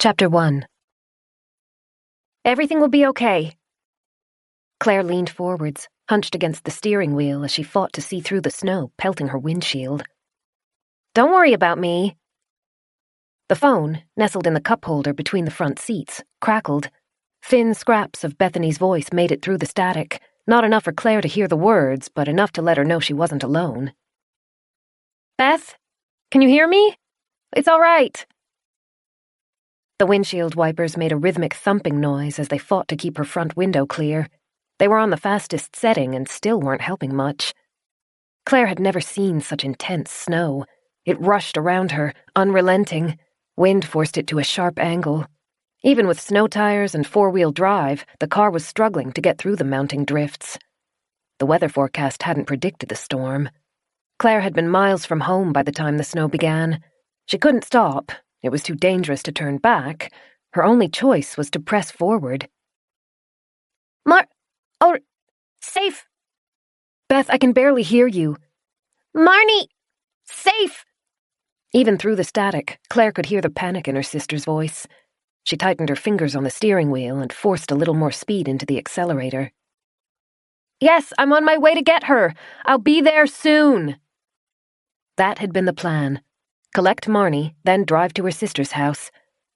Chapter 1. Everything will be okay. Claire leaned forwards, hunched against the steering wheel as she fought to see through the snow pelting her windshield. Don't worry about me. The phone, nestled in the cup holder between the front seats, crackled. Thin scraps of Bethany's voice made it through the static, not enough for Claire to hear the words, but enough to let her know she wasn't alone. Beth? Can you hear me? It's all right. The windshield wipers made a rhythmic thumping noise as they fought to keep her front window clear. They were on the fastest setting and still weren't helping much. Claire had never seen such intense snow. It rushed around her, unrelenting. Wind forced it to a sharp angle. Even with snow tires and four-wheel drive, the car was struggling to get through the mounting drifts. The weather forecast hadn't predicted the storm. Claire had been miles from home by the time the snow began. She couldn't stop. It was too dangerous to turn back. Her only choice was to press forward. Safe! Beth, I can barely hear you. Marnie! Safe! Even through the static, Claire could hear the panic in her sister's voice. She tightened her fingers on the steering wheel and forced a little more speed into the accelerator. Yes, I'm on my way to get her. I'll be there soon. That had been the plan. Collect Marnie, then drive to her sister's house.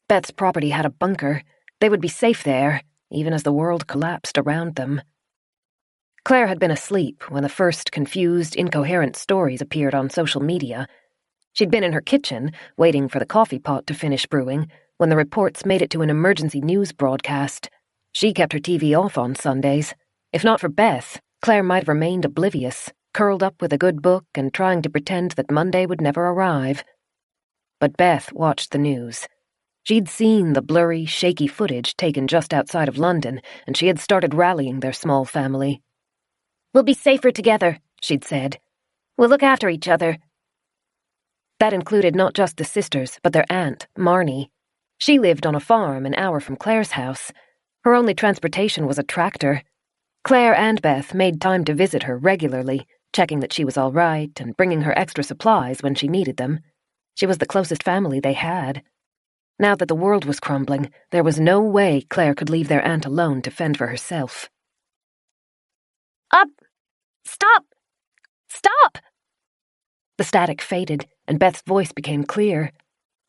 Beth's property had a bunker. They would be safe there, even as the world collapsed around them. Claire had been asleep when the first confused, incoherent stories appeared on social media. She'd been in her kitchen, waiting for the coffee pot to finish brewing, when the reports made it to an emergency news broadcast. She kept her TV off on Sundays. If not for Beth, Claire might have remained oblivious, curled up with a good book and trying to pretend that Monday would never arrive. But Beth watched the news. She'd seen the blurry, shaky footage taken just outside of London, and she had started rallying their small family. We'll be safer together, she'd said. We'll look after each other. That included not just the sisters, but their aunt, Marnie. She lived on a farm an hour from Claire's house. Her only transportation was a tractor. Claire and Beth made time to visit her regularly, checking that she was all right and bringing her extra supplies when she needed them. She was the closest family they had. Now that the world was crumbling, there was no way Claire could leave their aunt alone to fend for herself. Up! Stop! Stop! The static faded, and Beth's voice became clear.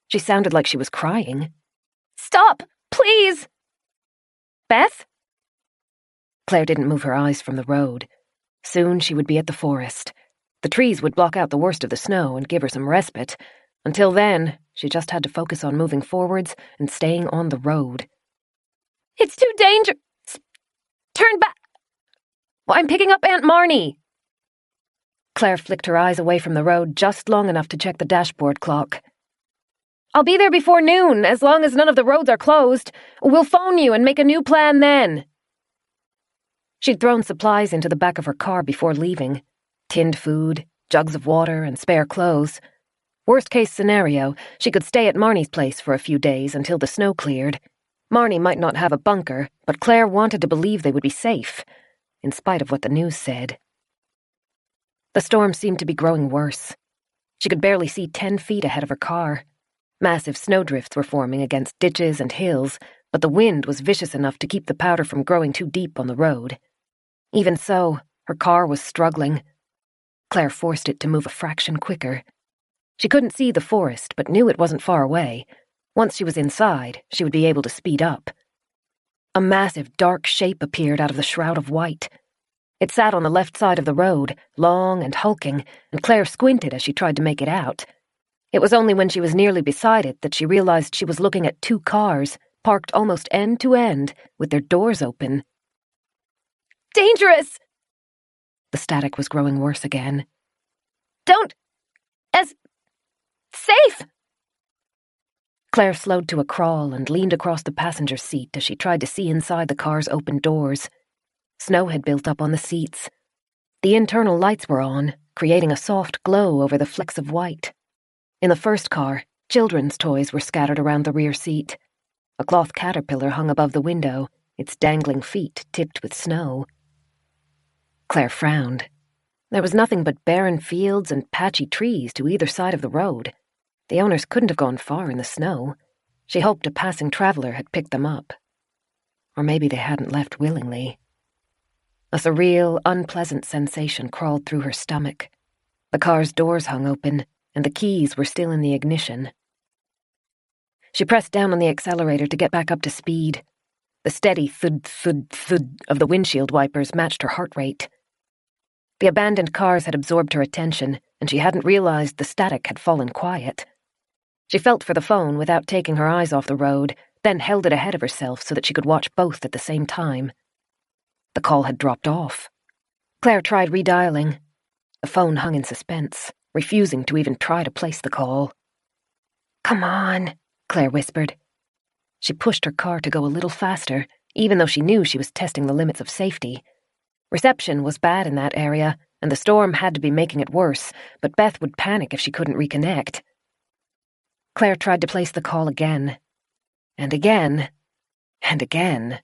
She sounded like she was crying. Stop! Please! Beth? Claire didn't move her eyes from the road. Soon she would be at the forest. The trees would block out the worst of the snow and give her some respite. Until then, she just had to focus on moving forwards and staying on the road. It's too dangerous! Turn back! Well, I'm picking up Aunt Marnie! Claire flicked her eyes away from the road just long enough to check the dashboard clock. I'll be there before noon, as long as none of the roads are closed. We'll phone you and make a new plan then. She'd thrown supplies into the back of her car before leaving. Tinned food, jugs of water, and spare clothes. Worst-case scenario, she could stay at Marnie's place for a few days until the snow cleared. Marnie might not have a bunker, but Claire wanted to believe they would be safe, in spite of what the news said. The storm seemed to be growing worse. She could barely see 10 feet ahead of her car. Massive snowdrifts were forming against ditches and hills, but the wind was vicious enough to keep the powder from growing too deep on the road. Even so, her car was struggling. Claire forced it to move a fraction quicker. She couldn't see the forest, but knew it wasn't far away. Once she was inside, she would be able to speed up. A massive, dark shape appeared out of the shroud of white. It sat on the left side of the road, long and hulking, and Claire squinted as she tried to make it out. It was only when she was nearly beside it that she realized she was looking at 2 cars, parked almost end to end, with their doors open. Dangerous! The static was growing worse again. Safe! Claire slowed to a crawl and leaned across the passenger seat as she tried to see inside the car's open doors. Snow had built up on the seats. The internal lights were on, creating a soft glow over the flecks of white. In the first car, children's toys were scattered around the rear seat. A cloth caterpillar hung above the window, its dangling feet tipped with snow. Claire frowned. There was nothing but barren fields and patchy trees to either side of the road. The owners couldn't have gone far in the snow. She hoped a passing traveler had picked them up. Or maybe they hadn't left willingly. A surreal, unpleasant sensation crawled through her stomach. The car's doors hung open, and the keys were still in the ignition. She pressed down on the accelerator to get back up to speed. The steady thud, thud, thud of the windshield wipers matched her heart rate. The abandoned cars had absorbed her attention, and she hadn't realized the static had fallen quiet. She felt for the phone without taking her eyes off the road, then held it ahead of herself so that she could watch both at the same time. The call had dropped off. Claire tried redialing. The phone hung in suspense, refusing to even try to place the call. "Come on," Claire whispered. She pushed her car to go a little faster, even though she knew she was testing the limits of safety. Reception was bad in that area, and the storm had to be making it worse, but Beth would panic if she couldn't reconnect. Claire tried to place the call again. And again. And again.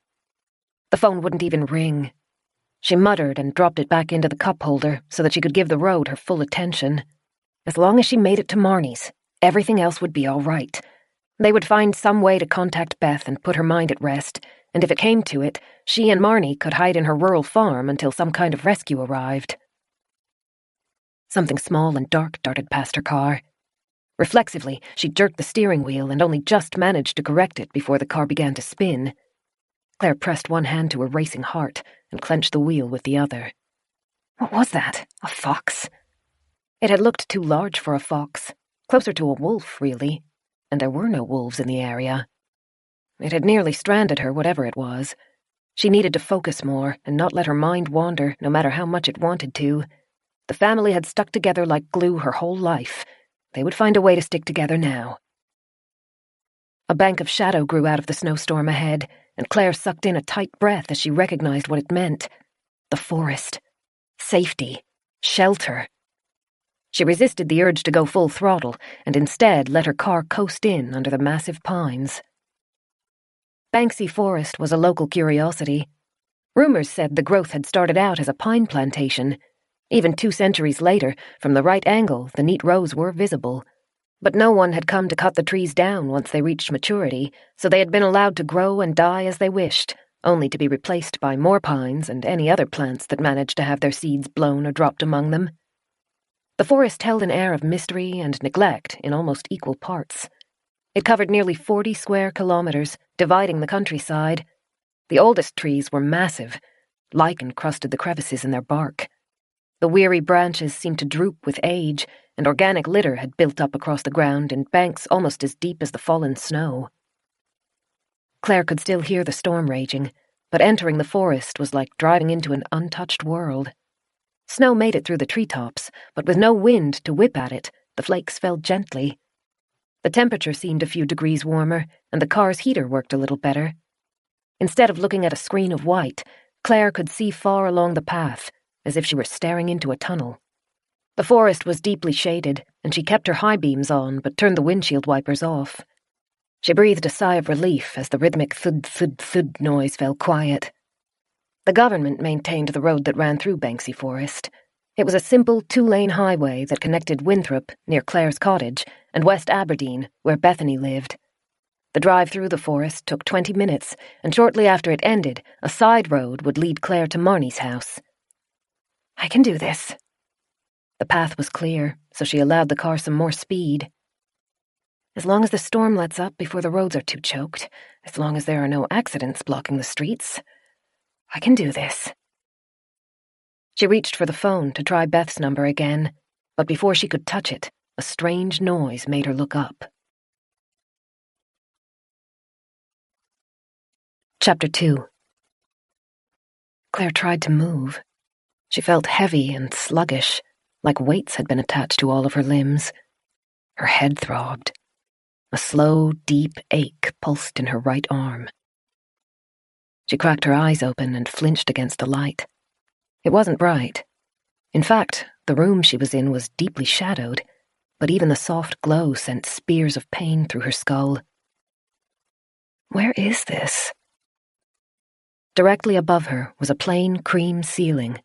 The phone wouldn't even ring. She muttered and dropped it back into the cup holder so that she could give the road her full attention. As long as she made it to Marnie's, everything else would be all right. They would find some way to contact Beth and put her mind at rest, and if it came to it, she and Marnie could hide in her rural farm until some kind of rescue arrived. Something small and dark darted past her car. Reflexively, she jerked the steering wheel and only just managed to correct it before the car began to spin. Claire pressed one hand to her racing heart and clenched the wheel with the other. What was that? A fox? It had looked too large for a fox, closer to a wolf, really, and there were no wolves in the area. It had nearly stranded her, whatever it was. She needed to focus more and not let her mind wander, no matter how much it wanted to. The family had stuck together like glue her whole life. They would find a way to stick together now. A bank of shadow grew out of the snowstorm ahead, and Claire sucked in a tight breath as she recognized what it meant. The forest. Safety. Shelter. She resisted the urge to go full throttle, and instead let her car coast in under the massive pines. Banksy Forest was a local curiosity. Rumors said the growth had started out as a pine plantation. Even 2 centuries later, from the right angle, the neat rows were visible. But no one had come to cut the trees down once they reached maturity, so they had been allowed to grow and die as they wished, only to be replaced by more pines and any other plants that managed to have their seeds blown or dropped among them. The forest held an air of mystery and neglect in almost equal parts. It covered nearly 40 square kilometers, dividing the countryside. The oldest trees were massive. Lichen crusted the crevices in their bark. The weary branches seemed to droop with age, and organic litter had built up across the ground in banks almost as deep as the fallen snow. Claire could still hear the storm raging, but entering the forest was like driving into an untouched world. Snow made it through the treetops, but with no wind to whip at it, the flakes fell gently. The temperature seemed a few degrees warmer, and the car's heater worked a little better. Instead of looking at a screen of white, Claire could see far along the path, as if she were staring into a tunnel. The forest was deeply shaded, and she kept her high beams on but turned the windshield wipers off. She breathed a sigh of relief as the rhythmic thud-thud-thud noise fell quiet. The government maintained the road that ran through Banksy Forest. It was a simple 2-lane highway that connected Winthrop, near Claire's cottage, and West Aberdeen, where Bethany lived. The drive through the forest took 20 minutes, and shortly after it ended, a side road would lead Claire to Marnie's house. I can do this. The path was clear, so she allowed the car some more speed. As long as the storm lets up before the roads are too choked, as long as there are no accidents blocking the streets, I can do this. She reached for the phone to try Beth's number again, but before she could touch it, a strange noise made her look up. Chapter 2. Claire tried to move. She felt heavy and sluggish, like weights had been attached to all of her limbs. Her head throbbed. A slow, deep ache pulsed in her right arm. She cracked her eyes open and flinched against the light. It wasn't bright. In fact, the room she was in was deeply shadowed, but even the soft glow sent spears of pain through her skull. Where is this? Directly above her was a plain cream ceiling.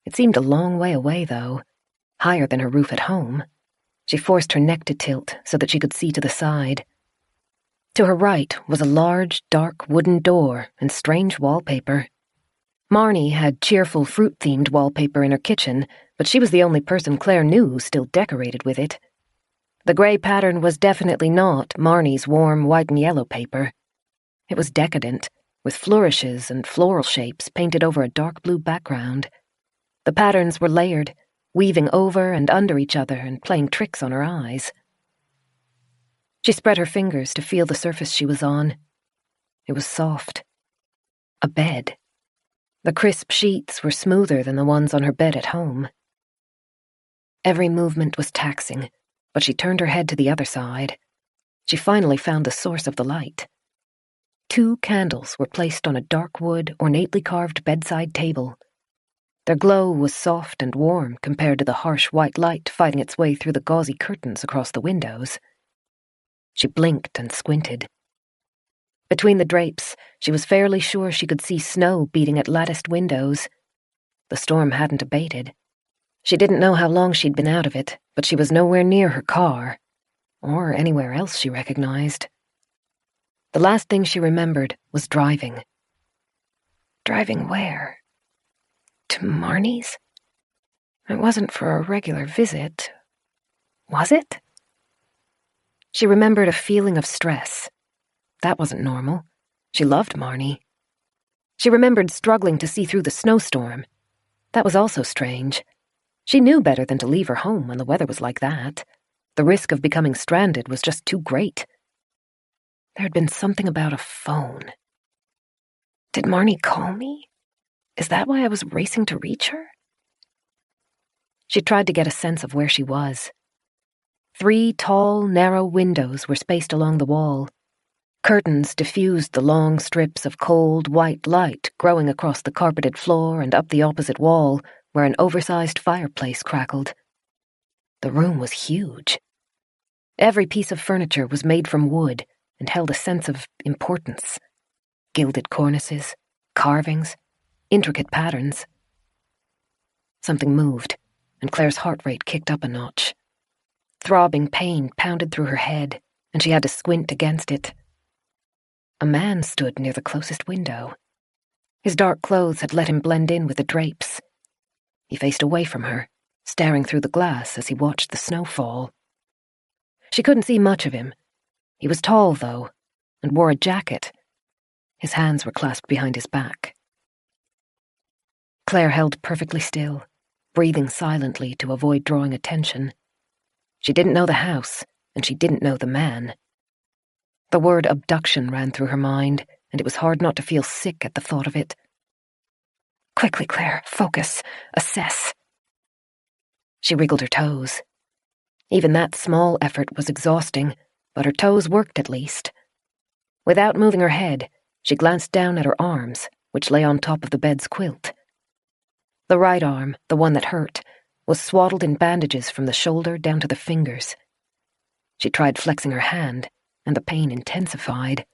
It seemed a long way away, though, higher than her roof at home. She forced her neck to tilt so that she could see to the side. To her right was a large, dark wooden door and strange wallpaper. Marnie had cheerful fruit-themed wallpaper in her kitchen, but she was the only person Claire knew who still decorated with it. The grey pattern was definitely not Marnie's warm white and yellow paper. It was decadent, with flourishes and floral shapes painted over a dark blue background. The patterns were layered, weaving over and under each other and playing tricks on her eyes. She spread her fingers to feel the surface she was on. It was soft. A bed. The crisp sheets were smoother than the ones on her bed at home. Every movement was taxing, but she turned her head to the other side. She finally found the source of the light. 2 candles were placed on a dark wood, ornately carved bedside table. Their glow was soft and warm compared to the harsh white light fighting its way through the gauzy curtains across the windows. She blinked and squinted. Between the drapes, she was fairly sure she could see snow beating at latticed windows. The storm hadn't abated. She didn't know how long she'd been out of it, but she was nowhere near her car, or anywhere else she recognized. The last thing she remembered was driving. Driving where? To Marnie's? It wasn't for a regular visit. Was it? She remembered a feeling of stress. That wasn't normal. She loved Marnie. She remembered struggling to see through the snowstorm. That was also strange. She knew better than to leave her home when the weather was like that. The risk of becoming stranded was just too great. There had been something about a phone. Did Marnie call me? Is that why I was racing to reach her? She tried to get a sense of where she was. 3 tall, narrow windows were spaced along the wall. Curtains diffused the long strips of cold, white light growing across the carpeted floor and up the opposite wall, where an oversized fireplace crackled. The room was huge. Every piece of furniture was made from wood and held a sense of importance. Gilded cornices, carvings, intricate patterns. Something moved, and Claire's heart rate kicked up a notch. Throbbing pain pounded through her head, and she had to squint against it. A man stood near the closest window. His dark clothes had let him blend in with the drapes. He faced away from her, staring through the glass as he watched the snow fall. She couldn't see much of him. He was tall, though, and wore a jacket. His hands were clasped behind his back. Claire held perfectly still, breathing silently to avoid drawing attention. She didn't know the house, and she didn't know the man. The word abduction ran through her mind, and it was hard not to feel sick at the thought of it. Quickly, Claire, focus, assess. She wriggled her toes. Even that small effort was exhausting, but her toes worked at least. Without moving her head, she glanced down at her arms, which lay on top of the bed's quilt. The right arm, the one that hurt, was swaddled in bandages from the shoulder down to the fingers. She tried flexing her hand, and the pain intensified.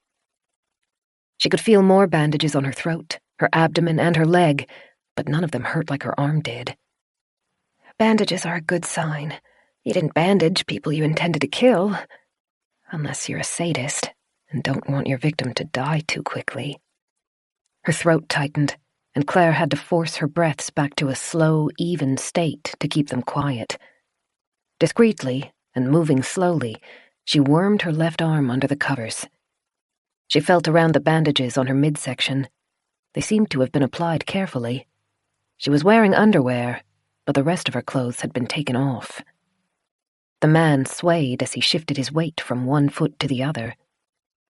She could feel more bandages on her throat, her abdomen, and her leg, but none of them hurt like her arm did. Bandages are a good sign. You didn't bandage people you intended to kill. Unless you're a sadist and don't want your victim to die too quickly. Her throat tightened, and Claire had to force her breaths back to a slow, even state to keep them quiet. Discreetly, and moving slowly, she wormed her left arm under the covers. She felt around the bandages on her midsection. They seemed to have been applied carefully. She was wearing underwear, but the rest of her clothes had been taken off. The man swayed as he shifted his weight from one foot to the other.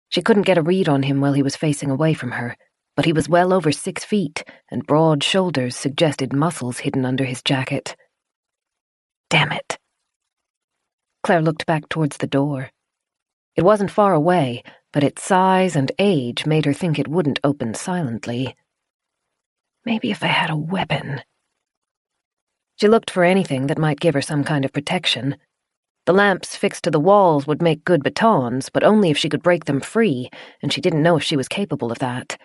She couldn't get a read on him while he was facing away from her, but he was well over 6 feet, and broad shoulders suggested muscles hidden under his jacket. Damn it. Claire looked back towards the door. It wasn't far away, but its size and age made her think it wouldn't open silently. Maybe if I had a weapon. She looked for anything that might give her some kind of protection. The lamps fixed to the walls would make good batons, but only if she could break them free, and she didn't know if she was capable of that.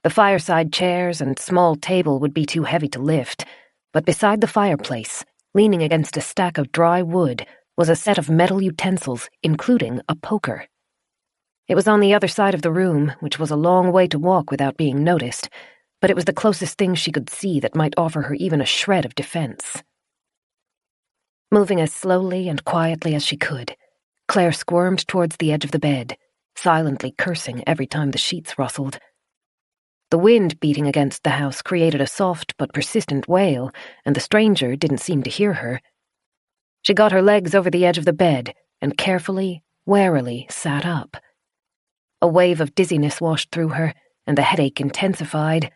The fireside chairs and small table would be too heavy to lift, but beside the fireplace, leaning against a stack of dry wood, was a set of metal utensils, including a poker. It was on the other side of the room, which was a long way to walk without being noticed, but it was the closest thing she could see that might offer her even a shred of defense. Moving as slowly and quietly as she could, Claire squirmed towards the edge of the bed, silently cursing every time the sheets rustled. The wind beating against the house created a soft but persistent wail, and the stranger didn't seem to hear her. She got her legs over the edge of the bed and carefully, warily sat up. A wave of dizziness washed through her, and the headache intensified.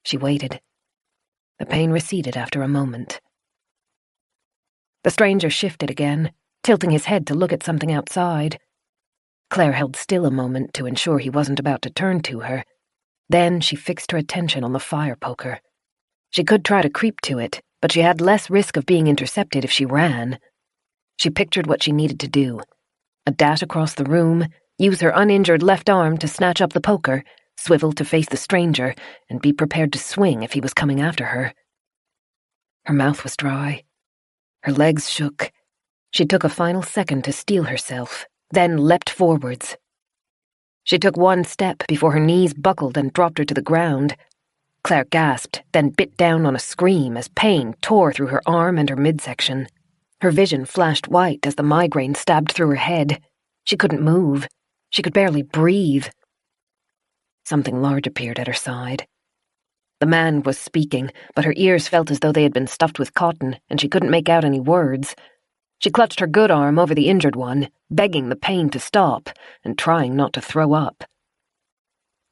She waited. The pain receded after a moment. The stranger shifted again, tilting his head to look at something outside. Claire held still a moment to ensure he wasn't about to turn to her. Then she fixed her attention on the fire poker. She could try to creep to it, but she had less risk of being intercepted if she ran. She pictured what she needed to do. A dash across the room, use her uninjured left arm to snatch up the poker, swivel to face the stranger, and be prepared to swing if he was coming after her. Her mouth was dry. Her legs shook. She took a final second to steel herself, then leapt forwards. She took one step before her knees buckled and dropped her to the ground. Claire gasped, then bit down on a scream as pain tore through her arm and her midsection. Her vision flashed white as the migraine stabbed through her head. She couldn't move. She could barely breathe. Something large appeared at her side. The man was speaking, but her ears felt as though they had been stuffed with cotton, and she couldn't make out any words. She clutched her good arm over the injured one, begging the pain to stop, and trying not to throw up.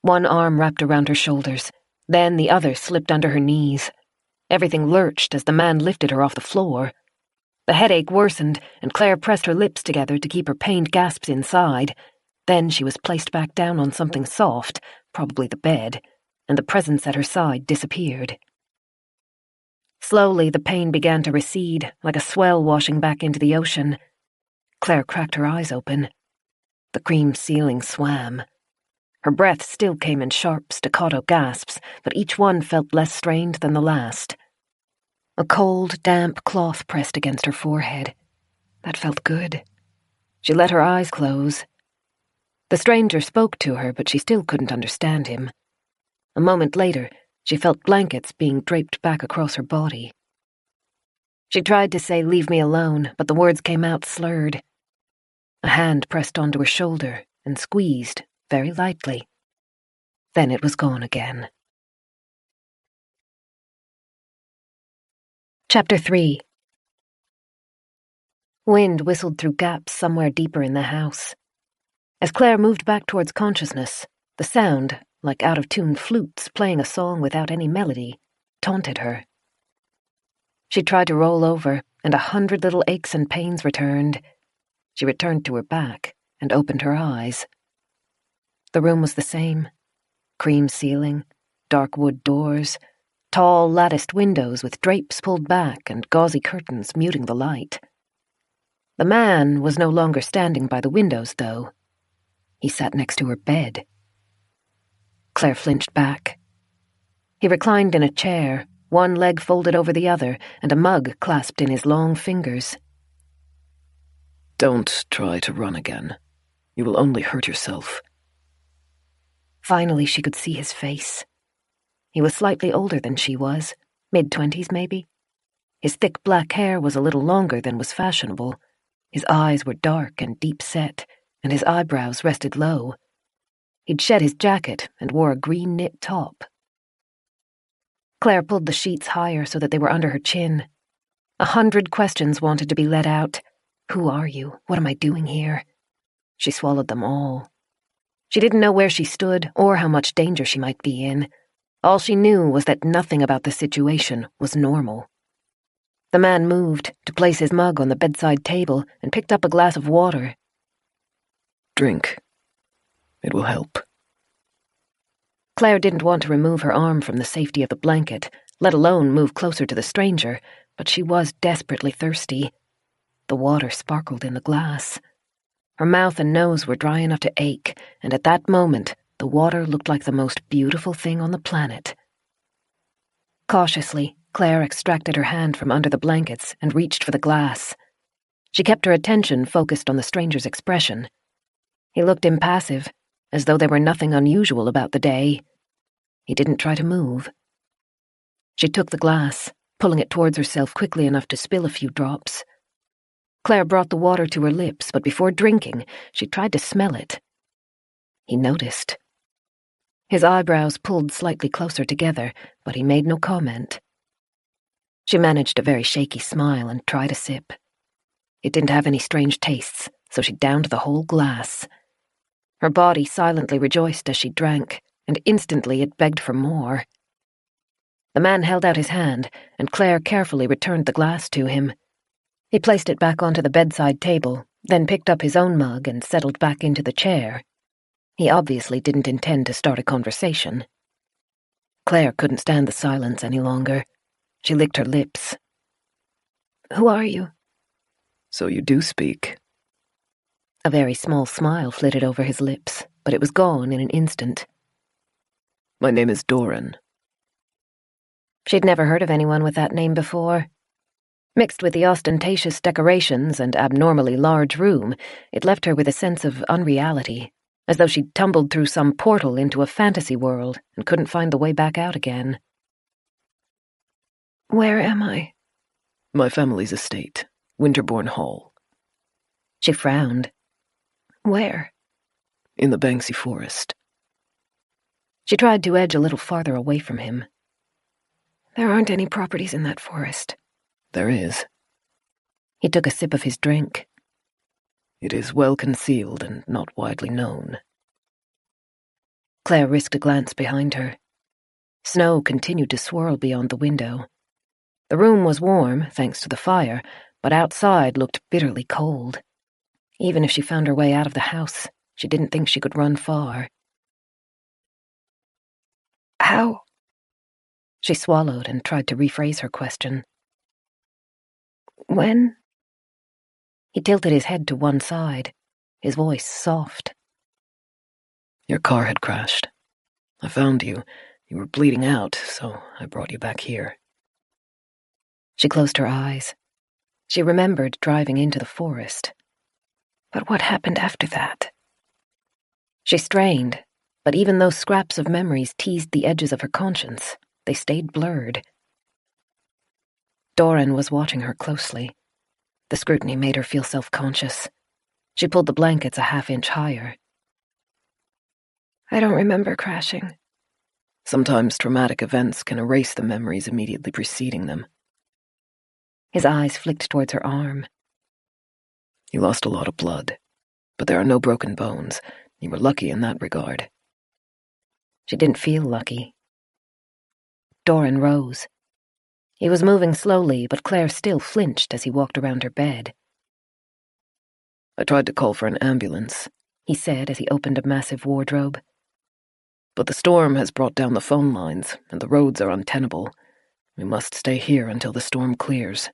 One arm wrapped around her shoulders, then the other slipped under her knees. Everything lurched as the man lifted her off the floor. The headache worsened, and Claire pressed her lips together to keep her pained gasps inside. Then she was placed back down on something soft, probably the bed, and the presence at her side disappeared. Slowly, the pain began to recede, like a swell washing back into the ocean. Claire cracked her eyes open. The cream ceiling swam. Her breath still came in sharp, staccato gasps, but each one felt less strained than the last. A cold, damp cloth pressed against her forehead. That felt good. She let her eyes close. The stranger spoke to her, but she still couldn't understand him. A moment later, she felt blankets being draped back across her body. She tried to say, "Leave me alone," but the words came out slurred. A hand pressed onto her shoulder and squeezed, very lightly. Then it was gone again. Chapter 3. Wind whistled through gaps somewhere deeper in the house. As Claire moved back towards consciousness, the sound, like out-of-tune flutes playing a song without any melody, taunted her. She tried to roll over, and 100 little aches and pains returned. She returned to her back and opened her eyes. The room was the same. Cream ceiling, dark wood doors, tall latticed windows with drapes pulled back and gauzy curtains muting the light. The man was no longer standing by the windows, though. He sat next to her bed. Claire flinched back. He reclined in a chair, one leg folded over the other, and a mug clasped in his long fingers. "Don't try to run again. You will only hurt yourself." Finally, she could see his face. He was slightly older than she was, mid-20s maybe. His thick black hair was a little longer than was fashionable. His eyes were dark and deep-set, and his eyebrows rested low. He'd shed his jacket and wore a green knit top. Claire pulled the sheets higher so that they were under her chin. 100 questions wanted to be let out. Who are you? What am I doing here? She swallowed them all. She didn't know where she stood or how much danger she might be in. All she knew was that nothing about the situation was normal. The man moved to place his mug on the bedside table and picked up a glass of water. "Drink. It will help." Claire didn't want to remove her arm from the safety of the blanket, let alone move closer to the stranger, but she was desperately thirsty. The water sparkled in the glass. Her mouth and nose were dry enough to ache, and at that moment, the water looked like the most beautiful thing on the planet. Cautiously, Claire extracted her hand from under the blankets and reached for the glass. She kept her attention focused on the stranger's expression. He looked impassive, as though there were nothing unusual about the day. He didn't try to move. She took the glass, pulling it towards herself quickly enough to spill a few drops. Claire brought the water to her lips, but before drinking, she tried to smell it. He noticed. His eyebrows pulled slightly closer together, but he made no comment. She managed a very shaky smile and tried a sip. It didn't have any strange tastes, so she downed the whole glass. Her body silently rejoiced as she drank, and instantly it begged for more. The man held out his hand, and Claire carefully returned the glass to him. He placed it back onto the bedside table, then picked up his own mug and settled back into the chair. He obviously didn't intend to start a conversation. Claire couldn't stand the silence any longer. She licked her lips. "Who are you?" So you do speak. A very small smile flitted over his lips, but it was gone in an instant. My name is Doran. She'd never heard of anyone with that name before. Mixed with the ostentatious decorations and abnormally large room, it left her with a sense of unreality, as though she'd tumbled through some portal into a fantasy world and couldn't find the way back out again. "Where am I?" My family's estate, Winterbourne Hall. She frowned. "Where?" In the Banksy Forest. She tried to edge a little farther away from him. "There aren't any properties in that forest." There is. He took a sip of his drink. It is well concealed and not widely known. Claire risked a glance behind her. Snow continued to swirl beyond the window. The room was warm, thanks to the fire, but outside looked bitterly cold. Even if she found her way out of the house, she didn't think she could run far. "How?" She swallowed and tried to rephrase her question. "When?" He tilted his head to one side, his voice soft. Your car had crashed. I found you. You were bleeding out, so I brought you back here. She closed her eyes. She remembered driving into the forest. But what happened after that? She strained, but even those scraps of memories teased the edges of her conscience. They stayed blurred. Doran was watching her closely. The scrutiny made her feel self-conscious. She pulled the blankets a half-inch higher. "I don't remember crashing." Sometimes traumatic events can erase the memories immediately preceding them. His eyes flicked towards her arm. You lost a lot of blood, but there are no broken bones. You were lucky in that regard. She didn't feel lucky. Doran rose. He was moving slowly, but Claire still flinched as he walked around her bed. I tried to call for an ambulance, he said as he opened a massive wardrobe. But the storm has brought down the phone lines, and the roads are untenable. We must stay here until the storm clears.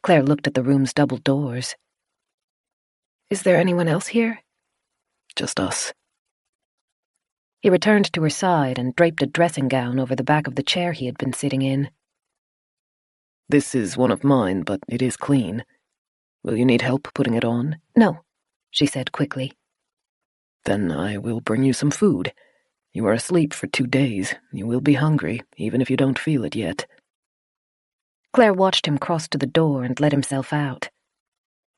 Claire looked at the room's double doors. "Is there anyone else here?" Just us. He returned to her side and draped a dressing gown over the back of the chair he had been sitting in. This is one of mine, but it is clean. Will you need help putting it on? "No," she said quickly. Then I will bring you some food. You are asleep for 2 days. You will be hungry, even if you don't feel it yet. Claire watched him cross to the door and let himself out.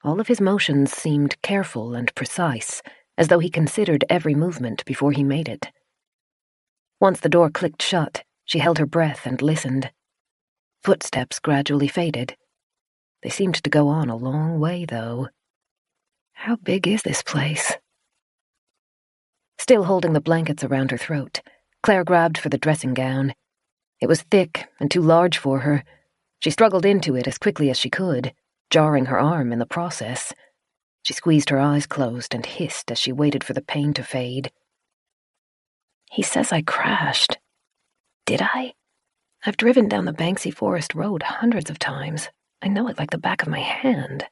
All of his motions seemed careful and precise, as though he considered every movement before he made it. Once the door clicked shut, she held her breath and listened. Footsteps gradually faded. They seemed to go on a long way, though. How big is this place? Still holding the blankets around her throat, Claire grabbed for the dressing gown. It was thick and too large for her. She struggled into it as quickly as she could, jarring her arm in the process. She squeezed her eyes closed and hissed as she waited for the pain to fade. "He says I crashed. Did I? I've driven down the Banksy Forest Road hundreds of times. I know it like the back of my hand."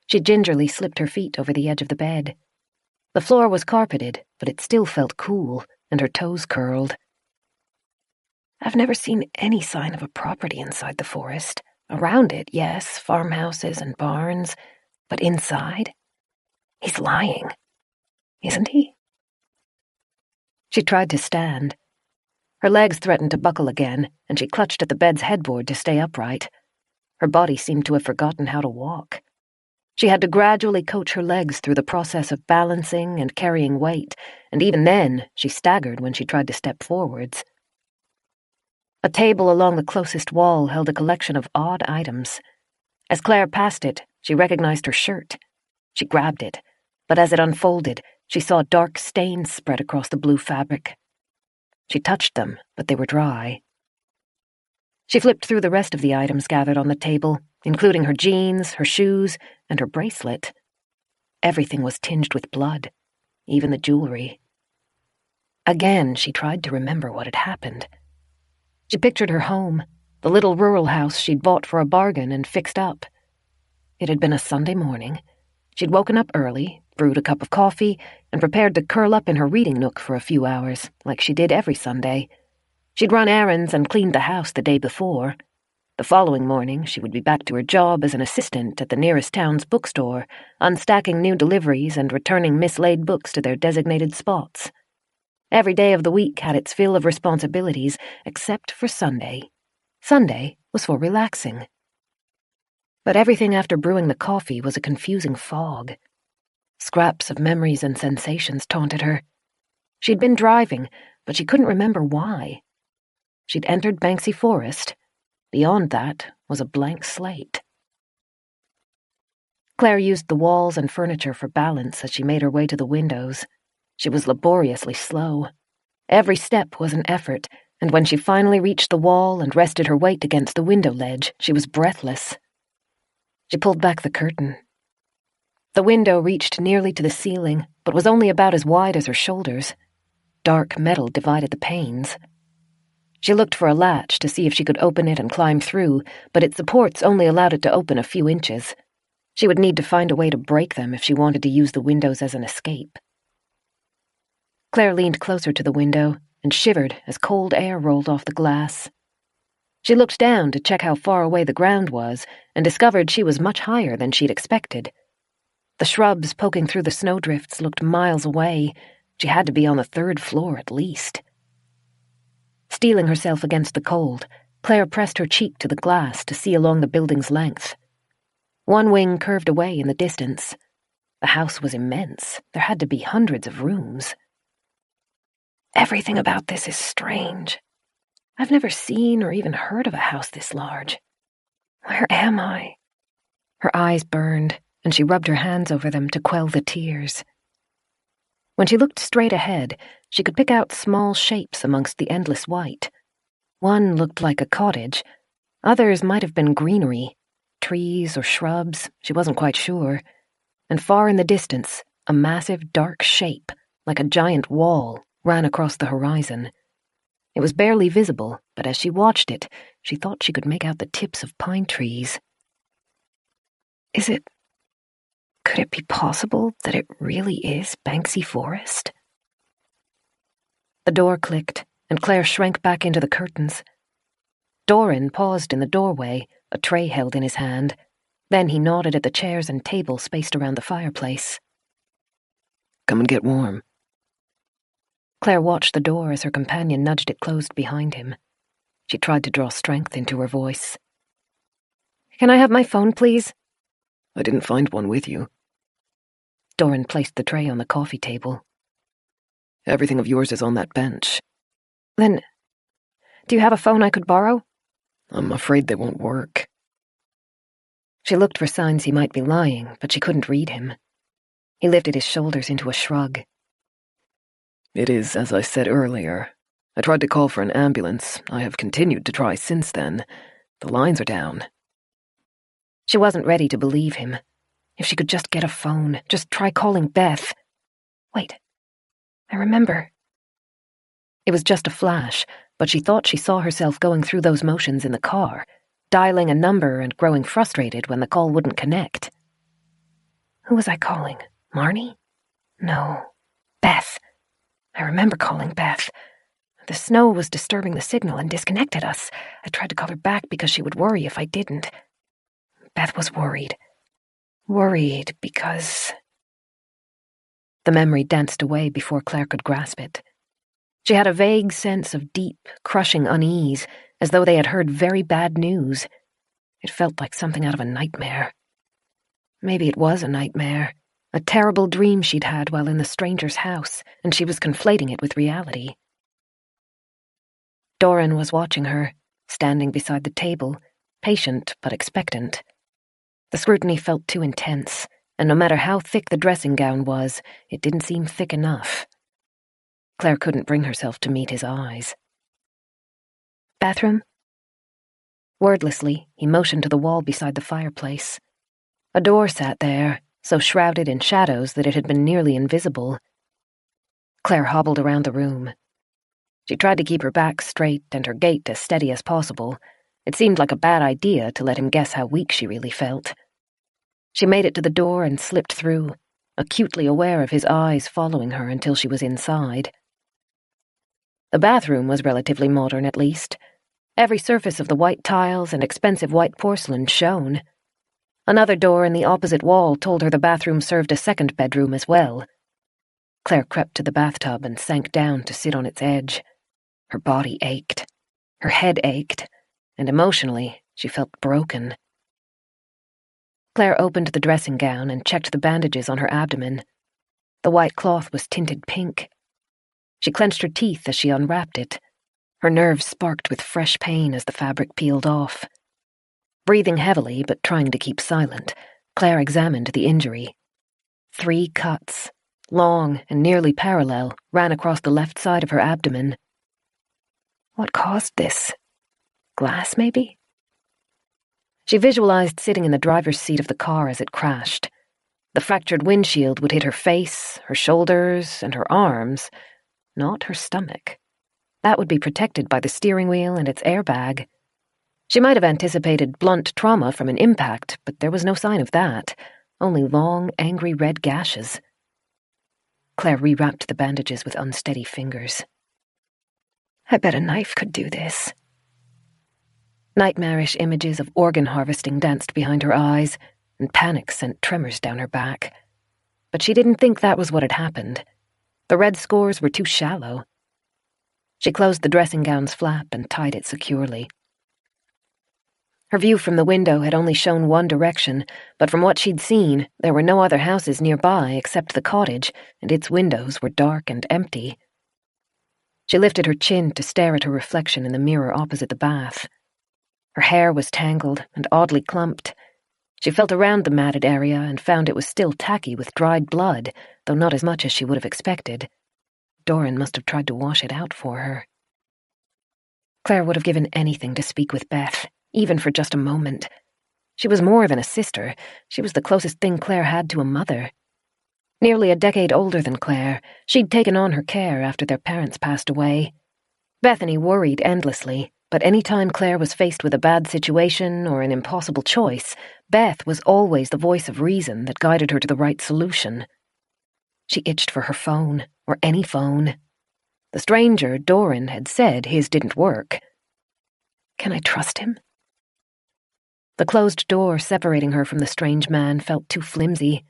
She gingerly slipped her feet over the edge of the bed. The floor was carpeted, but it still felt cool, and her toes curled. "I've never seen any sign of a property inside the forest. Around it, yes, farmhouses and barns, but inside? He's lying, isn't he? She tried to stand. Her legs threatened to buckle again, and she clutched at the bed's headboard to stay upright. Her body seemed to have forgotten how to walk. She had to gradually coach her legs through the process of balancing and carrying weight, and even then, she staggered when she tried to step forwards. A table along the closest wall held a collection of odd items. As Claire passed it, she recognized her shirt. She grabbed it, but as it unfolded, she saw dark stains spread across the blue fabric. She touched them, but they were dry. She flipped through the rest of the items gathered on the table, including her jeans, her shoes, and her bracelet. Everything was tinged with blood, even the jewelry. Again, she tried to remember what had happened. She pictured her home, the little rural house she'd bought for a bargain and fixed up. It had been a Sunday morning. She'd woken up early, brewed a cup of coffee, and prepared to curl up in her reading nook for a few hours, like she did every Sunday. She'd run errands and cleaned the house the day before. The following morning, she would be back to her job as an assistant at the nearest town's bookstore, unstacking new deliveries and returning mislaid books to their designated spots. Every day of the week had its fill of responsibilities, except for Sunday. Sunday was for relaxing. But everything after brewing the coffee was a confusing fog. Scraps of memories and sensations taunted her. She'd been driving, but she couldn't remember why. She'd entered Banksy Forest. Beyond that was a blank slate. Claire used the walls and furniture for balance as she made her way to the windows. She was laboriously slow. Every step was an effort, and when she finally reached the wall and rested her weight against the window ledge, she was breathless. She pulled back the curtain. The window reached nearly to the ceiling, but was only about as wide as her shoulders. Dark metal divided the panes. She looked for a latch to see if she could open it and climb through, but its supports only allowed it to open a few inches. She would need to find a way to break them if she wanted to use the windows as an escape. Claire leaned closer to the window and shivered as cold air rolled off the glass. She looked down to check how far away the ground was and discovered she was much higher than she'd expected. The shrubs poking through the snowdrifts looked miles away. She had to be on the 3rd floor at least. Steeling herself against the cold, Claire pressed her cheek to the glass to see along the building's length. One wing curved away in the distance. The house was immense. There had to be hundreds of rooms. Everything about this is strange. I've never seen or even heard of a house this large. Where am I? Her eyes burned, and she rubbed her hands over them to quell the tears. When she looked straight ahead, she could pick out small shapes amongst the endless white. One looked like a cottage. Others might have been greenery, trees or shrubs, she wasn't quite sure. And far in the distance, a massive dark shape, like a giant wall, ran across the horizon. It was barely visible, but as she watched it, she thought she could make out the tips of pine trees. Could it be possible that it really is Banksy Forest? The door clicked, and Claire shrank back into the curtains. Doran paused in the doorway, a tray held in his hand. Then he nodded at the chairs and table spaced around the fireplace. Come and get warm. Claire watched the door as her companion nudged it closed behind him. She tried to draw strength into her voice. Can I have my phone, please? I didn't find one with you. Doran placed the tray on the coffee table. Everything of yours is on that bench. Then, do you have a phone I could borrow? I'm afraid they won't work. She looked for signs he might be lying, but she couldn't read him. He lifted his shoulders into a shrug. It is as I said earlier. I tried to call for an ambulance. I have continued to try since then. The lines are down. She wasn't ready to believe him. If she could just get a phone, just try calling Beth. Wait, I remember. It was just a flash, but she thought she saw herself going through those motions in the car, dialing a number and growing frustrated when the call wouldn't connect. Who was I calling? Marnie? No, Beth. I remember calling Beth. The snow was disturbing the signal and disconnected us. I tried to call her back because she would worry if I didn't. Beth was worried. Worried because... The memory danced away before Claire could grasp it. She had a vague sense of deep, crushing unease, as though they had heard very bad news. It felt like something out of a nightmare. Maybe it was a nightmare, a terrible dream she'd had while in the stranger's house, and she was conflating it with reality. Doran was watching her, standing beside the table, patient but expectant. The scrutiny felt too intense, and no matter how thick the dressing gown was, it didn't seem thick enough. Claire couldn't bring herself to meet his eyes. "Bathroom?" Wordlessly, he motioned to the wall beside the fireplace. A door sat there, so shrouded in shadows that it had been nearly invisible. Claire hobbled around the room. She tried to keep her back straight and her gait as steady as possible. It seemed like a bad idea to let him guess how weak she really felt. She made it to the door and slipped through, acutely aware of his eyes following her until she was inside. The bathroom was relatively modern, at least. Every surface of the white tiles and expensive white porcelain shone. Another door in the opposite wall told her the bathroom served a second bedroom as well. Claire crept to the bathtub and sank down to sit on its edge. Her body ached. Her head ached. And emotionally, she felt broken. Claire opened the dressing gown and checked the bandages on her abdomen. The white cloth was tinted pink. She clenched her teeth as she unwrapped it. Her nerves sparked with fresh pain as the fabric peeled off. Breathing heavily, but trying to keep silent, Claire examined the injury. 3 cuts, long and nearly parallel, ran across the left side of her abdomen. What caused this? Glass, maybe? She visualized sitting in the driver's seat of the car as it crashed. The fractured windshield would hit her face, her shoulders, and her arms, not her stomach. That would be protected by the steering wheel and its airbag. She might have anticipated blunt trauma from an impact, but there was no sign of that, only long, angry red gashes. Claire rewrapped the bandages with unsteady fingers. I bet a knife could do this. Nightmarish images of organ harvesting danced behind her eyes, and panic sent tremors down her back. But she didn't think that was what had happened. The red scores were too shallow. She closed the dressing gown's flap and tied it securely. Her view from the window had only shown one direction, but from what she'd seen, there were no other houses nearby except the cottage, and its windows were dark and empty. She lifted her chin to stare at her reflection in the mirror opposite the bath. Her hair was tangled and oddly clumped. She felt around the matted area and found it was still tacky with dried blood, though not as much as she would have expected. Doran must have tried to wash it out for her. Claire would have given anything to speak with Beth, even for just a moment. She was more than a sister. She was the closest thing Claire had to a mother. Nearly a decade older than Claire, she'd taken on her care after their parents passed away. Bethany worried endlessly, but any time Claire was faced with a bad situation or an impossible choice, Beth was always the voice of reason that guided her to the right solution. She itched for her phone, or any phone. The stranger, Doran, had said his didn't work. Can I trust him? The closed door separating her from the strange man felt too flimsy.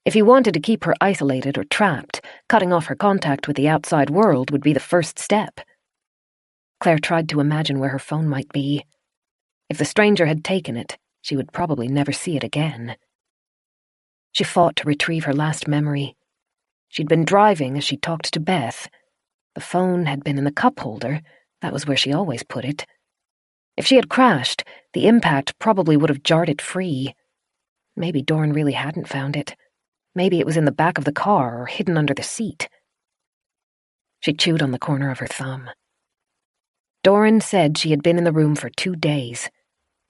If he wanted to keep her isolated or trapped, cutting off her contact with the outside world would be the first step. Claire tried to imagine where her phone might be. If the stranger had taken it, she would probably never see it again. She fought to retrieve her last memory. She'd been driving as she talked to Beth. The phone had been in the cup holder. That was where she always put it. If she had crashed, the impact probably would have jarred it free. Maybe Doran really hadn't found it. Maybe it was in the back of the car or hidden under the seat. She chewed on the corner of her thumb. Doran said she had been in the room for 2 days.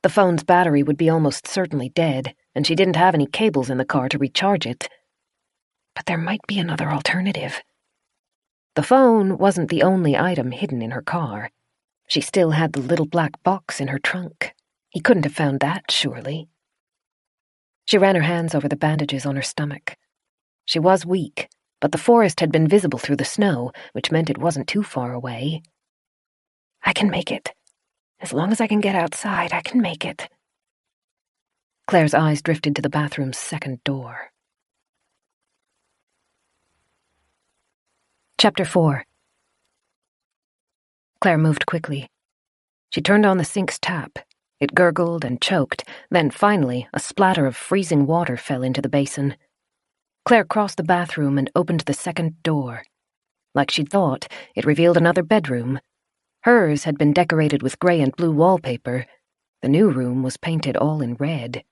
The phone's battery would be almost certainly dead, and she didn't have any cables in the car to recharge it. But there might be another alternative. The phone wasn't the only item hidden in her car. She still had the little black box in her trunk. He couldn't have found that, surely. She ran her hands over the bandages on her stomach. She was weak, but the forest had been visible through the snow, which meant it wasn't too far away. I can make it. As long as I can get outside, I can make it. Claire's eyes drifted to the bathroom's second door. Chapter 4. Claire moved quickly. She turned on the sink's tap. It gurgled and choked, then finally a splatter of freezing water fell into the basin. Claire crossed the bathroom and opened the second door. Like she'd thought, it revealed another bedroom. Hers had been decorated with grey and blue wallpaper. The new room was painted all in red.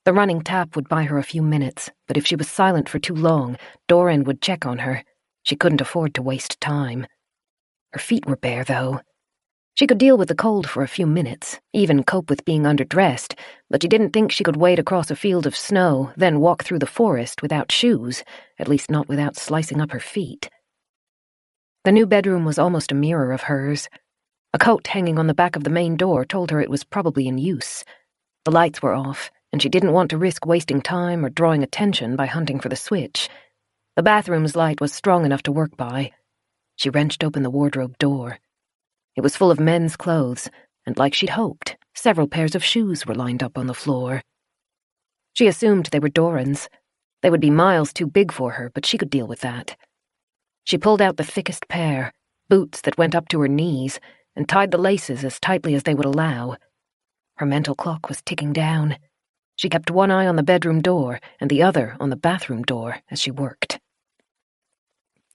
The running tap would buy her a few minutes, but if she was silent for too long, Doran would check on her. She couldn't afford to waste time. Her feet were bare, though. She could deal with the cold for a few minutes, even cope with being underdressed, but she didn't think she could wade across a field of snow, then walk through the forest without shoes, at least not without slicing up her feet. The new bedroom was almost a mirror of hers. A coat hanging on the back of the main door told her it was probably in use. The lights were off, and she didn't want to risk wasting time or drawing attention by hunting for the switch. The bathroom's light was strong enough to work by. She wrenched open the wardrobe door. It was full of men's clothes, and like she'd hoped, several pairs of shoes were lined up on the floor. She assumed they were Doran's. They would be miles too big for her, but she could deal with that. She pulled out the thickest pair, boots that went up to her knees, and tied the laces as tightly as they would allow. Her mental clock was ticking down. She kept one eye on the bedroom door and the other on the bathroom door as she worked.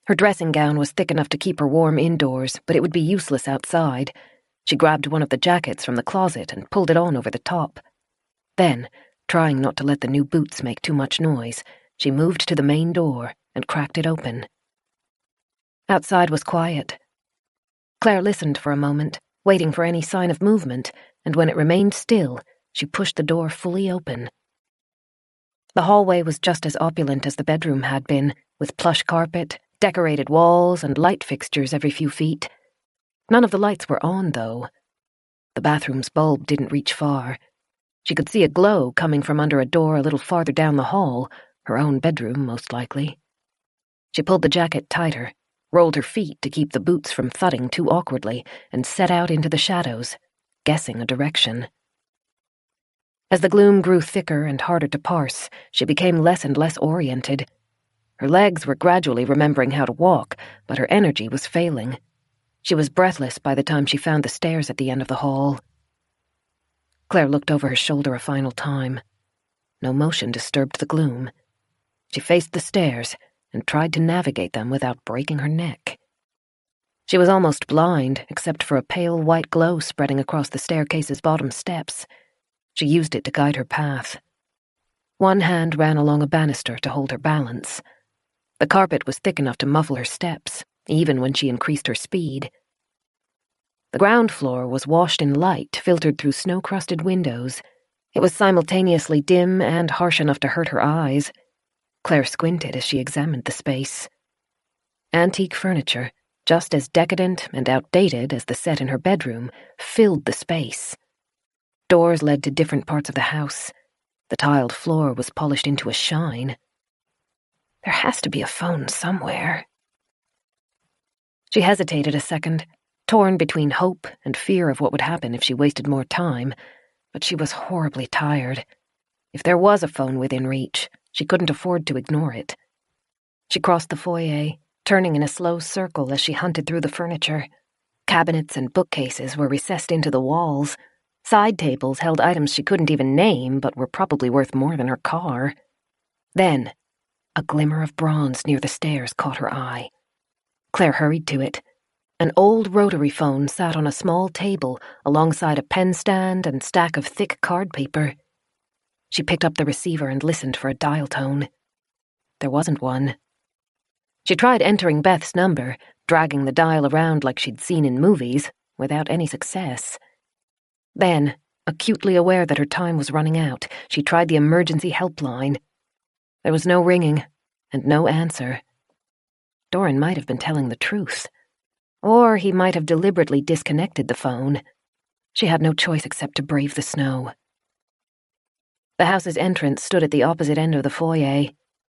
Her dressing gown was thick enough to keep her warm indoors, but it would be useless outside. She grabbed one of the jackets from the closet and pulled it on over the top. Then, trying not to let the new boots make too much noise, she moved to the main door and cracked it open. Outside was quiet. Claire listened for a moment, waiting for any sign of movement, and when it remained still, she pushed the door fully open. The hallway was just as opulent as the bedroom had been, with plush carpet, decorated walls, and light fixtures every few feet. None of the lights were on, though. The bathroom's bulb didn't reach far. She could see a glow coming from under a door a little farther down the hall, her own bedroom, most likely. She pulled the jacket tighter, rolled her feet to keep the boots from thudding too awkwardly, and set out into the shadows, guessing a direction. As the gloom grew thicker and harder to parse, she became less and less oriented. Her legs were gradually remembering how to walk, but her energy was failing. She was breathless by the time she found the stairs at the end of the hall. Claire looked over her shoulder a final time. No motion disturbed the gloom. She faced the stairs and tried to navigate them without breaking her neck. She was almost blind, except for a pale white glow spreading across the staircase's bottom steps. She used it to guide her path. One hand ran along a banister to hold her balance. The carpet was thick enough to muffle her steps, even when she increased her speed. The ground floor was washed in light filtered through snow-crusted windows. It was simultaneously dim and harsh enough to hurt her eyes. Claire squinted as she examined the space. Antique furniture, just as decadent and outdated as the set in her bedroom, filled the space. Doors led to different parts of the house. The tiled floor was polished into a shine. There has to be a phone somewhere. She hesitated a second, torn between hope and fear of what would happen if she wasted more time, but she was horribly tired. If there was a phone within reach, she couldn't afford to ignore it. She crossed the foyer, turning in a slow circle as she hunted through the furniture. Cabinets and bookcases were recessed into the walls. Side tables held items she couldn't even name, but were probably worth more than her car. Then, a glimmer of bronze near the stairs caught her eye. Claire hurried to it. An old rotary phone sat on a small table alongside a pen stand and stack of thick card paper. She picked up the receiver and listened for a dial tone. There wasn't one. She tried entering Beth's number, dragging the dial around like she'd seen in movies, without any success. Then, acutely aware that her time was running out, she tried the emergency helpline. There was no ringing, and no answer. Doran might have been telling the truth. Or he might have deliberately disconnected the phone. She had no choice except to brave the snow. The house's entrance stood at the opposite end of the foyer.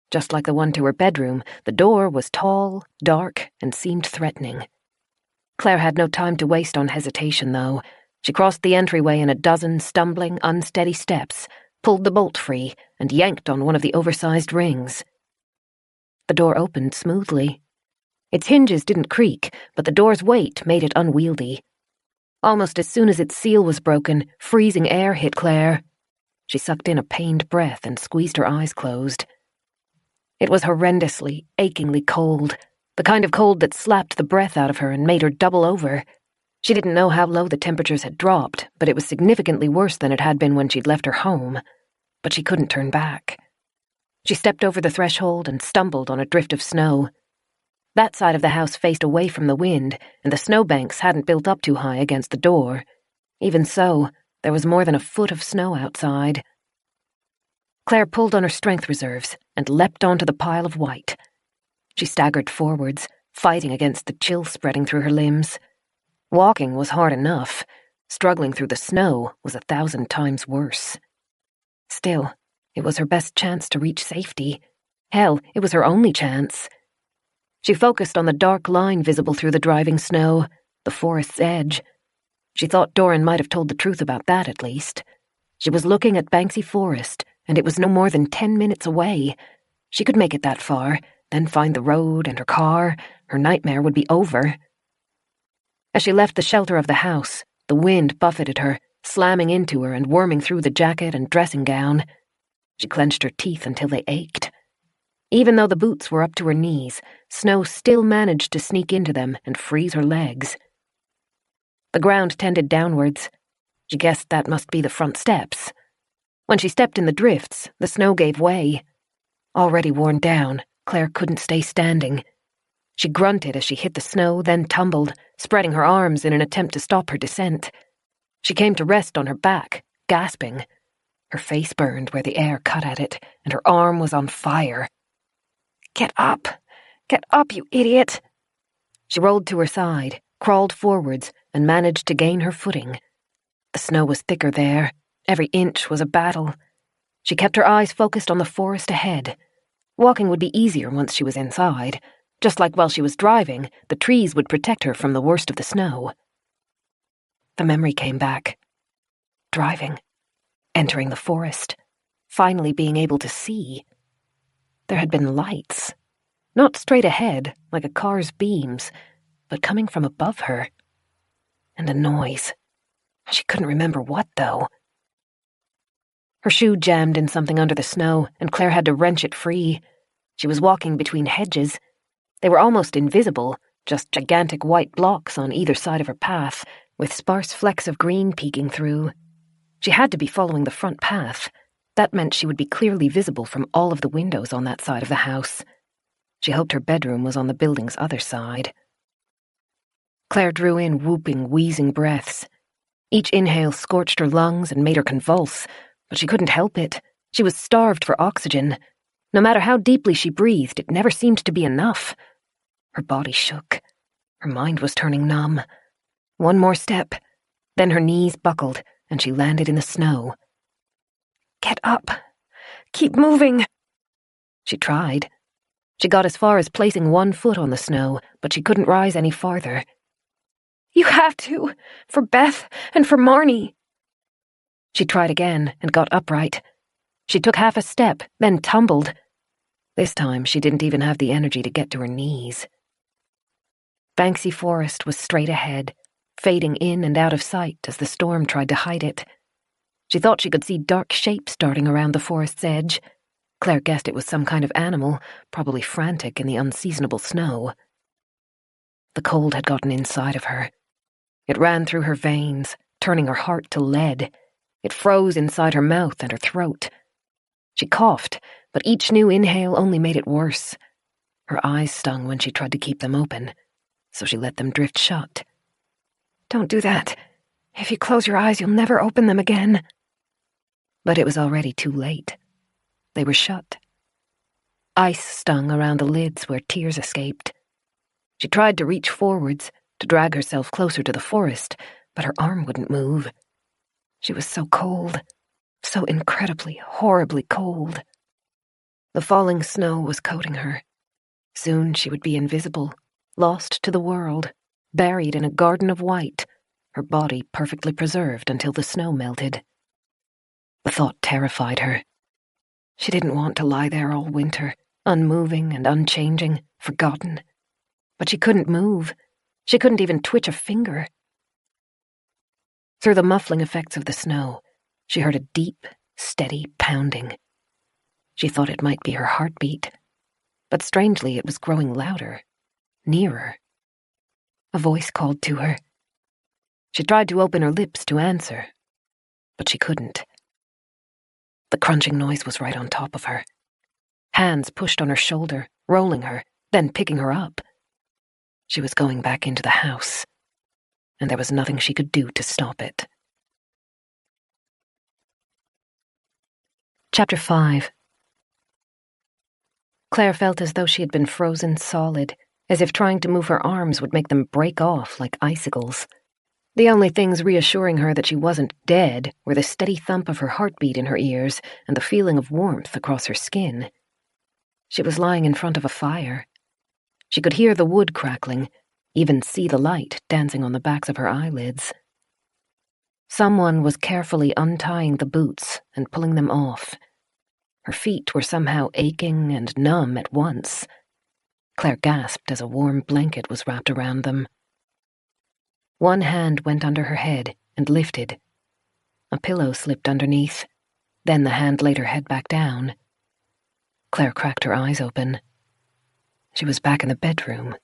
Just like the one to her bedroom, the door was tall, dark, and seemed threatening. Claire had no time to waste on hesitation, though. She crossed the entryway in a dozen stumbling, unsteady steps, pulled the bolt free, and yanked on one of the oversized rings. The door opened smoothly. Its hinges didn't creak, but the door's weight made it unwieldy. Almost as soon as its seal was broken, freezing air hit Claire. She sucked in a pained breath and squeezed her eyes closed. It was horrendously, achingly cold, the kind of cold that slapped the breath out of her and made her double over. She didn't know how low the temperatures had dropped, but it was significantly worse than it had been when she'd left her home. But she couldn't turn back. She stepped over the threshold and stumbled on a drift of snow. That side of the house faced away from the wind, and the snowbanks hadn't built up too high against the door. Even so, there was more than a foot of snow outside. Claire pulled on her strength reserves and leapt onto the pile of white. She staggered forwards, fighting against the chill spreading through her limbs. Walking was hard enough. Struggling through the snow was 1,000 times worse. Still, it was her best chance to reach safety. Hell, it was her only chance. She focused on the dark line visible through the driving snow, the forest's edge. She thought Doran might have told the truth about that, at least. She was looking at Banksy Forest, and it was no more than 10 minutes away. She could make it that far, then find the road and her car. Her nightmare would be over. As she left the shelter of the house, the wind buffeted her, slamming into her and worming through the jacket and dressing gown. She clenched her teeth until they ached. Even though the boots were up to her knees, snow still managed to sneak into them and freeze her legs. The ground tended downwards. She guessed that must be the front steps. When she stepped in the drifts, the snow gave way. Already worn down, Claire couldn't stay standing. She grunted as she hit the snow, then tumbled, spreading her arms in an attempt to stop her descent. She came to rest on her back, gasping. Her face burned where the air cut at it, and her arm was on fire. Get up! Get up, you idiot! She rolled to her side, crawled forwards, and managed to gain her footing. The snow was thicker there. Every inch was a battle. She kept her eyes focused on the forest ahead. Walking would be easier once she was inside. Just like while she was driving, the trees would protect her from the worst of the snow. The memory came back. Driving. Entering the forest. Finally being able to see. There had been lights. Not straight ahead, like a car's beams, but coming from above her. And a noise. She couldn't remember what, though. Her shoe jammed in something under the snow, and Claire had to wrench it free. She was walking between hedges. They were almost invisible, just gigantic white blocks on either side of her path, with sparse flecks of green peeking through. She had to be following the front path. That meant she would be clearly visible from all of the windows on that side of the house. She hoped her bedroom was on the building's other side. Claire drew in whooping, wheezing breaths. Each inhale scorched her lungs and made her convulse, but she couldn't help it. She was starved for oxygen. No matter how deeply she breathed, it never seemed to be enough. Her body shook. Her mind was turning numb. One more step. Then her knees buckled, and she landed in the snow. Get up. Keep moving. She tried. She got as far as placing one foot on the snow, but she couldn't rise any farther. You have to, for Beth and for Marnie. She tried again and got upright. She took half a step, then tumbled. This time she didn't even have the energy to get to her knees. Banksy Forest was straight ahead, fading in and out of sight as the storm tried to hide it. She thought she could see dark shapes darting around the forest's edge. Claire guessed it was some kind of animal, probably frantic in the unseasonable snow. The cold had gotten inside of her. It ran through her veins, turning her heart to lead. It froze inside her mouth and her throat. She coughed, but each new inhale only made it worse. Her eyes stung when she tried to keep them open, so she let them drift shut. Don't do that. If you close your eyes, you'll never open them again. But it was already too late. They were shut. Ice stung around the lids where tears escaped. She tried to reach forwards, to drag herself closer to the forest, but her arm wouldn't move. She was so cold, so incredibly, horribly cold. The falling snow was coating her. Soon she would be invisible, lost to the world, buried in a garden of white, her body perfectly preserved until the snow melted. The thought terrified her. She didn't want to lie there all winter, unmoving and unchanging, forgotten. but she couldn't move. She couldn't even twitch a finger. Through the muffling effects of the snow, she heard a deep, steady pounding. She thought it might be her heartbeat, but strangely it was growing louder, nearer. A voice called to her. She tried to open her lips to answer, but she couldn't. The crunching noise was right on top of her. Hands pushed on her shoulder, rolling her, then picking her up. She was going back into the house, and there was nothing she could do to stop it. Chapter 5. Claire felt as though she had been frozen solid, as if trying to move her arms would make them break off like icicles. The only things reassuring her that she wasn't dead were the steady thump of her heartbeat in her ears and the feeling of warmth across her skin. She was lying in front of a fire. She could hear the wood crackling, even see the light dancing on the backs of her eyelids. Someone was carefully untying the boots and pulling them off. Her feet were somehow aching and numb at once. Claire gasped as a warm blanket was wrapped around them. One hand went under her head and lifted. A pillow slipped underneath. Then the hand laid her head back down. Claire cracked her eyes open. She was back in the bedroom.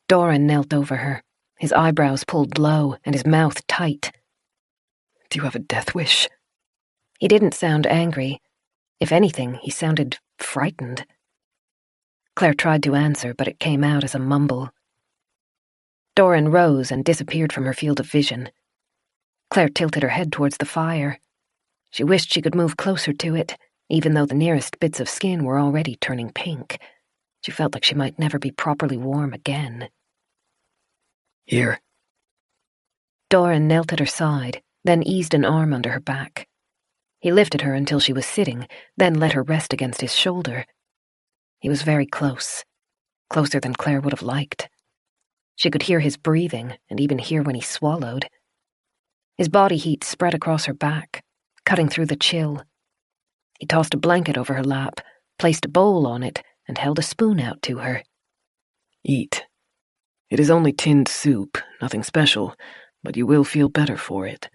Doran knelt over her, his eyebrows pulled low and his mouth tight. Do you have a death wish? He didn't sound angry. If anything, he sounded frightened. Claire tried to answer, but it came out as a mumble. Doran rose and disappeared from her field of vision. Claire tilted her head towards the fire. She wished she could move closer to it, even though the nearest bits of skin were already turning pink. She felt like she might never be properly warm again. Here. Doran knelt at her side, then eased an arm under her back. He lifted her until she was sitting, then let her rest against his shoulder. He was very close, closer than Claire would have liked. She could hear his breathing and even hear when he swallowed. His body heat spread across her back, cutting through the chill. He tossed a blanket over her lap, placed a bowl on it, and held a spoon out to her. Eat. It is only tinned soup, nothing special, but you will feel better for it.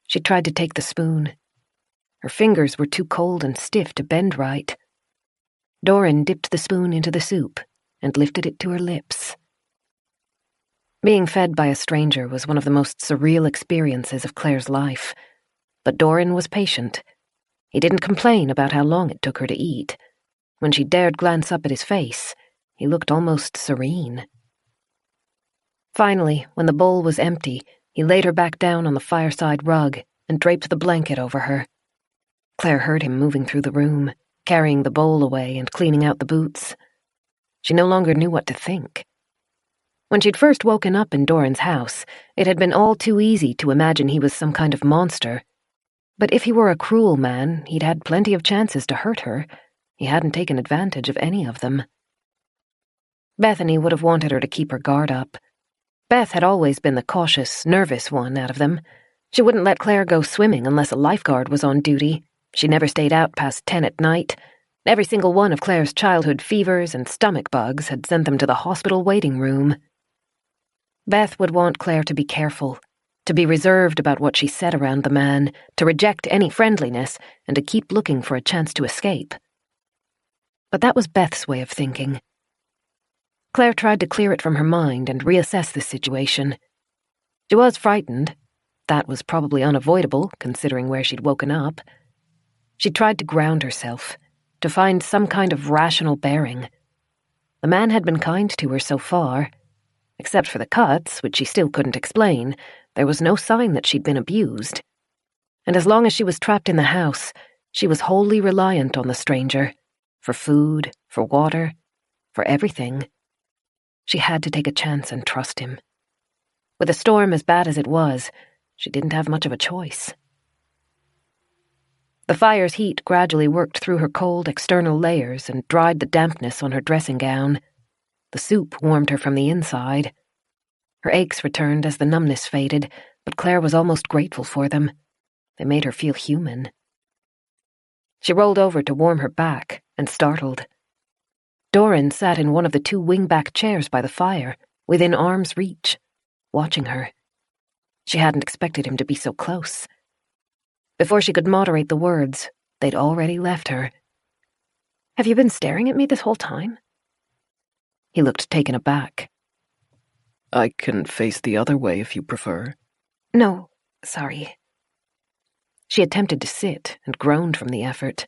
She tried to take the spoon. Her fingers were too cold and stiff to bend right. Doran dipped the spoon into the soup and lifted it to her lips. Being fed by a stranger was one of the most surreal experiences of Claire's life, but Doran was patient. He didn't complain about how long it took her to eat. When she dared glance up at his face, he looked almost serene. Finally, when the bowl was empty, he laid her back down on the fireside rug and draped the blanket over her. Claire heard him moving through the room, carrying the bowl away and cleaning out the boots. She no longer knew what to think. When she'd first woken up in Doran's house, it had been all too easy to imagine he was some kind of monster. But if he were a cruel man, he'd had plenty of chances to hurt her. He hadn't taken advantage of any of them. Bethany would have wanted her to keep her guard up. Beth had always been the cautious, nervous one out of them. She wouldn't let Claire go swimming unless a lifeguard was on duty. She never stayed out past 10 at night. Every single one of Claire's childhood fevers and stomach bugs had sent them to the hospital waiting room. Beth would want Claire to be careful, to be reserved about what she said around the man, to reject any friendliness, and to keep looking for a chance to escape. But that was Beth's way of thinking. Claire tried to clear it from her mind and reassess the situation. She was frightened. That was probably unavoidable, considering where she'd woken up. She tried to ground herself, to find some kind of rational bearing. The man had been kind to her so far. Except for the cuts, which she still couldn't explain, there was no sign that she'd been abused. And as long as she was trapped in the house, she was wholly reliant on the stranger, for food, for water, for everything. She had to take a chance and trust him. With a storm as bad as it was, she didn't have much of a choice. The fire's heat gradually worked through her cold external layers and dried the dampness on her dressing gown. The soup warmed her from the inside. Her aches returned as the numbness faded, but Claire was almost grateful for them. They made her feel human. She rolled over to warm her back and startled. Doran sat in one of the 2 wing-back chairs by the fire, within arm's reach, watching her. She hadn't expected him to be so close. Before she could moderate the words, they'd already left her. "Have you been staring at me this whole time?" He looked taken aback. I can face the other way if you prefer. "No, sorry." She attempted to sit and groaned from the effort.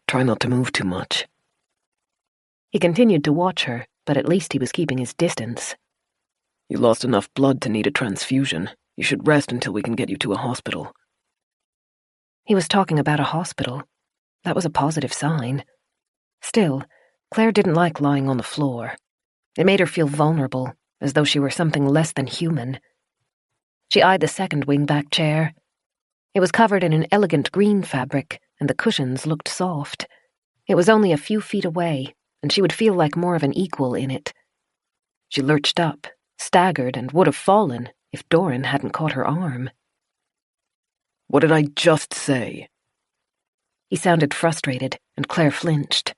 Try not to move too much. He continued to watch her, but at least he was keeping his distance. You lost enough blood to need a transfusion. You should rest until we can get you to a hospital. He was talking about a hospital. That was a positive sign. Still, Claire didn't like lying on the floor. It made her feel vulnerable, as though she were something less than human. She eyed the second wing-back chair. It was covered in an elegant green fabric, and the cushions looked soft. It was only a few feet away, and she would feel like more of an equal in it. She lurched up, staggered, and would have fallen if Doran hadn't caught her arm. What did I just say? He sounded frustrated, and Claire flinched.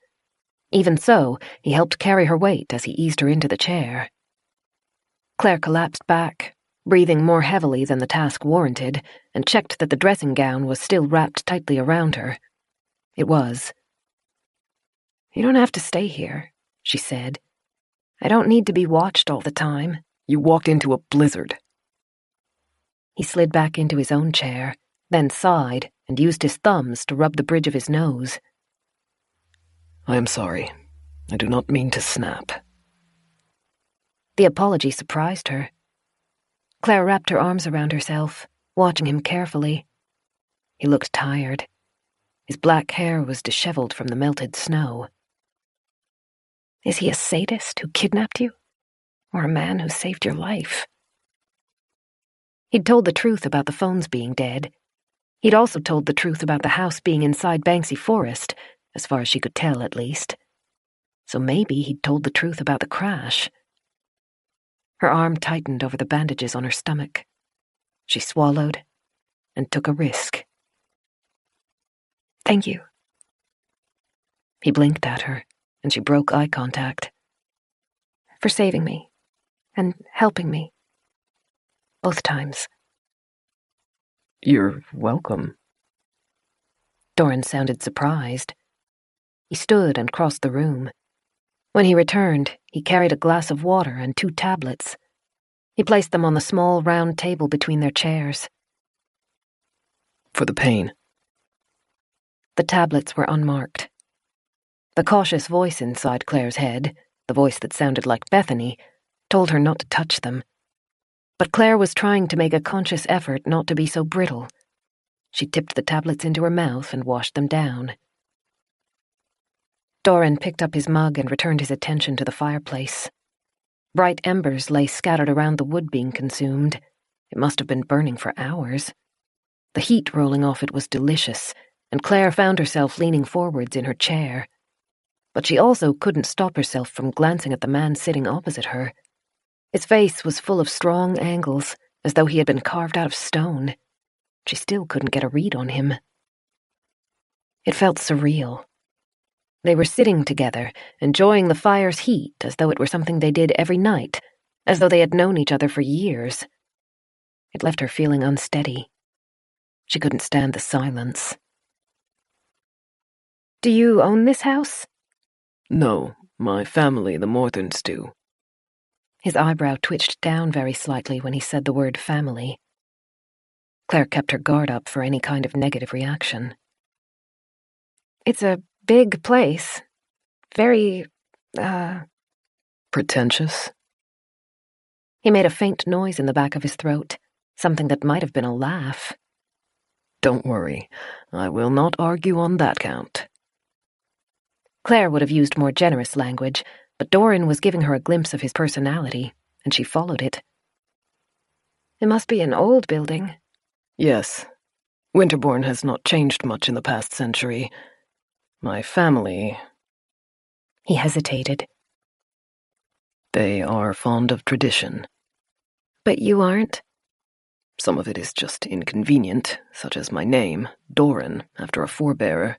Even so, he helped carry her weight as he eased her into the chair. Claire collapsed back, breathing more heavily than the task warranted, and checked that the dressing gown was still wrapped tightly around her. It was. "You don't have to stay here," she said. "I don't need to be watched all the time." You walked into a blizzard. He slid back into his own chair, then sighed and used his thumbs to rub the bridge of his nose. I am sorry. I do not mean to snap. The apology surprised her. Claire wrapped her arms around herself, watching him carefully. He looked tired. His black hair was disheveled from the melted snow. Is he a sadist who kidnapped you? Or a man who saved your life? He'd told the truth about the phones being dead. He'd also told the truth about the house being inside Banksy Forest, as far as she could tell, at least. So maybe he'd told the truth about the crash. Her arm tightened over the bandages on her stomach. She swallowed and took a risk. "Thank you." He blinked at her, and she broke eye contact. "For saving me, and helping me. Both times." You're welcome. Doran sounded surprised. He stood and crossed the room. When he returned, he carried a glass of water and 2 tablets. He placed them on the small round table between their chairs. For the pain. The tablets were unmarked. The cautious voice inside Claire's head, the voice that sounded like Bethany, told her not to touch them. But Claire was trying to make a conscious effort not to be so brittle. She tipped the tablets into her mouth and washed them down. Doran picked up his mug and returned his attention to the fireplace. Bright embers lay scattered around the wood being consumed. It must have been burning for hours. The heat rolling off it was delicious, and Claire found herself leaning forwards in her chair. But she also couldn't stop herself from glancing at the man sitting opposite her. His face was full of strong angles, as though he had been carved out of stone. She still couldn't get a read on him. It felt surreal. They were sitting together, enjoying the fire's heat as though it were something they did every night, as though they had known each other for years. It left her feeling unsteady. She couldn't stand the silence. "Do you own this house?" No, my family, the Morthans, do. His eyebrow twitched down very slightly when he said the word family. Claire kept her guard up for any kind of negative reaction. "It's a big place. Very, Pretentious? He made a faint noise in the back of his throat, something that might have been a laugh. Don't worry. I will not argue on that count. Claire would have used more generous language, but Doran was giving her a glimpse of his personality, and she followed it. "It must be an old building." Yes. Winterbourne has not changed much in the past century. My family... He hesitated. They are fond of tradition. "But you aren't?" Some of it is just inconvenient, such as my name, Doran, after a forebearer.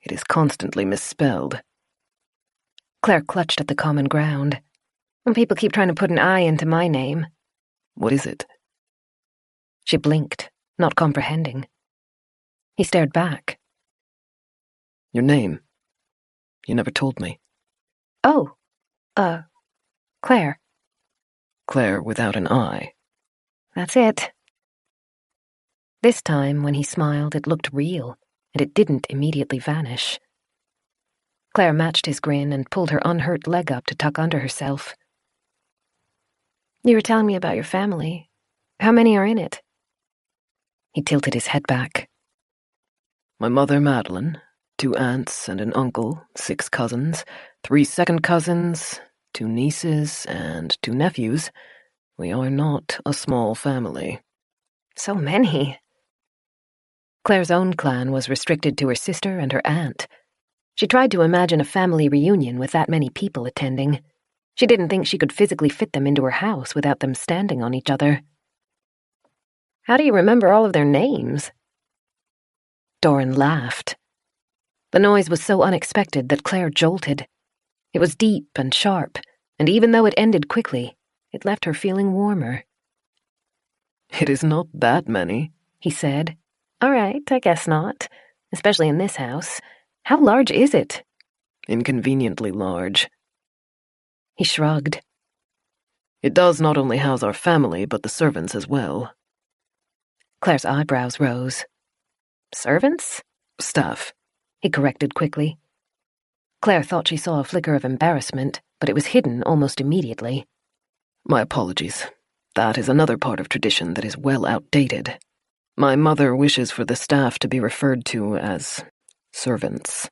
It is constantly misspelled. Claire clutched at the common ground. When people keep trying to put an I into my name. What is it? She blinked, not comprehending. He stared back. Your name. You never told me. Oh, Claire. Claire without an I. That's it. This time, when he smiled, it looked real, and it didn't immediately vanish. Claire matched his grin and pulled her unhurt leg up to tuck under herself. You were telling me about your family. How many are in it? He tilted his head back. My mother, Madeline, 2 aunts and an uncle, 6 cousins, 3 second cousins, 2 nieces, and 2 nephews. We are not a small family. So many. Claire's own clan was restricted to her sister and her aunt. She tried to imagine a family reunion with that many people attending. She didn't think she could physically fit them into her house without them standing on each other. How do you remember all of their names? Doran laughed. The noise was so unexpected that Claire jolted. It was deep and sharp, and even though it ended quickly, it left her feeling warmer. It is not that many, he said. All right, I guess not, especially in this house. How large is it? Inconveniently large. He shrugged. It does not only house our family, but the servants as well. Claire's eyebrows rose. Servants? Staff, he corrected quickly. Claire thought she saw a flicker of embarrassment, but it was hidden almost immediately. My apologies. That is another part of tradition that is well outdated. My mother wishes for the staff to be referred to as servants.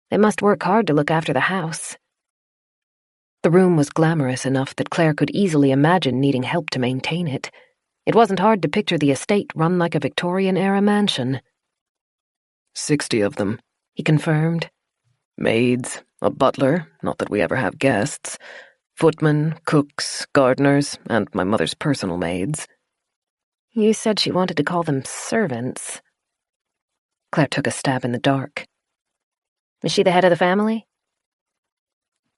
They must work hard to look after the house. The room was glamorous enough that Claire could easily imagine needing help to maintain it. It wasn't hard to picture the estate run like a Victorian-era mansion. 60 of them, he confirmed. Maids, a butler, not that we ever have guests, footmen, cooks, gardeners, and my mother's personal maids. You said she wanted to call them servants. Claire took a stab in the dark. Is she the head of the family?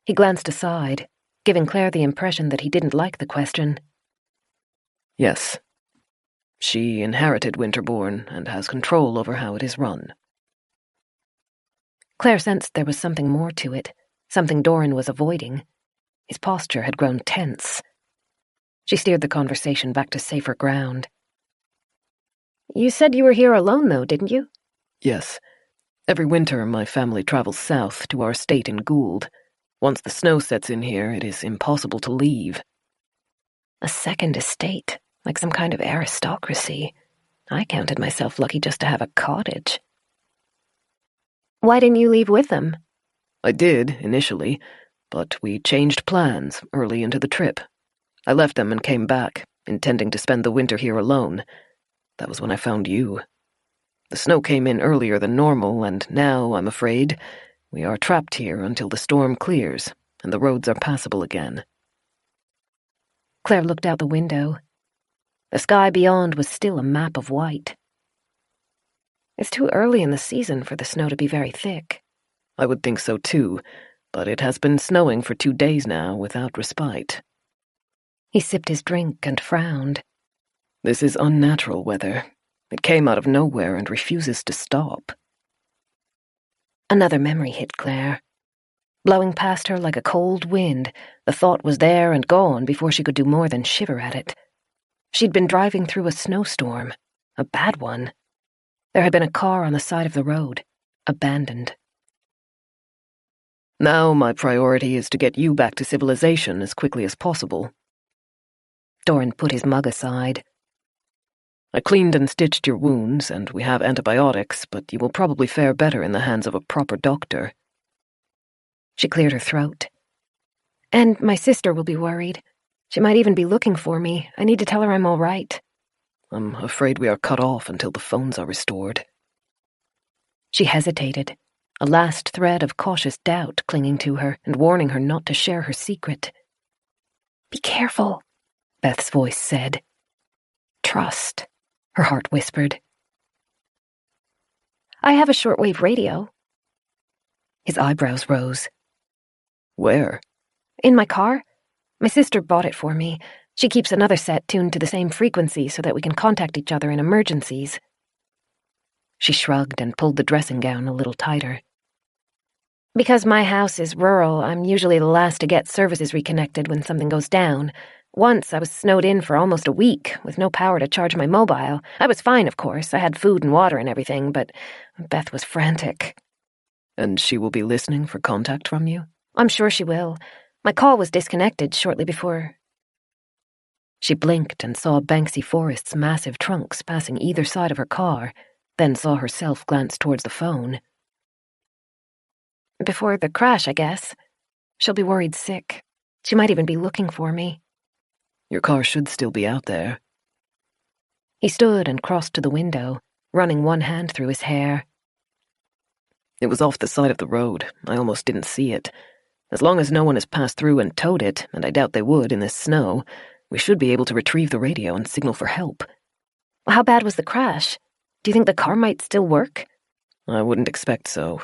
He glanced aside, giving Claire the impression that he didn't like the question. Yes. She inherited Winterbourne and has control over how it is run. Claire sensed there was something more to it, something Doran was avoiding. His posture had grown tense. She steered the conversation back to safer ground. You said you were here alone, though, didn't you? Yes. Every winter, my family travels south to our estate in Gould. Once the snow sets in here, it is impossible to leave. A second estate, like some kind of aristocracy. I counted myself lucky just to have a cottage. Why didn't you leave with them? I did, initially, but we changed plans early into the trip. I left them and came back, intending to spend the winter here alone. That was when I found you. The snow came in earlier than normal, and now, I'm afraid, we are trapped here until the storm clears and the roads are passable again. Claire looked out the window. The sky beyond was still a map of white. It's too early in the season for the snow to be very thick. I would think so too, but it has been snowing for 2 days now without respite. He sipped his drink and frowned. This is unnatural weather. It came out of nowhere and refuses to stop. Another memory hit Claire. Blowing past her like a cold wind, the thought was there and gone before she could do more than shiver at it. She'd been driving through a snowstorm, a bad one. There had been a car on the side of the road, abandoned. Now my priority is to get you back to civilization as quickly as possible. Doran put his mug aside. I cleaned and stitched your wounds, and we have antibiotics, but you will probably fare better in the hands of a proper doctor. She cleared her throat. And my sister will be worried. She might even be looking for me. I need to tell her I'm all right. I'm afraid we are cut off until the phones are restored. She hesitated, a last thread of cautious doubt clinging to her and warning her not to share her secret. Be careful, Beth's voice said. Trust, her heart whispered. I have a shortwave radio. His eyebrows rose. Where? In my car. My sister bought it for me. She keeps another set tuned to the same frequency so that we can contact each other in emergencies. She shrugged and pulled the dressing gown a little tighter. Because my house is rural, I'm usually the last to get services reconnected when something goes down. Once I was snowed in for almost a week, with no power to charge my mobile. I was fine, of course. I had food and water and everything, but Beth was frantic. And she will be listening for contact from you? I'm sure she will. My call was disconnected shortly before. She blinked and saw Banksy Forrest's massive trunks passing either side of her car, then saw herself glance towards the phone. Before the crash, I guess. She'll be worried sick. She might even be looking for me. Your car should still be out there. He stood and crossed to the window, running one hand through his hair. It was off the side of the road. I almost didn't see it. As long as no one has passed through and towed it, and I doubt they would in this snow, we should be able to retrieve the radio and signal for help. How bad was the crash? Do you think the car might still work? I wouldn't expect so.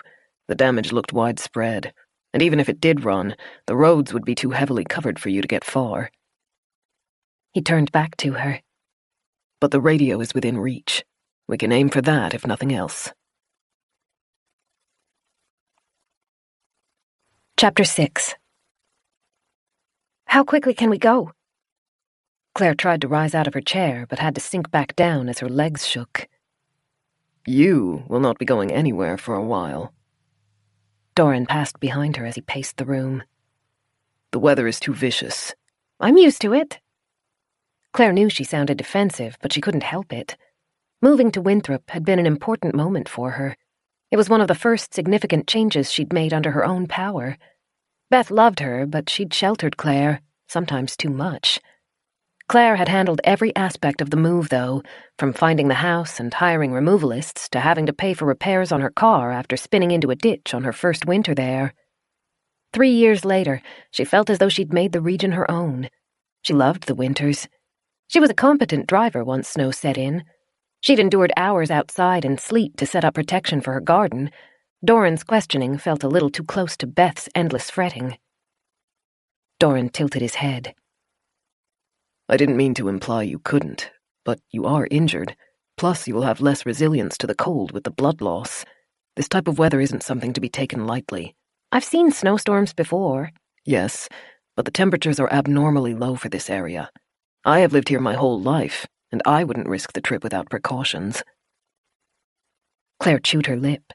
The damage looked widespread, and even if it did run, the roads would be too heavily covered for you to get far. He turned back to her. But the radio is within reach. We can aim for that, if nothing else. Chapter 6. How quickly can we go? Claire tried to rise out of her chair, but had to sink back down as her legs shook. You will not be going anywhere for a while. Doran passed behind her as he paced the room. The weather is too vicious. I'm used to it. Claire knew she sounded defensive, but she couldn't help it. Moving to Winthrop had been an important moment for her. It was one of the first significant changes she'd made under her own power. Beth loved her, but she'd sheltered Claire, sometimes too much. Claire had handled every aspect of the move, though, from finding the house and hiring removalists to having to pay for repairs on her car after spinning into a ditch on her first winter there. 3 years later, she felt as though she'd made the region her own. She loved the winters. She was a competent driver once snow set in. She'd endured hours outside in sleet to set up protection for her garden. Doran's questioning felt a little too close to Beth's endless fretting. Doran tilted his head. I didn't mean to imply you couldn't, but you are injured. Plus, you will have less resilience to the cold with the blood loss. This type of weather isn't something to be taken lightly. I've seen snowstorms before. Yes, but the temperatures are abnormally low for this area. I have lived here my whole life, and I wouldn't risk the trip without precautions. Claire chewed her lip.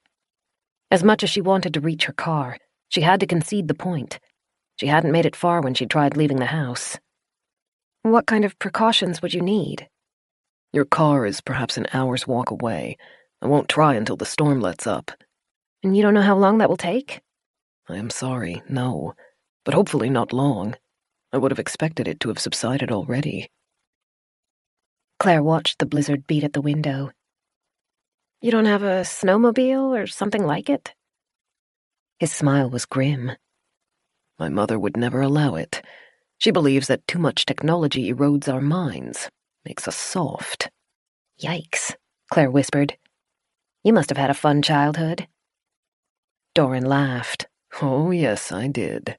As much as she wanted to reach her car, she had to concede the point. She hadn't made it far when she tried leaving the house. What kind of precautions would you need? Your car is perhaps an hour's walk away. I won't try until the storm lets up. And you don't know how long that will take? I am sorry, no. But hopefully not long. I would have expected it to have subsided already. Claire watched the blizzard beat at the window. You don't have a snowmobile or something like it? His smile was grim. My mother would never allow it. She believes that too much technology erodes our minds, makes us soft. Yikes, Claire whispered. You must have had a fun childhood. Doran laughed. Oh, yes, I did.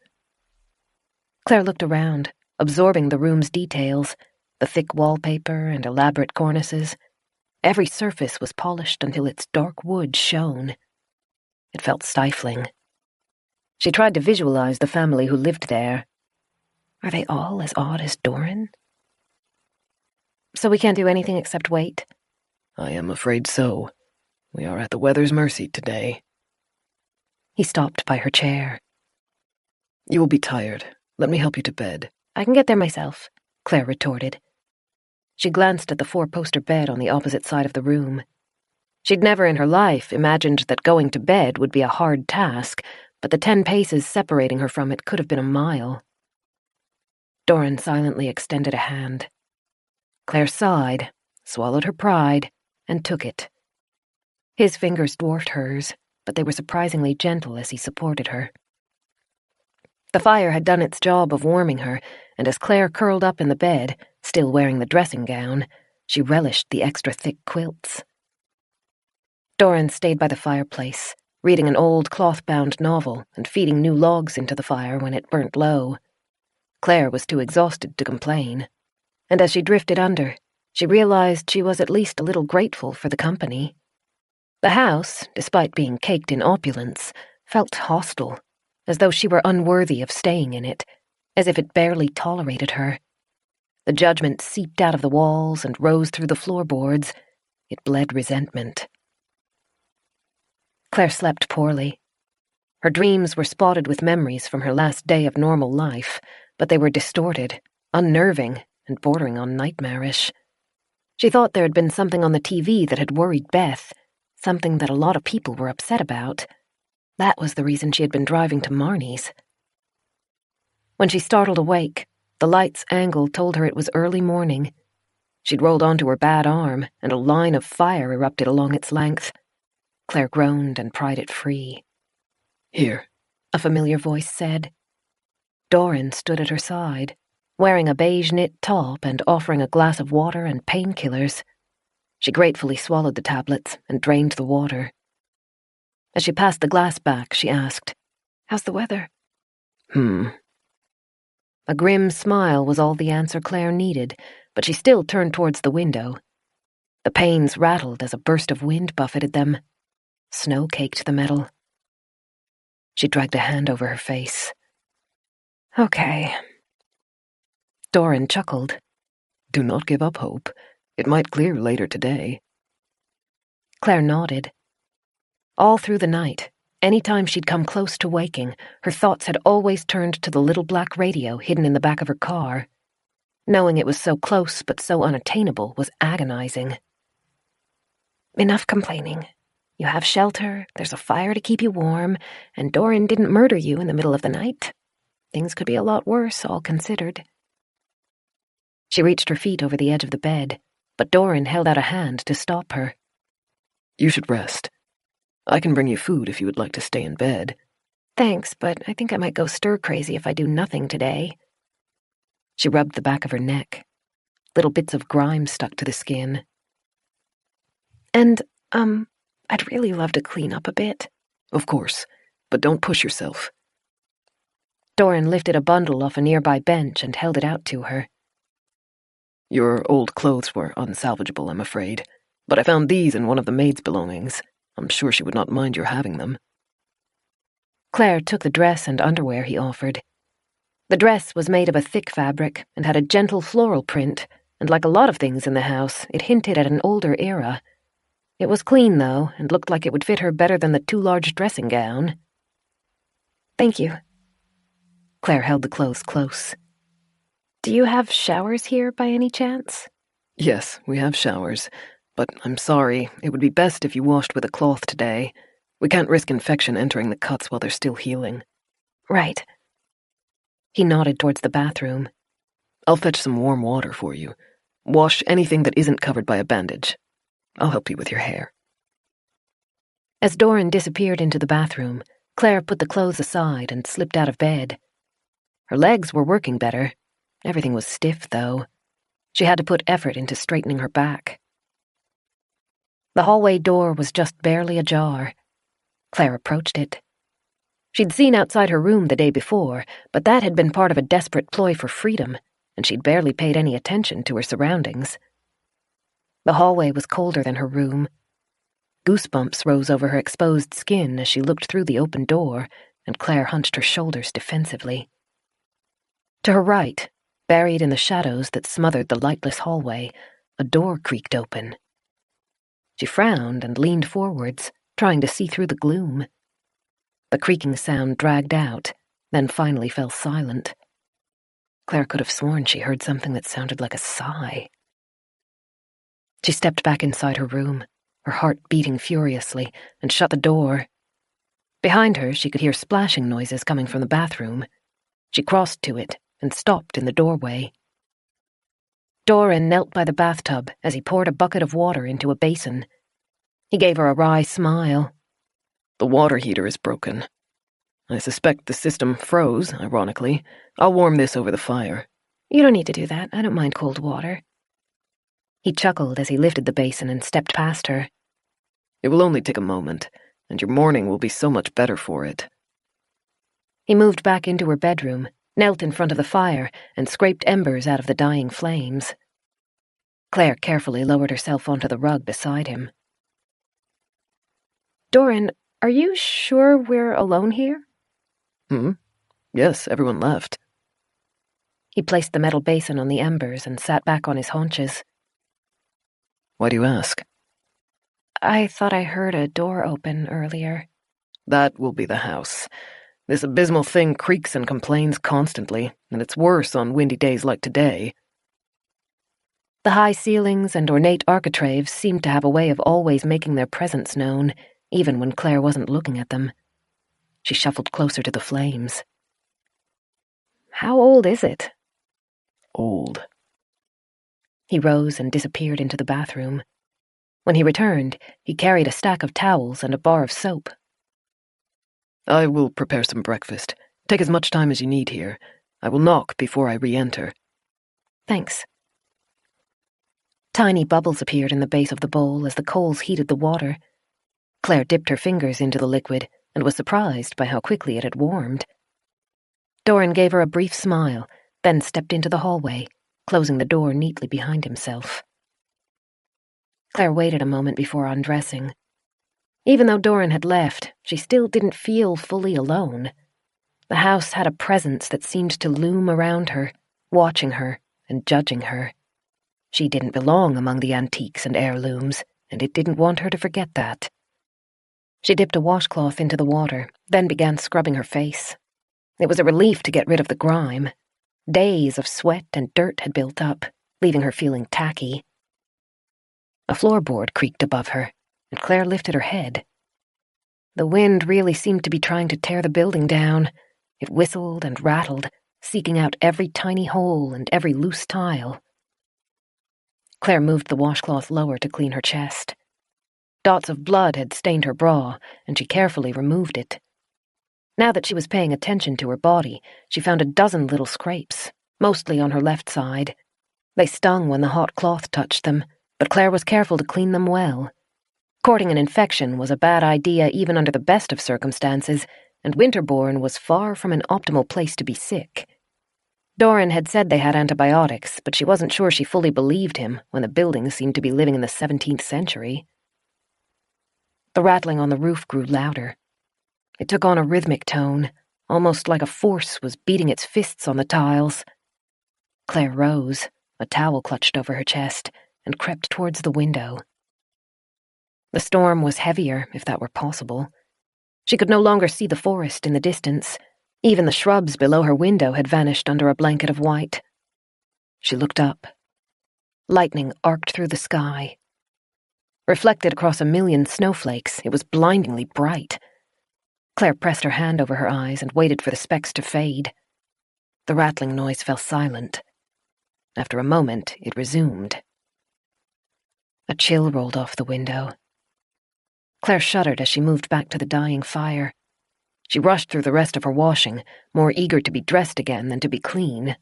Claire looked around, absorbing the room's details, the thick wallpaper and elaborate cornices. Every surface was polished until its dark wood shone. It felt stifling. She tried to visualize the family who lived there. Are they all as odd as Doran? So we can't do anything except wait? I am afraid so. We are at the weather's mercy today. He stopped by her chair. You will be tired. Let me help you to bed. I can get there myself, Claire retorted. She glanced at the 4-poster bed on the opposite side of the room. She'd never in her life imagined that going to bed would be a hard task, but the 10 paces separating her from it could have been a mile. Doran silently extended a hand. Claire sighed, swallowed her pride, and took it. His fingers dwarfed hers, but they were surprisingly gentle as he supported her. The fire had done its job of warming her, and as Claire curled up in the bed, still wearing the dressing gown, she relished the extra thick quilts. Doran stayed by the fireplace, reading an old cloth-bound novel and feeding new logs into the fire when it burnt low. Claire was too exhausted to complain, and as she drifted under, she realized she was at least a little grateful for the company. The house, despite being caked in opulence, felt hostile, as though she were unworthy of staying in it, as if it barely tolerated her. The judgment seeped out of the walls and rose through the floorboards. It bled resentment. Claire slept poorly. Her dreams were spotted with memories from her last day of normal life, but they were distorted, unnerving, and bordering on nightmarish. She thought there had been something on the TV that had worried Beth, something that a lot of people were upset about. That was the reason she had been driving to Marnie's. When she startled awake, the light's angle told her it was early morning. She'd rolled onto her bad arm, and a line of fire erupted along its length. Claire groaned and pried it free. "Here," a familiar voice said. Doran stood at her side, wearing a beige knit top and offering a glass of water and painkillers. She gratefully swallowed the tablets and drained the water. As she passed the glass back, she asked, "How's the weather?" A grim smile was all the answer Claire needed, but she still turned towards the window. The panes rattled as a burst of wind buffeted them. Snow caked the metal. She dragged a hand over her face. "Okay." Doran chuckled. "Do not give up hope. It might clear later today." Claire nodded. All through the night, any time she'd come close to waking, her thoughts had always turned to the little black radio hidden in the back of her car. Knowing it was so close but so unattainable was agonizing. "Enough complaining. You have shelter, there's a fire to keep you warm, and Doran didn't murder you in the middle of the night. Things could be a lot worse, all considered." She reached her feet over the edge of the bed, but Doran held out a hand to stop her. "You should rest. I can bring you food if you would like to stay in bed." "Thanks, but I think I might go stir-crazy if I do nothing today." She rubbed the back of her neck. Little bits of grime stuck to the skin. "And, I'd really love to clean up a bit." "Of course, but don't push yourself." Doran lifted a bundle off a nearby bench and held it out to her. "Your old clothes were unsalvageable, I'm afraid, but I found these in one of the maid's belongings. I'm sure she would not mind your having them." Claire took the dress and underwear he offered. The dress was made of a thick fabric and had a gentle floral print, and like a lot of things in the house, it hinted at an older era. It was clean, though, and looked like it would fit her better than the too large dressing gown. "Thank you." Claire held the clothes close. "Do you have showers here by any chance?" "Yes, we have showers, but I'm sorry, it would be best if you washed with a cloth today. We can't risk infection entering the cuts while they're still healing." "Right." He nodded towards the bathroom. "I'll fetch some warm water for you. Wash anything that isn't covered by a bandage. I'll help you with your hair." As Doran disappeared into the bathroom, Claire put the clothes aside and slipped out of bed. Her legs were working better. Everything was stiff, though. She had to put effort into straightening her back. The hallway door was just barely ajar. Claire approached it. She'd seen outside her room the day before, but that had been part of a desperate ploy for freedom, and she'd barely paid any attention to her surroundings. The hallway was colder than her room. Goosebumps rose over her exposed skin as she looked through the open door, and Claire hunched her shoulders defensively. To her right, buried in the shadows that smothered the lightless hallway, a door creaked open. She frowned and leaned forwards, trying to see through the gloom. The creaking sound dragged out, then finally fell silent. Claire could have sworn she heard something that sounded like a sigh. She stepped back inside her room, her heart beating furiously, and shut the door. Behind her, she could hear splashing noises coming from the bathroom. She crossed to it and stopped in the doorway. Doran knelt by the bathtub as he poured a bucket of water into a basin. He gave her a wry smile. "The water heater is broken. I suspect the system froze, ironically. I'll warm this over the fire." "You don't need to do that. I don't mind cold water." He chuckled as he lifted the basin and stepped past her. "It will only take a moment. and your morning will be so much better for it." He moved back into her bedroom, knelt in front of the fire, and scraped embers out of the dying flames. Claire carefully lowered herself onto the rug beside him. "Doran, are you sure we're alone here?" Yes, everyone left." He placed the metal basin on the embers and sat back on his haunches. "Why do you ask?" "I thought I heard a door open earlier." "That will be the house. This abysmal thing creaks and complains constantly, and it's worse on windy days like today." The high ceilings and ornate architraves seemed to have a way of always making their presence known, even when Claire wasn't looking at them. She shuffled closer to the flames. "How old is it?" "Old." He rose and disappeared into the bathroom. When he returned, he carried a stack of towels and a bar of soap. "I will prepare some breakfast. Take as much time as you need here. I will knock before I re-enter." "Thanks." Tiny bubbles appeared in the base of the bowl as the coals heated the water. Claire dipped her fingers into the liquid and was surprised by how quickly it had warmed. Doran gave her a brief smile, then stepped into the hallway, closing the door neatly behind himself. Claire waited a moment before undressing. Even though Doran had left, she still didn't feel fully alone. The house had a presence that seemed to loom around her, watching her and judging her. She didn't belong among the antiques and heirlooms, and it didn't want her to forget that. She dipped a washcloth into the water, then began scrubbing her face. It was a relief to get rid of the grime. Days of sweat and dirt had built up, leaving her feeling tacky. A floorboard creaked above her, and Claire lifted her head. The wind really seemed to be trying to tear the building down. It whistled and rattled, seeking out every tiny hole and every loose tile. Claire moved the washcloth lower to clean her chest. Dots of blood had stained her bra, and she carefully removed it. Now that she was paying attention to her body, she found a dozen little scrapes, mostly on her left side. They stung when the hot cloth touched them, but Claire was careful to clean them well. Courting an infection was a bad idea even under the best of circumstances, and Winterbourne was far from an optimal place to be sick. Doran had said they had antibiotics, but she wasn't sure she fully believed him when the building seemed to be living in the 17th century. The rattling on the roof grew louder. It took on a rhythmic tone, almost like a force was beating its fists on the tiles. Claire rose, a towel clutched over her chest, and crept towards the window. The storm was heavier, if that were possible. She could no longer see the forest in the distance. Even the shrubs below her window had vanished under a blanket of white. She looked up. Lightning arced through the sky. Reflected across a million snowflakes, it was blindingly bright. Claire pressed her hand over her eyes and waited for the specks to fade. The rattling noise fell silent. After a moment, it resumed. A chill rolled off the window. Claire shuddered as she moved back to the dying fire. She rushed through the rest of her washing, more eager to be dressed again than to be clean.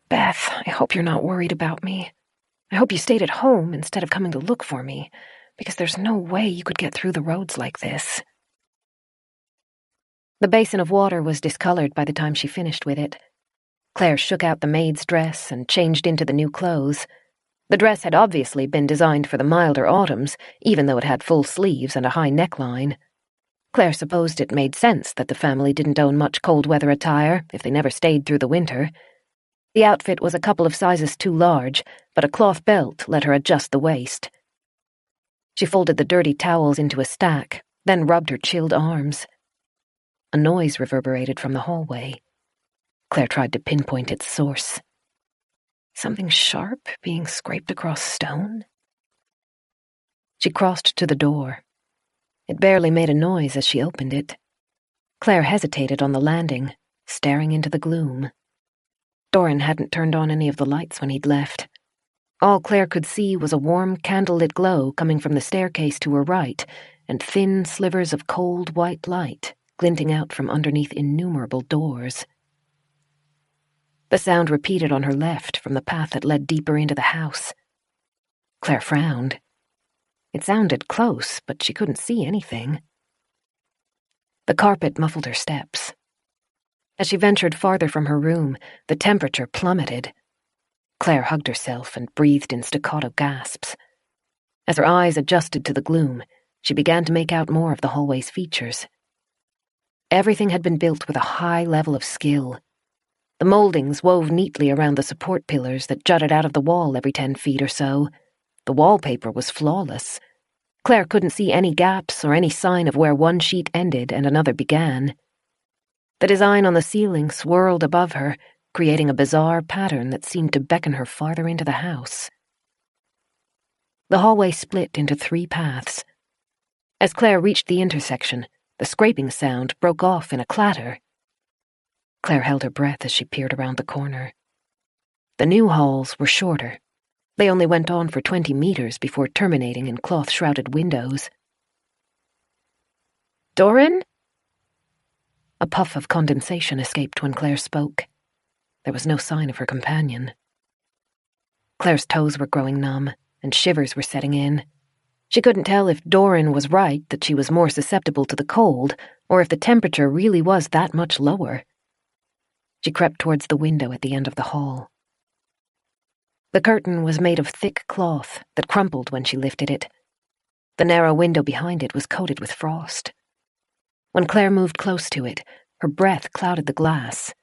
"Beth, I hope you're not worried about me. I hope you stayed at home instead of coming to look for me, because there's no way you could get through the roads like this." The basin of water was discolored by the time she finished with it. Claire shook out the maid's dress and changed into the new clothes. The dress had obviously been designed for the milder autumns, even though it had full sleeves and a high neckline. Claire supposed it made sense that the family didn't own much cold-weather attire if they never stayed through the winter. The outfit was a couple of sizes too large, but a cloth belt let her adjust the waist. She folded the dirty towels into a stack, then rubbed her chilled arms. A noise reverberated from the hallway. Claire tried to pinpoint its source. Something sharp being scraped across stone? She crossed to the door. It barely made a noise as she opened it. Claire hesitated on the landing, staring into the gloom. Doran hadn't turned on any of the lights when he'd left. All Claire could see was a warm candlelit glow coming from the staircase to her right, and thin slivers of cold white light glinting out from underneath innumerable doors. The sound repeated on her left from the path that led deeper into the house. Claire frowned. It sounded close, but she couldn't see anything. The carpet muffled her steps. As she ventured farther from her room, the temperature plummeted. Claire hugged herself and breathed in staccato gasps. As her eyes adjusted to the gloom, she began to make out more of the hallway's features. Everything had been built with a high level of skill. The moldings wove neatly around the support pillars that jutted out of the wall every 10 feet or so. The wallpaper was flawless. Claire couldn't see any gaps or any sign of where one sheet ended and another began. The design on the ceiling swirled above her, creating a bizarre pattern that seemed to beckon her farther into the house. The hallway split into 3 paths. As Claire reached the intersection, the scraping sound broke off in a clatter. Claire held her breath as she peered around the corner. The new halls were shorter. They only went on for 20 meters before terminating in cloth-shrouded windows. "Doran?" A puff of condensation escaped when Claire spoke. There was no sign of her companion. Claire's toes were growing numb, and shivers were setting in. She couldn't tell if Doran was right that she was more susceptible to the cold, or if the temperature really was that much lower. She crept towards the window at the end of the hall. The curtain was made of thick cloth that crumpled when she lifted it. The narrow window behind it was coated with frost. When Claire moved close to it, her breath clouded the glass.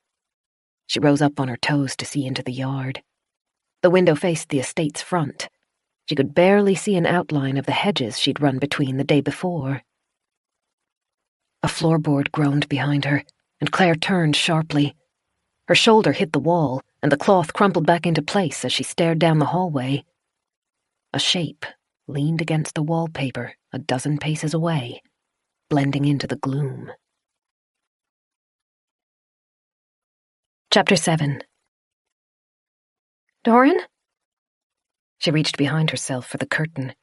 She rose up on her toes to see into the yard. The window faced the estate's front. She could barely see an outline of the hedges she'd run between the day before. A floorboard groaned behind her, and Claire turned sharply. Her shoulder hit the wall, and the cloth crumpled back into place as she stared down the hallway. A shape leaned against the wallpaper a dozen paces away, blending into the gloom. Chapter 7. "Doran?" She reached behind herself for the curtain.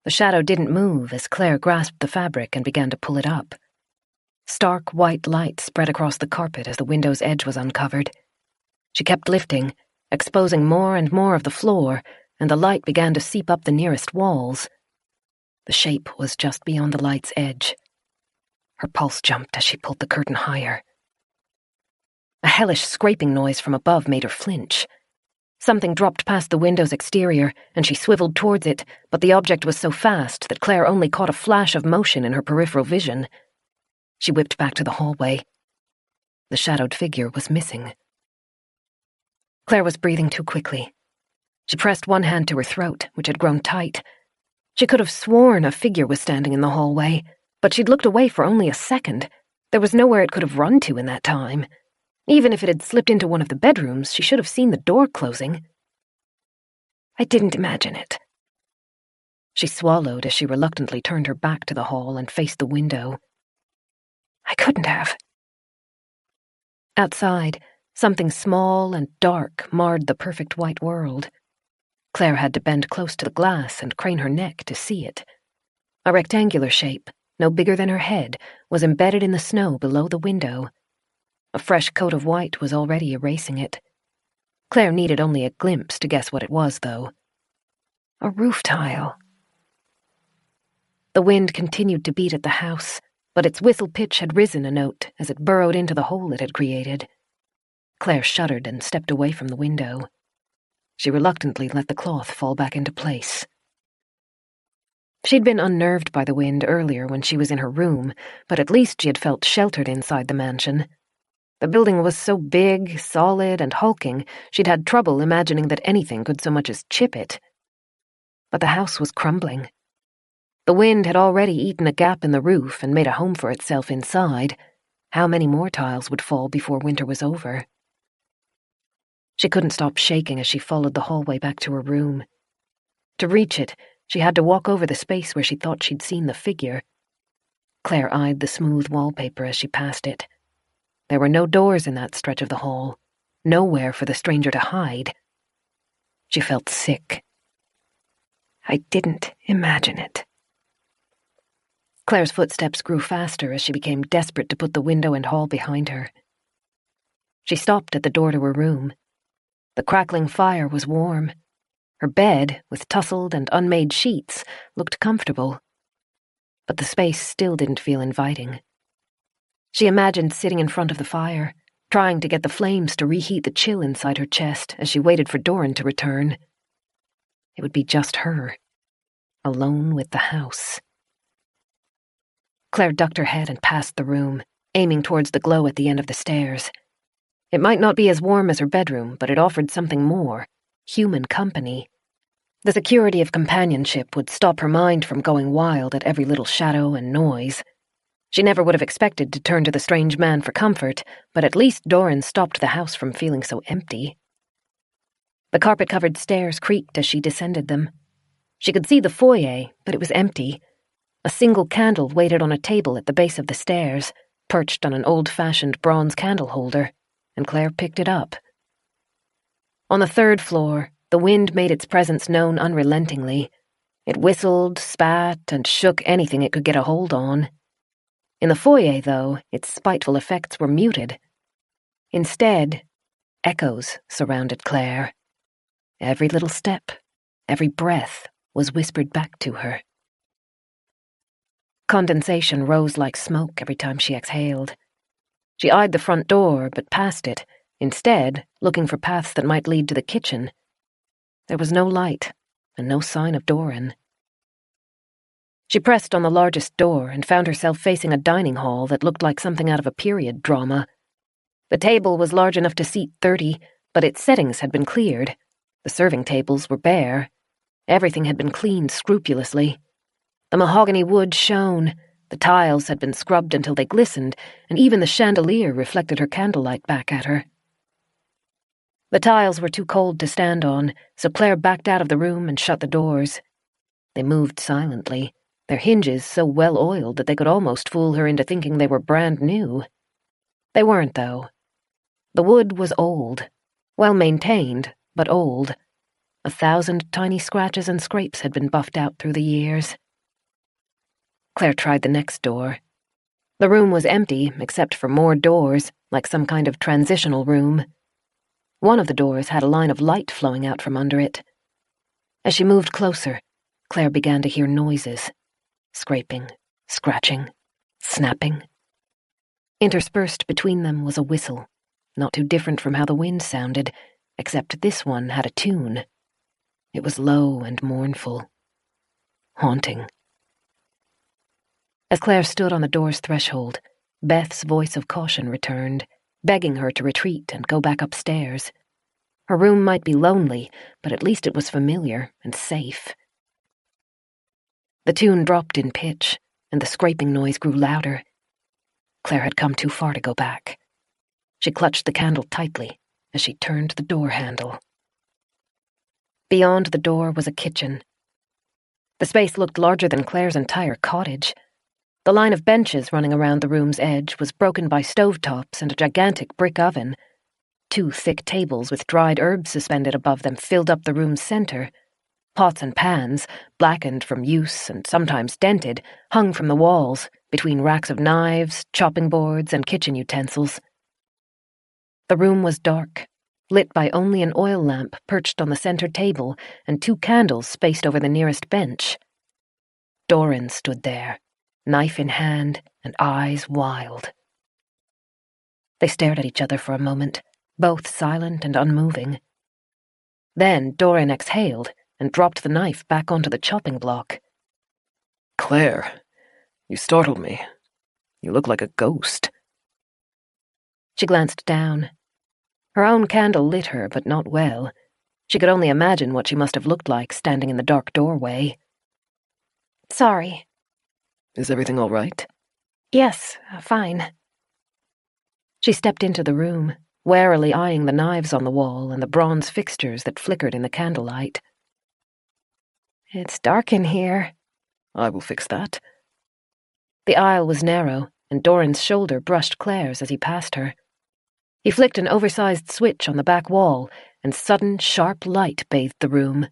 The shadow didn't move as Claire grasped the fabric and began to pull it up. Stark white light spread across the carpet as the window's edge was uncovered. She kept lifting, exposing more and more of the floor, and the light began to seep up the nearest walls. The shape was just beyond the light's edge. Her pulse jumped as she pulled the curtain higher. A hellish scraping noise from above made her flinch. Something dropped past the window's exterior, and she swiveled towards it, but the object was so fast that Claire only caught a flash of motion in her peripheral vision. She whipped back to the hallway. The shadowed figure was missing. Claire was breathing too quickly. She pressed one hand to her throat, which had grown tight. She could have sworn a figure was standing in the hallway, but she'd looked away for only a second. There was nowhere it could have run to in that time. Even if it had slipped into one of the bedrooms, she should have seen the door closing. "I didn't imagine it." She swallowed as she reluctantly turned her back to the hall and faced the window. "I couldn't have." Outside, something small and dark marred the perfect white world. Claire had to bend close to the glass and crane her neck to see it. A rectangular shape, no bigger than her head, was embedded in the snow below the window. A fresh coat of white was already erasing it. Claire needed only a glimpse to guess what it was, though. A roof tile. The wind continued to beat at the house, but its whistle pitch had risen a note as it burrowed into the hole it had created. Claire shuddered and stepped away from the window. She reluctantly let the cloth fall back into place. She'd been unnerved by the wind earlier when she was in her room, but at least she had felt sheltered inside the mansion. The building was so big, solid, and hulking, she'd had trouble imagining that anything could so much as chip it. But the house was crumbling. The wind had already eaten a gap in the roof and made a home for itself inside. How many more tiles would fall before winter was over? She couldn't stop shaking as she followed the hallway back to her room. To reach it, she had to walk over the space where she thought she'd seen the figure. Claire eyed the smooth wallpaper as she passed it. There were no doors in that stretch of the hall, nowhere for the stranger to hide. She felt sick. I didn't imagine it. Claire's footsteps grew faster as she became desperate to put the window and hall behind her. She stopped at the door to her room. The crackling fire was warm. Her bed, with tousled and unmade sheets, looked comfortable. But the space still didn't feel inviting. She imagined sitting in front of the fire, trying to get the flames to reheat the chill inside her chest as she waited for Doran to return. It would be just her, alone with the house. Claire ducked her head and passed the room, aiming towards the glow at the end of the stairs. It might not be as warm as her bedroom, but it offered something more, human company. The security of companionship would stop her mind from going wild at every little shadow and noise. She never would have expected to turn to the strange man for comfort, but at least Doran stopped the house from feeling so empty. The carpet-covered stairs creaked as she descended them. She could see the foyer, but it was empty. A single candle waited on a table at the base of the stairs, perched on an old-fashioned bronze candle holder, and Claire picked it up. On the third floor, the wind made its presence known unrelentingly. It whistled, spat, and shook anything it could get a hold on. In the foyer, though, its spiteful effects were muted. Instead, echoes surrounded Claire. Every little step, every breath was whispered back to her. Condensation rose like smoke every time she exhaled. She eyed the front door, but passed it, instead looking for paths that might lead to the kitchen. There was no light, and no sign of Doran. She pressed on the largest door and found herself facing a dining hall that looked like something out of a period drama. The table was large enough to seat 30, but its settings had been cleared. The serving tables were bare. Everything had been cleaned scrupulously. The mahogany wood shone, the tiles had been scrubbed until they glistened, and even the chandelier reflected her candlelight back at her. The tiles were too cold to stand on, so Claire backed out of the room and shut the doors. They moved silently, their hinges so well oiled that they could almost fool her into thinking they were brand new. They weren't, though. The wood was old, well-maintained, but old. 1,000 tiny scratches and scrapes had been buffed out through the years. Claire tried the next door. The room was empty, except for more doors, like some kind of transitional room. One of the doors had a line of light flowing out from under it. As she moved closer, Claire began to hear noises. Scraping, scratching, snapping. Interspersed between them was a whistle, not too different from how the wind sounded, except this one had a tune. It was low and mournful. Haunting. As Claire stood on the door's threshold, Beth's voice of caution returned, begging her to retreat and go back upstairs. Her room might be lonely, but at least it was familiar and safe. The tune dropped in pitch, and the scraping noise grew louder. Claire had come too far to go back. She clutched the candle tightly as she turned the door handle. Beyond the door was a kitchen. The space looked larger than Claire's entire cottage. The line of benches running around the room's edge was broken by stovetops and a gigantic brick oven. 2 thick tables with dried herbs suspended above them filled up the room's center. Pots and pans, blackened from use and sometimes dented, hung from the walls, between racks of knives, chopping boards, and kitchen utensils. The room was dark, lit by only an oil lamp perched on the center table and 2 candles spaced over the nearest bench. Doran stood there, knife in hand and eyes wild. They stared at each other for a moment, both silent and unmoving. Then Doran exhaled and dropped the knife back onto the chopping block. Claire, you startled me. You look like a ghost. She glanced down. Her own candle lit her, but not well. She could only imagine what she must have looked like standing in the dark doorway. Sorry. Is everything all right? Yes, fine. She stepped into the room, warily eyeing the knives on the wall and the bronze fixtures that flickered in the candlelight. It's dark in here. I will fix that. The aisle was narrow, and Doran's shoulder brushed Claire's as he passed her. He flicked an oversized switch on the back wall, and sudden, sharp light bathed the room.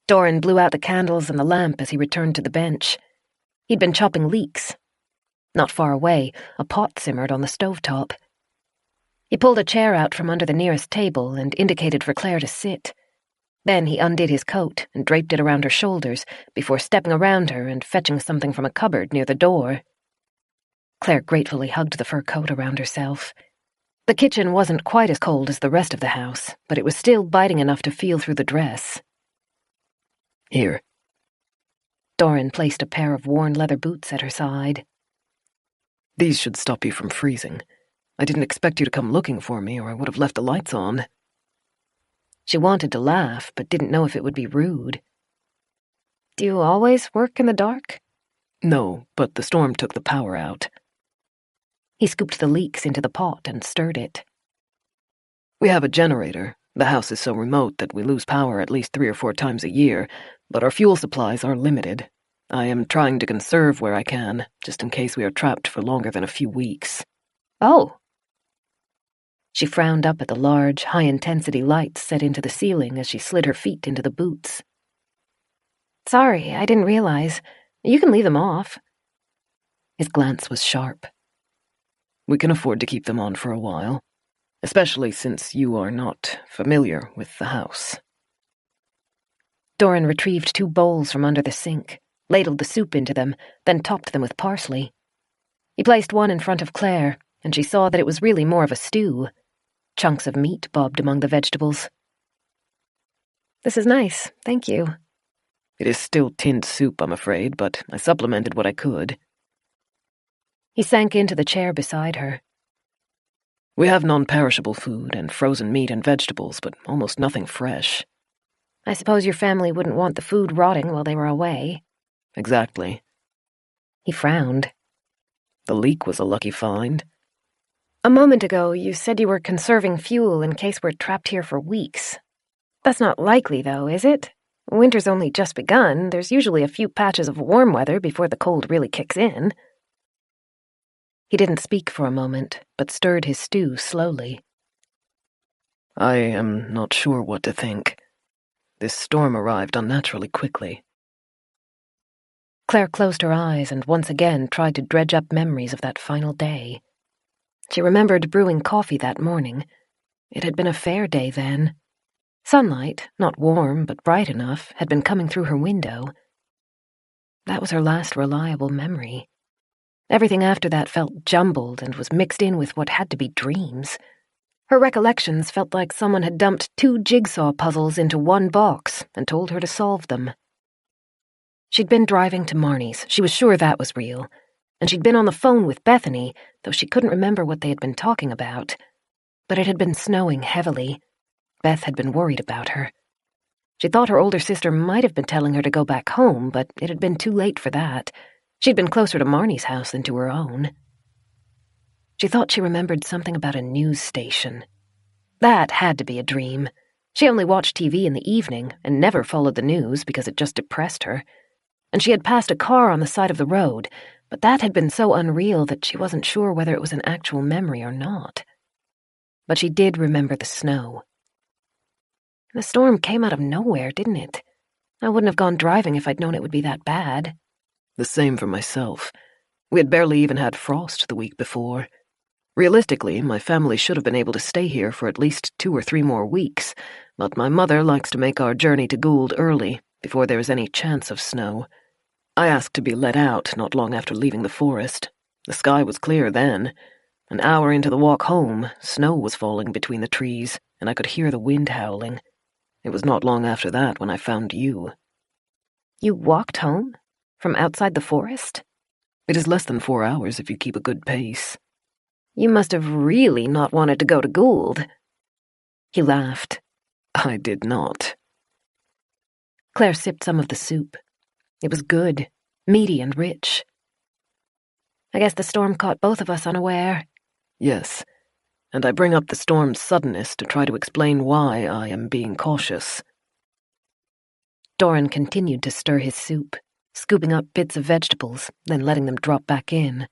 Doran blew out the candles and the lamp as he returned to the bench. He'd been chopping leeks. Not far away, a pot simmered on the stovetop. He pulled a chair out from under the nearest table and indicated for Claire to sit. Then he undid his coat and draped it around her shoulders before stepping around her and fetching something from a cupboard near the door. Claire gratefully hugged the fur coat around herself. The kitchen wasn't quite as cold as the rest of the house, but it was still biting enough to feel through the dress. Here. Doran placed a pair of worn leather boots at her side. These should stop you from freezing. I didn't expect you to come looking for me, or I would have left the lights on. She wanted to laugh, but didn't know if it would be rude. Do you always work in the dark? No, but the storm took the power out. He scooped the leeks into the pot and stirred it. We have a generator. The house is so remote that we lose power at least 3 or 4 times a year, but our fuel supplies are limited. I am trying to conserve where I can, just in case we are trapped for longer than a few weeks. Oh. She frowned up at the large, high-intensity lights set into the ceiling as she slid her feet into the boots. Sorry, I didn't realize. You can leave them off. His glance was sharp. We can afford to keep them on for a while, especially since you are not familiar with the house. Doran retrieved 2 bowls from under the sink, ladled the soup into them, then topped them with parsley. He placed one in front of Claire, and she saw that it was really more of a stew. Chunks of meat bobbed among the vegetables. This is nice, thank you. It is still tinned soup, I'm afraid, but I supplemented what I could. He sank into the chair beside her. We have non-perishable food and frozen meat and vegetables, but almost nothing fresh. I suppose your family wouldn't want the food rotting while they were away. Exactly. He frowned. The leak was a lucky find. A moment ago, you said you were conserving fuel in case we're trapped here for weeks. That's not likely, though, is it? Winter's only just begun. There's usually a few patches of warm weather before the cold really kicks in. He didn't speak for a moment, but stirred his stew slowly. I am not sure what to think. This storm arrived unnaturally quickly. Claire closed her eyes and once again tried to dredge up memories of that final day. She remembered brewing coffee that morning. It had been a fair day then. Sunlight, not warm but bright enough, had been coming through her window. That was her last reliable memory. Everything after that felt jumbled and was mixed in with what had to be dreams. Her recollections felt like someone had dumped 2 jigsaw puzzles into one box and told her to solve them. She'd been driving to Marnie's, she was sure that was real, and she'd been on the phone with Bethany, though she couldn't remember what they had been talking about. But it had been snowing heavily. Beth had been worried about her. She thought her older sister might have been telling her to go back home, but it had been too late for that. She'd been closer to Marnie's house than to her own. She thought she remembered something about a news station. That had to be a dream. She only watched TV in the evening and never followed the news because it just depressed her. And she had passed a car on the side of the road, but that had been so unreal that she wasn't sure whether it was an actual memory or not. But she did remember the snow. The storm came out of nowhere, didn't it? I wouldn't have gone driving if I'd known it would be that bad. The same for myself. We had barely even had frost the week before. Realistically, my family should have been able to stay here for at least 2 or 3 more weeks, but my mother likes to make our journey to Gould early, before there is any chance of snow. I asked to be let out not long after leaving the forest. The sky was clear then. An hour into the walk home, snow was falling between the trees, and I could hear the wind howling. It was not long after that when I found you. You walked home? From outside the forest? It is less than 4 hours if you keep a good pace. You must have really not wanted to go to Gould. He laughed. I did not. Claire sipped some of the soup. It was good, meaty and rich. I guess the storm caught both of us unaware. Yes, and I bring up the storm's suddenness to try to explain why I am being cautious. Doran continued to stir his soup, scooping up bits of vegetables, then letting them drop back in.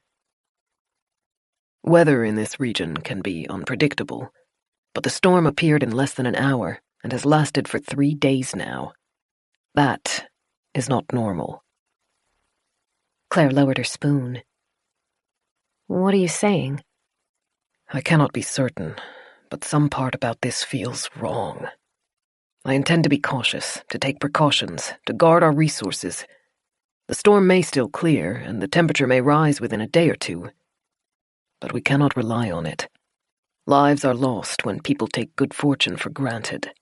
Weather in this region can be unpredictable, but the storm appeared in less than an hour and has lasted for 3 days now. That is not normal. Claire lowered her spoon. What are you saying? I cannot be certain, but some part about this feels wrong. I intend to be cautious, to take precautions, to guard our resources. The storm may still clear, and the temperature may rise within a day or two. But we cannot rely on it. Lives are lost when people take good fortune for granted.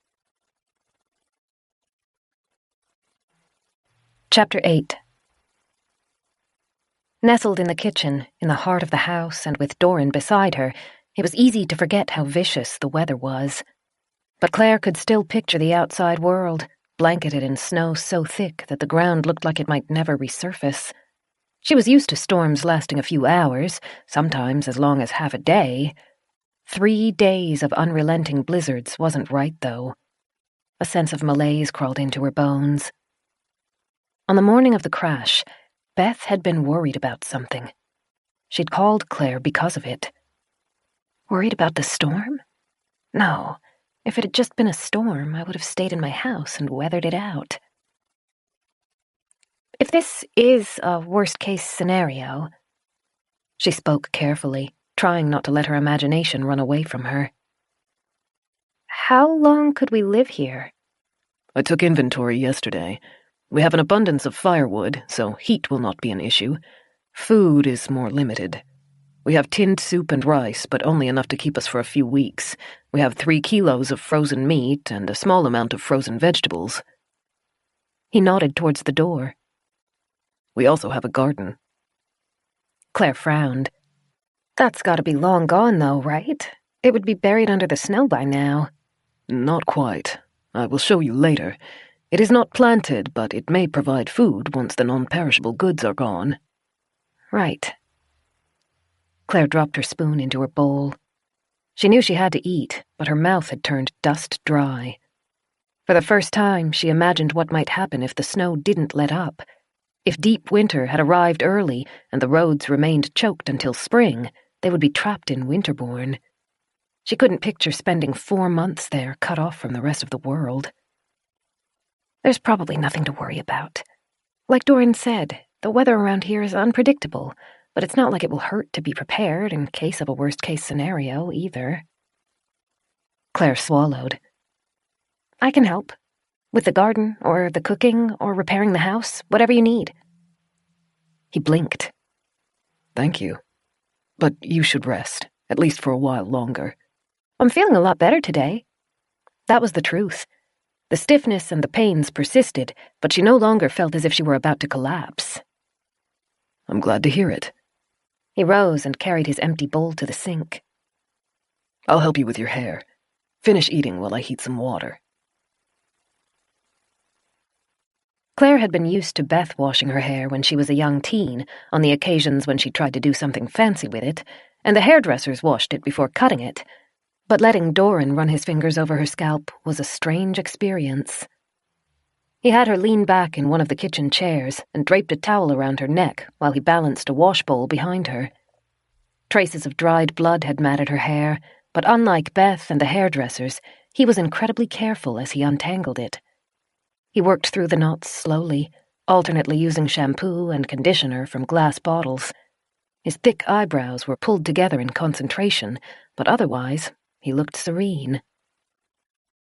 Chapter 8. Nestled in the kitchen, in the heart of the house, and with Doran beside her, it was easy to forget how vicious the weather was. But Claire could still picture the outside world, blanketed in snow so thick that the ground looked like it might never resurface. She was used to storms lasting a few hours, sometimes as long as half a day. 3 days of unrelenting blizzards wasn't right, though. A sense of malaise crawled into her bones. On the morning of the crash, Beth had been worried about something. She'd called Claire because of it. Worried about the storm? No. If it had just been a storm, I would have stayed in my house and weathered it out. If this is a worst-case scenario, she spoke carefully, trying not to let her imagination run away from her. How long could we live here? I took inventory yesterday. We have an abundance of firewood, so heat will not be an issue. Food is more limited. We have tinned soup and rice, but only enough to keep us for a few weeks. We have 3 kilos of frozen meat and a small amount of frozen vegetables. He nodded towards the door. We also have a garden. Claire frowned. That's got to be long gone, though, right? It would be buried under the snow by now. Not quite. I will show you later. It is not planted, but it may provide food once the non-perishable goods are gone. Right. Claire dropped her spoon into her bowl. She knew she had to eat, but her mouth had turned dust dry. For the first time, she imagined what might happen if the snow didn't let up. If deep winter had arrived early and the roads remained choked until spring, they would be trapped in Winterbourne. She couldn't picture spending 4 months there, cut off from the rest of the world. There's probably nothing to worry about. Like Doran said, the weather around here is unpredictable, but it's not like it will hurt to be prepared in case of a worst-case scenario, either. Claire swallowed. I can help. With the garden, or the cooking, or repairing the house, whatever you need. He blinked. Thank you. But you should rest, at least for a while longer. I'm feeling a lot better today. That was the truth. The stiffness and the pains persisted, but she no longer felt as if she were about to collapse. I'm glad to hear it. He rose and carried his empty bowl to the sink. I'll help you with your hair. Finish eating while I heat some water. Claire had been used to Beth washing her hair when she was a young teen, on the occasions when she tried to do something fancy with it, and the hairdressers washed it before cutting it. But letting Doran run his fingers over her scalp was a strange experience. He had her lean back in one of the kitchen chairs and draped a towel around her neck while he balanced a wash bowl behind her. Traces of dried blood had matted her hair, but unlike Beth and the hairdressers, he was incredibly careful as he untangled it. He worked through the knots slowly, alternately using shampoo and conditioner from glass bottles. His thick eyebrows were pulled together in concentration, but otherwise, he looked serene.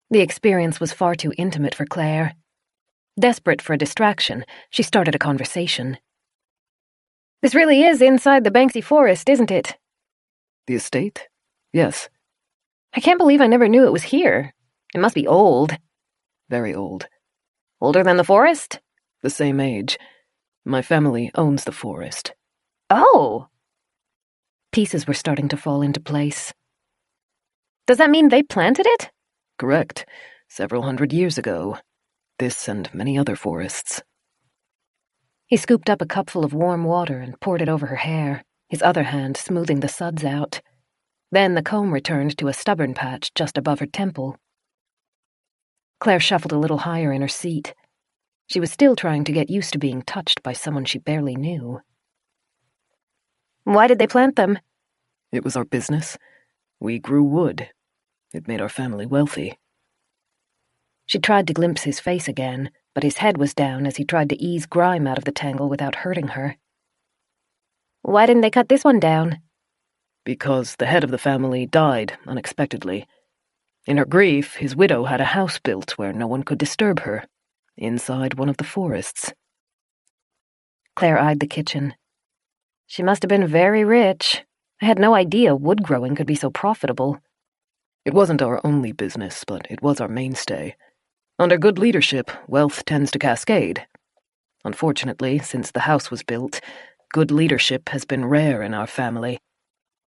The experience was far too intimate for Claire. Desperate for a distraction, she started a conversation. This really is inside the Banksy Forest, isn't it? The estate? Yes. I can't believe I never knew it was here. It must be old. Very old. Older than the forest? The same age. My family owns the forest. Oh! Pieces were starting to fall into place. Does that mean they planted it? Correct. Several 100 years ago. This and many other forests. He scooped up a cupful of warm water and poured it over her hair, his other hand smoothing the suds out. Then the comb returned to a stubborn patch just above her temple. Claire shuffled a little higher in her seat. She was still trying to get used to being touched by someone she barely knew. Why did they plant them? It was our business. We grew wood. It made our family wealthy. She tried to glimpse his face again, but his head was down as he tried to ease grime out of the tangle without hurting her. Why didn't they cut this one down? Because the head of the family died unexpectedly. In her grief, his widow had a house built where no one could disturb her, inside one of the forests. Claire eyed the kitchen. She must have been very rich. I had no idea wood growing could be so profitable. It wasn't our only business, but it was our mainstay. Under good leadership, wealth tends to cascade. Unfortunately, since the house was built, good leadership has been rare in our family.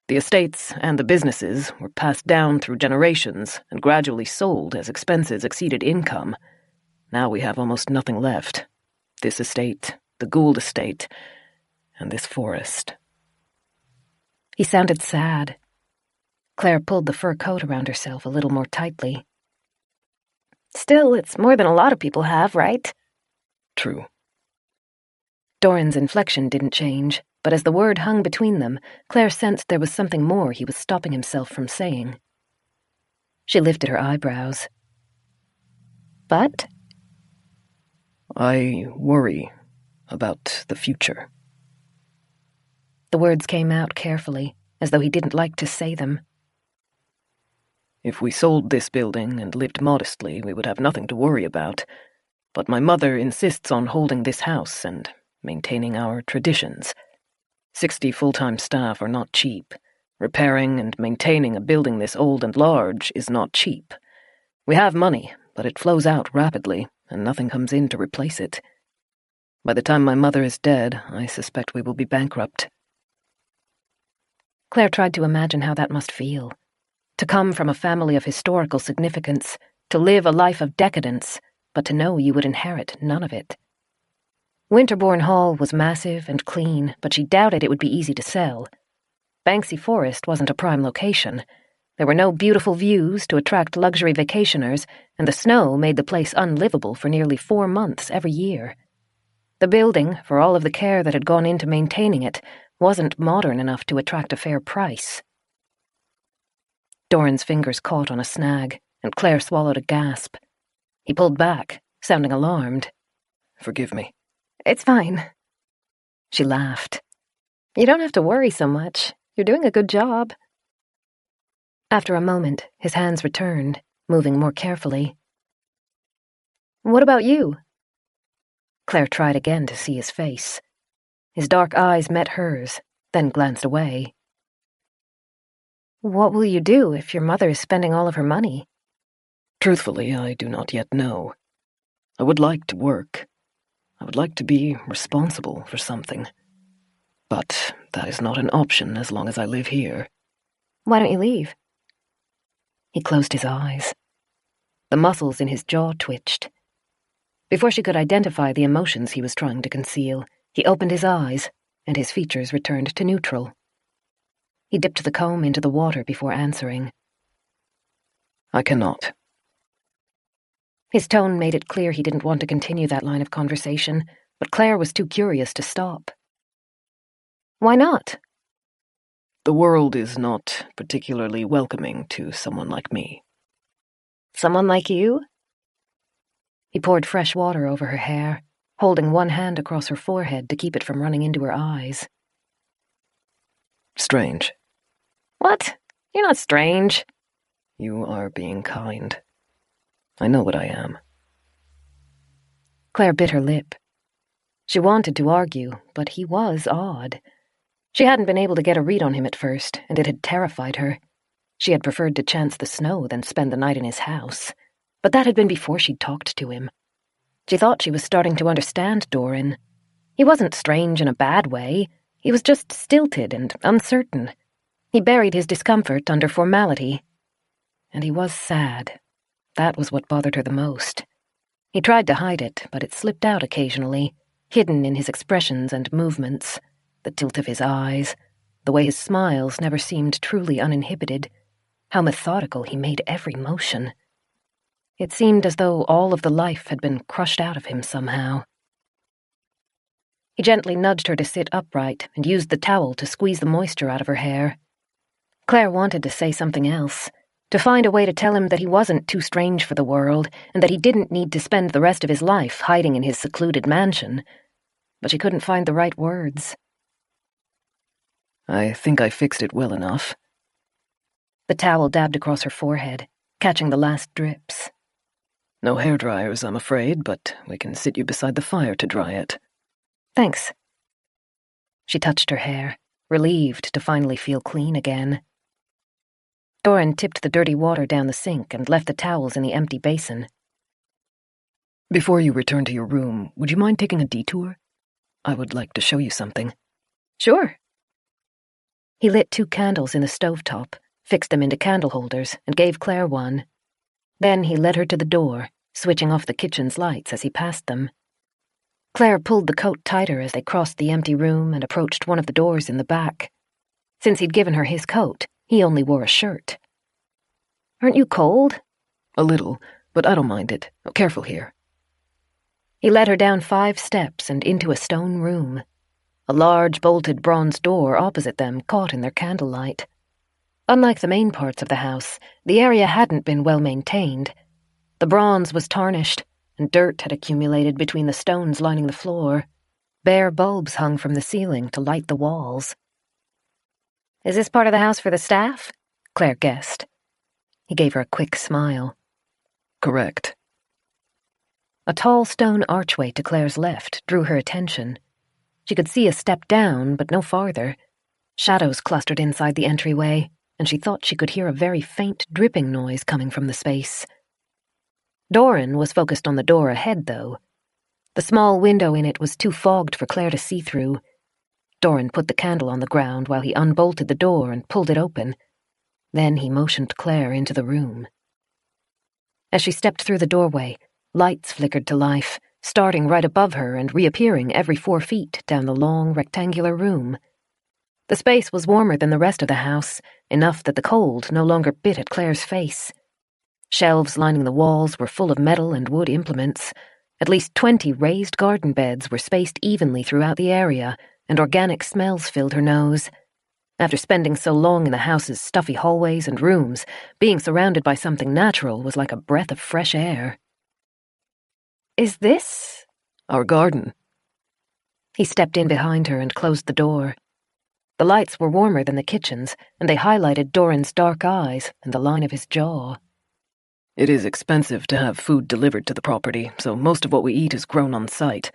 The estates and the businesses were passed down through generations and gradually sold as expenses exceeded income. Now we have almost nothing left. This estate, the Gould estate, and this forest. He sounded sad. Claire pulled the fur coat around herself a little more tightly. Still, it's more than a lot of people have, right? True. Doran's inflection didn't change, but as the word hung between them, Claire sensed there was something more he was stopping himself from saying. She lifted her eyebrows. But? I worry about the future. The words came out carefully, as though he didn't like to say them. If we sold this building and lived modestly, we would have nothing to worry about. But my mother insists on holding this house and maintaining our traditions. 60 full-time staff are not cheap. Repairing and maintaining a building this old and large is not cheap. We have money, but it flows out rapidly, and nothing comes in to replace it. By the time my mother is dead, I suspect we will be bankrupt. Claire tried to imagine how that must feel. To come from a family of historical significance, to live a life of decadence, but to know you would inherit none of it. Winterbourne Hall was massive and clean, but she doubted it would be easy to sell. Banksy Forest wasn't a prime location. There were no beautiful views to attract luxury vacationers, and the snow made the place unlivable for nearly 4 months every year. The building, for all of the care that had gone into maintaining it, wasn't modern enough to attract a fair price. Doran's fingers caught on a snag, and Claire swallowed a gasp. He pulled back, sounding alarmed. Forgive me. It's fine. She laughed. You don't have to worry so much. You're doing a good job. After a moment, his hands returned, moving more carefully. What about you? Claire tried again to see his face. His dark eyes met hers, then glanced away. What will you do if your mother is spending all of her money? Truthfully, I do not yet know. I would like to work. I would like to be responsible for something. But that is not an option as long as I live here. Why don't you leave? He closed his eyes. The muscles in his jaw twitched. Before she could identify the emotions he was trying to conceal, he opened his eyes, and his features returned to neutral. He dipped the comb into the water before answering. I cannot. His tone made it clear he didn't want to continue that line of conversation, but Claire was too curious to stop. Why not? The world is not particularly welcoming to someone like me. Someone like you? He poured fresh water over her hair, holding one hand across her forehead to keep it from running into her eyes. Strange. What? You're not strange. You are being kind. I know what I am. Claire bit her lip. She wanted to argue, but he was odd. She hadn't been able to get a read on him at first, and it had terrified her. She had preferred to chance the snow than spend the night in his house. But that had been before she'd talked to him. She thought she was starting to understand Doran. He wasn't strange in a bad way. He was just stilted and uncertain. He buried his discomfort under formality. And he was sad. That was what bothered her the most. He tried to hide it, but it slipped out occasionally, hidden in his expressions and movements, the tilt of his eyes, the way his smiles never seemed truly uninhibited, how methodical he made every motion. It seemed as though all of the life had been crushed out of him somehow. He gently nudged her to sit upright and used the towel to squeeze the moisture out of her hair. Claire wanted to say something else, to find a way to tell him that he wasn't too strange for the world and that he didn't need to spend the rest of his life hiding in his secluded mansion, but she couldn't find the right words. I think I fixed it well enough. The towel dabbed across her forehead, catching the last drips. No hairdryers, I'm afraid, but we can sit you beside the fire to dry it. Thanks. She touched her hair, relieved to finally feel clean again. Doran tipped the dirty water down the sink and left the towels in the empty basin. Before you return to your room, would you mind taking a detour? I would like to show you something. Sure. He lit 2 candles in the stovetop, fixed them into candle holders, and gave Claire one. Then he led her to the door, switching off the kitchen's lights as he passed them. Claire pulled the coat tighter as they crossed the empty room and approached one of the doors in the back. Since he'd given her his coat, he only wore a shirt. Aren't you cold? A little, but I don't mind it. Oh, careful here. He led her down 5 steps and into a stone room. A large, bolted bronze door opposite them caught in their candlelight. Unlike the main parts of the house, the area hadn't been well maintained. The bronze was tarnished, and dirt had accumulated between the stones lining the floor. Bare bulbs hung from the ceiling to light the walls. Is this part of the house for the staff? Claire guessed. He gave her a quick smile. Correct. A tall stone archway to Claire's left drew her attention. She could see a step down, but no farther. Shadows clustered inside the entryway, and she thought she could hear a very faint dripping noise coming from the space. Doran was focused on the door ahead, though. The small window in it was too fogged for Claire to see through. Doran put the candle on the ground while he unbolted the door and pulled it open. Then he motioned Claire into the room. As she stepped through the doorway, lights flickered to life, starting right above her and reappearing every 4 feet down the long, rectangular room. The space was warmer than the rest of the house, enough that the cold no longer bit at Claire's face. Shelves lining the walls were full of metal and wood implements. At least 20 raised garden beds were spaced evenly throughout the area, and organic smells filled her nose. After spending so long in the house's stuffy hallways and rooms, being surrounded by something natural was like a breath of fresh air. Is this? Our garden. He stepped in behind her and closed the door. The lights were warmer than the kitchen's, and they highlighted Doran's dark eyes and the line of his jaw. It is expensive to have food delivered to the property, so most of what we eat is grown on site.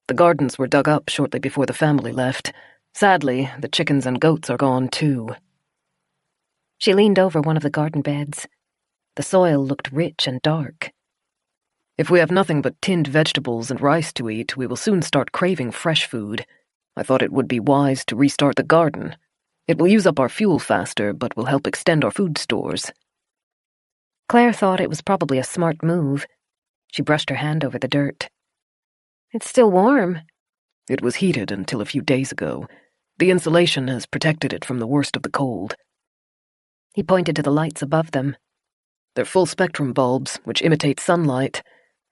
The gardens were dug up shortly before the family left. Sadly, the chickens and goats are gone too. She leaned over one of the garden beds. The soil looked rich and dark. If we have nothing but tinned vegetables and rice to eat, we will soon start craving fresh food. I thought it would be wise to restart the garden. It will use up our fuel faster, but will help extend our food stores. Claire thought it was probably a smart move. She brushed her hand over the dirt. It's still warm. It was heated until a few days ago. The insulation has protected it from the worst of the cold. He pointed to the lights above them. They're full-spectrum bulbs, which imitate sunlight.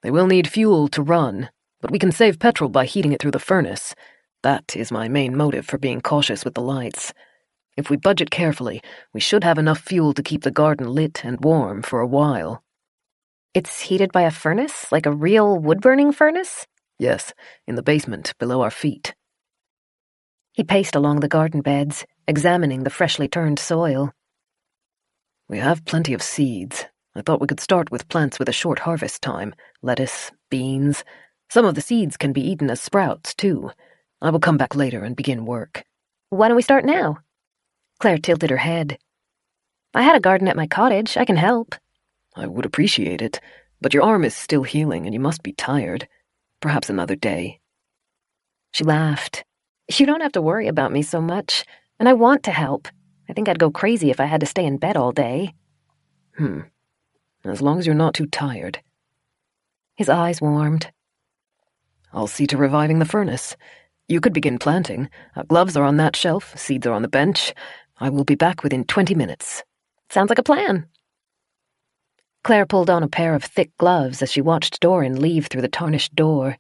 They will need fuel to run, but we can save petrol by heating it through the furnace. That is my main motive for being cautious with the lights. If we budget carefully, we should have enough fuel to keep the garden lit and warm for a while. It's heated by a furnace? Like a real wood-burning furnace? Yes, in the basement, below our feet. He paced along the garden beds, examining the freshly turned soil. We have plenty of seeds. I thought we could start with plants with a short harvest time. Lettuce, beans. Some of the seeds can be eaten as sprouts, too. I will come back later and begin work. Why don't we start now? Claire tilted her head. I had a garden at my cottage. I can help. I would appreciate it, but your arm is still healing and you must be tired. Perhaps another day. She laughed. You don't have to worry about me so much, and I want to help. I think I'd go crazy if I had to stay in bed all day. As long as you're not too tired. His eyes warmed. I'll see to reviving the furnace. You could begin planting. Gloves are on that shelf, seeds are on the bench. I will be back within 20 minutes. Sounds like a plan. Claire pulled on a pair of thick gloves as she watched Doran leave through the tarnished door.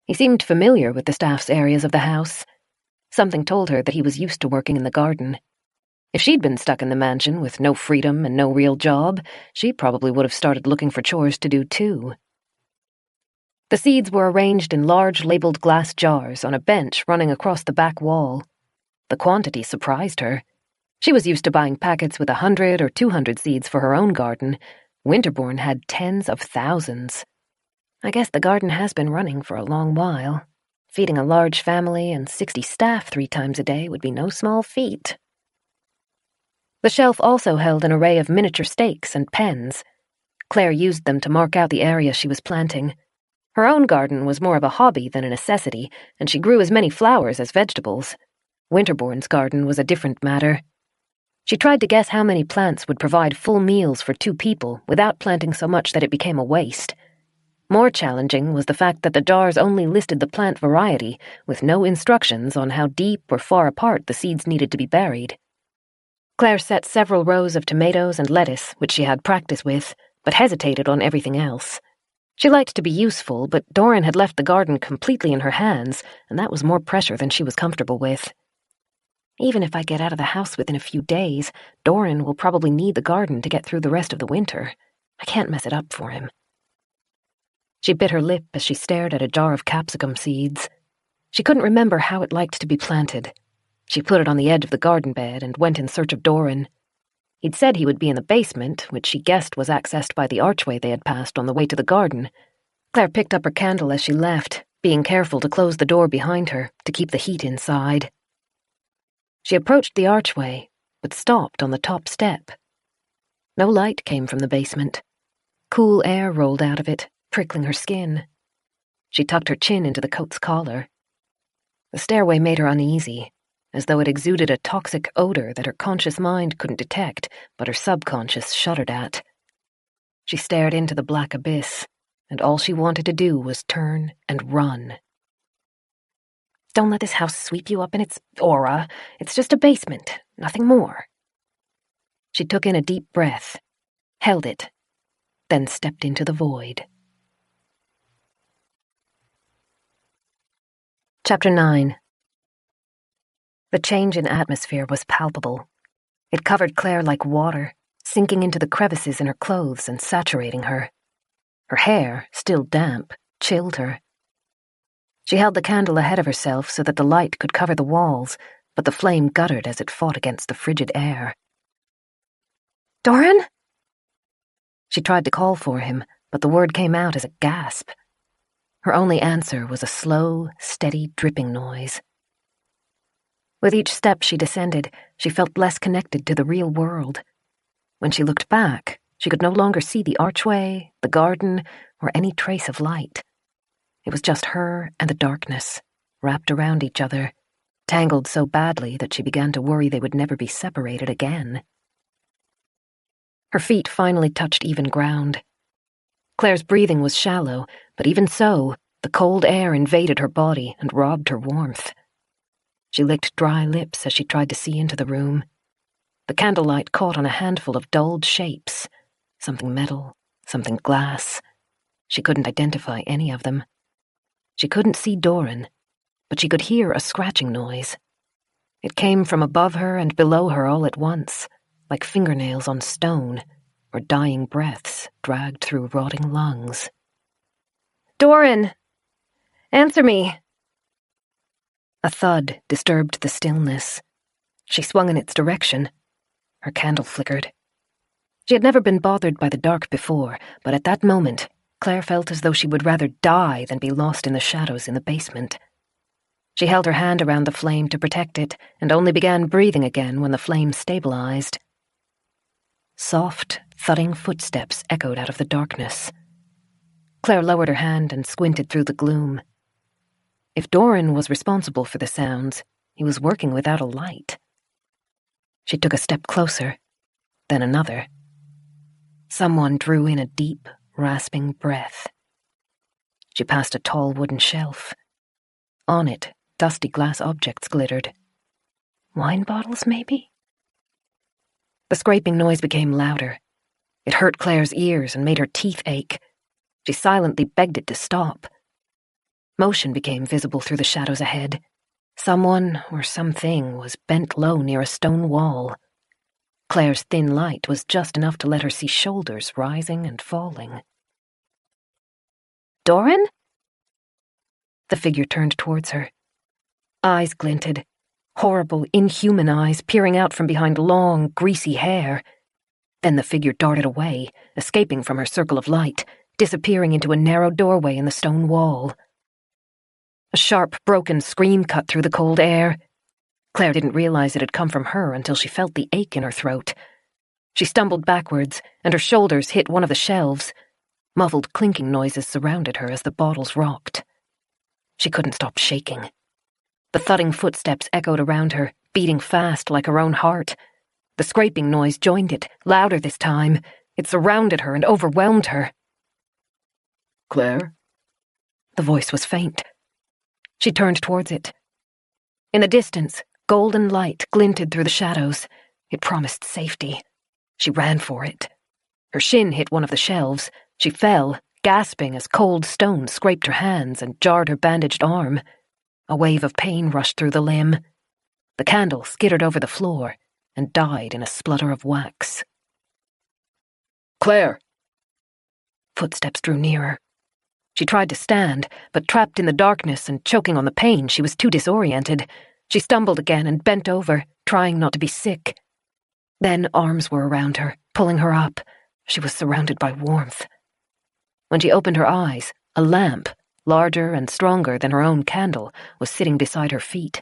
He seemed familiar with the staff's areas of the house. Something told her that he was used to working in the garden. If she'd been stuck in the mansion with no freedom and no real job, she probably would have started looking for chores to do too. The seeds were arranged in large labeled glass jars on a bench running across the back wall. The quantity surprised her. She was used to buying packets with 100 or 200 seeds for her own garden. Winterbourne had tens of thousands. I guess the garden has been running for a long while. Feeding a large family and 60 staff 3 times a day would be no small feat. The shelf also held an array of miniature stakes and pens. Claire used them to mark out the area she was planting. Her own garden was more of a hobby than a necessity, and she grew as many flowers as vegetables. Winterbourne's garden was a different matter. She tried to guess how many plants would provide full meals for 2 people without planting so much that it became a waste. More challenging was the fact that the jars only listed the plant variety, with no instructions on how deep or far apart the seeds needed to be buried. Claire set several rows of tomatoes and lettuce, which she had practice with, but hesitated on everything else. She liked to be useful, but Doran had left the garden completely in her hands, and that was more pressure than she was comfortable with. Even if I get out of the house within a few days, Doran will probably need the garden to get through the rest of the winter. I can't mess it up for him. She bit her lip as she stared at a jar of capsicum seeds. She couldn't remember how it liked to be planted. She put it on the edge of the garden bed and went in search of Doran. He'd said he would be in the basement, which she guessed was accessed by the archway they had passed on the way to the garden. Claire picked up her candle as she left, being careful to close the door behind her to keep the heat inside. She approached the archway, but stopped on the top step. No light came from the basement. Cool air rolled out of it, prickling her skin. She tucked her chin into the coat's collar. The stairway made her uneasy, as though it exuded a toxic odor that her conscious mind couldn't detect, but her subconscious shuddered at. She stared into the black abyss, and all she wanted to do was turn and run. Don't let this house sweep you up in its aura. It's just a basement, nothing more. She took in a deep breath, held it, then stepped into the void. Chapter 9. The change in atmosphere was palpable. It covered Claire like water, sinking into the crevices in her clothes and saturating her. Her hair, still damp, chilled her. She held the candle ahead of herself so that the light could cover the walls, but the flame guttered as it fought against the frigid air. Doran? She tried to call for him, but the word came out as a gasp. Her only answer was a slow, steady dripping noise. With each step she descended, she felt less connected to the real world. When she looked back, she could no longer see the archway, the garden, or any trace of light. It was just her and the darkness, wrapped around each other, tangled so badly that she began to worry they would never be separated again. Her feet finally touched even ground. Claire's breathing was shallow, but even so, the cold air invaded her body and robbed her warmth. She licked dry lips as she tried to see into the room. The candlelight caught on a handful of dulled shapes, something metal, something glass. She couldn't identify any of them. She couldn't see Doran, but she could hear a scratching noise. It came from above her and below her all at once, like fingernails on stone, or dying breaths dragged through rotting lungs. Doran! Answer me! A thud disturbed the stillness. She swung in its direction. Her candle flickered. She had never been bothered by the dark before, but at that moment, Claire felt as though she would rather die than be lost in the shadows in the basement. She held her hand around the flame to protect it, and only began breathing again when the flame stabilized. Soft, thudding footsteps echoed out of the darkness. Claire lowered her hand and squinted through the gloom. If Doran was responsible for the sounds, he was working without a light. She took a step closer, then another. Someone drew in a deep, rasping breath. She passed a tall wooden shelf. On it, dusty glass objects glittered. Wine bottles, maybe? The scraping noise became louder. It hurt Claire's ears and made her teeth ache. She silently begged it to stop. Motion became visible through the shadows ahead. Someone or something was bent low near a stone wall. Claire's thin light was just enough to let her see shoulders rising and falling. Doran? The figure turned towards her. Eyes glinted, horrible, inhuman eyes peering out from behind long, greasy hair. Then the figure darted away, escaping from her circle of light, disappearing into a narrow doorway in the stone wall. A sharp, broken scream cut through the cold air. Claire didn't realize it had come from her until she felt the ache in her throat. She stumbled backwards, and her shoulders hit one of the shelves. Muffled clinking noises surrounded her as the bottles rocked. She couldn't stop shaking. The thudding footsteps echoed around her, beating fast like her own heart. The scraping noise joined it, louder this time. It surrounded her and overwhelmed her. "Claire?" The voice was faint. She turned towards it. In the distance, golden light glinted through the shadows. It promised safety. She ran for it. Her shin hit one of the shelves. She fell, gasping as cold stone scraped her hands and jarred her bandaged arm. A wave of pain rushed through the limb. The candle skittered over the floor and died in a splutter of wax. "Claire!" Footsteps drew nearer. She tried to stand, but trapped in the darkness and choking on the pain, she was too disoriented. She stumbled again and bent over, trying not to be sick. Then arms were around her, pulling her up. She was surrounded by warmth. When she opened her eyes, a lamp, larger and stronger than her own candle, was sitting beside her feet.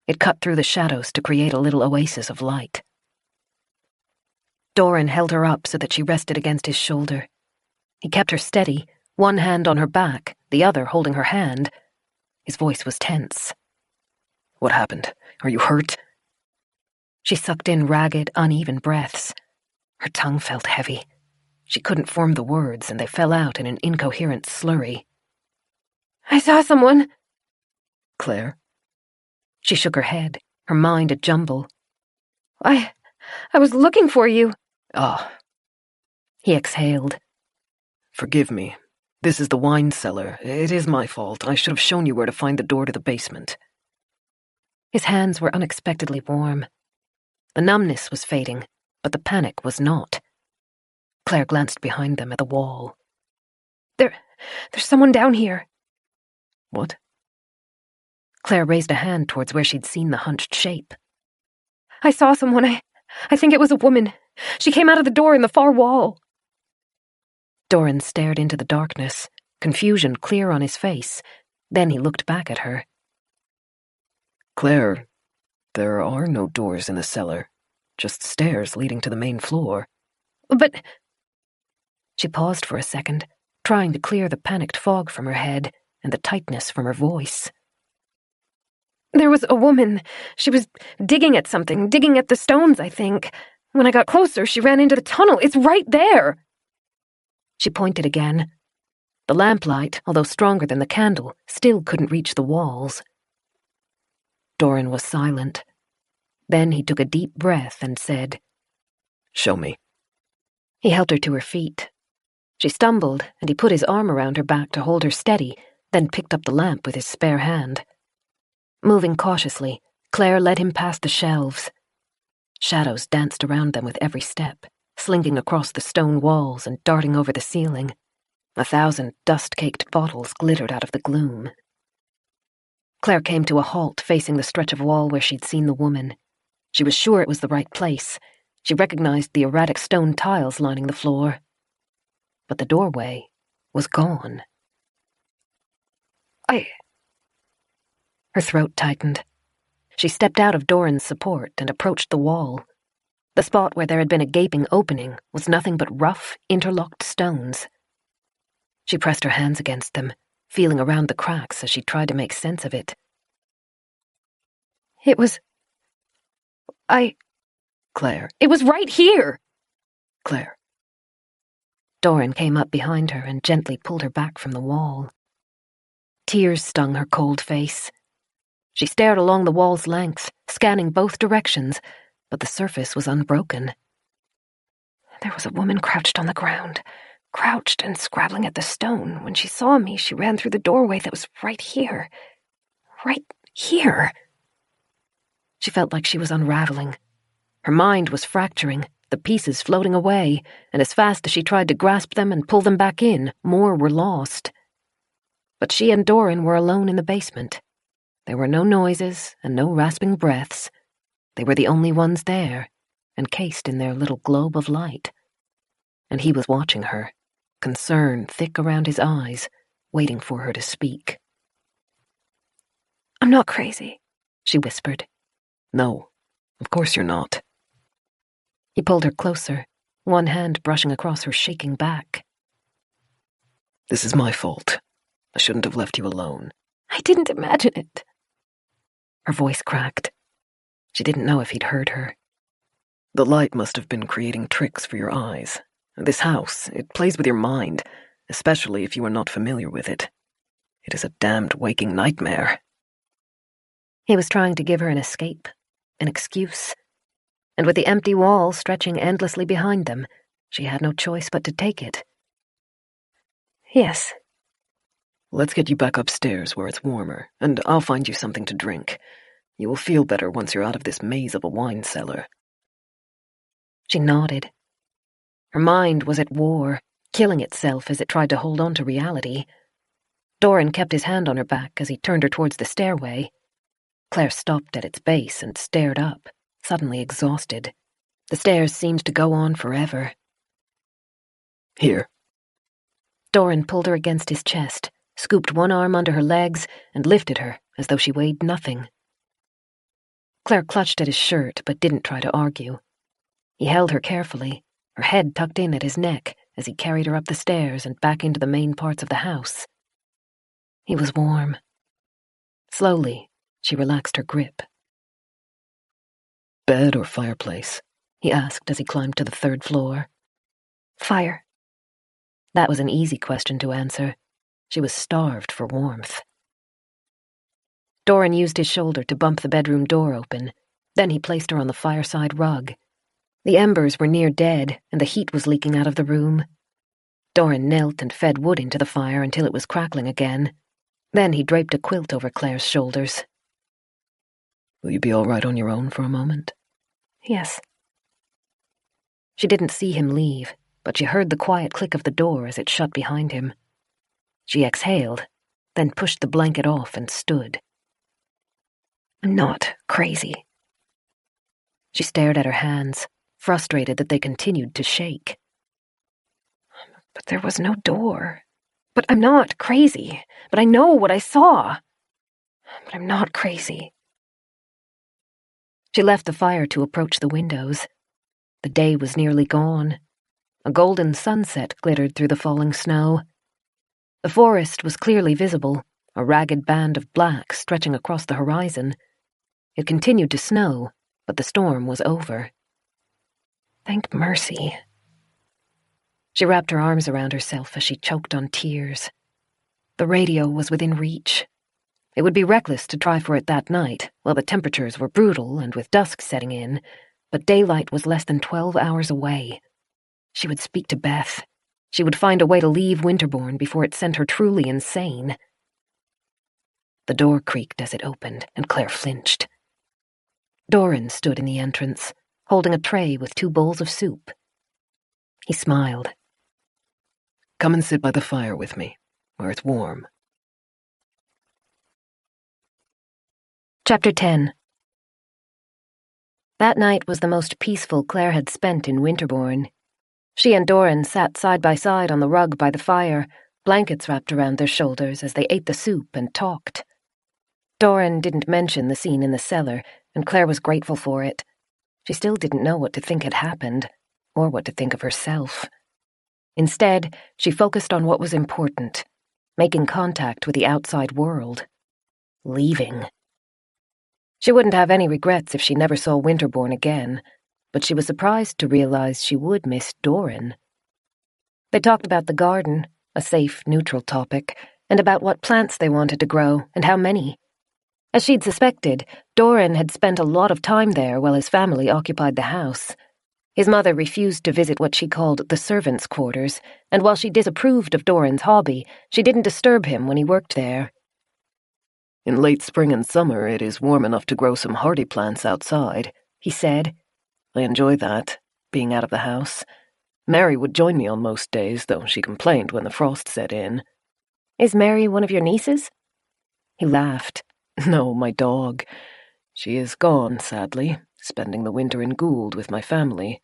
It cut through the shadows to create a little oasis of light. Doran held her up so that she rested against his shoulder. He kept her steady, one hand on her back, the other holding her hand. His voice was tense. "What happened? Are you hurt?" She sucked in ragged, uneven breaths. Her tongue felt heavy. She couldn't form the words, and they fell out in an incoherent slurry. "I saw someone." "Claire?" She shook her head, her mind a jumble. I was looking for you." "Ah." He exhaled. "Forgive me. This is the wine cellar. It is my fault. I should have shown you where to find the door to the basement." His hands were unexpectedly warm. The numbness was fading, but the panic was not. Claire glanced behind them at the wall. There's someone down here." "What?" Claire raised a hand towards where she'd seen the hunched shape. "I saw someone. I think it was a woman. She came out of the door in the far wall." Doran stared into the darkness, confusion clear on his face. Then he looked back at her. "Claire, there are no doors in the cellar, just stairs leading to the main floor." "But—" She paused for a second, trying to clear the panicked fog from her head and the tightness from her voice. "There was a woman. She was digging at something, digging at the stones, I think. When I got closer, she ran into the tunnel. It's right there." She pointed again. The lamplight, although stronger than the candle, still couldn't reach the walls. Doran was silent. Then he took a deep breath and said, "Show me." He helped her to her feet. She stumbled, and he put his arm around her back to hold her steady, then picked up the lamp with his spare hand. Moving cautiously, Claire led him past the shelves. Shadows danced around them with every step, slinking across the stone walls and darting over the ceiling. 1,000 dust-caked bottles glittered out of the gloom. Claire came to a halt facing the stretch of wall where she'd seen the woman. She was sure it was the right place. She recognized the erratic stone tiles lining the floor. But the doorway was gone. Her throat tightened. She stepped out of Doran's support and approached the wall. The spot where there had been a gaping opening was nothing but rough, interlocked stones. She pressed her hands against them, feeling around the cracks as she tried to make sense of it. It was right here! "Claire." Doran came up behind her and gently pulled her back from the wall. Tears stung her cold face. She stared along the wall's length, scanning both directions, but the surface was unbroken. There was a woman crouched on the ground, crouched and scrabbling at the stone. When she saw me, she ran through the doorway that was right here. Right here. She felt like she was unraveling. Her mind was fracturing, the pieces floating away, and as fast as she tried to grasp them and pull them back in, more were lost. But she and Doran were alone in the basement. There were no noises and no rasping breaths. They were the only ones there, encased in their little globe of light. And he was watching her, concern thick around his eyes, waiting for her to speak. "I'm not crazy," she whispered. No, of course you're not. He pulled her closer, one hand brushing across her shaking back. This is my fault. I shouldn't have left you alone. "I didn't imagine it." Her voice cracked. She didn't know if he'd heard her. The light must have been creating tricks for your eyes. This house, it plays with your mind, especially if you are not familiar with it. It is a damned waking nightmare. He was trying to give her an escape, an excuse. And with the empty wall stretching endlessly behind them, she had no choice but to take it. "Yes." Let's get you back upstairs where it's warmer, and I'll find you something to drink. You will feel better once you're out of this maze of a wine cellar. She nodded. Her mind was at war, killing itself as it tried to hold on to reality. Doran kept his hand on her back as he turned her towards the stairway. Claire stopped at its base and stared up, suddenly exhausted. The stairs seemed to go on forever. Here. Doran pulled her against his chest, scooped one arm under her legs, and lifted her as though she weighed nothing. Claire clutched at his shirt but didn't try to argue. He held her carefully, her head tucked in at his neck as he carried her up the stairs and back into the main parts of the house. He was warm. Slowly, she relaxed her grip. Bed or fireplace? He asked as he climbed to the 3rd floor. "Fire." That was an easy question to answer. She was starved for warmth. Doran used his shoulder to bump the bedroom door open. Then he placed her on the fireside rug. The embers were near dead, and the heat was leaking out of the room. Doran knelt and fed wood into the fire until it was crackling again. Then he draped a quilt over Claire's shoulders. Will you be all right on your own for a moment? "Yes." She didn't see him leave, but she heard the quiet click of the door as it shut behind him. She exhaled, then pushed the blanket off and stood. "I'm not crazy." She stared at her hands, frustrated that they continued to shake. "But there was no door. But I'm not crazy. But I know what I saw. But I'm not crazy." She left the fire to approach the windows. The day was nearly gone. A golden sunset glittered through the falling snow. The forest was clearly visible, a ragged band of black stretching across the horizon. It continued to snow, but the storm was over. Thank mercy. She wrapped her arms around herself as she choked on tears. The radio was within reach. It would be reckless to try for it that night, while the temperatures were brutal and with dusk setting in, but daylight was less than 12 hours away. She would speak to Beth. She would find a way to leave Winterbourne before it sent her truly insane. The door creaked as it opened, and Claire flinched. Doran stood in the entrance, holding a tray with 2 bowls of soup. He smiled. Come and sit by the fire with me, where it's warm. Chapter 10. That night was the most peaceful Claire had spent in Winterbourne. She and Doran sat side by side on the rug by the fire, blankets wrapped around their shoulders as they ate the soup and talked. Doran didn't mention the scene in the cellar, and Claire was grateful for it. She still didn't know what to think had happened, or what to think of herself. Instead, she focused on what was important, making contact with the outside world. Leaving. She wouldn't have any regrets if she never saw Winterbourne again, but she was surprised to realize she would miss Doran. They talked about the garden, a safe, neutral topic, and about what plants they wanted to grow and how many. As she'd suspected, Doran had spent a lot of time there while his family occupied the house. His mother refused to visit what she called the servants' quarters, and while she disapproved of Doran's hobby, she didn't disturb him when he worked there. In late spring and summer, it is warm enough to grow some hardy plants outside, he said. I enjoy that, being out of the house. Mary would join me on most days, though she complained when the frost set in. Is Mary one of your nieces? He laughed. No, my dog. She is gone, sadly, spending the winter in Gould with my family.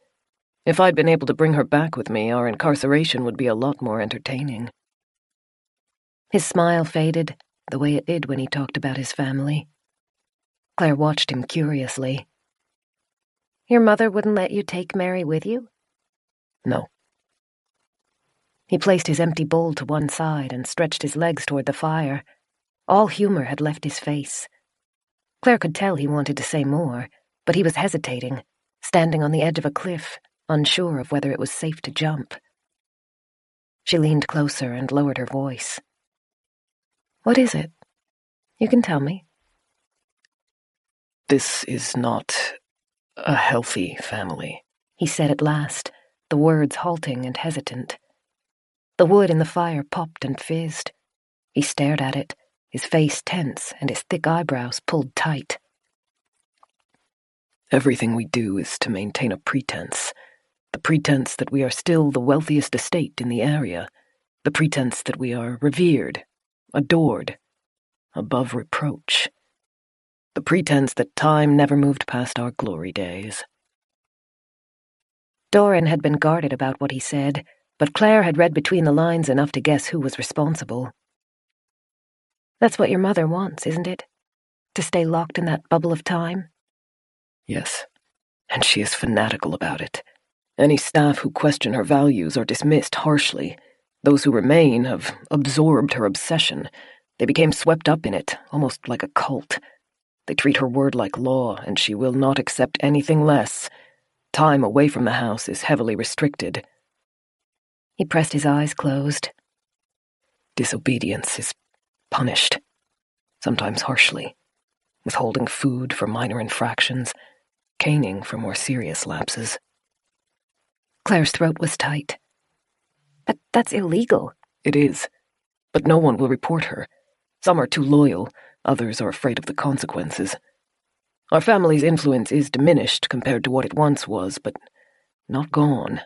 If I'd been able to bring her back with me, our incarceration would be a lot more entertaining." His smile faded, the way it did when he talked about his family. Claire watched him curiously. "Your mother wouldn't let you take Mary with you?" "No." He placed his empty bowl to one side and stretched his legs toward the fire. All humor had left his face. Claire could tell he wanted to say more, but he was hesitating, standing on the edge of a cliff, unsure of whether it was safe to jump. She leaned closer and lowered her voice. "What is it? You can tell me." "This is not a healthy family," he said at last, the words halting and hesitant. The wood in the fire popped and fizzed. He stared at it, his face tense and his thick eyebrows pulled tight. "Everything we do is to maintain a pretense. The pretense that we are still the wealthiest estate in the area. The pretense that we are revered, adored, above reproach. The pretense that time never moved past our glory days." Doran had been guarded about what he said, but Claire had read between the lines enough to guess who was responsible. "That's what your mother wants, isn't it? To stay locked in that bubble of time?" "Yes, and she is fanatical about it. Any staff who question her values are dismissed harshly. Those who remain have absorbed her obsession. They became swept up in it, almost like a cult. They treat her word like law, and she will not accept anything less. Time away from the house is heavily restricted." He pressed his eyes closed. "Disobedience is punished, sometimes harshly. Withholding food for minor infractions, caning for more serious lapses." Claire's throat was tight. "But that's illegal." "It is, but no one will report her. Some are too loyal, others are afraid of the consequences. Our family's influence is diminished compared to what it once was, but not gone.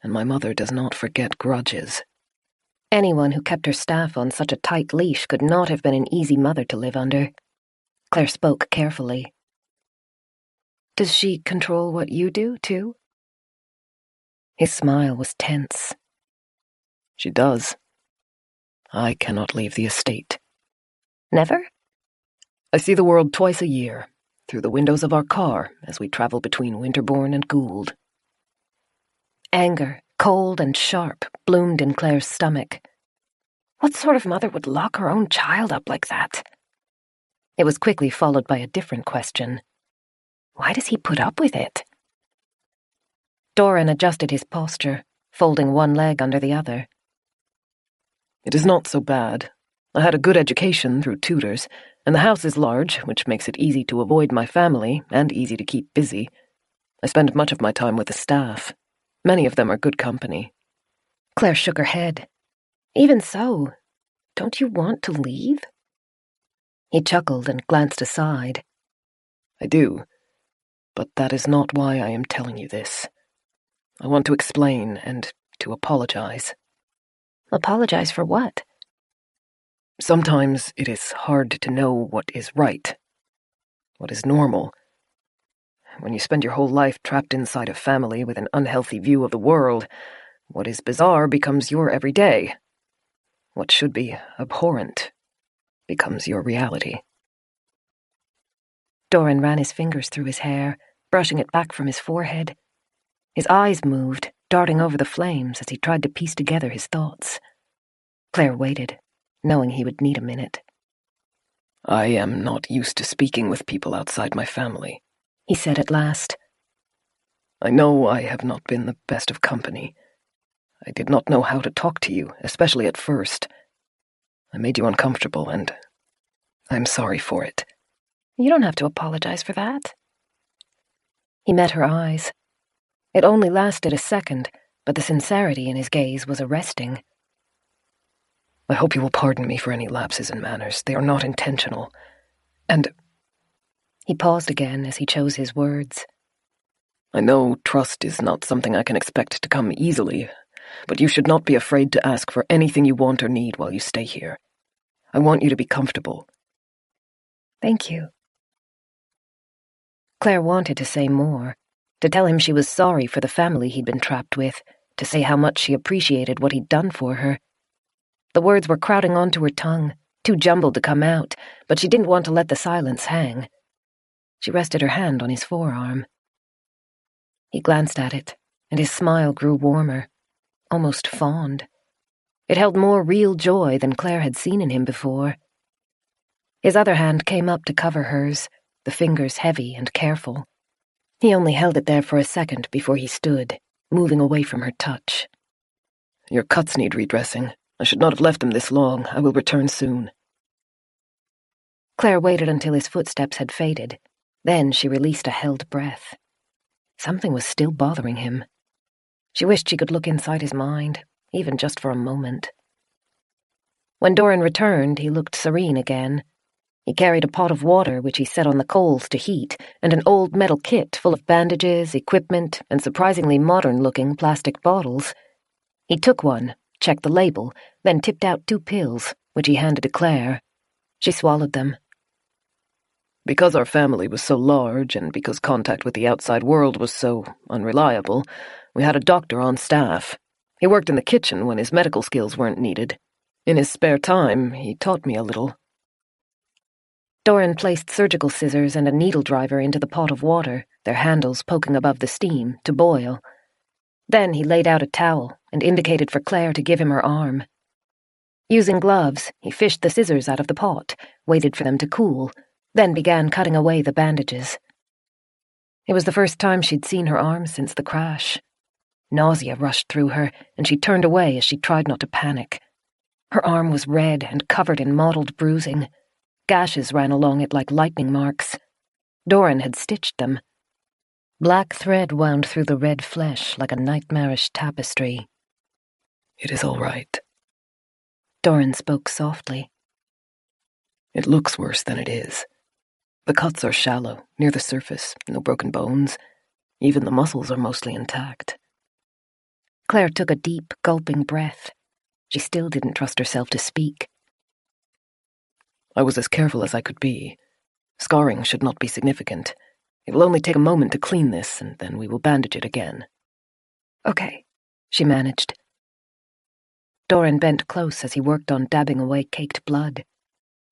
And my mother does not forget grudges." Anyone who kept her staff on such a tight leash could not have been an easy mother to live under. Claire spoke carefully. "Does she control what you do, too?" His smile was tense. "She does. I cannot leave the estate." "Never?" "I see the world twice a year, through the windows of our car as we travel between Winterbourne and Gould." Anger, cold and sharp, bloomed in Claire's stomach. What sort of mother would lock her own child up like that? It was quickly followed by a different question. Why does he put up with it? Doran adjusted his posture, folding one leg under the other. "It is not so bad. I had a good education through tutors, and the house is large, which makes it easy to avoid my family and easy to keep busy. I spend much of my time with the staff. Many of them are good company." Claire shook her head. "Even so, don't you want to leave?" He chuckled and glanced aside. "I do, but that is not why I am telling you this. I want to explain and to apologize." "Apologize for what?" "Sometimes it is hard to know what is right, what is normal. When you spend your whole life trapped inside a family with an unhealthy view of the world, what is bizarre becomes your everyday. What should be abhorrent becomes your reality." Doran ran his fingers through his hair, brushing it back from his forehead. His eyes moved, darting over the flames as he tried to piece together his thoughts. Claire waited, knowing he would need a minute. "I am not used to speaking with people outside my family," he said at last. "I know I have not been the best of company. I did not know how to talk to you, especially at first. I made you uncomfortable, and I'm sorry for it." "You don't have to apologize for that." He met her eyes. It only lasted a second, but the sincerity in his gaze was arresting. "I hope you will pardon me for any lapses in manners. They are not intentional. And—" He paused again as he chose his words. "I know trust is not something I can expect to come easily, but you should not be afraid to ask for anything you want or need while you stay here. I want you to be comfortable." "Thank you." Claire wanted to say more, to tell him she was sorry for the family he'd been trapped with, to say how much she appreciated what he'd done for her. The words were crowding onto her tongue, too jumbled to come out, but she didn't want to let the silence hang. She rested her hand on his forearm. He glanced at it, and his smile grew warmer, almost fond. It held more real joy than Claire had seen in him before. His other hand came up to cover hers, the fingers heavy and careful. He only held it there for a second before he stood, moving away from her touch. Your cuts need redressing. I should not have left them this long. I will return soon. Claire waited until his footsteps had faded. Then she released a held breath. Something was still bothering him. She wished she could look inside his mind, even just for a moment. When Doran returned, he looked serene again. He carried a pot of water which he set on the coals to heat, and an old metal kit full of bandages, equipment, and surprisingly modern-looking plastic bottles. He took one, checked the label, then tipped out 2 pills, which he handed to Claire. She swallowed them. Because our family was so large, and because contact with the outside world was so unreliable, we had a doctor on staff. He worked in the kitchen when his medical skills weren't needed. In his spare time, he taught me a little. Doran placed surgical scissors and a needle driver into the pot of water, their handles poking above the steam, to boil. Then he laid out a towel and indicated for Claire to give him her arm. Using gloves, he fished the scissors out of the pot, waited for them to cool, then began cutting away the bandages. It was the first time she'd seen her arm since the crash. Nausea rushed through her, and she turned away as she tried not to panic. Her arm was red and covered in mottled bruising. Gashes ran along it like lightning marks. Doran had stitched them. Black thread wound through the red flesh like a nightmarish tapestry. It is all right. Doran spoke softly. It looks worse than it is. The cuts are shallow, near the surface, no broken bones. Even the muscles are mostly intact. Claire took a deep, gulping breath. She still didn't trust herself to speak. I was as careful as I could be. Scarring should not be significant. It will only take a moment to clean this, and then we will bandage it again. Okay, she managed. Doran bent close as he worked on dabbing away caked blood.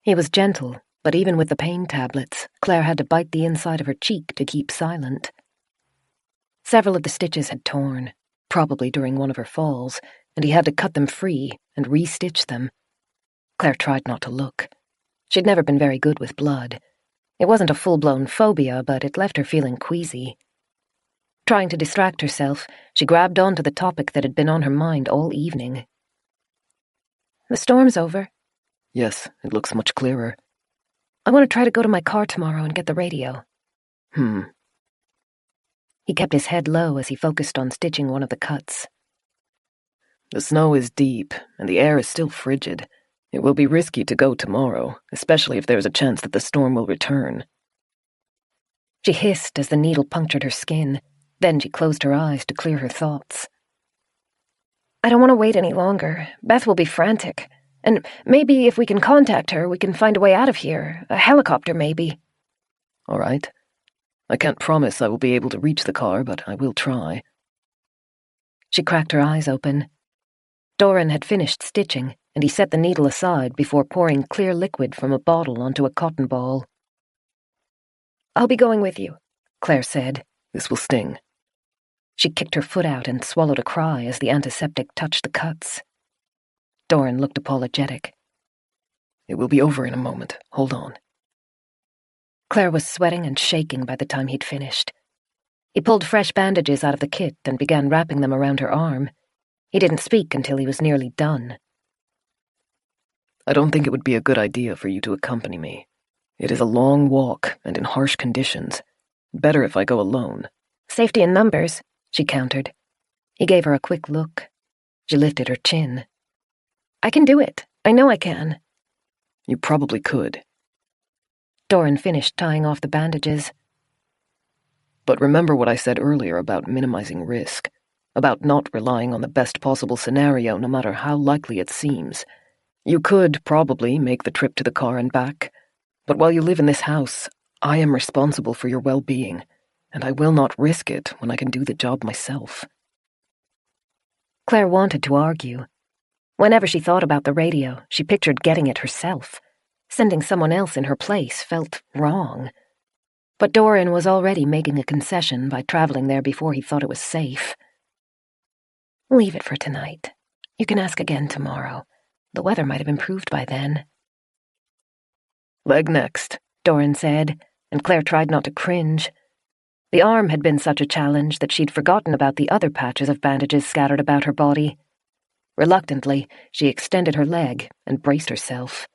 He was gentle, but even with the pain tablets, Claire had to bite the inside of her cheek to keep silent. Several of the stitches had torn, probably during one of her falls, and he had to cut them free and re-stitch them. Claire tried not to look. She'd never been very good with blood. It wasn't a full-blown phobia, but it left her feeling queasy. Trying to distract herself, she grabbed onto the topic that had been on her mind all evening. The storm's over. Yes, it looks much clearer. I want to try to go to my car tomorrow and get the radio. He kept his head low as he focused on stitching one of the cuts. The snow is deep, and the air is still frigid. It will be risky to go tomorrow, especially if there is a chance that the storm will return. She hissed as the needle punctured her skin. Then she closed her eyes to clear her thoughts. I don't want to wait any longer. Beth will be frantic. And maybe if we can contact her, we can find a way out of here. A helicopter, maybe. All right. I can't promise I will be able to reach the car, but I will try. She cracked her eyes open. Doran had finished stitching, and he set the needle aside before pouring clear liquid from a bottle onto a cotton ball. I'll be going with you, Claire said. This will sting. She kicked her foot out and swallowed a cry as the antiseptic touched the cuts. Doran looked apologetic. It will be over in a moment. Hold on. Claire was sweating and shaking by the time he'd finished. He pulled fresh bandages out of the kit and began wrapping them around her arm. He didn't speak until he was nearly done. I don't think it would be a good idea for you to accompany me. It is a long walk and in harsh conditions. Better if I go alone. Safety in numbers, she countered. He gave her a quick look. She lifted her chin. I can do it. I know I can. You probably could. Doran finished tying off the bandages. But remember what I said earlier about minimizing risk, about not relying on the best possible scenario no matter how likely it seems. You could probably make the trip to the car and back, but while you live in this house, I am responsible for your well-being, and I will not risk it when I can do the job myself. Claire wanted to argue. Whenever she thought about the radio, she pictured getting it herself. Sending someone else in her place felt wrong. But Doran was already making a concession by traveling there before he thought it was safe. Leave it for tonight. You can ask again tomorrow. The weather might have improved by then. Leg next, Doran said, and Claire tried not to cringe. The arm had been such a challenge that she'd forgotten about the other patches of bandages scattered about her body. Reluctantly, she extended her leg and braced herself.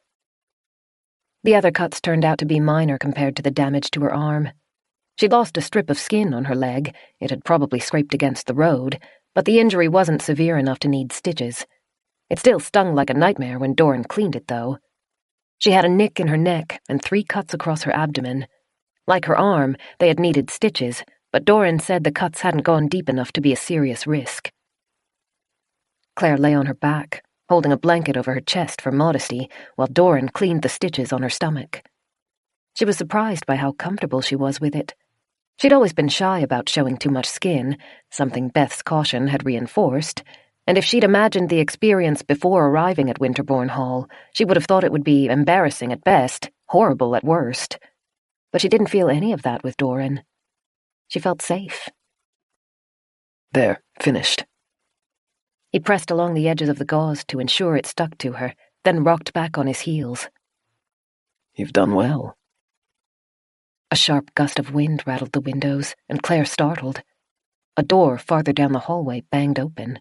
The other cuts turned out to be minor compared to the damage to her arm. She'd lost a strip of skin on her leg. It had probably scraped against the road, but the injury wasn't severe enough to need stitches. It still stung like a nightmare when Doran cleaned it, though. She had a nick in her neck and 3 cuts across her abdomen. Like her arm, they had needed stitches, but Doran said the cuts hadn't gone deep enough to be a serious risk. Claire lay on her back, holding a blanket over her chest for modesty, while Doran cleaned the stitches on her stomach. She was surprised by how comfortable she was with it. She'd always been shy about showing too much skin, something Beth's caution had reinforced, and if she'd imagined the experience before arriving at Winterbourne Hall, she would have thought it would be embarrassing at best, horrible at worst. But she didn't feel any of that with Doran. She felt safe. There, finished. He pressed along the edges of the gauze to ensure it stuck to her, then rocked back on his heels. You've done well. A sharp gust of wind rattled the windows, and Claire startled. A door farther down the hallway banged open.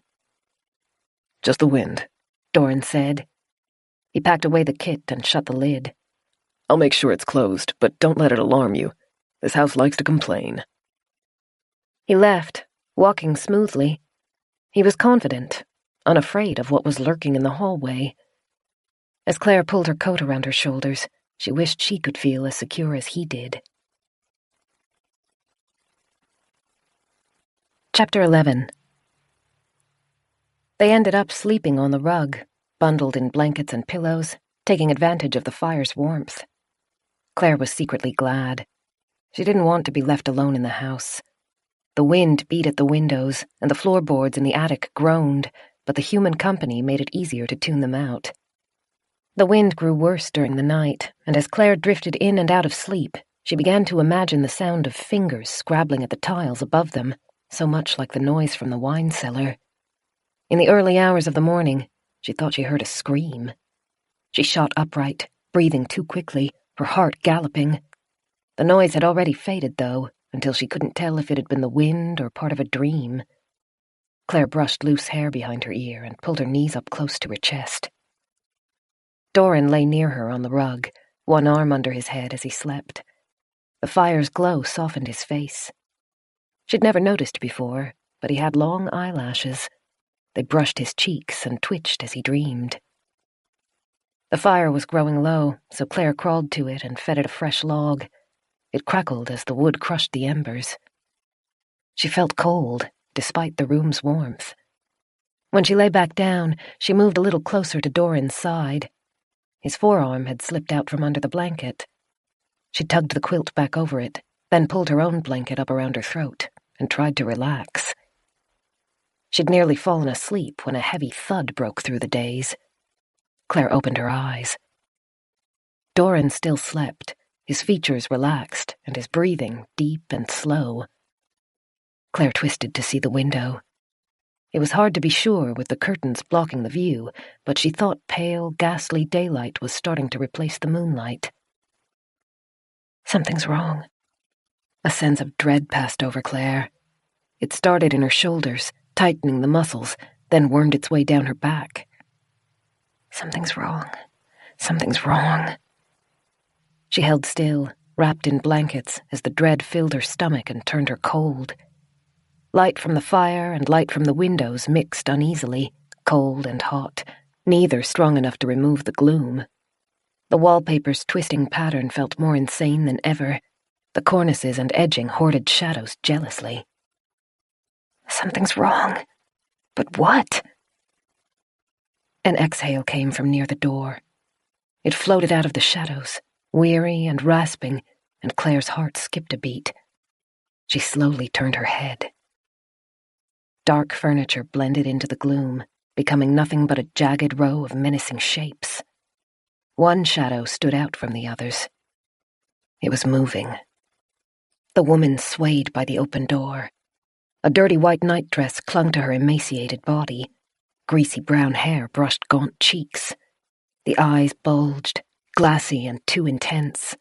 Just the wind, Doran said. He packed away the kit and shut the lid. I'll make sure it's closed, but don't let it alarm you. This house likes to complain. He left, walking smoothly. He was confident, unafraid of what was lurking in the hallway. As Claire pulled her coat around her shoulders, she wished she could feel as secure as he did. Chapter 11. They ended up sleeping on the rug, bundled in blankets and pillows, taking advantage of the fire's warmth. Claire was secretly glad. She didn't want to be left alone in the house. The wind beat at the windows, and the floorboards in the attic groaned, but the human company made it easier to tune them out. The wind grew worse during the night, and as Claire drifted in and out of sleep, she began to imagine the sound of fingers scrabbling at the tiles above them, so much like the noise from the wine cellar. In the early hours of the morning, she thought she heard a scream. She shot upright, breathing too quickly, her heart galloping. The noise had already faded, though, until she couldn't tell if it had been the wind or part of a dream. Claire brushed loose hair behind her ear and pulled her knees up close to her chest. Doran lay near her on the rug, one arm under his head as he slept. The fire's glow softened his face. She'd never noticed before, but he had long eyelashes. They brushed his cheeks and twitched as he dreamed. The fire was growing low, so Claire crawled to it and fed it a fresh log. It crackled as the wood crushed the embers. She felt cold, despite the room's warmth. When she lay back down, she moved a little closer to Doran's side. His forearm had slipped out from under the blanket. She tugged the quilt back over it, then pulled her own blanket up around her throat and tried to relax. She'd nearly fallen asleep when a heavy thud broke through the daze. Claire opened her eyes. Doran still slept, his features relaxed and his breathing deep and slow. Claire twisted to see the window. It was hard to be sure with the curtains blocking the view, but she thought pale, ghastly daylight was starting to replace the moonlight. Something's wrong. A sense of dread passed over Claire. It started in her shoulders, tightening the muscles, then wormed its way down her back. Something's wrong. Something's wrong. She held still, wrapped in blankets, as the dread filled her stomach and turned her cold. Light from the fire and light from the windows mixed uneasily, cold and hot, neither strong enough to remove the gloom. The wallpaper's twisting pattern felt more insane than ever. The cornices and edging hoarded shadows jealously. Something's wrong. But what? An exhale came from near the door. It floated out of the shadows, weary and rasping, and Claire's heart skipped a beat. She slowly turned her head. Dark furniture blended into the gloom, becoming nothing but a jagged row of menacing shapes. One shadow stood out from the others. It was moving. The woman swayed by the open door. A dirty white nightdress clung to her emaciated body. Greasy brown hair brushed gaunt cheeks. The eyes bulged, glassy and too intense.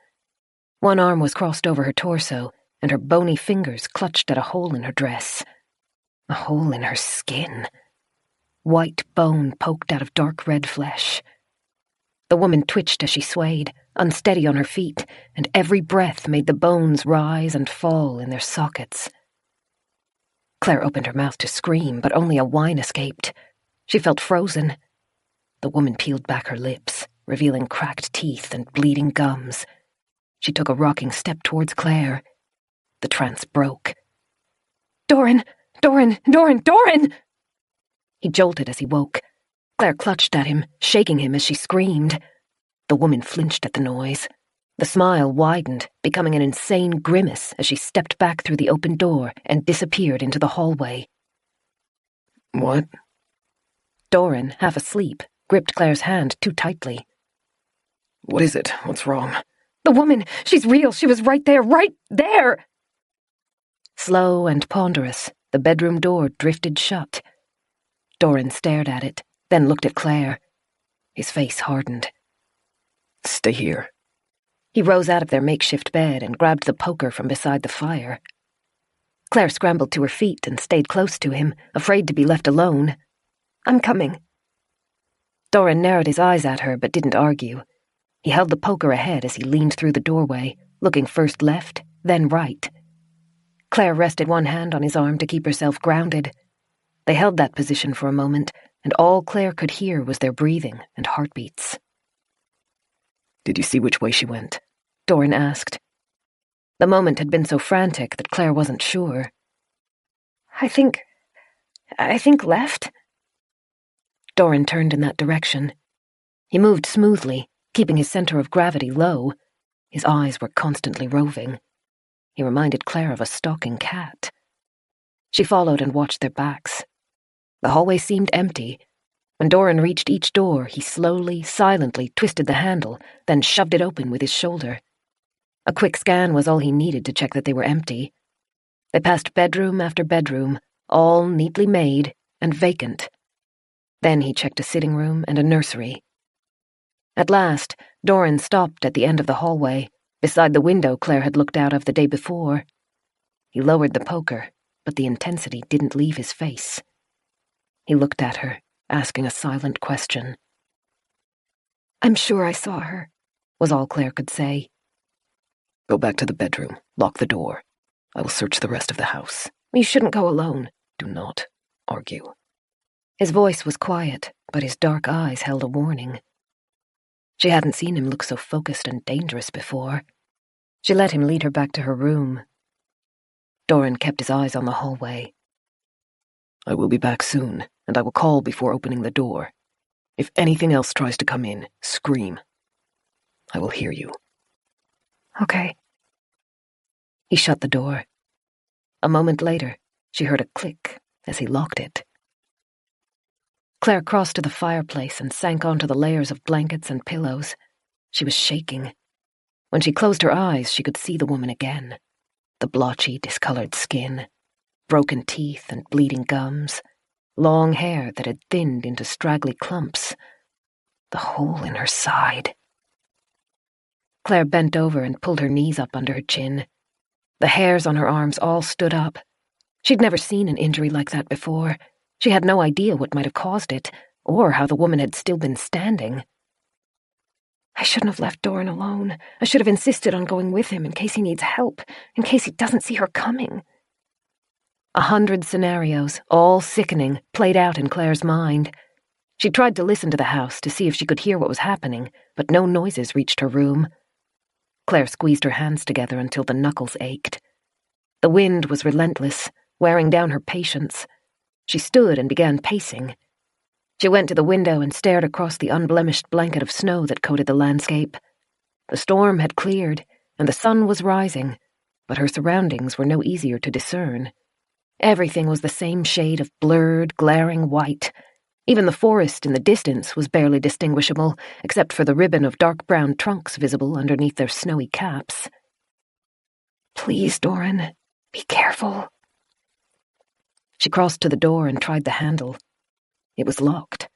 One arm was crossed over her torso, and her bony fingers clutched at a hole in her dress. A hole in her skin. White bone poked out of dark red flesh. The woman twitched as she swayed, unsteady on her feet, and every breath made the bones rise and fall in their sockets. Claire opened her mouth to scream, but only a whine escaped. She felt frozen. The woman peeled back her lips, revealing cracked teeth and bleeding gums. She took a rocking step towards Claire. The trance broke. "Doran! Doran! Doran! Doran!" He jolted as he woke. Claire clutched at him, shaking him as she screamed. The woman flinched at the noise. The smile widened, becoming an insane grimace as she stepped back through the open door and disappeared into the hallway. What? Doran, half asleep, gripped Claire's hand too tightly. What is it? What's wrong? "The woman! She's real! She was right there! Right there!" Slow and ponderous, the bedroom door drifted shut. Doran stared at it, then looked at Claire. His face hardened. Stay here. He rose out of their makeshift bed and grabbed the poker from beside the fire. Claire scrambled to her feet and stayed close to him, afraid to be left alone. "I'm coming." Doran narrowed his eyes at her but didn't argue. He held the poker ahead as he leaned through the doorway, looking first left, then right. Claire rested one hand on his arm to keep herself grounded. They held that position for a moment, and all Claire could hear was their breathing and heartbeats. Did you see which way she went? Doran asked. The moment had been so frantic that Claire wasn't sure. I think left." Doran turned in that direction. He moved smoothly, keeping his center of gravity low. His eyes were constantly roving. He reminded Claire of a stalking cat. She followed and watched their backs. The hallway seemed empty. When Doran reached each door, he slowly, silently twisted the handle, then shoved it open with his shoulder. A quick scan was all he needed to check that they were empty. They passed bedroom after bedroom, all neatly made and vacant. Then he checked a sitting room and a nursery. At last, Doran stopped at the end of the hallway, beside the window Claire had looked out of the day before. He lowered the poker, but the intensity didn't leave his face. He looked at her, asking a silent question. "I'm sure I saw her," was all Claire could say. Go back to the bedroom. Lock the door. I will search the rest of the house. "You shouldn't go alone." Do not argue. His voice was quiet, but his dark eyes held a warning. She hadn't seen him look so focused and dangerous before. She let him lead her back to her room. Doran kept his eyes on the hallway. I will be back soon, and I will call before opening the door. If anything else tries to come in, scream. I will hear you. Okay. He shut the door. A moment later, she heard a click as he locked it. Claire crossed to the fireplace and sank onto the layers of blankets and pillows. She was shaking. When she closed her eyes, she could see the woman again. The blotchy, discolored skin, broken teeth and bleeding gums, long hair that had thinned into straggly clumps, the hole in her side. Claire bent over and pulled her knees up under her chin. The hairs on her arms all stood up. She'd never seen an injury like that before. She had no idea what might have caused it, or how the woman had still been standing. I shouldn't have left Doran alone. I should have insisted on going with him in case he needs help, in case he doesn't see her coming. 100 scenarios, all sickening, played out in Claire's mind. She tried to listen to the house to see if she could hear what was happening, but no noises reached her room. Claire squeezed her hands together until the knuckles ached. The wind was relentless, wearing down her patience. She stood and began pacing. She went to the window and stared across the unblemished blanket of snow that coated the landscape. The storm had cleared, and the sun was rising, but her surroundings were no easier to discern. Everything was the same shade of blurred, glaring white. Even the forest in the distance was barely distinguishable, except for the ribbon of dark brown trunks visible underneath their snowy caps. "Please, Doran, be careful." She crossed to the door and tried the handle. It was locked.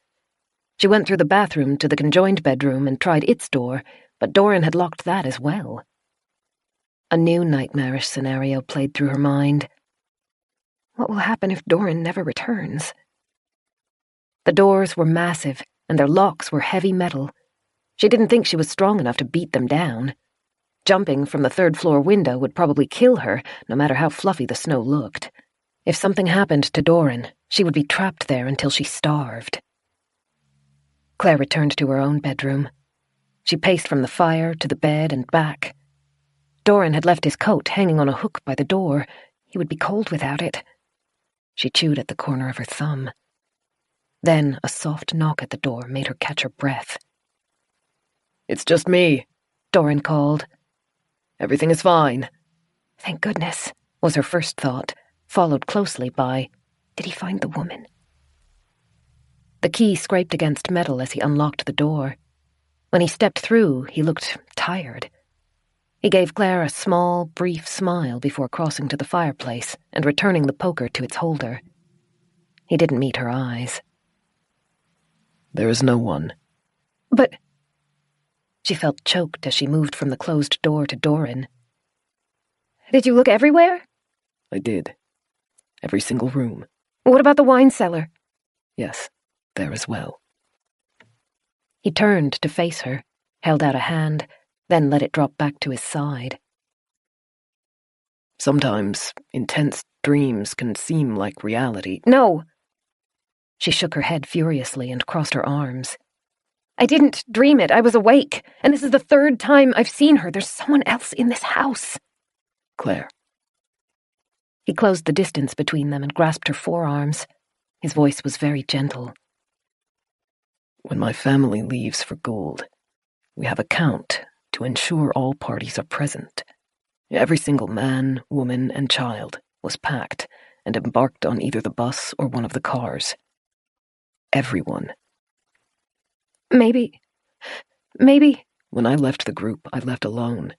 She went through the bathroom to the conjoined bedroom and tried its door, but Doran had locked that as well. A new nightmarish scenario played through her mind. What will happen if Doran never returns? The doors were massive, and their locks were heavy metal. She didn't think she was strong enough to beat them down. Jumping from the third-floor window would probably kill her, no matter how fluffy the snow looked. If something happened to Doran, she would be trapped there until she starved. Claire returned to her own bedroom. She paced from the fire to the bed and back. Doran had left his coat hanging on a hook by the door. He would be cold without it. She chewed at the corner of her thumb. Then a soft knock at the door made her catch her breath. "It's just me," Doran called. "Everything is fine." Thank goodness, was her first thought, followed closely by, did he find the woman? The key scraped against metal as he unlocked the door. When he stepped through, he looked tired. He gave Claire a small, brief smile before crossing to the fireplace and returning the poker to its holder. He didn't meet her eyes. "There is no one." "But—" She felt choked as she moved from the closed door to Doran. "Did you look everywhere?" "I did. Every single room." "What about the wine cellar?" "Yes, there as well." He turned to face her, held out a hand, then let it drop back to his side. "Sometimes intense dreams can seem like reality." "No!" She shook her head furiously and crossed her arms. "I didn't dream it. I was awake, and this is the third time I've seen her. There's someone else in this house." "Claire." He closed the distance between them and grasped her forearms. His voice was very gentle. "When my family leaves for gold, we have a count to ensure all parties are present. Every single man, woman, and child was packed and embarked on either the bus or one of the cars. Everyone. Maybe... When I left the group, I left alone.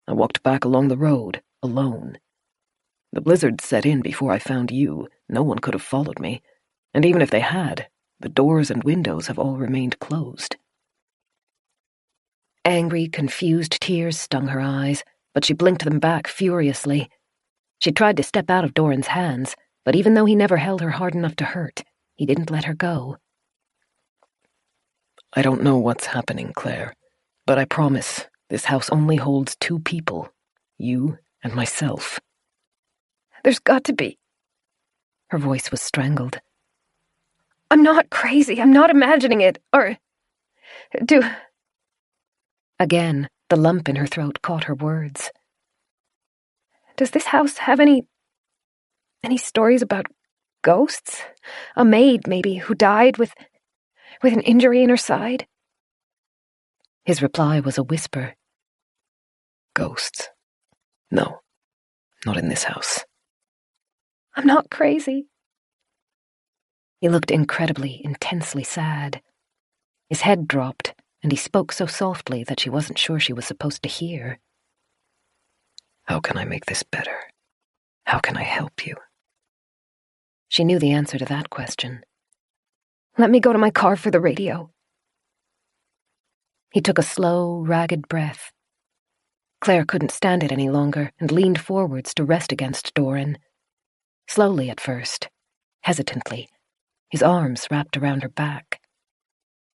I walked back along the road, alone. The blizzard set in before I found you. No one could have followed me. And even if they had, the doors and windows have all remained closed." Angry, confused tears stung her eyes, but she blinked them back furiously. She tried to step out of Doran's hands, but even though he never held her hard enough to hurt, he didn't let her go. "I don't know what's happening, Claire, but I promise this house only holds 2 people, you and myself." "There's got to be." Her voice was strangled. "I'm not crazy. I'm not imagining it. Or... Again, the lump in her throat caught her words. "Does this house have any stories about ghosts? A maid, maybe, who died with an injury in her side?" His reply was a whisper. "Ghosts? No, not in this house." "I'm not crazy." He looked incredibly, intensely sad. His head dropped, and he spoke so softly that she wasn't sure she was supposed to hear. "How can I make this better? How can I help you?" She knew the answer to that question. "Let me go to my car for the radio." He took a slow, ragged breath. Claire couldn't stand it any longer and leaned forwards to rest against Doran. Slowly at first, hesitantly, his arms wrapped around her back.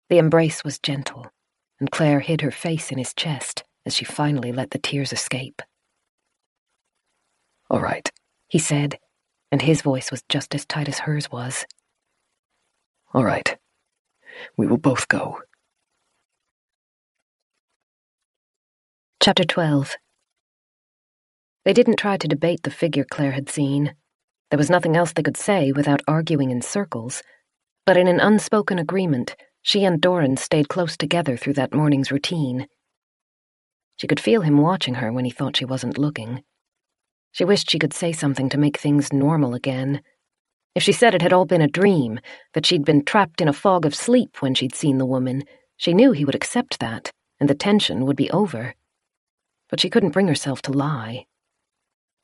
The embrace was gentle, and Claire hid her face in his chest as she finally let the tears escape. "All right," he said, and his voice was just as tight as hers was. "All right. We will both go." Chapter 12. They didn't try to debate the figure Claire had seen. There was nothing else they could say without arguing in circles, but in an unspoken agreement, she and Doran stayed close together through that morning's routine. She could feel him watching her when he thought she wasn't looking. She wished she could say something to make things normal again. If she said it had all been a dream, that she'd been trapped in a fog of sleep when she'd seen the woman, she knew he would accept that, and the tension would be over. But she couldn't bring herself to lie.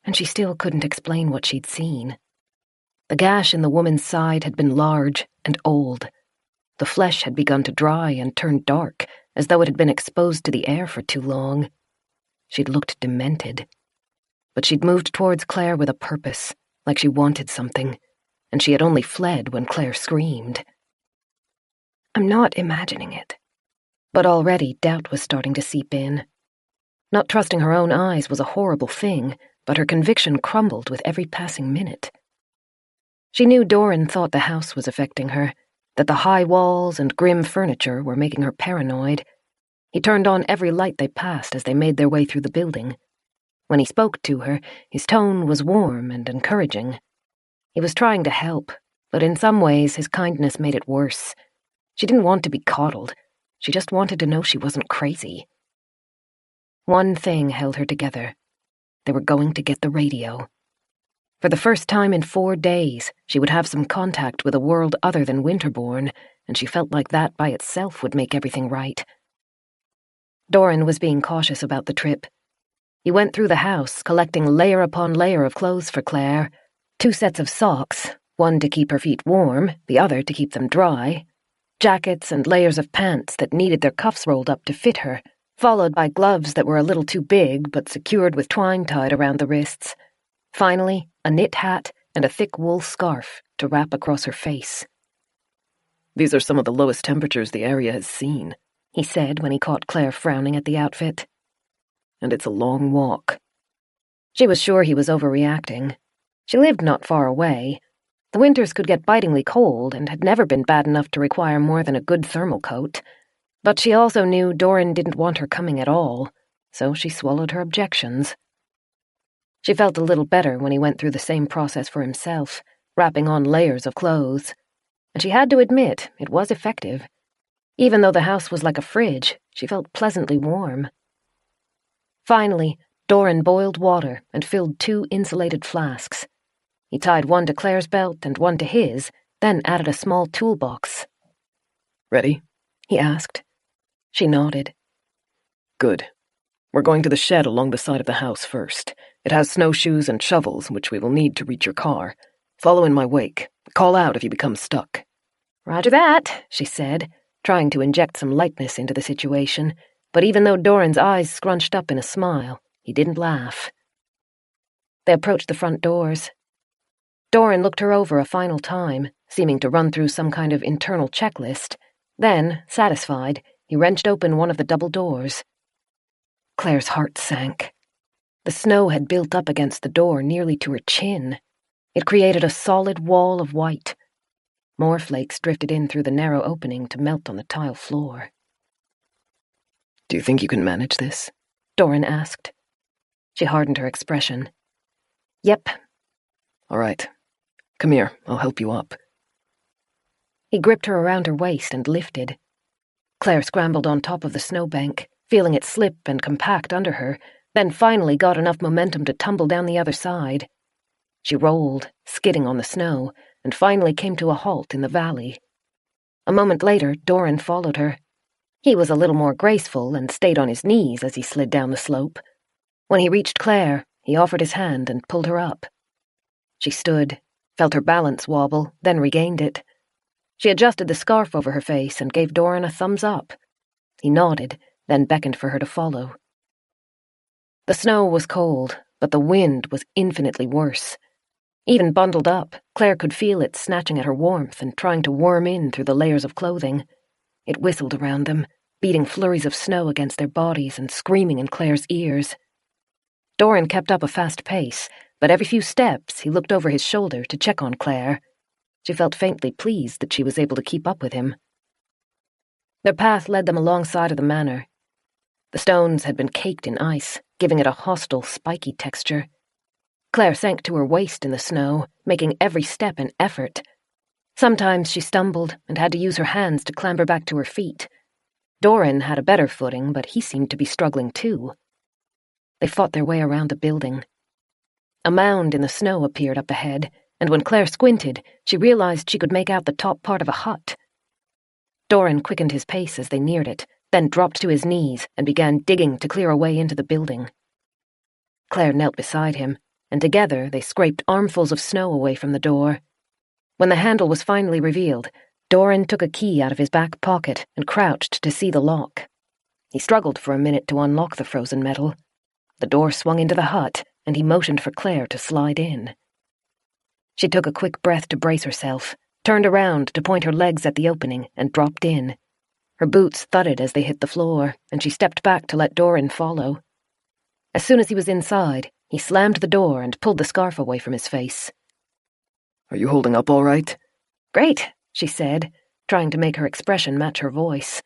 And she still couldn't explain what she'd seen. The gash in the woman's side had been large and old. The flesh had begun to dry and turn dark, as though it had been exposed to the air for too long. She'd looked demented. But she'd moved towards Claire with a purpose, like she wanted something, and she had only fled when Claire screamed. I'm not imagining it. But already doubt was starting to seep in. Not trusting her own eyes was a horrible thing, but her conviction crumbled with every passing minute. She knew Doran thought the house was affecting her, that the high walls and grim furniture were making her paranoid. He turned on every light they passed as they made their way through the building. When he spoke to her, his tone was warm and encouraging. He was trying to help, but in some ways his kindness made it worse. She didn't want to be coddled. She just wanted to know she wasn't crazy. One thing held her together. They were going to get the radio. For the first time in 4 days, she would have some contact with a world other than Winterborn, and she felt like that by itself would make everything right. Doran was being cautious about the trip. He went through the house, collecting layer upon layer of clothes for Claire. 2 sets of socks, one to keep her feet warm, the other to keep them dry. Jackets and layers of pants that needed their cuffs rolled up to fit her, followed by gloves that were a little too big but secured with twine tied around the wrists. Finally, a knit hat and a thick wool scarf to wrap across her face. These are some of the lowest temperatures the area has seen, he said when he caught Claire frowning at the outfit. And it's a long walk. She was sure he was overreacting. She lived not far away. The winters could get bitingly cold and had never been bad enough to require more than a good thermal coat. But she also knew Doran didn't want her coming at all, so she swallowed her objections. She felt a little better when he went through the same process for himself, wrapping on layers of clothes. And she had to admit it was effective. Even though the house was like a fridge, she felt pleasantly warm. Finally, Doran boiled water and filled 2 insulated flasks. He tied one to Claire's belt and one to his, then added a small toolbox. Ready? He asked. She nodded. Good. We're going to the shed along the side of the house first. It has snowshoes and shovels, which we will need to reach your car. Follow in my wake. Call out if you become stuck. Roger that, she said, trying to inject some lightness into the situation, but even though Doran's eyes scrunched up in a smile, he didn't laugh. They approached the front doors. Doran looked her over a final time, seeming to run through some kind of internal checklist. Then, satisfied, he wrenched open one of the double doors. Claire's heart sank. The snow had built up against the door nearly to her chin. It created a solid wall of white. More flakes drifted in through the narrow opening to melt on the tile floor. Do you think you can manage this? Doran asked. She hardened her expression. Yep. All right. Come here, I'll help you up. He gripped her around her waist and lifted. Claire scrambled on top of the snowbank, feeling it slip and compact under her, then finally got enough momentum to tumble down the other side. She rolled, skidding on the snow, and finally came to a halt in the valley. A moment later, Doran followed her. He was a little more graceful and stayed on his knees as he slid down the slope. When he reached Claire, he offered his hand and pulled her up. She stood, felt her balance wobble, then regained it. She adjusted the scarf over her face and gave Doran a thumbs up. He nodded, then beckoned for her to follow. The snow was cold, but the wind was infinitely worse. Even bundled up, Claire could feel it snatching at her warmth and trying to worm in through the layers of clothing. It whistled around them, beating flurries of snow against their bodies and screaming in Claire's ears. Doran kept up a fast pace, but every few steps he looked over his shoulder to check on Claire. She felt faintly pleased that she was able to keep up with him. Their path led them alongside of the manor. The stones had been caked in ice, giving it a hostile, spiky texture. Claire sank to her waist in the snow, making every step an effort. Sometimes she stumbled and had to use her hands to clamber back to her feet. Doran had a better footing, but he seemed to be struggling too. They fought their way around the building. A mound in the snow appeared up ahead, and when Claire squinted, she realized she could make out the top part of a hut. Doran quickened his pace as they neared it, then dropped to his knees and began digging to clear a way into the building. Claire knelt beside him, and together they scraped armfuls of snow away from the door. When the handle was finally revealed, Doran took a key out of his back pocket and crouched to see the lock. He struggled for a minute to unlock the frozen metal. The door swung into the hut, and he motioned for Claire to slide in. She took a quick breath to brace herself, turned around to point her legs at the opening, and dropped in. Her boots thudded as they hit the floor, and she stepped back to let Doran follow. As soon as he was inside, he slammed the door and pulled the scarf away from his face. "Are you holding up all right?" "Great," she said, trying to make her expression match her voice.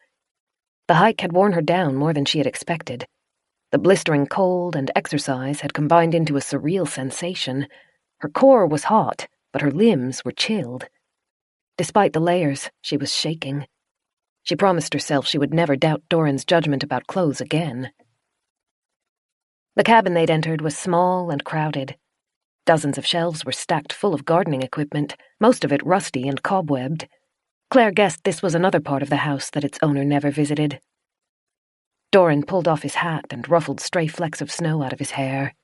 The hike had worn her down more than she had expected. The blistering cold and exercise had combined into a surreal sensation. Her core was hot, but her limbs were chilled. Despite the layers, she was shaking. She promised herself she would never doubt Doran's judgment about clothes again. The cabin they'd entered was small and crowded. Dozens of shelves were stacked full of gardening equipment, most of it rusty and cobwebbed. Claire guessed this was another part of the house that its owner never visited. Doran pulled off his hat and ruffled stray flecks of snow out of his hair.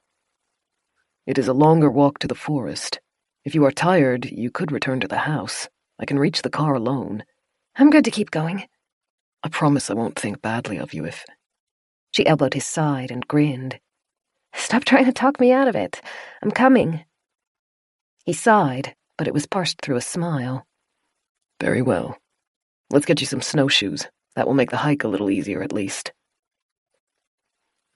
"It is a longer walk to the forest. If you are tired, you could return to the house. I can reach the car alone." "I'm good to keep going." "I promise I won't think badly of you if—" She elbowed his side and grinned. "Stop trying to talk me out of it. I'm coming." He sighed, but it was parsed through a smile. "Very well. Let's get you some snowshoes. That will make the hike a little easier at least."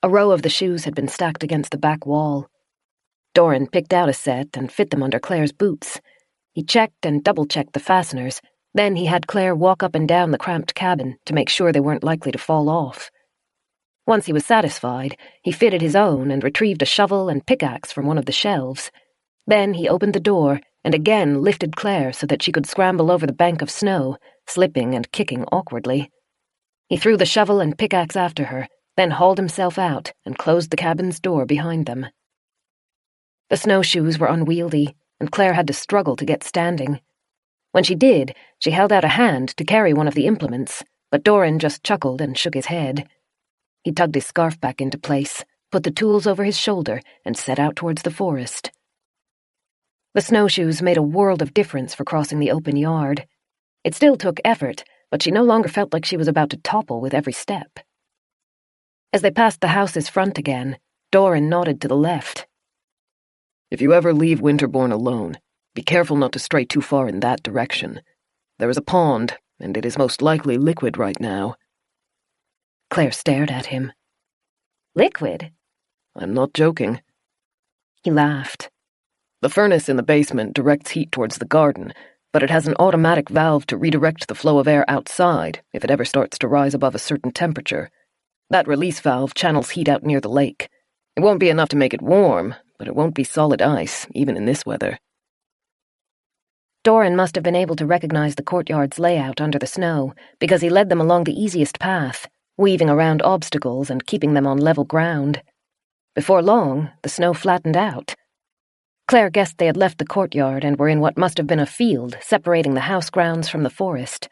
A row of the shoes had been stacked against the back wall. Doran picked out a set and fit them under Claire's boots. He checked and double-checked the fasteners. Then he had Claire walk up and down the cramped cabin to make sure they weren't likely to fall off. Once he was satisfied, he fitted his own and retrieved a shovel and pickaxe from one of the shelves. Then he opened the door and again lifted Claire so that she could scramble over the bank of snow, slipping and kicking awkwardly. He threw the shovel and pickaxe after her, then hauled himself out and closed the cabin's door behind them. The snowshoes were unwieldy, and Claire had to struggle to get standing. When she did, she held out a hand to carry one of the implements, but Doran just chuckled and shook his head. He tugged his scarf back into place, put the tools over his shoulder, and set out towards the forest. The snowshoes made a world of difference for crossing the open yard. It still took effort, but she no longer felt like she was about to topple with every step. As they passed the house's front again, Doran nodded to the left. "If you ever leave Winterbourne alone, be careful not to stray too far in that direction. There is a pond, and it is most likely liquid right now." Claire stared at him. "Liquid?" "I'm not joking." He laughed. "The furnace in the basement directs heat towards the garden, but it has an automatic valve to redirect the flow of air outside if it ever starts to rise above a certain temperature. That release valve channels heat out near the lake. It won't be enough to make it warm, but it won't be solid ice, even in this weather." Doran must have been able to recognize the courtyard's layout under the snow, because he led them along the easiest path, weaving around obstacles and keeping them on level ground. Before long, the snow flattened out. Claire guessed they had left the courtyard and were in what must have been a field separating the house grounds from the forest.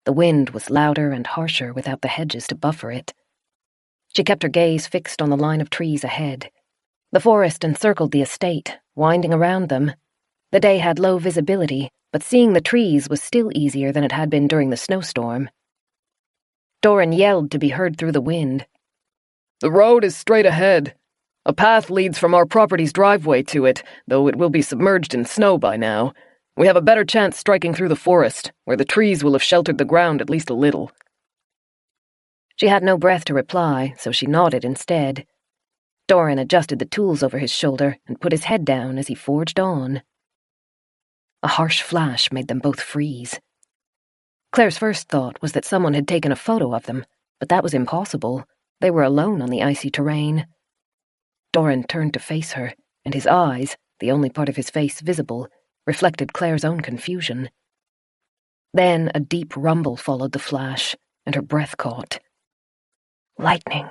The wind was louder and harsher without the hedges to buffer it. She kept her gaze fixed on the line of trees ahead. The forest encircled the estate, winding around them. The day had low visibility, but seeing the trees was still easier than it had been during the snowstorm. Doran yelled to be heard through the wind. "The road is straight ahead. A path leads from our property's driveway to it, though it will be submerged in snow by now. We have a better chance striking through the forest, where the trees will have sheltered the ground at least a little." She had no breath to reply, so she nodded instead. Doran adjusted the tools over his shoulder and put his head down as he forged on. A harsh flash made them both freeze. Claire's first thought was that someone had taken a photo of them, but that was impossible. They were alone on the icy terrain. Doran turned to face her, and his eyes, the only part of his face visible, reflected Claire's own confusion. Then a deep rumble followed the flash, and her breath caught. Lightning.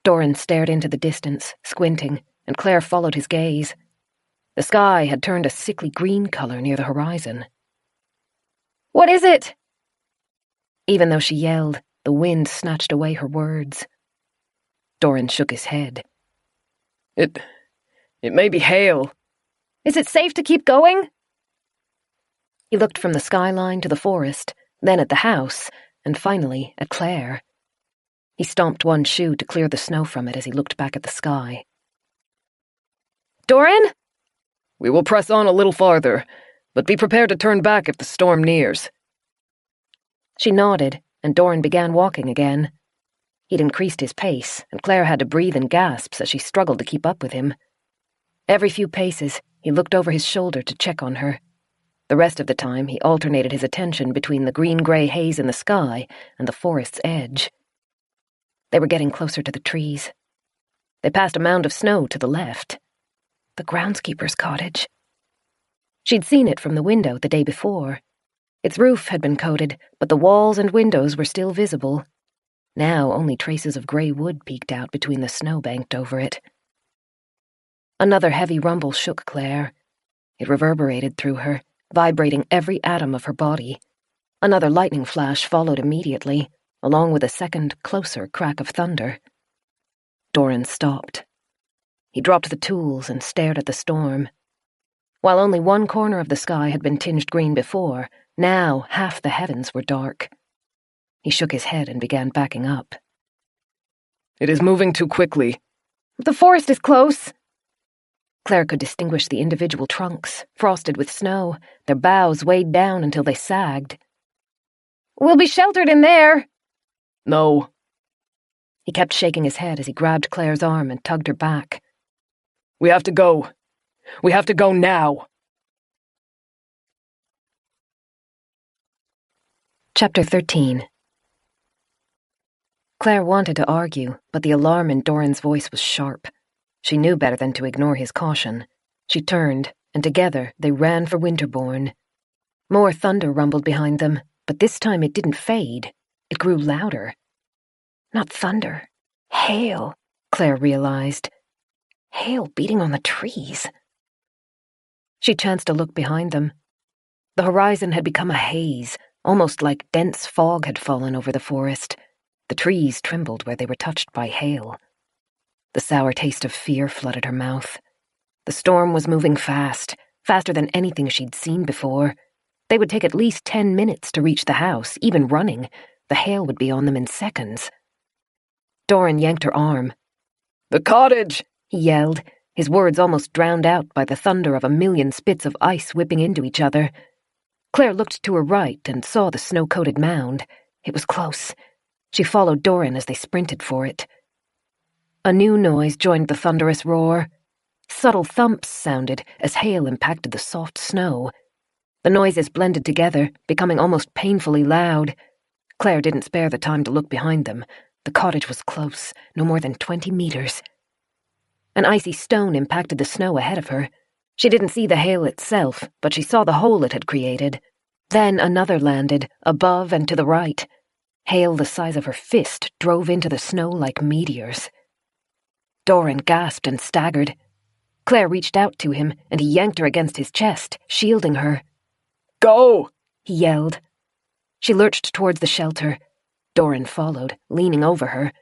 Doran stared into the distance, squinting, and Claire followed his gaze. The sky had turned a sickly green color near the horizon. "What is it?" Even though she yelled, the wind snatched away her words. Doran shook his head. It may be hail. "Is it safe to keep going?" He looked from the skyline to the forest, then at the house, and finally at Claire. He stomped one shoe to clear the snow from it as he looked back at the sky. "Doran?" We will press on a little farther, but be prepared to turn back if the storm nears." She nodded, and Doran began walking again. He'd increased his pace, and Claire had to breathe in gasps as she struggled to keep up with him. Every few paces, he looked over his shoulder to check on her. The rest of the time, he alternated his attention between the green-gray haze in the sky and the forest's edge. They were getting closer to the trees. They passed a mound of snow to the left. The groundskeeper's cottage. She'd seen it from the window the day before. Its roof had been coated, but the walls and windows were still visible. Now only traces of grey wood peeked out between the snow banked over it. Another heavy rumble shook Claire. It reverberated through her, vibrating every atom of her body. Another lightning flash followed immediately, along with a second, closer crack of thunder. Doran stopped. He dropped the tools and stared at the storm. While only one corner of the sky had been tinged green before, now half the heavens were dark. He shook his head and began backing up. It is moving too quickly. "The forest is close." Claire could distinguish the individual trunks, frosted with snow, their boughs weighed down until they sagged. "We'll be sheltered in there." No. He kept shaking his head as he grabbed Claire's arm and tugged her back. We have to go. We have to go now. Chapter 13. Claire wanted to argue, but the alarm in Doran's voice was sharp. She knew better than to ignore his caution. She turned, and together they ran for Winterbourne. More thunder rumbled behind them, but this time it didn't fade. It grew louder. Not thunder. Hail, Claire realized. Hail beating on the trees. She chanced to look behind them. The horizon had become a haze, almost like dense fog had fallen over the forest. The trees trembled where they were touched by hail. The sour taste of fear flooded her mouth. The storm was moving fast, faster than anything she'd seen before. They would take at least 10 minutes to reach the house, even running. The hail would be on them in seconds. Doran yanked her arm. "The cottage!" he yelled, his words almost drowned out by the thunder of a million spits of ice whipping into each other. Claire looked to her right and saw the snow-coated mound. It was close. She followed Doran as they sprinted for it. A new noise joined the thunderous roar. Subtle thumps sounded as hail impacted the soft snow. The noises blended together, becoming almost painfully loud. Claire didn't spare the time to look behind them. The cottage was close, no more than 20 meters. An icy stone impacted the snow ahead of her. She didn't see the hail itself, but she saw the hole it had created. Then another landed, above and to the right. Hail the size of her fist drove into the snow like meteors. Doran gasped and staggered. Claire reached out to him, and he yanked her against his chest, shielding her. "Go!" he yelled. She lurched towards the shelter. Doran followed, leaning over her.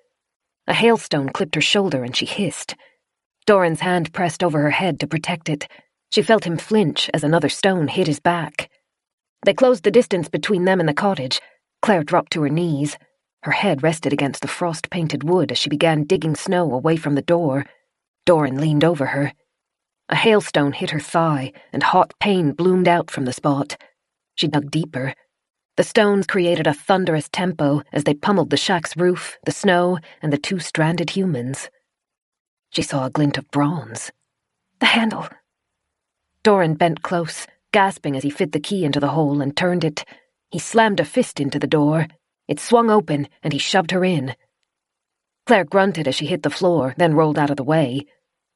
A hailstone clipped her shoulder and she hissed. Doran's hand pressed over her head to protect it. She felt him flinch as another stone hit his back. They closed the distance between them and the cottage. Claire dropped to her knees. Her head rested against the frost-painted wood as she began digging snow away from the door. Doran leaned over her. A hailstone hit her thigh, and hot pain bloomed out from the spot. She dug deeper. The stones created a thunderous tempo as they pummeled the shack's roof, the snow, and the two stranded humans. She saw a glint of bronze. The handle. Doran bent close, gasping as he fit the key into the hole and turned it. He slammed a fist into the door. It swung open, and he shoved her in. Claire grunted as she hit the floor, then rolled out of the way.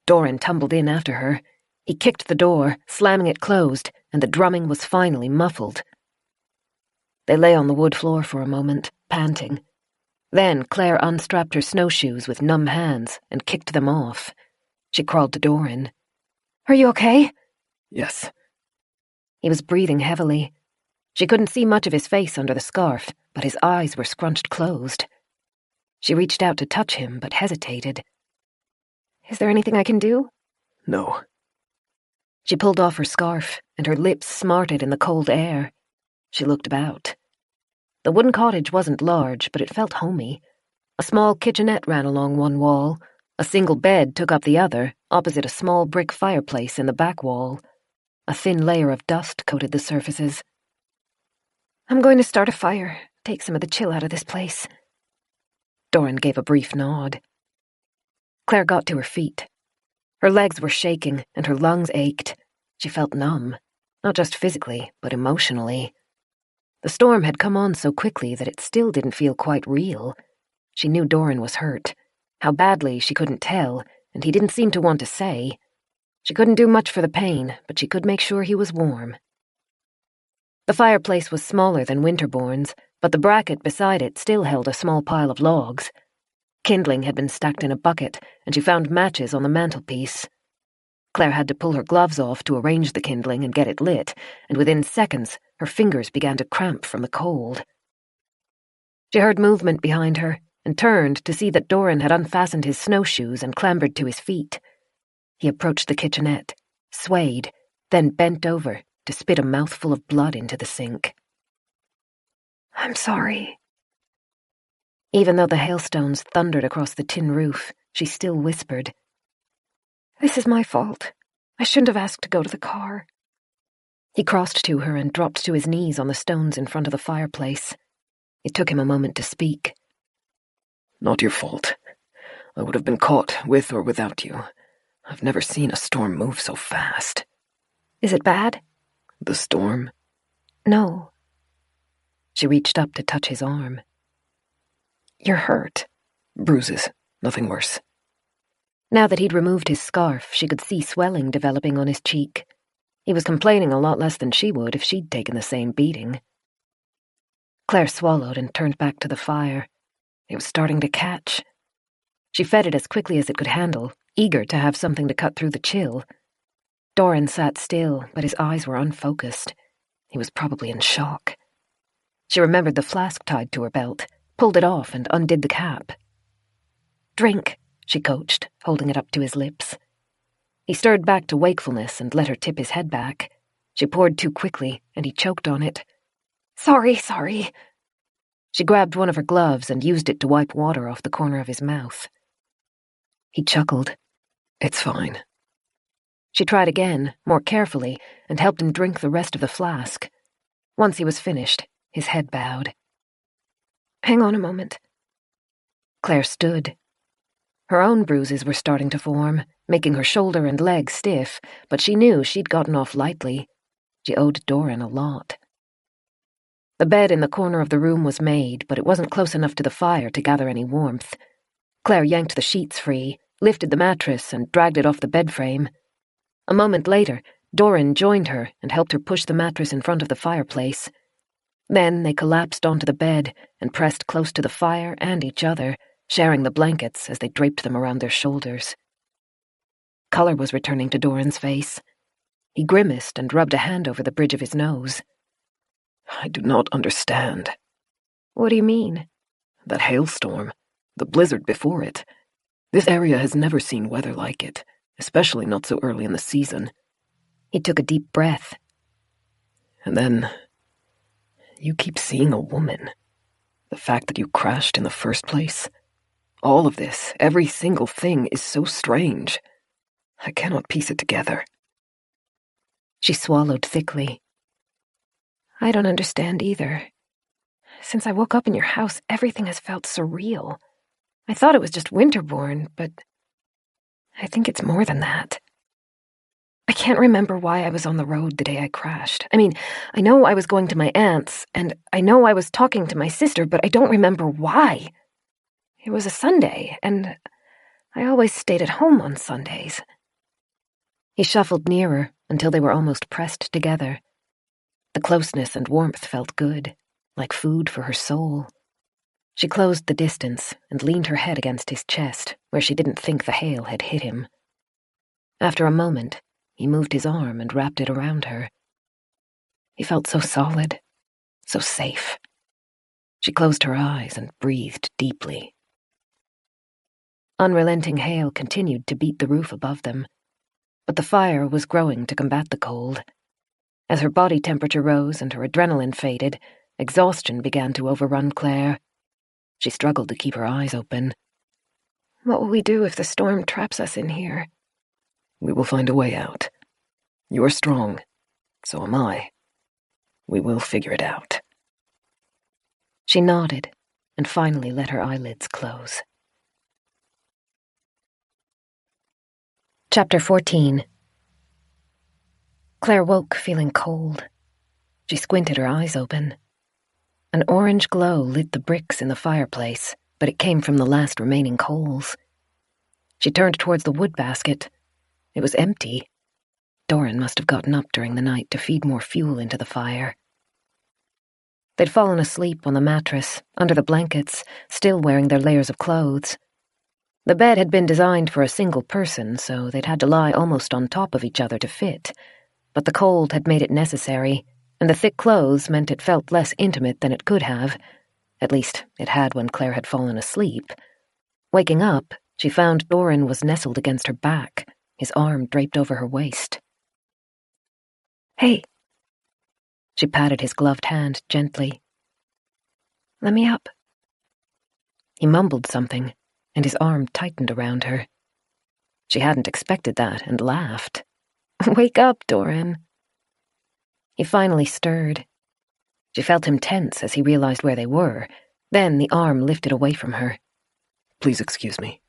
Doran tumbled in after her. He kicked the door, slamming it closed, and the drumming was finally muffled. They lay on the wood floor for a moment, panting. Then Claire unstrapped her snowshoes with numb hands and kicked them off. She crawled to Doran. "Are you okay?" Yes. He was breathing heavily. She couldn't see much of his face under the scarf, but his eyes were scrunched closed. She reached out to touch him, but hesitated. "Is there anything I can do?" No. She pulled off her scarf, and her lips smarted in the cold air. She looked about. The wooden cottage wasn't large, but it felt homey. A small kitchenette ran along one wall. A single bed took up the other, opposite a small brick fireplace in the back wall. A thin layer of dust coated the surfaces. "I'm going to start a fire, take some of the chill out of this place." Doran gave a brief nod. Claire got to her feet. Her legs were shaking, and her lungs ached. She felt numb, not just physically, but emotionally. The storm had come on so quickly that it still didn't feel quite real. She knew Doran was hurt. How badly, she couldn't tell, and he didn't seem to want to say. She couldn't do much for the pain, but she could make sure he was warm. The fireplace was smaller than Winterbourne's, but the bracket beside it still held a small pile of logs. Kindling had been stacked in a bucket, and she found matches on the mantelpiece. Claire had to pull her gloves off to arrange the kindling and get it lit, and within seconds, her fingers began to cramp from the cold. She heard movement behind her, and turned to see that Doran had unfastened his snowshoes and clambered to his feet. He approached the kitchenette, swayed, then bent over to spit a mouthful of blood into the sink. "I'm sorry." Even though the hailstones thundered across the tin roof, she still whispered, "This is my fault. I shouldn't have asked to go to the car." He crossed to her and dropped to his knees on the stones in front of the fireplace. It took him a moment to speak. Not your fault. I would have been caught, with or without you. I've never seen a storm move so fast. "Is it bad?" The storm? "No." She reached up to touch his arm. "You're hurt." Bruises. Nothing worse. Now that he'd removed his scarf, she could see swelling developing on his cheek. He was complaining a lot less than she would if she'd taken the same beating. Claire swallowed and turned back to the fire. It was starting to catch. She fed it as quickly as it could handle, eager to have something to cut through the chill. Doran sat still, but his eyes were unfocused. He was probably in shock. She remembered the flask tied to her belt, pulled it off and undid the cap. "Drink," she coached, holding it up to his lips. He stirred back to wakefulness and let her tip his head back. She poured too quickly, and he choked on it. Sorry. She grabbed one of her gloves and used it to wipe water off the corner of his mouth. He chuckled. It's fine. She tried again, more carefully, and helped him drink the rest of the flask. Once he was finished, his head bowed. "Hang on a moment." Claire stood. Her own bruises were starting to form, making her shoulder and leg stiff, but she knew she'd gotten off lightly. She owed Doran a lot. The bed in the corner of the room was made, but it wasn't close enough to the fire to gather any warmth. Claire yanked the sheets free, lifted the mattress, and dragged it off the bed frame. A moment later, Doran joined her and helped her push the mattress in front of the fireplace. Then they collapsed onto the bed and pressed close to the fire and each other, sharing the blankets as they draped them around their shoulders. Color was returning to Doran's face. He grimaced and rubbed a hand over the bridge of his nose. I do not understand. What do you mean? That hailstorm, the blizzard before it. This area has never seen weather like it, especially not so early in the season. He took a deep breath. And then, you keep seeing a woman. The fact that you crashed in the first place. All of this, every single thing, is so strange. I cannot piece it together. She swallowed thickly. I don't understand either. Since I woke up in your house, everything has felt surreal. I thought it was just Winterbourne, but I think it's more than that. I can't remember why I was on the road the day I crashed. I mean, I know I was going to my aunt's, and I know I was talking to my sister, but I don't remember why. It was a Sunday, and I always stayed at home on Sundays. He shuffled nearer until they were almost pressed together. The closeness and warmth felt good, like food for her soul. She closed the distance and leaned her head against his chest, where she didn't think the hail had hit him. After a moment, he moved his arm and wrapped it around her. He felt so solid, so safe. She closed her eyes and breathed deeply. Unrelenting hail continued to beat the roof above them, but the fire was growing to combat the cold. As her body temperature rose and her adrenaline faded, exhaustion began to overrun Claire. She struggled to keep her eyes open. What will we do if the storm traps us in here? We will find a way out. You are strong. So am I. We will figure it out. She nodded and finally let her eyelids close. Chapter 14. Claire woke feeling cold. She squinted her eyes open. An orange glow lit the bricks in the fireplace, but it came from the last remaining coals. She turned towards the wood basket. It was empty. Doran must have gotten up during the night to feed more fuel into the fire. They'd fallen asleep on the mattress, under the blankets, still wearing their layers of clothes. The bed had been designed for a single person, so they'd had to lie almost on top of each other to fit. But the cold had made it necessary, and the thick clothes meant it felt less intimate than it could have. At least, it had when Claire had fallen asleep. Waking up, she found Doran was nestled against her back, his arm draped over her waist. Hey. She patted his gloved hand gently. Let me up. He mumbled something, and his arm tightened around her. She hadn't expected that and laughed. Wake up, Doran. He finally stirred. She felt him tense as he realized where they were. Then the arm lifted away from her. Please excuse me.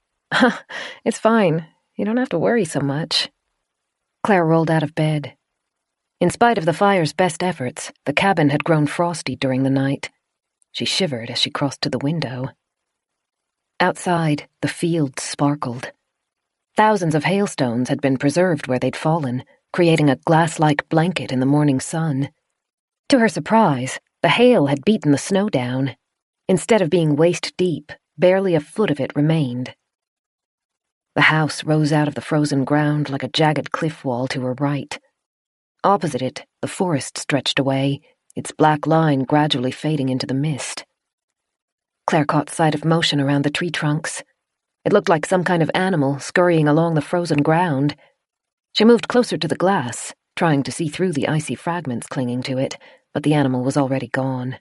It's fine. You don't have to worry so much. Claire rolled out of bed. In spite of the fire's best efforts, the cabin had grown frosty during the night. She shivered as she crossed to the window. Outside, the fields sparkled. Thousands of hailstones had been preserved where they'd fallen, creating a glass-like blanket in the morning sun. To her surprise, the hail had beaten the snow down. Instead of being waist-deep, barely a foot of it remained. The house rose out of the frozen ground like a jagged cliff wall to her right. Opposite it, the forest stretched away, its black line gradually fading into the mist. Claire caught sight of motion around the tree trunks. It looked like some kind of animal scurrying along the frozen ground. She moved closer to the glass, trying to see through the icy fragments clinging to it, but the animal was already gone.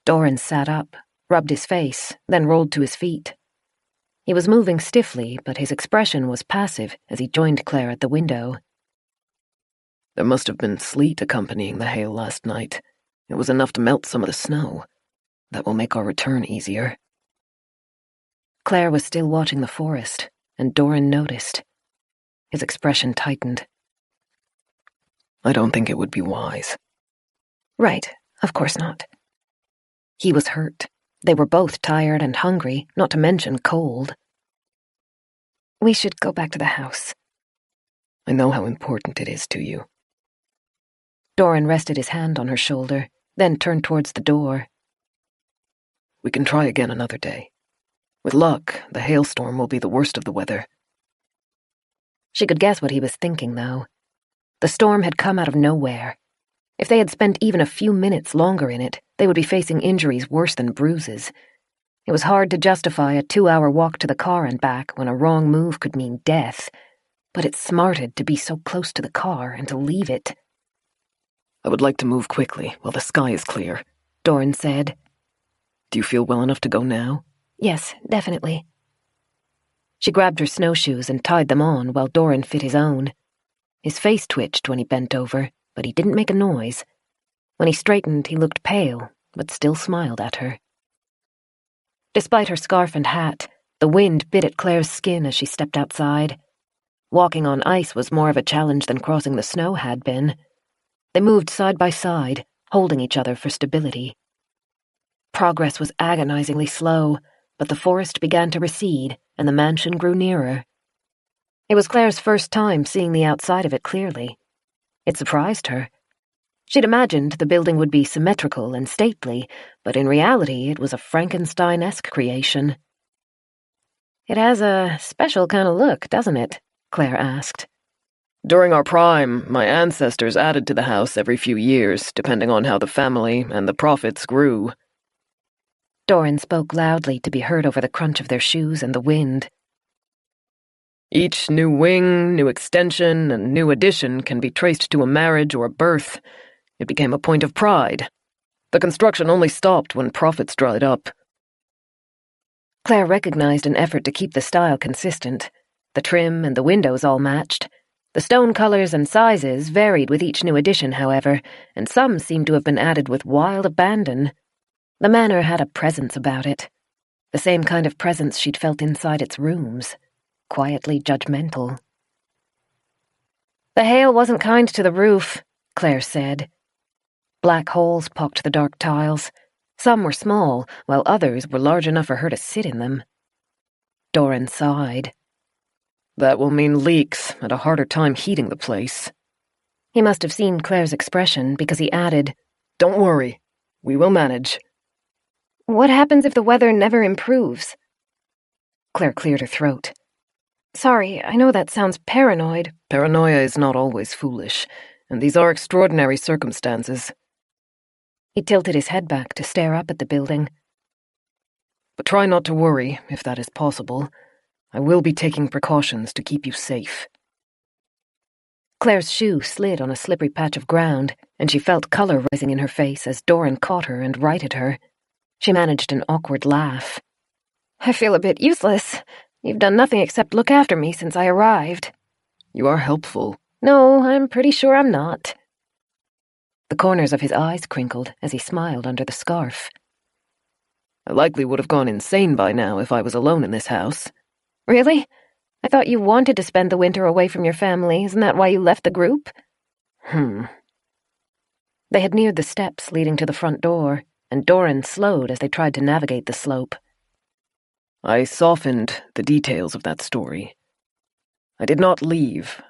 Doran sat up, rubbed his face, then rolled to his feet. He was moving stiffly, but his expression was passive as he joined Claire at the window. There must have been sleet accompanying the hail last night. It was enough to melt some of the snow. That will make our return easier. Claire was still watching the forest, and Doran noticed. His expression tightened. I don't think it would be wise. Right, of course not. He was hurt. They were both tired and hungry, not to mention cold. We should go back to the house. I know how important it is to you. Doran rested his hand on her shoulder, then turned towards the door. We can try again another day. With luck, the hailstorm will be the worst of the weather. She could guess what he was thinking, though. The storm had come out of nowhere. If they had spent even a few minutes longer in it, they would be facing injuries worse than bruises. It was hard to justify a 2-hour walk to the car and back when a wrong move could mean death, but it smarted to be so close to the car and to leave it. I would like to move quickly while the sky is clear, Doran said. Do you feel well enough to go now? Yes, definitely. She grabbed her snowshoes and tied them on while Doran fit his own. His face twitched when he bent over, but he didn't make a noise. When he straightened, he looked pale, but still smiled at her. Despite her scarf and hat, the wind bit at Claire's skin as she stepped outside. Walking on ice was more of a challenge than crossing the snow had been. They moved side by side, holding each other for stability. Progress was agonizingly slow, but the forest began to recede, and the mansion grew nearer. It was Claire's first time seeing the outside of it clearly. It surprised her. She'd imagined the building would be symmetrical and stately, but in reality it was a Frankenstein-esque creation. "It has a special kind of look, doesn't it?" Claire asked. During our prime, my ancestors added to the house every few years, depending on how the family and the profits grew. Doran spoke loudly to be heard over the crunch of their shoes and the wind. Each new wing, new extension, and new addition can be traced to a marriage or a birth. It became a point of pride. The construction only stopped when profits dried up. Claire recognized an effort to keep the style consistent. The trim and the windows all matched. The stone colors and sizes varied with each new addition, however, and some seemed to have been added with wild abandon. The manor had a presence about it. The same kind of presence she'd felt inside its rooms. Quietly judgmental. "The hail wasn't kind to the roof," Claire said. Black holes pocked the dark tiles. Some were small, while others were large enough for her to sit in them. Doran sighed. "That will mean leaks and a harder time heating the place." He must have seen Claire's expression because he added, "Don't worry. We will manage." "What happens if the weather never improves?" Claire cleared her throat. "Sorry, I know that sounds paranoid." Paranoia is not always foolish, and these are extraordinary circumstances. He tilted his head back to stare up at the building. "But try not to worry, if that is possible. I will be taking precautions to keep you safe." Claire's shoe slid on a slippery patch of ground, and she felt color rising in her face as Doran caught her and righted her. She managed an awkward laugh. "I feel a bit useless. You've done nothing except look after me since I arrived." "You are helpful." "No, I'm pretty sure I'm not." The corners of his eyes crinkled as he smiled under the scarf. "I likely would have gone insane by now if I was alone in this house." "Really? I thought you wanted to spend the winter away from your family. Isn't that why you left the group?" They had neared the steps leading to the front door, and Doran slowed as they tried to navigate the slope. "I softened the details of that story. I did not leave.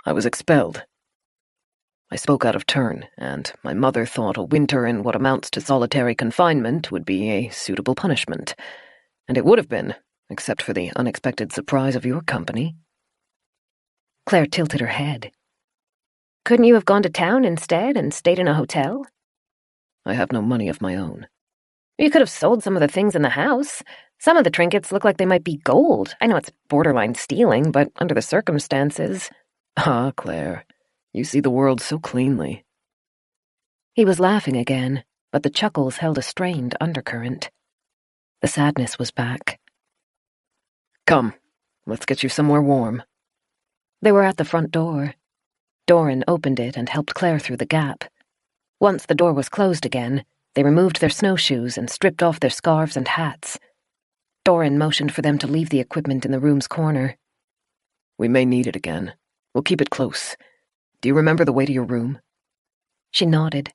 I was expelled. I spoke out of turn, and my mother thought a winter in what amounts to solitary confinement would be a suitable punishment. And it would have been, except for the unexpected surprise of your company." Claire tilted her head. "Couldn't you have gone to town instead and stayed in a hotel?" "I have no money of my own." "You could have sold some of the things in the house. Some of the trinkets look like they might be gold. I know it's borderline stealing, but under the circumstances..." "Ah, Claire, you see the world so cleanly." He was laughing again, but the chuckles held a strained undercurrent. The sadness was back. "Come, let's get you somewhere warm." They were at the front door. Doran opened it and helped Claire through the gap. Once the door was closed again, they removed their snowshoes and stripped off their scarves and hats. Doran motioned for them to leave the equipment in the room's corner. "We may need it again. We'll keep it close. Do you remember the way to your room?" She nodded.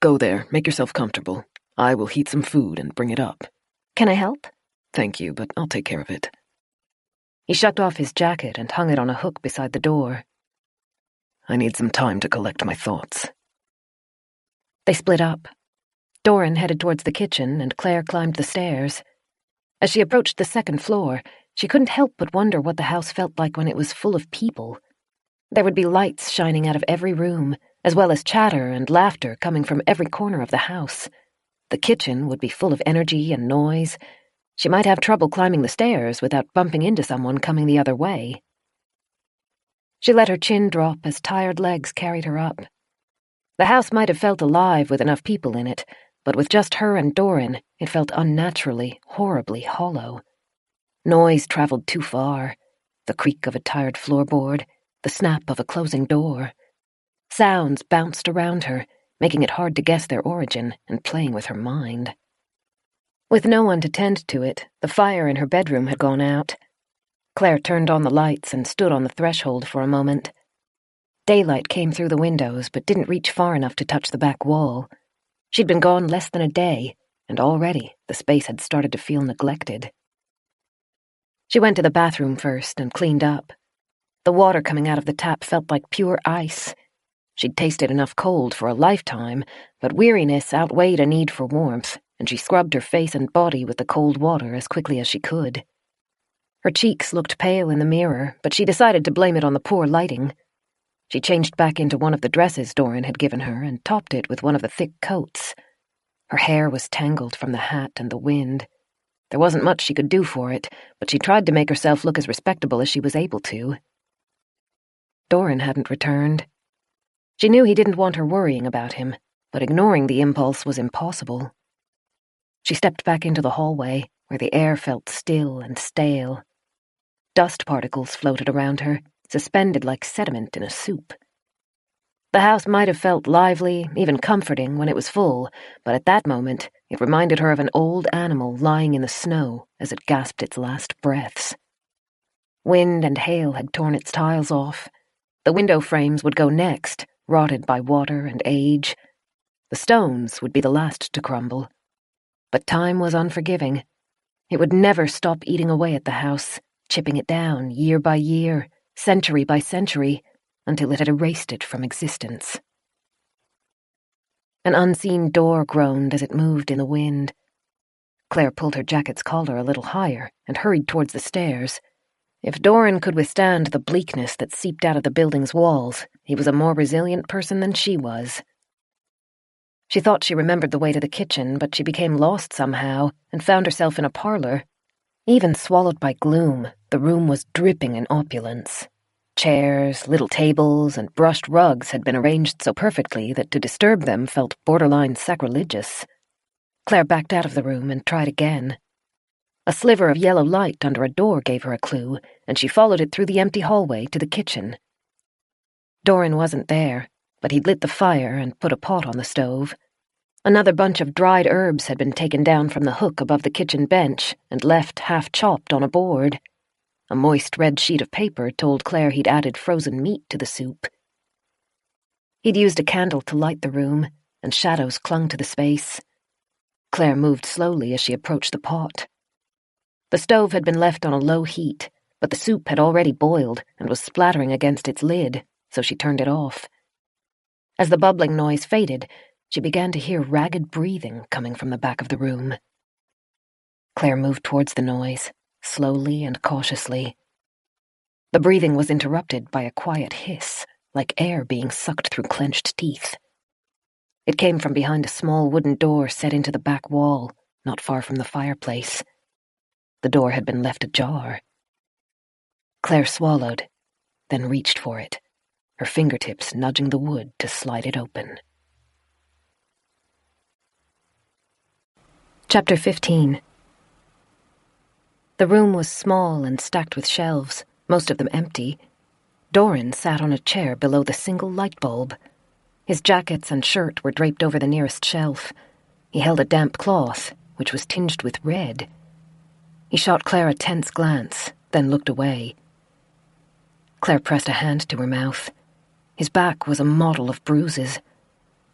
"Go there, make yourself comfortable. I will heat some food and bring it up." "Can I help?" "Thank you, but I'll take care of it." He shucked off his jacket and hung it on a hook beside the door. "I need some time to collect my thoughts." They split up. Doran headed towards the kitchen, and Claire climbed the stairs. As she approached the second floor, she couldn't help but wonder what the house felt like when it was full of people. There would be lights shining out of every room, as well as chatter and laughter coming from every corner of the house. The kitchen would be full of energy and noise. She might have trouble climbing the stairs without bumping into someone coming the other way. She let her chin drop as tired legs carried her up. The house might have felt alive with enough people in it, but with just her and Doran, it felt unnaturally, horribly hollow. Noise traveled too far. The creak of a tired floorboard, the snap of a closing door. Sounds bounced around her, making it hard to guess their origin and playing with her mind. With no one to tend to it, the fire in her bedroom had gone out. Claire turned on the lights and stood on the threshold for a moment. Daylight came through the windows but didn't reach far enough to touch the back wall. She'd been gone less than a day, and already the space had started to feel neglected. She went to the bathroom first and cleaned up. The water coming out of the tap felt like pure ice. She'd tasted enough cold for a lifetime, but weariness outweighed a need for warmth, and she scrubbed her face and body with the cold water as quickly as she could. Her cheeks looked pale in the mirror, but she decided to blame it on the poor lighting. She changed back into one of the dresses Doran had given her and topped it with one of the thick coats. Her hair was tangled from the hat and the wind. There wasn't much she could do for it, but she tried to make herself look as respectable as she was able to. Doran hadn't returned. She knew he didn't want her worrying about him, but ignoring the impulse was impossible. She stepped back into the hallway, where the air felt still and stale. Dust particles floated around her, suspended like sediment in a soup. The house might have felt lively, even comforting, when it was full, but at that moment it reminded her of an old animal lying in the snow as it gasped its last breaths. Wind and hail had torn its tiles off. The window frames would go next, rotted by water and age. The stones would be the last to crumble. But time was unforgiving. It would never stop eating away at the house, chipping it down year by year, century by century, until it had erased it from existence. An unseen door groaned as it moved in the wind. Claire pulled her jacket's collar a little higher and hurried towards the stairs. If Doran could withstand the bleakness that seeped out of the building's walls, he was a more resilient person than she was. She thought she remembered the way to the kitchen, but she became lost somehow and found herself in a parlor. Even swallowed by gloom, the room was dripping in opulence. Chairs, little tables, and brushed rugs had been arranged so perfectly that to disturb them felt borderline sacrilegious. Claire backed out of the room and tried again. A sliver of yellow light under a door gave her a clue, and she followed it through the empty hallway to the kitchen. Doran wasn't there, but he'd lit the fire and put a pot on the stove. Another bunch of dried herbs had been taken down from the hook above the kitchen bench and left half-chopped on a board. A moist red sheet of paper told Claire he'd added frozen meat to the soup. He'd used a candle to light the room, and shadows clung to the space. Claire moved slowly as she approached the pot. The stove had been left on a low heat, but the soup had already boiled and was splattering against its lid, so she turned it off. As the bubbling noise faded, she began to hear ragged breathing coming from the back of the room. Claire moved towards the noise, slowly and cautiously. The breathing was interrupted by a quiet hiss, like air being sucked through clenched teeth. It came from behind a small wooden door set into the back wall, not far from the fireplace. The door had been left ajar. Claire swallowed, then reached for it, her fingertips nudging the wood to slide it open. Chapter 15. The room was small and stacked with shelves, most of them empty. Doran sat on a chair below the single light bulb. His jackets and shirt were draped over the nearest shelf. He held a damp cloth, which was tinged with red. He shot Claire a tense glance, then looked away. Claire pressed a hand to her mouth. His back was a model of bruises.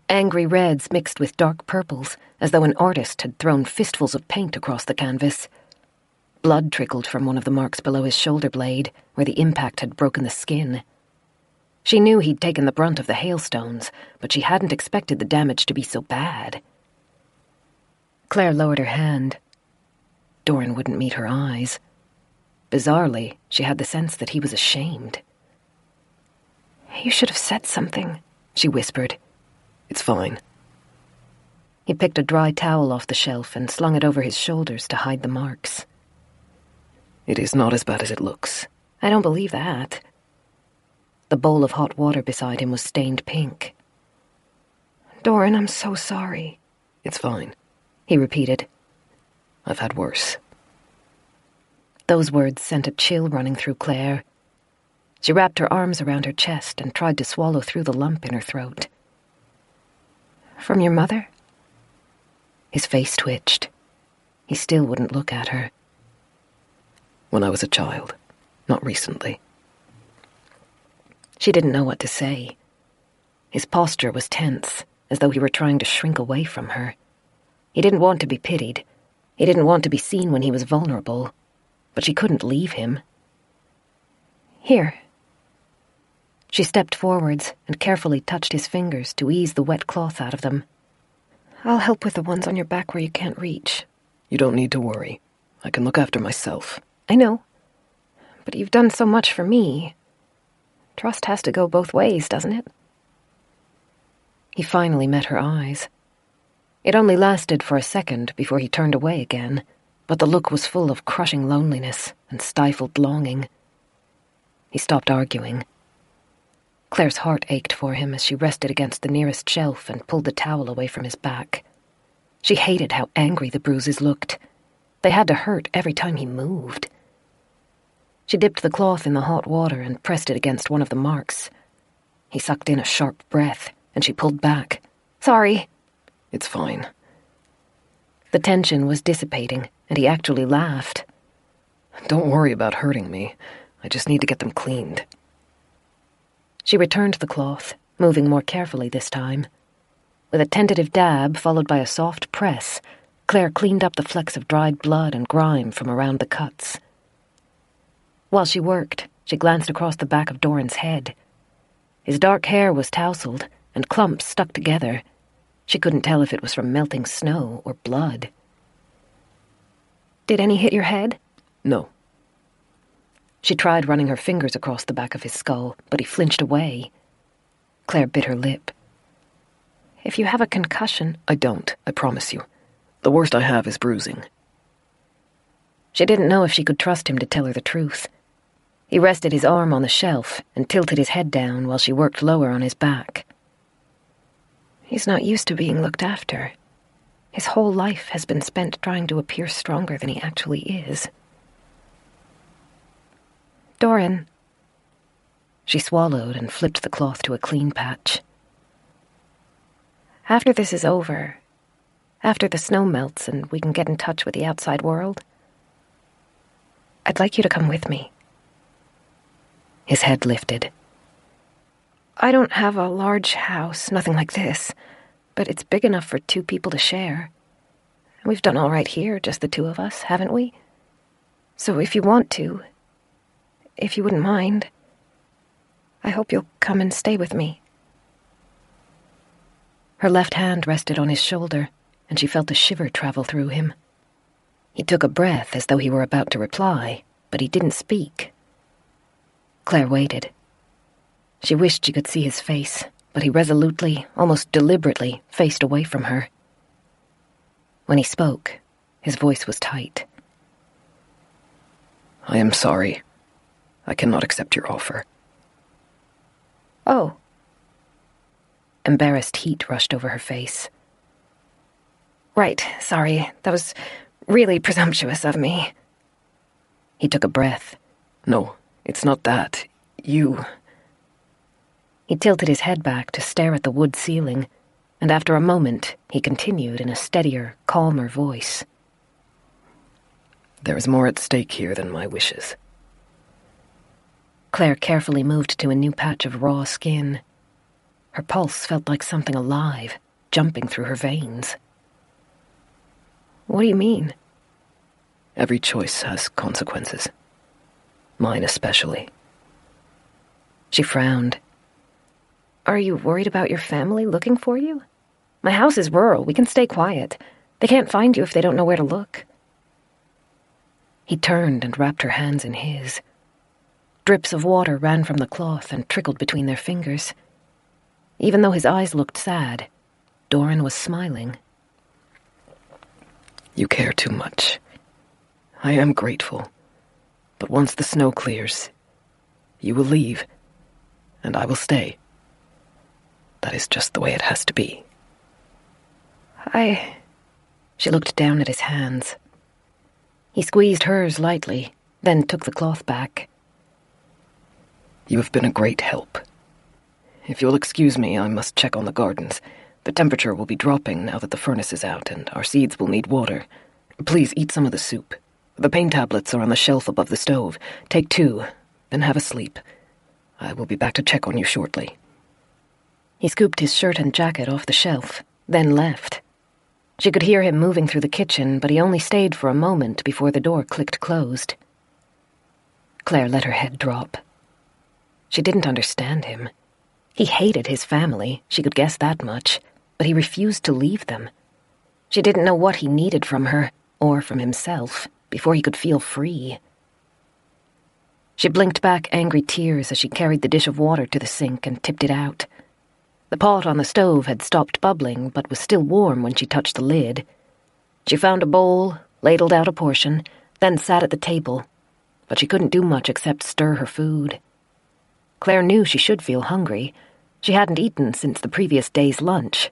Angry reds mixed with dark purples, as though an artist had thrown fistfuls of paint across the canvas. Blood trickled from one of the marks below his shoulder blade, where the impact had broken the skin. She knew he'd taken the brunt of the hailstones, but she hadn't expected the damage to be so bad. Claire lowered her hand. Doran wouldn't meet her eyes. Bizarrely, she had the sense that he was ashamed. "You should have said something," she whispered. It's fine. He picked a dry towel off the shelf and slung it over his shoulders to hide the marks. It is not as bad as it looks. I don't believe that. The bowl of hot water beside him was stained pink. "Doran, I'm so sorry." It's fine, he repeated. I've had worse. Those words sent a chill running through Claire. She wrapped her arms around her chest and tried to swallow through the lump in her throat. "From your mother?" His face twitched. He still wouldn't look at her. When I was a child, not recently. She didn't know what to say. His posture was tense, as though he were trying to shrink away from her. He didn't want to be pitied. He didn't want to be seen when he was vulnerable. But she couldn't leave him. "Here." She stepped forwards and carefully touched his fingers to ease the wet cloth out of them. I'll help with the ones on your back where you can't reach. You don't need to worry. I can look after myself. I know. But you've done so much for me. Trust has to go both ways, doesn't it? He finally met her eyes. It only lasted for a second before he turned away again, but the look was full of crushing loneliness and stifled longing. He stopped arguing. Claire's heart ached for him as she rested against the nearest shelf and pulled the towel away from his back. She hated how angry the bruises looked. They had to hurt every time he moved. She dipped the cloth in the hot water and pressed it against one of the marks. He sucked in a sharp breath, and she pulled back. Sorry. It's fine. The tension was dissipating, and he actually laughed. Don't worry about hurting me. I just need to get them cleaned. She returned the cloth, moving more carefully this time. With a tentative dab followed by a soft press, Claire cleaned up the flecks of dried blood and grime from around the cuts. While she worked, she glanced across the back of Doran's head. His dark hair was tousled, and clumps stuck together. She couldn't tell if it was from melting snow or blood. Did any hit your head? No. She tried running her fingers across the back of his skull, but he flinched away. Claire bit her lip. If you have a concussion... I don't, I promise you. The worst I have is bruising. She didn't know if she could trust him to tell her the truth. He rested his arm on the shelf and tilted his head down while she worked lower on his back. He's not used to being looked after. His whole life has been spent trying to appear stronger than he actually is. Doran. She swallowed and flipped the cloth to a clean patch. After this is over, after the snow melts and we can get in touch with the outside world, I'd like you to come with me. His head lifted. I don't have a large house, nothing like this, but it's big enough for 2 people to share. We've done all right here, just the 2 of us, haven't we? So if you want to, if you wouldn't mind, I hope you'll come and stay with me. Her left hand rested on his shoulder, and she felt a shiver travel through him. He took a breath as though he were about to reply, but he didn't speak. Claire waited. She wished she could see his face, but he resolutely, almost deliberately, faced away from her. When he spoke, his voice was tight. I am sorry. I cannot accept your offer. Oh. Embarrassed heat rushed over her face. Right, sorry. That was really presumptuous of me. He took a breath. No, it's not that. You... He tilted his head back to stare at the wood ceiling, and after a moment, he continued in a steadier, calmer voice. There is more at stake here than my wishes. Claire carefully moved to a new patch of raw skin. Her pulse felt like something alive, jumping through her veins. What do you mean? Every choice has consequences. Mine especially. She frowned. Are you worried about your family looking for you? My house is rural. We can stay quiet. They can't find you if they don't know where to look. He turned and wrapped her hands in his. Drips of water ran from the cloth and trickled between their fingers. Even though his eyes looked sad, Doran was smiling. You care too much. I am grateful. But once the snow clears, you will leave, and I will stay. That is just the way it has to be. She looked down at his hands. He squeezed hers lightly, then took the cloth back. You have been a great help. If you'll excuse me, I must check on the gardens. The temperature will be dropping now that the furnace is out, and our seeds will need water. Please eat some of the soup. The pain tablets are on the shelf above the stove. Take 2, then have a sleep. I will be back to check on you shortly. He scooped his shirt and jacket off the shelf, then left. She could hear him moving through the kitchen, but he only stayed for a moment before the door clicked closed. Claire let her head drop. She didn't understand him. He hated his family, she could guess that much, but he refused to leave them. She didn't know what he needed from her, or from himself, before he could feel free. She blinked back angry tears as she carried the dish of water to the sink and tipped it out. The pot on the stove had stopped bubbling, but was still warm when she touched the lid. She found a bowl, ladled out a portion, then sat at the table, but she couldn't do much except stir her food. Claire knew she should feel hungry. She hadn't eaten since the previous day's lunch,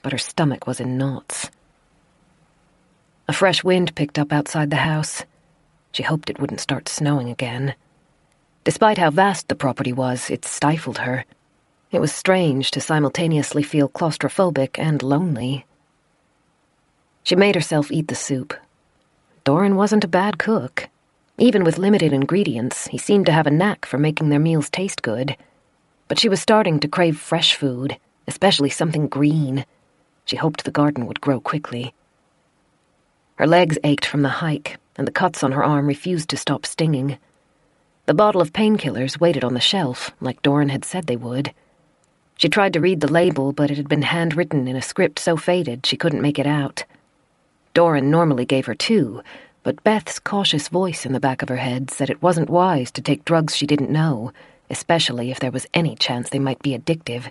but her stomach was in knots. A fresh wind picked up outside the house. She hoped it wouldn't start snowing again. Despite how vast the property was, it stifled her. It was strange to simultaneously feel claustrophobic and lonely. She made herself eat the soup. Doran wasn't a bad cook. Even with limited ingredients, he seemed to have a knack for making their meals taste good. But she was starting to crave fresh food, especially something green. She hoped the garden would grow quickly. Her legs ached from the hike, and the cuts on her arm refused to stop stinging. The bottle of painkillers waited on the shelf, like Doran had said they would. She tried to read the label, but it had been handwritten in a script so faded she couldn't make it out. Doran normally gave her 2, but Beth's cautious voice in the back of her head said it wasn't wise to take drugs she didn't know, especially if there was any chance they might be addictive.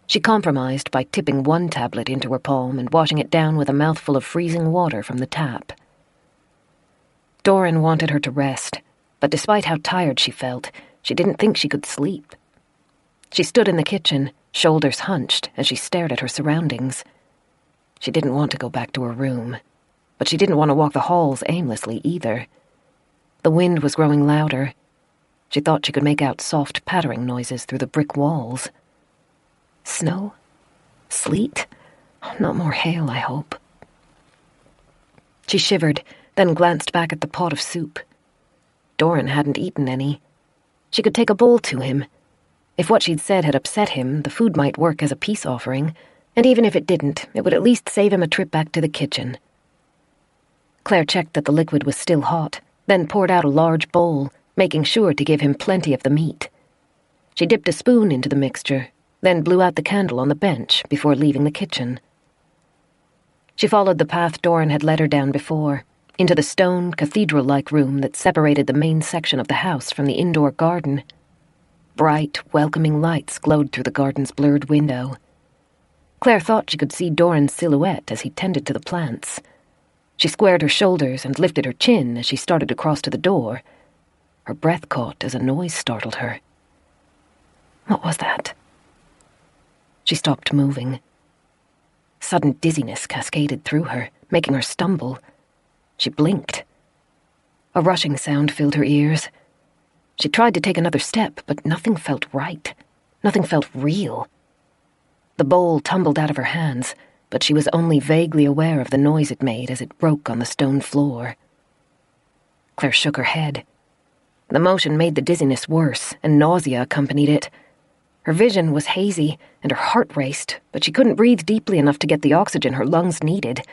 She compromised by tipping 1 tablet into her palm and washing it down with a mouthful of freezing water from the tap. Doran wanted her to rest, but despite how tired she felt, she didn't think she could sleep. She stood in the kitchen, shoulders hunched, as she stared at her surroundings. She didn't want to go back to her room, but she didn't want to walk the halls aimlessly either. The wind was growing louder. She thought she could make out soft pattering noises through the brick walls. Snow? Sleet? Oh, not more hail, I hope. She shivered, then glanced back at the pot of soup. Doran hadn't eaten any. She could take a bowl to him. If what she'd said had upset him, the food might work as a peace offering, and even if it didn't, it would at least save him a trip back to the kitchen. Claire checked that the liquid was still hot, then poured out a large bowl, making sure to give him plenty of the meat. She dipped a spoon into the mixture, then blew out the candle on the bench before leaving the kitchen. She followed the path Doran had led her down before, into the stone, cathedral-like room that separated the main section of the house from the indoor garden. Bright, welcoming lights glowed through the garden's blurred window. Claire thought she could see Doran's silhouette as he tended to the plants. She squared her shoulders and lifted her chin as she started to cross to the door. Her breath caught as a noise startled her. What was that? She stopped moving. Sudden dizziness cascaded through her, making her stumble. She blinked. A rushing sound filled her ears. She tried to take another step, but nothing felt right. Nothing felt real. The bowl tumbled out of her hands, but she was only vaguely aware of the noise it made as it broke on the stone floor. Claire shook her head. The motion made the dizziness worse, and nausea accompanied it. Her vision was hazy, and her heart raced, but she couldn't breathe deeply enough to get the oxygen her lungs needed.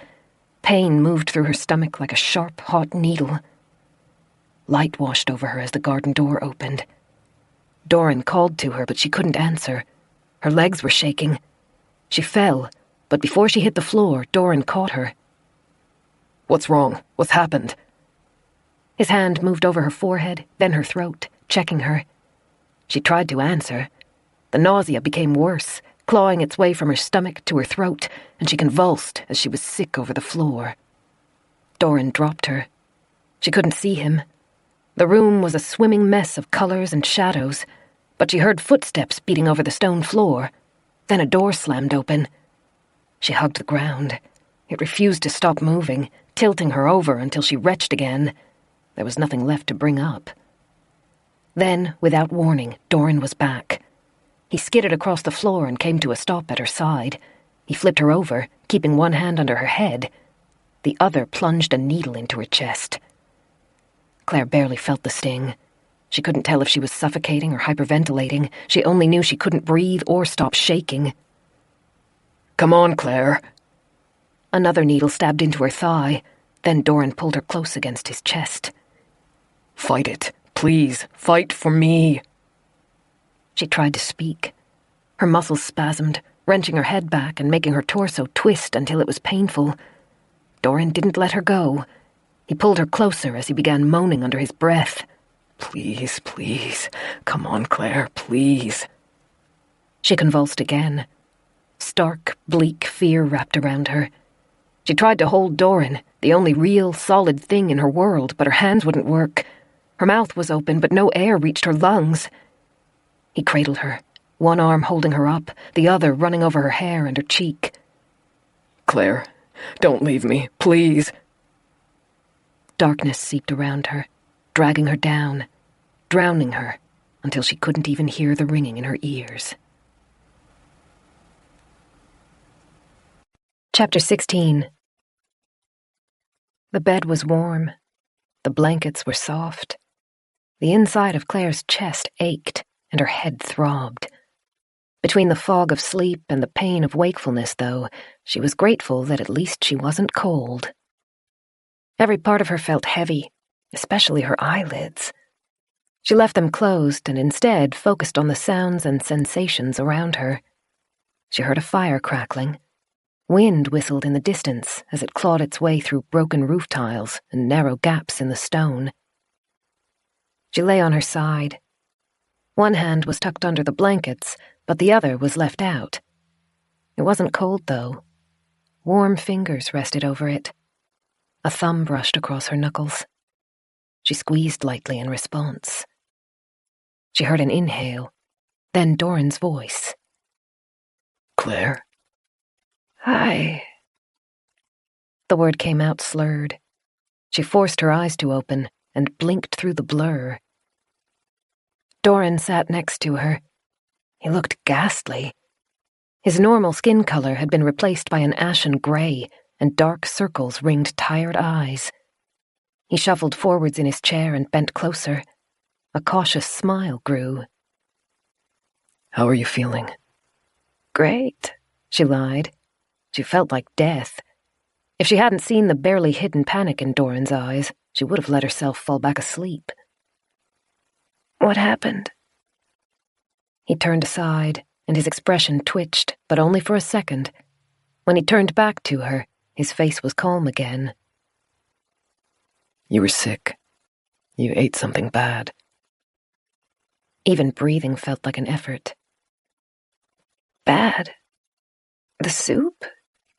Pain moved through her stomach like a sharp, hot needle. Light washed over her as the garden door opened. Doran called to her, but she couldn't answer. Her legs were shaking. She fell, but before she hit the floor, Doran caught her. What's wrong? What's happened? His hand moved over her forehead, then her throat, checking her. She tried to answer. The nausea became worse, clawing its way from her stomach to her throat, and she convulsed as she was sick over the floor. Doran dropped her. She couldn't see him. The room was a swimming mess of colors and shadows, but she heard footsteps beating over the stone floor. Then a door slammed open. She hugged the ground. It refused to stop moving, tilting her over until she retched again. There was nothing left to bring up. Then, without warning, Doran was back. He skidded across the floor and came to a stop at her side. He flipped her over, keeping one hand under her head. The other plunged a needle into her chest. Claire barely felt the sting. She couldn't tell if she was suffocating or hyperventilating. She only knew she couldn't breathe or stop shaking. Come on, Claire. Another needle stabbed into her thigh. Then Doran pulled her close against his chest. Fight it. Please, fight for me. She tried to speak. Her muscles spasmed, wrenching her head back and making her torso twist until it was painful. Doran didn't let her go. He pulled her closer as he began moaning under his breath. Please, please. Come on, Claire, please. She convulsed again. Stark, bleak fear wrapped around her. She tried to hold Doran, the only real, solid thing in her world, but her hands wouldn't work. Her mouth was open, but no air reached her lungs. He cradled her, one arm holding her up, the other running over her hair and her cheek. Claire, don't leave me, please. Darkness seeped around her, dragging her down, drowning her, until she couldn't even hear the ringing in her ears. Chapter 16. The bed was warm. The blankets were soft. The inside of Claire's chest ached, and her head throbbed. Between the fog of sleep and the pain of wakefulness, though, she was grateful that at least she wasn't cold. Every part of her felt heavy, especially her eyelids. She left them closed and instead focused on the sounds and sensations around her. She heard a fire crackling. Wind whistled in the distance as it clawed its way through broken roof tiles and narrow gaps in the stone. She lay on her side. One hand was tucked under the blankets, but the other was left out. It wasn't cold, though. Warm fingers rested over it. A thumb brushed across her knuckles. She squeezed lightly in response. She heard an inhale, then Doran's voice. Claire? Hi. The word came out slurred. She forced her eyes to open and blinked through the blur. Doran sat next to her. He looked ghastly. His normal skin color had been replaced by an ashen gray, and dark circles ringed tired eyes. He shuffled forwards in his chair and bent closer. A cautious smile grew. How are you feeling? Great, she lied. She felt like death. If she hadn't seen the barely hidden panic in Doran's eyes, she would have let herself fall back asleep. What happened? He turned aside, and his expression twitched, but only for a second. When he turned back to her, his face was calm again. You were sick. You ate something bad. Even breathing felt like an effort. Bad? The soup?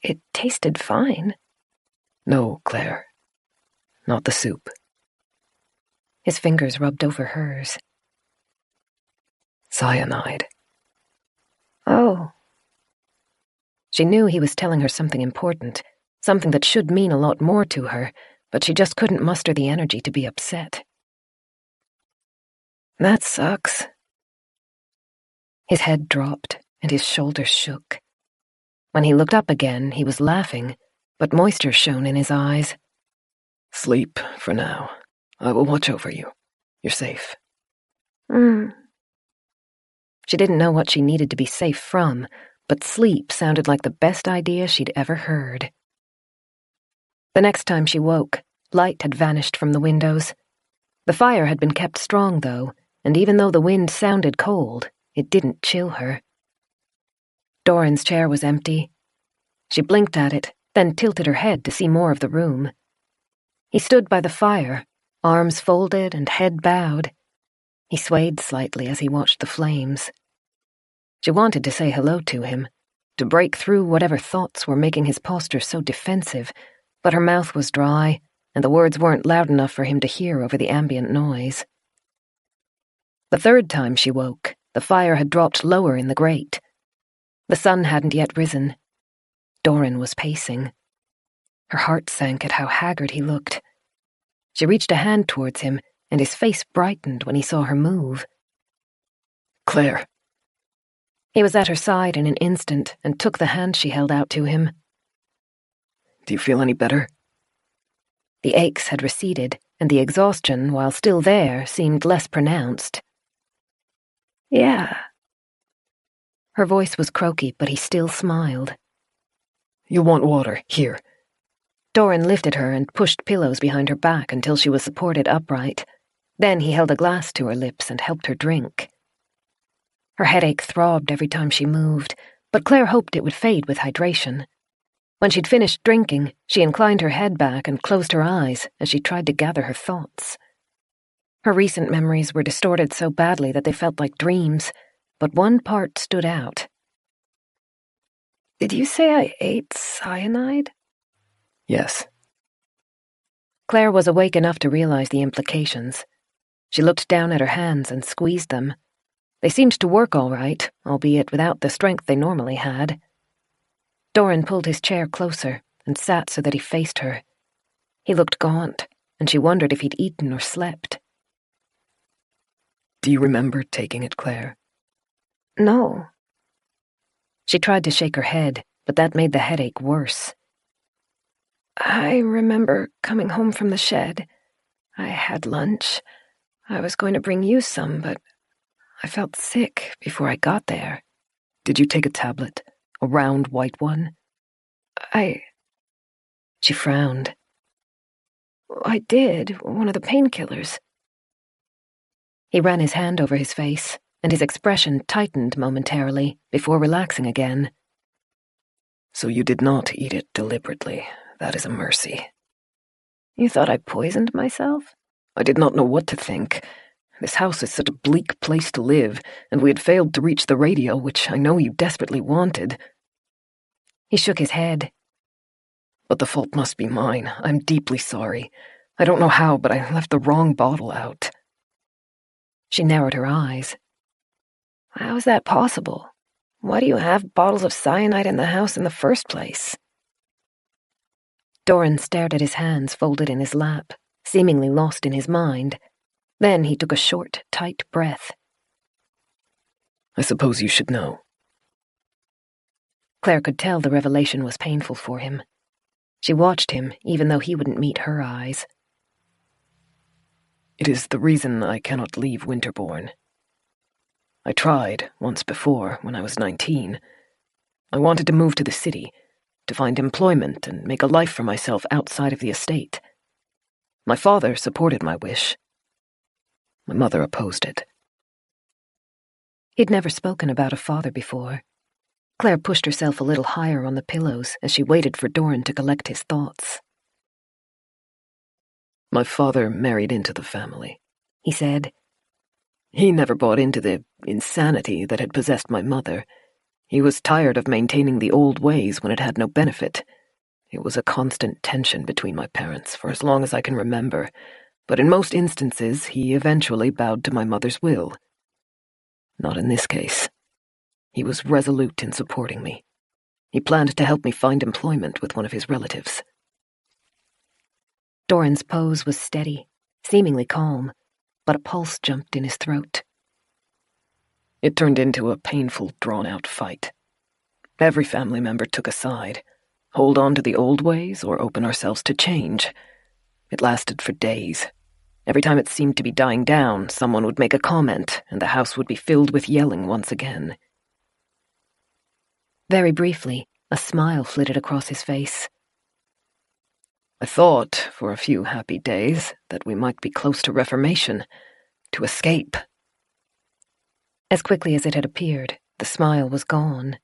It tasted fine. No, Claire. Not the soup. His fingers rubbed over hers. Cyanide. Oh. She knew he was telling her something important, something that should mean a lot more to her, but she just couldn't muster the energy to be upset. That sucks. His head dropped, and his shoulders shook. When he looked up again, he was laughing, but moisture shone in his eyes. Sleep for now. I will watch over you. You're safe. She didn't know what she needed to be safe from, but sleep sounded like the best idea she'd ever heard. The next time she woke, light had vanished from the windows. The fire had been kept strong, though, and even though the wind sounded cold, it didn't chill her. Doran's chair was empty. She blinked at it, then tilted her head to see more of the room. He stood by the fire, arms folded and head bowed. He swayed slightly as he watched the flames. She wanted to say hello to him, to break through whatever thoughts were making his posture so defensive, but her mouth was dry, and the words weren't loud enough for him to hear over the ambient noise. The third time she woke, the fire had dropped lower in the grate. The sun hadn't yet risen. Doran was pacing. Her heart sank at how haggard he looked. She reached a hand towards him, and his face brightened when he saw her move. Claire. He was at her side in an instant and took the hand she held out to him. Do you feel any better? The aches had receded, and the exhaustion, while still there, seemed less pronounced. Yeah. Her voice was croaky, but he still smiled. You want water? Here. Doran lifted her and pushed pillows behind her back until she was supported upright. Then he held a glass to her lips and helped her drink. Her headache throbbed every time she moved, but Claire hoped it would fade with hydration. When she'd finished drinking, she inclined her head back and closed her eyes as she tried to gather her thoughts. Her recent memories were distorted so badly that they felt like dreams, but one part stood out. "Did you say I ate cyanide?" Yes. Claire was awake enough to realize the implications. She looked down at her hands and squeezed them. They seemed to work all right, albeit without the strength they normally had. Doran pulled his chair closer and sat so that he faced her. He looked gaunt, and she wondered if he'd eaten or slept. Do you remember taking it, Claire? No. She tried to shake her head, but that made the headache worse. I remember coming home from the shed. I had lunch. I was going to bring you some, but I felt sick before I got there. Did you take a tablet? A round white one? She frowned. I did, one of the painkillers. He ran his hand over his face, and his expression tightened momentarily before relaxing again. So you did not eat it deliberately. That is a mercy. You thought I poisoned myself? I did not know what to think. This house is such a bleak place to live, and we had failed to reach the radio, which I know you desperately wanted. He shook his head. But the fault must be mine. I'm deeply sorry. I don't know how, but I left the wrong bottle out. She narrowed her eyes. How is that possible? Why do you have bottles of cyanide in the house in the first place? Doran stared at his hands folded in his lap, seemingly lost in his mind. Then he took a short, tight breath. I suppose you should know. Claire could tell the revelation was painful for him. She watched him, even though he wouldn't meet her eyes. It is the reason I cannot leave Winterbourne. I tried once before, when I was 19. I wanted to move to the city, to find employment and make a life for myself outside of the estate. My father supported my wish. My mother opposed it. He'd never spoken about a father before. Claire pushed herself a little higher on the pillows as she waited for Doran to collect his thoughts. My father married into the family, he said. He never bought into the insanity that had possessed my mother. He was tired of maintaining the old ways when it had no benefit. It was a constant tension between my parents for as long as I can remember, but in most instances he eventually bowed to my mother's will. Not in this case. He was resolute in supporting me. He planned to help me find employment with one of his relatives. Doran's pose was steady, seemingly calm, but a pulse jumped in his throat. It turned into a painful, drawn-out fight. Every family member took a side. Hold on to the old ways or open ourselves to change. It lasted for days. Every time it seemed to be dying down, someone would make a comment, and the house would be filled with yelling once again. Very briefly, a smile flitted across his face. I thought, for a few happy days, that we might be close to reformation, to escape. As quickly as it had appeared, the smile was gone.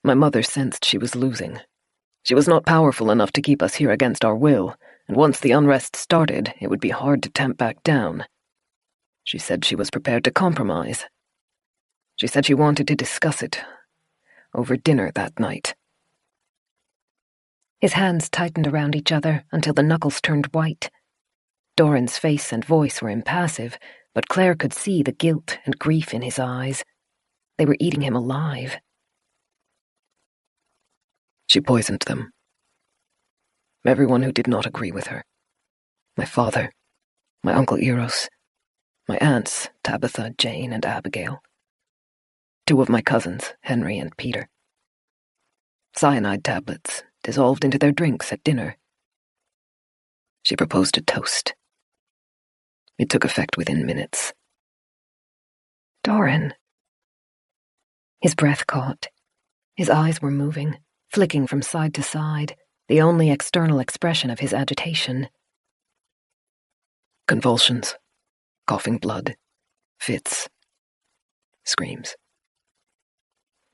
My mother sensed she was losing. She was not powerful enough to keep us here against our will, and once the unrest started, it would be hard to tamp back down. She said she was prepared to compromise. She said she wanted to discuss it over dinner that night. His hands tightened around each other until the knuckles turned white. Doran's face and voice were impassive, but Claire could see the guilt and grief in his eyes. They were eating him alive. She poisoned them. Everyone who did not agree with her. My father, my Uncle Eros, my aunts, Tabitha, Jane, and Abigail. 2 of my cousins, Henry and Peter. Cyanide tablets dissolved into their drinks at dinner. She proposed a toast. It took effect within minutes. Doran. His breath caught. His eyes were moving, flicking from side to side, the only external expression of his agitation. Convulsions, coughing blood, fits. Screams.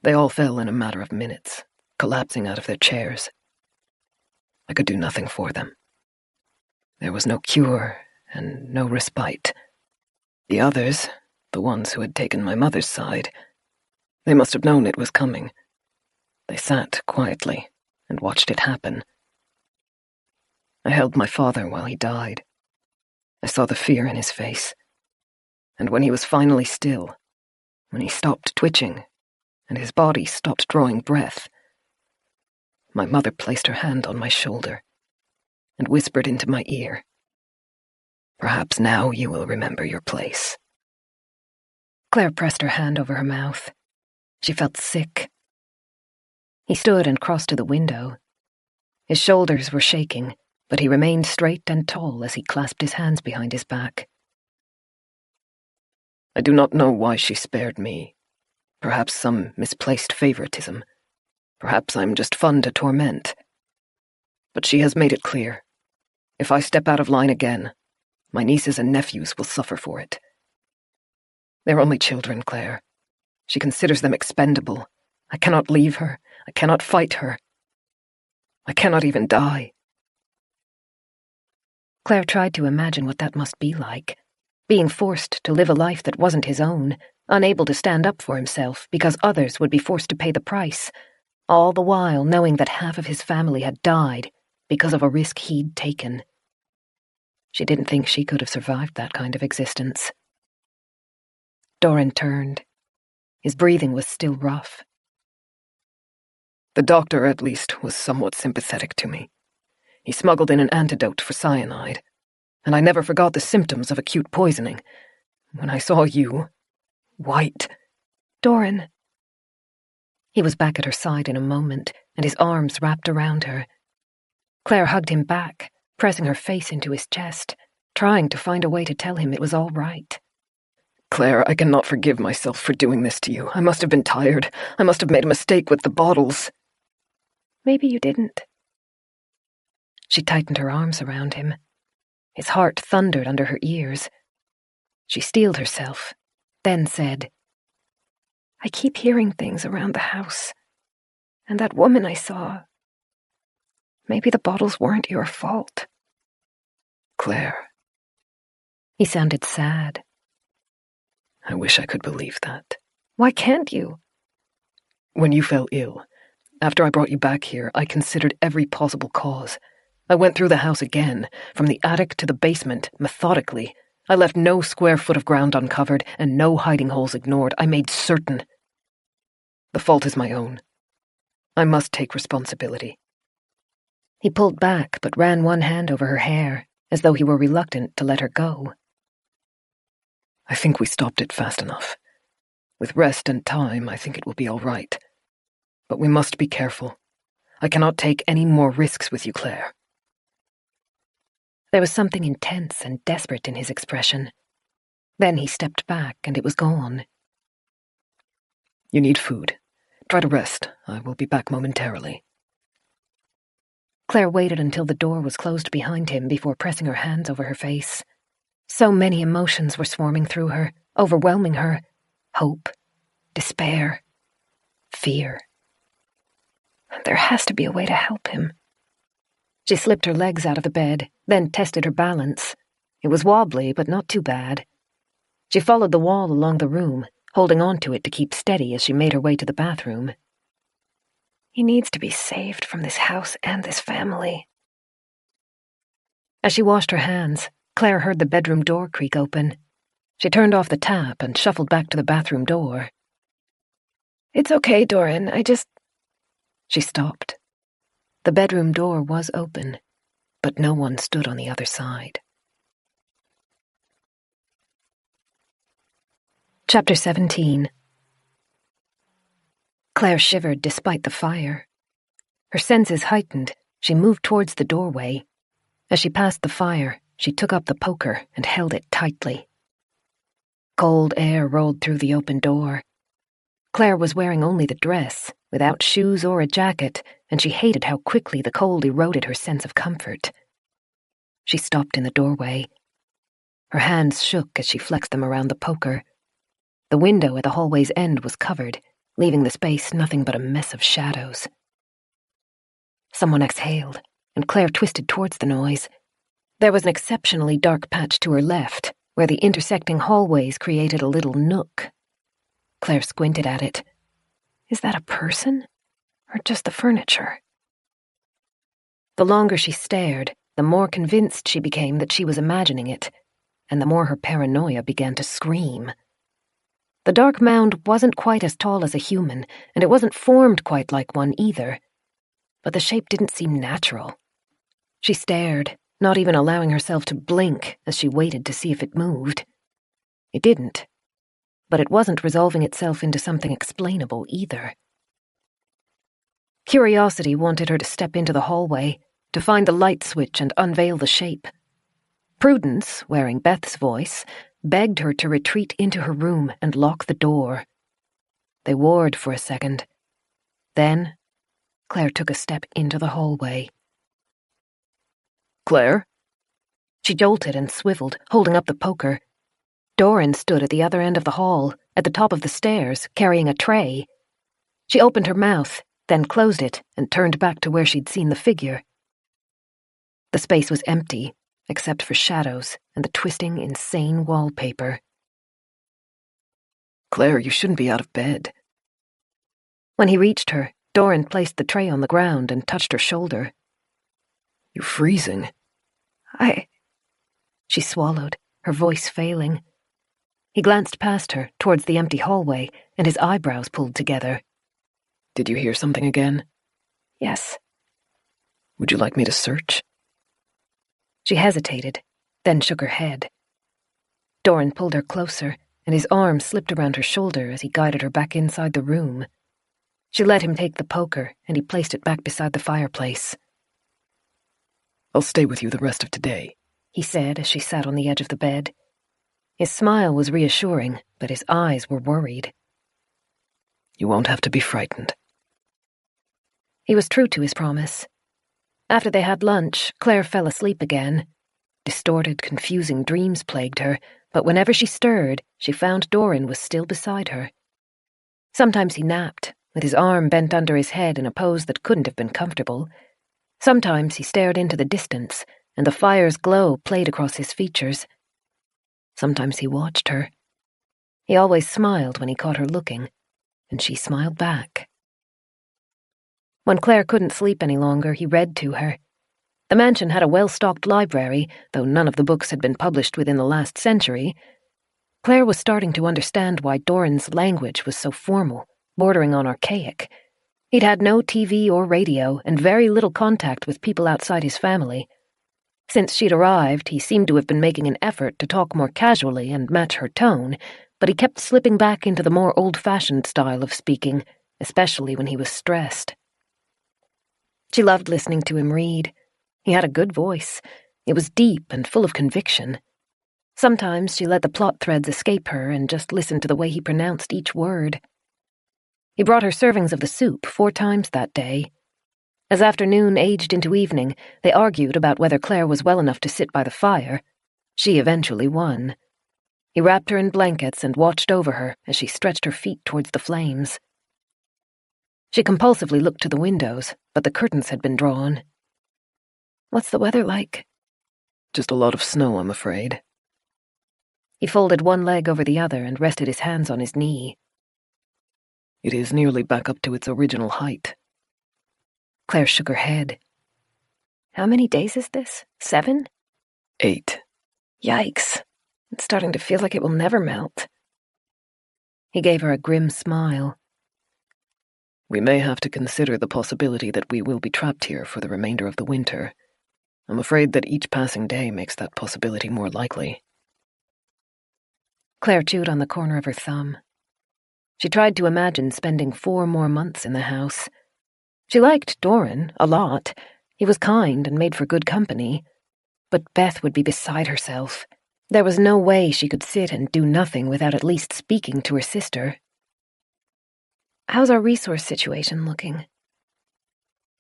They all fell in a matter of minutes, collapsing out of their chairs. I could do nothing for them. There was no cure and no respite. The others, the ones who had taken my mother's side, they must have known it was coming. They sat quietly and watched it happen. I held my father while he died. I saw the fear in his face. And when he was finally still, when he stopped twitching, and his body stopped drawing breath, my mother placed her hand on my shoulder and whispered into my ear, "Perhaps now you will remember your place." Claire pressed her hand over her mouth. She felt sick. He stood and crossed to the window. His shoulders were shaking, but he remained straight and tall as he clasped his hands behind his back. I do not know why she spared me. Perhaps some misplaced favoritism. Perhaps I'm just fun to torment. But she has made it clear. If I step out of line again, my nieces and nephews will suffer for it. They're only children, Claire. She considers them expendable. I cannot leave her. I cannot fight her. I cannot even die. Claire tried to imagine what that must be like, being forced to live a life that wasn't his own, unable to stand up for himself because others would be forced to pay the price, all the while knowing that half of his family had died because of a risk he'd taken. She didn't think she could have survived that kind of existence. Doran turned. His breathing was still rough. The doctor, at least, was somewhat sympathetic to me. He smuggled in an antidote for cyanide, and I never forgot the symptoms of acute poisoning. When I saw you, white... Doran. He was back at her side in a moment, and his arms wrapped around her. Claire hugged him back, pressing her face into his chest, trying to find a way to tell him it was all right. Claire, I cannot forgive myself for doing this to you. I must have been tired. I must have made a mistake with the bottles. Maybe you didn't. She tightened her arms around him. His heart thundered under her ears. She steeled herself, then said, I keep hearing things around the house. And that woman I saw. Maybe the bottles weren't your fault. Claire. He sounded sad. I wish I could believe that. Why can't you? When you fell ill, after I brought you back here, I considered every possible cause. I went through the house again, from the attic to the basement, methodically. I left no square foot of ground uncovered and no hiding holes ignored. I made certain. The fault is my own. I must take responsibility. He pulled back but ran one hand over her hair, as though he were reluctant to let her go. I think we stopped it fast enough. With rest and time, I think it will be all right. But we must be careful. I cannot take any more risks with you, Claire. There was something intense and desperate in his expression. Then he stepped back, and it was gone. You need food. Try to rest. I will be back momentarily. Claire waited until the door was closed behind him before pressing her hands over her face. So many emotions were swarming through her, overwhelming her. Hope, despair, fear. There has to be a way to help him. She slipped her legs out of the bed, then tested her balance. It was wobbly, but not too bad. She followed the wall along the room, holding on to it to keep steady as she made her way to the bathroom. He needs to be saved from this house and this family. As she washed her hands, Claire heard the bedroom door creak open. She turned off the tap and shuffled back to the bathroom door. It's okay, Doran, She stopped. The bedroom door was open, but no one stood on the other side. Chapter 17. Claire shivered despite the fire. Her senses heightened, she moved towards the doorway. As she passed the fire, she took up the poker and held it tightly. Cold air rolled through the open door. Claire was wearing only the dress, without shoes or a jacket, and she hated how quickly the cold eroded her sense of comfort. She stopped in the doorway. Her hands shook as she flexed them around the poker. The window at the hallway's end was covered, leaving the space nothing but a mess of shadows. Someone exhaled, and Claire twisted towards the noise. There was an exceptionally dark patch to her left, where the intersecting hallways created a little nook. Claire squinted at it. Is that a person? Or just the furniture? The longer she stared, the more convinced she became that she was imagining it, and the more her paranoia began to scream. The dark mound wasn't quite as tall as a human, and it wasn't formed quite like one either. But the shape didn't seem natural. She stared, not even allowing herself to blink as she waited to see if it moved. It didn't. But it wasn't resolving itself into something explainable either. Curiosity wanted her to step into the hallway, to find the light switch and unveil the shape. Prudence, wearing Beth's voice, begged her to retreat into her room and lock the door. They warred for a second. Then, Claire took a step into the hallway. Claire? She jolted and swiveled, holding up the poker. Doran stood at the other end of the hall, at the top of the stairs, carrying a tray. She opened her mouth, then closed it and turned back to where she'd seen the figure. The space was empty, except for shadows and the twisting, insane wallpaper. Claire, you shouldn't be out of bed. When he reached her, Doran placed the tray on the ground and touched her shoulder. You're freezing. She swallowed, her voice failing. He glanced past her, towards the empty hallway, and his eyebrows pulled together. Did you hear something again? Yes. Would you like me to search? She hesitated, then shook her head. Doran pulled her closer, and his arm slipped around her shoulder as he guided her back inside the room. She let him take the poker, and he placed it back beside the fireplace. I'll stay with you the rest of today, he said as she sat on the edge of the bed. His smile was reassuring, but his eyes were worried. You won't have to be frightened. He was true to his promise. After they had lunch, Claire fell asleep again. Distorted, confusing dreams plagued her, but whenever she stirred, she found Doran was still beside her. Sometimes he napped, with his arm bent under his head in a pose that couldn't have been comfortable. Sometimes he stared into the distance, and the fire's glow played across his features. Sometimes he watched her. He always smiled when he caught her looking, and she smiled back. When Claire couldn't sleep any longer, he read to her. The mansion had a well-stocked library, though none of the books had been published within the last century. Claire was starting to understand why Doran's language was so formal, bordering on archaic. He'd had no TV or radio, and very little contact with people outside his family. Since she'd arrived, he seemed to have been making an effort to talk more casually and match her tone, but he kept slipping back into the more old-fashioned style of speaking, especially when he was stressed. She loved listening to him read. He had a good voice. It was deep and full of conviction. Sometimes she let the plot threads escape her and just listened to the way he pronounced each word. He brought her servings of the soup 4 times that day. As afternoon aged into evening, they argued about whether Claire was well enough to sit by the fire. She eventually won. He wrapped her in blankets and watched over her as she stretched her feet towards the flames. She compulsively looked to the windows, but the curtains had been drawn. What's the weather like? Just a lot of snow, I'm afraid. He folded one leg over the other and rested his hands on his knee. It is nearly back up to its original height. Claire shook her head. How many days is this? 7? 8. Yikes. It's starting to feel like it will never melt. He gave her a grim smile. We may have to consider the possibility that we will be trapped here for the remainder of the winter. I'm afraid that each passing day makes that possibility more likely. Claire chewed on the corner of her thumb. She tried to imagine spending 4 more months in the house. She liked Doran a lot. He was kind and made for good company. But Beth would be beside herself. There was no way she could sit and do nothing without at least speaking to her sister. How's our resource situation looking?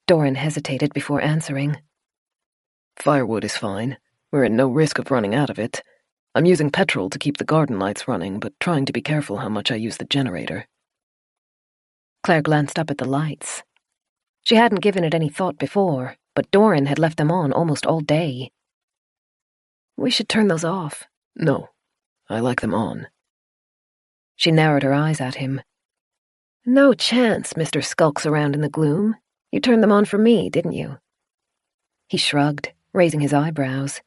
Doran hesitated before answering. Firewood is fine. We're at no risk of running out of it. I'm using petrol to keep the garden lights running, but trying to be careful how much I use the generator. Claire glanced up at the lights. She hadn't given it any thought before, but Doran had left them on almost all day. We should turn those off. No, I like them on. She narrowed her eyes at him. No chance, Mr. Skulks around in the gloom. You turned them on for me, didn't you? He shrugged, raising his eyebrows.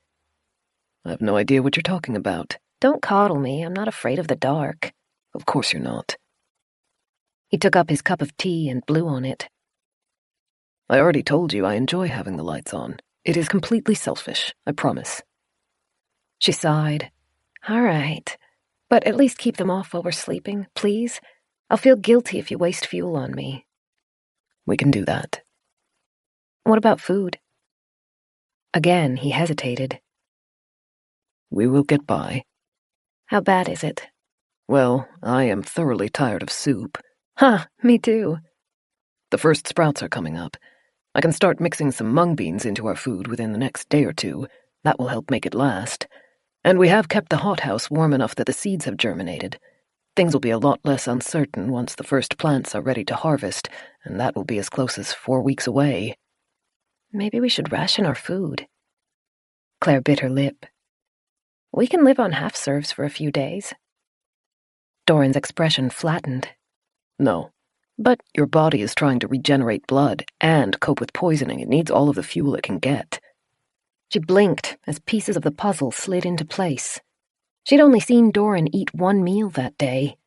I have no idea what you're talking about. Don't coddle me, I'm not afraid of the dark. Of course you're not. He took up his cup of tea and blew on it. I already told you I enjoy having the lights on. It is completely selfish, I promise. She sighed. All right, but at least keep them off while we're sleeping, please. I'll feel guilty if you waste fuel on me. We can do that. What about food? Again, he hesitated. We will get by. How bad is it? Well, I am thoroughly tired of soup. Huh, me too. The first sprouts are coming up. I can start mixing some mung beans into our food within the next day or two. That will help make it last. And we have kept the hothouse warm enough that the seeds have germinated. Things will be a lot less uncertain once the first plants are ready to harvest, and that will be as close as 4 weeks away. Maybe we should ration our food. Claire bit her lip. We can live on half-serves for a few days. Doran's expression flattened. No. But your body is trying to regenerate blood and cope with poisoning. It needs all of the fuel it can get. She blinked as pieces of the puzzle slid into place. She'd only seen Doran eat one meal that day.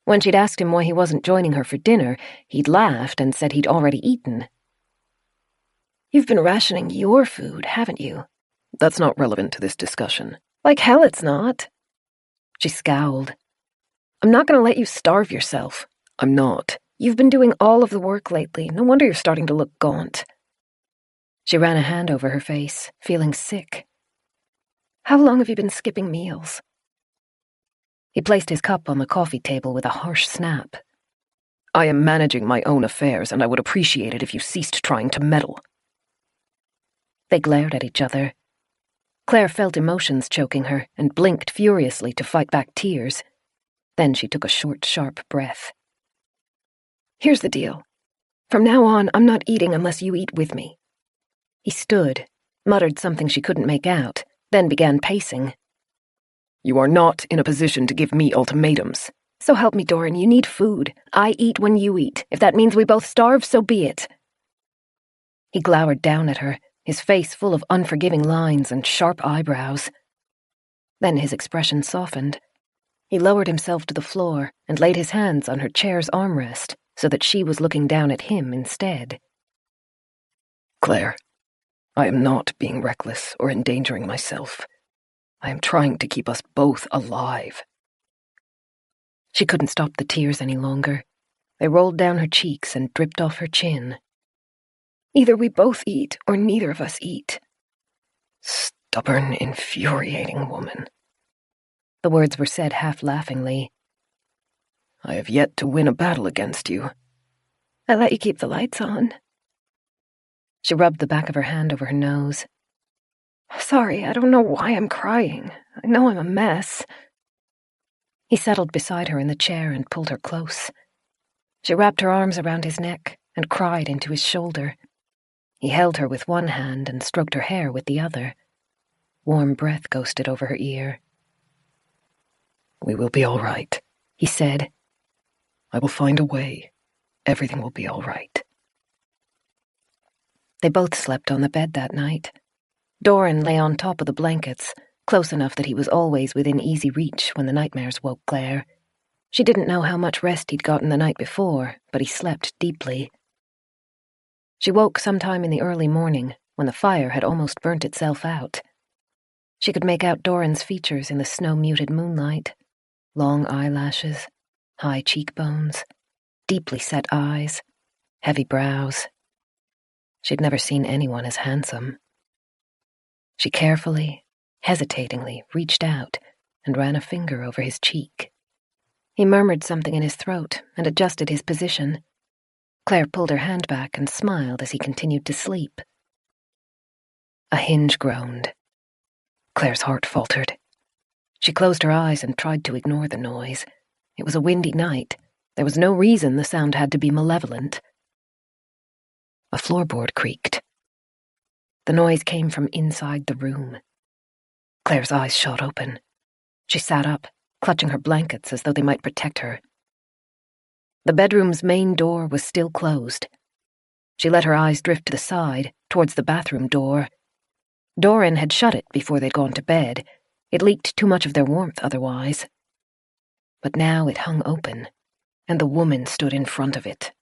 When she'd asked him why he wasn't joining her for dinner, he'd laughed and said he'd already eaten. You've been rationing your food, haven't you? That's not relevant to this discussion. Like hell it's not. She scowled. I'm not going to let you starve yourself. I'm not. You've been doing all of the work lately. No wonder you're starting to look gaunt. She ran a hand over her face, feeling sick. How long have you been skipping meals? He placed his cup on the coffee table with a harsh snap. I am managing my own affairs, and I would appreciate it if you ceased trying to meddle. They glared at each other. Claire felt emotions choking her and blinked furiously to fight back tears. Then she took a short, sharp breath. Here's the deal. From now on, I'm not eating unless you eat with me. He stood, muttered something she couldn't make out, then began pacing. You are not in a position to give me ultimatums. So help me, Doran, you need food. I eat when you eat. If that means we both starve, so be it. He glowered down at her, his face full of unforgiving lines and sharp eyebrows. Then his expression softened. He lowered himself to the floor and laid his hands on her chair's armrest so that she was looking down at him instead. Claire, I am not being reckless or endangering myself. I am trying to keep us both alive. She couldn't stop the tears any longer. They rolled down her cheeks and dripped off her chin. Either we both eat or neither of us eat. Stubborn, infuriating woman. The words were said half-laughingly. I have yet to win a battle against you. I let you keep the lights on. She rubbed the back of her hand over her nose. Sorry, I don't know why I'm crying. I know I'm a mess. He settled beside her in the chair and pulled her close. She wrapped her arms around his neck and cried into his shoulder. He held her with one hand and stroked her hair with the other. Warm breath ghosted over her ear. We will be all right, he said. I will find a way. Everything will be all right. They both slept on the bed that night. Doran lay on top of the blankets, close enough that he was always within easy reach when the nightmares woke Claire. She didn't know how much rest he'd gotten the night before, but he slept deeply. She woke sometime in the early morning, when the fire had almost burnt itself out. She could make out Doran's features in the snow-muted moonlight. Long eyelashes, high cheekbones, deeply set eyes, heavy brows. She'd never seen anyone as handsome. She carefully, hesitatingly reached out and ran a finger over his cheek. He murmured something in his throat and adjusted his position. Claire pulled her hand back and smiled as he continued to sleep. A hinge groaned. Claire's heart faltered. She closed her eyes and tried to ignore the noise. It was a windy night. There was no reason the sound had to be malevolent. A floorboard creaked. The noise came from inside the room. Claire's eyes shot open. She sat up, clutching her blankets as though they might protect her. The bedroom's main door was still closed. She let her eyes drift to the side, towards the bathroom door. Doran had shut it before they'd gone to bed. It leaked too much of their warmth otherwise. But now it hung open, and the woman stood in front of it.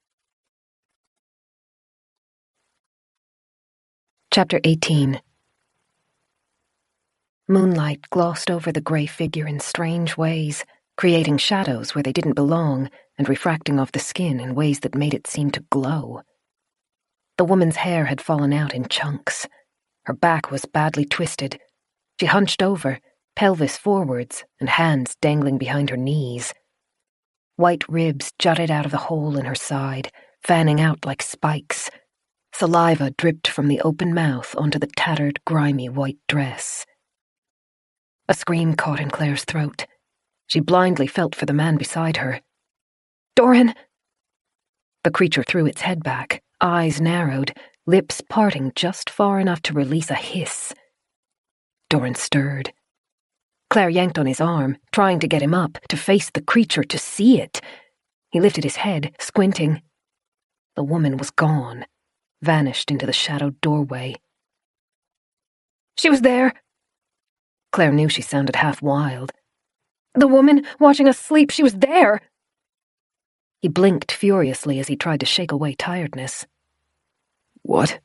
Chapter 18. Moonlight glossed over the grey figure in strange ways, creating shadows where they didn't belong and refracting off the skin in ways that made it seem to glow. The woman's hair had fallen out in chunks. Her back was badly twisted. She hunched over, pelvis forwards and hands dangling behind her knees. White ribs jutted out of the hole in her side, fanning out like spikes. Saliva dripped from the open mouth onto the tattered, grimy white dress. A scream caught in Claire's throat. She blindly felt for the man beside her. "Doran!" The creature threw its head back, eyes narrowed, lips parting just far enough to release a hiss. Doran stirred. Claire yanked on his arm, trying to get him up, to face the creature, to see it. He lifted his head, squinting. The woman was gone, vanished into the shadowed doorway. "She was there!" Claire knew she sounded half wild. "The woman watching us sleep, she was there!" He blinked furiously as he tried to shake away tiredness. What?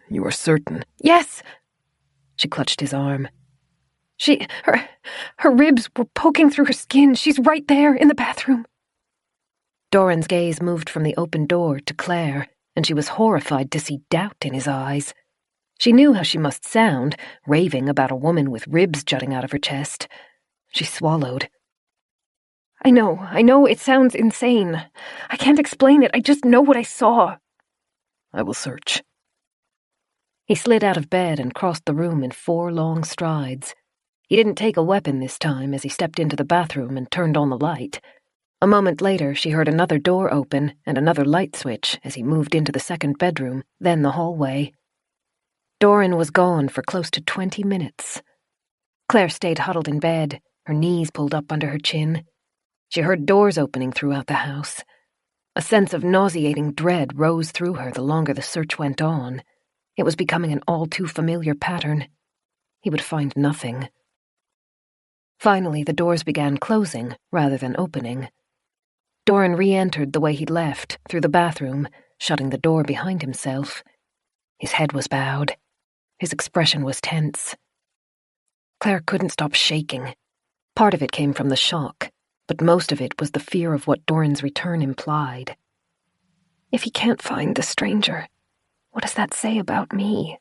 You are certain? "Yes!" She clutched his arm. Her ribs were poking through her skin. She's right there in the bathroom." Doran's gaze moved from the open door to Claire, and she was horrified to see doubt in his eyes. She knew how she must sound, raving about a woman with ribs jutting out of her chest. She swallowed. I know, it sounds insane. I can't explain it, I just know what I saw." I will search. He slid out of bed and crossed the room in 4 long strides. He didn't take a weapon this time as he stepped into the bathroom and turned on the light. A moment later, she heard another door open and another light switch as he moved into the second bedroom, then the hallway. Doran was gone for close to 20 minutes. Claire stayed huddled in bed, her knees pulled up under her chin. She heard doors opening throughout the house. A sense of nauseating dread rose through her the longer the search went on. It was becoming an all-too-familiar pattern. He would find nothing. Finally, the doors began closing rather than opening. Doran re-entered the way he'd left, through the bathroom, shutting the door behind himself. His head was bowed. His expression was tense. Claire couldn't stop shaking. Part of it came from the shock, but most of it was the fear of what Doran's return implied. If he can't find the stranger, what does that say about me?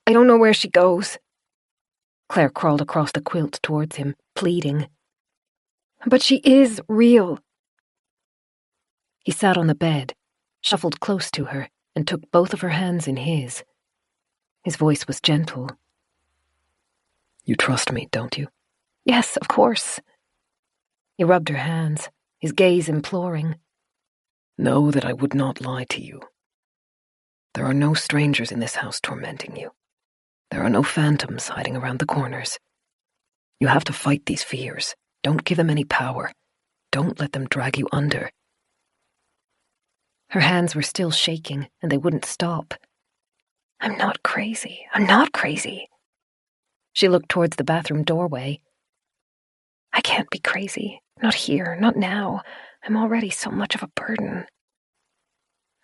"I don't know where she goes." Claire crawled across the quilt towards him, pleading. "But she is real." He sat on the bed, shuffled close to her, and took both of her hands in his. His voice was gentle. You trust me, don't you? "Yes, of course." He rubbed her hands, his gaze imploring. Know that I would not lie to you. There are no strangers in this house tormenting you. There are no phantoms hiding around the corners. You have to fight these fears. Don't give them any power. Don't let them drag you under. Her hands were still shaking, and they wouldn't stop. I'm not crazy. I'm not crazy." She looked towards the bathroom doorway. "I can't be crazy. Not here, not now. I'm already so much of a burden."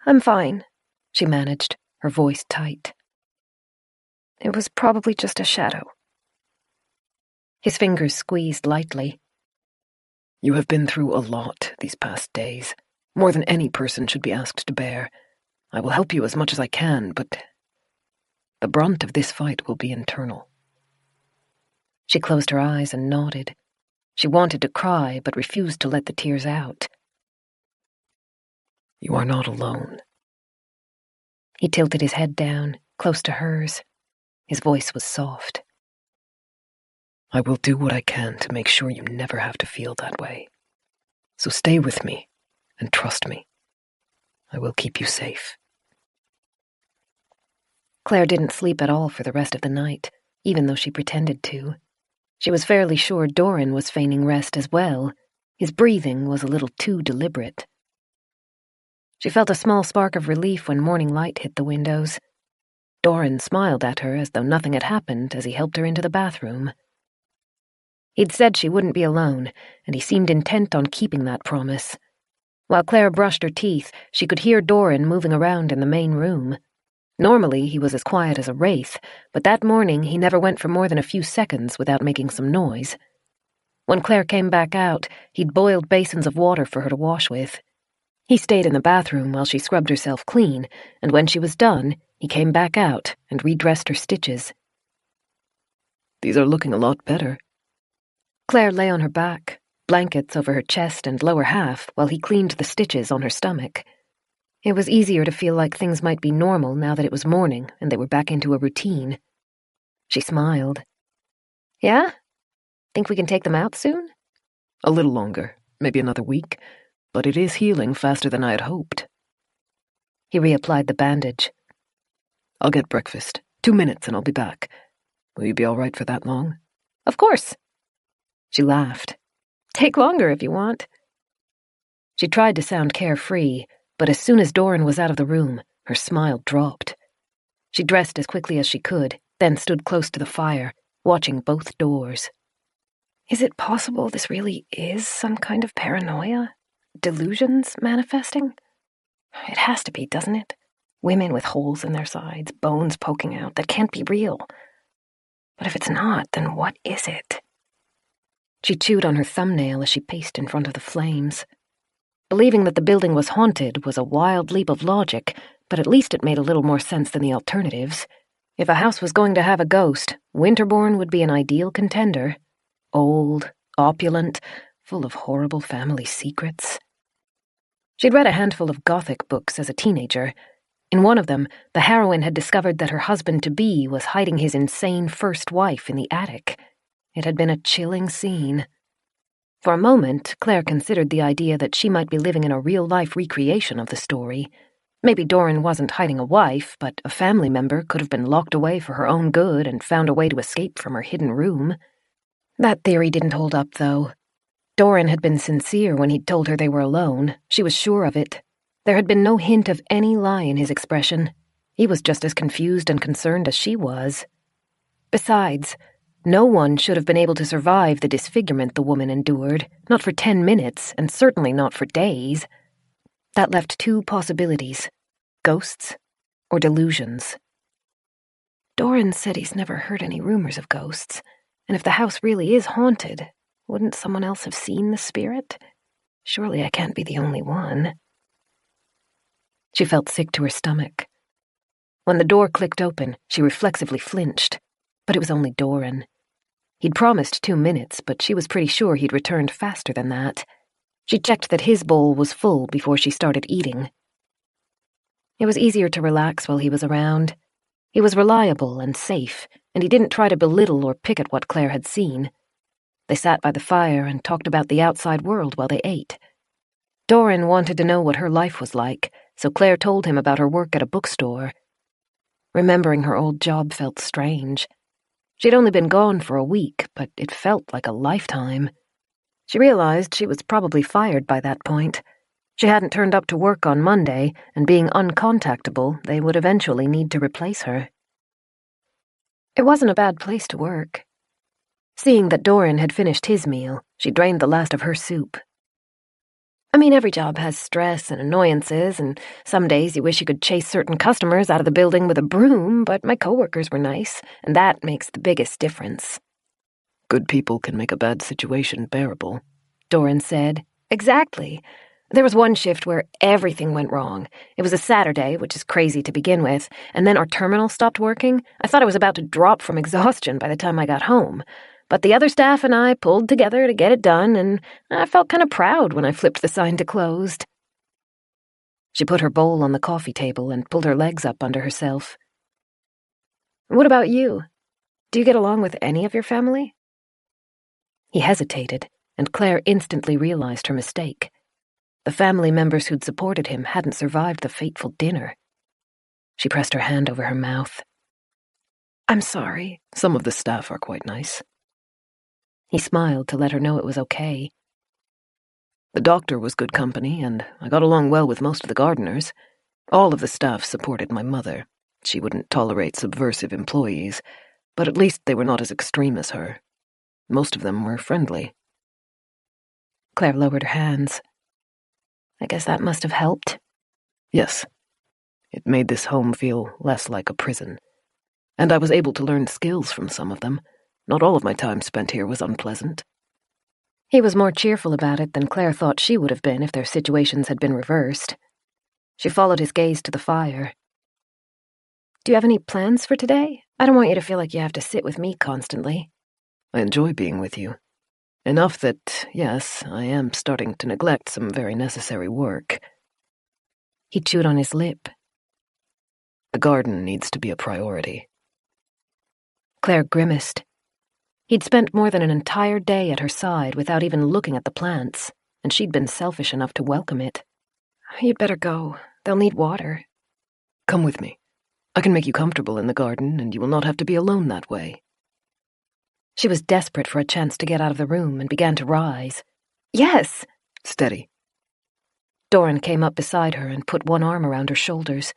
"I'm fine," she managed, her voice tight. "It was probably just a shadow." His fingers squeezed lightly. You have been through a lot these past days, more than any person should be asked to bear. I will help you as much as I can, but the brunt of this fight will be internal. She closed her eyes and nodded. She wanted to cry, but refused to let the tears out. You are not alone. He tilted his head down, close to hers. His voice was soft. I will do what I can to make sure you never have to feel that way. So stay with me and trust me. I will keep you safe. Claire didn't sleep at all for the rest of the night, even though she pretended to. She was fairly sure Doran was feigning rest as well. His breathing was a little too deliberate. She felt a small spark of relief when morning light hit the windows. Doran smiled at her as though nothing had happened as he helped her into the bathroom. He'd said she wouldn't be alone, and he seemed intent on keeping that promise. While Claire brushed her teeth, she could hear Doran moving around in the main room. Normally, he was as quiet as a wraith, but that morning he never went for more than a few seconds without making some noise. When Claire came back out, he'd boiled basins of water for her to wash with. He stayed in the bathroom while she scrubbed herself clean, and when she was done, he came back out and redressed her stitches. These are looking a lot better. Claire lay on her back, blankets over her chest and lower half, while he cleaned the stitches on her stomach. It was easier to feel like things might be normal now that it was morning and they were back into a routine. She smiled. Yeah? Think we can take them out soon? A little longer, maybe another week, but it is healing faster than I had hoped. He reapplied the bandage. I'll get breakfast. 2 minutes and I'll be back. Will you be all right for that long? Of course. She laughed. Take longer if you want. She tried to sound carefree, but as soon as Doran was out of the room, her smile dropped. She dressed as quickly as she could, then stood close to the fire, watching both doors. Is it possible this really is some kind of paranoia? Delusions manifesting? It has to be, doesn't it? Women with holes in their sides, bones poking out, that can't be real. But if it's not, then what is it? She chewed on her thumbnail as she paced in front of the flames. Believing that the building was haunted was a wild leap of logic, but at least it made a little more sense than the alternatives. If a house was going to have a ghost, Winterbourne would be an ideal contender. Old, opulent, full of horrible family secrets. She'd read a handful of Gothic books as a teenager. In one of them, the heroine had discovered that her husband-to-be was hiding his insane first wife in the attic. It had been a chilling scene. For a moment, Claire considered the idea that she might be living in a real-life recreation of the story. Maybe Doran wasn't hiding a wife, but a family member could have been locked away for her own good and found a way to escape from her hidden room. That theory didn't hold up, though. Doran had been sincere when he'd told her they were alone. She was sure of it. There had been no hint of any lie in his expression. He was just as confused and concerned as she was. Besides, no one should have been able to survive the disfigurement the woman endured, not for 10 minutes, and certainly not for days. That left 2 possibilities: ghosts or delusions. Doran said he's never heard any rumors of ghosts, and if the house really is haunted, wouldn't someone else have seen the spirit? Surely I can't be the only one. She felt sick to her stomach. When the door clicked open, she reflexively flinched, but it was only Doran. He'd promised 2 minutes, but she was pretty sure he'd returned faster than that. She checked that his bowl was full before she started eating. It was easier to relax while he was around. He was reliable and safe, and he didn't try to belittle or pick at what Claire had seen. They sat by the fire and talked about the outside world while they ate. Doran wanted to know what her life was like, so Claire told him about her work at a bookstore. Remembering her old job felt strange. She'd only been gone for a week, but it felt like a lifetime. She realized she was probably fired by that point. She hadn't turned up to work on Monday, and being uncontactable, they would eventually need to replace her. It wasn't a bad place to work. Seeing that Doran had finished his meal, she drained the last of her soup. I mean, every job has stress and annoyances, and some days you wish you could chase certain customers out of the building with a broom, but my coworkers were nice, and that makes the biggest difference. Good people can make a bad situation bearable, Doran said. Exactly. There was one shift where everything went wrong. It was a Saturday, which is crazy to begin with, and then our terminal stopped working. I thought I was about to drop from exhaustion by the time I got home. But the other staff and I pulled together to get it done, and I felt kind of proud when I flipped the sign to closed. She put her bowl on the coffee table and pulled her legs up under herself. What about you? Do you get along with any of your family? He hesitated, and Claire instantly realized her mistake. The family members who'd supported him hadn't survived the fateful dinner. She pressed her hand over her mouth. "I'm sorry." Some of the staff are quite nice. He smiled to let her know it was okay. The doctor was good company, and I got along well with most of the gardeners. All of the staff supported my mother. She wouldn't tolerate subversive employees, but at least they were not as extreme as her. Most of them were friendly. Claire lowered her hands. "I guess that must have helped." Yes. It made this home feel less like a prison. And I was able to learn skills from some of them. Not all of my time spent here was unpleasant. He was more cheerful about it than Claire thought she would have been if their situations had been reversed. She followed his gaze to the fire. "Do you have any plans for today? I don't want you to feel like you have to sit with me constantly." I enjoy being with you. Enough that, yes, I am starting to neglect some very necessary work." He chewed on his lip. "The garden needs to be a priority." Claire grimaced. He'd spent more than an entire day at her side without even looking at the plants, and she'd been selfish enough to welcome it. "You'd better go. They'll need water." "Come with me. I can make you comfortable in the garden, and you will not have to be alone that way." She was desperate for a chance to get out of the room and began to rise. "Yes!" "Steady." Doran came up beside her and put one arm around her shoulders.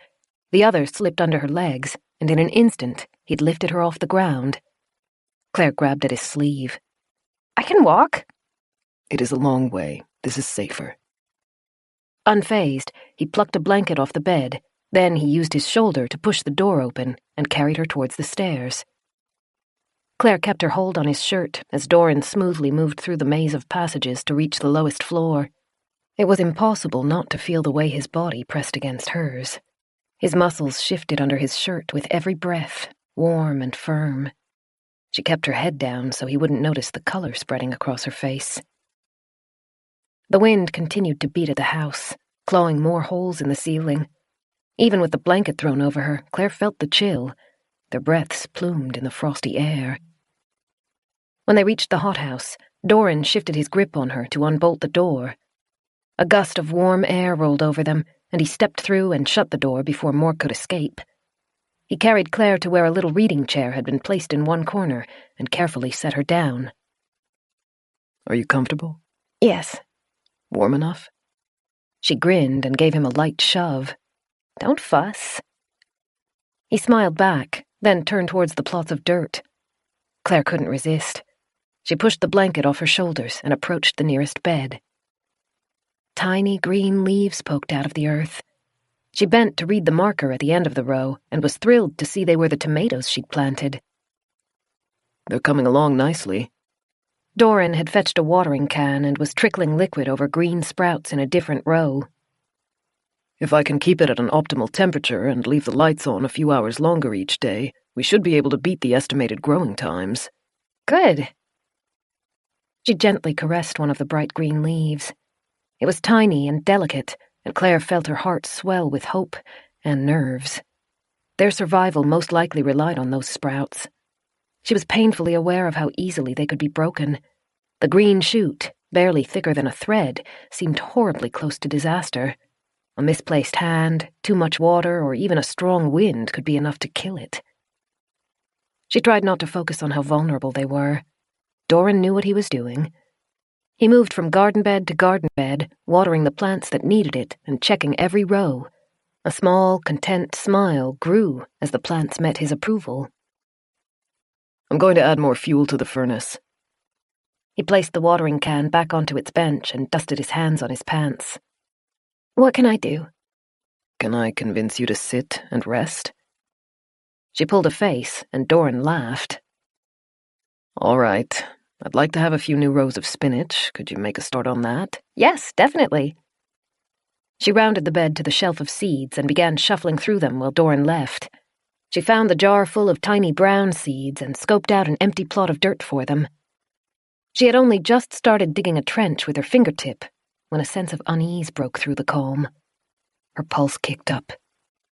The other slipped under her legs, and in an instant he'd lifted her off the ground. Claire grabbed at his sleeve. "I can walk." "It is a long way. This is safer." Unfazed, he plucked a blanket off the bed. Then he used his shoulder to push the door open and carried her towards the stairs. Claire kept her hold on his shirt as Doran smoothly moved through the maze of passages to reach the lowest floor. It was impossible not to feel the way his body pressed against hers. His muscles shifted under his shirt with every breath, warm and firm. She kept her head down so he wouldn't notice the color spreading across her face. The wind continued to beat at the house, clawing more holes in the ceiling. Even with the blanket thrown over her, Claire felt the chill. Their breaths plumed in the frosty air. When they reached the hothouse, Doran shifted his grip on her to unbolt the door. A gust of warm air rolled over them, and he stepped through and shut the door before more could escape. He carried Claire to where a little reading chair had been placed in one corner and carefully set her down. "Are you comfortable?" "Yes." "Warm enough?" She grinned and gave him a light shove. "Don't fuss." He smiled back, then turned towards the plots of dirt. Claire couldn't resist. She pushed the blanket off her shoulders and approached the nearest bed. Tiny green leaves poked out of the earth. She bent to read the marker at the end of the row and was thrilled to see they were the tomatoes she'd planted. "They're coming along nicely." Doran had fetched a watering can and was trickling liquid over green sprouts in a different row. "If I can keep it at an optimal temperature and leave the lights on a few hours longer each day, we should be able to beat the estimated growing times." "Good." She gently caressed one of the bright green leaves. It was tiny and delicate, and Claire felt her heart swell with hope and nerves. Their survival most likely relied on those sprouts. She was painfully aware of how easily they could be broken. The green shoot, barely thicker than a thread, seemed horribly close to disaster. A misplaced hand, too much water, or even a strong wind could be enough to kill it. She tried not to focus on how vulnerable they were. Doran knew what he was doing. He moved from garden bed to garden bed, watering the plants that needed it and checking every row. A small, content smile grew as the plants met his approval. "I'm going to add more fuel to the furnace." He placed the watering can back onto its bench and dusted his hands on his pants. "What can I do?" "Can I convince you to sit and rest?" She pulled a face, and Doran laughed. "All right. I'd like to have a few new rows of spinach. Could you make a start on that?" "Yes, definitely." She rounded the bed to the shelf of seeds and began shuffling through them while Doran left. She found the jar full of tiny brown seeds and scoped out an empty plot of dirt for them. She had only just started digging a trench with her fingertip when a sense of unease broke through the calm. Her pulse kicked up.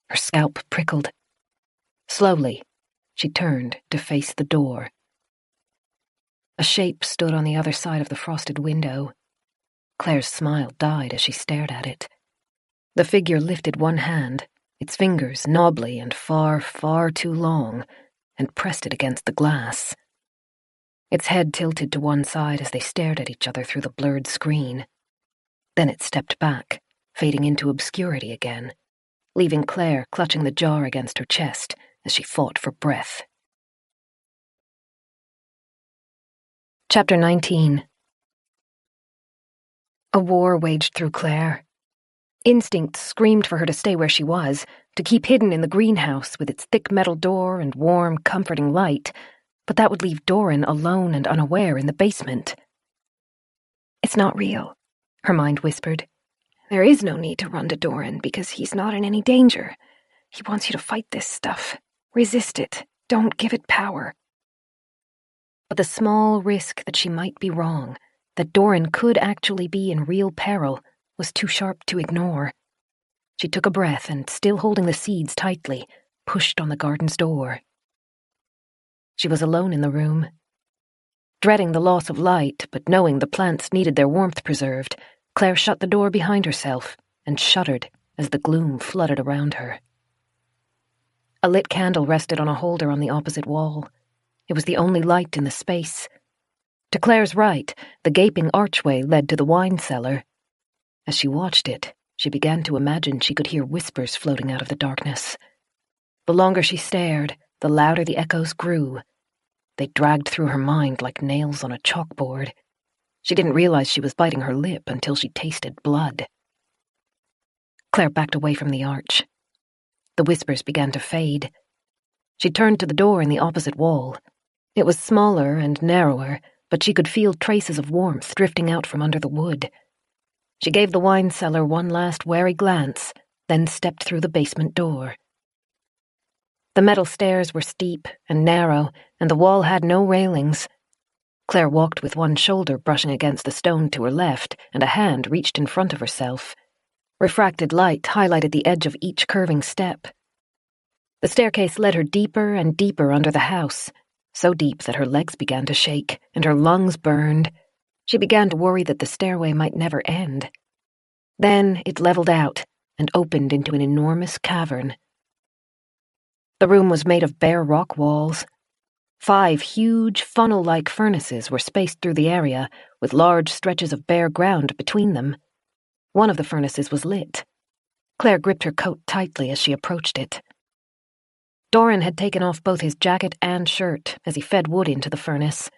Her scalp prickled. Slowly, she turned to face the door. A shape stood on the other side of the frosted window. Claire's smile died as she stared at it. The figure lifted one hand, its fingers knobbly and far, far too long, and pressed it against the glass. Its head tilted to one side as they stared at each other through the blurred screen. Then it stepped back, fading into obscurity again, leaving Claire clutching the jar against her chest as she fought for breath. Chapter 19. A war waged through Claire. Instinct screamed for her to stay where she was, to keep hidden in the greenhouse with its thick metal door and warm, comforting light, but that would leave Doran alone and unaware in the basement. It's not real, her mind whispered. There is no need to run to Doran because he's not in any danger. He wants you to fight this stuff. Resist it. Don't give it power. But the small risk that she might be wrong, that Doran could actually be in real peril, was too sharp to ignore. She took a breath and, still holding the seeds tightly, pushed on the garden's door. She was alone in the room. Dreading the loss of light, but knowing the plants needed their warmth preserved, Claire shut the door behind herself and shuddered as the gloom flooded around her. A lit candle rested on a holder on the opposite wall. It was the only light in the space. To Claire's right, the gaping archway led to the wine cellar. As she watched it, she began to imagine she could hear whispers floating out of the darkness. The longer she stared, the louder the echoes grew. They dragged through her mind like nails on a chalkboard. She didn't realize she was biting her lip until she tasted blood. Claire backed away from the arch. The whispers began to fade. She turned to the door in the opposite wall. It was smaller and narrower, but she could feel traces of warmth drifting out from under the wood. She gave the wine cellar one last wary glance, then stepped through the basement door. The metal stairs were steep and narrow, and the wall had no railings. Claire walked with one shoulder brushing against the stone to her left, and a hand reached in front of herself. Refracted light highlighted the edge of each curving step. The staircase led her deeper and deeper under the house, so deep that her legs began to shake, and her lungs burned. She began to worry that the stairway might never end. Then it leveled out and opened into an enormous cavern. The room was made of bare rock walls. 5 huge, funnel-like furnaces were spaced through the area, with large stretches of bare ground between them. One of the furnaces was lit. Claire gripped her coat tightly as she approached it. Doran had taken off both his jacket and shirt as he fed wood into the furnace.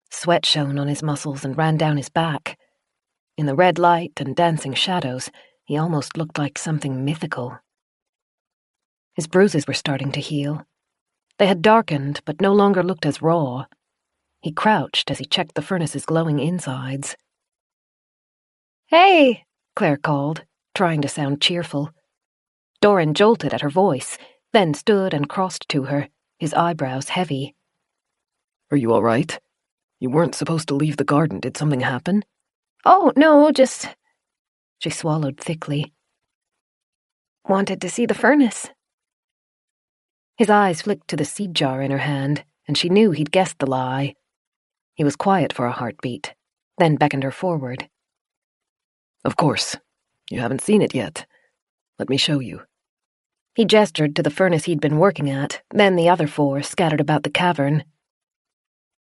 Sweat shone on his muscles and ran down his back. In the red light and dancing shadows, he almost looked like something mythical. His bruises were starting to heal. They had darkened, but no longer looked as raw. He crouched as he checked the furnace's glowing insides. "Hey!" Claire called, trying to sound cheerful. Doran jolted at her voice, then stood and crossed to her, his eyebrows heavy. "Are you all right? You weren't supposed to leave the garden. Did something happen?" "Oh, no, just..." She swallowed thickly. "Wanted to see the furnace." His eyes flicked to the seed jar in her hand, and she knew he'd guessed the lie. He was quiet for a heartbeat, then beckoned her forward. "Of course. You haven't seen it yet. Let me show you." He gestured to the furnace he'd been working at, then the other 4 scattered about the cavern.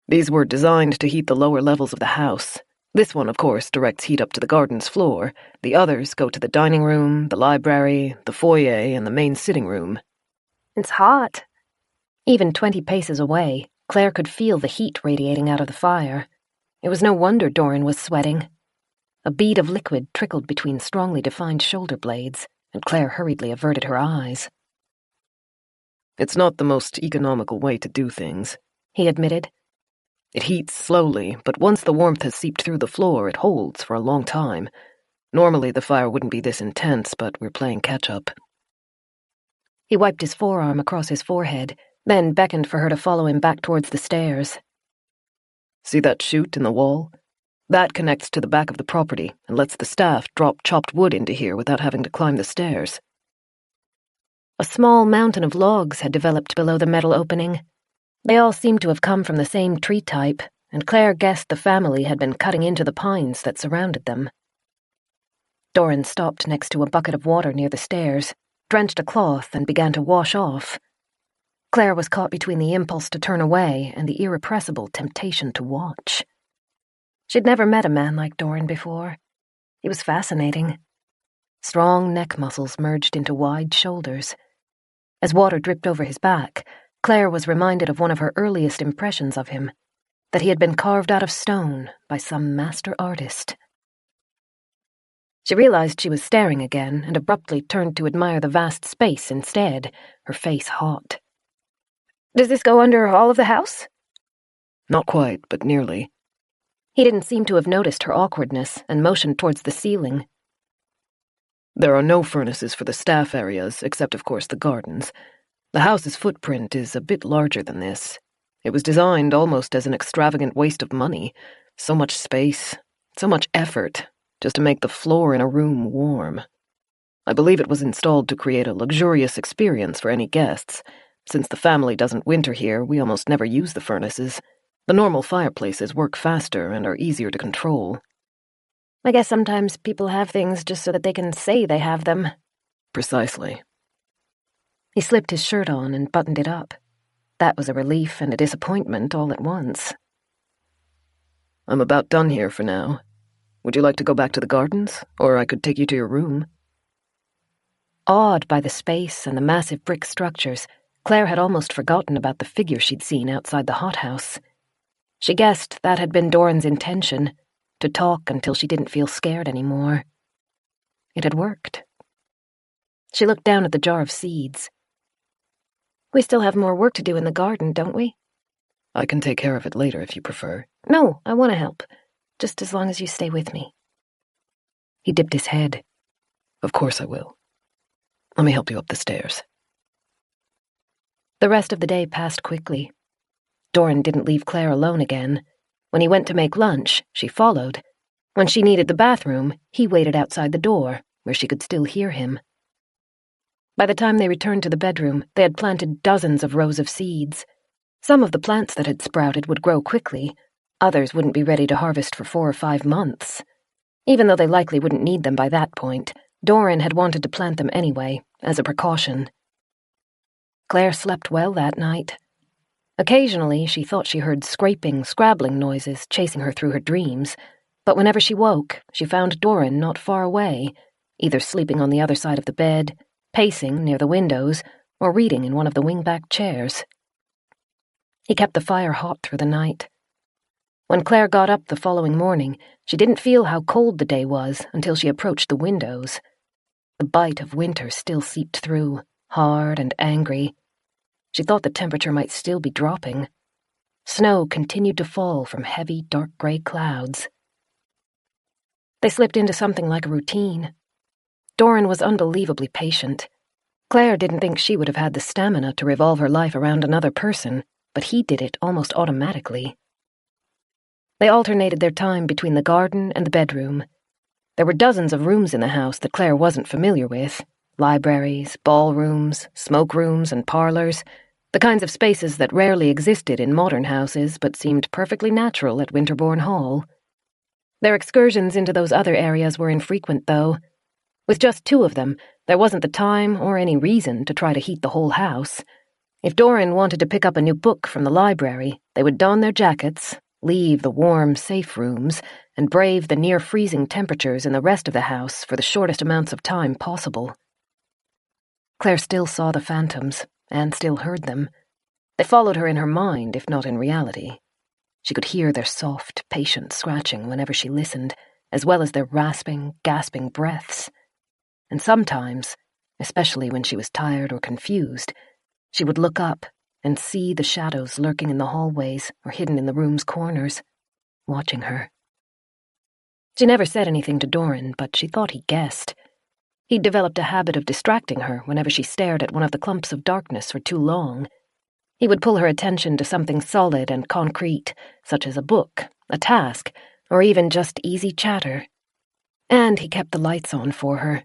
"These were designed to heat the lower levels of the house. This one, of course, directs heat up to the garden's floor. The others go to the dining room, the library, the foyer, and the main sitting room." "It's hot." Even 20 paces away, Claire could feel the heat radiating out of the fire. It was no wonder Doran was sweating. A bead of liquid trickled between strongly defined shoulder blades, and Claire hurriedly averted her eyes. "It's not the most economical way to do things," he admitted. "It heats slowly, but once the warmth has seeped through the floor, it holds for a long time. Normally the fire wouldn't be this intense, but we're playing catch-up." He wiped his forearm across his forehead, then beckoned for her to follow him back towards the stairs. "See that chute in the wall? That connects to the back of the property and lets the staff drop chopped wood into here without having to climb the stairs." A small mountain of logs had developed below the metal opening. They all seemed to have come from the same tree type, and Claire guessed the family had been cutting into the pines that surrounded them. Doran stopped next to a bucket of water near the stairs, drenched a cloth, and began to wash off. Claire was caught between the impulse to turn away and the irrepressible temptation to watch. She'd never met a man like Doran before. He was fascinating. Strong neck muscles merged into wide shoulders. As water dripped over his back, Claire was reminded of one of her earliest impressions of him, that he had been carved out of stone by some master artist. She realized she was staring again and abruptly turned to admire the vast space instead, her face hot. "Does this go under all of the house?" Not quite, but nearly. He didn't seem to have noticed her awkwardness and motioned towards the ceiling. There are no furnaces for the staff areas, except, of course, the gardens. The house's footprint is a bit larger than this. It was designed almost as an extravagant waste of money. So much space, so much effort, just to make the floor in a room warm. I believe it was installed to create a luxurious experience for any guests. Since the family doesn't winter here, we almost never use the furnaces. The normal fireplaces work faster and are easier to control. I guess sometimes people have things just so that they can say they have them. Precisely. He slipped his shirt on and buttoned it up. That was a relief and a disappointment all at once. I'm about done here for now. Would you like to go back to the gardens, or I could take you to your room? Awed by the space and the massive brick structures, Claire had almost forgotten about the figure she'd seen outside the hothouse. She guessed that had been Doran's intention, to talk until she didn't feel scared anymore. It had worked. She looked down at the jar of seeds. "We still have more work to do in the garden, don't we?" I can take care of it later if you prefer. "No, I want to help. Just as long as you stay with me." He dipped his head. Of course I will. Let me help you up the stairs. The rest of the day passed quickly. Doran didn't leave Claire alone again. When he went to make lunch, she followed. When she needed the bathroom, he waited outside the door, where she could still hear him. By the time they returned to the bedroom, they had planted dozens of rows of seeds. Some of the plants that had sprouted would grow quickly. Others wouldn't be ready to harvest for 4 or 5 months. Even though they likely wouldn't need them by that point, Doran had wanted to plant them anyway, as a precaution. Claire slept well that night. Occasionally, she thought she heard scraping, scrabbling noises chasing her through her dreams, but whenever she woke, she found Doran not far away, either sleeping on the other side of the bed, pacing near the windows, or reading in one of the wing-back chairs. He kept the fire hot through the night. When Claire got up the following morning, she didn't feel how cold the day was until she approached the windows. The bite of winter still seeped through, hard and angry. She thought the temperature might still be dropping. Snow continued to fall from heavy, dark gray clouds. They slipped into something like a routine. Doran was unbelievably patient. Claire didn't think she would have had the stamina to revolve her life around another person, but he did it almost automatically. They alternated their time between the garden and the bedroom. There were dozens of rooms in the house that Claire wasn't familiar with. Libraries, ballrooms, smoke rooms, and parlors, the kinds of spaces that rarely existed in modern houses but seemed perfectly natural at Winterbourne Hall. Their excursions into those other areas were infrequent, though. With just 2 of them, there wasn't the time or any reason to try to heat the whole house. If Doran wanted to pick up a new book from the library, they would don their jackets, leave the warm, safe rooms, and brave the near-freezing temperatures in the rest of the house for the shortest amounts of time possible. Claire still saw the phantoms, and still heard them. They followed her in her mind, if not in reality. She could hear their soft, patient scratching whenever she listened, as well as their rasping, gasping breaths. And sometimes, especially when she was tired or confused, she would look up and see the shadows lurking in the hallways or hidden in the room's corners, watching her. She never said anything to Doran, but she thought he guessed. He'd developed a habit of distracting her whenever she stared at one of the clumps of darkness for too long. He would pull her attention to something solid and concrete, such as a book, a task, or even just easy chatter. And he kept the lights on for her.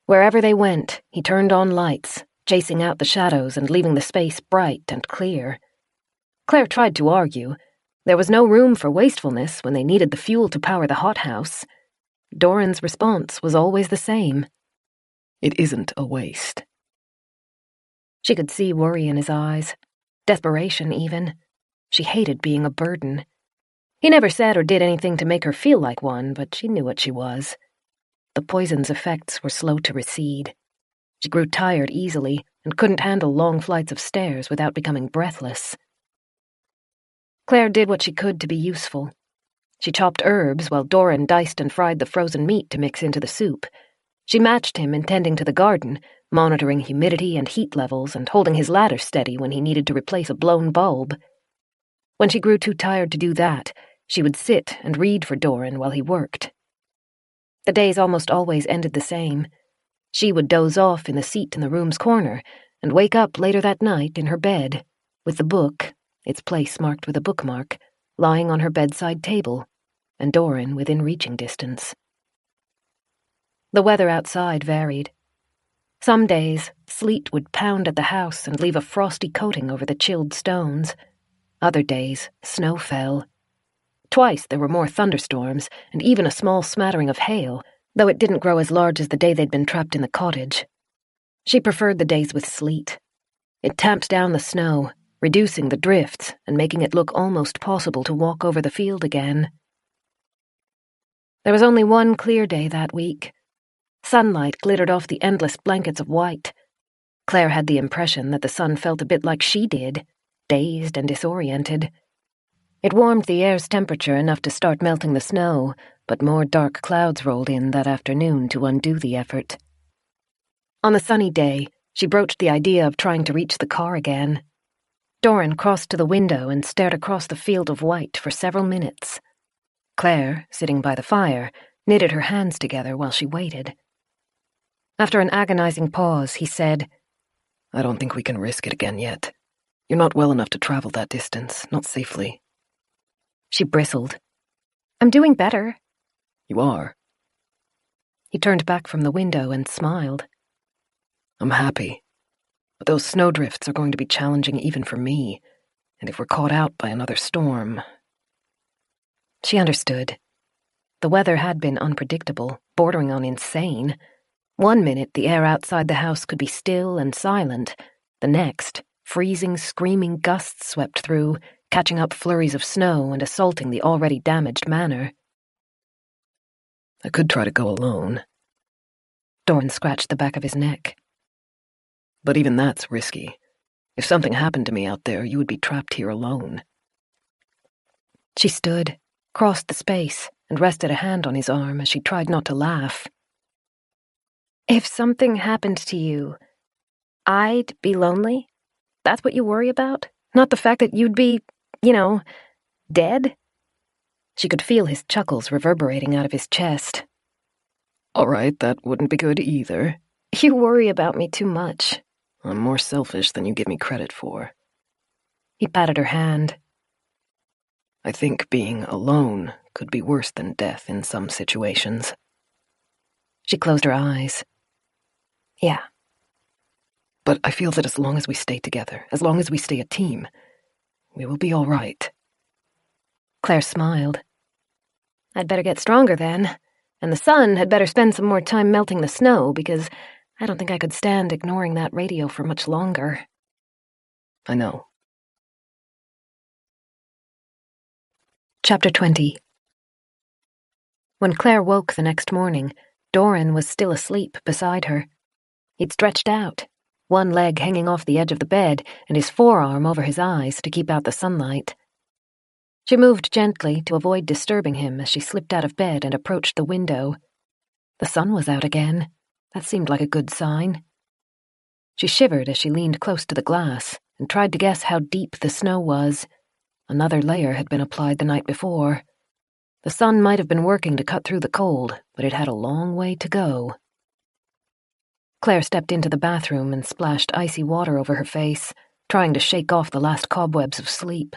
Wherever they went, he turned on lights, chasing out the shadows and leaving the space bright and clear. Claire tried to argue, There was no room for wastefulness when they needed the fuel to power the hothouse. Doran's response was always the same. It isn't a waste. She could see worry in his eyes, desperation even. She hated being a burden. He never said or did anything to make her feel like one, but she knew what she was. The poison's effects were slow to recede. She grew tired easily and couldn't handle long flights of stairs without becoming breathless. Claire did what she could to be useful. She chopped herbs while Doran diced and fried the frozen meat to mix into the soup. She matched him in tending to the garden, monitoring humidity and heat levels and holding his ladder steady when he needed to replace a blown bulb. When she grew too tired to do that, she would sit and read for Doran while he worked. The days almost always ended the same. She would doze off in the seat in the room's corner and wake up later that night in her bed, with the book, its place marked with a bookmark, lying on her bedside table, and Doran within reaching distance. The weather outside varied. Some days, sleet would pound at the house and leave a frosty coating over the chilled stones. Other days, snow fell. Twice there were more thunderstorms, and even a small smattering of hail, though it didn't grow as large as the day they'd been trapped in the cottage. She preferred the days with sleet. It tamped down the snow, reducing the drifts and making it look almost possible to walk over the field again. There was only one clear day that week. Sunlight glittered off the endless blankets of white. Claire had the impression that the sun felt a bit like she did, dazed and disoriented. It warmed the air's temperature enough to start melting the snow, but more dark clouds rolled in that afternoon to undo the effort. On the sunny day, she broached the idea of trying to reach the car again. Doran crossed to the window and stared across the field of white for several minutes. Claire, sitting by the fire, knitted her hands together while she waited. After an agonizing pause, he said, I don't think we can risk it again yet. You're not well enough to travel that distance, not safely. She bristled. I'm doing better. You are. He turned back from the window and smiled. I'm happy. But those snowdrifts are going to be challenging even for me, and if we're caught out by another storm... She understood. The weather had been unpredictable, bordering on insane. One minute, the air outside the house could be still and silent. The next, freezing, screaming gusts swept through, catching up flurries of snow and assaulting the already damaged manor. I could try to go alone. Doran scratched the back of his neck. But even that's risky. If something happened to me out there, you would be trapped here alone. She stood, crossed the space, and rested a hand on his arm as she tried not to laugh. If something happened to you, I'd be lonely? That's what you worry about? Not the fact that you'd be, dead? She could feel his chuckles reverberating out of his chest. All right, that wouldn't be good either. You worry about me too much. I'm more selfish than you give me credit for. He patted her hand. I think being alone could be worse than death in some situations. She closed her eyes. Yeah. But I feel that as long as we stay together, as long as we stay a team, we will be all right. Claire smiled. I'd better get stronger then, and the sun had better spend some more time melting the snow, because I don't think I could stand ignoring that radio for much longer. I know. Chapter 20. When Claire woke the next morning, Doran was still asleep beside her. He'd stretched out, one leg hanging off the edge of the bed and his forearm over his eyes to keep out the sunlight. She moved gently to avoid disturbing him as she slipped out of bed and approached the window. The sun was out again. That seemed like a good sign. She shivered as she leaned close to the glass and tried to guess how deep the snow was. Another layer had been applied the night before. The sun might have been working to cut through the cold, but it had a long way to go. Claire stepped into the bathroom and splashed icy water over her face, trying to shake off the last cobwebs of sleep.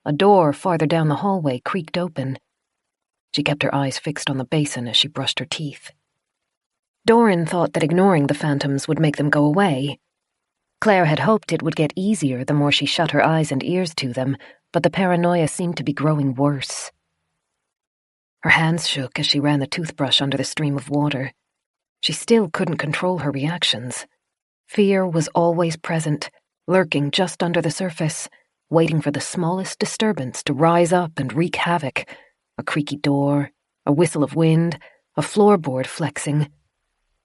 A door farther down the hallway creaked open. She kept her eyes fixed on the basin as she brushed her teeth. Doran thought that ignoring the phantoms would make them go away. Claire had hoped it would get easier the more she shut her eyes and ears to them, but the paranoia seemed to be growing worse. Her hands shook as she ran the toothbrush under the stream of water. She still couldn't control her reactions. Fear was always present, lurking just under the surface, waiting for the smallest disturbance to rise up and wreak havoc. A creaky door, a whistle of wind, a floorboard flexing.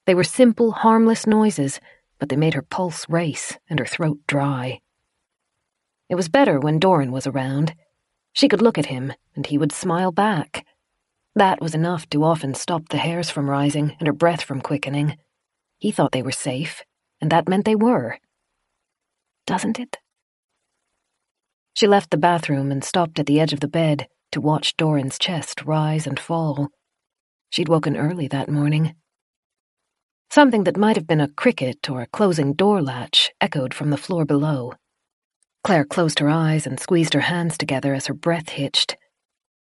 They were simple, harmless noises, but they made her pulse race and her throat dry. It was better when Doran was around. She could look at him, and he would smile back. That was enough to often stop the hairs from rising and her breath from quickening. He thought they were safe, and that meant they were. Doesn't it? She left the bathroom and stopped at the edge of the bed to watch Doran's chest rise and fall. She'd woken early that morning. Something that might have been a cricket or a closing door latch echoed from the floor below. Claire closed her eyes and squeezed her hands together as her breath hitched.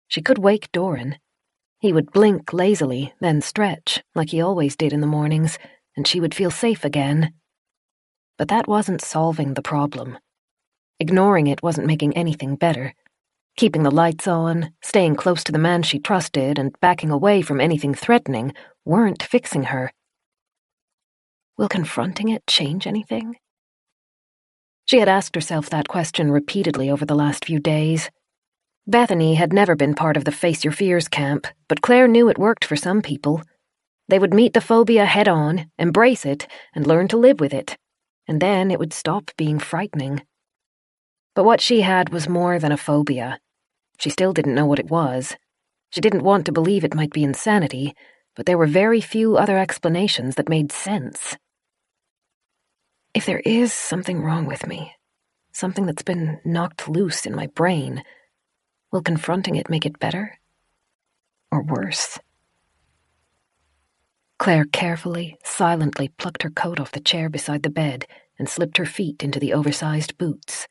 She could wake Doran. He would blink lazily, then stretch, like he always did in the mornings, and she would feel safe again. But that wasn't solving the problem. Ignoring it wasn't making anything better. Keeping the lights on, staying close to the man she trusted, and backing away from anything threatening weren't fixing her. Will confronting it change anything? She had asked herself that question repeatedly over the last few days. Bethany had never been part of the Face Your Fears camp, but Claire knew it worked for some people. They would meet the phobia head-on, embrace it, and learn to live with it, and then it would stop being frightening. But what she had was more than a phobia. She still didn't know what it was. She didn't want to believe it might be insanity, but there were very few other explanations that made sense. If there is something wrong with me, something that's been knocked loose in my brain, will confronting it make it better? Or worse? Claire carefully, silently plucked her coat off the chair beside the bed and slipped her feet into the oversized boots.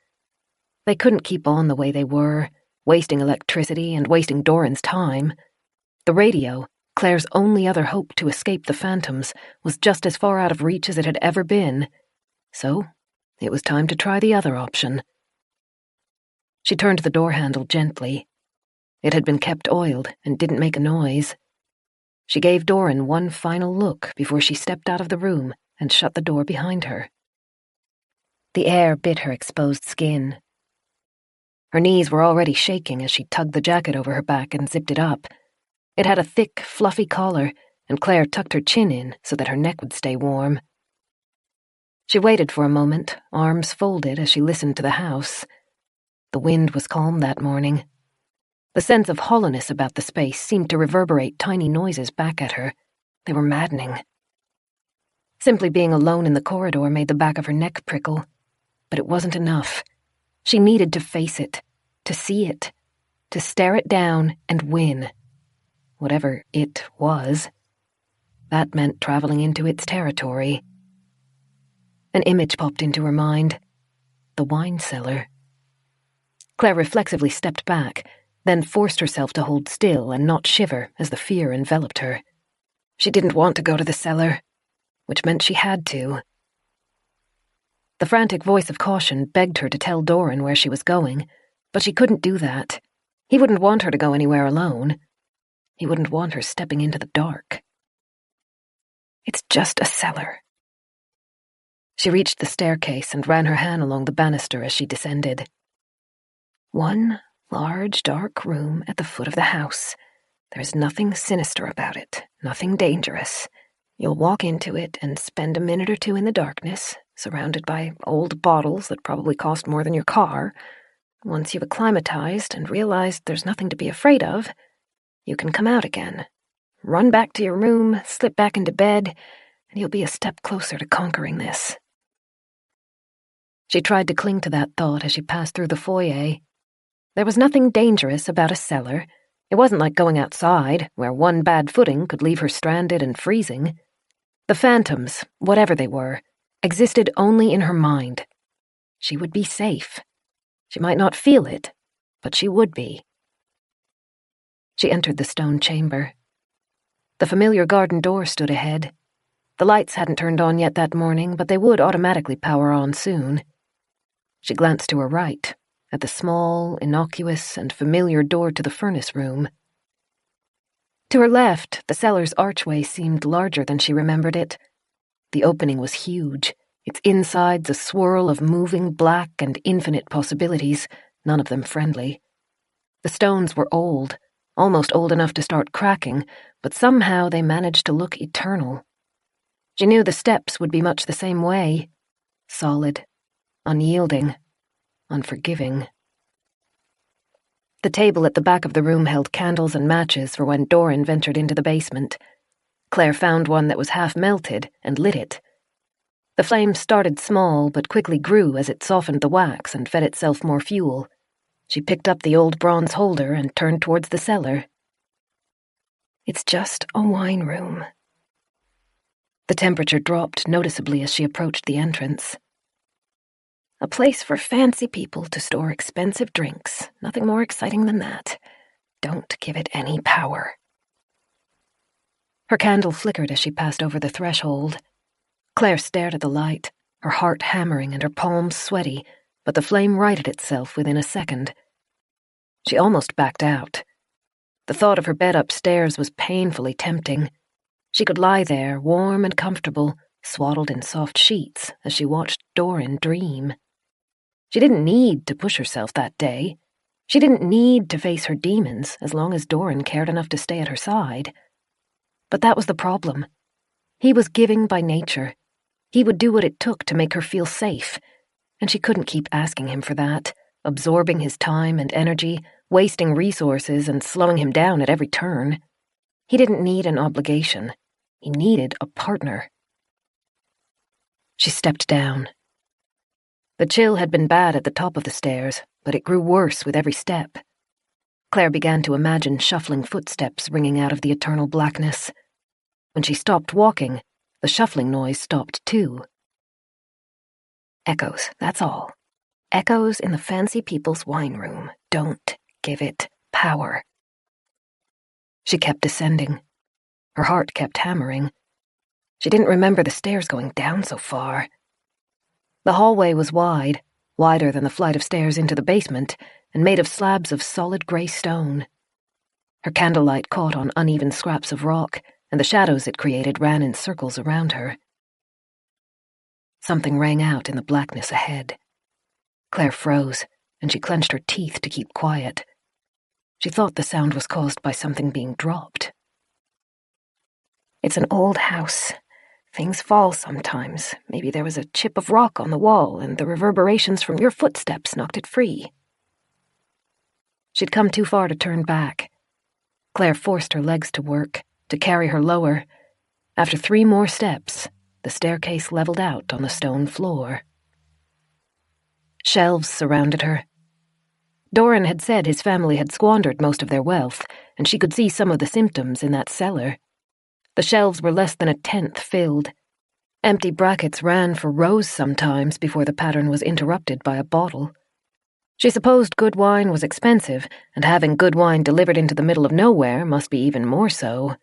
They couldn't keep on the way they were, wasting electricity and wasting Doran's time. The radio, Claire's only other hope to escape the phantoms, was just as far out of reach as it had ever been. So, it was time to try the other option. She turned the door handle gently. It had been kept oiled and didn't make a noise. She gave Doran one final look before she stepped out of the room and shut the door behind her. The air bit her exposed skin. Her knees were already shaking as she tugged the jacket over her back and zipped it up. It had a thick, fluffy collar, and Claire tucked her chin in so that her neck would stay warm. She waited for a moment, arms folded as she listened to the house. The wind was calm that morning. The sense of hollowness about the space seemed to reverberate tiny noises back at her. They were maddening. Simply being alone in the corridor made the back of her neck prickle. But it wasn't enough. She needed to face it, to see it, to stare it down and win. Whatever it was. That meant traveling into its territory. An image popped into her mind. The wine cellar. Claire reflexively stepped back, then forced herself to hold still and not shiver as the fear enveloped her. She didn't want to go to the cellar, which meant she had to. The frantic voice of caution begged her to tell Doran where she was going, but she couldn't do that. He wouldn't want her to go anywhere alone. He wouldn't want her stepping into the dark. It's just a cellar. She reached the staircase and ran her hand along the banister as she descended. One large, dark room at the foot of the house. There's nothing sinister about it, nothing dangerous. You'll walk into it and spend a minute or two in the darkness, surrounded by old bottles that probably cost more than your car. Once you've acclimatized and realized there's nothing to be afraid of, you can come out again. Run back to your room, slip back into bed, and you'll be a step closer to conquering this. She tried to cling to that thought as she passed through the foyer. There was nothing dangerous about a cellar. It wasn't like going outside, where one bad footing could leave her stranded and freezing. The phantoms, whatever they were, existed only in her mind. She would be safe. She might not feel it, but she would be. She entered the stone chamber. The familiar garden door stood ahead. The lights hadn't turned on yet that morning, but they would automatically power on soon. She glanced to her right. at the small, innocuous, and familiar door to the furnace room. To her left, the cellar's archway seemed larger than she remembered it. The opening was huge, its insides a swirl of moving black and infinite possibilities, none of them friendly. The stones were old, almost old enough to start cracking, but somehow they managed to look eternal. She knew the steps would be much the same way, solid, unyielding, unforgiving. The table at the back of the room held candles and matches for when Doran ventured into the basement. Claire found one that was half melted and lit it. The flame started small but quickly grew as it softened the wax and fed itself more fuel. She picked up the old bronze holder and turned towards the cellar. It's just a wine room. The temperature dropped noticeably as she approached the entrance. A place for fancy people to store expensive drinks. Nothing more exciting than that. Don't give it any power. Her candle flickered as she passed over the threshold. Claire stared at the light, her heart hammering and her palms sweaty, but the flame righted itself within a second. She almost backed out. The thought of her bed upstairs was painfully tempting. She could lie there, warm and comfortable, swaddled in soft sheets, as she watched Doran dream. She didn't need to push herself that day. She didn't need to face her demons as long as Doran cared enough to stay at her side. But that was the problem. He was giving by nature. He would do what it took to make her feel safe, and she couldn't keep asking him for that, absorbing his time and energy, wasting resources and slowing him down at every turn. He didn't need an obligation. He needed a partner. She stepped down. The chill had been bad at the top of the stairs, but it grew worse with every step. Claire began to imagine shuffling footsteps ringing out of the eternal blackness. When she stopped walking, the shuffling noise stopped too. Echoes, that's all. Echoes in the fancy people's wine room. Don't give it power. She kept descending. Her heart kept hammering. She didn't remember the stairs going down so far. The hallway was wide, wider than the flight of stairs into the basement, and made of slabs of solid grey stone. Her candlelight caught on uneven scraps of rock, and the shadows it created ran in circles around her. Something rang out in the blackness ahead. Claire froze, and she clenched her teeth to keep quiet. She thought the sound was caused by something being dropped. It's an old house. Things fall sometimes. Maybe there was a chip of rock on the wall, and the reverberations from your footsteps knocked it free. She'd come too far to turn back. Claire forced her legs to work, to carry her lower. After 3 more steps, the staircase leveled out on the stone floor. Shelves surrounded her. Doran had said his family had squandered most of their wealth, and she could see some of the symptoms in that cellar. The shelves were less than 1/10 filled. Empty brackets ran for rows sometimes before the pattern was interrupted by a bottle. She supposed good wine was expensive, and having good wine delivered into the middle of nowhere must be even more so.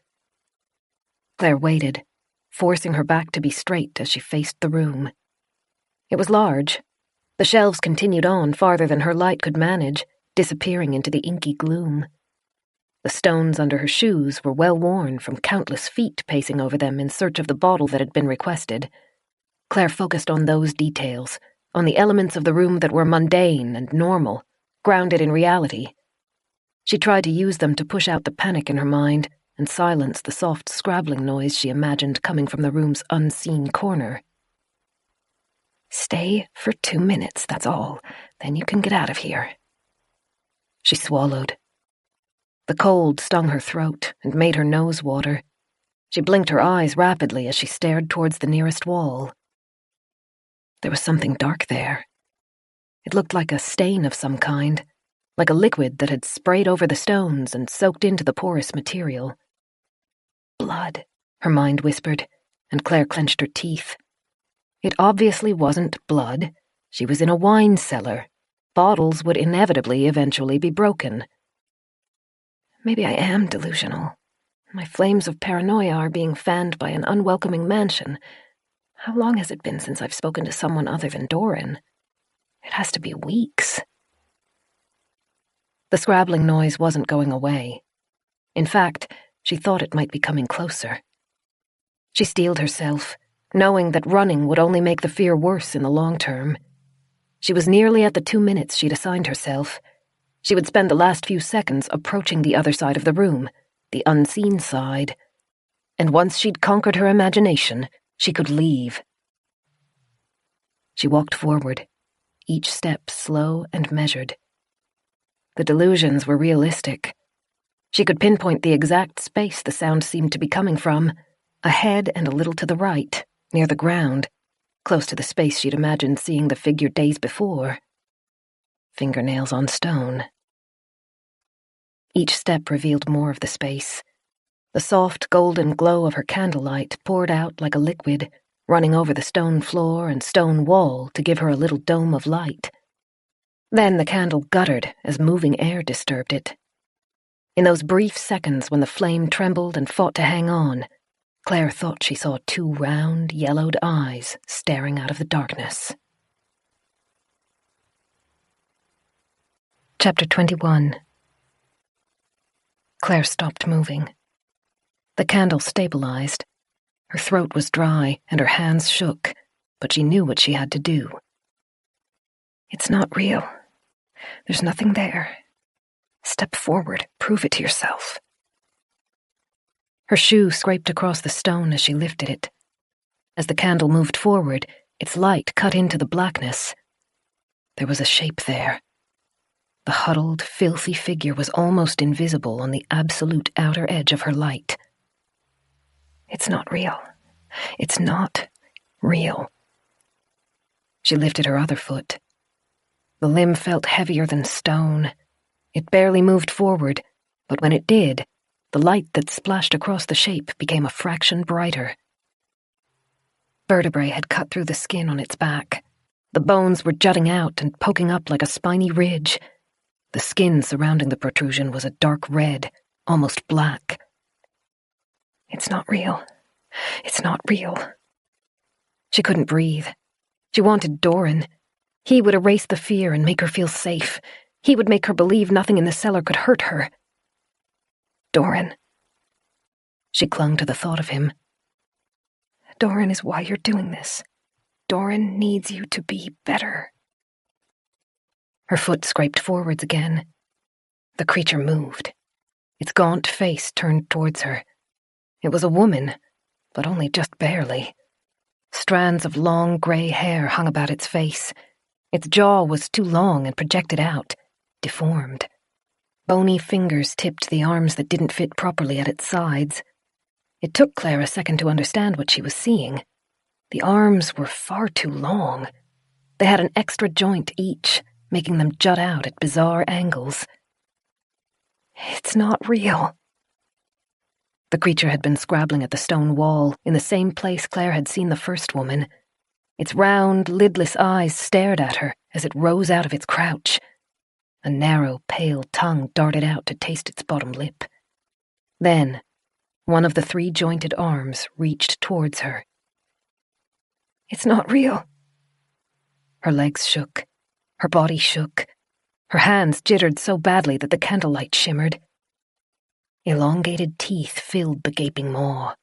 Claire waited, forcing her back to be straight as she faced the room. It was large. The shelves continued on farther than her light could manage, disappearing into the inky gloom. The stones under her shoes were well worn from countless feet pacing over them in search of the bottle that had been requested. Claire focused on those details, on the elements of the room that were mundane and normal, grounded in reality. She tried to use them to push out the panic in her mind and silence the soft scrabbling noise she imagined coming from the room's unseen corner. Stay for 2 minutes, that's all. Then you can get out of here. She swallowed. The cold stung her throat and made her nose water. She blinked her eyes rapidly as she stared towards the nearest wall. There was something dark there. It looked like a stain of some kind, like a liquid that had sprayed over the stones and soaked into the porous material. Blood, her mind whispered, and Claire clenched her teeth. It obviously wasn't blood. She was in a wine cellar. Bottles would inevitably eventually be broken. Maybe I am delusional. My flames of paranoia are being fanned by an unwelcoming mansion. How long has it been since I've spoken to someone other than Doran? It has to be weeks. The scrabbling noise wasn't going away. In fact, she thought it might be coming closer. She steeled herself, knowing that running would only make the fear worse in the long term. She was nearly at the 2 minutes she'd assigned herself. She would spend the last few seconds approaching the other side of the room, the unseen side. And once she'd conquered her imagination, she could leave. She walked forward, each step slow and measured. The delusions were realistic. She could pinpoint the exact space the sound seemed to be coming from, ahead and a little to the right, near the ground, close to the space she'd imagined seeing the figure days before. Fingernails on stone. Each step revealed more of the space. The soft golden glow of her candlelight poured out like a liquid, running over the stone floor and stone wall to give her a little dome of light. Then the candle guttered as moving air disturbed it. In those brief seconds when the flame trembled and fought to hang on, Claire thought she saw 2 round, yellowed eyes staring out of the darkness. Chapter 21. Claire stopped moving. The candle stabilized. Her throat was dry and her hands shook, but she knew what she had to do. It's not real. There's nothing there. Step forward, prove it to yourself. Her shoe scraped across the stone as she lifted it. As the candle moved forward, its light cut into the blackness. There was a shape there. The huddled, filthy figure was almost invisible on the absolute outer edge of her light. It's not real. It's not real. She lifted her other foot. The limb felt heavier than stone. It barely moved forward, but when it did, the light that splashed across the shape became a fraction brighter. Vertebrae had cut through the skin on its back. The bones were jutting out and poking up like a spiny ridge. The skin surrounding the protrusion was a dark red, almost black. It's not real. It's not real. She couldn't breathe. She wanted Doran. He would erase the fear and make her feel safe. He would make her believe nothing in the cellar could hurt her. Doran. She clung to the thought of him. Doran is why you're doing this. Doran needs you to be better. Her foot scraped forwards again. The creature moved. Its gaunt face turned towards her. It was a woman, but only just barely. Strands of long grey hair hung about its face. Its jaw was too long and projected out, deformed. Bony fingers tipped the arms that didn't fit properly at its sides. It took Claire a second to understand what she was seeing. The arms were far too long. They had an extra joint each, making them jut out at bizarre angles. It's not real. The creature had been scrabbling at the stone wall, in the same place Claire had seen the first woman. Its round, lidless eyes stared at her as it rose out of its crouch. A narrow, pale tongue darted out to taste its bottom lip. Then, one of the 3 jointed arms reached towards her. It's not real. Her legs shook. Her body shook. Her hands jittered so badly that the candlelight shimmered. Elongated teeth filled the gaping maw.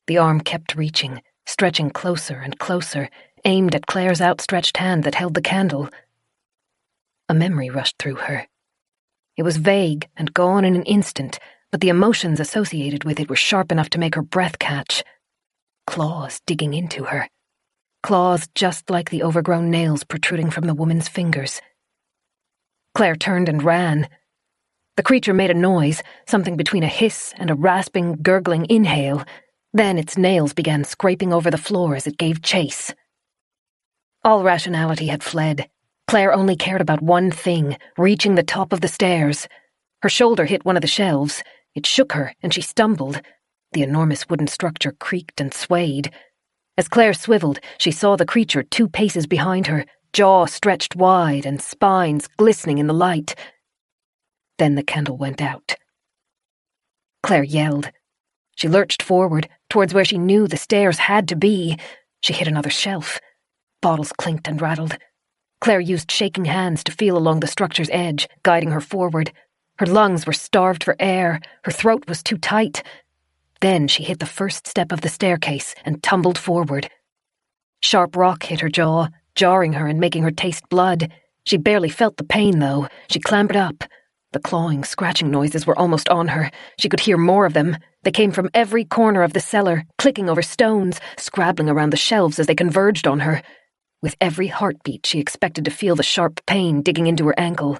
The arm kept reaching, stretching closer and closer, aimed at Claire's outstretched hand that held the candle. A memory rushed through her. It was vague and gone in an instant, but the emotions associated with it were sharp enough to make her breath catch. Claws digging into her. Claws just like the overgrown nails protruding from the woman's fingers. Claire turned and ran. The creature made a noise, something between a hiss and a rasping, gurgling inhale. Then its nails began scraping over the floor as it gave chase. All rationality had fled. Claire only cared about one thing, reaching the top of the stairs. Her shoulder hit one of the shelves. It shook her, and she stumbled. The enormous wooden structure creaked and swayed. As Claire swiveled, she saw the creature 2 paces behind her, jaw stretched wide and spines glistening in the light. Then the candle went out. Claire yelled. She lurched forward, towards where she knew the stairs had to be. She hit another shelf. Bottles clinked and rattled. Claire used shaking hands to feel along the structure's edge, guiding her forward. Her lungs were starved for air. Her throat was too tight. Then she hit the first step of the staircase and tumbled forward. Sharp rock hit her jaw, jarring her and making her taste blood. She barely felt the pain, though. She clambered up. The clawing, scratching noises were almost on her. She could hear more of them. They came from every corner of the cellar, clicking over stones, scrabbling around the shelves as they converged on her. With every heartbeat, she expected to feel the sharp pain digging into her ankle.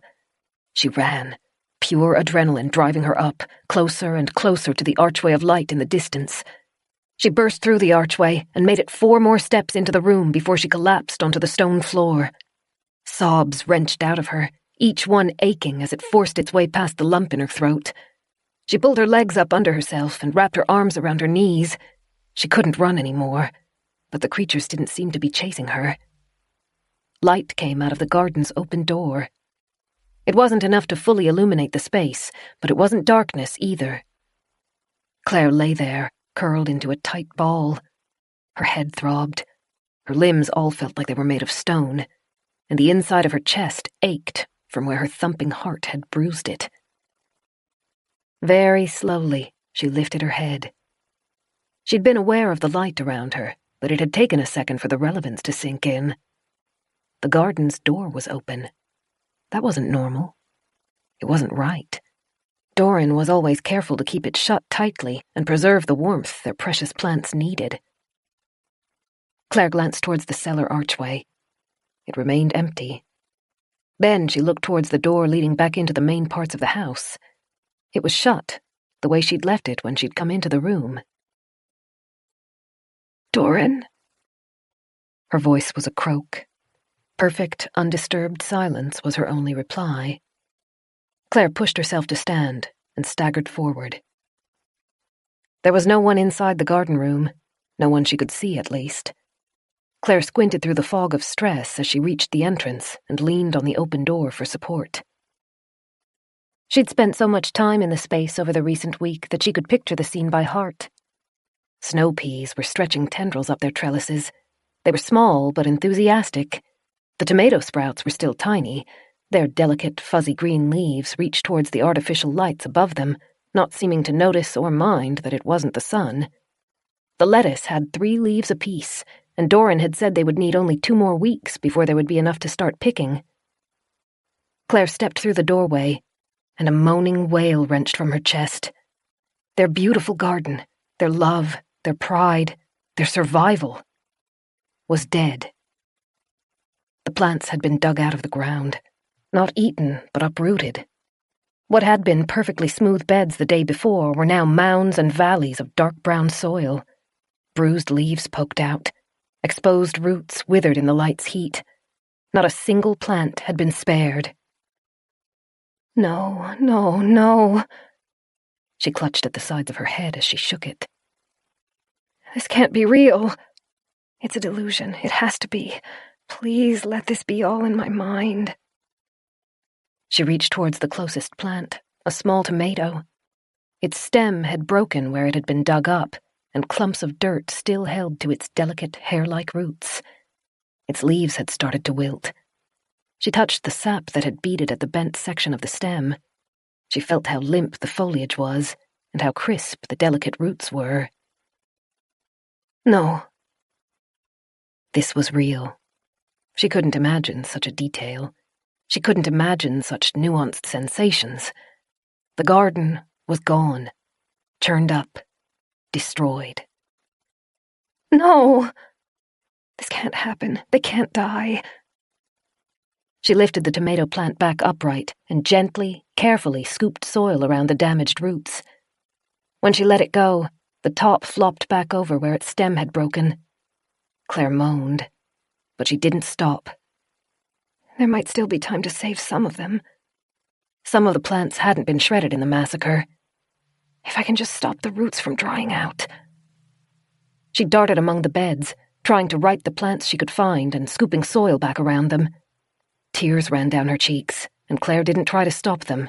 She ran, pure adrenaline driving her up, closer and closer to the archway of light in the distance. She burst through the archway and made it 4 more steps into the room before she collapsed onto the stone floor. Sobs wrenched out of her, each one aching as it forced its way past the lump in her throat. She pulled her legs up under herself and wrapped her arms around her knees. She couldn't run anymore, but the creatures didn't seem to be chasing her. Light came out of the garden's open door. It wasn't enough to fully illuminate the space, but it wasn't darkness either. Claire lay there, curled into a tight ball. Her head throbbed. Her limbs all felt like they were made of stone, and the inside of her chest ached from where her thumping heart had bruised it. Very slowly, she lifted her head. She'd been aware of the light around her, but it had taken a second for the relevance to sink in. The garden's door was open. That wasn't normal. It wasn't right. Doran was always careful to keep it shut tightly and preserve the warmth their precious plants needed. Claire glanced towards the cellar archway. It remained empty. Then she looked towards the door leading back into the main parts of the house. It was shut, the way she'd left it when she'd come into the room. Doran? Her voice was a croak. Perfect, undisturbed silence was her only reply. Claire pushed herself to stand and staggered forward. There was no one inside the garden room, no one she could see at least. Claire squinted through the fog of stress as she reached the entrance and leaned on the open door for support. She'd spent so much time in the space over the recent week that she could picture the scene by heart. Snow peas were stretching tendrils up their trellises. They were small but enthusiastic. The tomato sprouts were still tiny. Their delicate, fuzzy green leaves reached towards the artificial lights above them, not seeming to notice or mind that it wasn't the sun. The lettuce had 3 leaves apiece, and Doran had said they would need only 2 more weeks before there would be enough to start picking. Claire stepped through the doorway, and a moaning wail wrenched from her chest. Their beautiful garden, their love, their pride, their survival, was dead. The plants had been dug out of the ground, not eaten, but uprooted. What had been perfectly smooth beds the day before were now mounds and valleys of dark brown soil. Bruised leaves poked out. Exposed roots withered in the light's heat. Not a single plant had been spared. No, no, no. She clutched at the sides of her head as she shook it. This can't be real. It's a delusion. It has to be. Please let this be all in my mind. She reached towards the closest plant, a small tomato. Its stem had broken where it had been dug up, and clumps of dirt still held to its delicate, hair-like roots. Its leaves had started to wilt. She touched the sap that had beaded at the bent section of the stem. She felt how limp the foliage was, and how crisp the delicate roots were. No. This was real. She couldn't imagine such a detail. She couldn't imagine such nuanced sensations. The garden was gone, churned up, destroyed. No! This can't happen. They can't die. She lifted the tomato plant back upright and gently, carefully scooped soil around the damaged roots. When she let it go, the top flopped back over where its stem had broken. Claire moaned, but she didn't stop. There might still be time to save some of them. Some of the plants hadn't been shredded in the massacre. If I can just stop the roots from drying out. She darted among the beds, trying to right the plants she could find and scooping soil back around them. Tears ran down her cheeks, and Claire didn't try to stop them.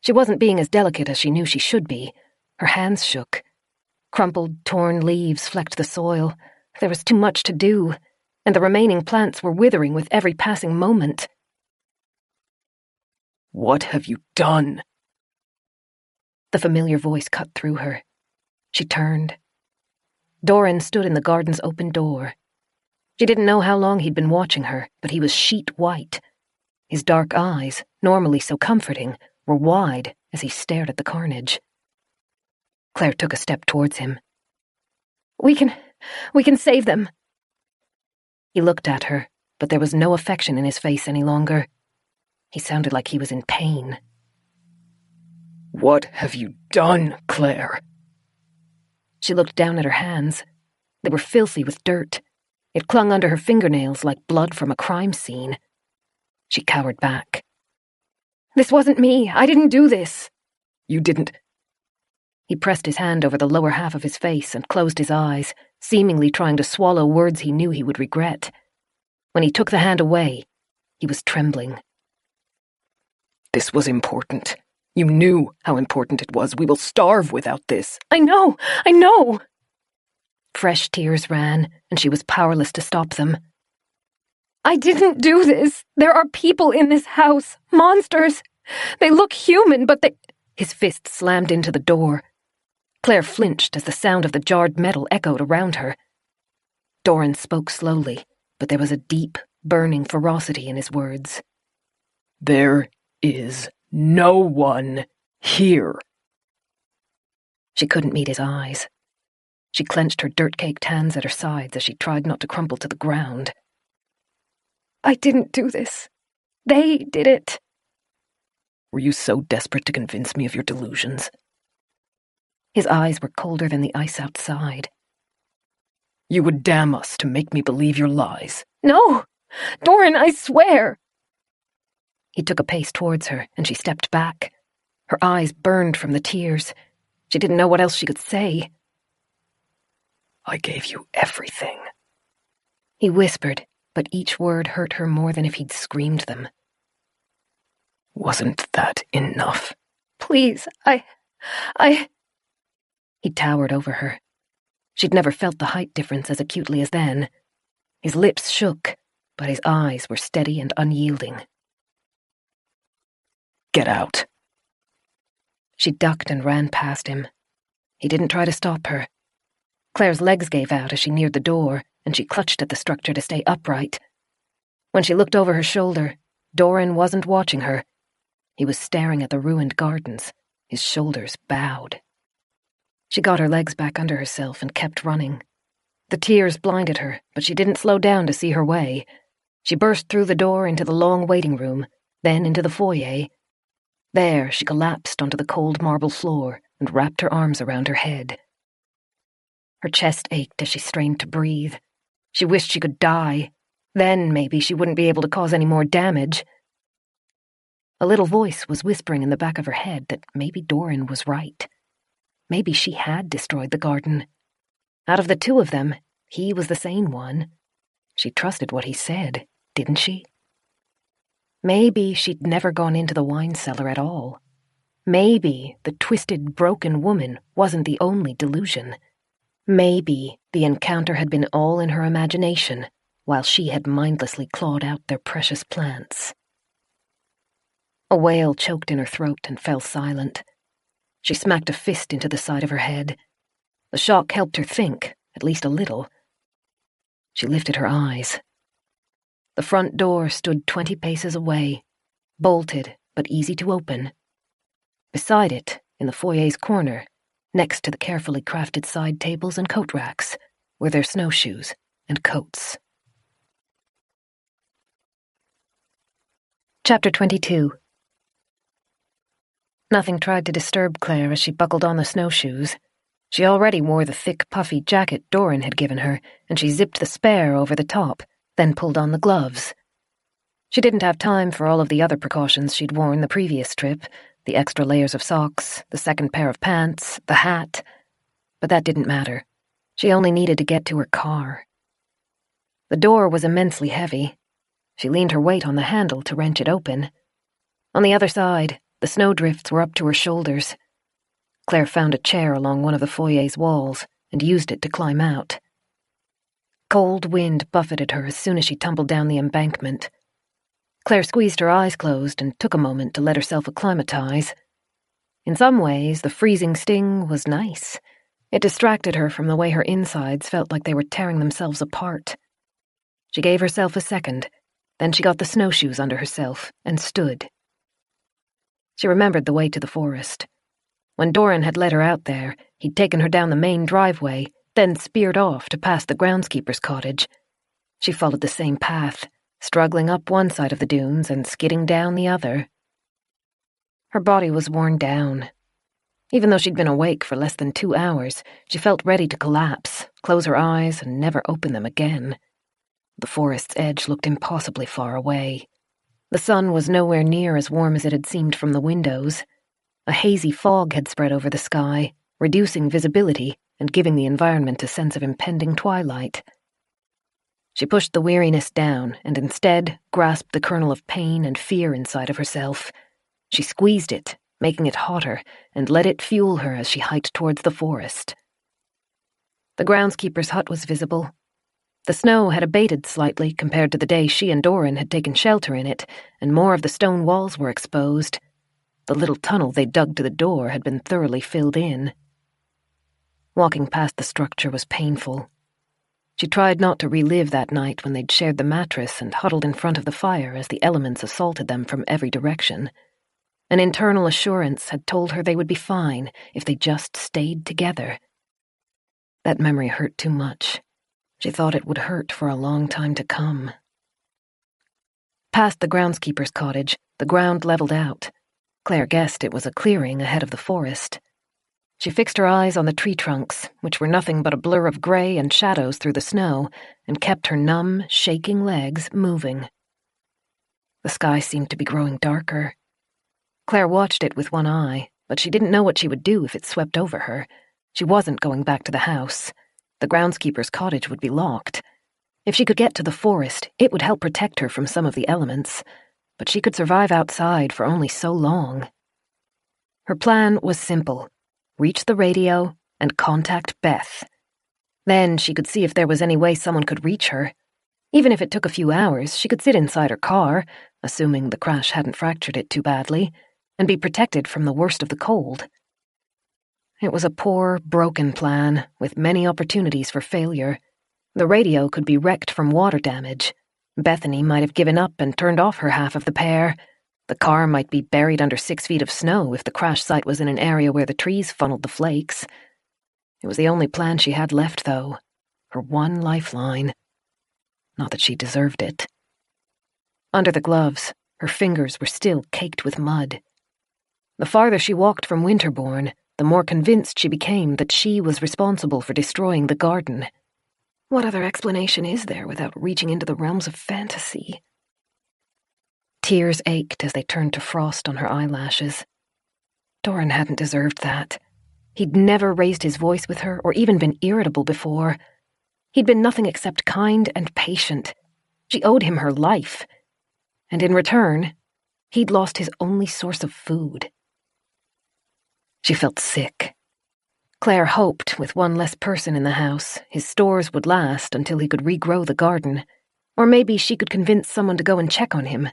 She wasn't being as delicate as she knew she should be. Her hands shook. Crumpled, torn leaves flecked the soil. There was too much to do, and the remaining plants were withering with every passing moment. "What have you done?" The familiar voice cut through her. She turned. Doran stood in the garden's open door. She didn't know how long he'd been watching her, but he was sheet white. His dark eyes, normally so comforting, were wide as he stared at the carnage. Claire took a step towards him. We can save them." He looked at her, but there was no affection in his face any longer. He sounded like he was in pain. "What have you done, Claire?" She looked down at her hands. They were filthy with dirt. It clung under her fingernails like blood from a crime scene. She cowered back. "This wasn't me. I didn't do this." "You didn't—" He pressed his hand over the lower half of his face and closed his eyes, seemingly trying to swallow words he knew he would regret. When he took the hand away, he was trembling. "This was important. You knew how important it was. We will starve without this." I know! Fresh tears ran, and she was powerless to stop them. "I didn't do this. There are people in this house. Monsters. They look human, but they—" His fist slammed into the door. Claire flinched as the sound of the jarred metal echoed around her. Doran spoke slowly, but there was a deep, burning ferocity in his words. "There is no one here." She couldn't meet his eyes. She clenched her dirt-caked hands at her sides as she tried not to crumple to the ground. "I didn't do this. They did it." "Were you so desperate to convince me of your delusions?" His eyes were colder than the ice outside. "You would damn us to make me believe your lies." "No! Doran, I swear!" He took a pace towards her, and she stepped back. Her eyes burned from the tears. She didn't know what else she could say. "I gave you everything," he whispered, but each word hurt her more than if he'd screamed them. "Wasn't that enough?" "Please, I... He towered over her. She'd never felt the height difference as acutely as then. His lips shook, but his eyes were steady and unyielding. "Get out." She ducked and ran past him. He didn't try to stop her. Claire's legs gave out as she neared the door, and she clutched at the structure to stay upright. When she looked over her shoulder, Doran wasn't watching her. He was staring at the ruined gardens, his shoulders bowed. She got her legs back under herself and kept running. The tears blinded her, but she didn't slow down to see her way. She burst through the door into the long waiting room, then into the foyer. There, she collapsed onto the cold marble floor and wrapped her arms around her head. Her chest ached as she strained to breathe. She wished she could die. Then maybe she wouldn't be able to cause any more damage. A little voice was whispering in the back of her head that maybe Doran was right. Maybe she had destroyed the garden. Out of the two of them, he was the sane one. She trusted what he said, didn't she? Maybe she'd never gone into the wine cellar at all. Maybe the twisted, broken woman wasn't the only delusion. Maybe the encounter had been all in her imagination, while she had mindlessly clawed out their precious plants. A wail choked in her throat and fell silent. She smacked a fist into the side of her head. The shock helped her think, at least a little. She lifted her eyes. The front door stood 20 paces away, bolted but easy to open. Beside it, in the foyer's corner, next to the carefully crafted side tables and coat racks, were their snowshoes and coats. Chapter 22. Nothing tried to disturb Claire as she buckled on the snowshoes. She already wore the thick, puffy jacket Doran had given her, and she zipped the spare over the top, then pulled on the gloves. She didn't have time for all of the other precautions she'd worn the previous trip, the extra layers of socks, the second pair of pants, the hat. But that didn't matter. She only needed to get to her car. The door was immensely heavy. She leaned her weight on the handle to wrench it open. On the other side, the snowdrifts were up to her shoulders. Claire found a chair along one of the foyer's walls and used it to climb out. Cold wind buffeted her as soon as she tumbled down the embankment. Claire squeezed her eyes closed and took a moment to let herself acclimatize. In some ways, the freezing sting was nice. It distracted her from the way her insides felt like they were tearing themselves apart. She gave herself a second, then she got the snowshoes under herself and stood. She remembered the way to the forest. When Doran had led her out there, he'd taken her down the main driveway, then speared off to pass the groundskeeper's cottage. She followed the same path, struggling up one side of the dunes and skidding down the other. Her body was worn down. Even though she'd been awake for less than 2 hours, she felt ready to collapse, close her eyes, and never open them again. The forest's edge looked impossibly far away. The sun was nowhere near as warm as it had seemed from the windows. A hazy fog had spread over the sky, reducing visibility and giving the environment a sense of impending twilight. She pushed the weariness down and instead grasped the kernel of pain and fear inside of herself. She squeezed it, making it hotter, and let it fuel her as she hiked towards the forest. The groundskeeper's hut was visible. The snow had abated slightly compared to the day she and Doran had taken shelter in it, and more of the stone walls were exposed. The little tunnel they dug to the door had been thoroughly filled in. Walking past the structure was painful. She tried not to relive that night when they'd shared the mattress and huddled in front of the fire as the elements assaulted them from every direction. An internal assurance had told her they would be fine if they just stayed together. That memory hurt too much. She thought it would hurt for a long time to come. Past the groundskeeper's cottage, the ground leveled out. Claire guessed it was a clearing ahead of the forest. She fixed her eyes on the tree trunks, which were nothing but a blur of gray and shadows through the snow, and kept her numb, shaking legs moving. The sky seemed to be growing darker. Claire watched it with one eye, but she didn't know what she would do if it swept over her. She wasn't going back to the house. The groundskeeper's cottage would be locked. If she could get to the forest, it would help protect her from some of the elements, but she could survive outside for only so long. Her plan was simple: reach the radio and contact Beth. Then she could see if there was any way someone could reach her. Even if it took a few hours, she could sit inside her car, assuming the crash hadn't fractured it too badly, and be protected from the worst of the cold. It was a poor, broken plan, with many opportunities for failure. The radio could be wrecked from water damage. Bethany might have given up and turned off her half of the pair. The car might be buried under 6 feet of snow if the crash site was in an area where the trees funneled the flakes. It was the only plan she had left, though. Her one lifeline. Not that she deserved it. Under the gloves, her fingers were still caked with mud. The farther she walked from Winterbourne, the more convinced she became that she was responsible for destroying the garden. What other explanation is there without reaching into the realms of fantasy? Tears ached as they turned to frost on her eyelashes. Doran hadn't deserved that. He'd never raised his voice with her or even been irritable before. He'd been nothing except kind and patient. She owed him her life. And in return, he'd lost his only source of food. She felt sick. Claire hoped, with one less person in the house, his stores would last until he could regrow the garden. Or maybe she could convince someone to go and check on him.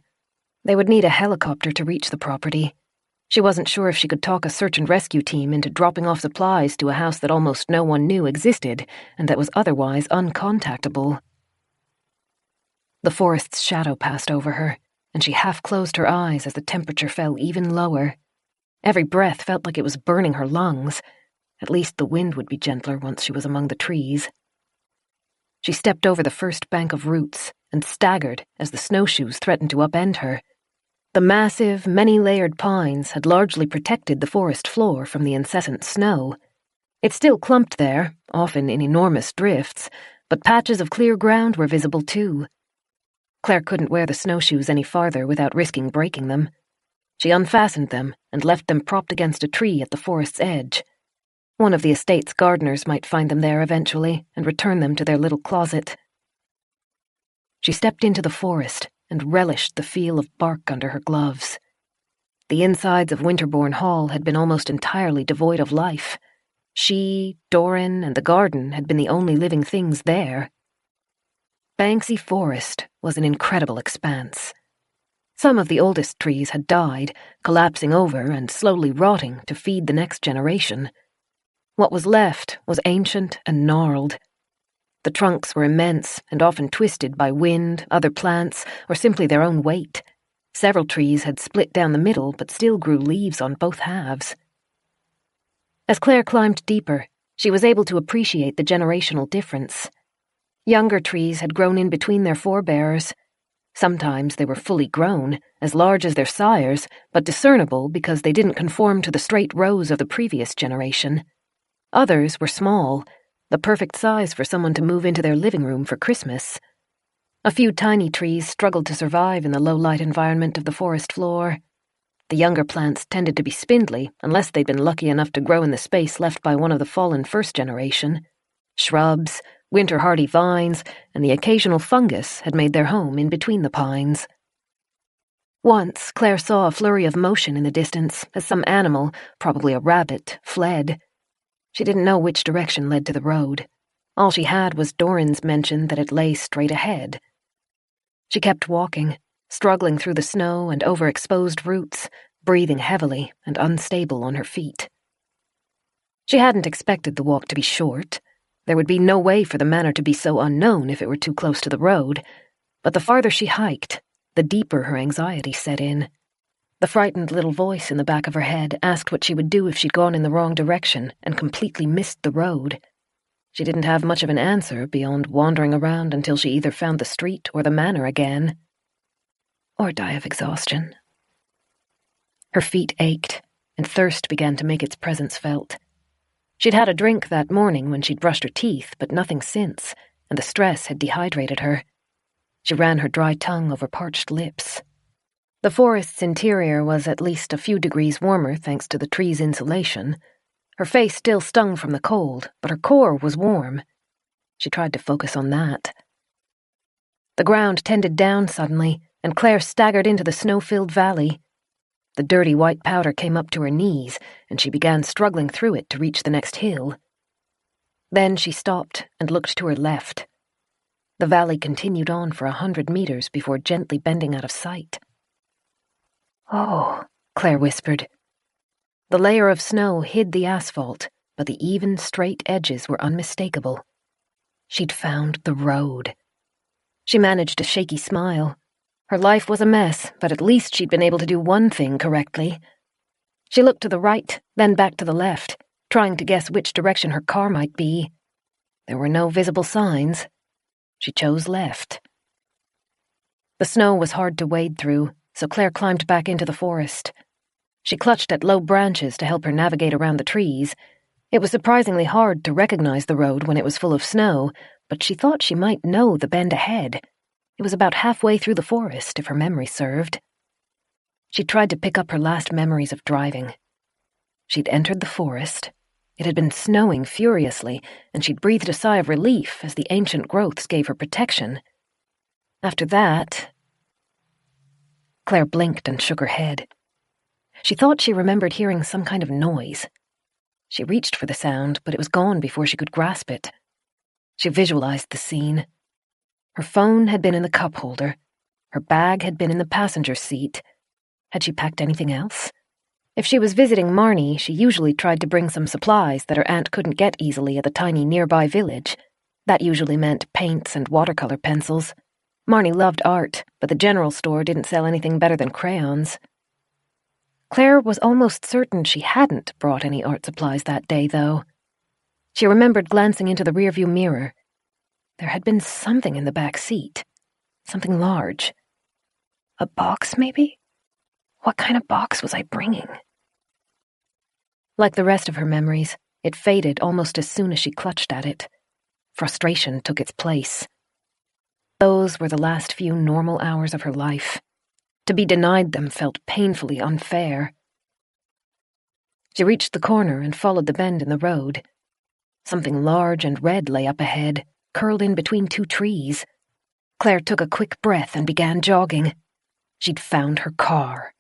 They would need a helicopter to reach the property. She wasn't sure if she could talk a search and rescue team into dropping off supplies to a house that almost no one knew existed and that was otherwise uncontactable. The forest's shadow passed over her, and she half closed her eyes as the temperature fell even lower. Every breath felt like it was burning her lungs. At least the wind would be gentler once she was among the trees. She stepped over the first bank of roots and staggered as the snowshoes threatened to upend her. The massive, many-layered pines had largely protected the forest floor from the incessant snow. It still clumped there, often in enormous drifts, but patches of clear ground were visible too. Claire couldn't wear the snowshoes any farther without risking breaking them. She unfastened them and left them propped against a tree at the forest's edge. One of the estate's gardeners might find them there eventually and return them to their little closet. She stepped into the forest and relished the feel of bark under her gloves. The insides of Winterbourne Hall had been almost entirely devoid of life. She, Doran, and the garden had been the only living things there. Banksy Forest was an incredible expanse. Some of the oldest trees had died, collapsing over and slowly rotting to feed the next generation. What was left was ancient and gnarled. The trunks were immense and often twisted by wind, other plants, or simply their own weight. Several trees had split down the middle but still grew leaves on both halves. As Claire climbed deeper, she was able to appreciate the generational difference. Younger trees had grown in between their forebears. Sometimes they were fully grown, as large as their sires, but discernible because they didn't conform to the straight rows of the previous generation. Others were small, the perfect size for someone to move into their living room for Christmas. A few tiny trees struggled to survive in the low-light environment of the forest floor. The younger plants tended to be spindly, unless they'd been lucky enough to grow in the space left by one of the fallen first generation. Shrubs, winter-hardy vines, and the occasional fungus had made their home in between the pines. Once, Claire saw a flurry of motion in the distance as some animal, probably a rabbit, fled. She didn't know which direction led to the road. All she had was Doran's mention that it lay straight ahead. She kept walking, struggling through the snow and over exposed roots, breathing heavily and unstable on her feet. She hadn't expected the walk to be short. There would be no way for the manor to be so unknown if it were too close to the road, but the farther she hiked, the deeper her anxiety set in. The frightened little voice in the back of her head asked what she would do if she'd gone in the wrong direction and completely missed the road. She didn't have much of an answer beyond wandering around until she either found the street or the manor again. Or die of exhaustion. Her feet ached, and thirst began to make its presence felt. She'd had a drink that morning when she'd brushed her teeth, but nothing since, and the stress had dehydrated her. She ran her dry tongue over parched lips. The forest's interior was at least a few degrees warmer thanks to the tree's insulation. Her face still stung from the cold, but her core was warm. She tried to focus on that. The ground tended down suddenly, and Claire staggered into the snow-filled valley. The dirty white powder came up to her knees, and she began struggling through it to reach the next hill. Then she stopped and looked to her left. The valley continued on for 100 meters before gently bending out of sight. "Oh," Claire whispered. The layer of snow hid the asphalt, but the even, straight edges were unmistakable. She'd found the road. She managed a shaky smile. Her life was a mess, but at least she'd been able to do one thing correctly. She looked to the right, then back to the left, trying to guess which direction her car might be. There were no visible signs. She chose left. The snow was hard to wade through, so Claire climbed back into the forest. She clutched at low branches to help her navigate around the trees. It was surprisingly hard to recognize the road when it was full of snow, but she thought she might know the bend ahead. It was about halfway through the forest, if her memory served. She tried to pick up her last memories of driving. She'd entered the forest. It had been snowing furiously, and she'd breathed a sigh of relief as the ancient growths gave her protection. After that... Claire blinked and shook her head. She thought she remembered hearing some kind of noise. She reached for the sound, but it was gone before she could grasp it. She visualized the scene. Her phone had been in the cup holder. Her bag had been in the passenger seat. Had she packed anything else? If she was visiting Marnie, she usually tried to bring some supplies that her aunt couldn't get easily at the tiny nearby village. That usually meant paints and watercolor pencils. Marnie loved art, but the general store didn't sell anything better than crayons. Claire was almost certain she hadn't brought any art supplies that day, though. She remembered glancing into the rearview mirror. There had been something in the back seat. Something large. A box, maybe? What kind of box was I bringing? Like the rest of her memories, it faded almost as soon as she clutched at it. Frustration took its place. Those were the last few normal hours of her life. To be denied them felt painfully unfair. She reached the corner and followed the bend in the road. Something large and red lay up ahead, curled in between two trees. Claire took a quick breath and began jogging. She'd found her car.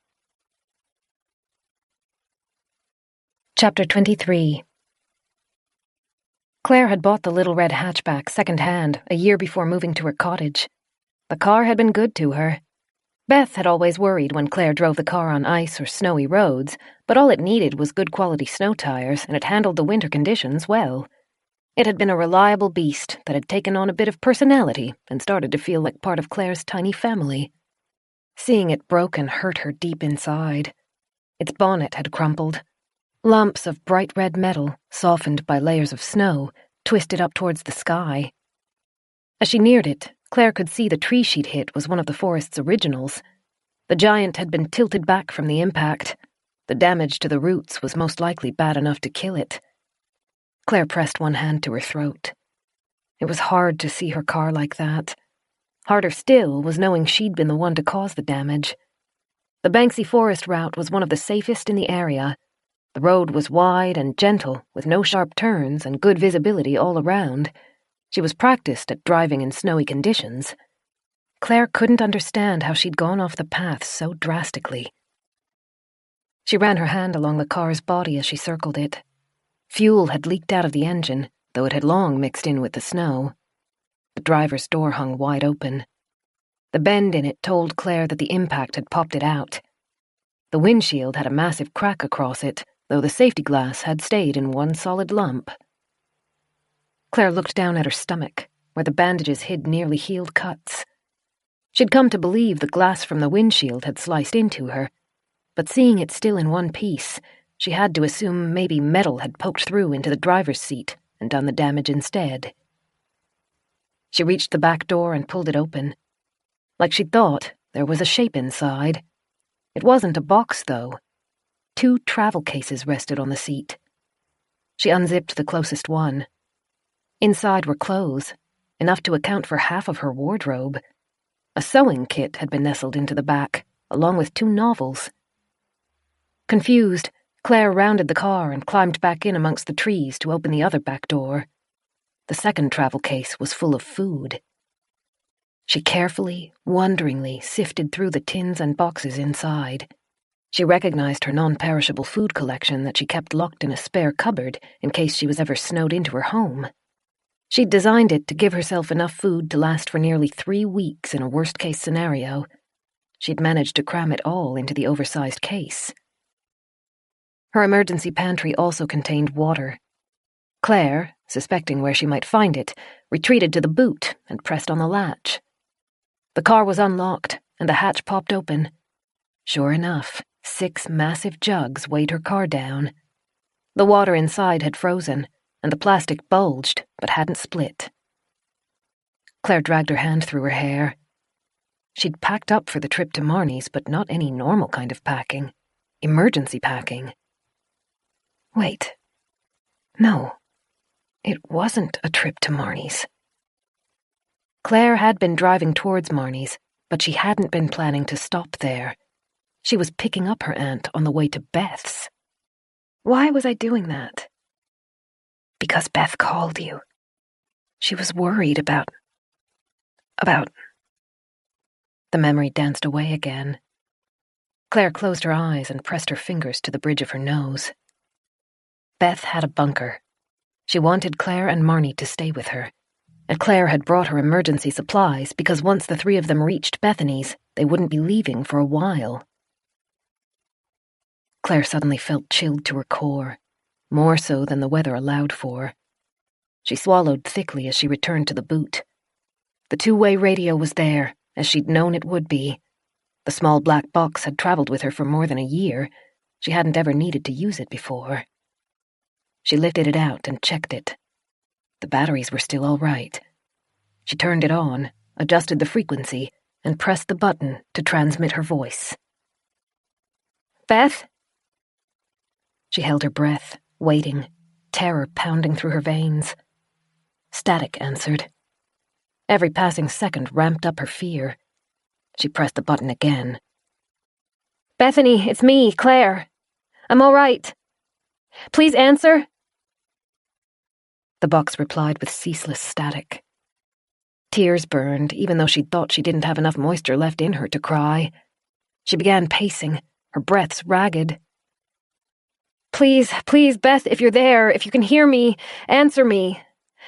Chapter 23. Claire had bought the little red hatchback second-hand a year before moving to her cottage. The car had been good to her. Beth had always worried when Claire drove the car on ice or snowy roads, but all it needed was good quality snow tires, and it handled the winter conditions well. It had been a reliable beast that had taken on a bit of personality and started to feel like part of Claire's tiny family. Seeing it broken hurt her deep inside. Its bonnet had crumpled. Lumps of bright red metal, softened by layers of snow, twisted up towards the sky. As she neared it, Claire could see the tree she'd hit was one of the forest's originals. The giant had been tilted back from the impact. The damage to the roots was most likely bad enough to kill it. Claire pressed one hand to her throat. It was hard to see her car like that. Harder still was knowing she'd been the one to cause the damage. The Banksy Forest route was one of the safest in the area. The road was wide and gentle, with no sharp turns and good visibility all around. She was practiced at driving in snowy conditions. Claire couldn't understand how she'd gone off the path so drastically. She ran her hand along the car's body as she circled it. Fuel had leaked out of the engine, though it had long mixed in with the snow. The driver's door hung wide open. The bend in it told Claire that the impact had popped it out. The windshield had a massive crack across it, though the safety glass had stayed in one solid lump. Claire looked down at her stomach, where the bandages hid nearly healed cuts. She'd come to believe the glass from the windshield had sliced into her, but seeing it still in one piece, she had to assume maybe metal had poked through into the driver's seat and done the damage instead. She reached the back door and pulled it open. Like she'd thought, there was a shape inside. It wasn't a box, though. 2 travel cases rested on the seat. She unzipped the closest one. Inside were clothes, enough to account for half of her wardrobe. A sewing kit had been nestled into the back, along with 2 novels. Confused, Claire rounded the car and climbed back in amongst the trees to open the other back door. The second travel case was full of food. She carefully, wonderingly sifted through the tins and boxes inside. She recognized her non-perishable food collection that she kept locked in a spare cupboard in case she was ever snowed into her home. She'd designed it to give herself enough food to last for nearly 3 weeks in a worst-case scenario. She'd managed to cram it all into the oversized case. Her emergency pantry also contained water. Claire, suspecting where she might find it, retreated to the boot and pressed on the latch. The car was unlocked, and the hatch popped open. Sure enough, 6 massive jugs weighed her car down. The water inside had frozen, and the plastic bulged but hadn't split. Claire dragged her hand through her hair. She'd packed up for the trip to Marnie's, but not any normal kind of packing. Emergency packing. Wait. No. It wasn't a trip to Marnie's. Claire had been driving towards Marnie's, but she hadn't been planning to stop there. She was picking up her aunt on the way to Beth's. Why was I doing that? Because Beth called you. She was worried about... The memory danced away again. Claire closed her eyes and pressed her fingers to the bridge of her nose. Beth had a bunker. She wanted Claire and Marnie to stay with her, and Claire had brought her emergency supplies because once the 3 of them reached Bethany's, they wouldn't be leaving for a while. Claire suddenly felt chilled to her core, more so than the weather allowed for. She swallowed thickly as she returned to the boot. The 2-way radio was there, as she'd known it would be. The small black box had traveled with her for more than a year. She hadn't ever needed to use it before. She lifted it out and checked it. The batteries were still all right. She turned it on, adjusted the frequency, and pressed the button to transmit her voice. Beth? She held her breath, waiting, terror pounding through her veins. Static answered. Every passing second ramped up her fear. She pressed the button again. Bethany, it's me, Claire. I'm all right. Please answer. The box replied with ceaseless static. Tears burned, even though she'd thought she didn't have enough moisture left in her to cry. She began pacing, her breaths ragged. Please, Beth, if you're there, if you can hear me, answer me.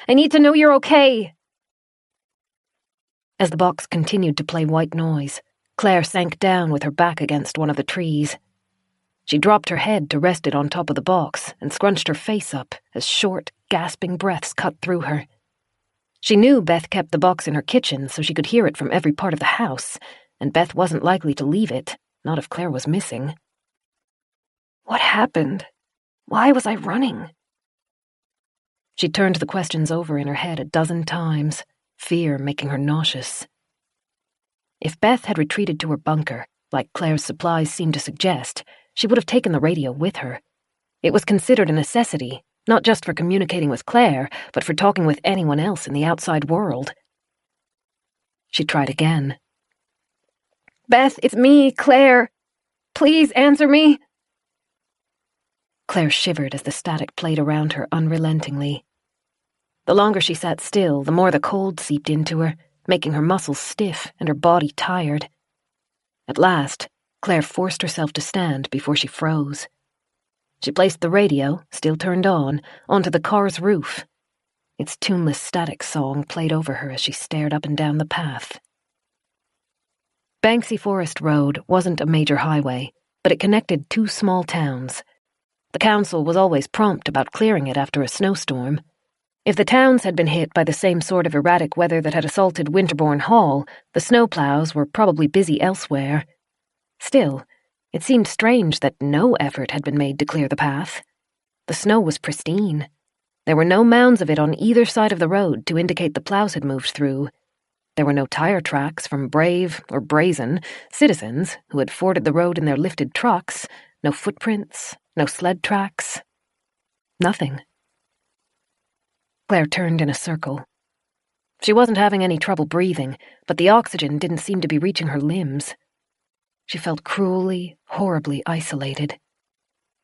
I need to know you're okay. As the box continued to play white noise, Claire sank down with her back against one of the trees. She dropped her head to rest it on top of the box and scrunched her face up as short, gasping breaths cut through her. She knew Beth kept the box in her kitchen so she could hear it from every part of the house, and Beth wasn't likely to leave it, not if Claire was missing. What happened? Why was I running? She turned the questions over in her head a dozen times, fear making her nauseous. If Beth had retreated to her bunker, like Claire's supplies seemed to suggest, she would have taken the radio with her. It was considered a necessity, not just for communicating with Claire, but for talking with anyone else in the outside world. She tried again. Beth, it's me, Claire. Please answer me. Claire shivered as the static played around her unrelentingly. The longer she sat still, the more the cold seeped into her, making her muscles stiff and her body tired. At last, Claire forced herself to stand before she froze. She placed the radio, still turned on, onto the car's roof. Its tuneless static song played over her as she stared up and down the path. Banksy Forest Road wasn't a major highway, but it connected two small towns. The council was always prompt about clearing it after a snowstorm. If the towns had been hit by the same sort of erratic weather that had assaulted Winterbourne Hall, the snowplows were probably busy elsewhere. Still, it seemed strange that no effort had been made to clear the path. The snow was pristine. There were no mounds of it on either side of the road to indicate the plows had moved through. There were no tire tracks from brave, or brazen, citizens who had forded the road in their lifted trucks, no footprints, no sled tracks. Nothing. Claire turned in a circle. She wasn't having any trouble breathing, but the oxygen didn't seem to be reaching her limbs. She felt cruelly, horribly isolated.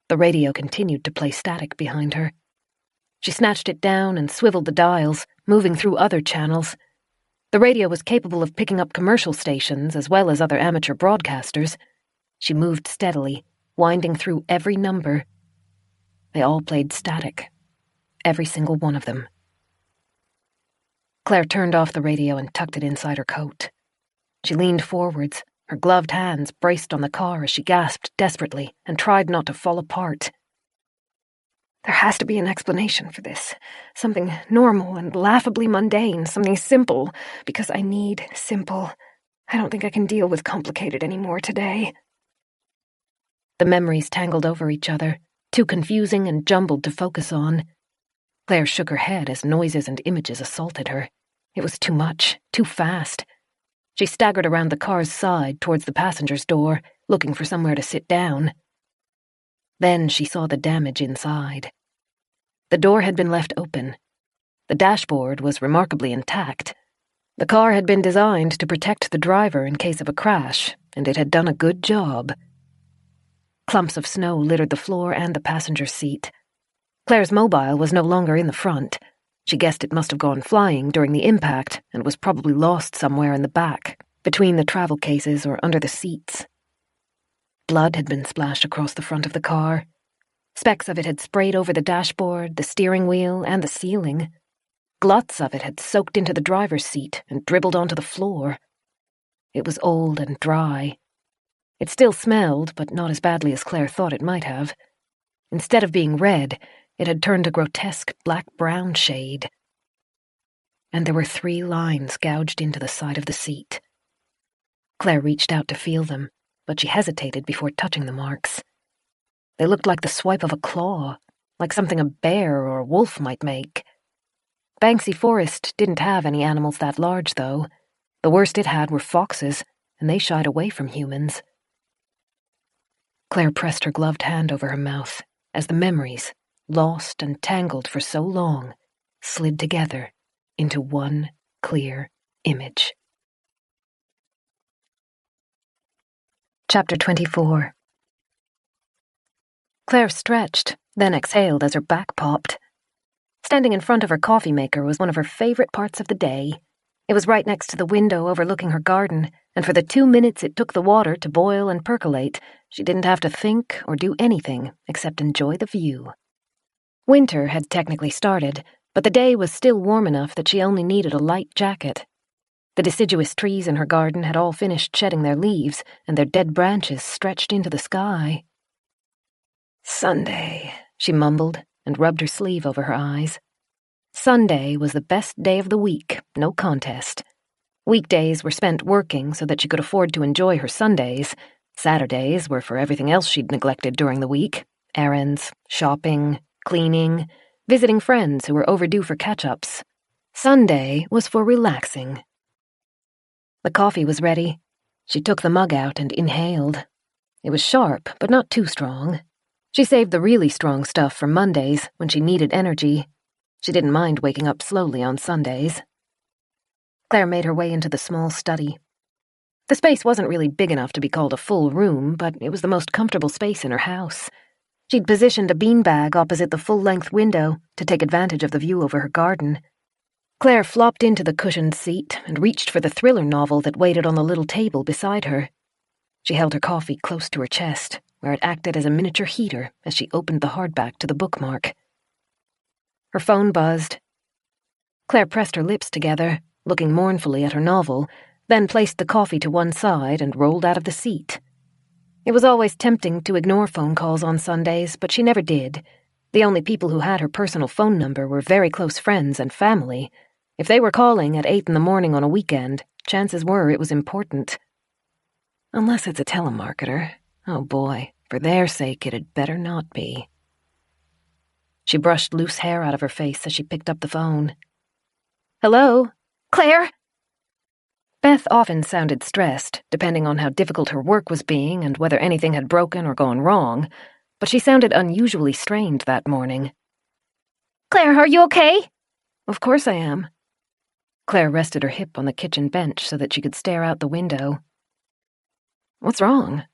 The radio continued to play static behind her. She snatched it down and swiveled the dials, moving through other channels. The radio was capable of picking up commercial stations as well as other amateur broadcasters. She moved steadily, winding through every number. They all played static. Every single one of them. Claire turned off the radio and tucked it inside her coat. She leaned forwards, her gloved hands braced on the car as she gasped desperately and tried not to fall apart. There has to be an explanation for this. Something normal and laughably mundane, something simple, because I need simple. I don't think I can deal with complicated anymore today. The memories tangled over each other, too confusing and jumbled to focus on. Claire shook her head as noises and images assaulted her. It was too much, too fast. She staggered around the car's side towards the passenger's door, looking for somewhere to sit down. Then she saw the damage inside. The door had been left open. The dashboard was remarkably intact. The car had been designed to protect the driver in case of a crash, and it had done a good job. Clumps of snow littered the floor and the passenger's seat. Claire's mobile was no longer in the front. She guessed it must have gone flying during the impact and was probably lost somewhere in the back, between the travel cases or under the seats. Blood had been splashed across the front of the car. Specks of it had sprayed over the dashboard, the steering wheel, and the ceiling. Gluts of it had soaked into the driver's seat and dribbled onto the floor. It was old and dry. It still smelled, but not as badly as Claire thought it might have. Instead of being red, it had turned a grotesque black-brown shade. And there were 3 lines gouged into the side of the seat. Claire reached out to feel them, but she hesitated before touching the marks. They looked like the swipe of a claw, like something a bear or a wolf might make. Banksy Forest didn't have any animals that large, though. The worst it had were foxes, and they shied away from humans. Claire pressed her gloved hand over her mouth as the memories, lost and tangled for so long, slid together into one clear image. Chapter 24. Claire stretched, then exhaled as her back popped. Standing in front of her coffee maker was one of her favorite parts of the day. It was right next to the window overlooking her garden, and for the 2 minutes it took the water to boil and percolate, she didn't have to think or do anything except enjoy the view. Winter had technically started, But the day was still warm enough that she only needed a light jacket. The deciduous trees in her garden had all finished shedding their leaves, and their dead branches stretched into the sky. Sunday, she mumbled, and rubbed her sleeve over her eyes. Sunday was the best day of the week, no contest. Weekdays were spent working so that she could afford to enjoy her Sundays. Saturdays were for everything else she'd neglected during the week: errands, shopping, cleaning, visiting friends who were overdue for catch-ups. Sunday was for relaxing. The coffee was ready. She took the mug out and inhaled. It was sharp, but not too strong. She saved the really strong stuff for Mondays when she needed energy. She didn't mind waking up slowly on Sundays. Claire made her way into the small study. The space wasn't really big enough to be called a full room, but it was the most comfortable space in her house. She'd positioned a beanbag opposite the full-length window to take advantage of the view over her garden. Claire flopped into the cushioned seat and reached for the thriller novel that waited on the little table beside her. She held her coffee close to her chest, where it acted as a miniature heater as she opened the hardback to the bookmark. Her phone buzzed. Claire pressed her lips together, looking mournfully at her novel, then placed the coffee to one side and rolled out of the seat. It was always tempting to ignore phone calls on Sundays, but she never did. The only people who had her personal phone number were very close friends and family. If they were calling at 8 in the morning on a weekend, chances were it was important. Unless it's a telemarketer. Oh boy, for their sake it had better not be. She brushed loose hair out of her face as she picked up the phone. Hello? Claire? Beth often sounded stressed, depending on how difficult her work was being and whether anything had broken or gone wrong, but she sounded unusually strained that morning. Claire, are you okay? Of course I am. Claire rested her hip on the kitchen bench so that she could stare out the window. What's wrong?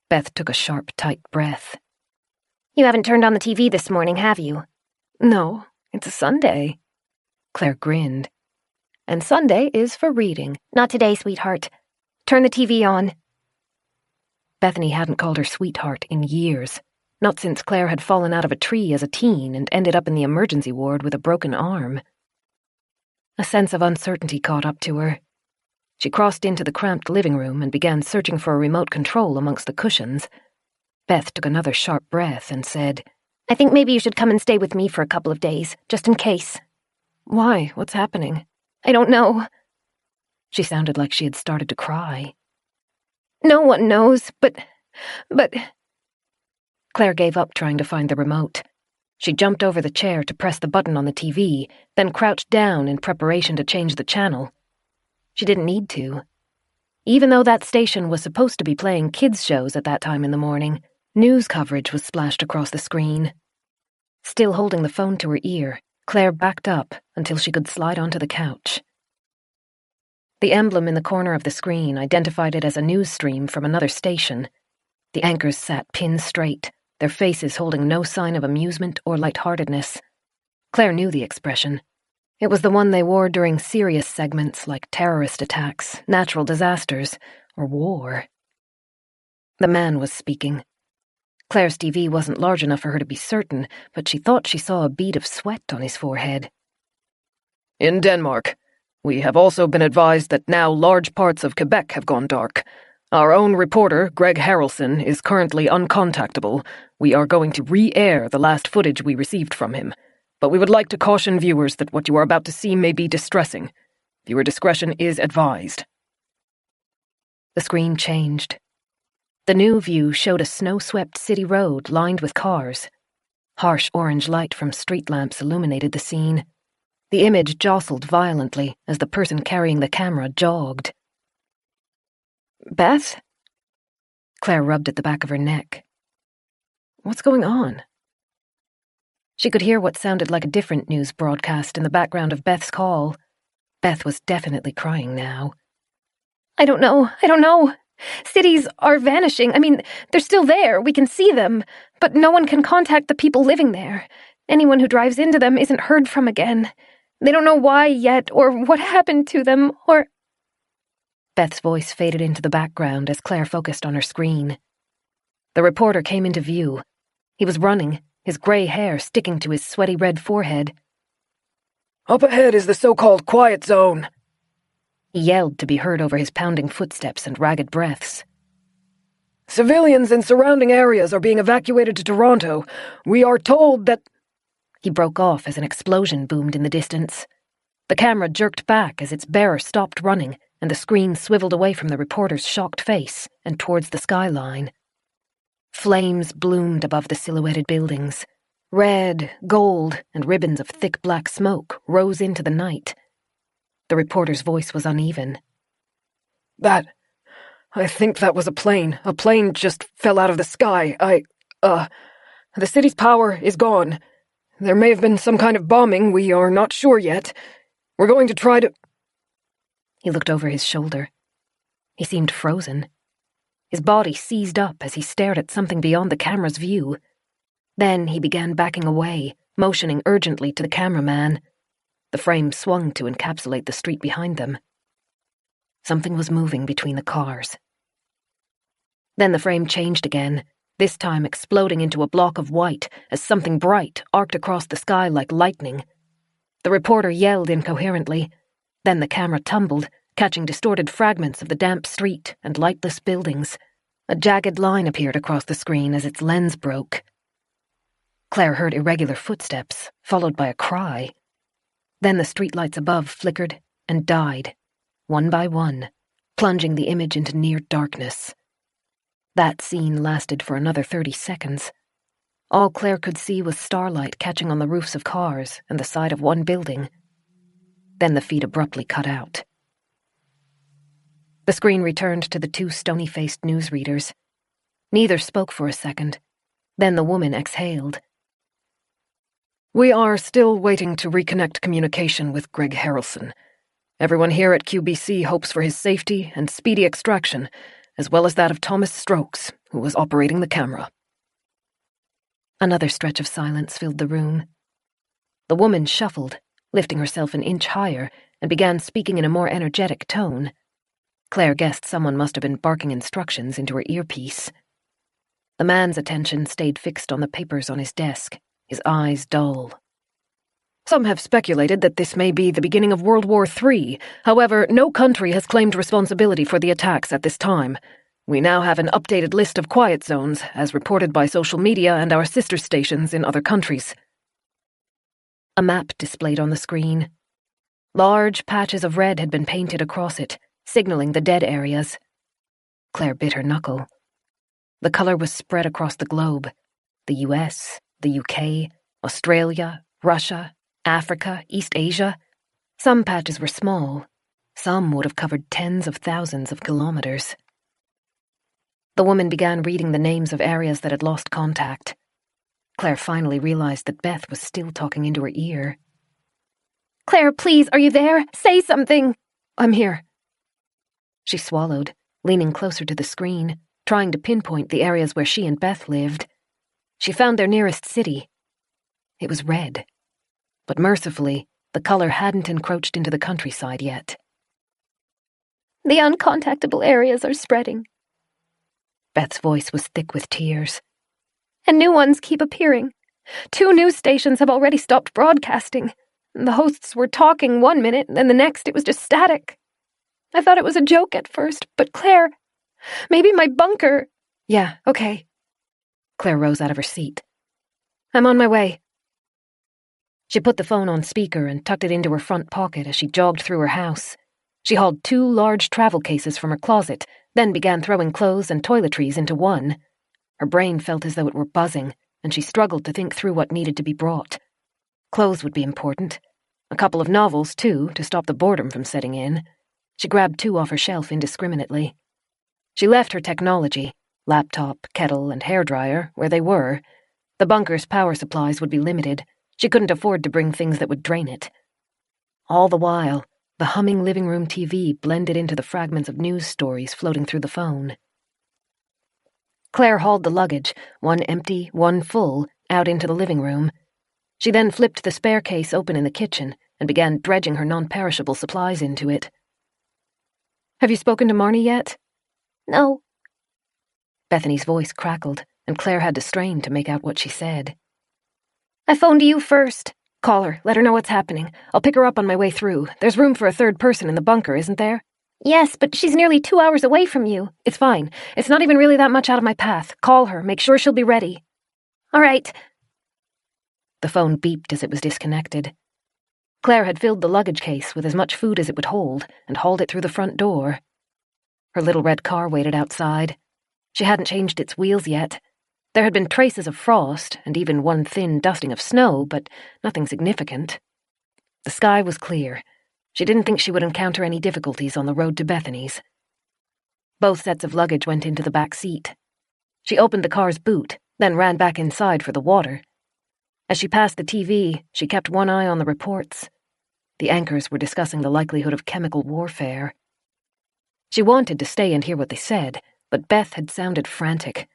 Beth took a sharp, tight breath. You haven't turned on the TV this morning, have you? No, it's a Sunday. Claire grinned. And Sunday is for reading. Not today, sweetheart. Turn the TV on. Bethany hadn't called her sweetheart in years, not since Claire had fallen out of a tree as a teen and ended up in the emergency ward with a broken arm. A sense of uncertainty caught up to her. She crossed into the cramped living room and began searching for a remote control amongst the cushions. Beth took another sharp breath and said, I think maybe you should come and stay with me for a couple of days, just in case. Why? What's happening? I don't know. She sounded like she had started to cry. No one knows, but... Claire gave up trying to find the remote. She jumped over the chair to press the button on the TV, then crouched down in preparation to change the channel. She didn't need to. Even though that station was supposed to be playing kids' shows at that time in the morning, news coverage was splashed across the screen. Still holding the phone to her ear, Claire backed up until she could slide onto the couch. The emblem in the corner of the screen identified it as a news stream from another station. The anchors sat pin straight, their faces holding no sign of amusement or lightheartedness. Claire knew the expression. It was the one they wore during serious segments like terrorist attacks, natural disasters, or war. The man was speaking. Claire's TV wasn't large enough for her to be certain, but she thought she saw a bead of sweat on his forehead. In Denmark, we have also been advised that now large parts of Quebec have gone dark. Our own reporter, Greg Harrelson, is currently uncontactable. We are going to re-air the last footage we received from him, but we would like to caution viewers that what you are about to see may be distressing. Viewer discretion is advised. The screen changed. The new view showed a snow-swept city road lined with cars. Harsh orange light from street lamps illuminated the scene. The image jostled violently as the person carrying the camera jogged. Beth? Claire rubbed at the back of her neck. What's going on? She could hear what sounded like a different news broadcast in the background of Beth's call. Beth was definitely crying now. I don't know. Cities are vanishing. I mean, they're still there. We can see them. But no one can contact the people living there. Anyone who drives into them isn't heard from again. They don't know why yet, or what happened to them, or... Beth's voice faded into the background as Claire focused on her screen. The reporter came into view. He was running, his gray hair sticking to his sweaty red forehead. Up ahead is the so-called quiet zone, he yelled to be heard over his pounding footsteps and ragged breaths. Civilians in surrounding areas are being evacuated to Toronto. We are told that... He broke off as an explosion boomed in the distance. The camera jerked back as its bearer stopped running, and the screen swiveled away from the reporter's shocked face and towards the skyline. Flames bloomed above the silhouetted buildings. Red, gold, and ribbons of thick black smoke rose into the night. The reporter's voice was uneven. I think that was a plane. A plane just fell out of the sky. The city's power is gone. There may have been some kind of bombing. We are not sure yet. We're going to try to... He looked over his shoulder. He seemed frozen. His body seized up as he stared at something beyond the camera's view. Then he began backing away, motioning urgently to the cameraman. The frame swung to encapsulate the street behind them. Something was moving between the cars. Then the frame changed again, this time exploding into a block of white as something bright arced across the sky like lightning. The reporter yelled incoherently. Then the camera tumbled, catching distorted fragments of the damp street and lightless buildings. A jagged line appeared across the screen as its lens broke. Claire heard irregular footsteps, followed by a cry. Then the streetlights above flickered and died, one by one, plunging the image into near darkness. That scene lasted for another 30 seconds. All Claire could see was starlight catching on the roofs of cars and the side of one building. Then the feed abruptly cut out. The screen returned to the two stony-faced newsreaders. Neither spoke for a second. Then the woman exhaled. We are still waiting to reconnect communication with Greg Harrelson. Everyone here at QBC hopes for his safety and speedy extraction, as well as that of Thomas Strokes, who was operating the camera. Another stretch of silence filled the room. The woman shuffled, lifting herself an inch higher, and began speaking in a more energetic tone. Claire guessed someone must have been barking instructions into her earpiece. The man's attention stayed fixed on the papers on his desk, his eyes dull. Some have speculated that this may be the beginning of World War III. However, no country has claimed responsibility for the attacks at this time. We now have an updated list of quiet zones, as reported by social media and our sister stations in other countries. A map displayed on the screen. Large patches of red had been painted across it, signaling the dead areas. Claire bit her knuckle. The color was spread across the globe. The US, the UK, Australia, Russia, Africa, East Asia. Some patches were small. Some would have covered tens of thousands of kilometers. The woman began reading the names of areas that had lost contact. Claire finally realized that Beth was still talking into her ear. Claire, please, are you there? Say something. I'm here. She swallowed, leaning closer to the screen, trying to pinpoint the areas where she and Beth lived. She found their nearest city. It was red. But mercifully, the color hadn't encroached into the countryside yet. The uncontactable areas are spreading. Beth's voice was thick with tears. And new ones keep appearing. 2 news stations have already stopped broadcasting. The hosts were talking one minute, then the next it was just static. I thought it was a joke at first, but Claire, maybe my bunker... Yeah, okay. Claire rose out of her seat. I'm on my way. She put the phone on speaker and tucked it into her front pocket as she jogged through her house. She hauled 2 large travel cases from her closet, then began throwing clothes and toiletries into one. Her brain felt as though it were buzzing, and she struggled to think through what needed to be brought. Clothes would be important. A couple of novels, too, to stop the boredom from setting in. She grabbed 2 off her shelf indiscriminately. She left her technology, laptop, kettle, and hairdryer, where they were. The bunker's power supplies would be limited. She couldn't afford to bring things that would drain it. All the while, the humming living room TV blended into the fragments of news stories floating through the phone. Claire hauled the luggage, one empty, one full, out into the living room. She then flipped the spare case open in the kitchen and began dredging her non-perishable supplies into it. Have you spoken to Marnie yet? No. Bethany's voice crackled, and Claire had to strain to make out what she said. I phoned you first. Call her. Let her know what's happening. I'll pick her up on my way through. There's room for a third person in the bunker, isn't there? Yes, but she's nearly 2 hours away from you. It's fine. It's not even really that much out of my path. Call her. Make sure she'll be ready. All right. The phone beeped as it was disconnected. Claire had filled the luggage case with as much food as it would hold and hauled it through the front door. Her little red car waited outside. She hadn't changed its wheels yet. There had been traces of frost and even one thin dusting of snow, but nothing significant. The sky was clear. She didn't think she would encounter any difficulties on the road to Bethany's. Both sets of luggage went into the back seat. She opened the car's boot, then ran back inside for the water. As she passed the TV, she kept one eye on the reports. The anchors were discussing the likelihood of chemical warfare. She wanted to stay and hear what they said, but Beth had sounded frantic.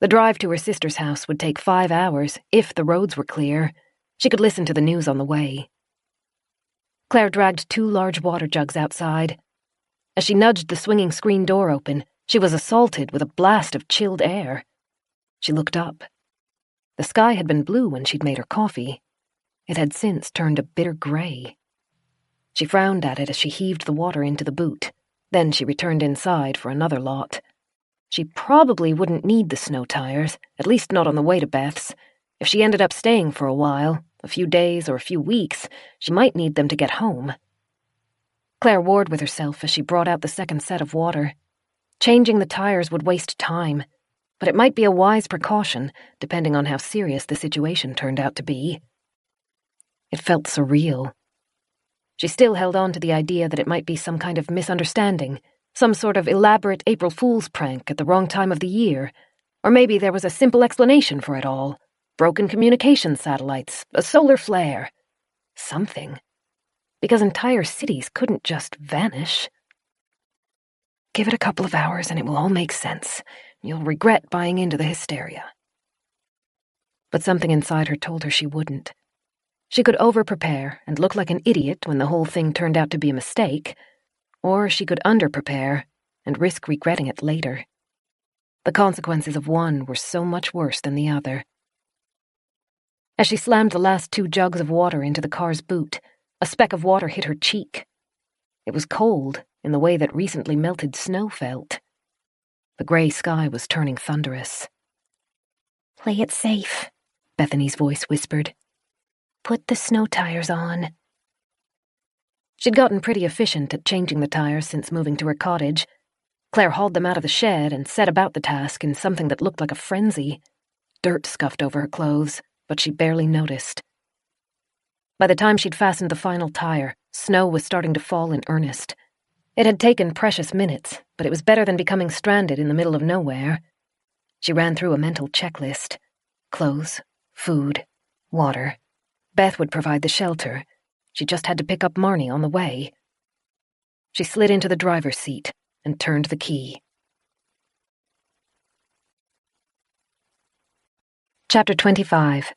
The drive to her sister's house would take 5 hours, if the roads were clear. She could listen to the news on the way. Claire dragged 2 large water jugs outside. As she nudged the swinging screen door open, she was assaulted with a blast of chilled air. She looked up. The sky had been blue when she'd made her coffee. It had since turned a bitter gray. She frowned at it as she heaved the water into the boot. Then she returned inside for another lot. She probably wouldn't need the snow tires, at least not on the way to Beth's. If she ended up staying for a while, a few days or a few weeks, she might need them to get home. Claire warred with herself as she brought out the second set of water. Changing the tires would waste time, but it might be a wise precaution, depending on how serious the situation turned out to be. It felt surreal. She still held on to the idea that it might be some kind of misunderstanding, some sort of elaborate April Fool's prank at the wrong time of the year, or maybe there was a simple explanation for it all. Broken communication satellites, a solar flare. Something. Because entire cities couldn't just vanish. Give it a couple of hours and it will all make sense. You'll regret buying into the hysteria. But something inside her told her she wouldn't. She could over-prepare and look like an idiot when the whole thing turned out to be a mistake, or she could under-prepare and risk regretting it later. The consequences of one were so much worse than the other. As she slammed the last 2 jugs of water into the car's boot, a speck of water hit her cheek. It was cold in the way that recently melted snow felt. The gray sky was turning thunderous. "Play it safe," Bethany's voice whispered. "Put the snow tires on." She'd gotten pretty efficient at changing the tires since moving to her cottage. Claire hauled them out of the shed and set about the task in something that looked like a frenzy. Dirt scuffed over her clothes, but she barely noticed. By the time she'd fastened the final tire, snow was starting to fall in earnest. It had taken precious minutes, but it was better than becoming stranded in the middle of nowhere. She ran through a mental checklist. Clothes, food, water. Beth would provide the shelter. She just had to pick up Marnie on the way. She slid into the driver's seat and turned the key. Chapter 25.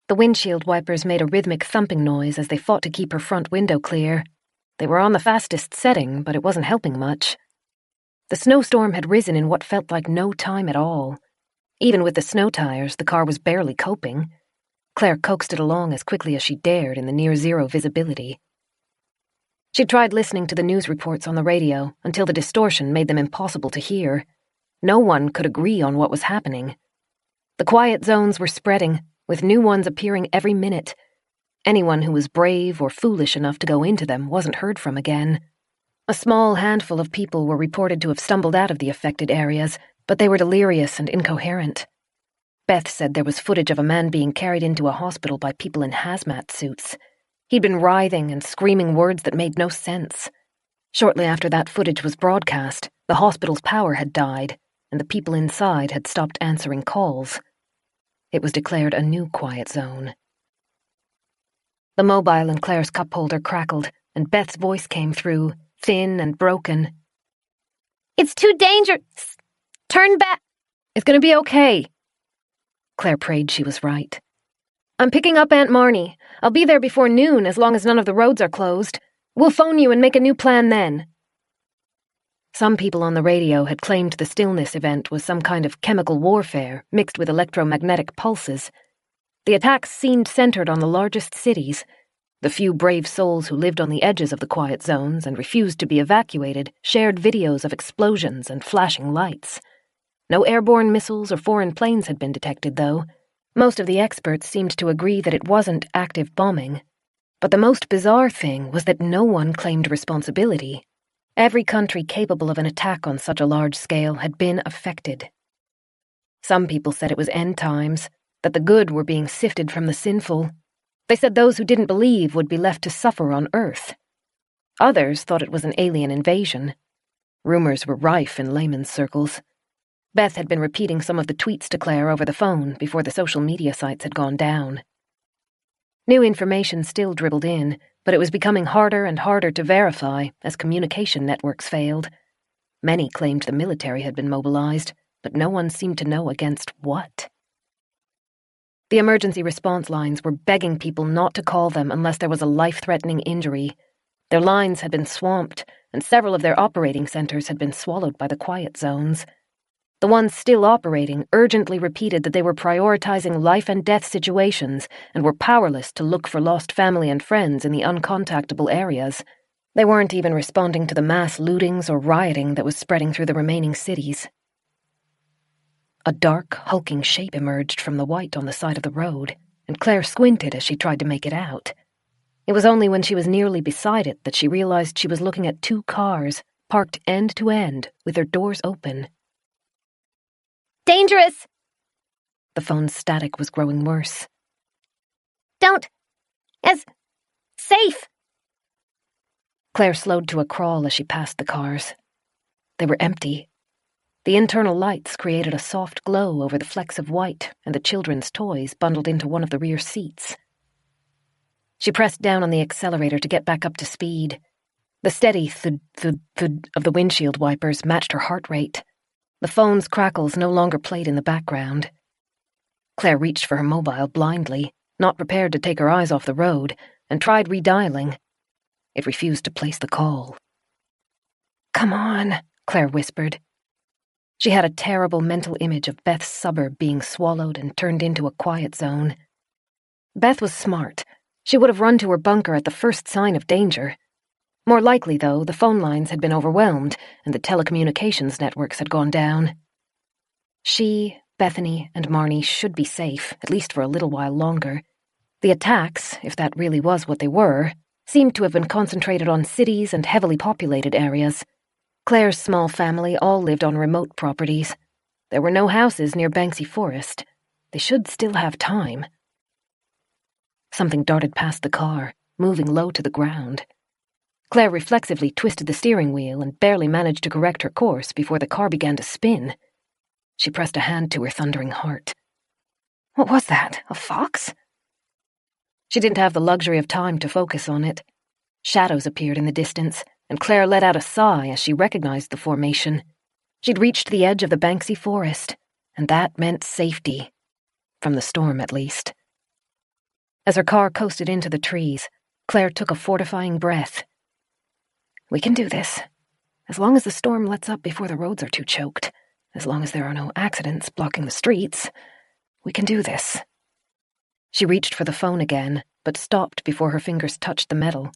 The windshield wipers made a rhythmic thumping noise as they fought to keep her front window clear. They were on the fastest setting, but it wasn't helping much. The snowstorm had risen in what felt like no time at all. Even with the snow tires, the car was barely coping. Claire coaxed it along as quickly as she dared in the near-zero visibility. She tried listening to the news reports on the radio until the distortion made them impossible to hear. No one could agree on what was happening. The quiet zones were spreading, with new ones appearing every minute. Anyone who was brave or foolish enough to go into them wasn't heard from again. A small handful of people were reported to have stumbled out of the affected areas, but they were delirious and incoherent. Beth said there was footage of a man being carried into a hospital by people in hazmat suits. He'd been writhing and screaming words that made no sense. Shortly after that footage was broadcast, the hospital's power had died, and the people inside had stopped answering calls. It was declared a new quiet zone. The mobile in Claire's cup holder crackled, and Beth's voice came through, thin and broken. "It's too dangerous! Turn back!" "It's gonna be okay." Claire prayed she was right. "I'm picking up Aunt Marnie. I'll be there before noon as long as none of the roads are closed. We'll phone you and make a new plan then." Some people on the radio had claimed the stillness event was some kind of chemical warfare mixed with electromagnetic pulses. The attacks seemed centered on the largest cities. The few brave souls who lived on the edges of the quiet zones and refused to be evacuated shared videos of explosions and flashing lights. No airborne missiles or foreign planes had been detected, though. Most of the experts seemed to agree that it wasn't active bombing. But the most bizarre thing was that no one claimed responsibility. Every country capable of an attack on such a large scale had been affected. Some people said it was end times, that the good were being sifted from the sinful. They said those who didn't believe would be left to suffer on Earth. Others thought it was an alien invasion. Rumors were rife in layman's circles. Beth had been repeating some of the tweets to Claire over the phone before the social media sites had gone down. New information still dribbled in, but it was becoming harder and harder to verify as communication networks failed. Many claimed the military had been mobilized, but no one seemed to know against what. The emergency response lines were begging people not to call them unless there was a life-threatening injury. Their lines had been swamped, and several of their operating centers had been swallowed by the quiet zones. The ones still operating urgently repeated that they were prioritizing life-and-death situations and were powerless to look for lost family and friends in the uncontactable areas. They weren't even responding to the mass lootings or rioting that was spreading through the remaining cities. A dark, hulking shape emerged from the white on the side of the road, and Claire squinted as she tried to make it out. It was only when she was nearly beside it that she realized she was looking at 2 cars, parked end to end, with their doors open. Dangerous! The phone's static was growing worse. Don't! As safe! Claire slowed to a crawl as she passed the cars. They were empty. The internal lights created a soft glow over the flecks of white and the children's toys bundled into one of the rear seats. She pressed down on the accelerator to get back up to speed. The steady thud of the windshield wipers matched her heart rate. The phone's crackles no longer played in the background. Claire reached for her mobile blindly, not prepared to take her eyes off the road, and tried redialing. It refused to place the call. "Come on," Claire whispered. She had a terrible mental image of Beth's suburb being swallowed and turned into a quiet zone. Beth was smart. She would have run to her bunker at the first sign of danger. More likely, though, the phone lines had been overwhelmed and the telecommunications networks had gone down. She, Bethany, and Marnie should be safe, at least for a little while longer. The attacks, if that really was what they were, seemed to have been concentrated on cities and heavily populated areas. Claire's small family all lived on remote properties. There were no houses near Banksy Forest. They should still have time. Something darted past the car, moving low to the ground. Claire reflexively twisted the steering wheel and barely managed to correct her course before the car began to spin. She pressed a hand to her thundering heart. What was that? A fox? She didn't have the luxury of time to focus on it. Shadows appeared in the distance, and Claire let out a sigh as she recognized the formation. She'd reached the edge of the Banksy Forest, and that meant safety. From the storm, at least. As her car coasted into the trees, Claire took a fortifying breath. We can do this. As long as the storm lets up before the roads are too choked. As long as there are no accidents blocking the streets. We can do this. She reached for the phone again, but stopped before her fingers touched the metal.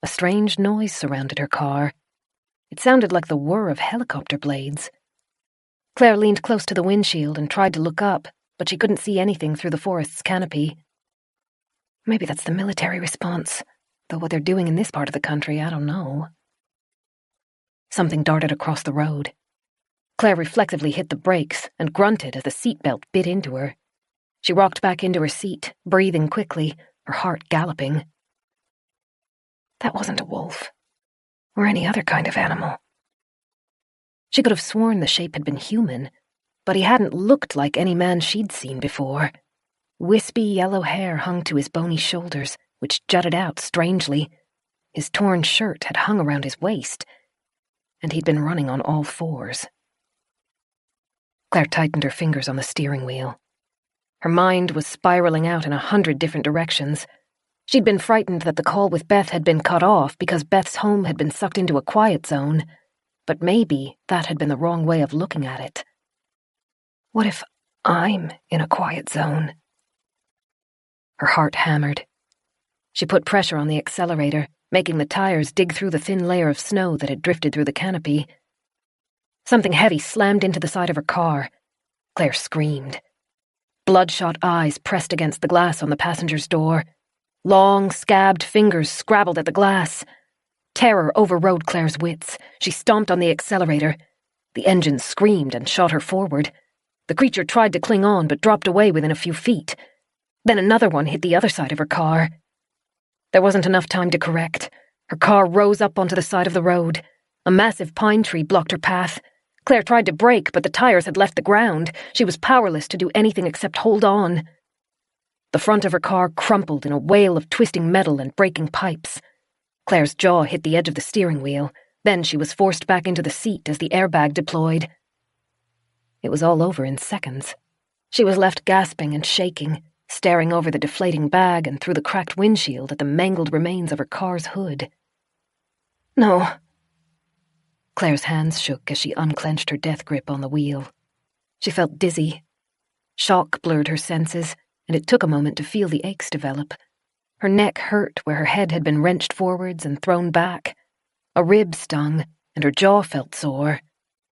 A strange noise surrounded her car. It sounded like the whir of helicopter blades. Claire leaned close to the windshield and tried to look up, but she couldn't see anything through the forest's canopy. Maybe that's the military response. Though what they're doing in this part of the country, I don't know. Something darted across the road. Claire reflexively hit the brakes and grunted as the seatbelt bit into her. She rocked back into her seat, breathing quickly, her heart galloping. That wasn't a wolf, or any other kind of animal. She could have sworn the shape had been human, but he hadn't looked like any man she'd seen before. Wispy yellow hair hung to his bony shoulders, which jutted out strangely. His torn shirt had hung around his waist, and he'd been running on all fours. Claire tightened her fingers on the steering wheel. Her mind was spiraling out in 100 different directions. She'd been frightened that the call with Beth had been cut off because Beth's home had been sucked into a quiet zone, but maybe that had been the wrong way of looking at it. What if I'm in a quiet zone? Her heart hammered. She put pressure on the accelerator, making the tires dig through the thin layer of snow that had drifted through the canopy. Something heavy slammed into the side of her car. Claire screamed. Bloodshot eyes pressed against the glass on the passenger's door. Long, scabbed fingers scrabbled at the glass. Terror overrode Claire's wits. She stomped on the accelerator. The engine screamed and shot her forward. The creature tried to cling on, but dropped away within a few feet. Then another one hit the other side of her car. There wasn't enough time to correct. Her car rose up onto the side of the road. A massive pine tree blocked her path. Claire tried to brake, but the tires had left the ground. She was powerless to do anything except hold on. The front of her car crumpled in a wail of twisting metal and breaking pipes. Claire's jaw hit the edge of the steering wheel. Then she was forced back into the seat as the airbag deployed. It was all over in seconds. She was left gasping and shaking, staring over the deflating bag and through the cracked windshield at the mangled remains of her car's hood. No. Claire's hands shook as she unclenched her death grip on the wheel. She felt dizzy. Shock blurred her senses, and it took a moment to feel the aches develop. Her neck hurt where her head had been wrenched forwards and thrown back. A rib stung, and her jaw felt sore.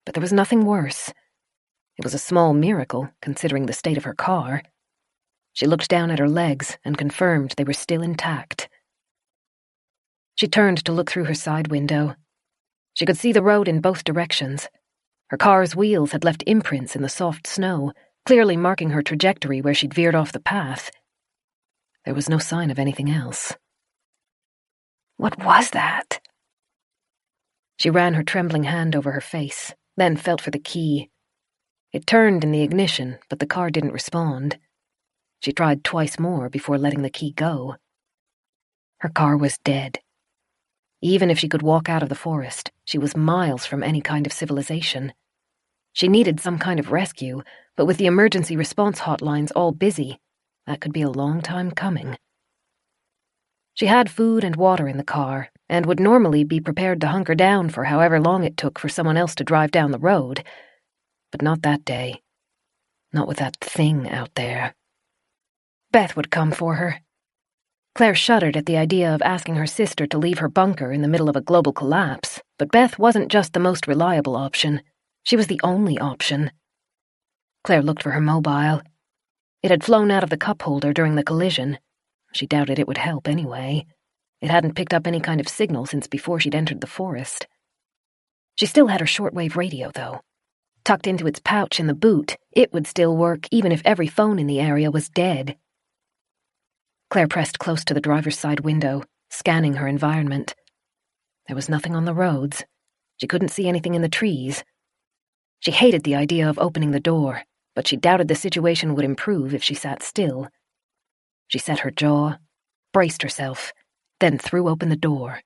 But there was nothing worse. It was a small miracle, considering the state of her car. She looked down at her legs and confirmed they were still intact. She turned to look through her side window. She could see the road in both directions. Her car's wheels had left imprints in the soft snow, clearly marking her trajectory where she'd veered off the path. There was no sign of anything else. What was that? She ran her trembling hand over her face, then felt for the key. It turned in the ignition, but the car didn't respond. She tried twice more before letting the key go. Her car was dead. Even if she could walk out of the forest, she was miles from any kind of civilization. She needed some kind of rescue, but with the emergency response hotlines all busy, that could be a long time coming. She had food and water in the car, and would normally be prepared to hunker down for however long it took for someone else to drive down the road. But not that day. Not with that thing out there. Beth would come for her. Claire shuddered at the idea of asking her sister to leave her bunker in the middle of a global collapse, but Beth wasn't just the most reliable option. She was the only option. Claire looked for her mobile. It had flown out of the cup holder during the collision. She doubted it would help anyway. It hadn't picked up any kind of signal since before she'd entered the forest. She still had her shortwave radio, though. Tucked into its pouch in the boot, it would still work even if every phone in the area was dead. Claire pressed close to the driver's side window, scanning her environment. There was nothing on the roads. She couldn't see anything in the trees. She hated the idea of opening the door, but she doubted the situation would improve if she sat still. She set her jaw, braced herself, then threw open the door.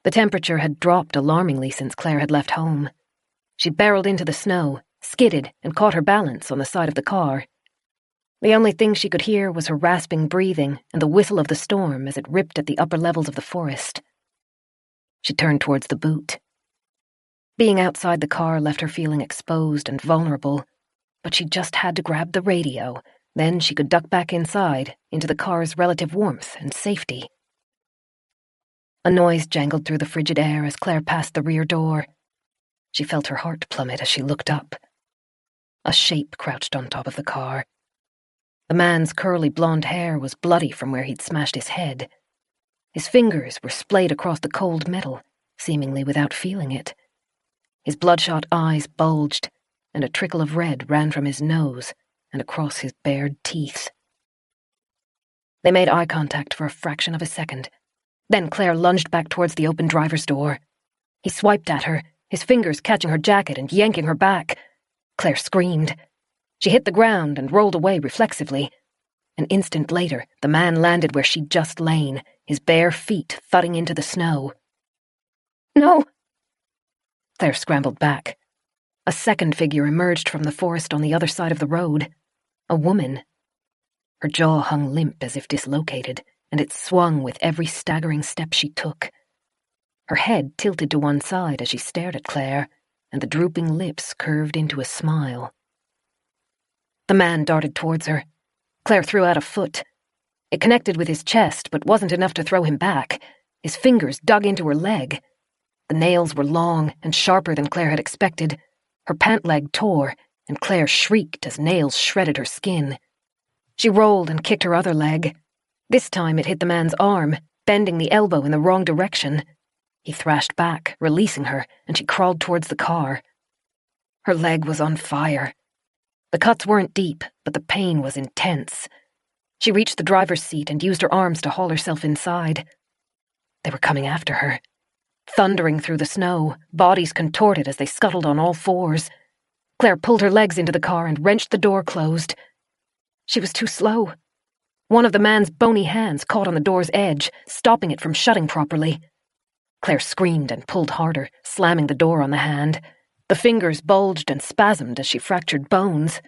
The temperature had dropped alarmingly since Claire had left home. She barreled into the snow, skidded, and caught her balance on the side of the car. The only thing she could hear was her rasping breathing and the whistle of the storm as it ripped at the upper levels of the forest. She turned towards the boot. Being outside the car left her feeling exposed and vulnerable, but she just had to grab the radio. Then she could duck back inside, into the car's relative warmth and safety. A noise jangled through the frigid air as Claire passed the rear door. She felt her heart plummet as she looked up. A shape crouched on top of the car. The man's curly blonde hair was bloody from where he'd smashed his head. His fingers were splayed across the cold metal, seemingly without feeling it. His bloodshot eyes bulged, and a trickle of red ran from his nose and across his bared teeth. They made eye contact for a fraction of a second. Then Claire lunged back towards the open driver's door. He swiped at her, his fingers catching her jacket and yanking her back. Claire screamed. She hit the ground and rolled away reflexively. An instant later, the man landed where she'd just lain, his bare feet thudding into the snow. No! Claire scrambled back. A second figure emerged from the forest on the other side of the road. A woman. Her jaw hung limp as if dislocated, and it swung with every staggering step she took. Her head tilted to one side as she stared at Claire, and the drooping lips curved into a smile. The man darted towards her. Claire threw out a foot. It connected with his chest, but wasn't enough to throw him back. His fingers dug into her leg. The nails were long and sharper than Claire had expected. Her pant leg tore, and Claire shrieked as nails shredded her skin. She rolled and kicked her other leg. This time it hit the man's arm, bending the elbow in the wrong direction. He thrashed back, releasing her, and she crawled towards the car. Her leg was on fire. The cuts weren't deep, but the pain was intense. She reached the driver's seat and used her arms to haul herself inside. They were coming after her. Thundering through the snow, bodies contorted as they scuttled on all fours. Claire pulled her legs into the car and wrenched the door closed. She was too slow. One of the man's bony hands caught on the door's edge, stopping it from shutting properly. Claire screamed and pulled harder, slamming the door on the hand. The fingers bulged and spasmed as she fractured bones.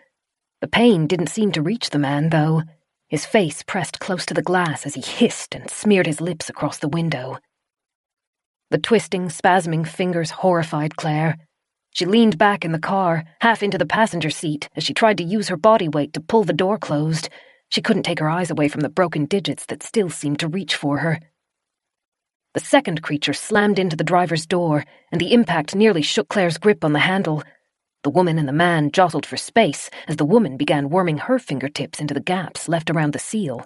The pain didn't seem to reach the man, though. His face pressed close to the glass as he hissed and smeared his lips across the window. The twisting, spasming fingers horrified Claire. She leaned back in the car, half into the passenger seat, as she tried to use her body weight to pull the door closed. She couldn't take her eyes away from the broken digits that still seemed to reach for her. The second creature slammed into the driver's door, and the impact nearly shook Claire's grip on the handle. The woman and the man jostled for space as the woman began worming her fingertips into the gaps left around the seal.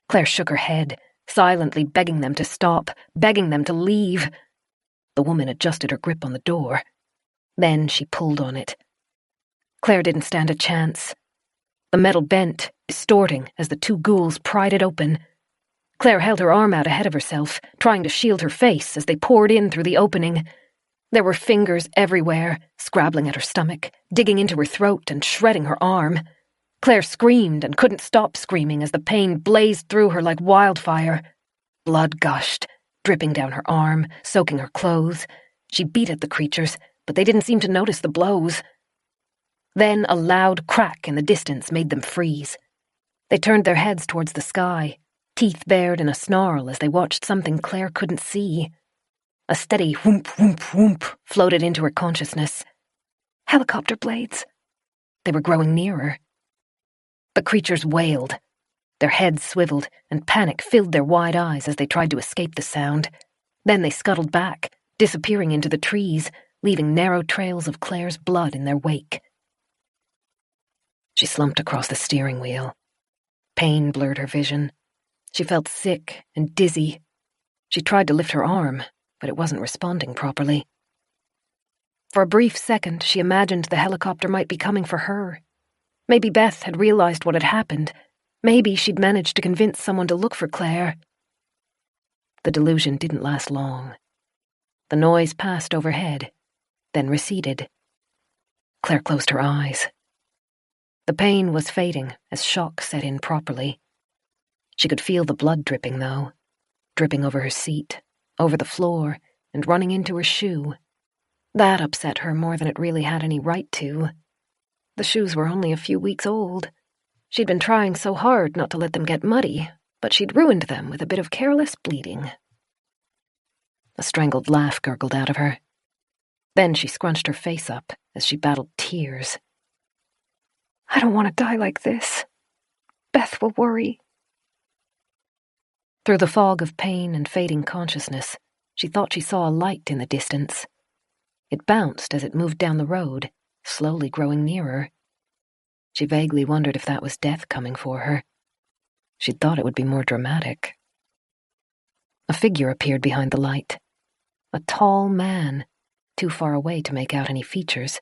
Claire shook her head, silently begging them to stop, begging them to leave. The woman adjusted her grip on the door. Then she pulled on it. Claire didn't stand a chance. The metal bent, distorting as the two ghouls pried it open. Claire held her arm out ahead of herself, trying to shield her face as they poured in through the opening. There were fingers everywhere, scrabbling at her stomach, digging into her throat and shredding her arm. Claire screamed and couldn't stop screaming as the pain blazed through her like wildfire. Blood gushed, dripping down her arm, soaking her clothes. She beat at the creatures, but they didn't seem to notice the blows. Then a loud crack in the distance made them freeze. They turned their heads towards the sky, teeth bared in a snarl as they watched something Claire couldn't see. A steady whoomp, whoomp, whoomp floated into her consciousness. Helicopter blades. They were growing nearer. The creatures wailed. Their heads swiveled, and panic filled their wide eyes as they tried to escape the sound. Then they scuttled back, disappearing into the trees, leaving narrow trails of Claire's blood in their wake. She slumped across the steering wheel. Pain blurred her vision. She felt sick and dizzy. She tried to lift her arm, but it wasn't responding properly. For a brief second, she imagined the helicopter might be coming for her. Maybe Beth had realized what had happened. Maybe she'd managed to convince someone to look for Claire. The delusion didn't last long. The noise passed overhead, then receded. Claire closed her eyes. The pain was fading as shock set in properly. She could feel the blood dripping, though, dripping over her seat, over the floor, and running into her shoe. That upset her more than it really had any right to. The shoes were only a few weeks old. She'd been trying so hard not to let them get muddy, but she'd ruined them with a bit of careless bleeding. A strangled laugh gurgled out of her. Then she scrunched her face up as she battled tears. I don't want to die like this. Beth will worry. Through the fog of pain and fading consciousness, she thought she saw a light in the distance. It bounced as it moved down the road, slowly growing nearer. She vaguely wondered if that was death coming for her. She'd thought it would be more dramatic. A figure appeared behind the light. A tall man, too far away to make out any features.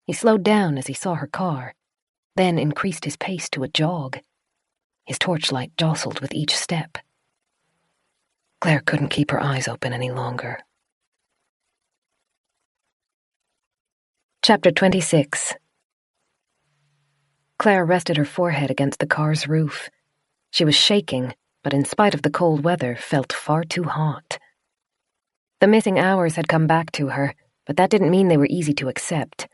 He slowed down as he saw her car, then increased his pace to a jog. His torchlight jostled with each step. Claire couldn't keep her eyes open any longer. Chapter 26. Claire rested her forehead against the car's roof. She was shaking, but in spite of the cold weather, felt far too hot. The missing hours had come back to her, but that didn't mean they were easy to accept.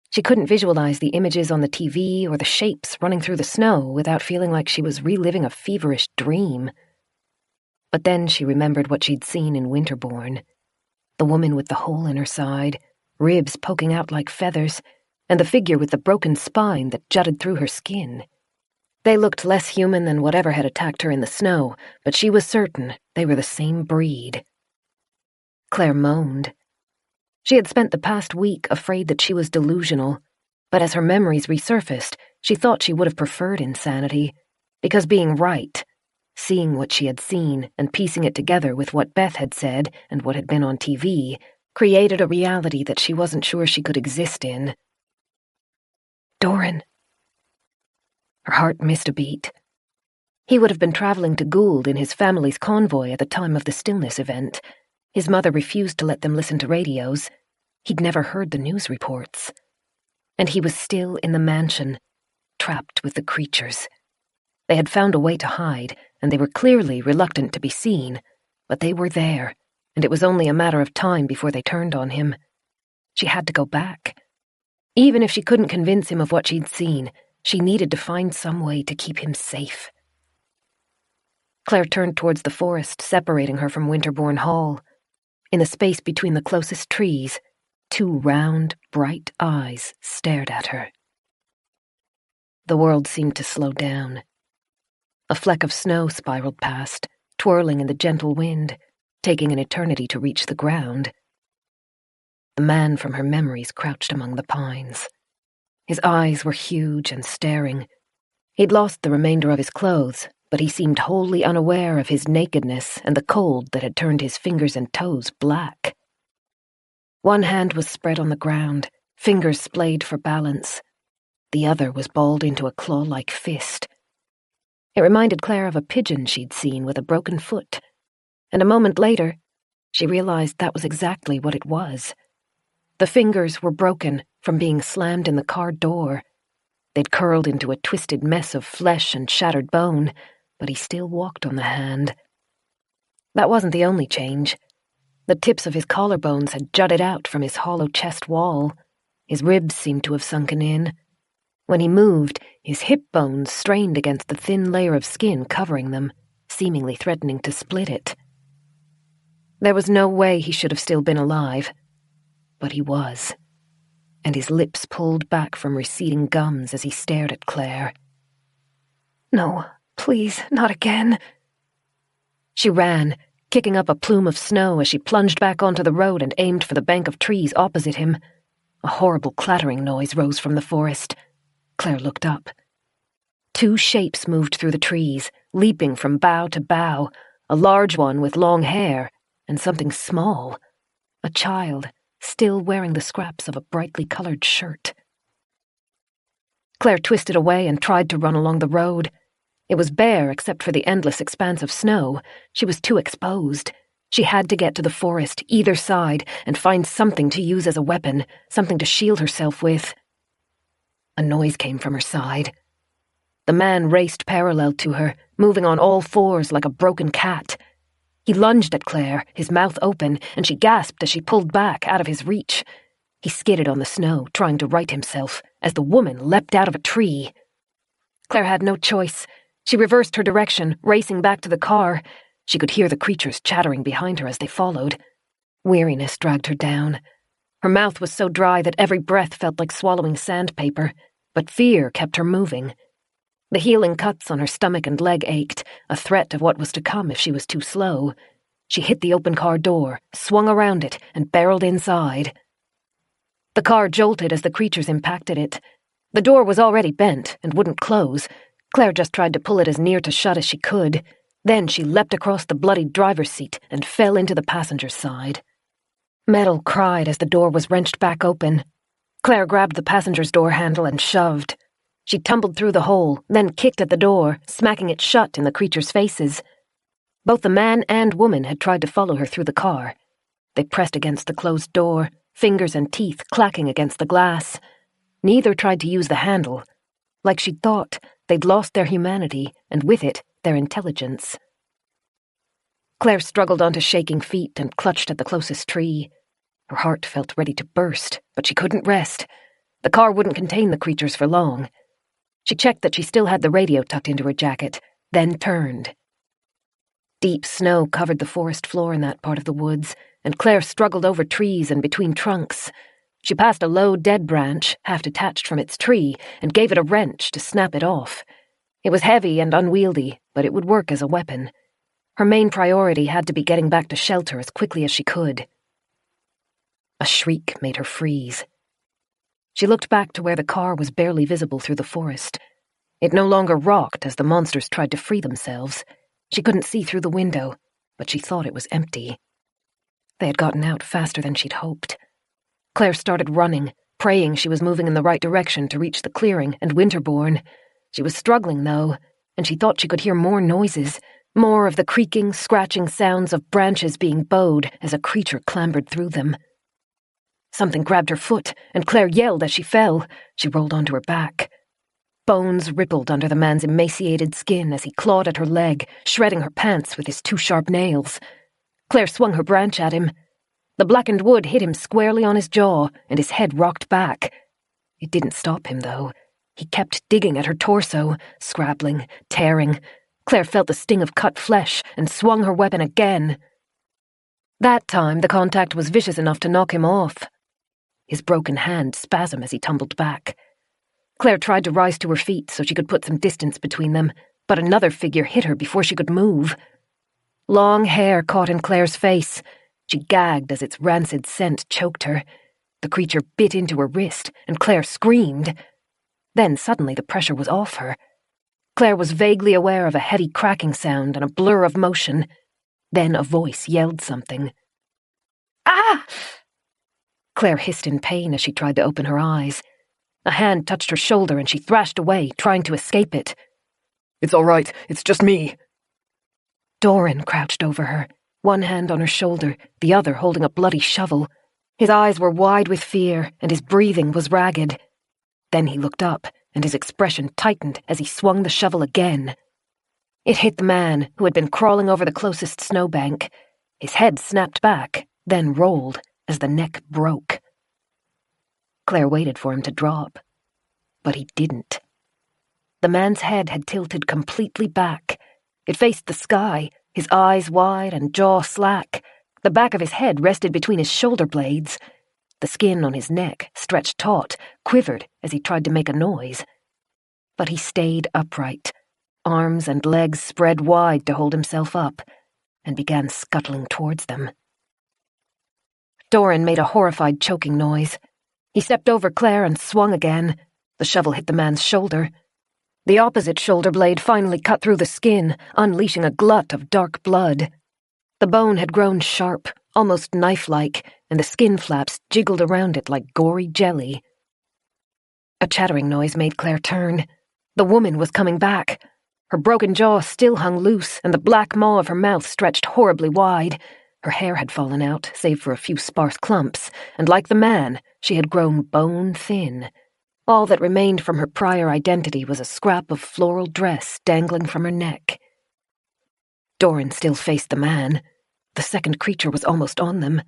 She couldn't visualize the images on the TV or the shapes running through the snow without feeling like she was reliving a feverish dream. But then she remembered what she'd seen in Winterbourne. The woman with the hole in her side, ribs poking out like feathers, and the figure with the broken spine that jutted through her skin. They looked less human than whatever had attacked her in the snow, but she was certain they were the same breed. Claire moaned. She had spent the past week afraid that she was delusional, but as her memories resurfaced, she thought she would have preferred insanity, because being right, seeing what she had seen and piecing it together with what Beth had said and what had been on TV, created a reality that she wasn't sure she could exist in. Doran. Her heart missed a beat. He would have been traveling to Gould in his family's convoy at the time of the Stillness event. His mother refused to let them listen to radios. He'd never heard the news reports. And he was still in the mansion, trapped with the creatures. They had found a way to hide, and they were clearly reluctant to be seen, but they were there, and it was only a matter of time before they turned on him. She had to go back. Even if she couldn't convince him of what she'd seen, she needed to find some way to keep him safe. Claire turned towards the forest separating her from Winterbourne Hall. In the space between the closest trees, 2 round, bright eyes stared at her. The world seemed to slow down. A fleck of snow spiraled past, twirling in the gentle wind, taking an eternity to reach the ground. The man from her memories crouched among the pines. His eyes were huge and staring. He'd lost the remainder of his clothes, but he seemed wholly unaware of his nakedness and the cold that had turned his fingers and toes black. One hand was spread on the ground, fingers splayed for balance. The other was balled into a claw-like fist. It reminded Claire of a pigeon she'd seen with a broken foot, and a moment later, she realized that was exactly what it was. The fingers were broken from being slammed in the car door. They'd curled into a twisted mess of flesh and shattered bone, but he still walked on the hand. That wasn't the only change. The tips of his collarbones had jutted out from his hollow chest wall. His ribs seemed to have sunken in. When he moved, his hip bones strained against the thin layer of skin covering them, seemingly threatening to split it. There was no way he should have still been alive, but he was, and his lips pulled back from receding gums as he stared at Claire. No, please, not again. She ran, kicking up a plume of snow as she plunged back onto the road and aimed for the bank of trees opposite him. A horrible clattering noise rose from the forest. Claire looked up. 2 shapes moved through the trees, leaping from bough to bough, a large one with long hair, and something small, a child, still wearing the scraps of a brightly colored shirt. Claire twisted away and tried to run along the road. It was bare except for the endless expanse of snow. She was too exposed. She had to get to the forest, either side, and find something to use as a weapon, something to shield herself with. A noise came from her side. The man raced parallel to her, moving on all 4s like a broken cat. He lunged at Claire, his mouth open, and she gasped as she pulled back out of his reach. He skidded on the snow, trying to right himself, as the woman leapt out of a tree. Claire had no choice. She reversed her direction, racing back to the car. She could hear the creatures chattering behind her as they followed. Weariness dragged her down. Her mouth was so dry that every breath felt like swallowing sandpaper, but fear kept her moving. The healing cuts on her stomach and leg ached, a threat of what was to come if she was too slow. She hit the open car door, swung around it, and barreled inside. The car jolted as the creatures impacted it. The door was already bent and wouldn't close. Claire just tried to pull it as near to shut as she could. Then she leapt across the bloodied driver's seat and fell into the passenger's side. Metal cried as the door was wrenched back open. Claire grabbed the passenger's door handle and shoved. She tumbled through the hole, then kicked at the door, smacking it shut in the creatures' faces. Both the man and woman had tried to follow her through the car. They pressed against the closed door, fingers and teeth clacking against the glass. Neither tried to use the handle. Like she'd thought, they'd lost their humanity, and with it, their intelligence. Claire struggled onto shaking feet and clutched at the closest tree. Her heart felt ready to burst, but she couldn't rest. The car wouldn't contain the creatures for long. She checked that she still had the radio tucked into her jacket, then turned. Deep snow covered the forest floor in that part of the woods, and Claire struggled over trees and between trunks. She passed a low dead branch, half detached from its tree, and gave it a wrench to snap it off. It was heavy and unwieldy, but it would work as a weapon. Her main priority had to be getting back to shelter as quickly as she could. A shriek made her freeze. She looked back to where the car was barely visible through the forest. It no longer rocked as the monsters tried to free themselves. She couldn't see through the window, but she thought it was empty. They had gotten out faster than she'd hoped. Claire started running, praying she was moving in the right direction to reach the clearing and Winterbourne. She was struggling, though, and she thought she could hear more noises, more of the creaking, scratching sounds of branches being bowed as a creature clambered through them. Something grabbed her foot, and Claire yelled as she fell. She rolled onto her back. Bones rippled under the man's emaciated skin as he clawed at her leg, shredding her pants with his 2 sharp nails. Claire swung her branch at him. The blackened wood hit him squarely on his jaw, and his head rocked back. It didn't stop him, though. He kept digging at her torso, scrabbling, tearing. Claire felt the sting of cut flesh and swung her weapon again. That time, the contact was vicious enough to knock him off. His broken hand spasmed as he tumbled back. Claire tried to rise to her feet so she could put some distance between them, but another figure hit her before she could move. Long hair caught in Claire's face. She gagged as its rancid scent choked her. The creature bit into her wrist, and Claire screamed. Then suddenly the pressure was off her. Claire was vaguely aware of a heady cracking sound and a blur of motion. Then a voice yelled something. "Ah!" Claire hissed in pain as she tried to open her eyes. A hand touched her shoulder and she thrashed away, trying to escape it. "It's all right, it's just me." Doran crouched over her, one hand on her shoulder, the other holding a bloody shovel. His eyes were wide with fear, and his breathing was ragged. Then he looked up, and his expression tightened as he swung the shovel again. It hit the man, who had been crawling over the closest snowbank. His head snapped back, then rolled, as the neck broke. Claire waited for him to drop, but he didn't. The man's head had tilted completely back. It faced the sky, his eyes wide and jaw slack. The back of his head rested between his shoulder blades. The skin on his neck, stretched taut, quivered as he tried to make a noise. But he stayed upright, arms and legs spread wide to hold himself up, and began scuttling towards them. Doran made a horrified choking noise. He stepped over Claire and swung again. The shovel hit the man's shoulder. The opposite shoulder blade finally cut through the skin, unleashing a glut of dark blood. The bone had grown sharp, almost knife-like, and the skin flaps jiggled around it like gory jelly. A chattering noise made Claire turn. The woman was coming back. Her broken jaw still hung loose, and the black maw of her mouth stretched horribly wide. Her hair had fallen out, save for a few sparse clumps, and like the man, she had grown bone-thin. All that remained from her prior identity was a scrap of floral dress dangling from her neck. Doran still faced the man. The second creature was almost on them.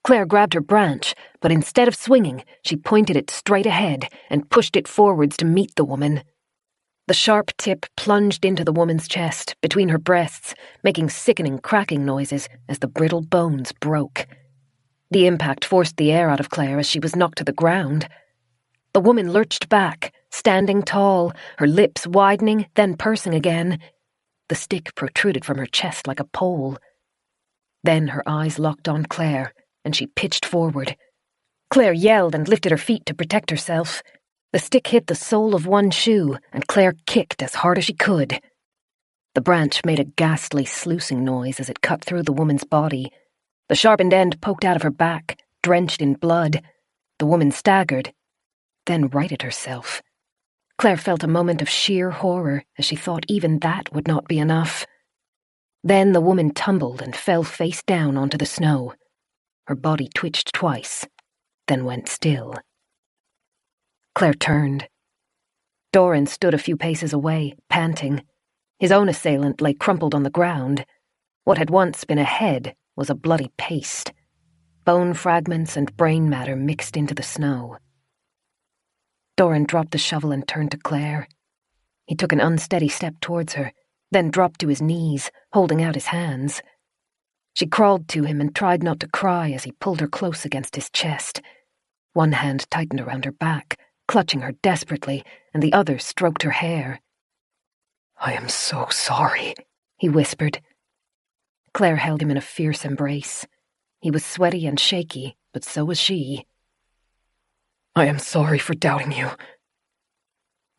Claire grabbed her branch, but instead of swinging, she pointed it straight ahead and pushed it forwards to meet the woman. The sharp tip plunged into the woman's chest, between her breasts, making sickening cracking noises as the brittle bones broke. The impact forced the air out of Claire as she was knocked to the ground. The woman lurched back, standing tall, her lips widening, then pursing again. The stick protruded from her chest like a pole. Then her eyes locked on Claire, and she pitched forward. Claire yelled and lifted her feet to protect herself. The stick hit the sole of one shoe, and Claire kicked as hard as she could. The branch made a ghastly sluicing noise as it cut through the woman's body. The sharpened end poked out of her back, drenched in blood. The woman staggered, then righted herself. Claire felt a moment of sheer horror as she thought even that would not be enough. Then the woman tumbled and fell face down onto the snow. Her body twitched twice, then went still. Claire turned. Doran stood a few paces away, panting. His own assailant lay crumpled on the ground. What had once been a head was a bloody paste. Bone fragments and brain matter mixed into the snow. Doran dropped the shovel and turned to Claire. He took an unsteady step towards her, then dropped to his knees, holding out his hands. She crawled to him and tried not to cry as he pulled her close against his chest. One hand tightened around her back, clutching her desperately, and the other stroked her hair. I am so sorry, he whispered. Claire held him in a fierce embrace. He was sweaty and shaky, but so was she. I am sorry for doubting you.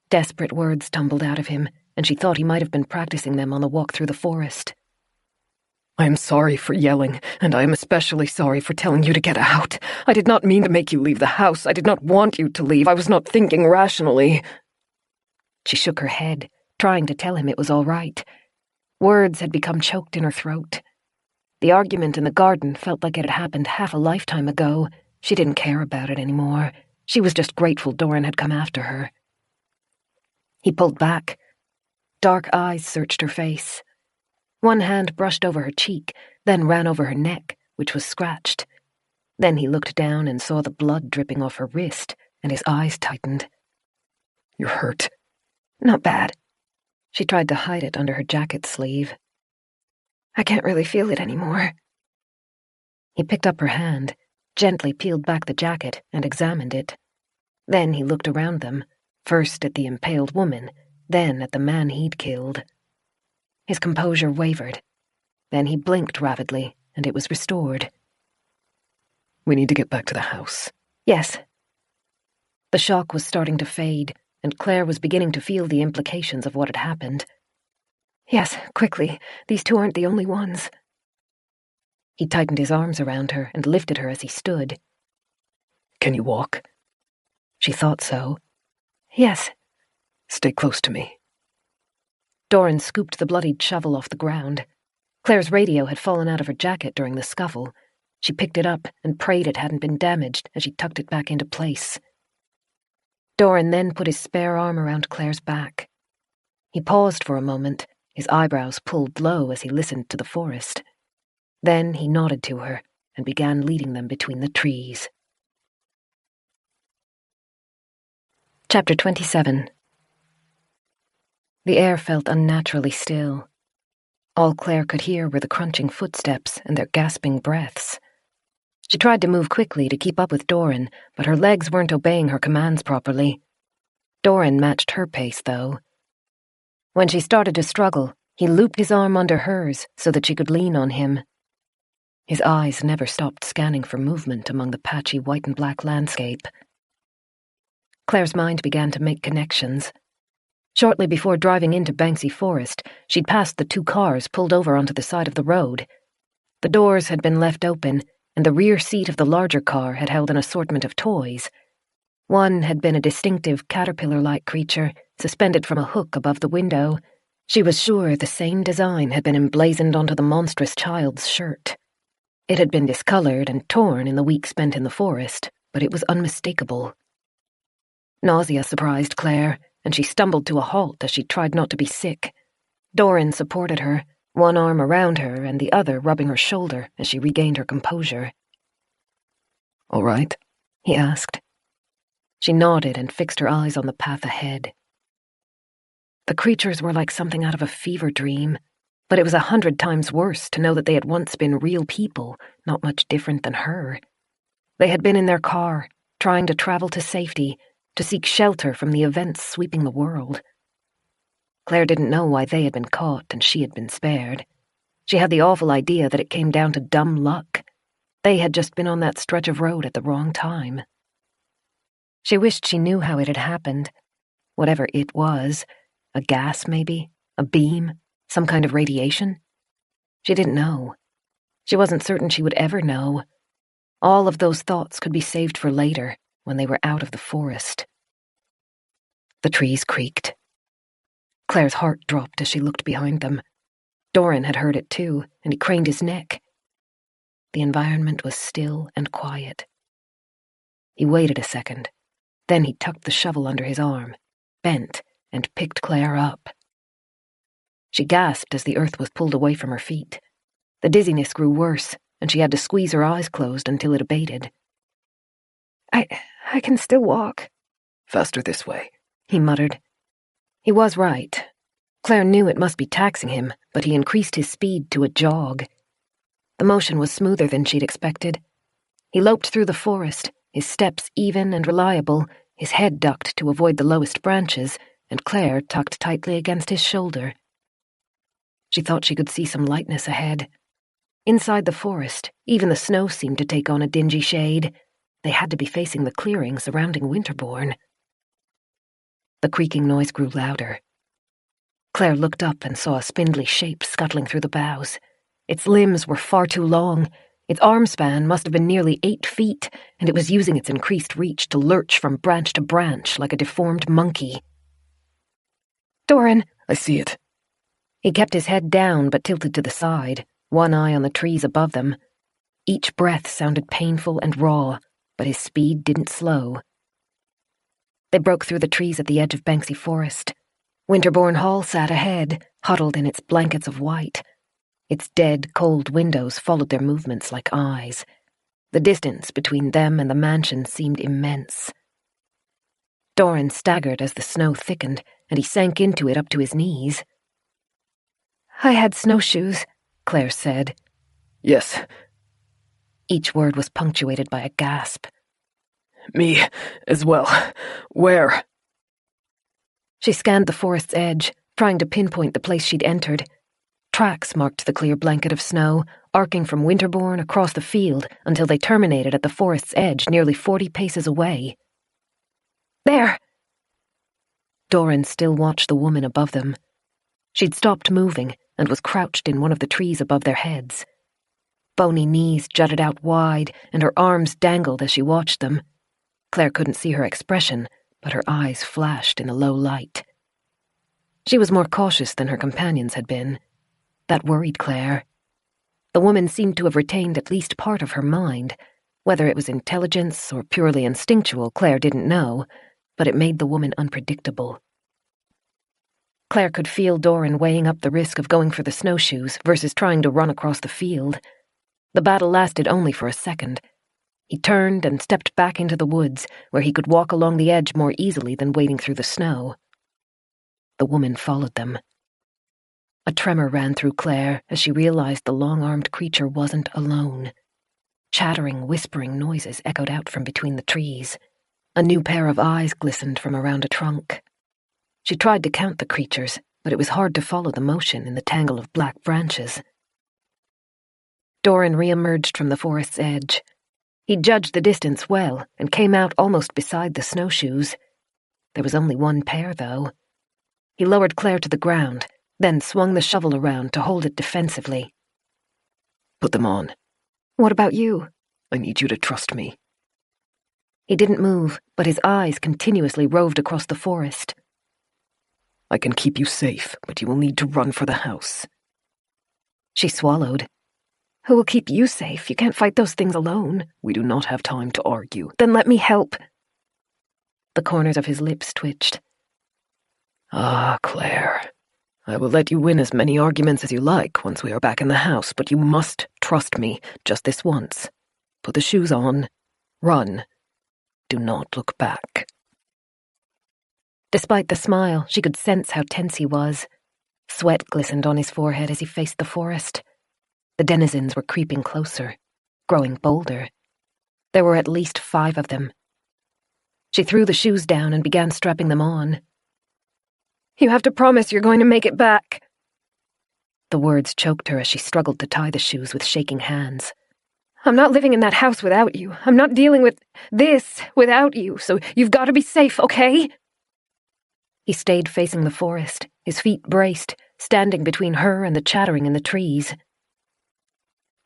Desperate words tumbled out of him, and she thought he might have been practicing them on the walk through the forest. I am sorry for yelling, and I am especially sorry for telling you to get out. I did not mean to make you leave the house. I did not want you to leave. I was not thinking rationally. She shook her head, trying to tell him it was all right. Words had become choked in her throat. The argument in the garden felt like it had happened half a lifetime ago. She didn't care about it anymore. She was just grateful Doran had come after her. He pulled back. Dark eyes searched her face. One hand brushed over her cheek, then ran over her neck, which was scratched. Then he looked down and saw the blood dripping off her wrist, and his eyes tightened. You're hurt. Not bad. She tried to hide it under her jacket sleeve. I can't really feel it anymore. He picked up her hand, gently peeled back the jacket, and examined it. Then he looked around them, first at the impaled woman, then at the man he'd killed. His composure wavered. Then he blinked rapidly, and it was restored. We need to get back to the house. Yes. The shock was starting to fade, and Claire was beginning to feel the implications of what had happened. Yes, quickly. These two aren't the only ones. He tightened his arms around her and lifted her as he stood. Can you walk? She thought so. Yes. Stay close to me. Doran scooped the bloodied shovel off the ground. Claire's radio had fallen out of her jacket during the scuffle. She picked it up and prayed it hadn't been damaged as she tucked it back into place. Doran then put his spare arm around Claire's back. He paused for a moment, his eyebrows pulled low as he listened to the forest. Then he nodded to her and began leading them between the trees. Chapter 27. The air felt unnaturally still. All Claire could hear were the crunching footsteps and their gasping breaths. She tried to move quickly to keep up with Doran, but her legs weren't obeying her commands properly. Doran matched her pace, though. When she started to struggle, he looped his arm under hers so that she could lean on him. His eyes never stopped scanning for movement among the patchy white and black landscape. Claire's mind began to make connections. Shortly before driving into Banksy Forest, she'd passed the two cars pulled over onto the side of the road. The doors had been left open, and the rear seat of the larger car had held an assortment of toys. One had been a distinctive caterpillar-like creature, suspended from a hook above the window. She was sure the same design had been emblazoned onto the monstrous child's shirt. It had been discolored and torn in the week spent in the forest, but it was unmistakable. Nausea surprised Claire, and she stumbled to a halt as she tried not to be sick. Doran supported her, one arm around her and the other rubbing her shoulder as she regained her composure. All right? He asked. She nodded and fixed her eyes on the path ahead. The creatures were like something out of a fever dream, but it was 100 times worse to know that they had once been real people, not much different than her. They had been in their car, trying to travel to safety, to seek shelter from the events sweeping the world. Claire didn't know why they had been caught and she had been spared. She had the awful idea that it came down to dumb luck. They had just been on that stretch of road at the wrong time. She wished she knew how it had happened. Whatever it was, a gas maybe, a beam, some kind of radiation. She didn't know. She wasn't certain she would ever know. All of those thoughts could be saved for later, when they were out of the forest. The trees creaked. Claire's heart dropped as she looked behind them. Doran had heard it too, and he craned his neck. The environment was still and quiet. He waited a second. Then he tucked the shovel under his arm, bent, and picked Claire up. She gasped as the earth was pulled away from her feet. The dizziness grew worse, and she had to squeeze her eyes closed until it abated. I can still walk. Faster this way, he muttered. He was right. Claire knew it must be taxing him, but he increased his speed to a jog. The motion was smoother than she'd expected. He loped through the forest, his steps even and reliable, his head ducked to avoid the lowest branches, and Claire tucked tightly against his shoulder. She thought she could see some lightness ahead. Inside the forest, even the snow seemed to take on a dingy shade. They had to be facing the clearing surrounding Winterbourne. The creaking noise grew louder. Claire looked up and saw a spindly shape scuttling through the boughs. Its limbs were far too long. Its arm span must have been nearly 8 feet, and it was using its increased reach to lurch from branch to branch like a deformed monkey. Doran! I see it. He kept his head down but tilted to the side, one eye on the trees above them. Each breath sounded painful and raw, but his speed didn't slow. They broke through the trees at the edge of Banksy Forest. Winterbourne Hall sat ahead, huddled in its blankets of white. Its dead, cold windows followed their movements like eyes. The distance between them and the mansion seemed immense. Doran staggered as the snow thickened, and he sank into it up to his knees. I had snowshoes, Claire said. Yes. Each word was punctuated by a gasp. Me as well. Where? She scanned the forest's edge, trying to pinpoint the place she'd entered. Tracks marked the clear blanket of snow, arcing from Winterbourne across the field until they terminated at the forest's edge nearly 40 paces away. There! Doran still watched the woman above them. She'd stopped moving and was crouched in one of the trees above their heads. Bony knees jutted out wide, and her arms dangled as she watched them. Claire couldn't see her expression, but her eyes flashed in the low light. She was more cautious than her companions had been. That worried Claire. The woman seemed to have retained at least part of her mind. Whether it was intelligence or purely instinctual, Claire didn't know, but it made the woman unpredictable. Claire could feel Doran weighing up the risk of going for the snowshoes versus trying to run across the field. The battle lasted only for a second. He turned and stepped back into the woods, where he could walk along the edge more easily than wading through the snow. The woman followed them. A tremor ran through Claire as she realized the long-armed creature wasn't alone. Chattering, whispering noises echoed out from between the trees. A new pair of eyes glistened from around a trunk. She tried to count the creatures, but it was hard to follow the motion in the tangle of black branches. Doran re-emerged from the forest's edge. He judged the distance well and came out almost beside the snowshoes. There was only one pair, though. He lowered Claire to the ground, then swung the shovel around to hold it defensively. Put them on. What about you? I need you to trust me. He didn't move, but his eyes continuously roved across the forest. I can keep you safe, but you will need to run for the house. She swallowed. Who will keep you safe? You can't fight those things alone. We do not have time to argue. Then let me help. The corners of his lips twitched. Ah, Claire. I will let you win as many arguments as you like once we are back in the house, but you must trust me just this once. Put the shoes on. Run. Do not look back. Despite the smile, she could sense how tense he was. Sweat glistened on his forehead as he faced the forest. The denizens were creeping closer, growing bolder. There were at least 5 of them. She threw the shoes down and began strapping them on. You have to promise you're going to make it back. The words choked her as she struggled to tie the shoes with shaking hands. I'm not living in that house without you. I'm not dealing with this without you, so you've got to be safe, okay? He stayed facing the forest, his feet braced, standing between her and the chattering in the trees.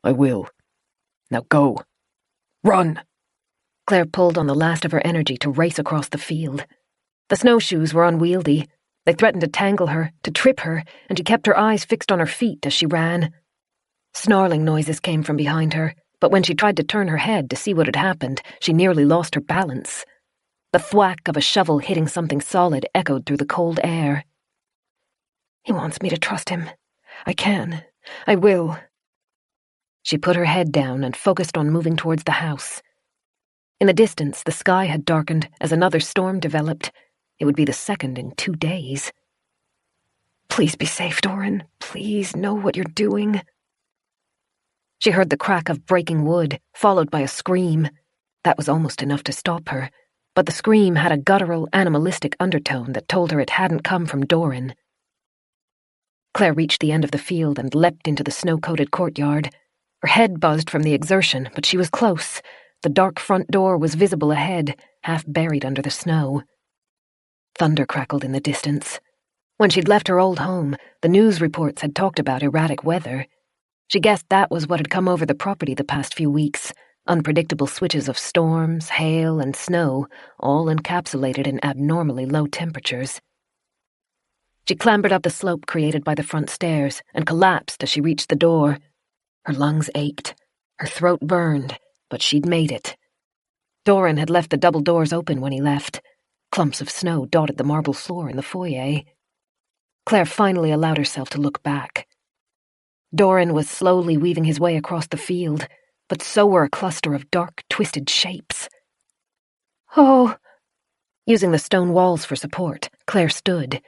I will. Now go. Run! Claire pulled on the last of her energy to race across the field. The snowshoes were unwieldy. They threatened to tangle her, to trip her, and she kept her eyes fixed on her feet as she ran. Snarling noises came from behind her, but when she tried to turn her head to see what had happened, she nearly lost her balance. The thwack of a shovel hitting something solid echoed through the cold air. He wants me to trust him. I can. I will. She put her head down and focused on moving towards the house. In the distance, the sky had darkened as another storm developed. It would be the second in 2 days. Please be safe, Doran. Please know what you're doing. She heard the crack of breaking wood, followed by a scream. That was almost enough to stop her. but the scream had a guttural, animalistic undertone that told her it hadn't come from Doran. Claire reached the end of the field and leapt into the snow-coated courtyard. Her head buzzed from the exertion, but she was close. The dark front door was visible ahead, half buried under the snow. Thunder crackled in the distance. When she'd left her old home, the news reports had talked about erratic weather. She guessed that was what had come over the property the past few weeks, unpredictable switches of storms, hail, and snow, all encapsulated in abnormally low temperatures. She clambered up the slope created by the front stairs and collapsed as she reached the door. Her lungs ached, her throat burned, but she'd made it. Doran had left the double doors open when he left. Clumps of snow dotted the marble floor in the foyer. Claire finally allowed herself to look back. Doran was slowly weaving his way across the field, but so were a cluster of dark, twisted shapes. Oh! Using the stone walls for support, Claire stood.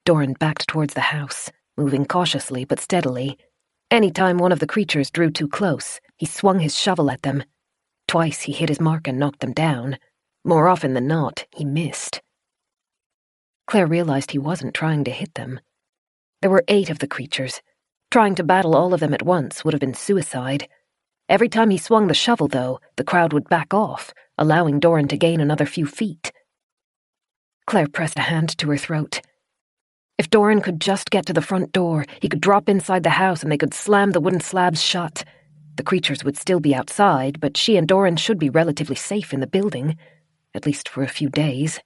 Doran backed towards the house, moving cautiously but steadily. Any time one of the creatures drew too close, he swung his shovel at them. Twice he hit his mark and knocked them down. More often than not, he missed. Claire realized he wasn't trying to hit them. There were 8 of the creatures. Trying to battle all of them at once would have been suicide. Every time he swung the shovel, though, the crowd would back off, allowing Doran to gain another few feet. Claire pressed a hand to her throat. If Doran could just get to the front door, he could drop inside the house and they could slam the wooden slabs shut. The creatures would still be outside, but she and Doran should be relatively safe in the building, at least for a few days,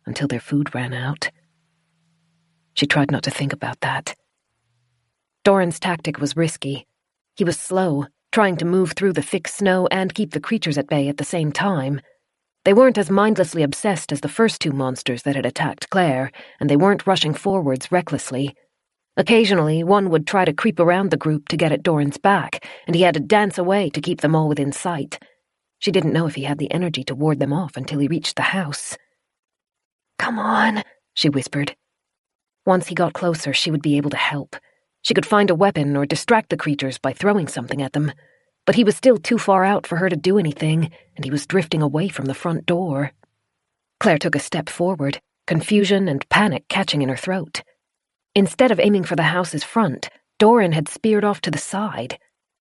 until their food ran out. She tried not to think about that. Doran's tactic was risky. He was slow, trying to move through the thick snow and keep the creatures at bay at the same time. They weren't as mindlessly obsessed as the first 2 monsters that had attacked Claire, and they weren't rushing forwards recklessly. Occasionally, one would try to creep around the group to get at Doran's back, and he had to dance away to keep them all within sight. She didn't know if he had the energy to ward them off until he reached the house. "Come on," she whispered. Once he got closer, she would be able to help. She could find a weapon or distract the creatures by throwing something at them. But he was still too far out for her to do anything, and he was drifting away from the front door. Claire took a step forward, confusion and panic catching in her throat. Instead of aiming for the house's front, Doran had speared off to the side.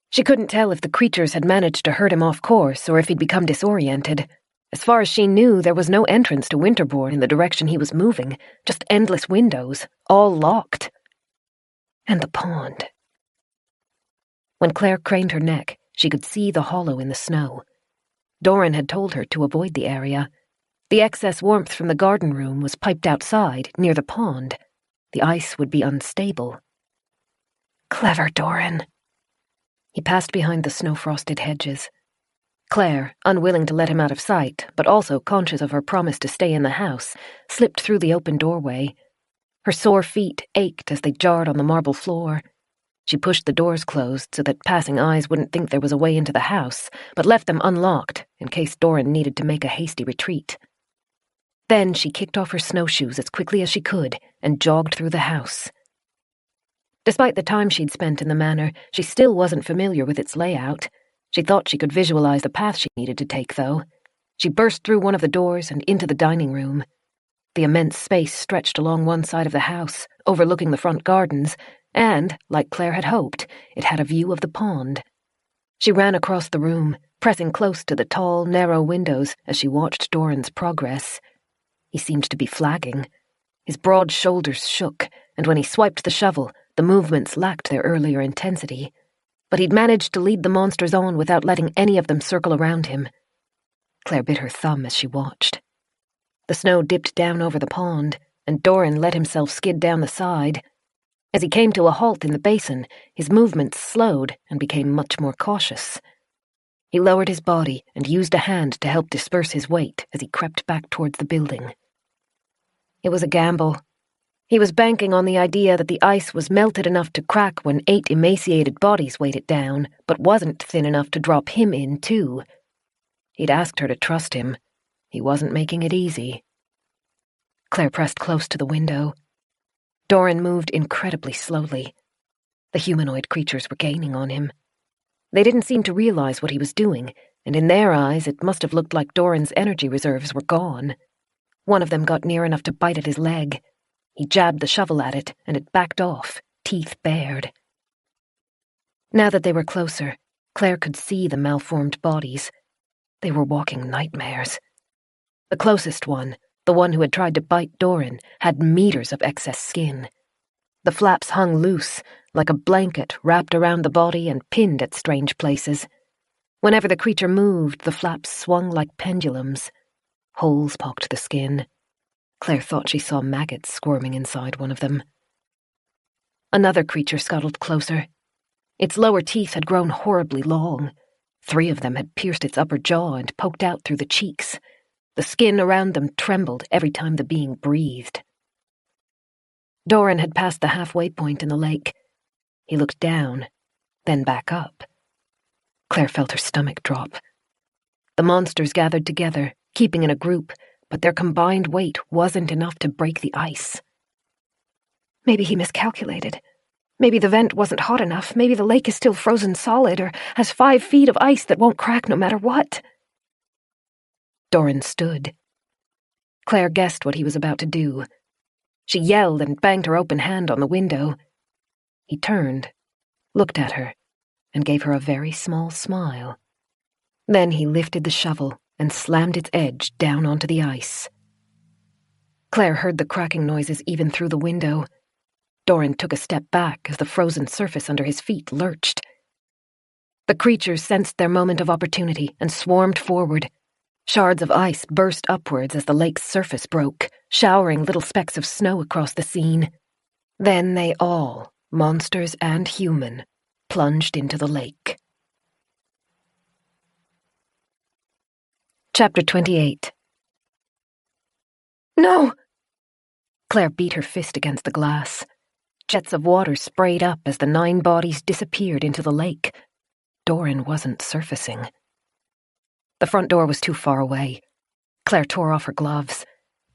She couldn't tell if the creatures had managed to hurt him off course or if he'd become disoriented. As far as she knew, there was no entrance to Winterbourne in the direction he was moving, just endless windows, all locked. And the pond. When Claire craned her neck, she could see the hollow in the snow. Doran had told her to avoid the area. The excess warmth from the garden room was piped outside, near the pond. The ice would be unstable. Clever Doran. He passed behind the snow-frosted hedges. Claire, unwilling to let him out of sight, but also conscious of her promise to stay in the house, slipped through the open doorway. Her sore feet ached as they jarred on the marble floor. She pushed the doors closed so that passing eyes wouldn't think there was a way into the house, but left them unlocked in case Doran needed to make a hasty retreat. Then she kicked off her snowshoes as quickly as she could and jogged through the house. Despite the time she'd spent in the manor, she still wasn't familiar with its layout. She thought she could visualize the path she needed to take, though. She burst through one of the doors and into the dining room. The immense space stretched along one side of the house, overlooking the front gardens, and, like Claire had hoped, it had a view of the pond. She ran across the room, pressing close to the tall, narrow windows as she watched Doran's progress. He seemed to be flagging. His broad shoulders shook, and when he swiped the shovel, the movements lacked their earlier intensity. But he'd managed to lead the monsters on without letting any of them circle around him. Claire bit her thumb as she watched. The snow dipped down over the pond, and Doran let himself skid down the side. As he came to a halt in the basin, his movements slowed and became much more cautious. He lowered his body and used a hand to help disperse his weight as he crept back towards the building. It was a gamble. He was banking on the idea that the ice was melted enough to crack when 8 emaciated bodies weighed it down, but wasn't thin enough to drop him in, too. He'd asked her to trust him. He wasn't making it easy. Claire pressed close to the window. Doran moved incredibly slowly. The humanoid creatures were gaining on him. They didn't seem to realize what he was doing. and in their eyes it must have looked like Doran's energy reserves were gone. One of them got near enough to bite at his leg. He jabbed the shovel at it, and it backed off, teeth bared. Now that they were closer, Claire could see the malformed bodies. They were walking nightmares. The closest one, the one who had tried to bite Doran, had meters of excess skin. The flaps hung loose, like a blanket wrapped around the body and pinned at strange places. Whenever the creature moved, the flaps swung like pendulums. Holes pocked the skin. Claire thought she saw maggots squirming inside one of them. Another creature scuttled closer. Its lower teeth had grown horribly long. 3 of them had pierced its upper jaw and poked out through the cheeks. The skin around them trembled every time the being breathed. Doran had passed the halfway point in the lake. He looked down, then back up. Claire felt her stomach drop. The monsters gathered together, keeping in a group, but their combined weight wasn't enough to break the ice. Maybe he miscalculated. Maybe the vent wasn't hot enough. Maybe the lake is still frozen solid or has 5 feet of ice that won't crack no matter what. Doran stood. Claire guessed what he was about to do. She yelled and banged her open hand on the window. He turned, looked at her, and gave her a very small smile. Then he lifted the shovel and slammed its edge down onto the ice. Claire heard the cracking noises even through the window. Doran took a step back as the frozen surface under his feet lurched. The creatures sensed their moment of opportunity and swarmed forward. Shards of ice burst upwards as the lake's surface broke, showering little specks of snow across the scene. Then they all, monsters and human, plunged into the lake. Chapter 28. No! Claire beat her fist against the glass. Jets of water sprayed up as the 9 bodies disappeared into the lake. Doran wasn't surfacing. The front door was too far away. Claire tore off her gloves.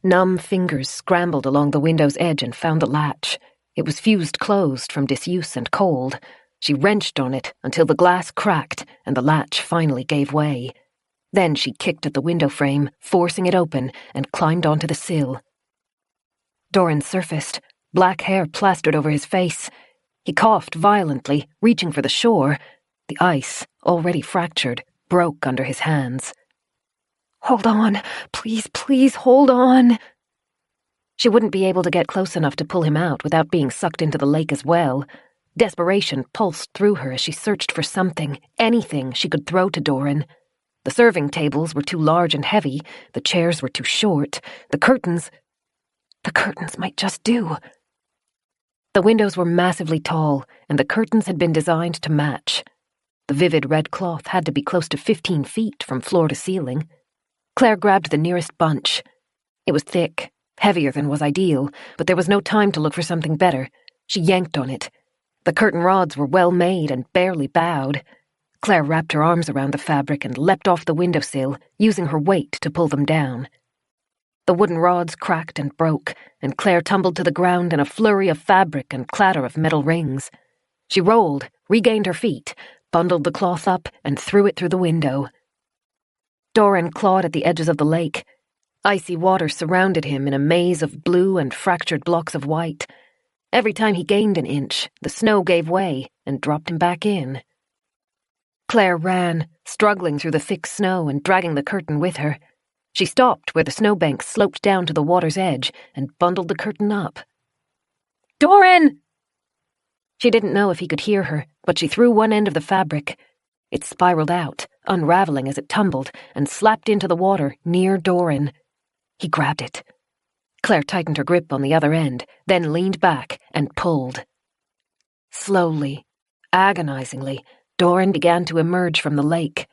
Numb fingers scrambled along the window's edge and found the latch. It was fused closed from disuse and cold. She wrenched on it until the glass cracked and the latch finally gave way. Then she kicked at the window frame, forcing it open, and climbed onto the sill. Doran surfaced, black hair plastered over his face. He coughed violently, reaching for the shore. The ice, already fractured, broke under his hands. Hold on. Please, please, hold on. She wouldn't be able to get close enough to pull him out without being sucked into the lake as well. Desperation pulsed through her as she searched for something, anything she could throw to Doran. The serving tables were too large and heavy, the chairs were too short, the curtains might just do. The windows were massively tall, and the curtains had been designed to match. The vivid red cloth had to be close to 15 feet from floor to ceiling. Claire grabbed the nearest bunch. It was thick, heavier than was ideal, but there was no time to look for something better. She yanked on it. The curtain rods were well made and barely bowed. Claire wrapped her arms around the fabric and leapt off the windowsill, using her weight to pull them down. The wooden rods cracked and broke, and Claire tumbled to the ground in a flurry of fabric and clatter of metal rings. She rolled, regained her feet, bundled the cloth up, and threw it through the window. Doran clawed at the edges of the lake. Icy water surrounded him in a maze of blue and fractured blocks of white. Every time he gained an inch, the snow gave way and dropped him back in. Claire ran, struggling through the thick snow and dragging the curtain with her. She stopped where the snowbank sloped down to the water's edge and bundled the curtain up. "Doran!" She didn't know if he could hear her, but she threw one end of the fabric. It spiraled out, unraveling as it tumbled, and slapped into the water near Doran. He grabbed it. Claire tightened her grip on the other end, then leaned back and pulled. Slowly, agonizingly, Doran began to emerge from the lake.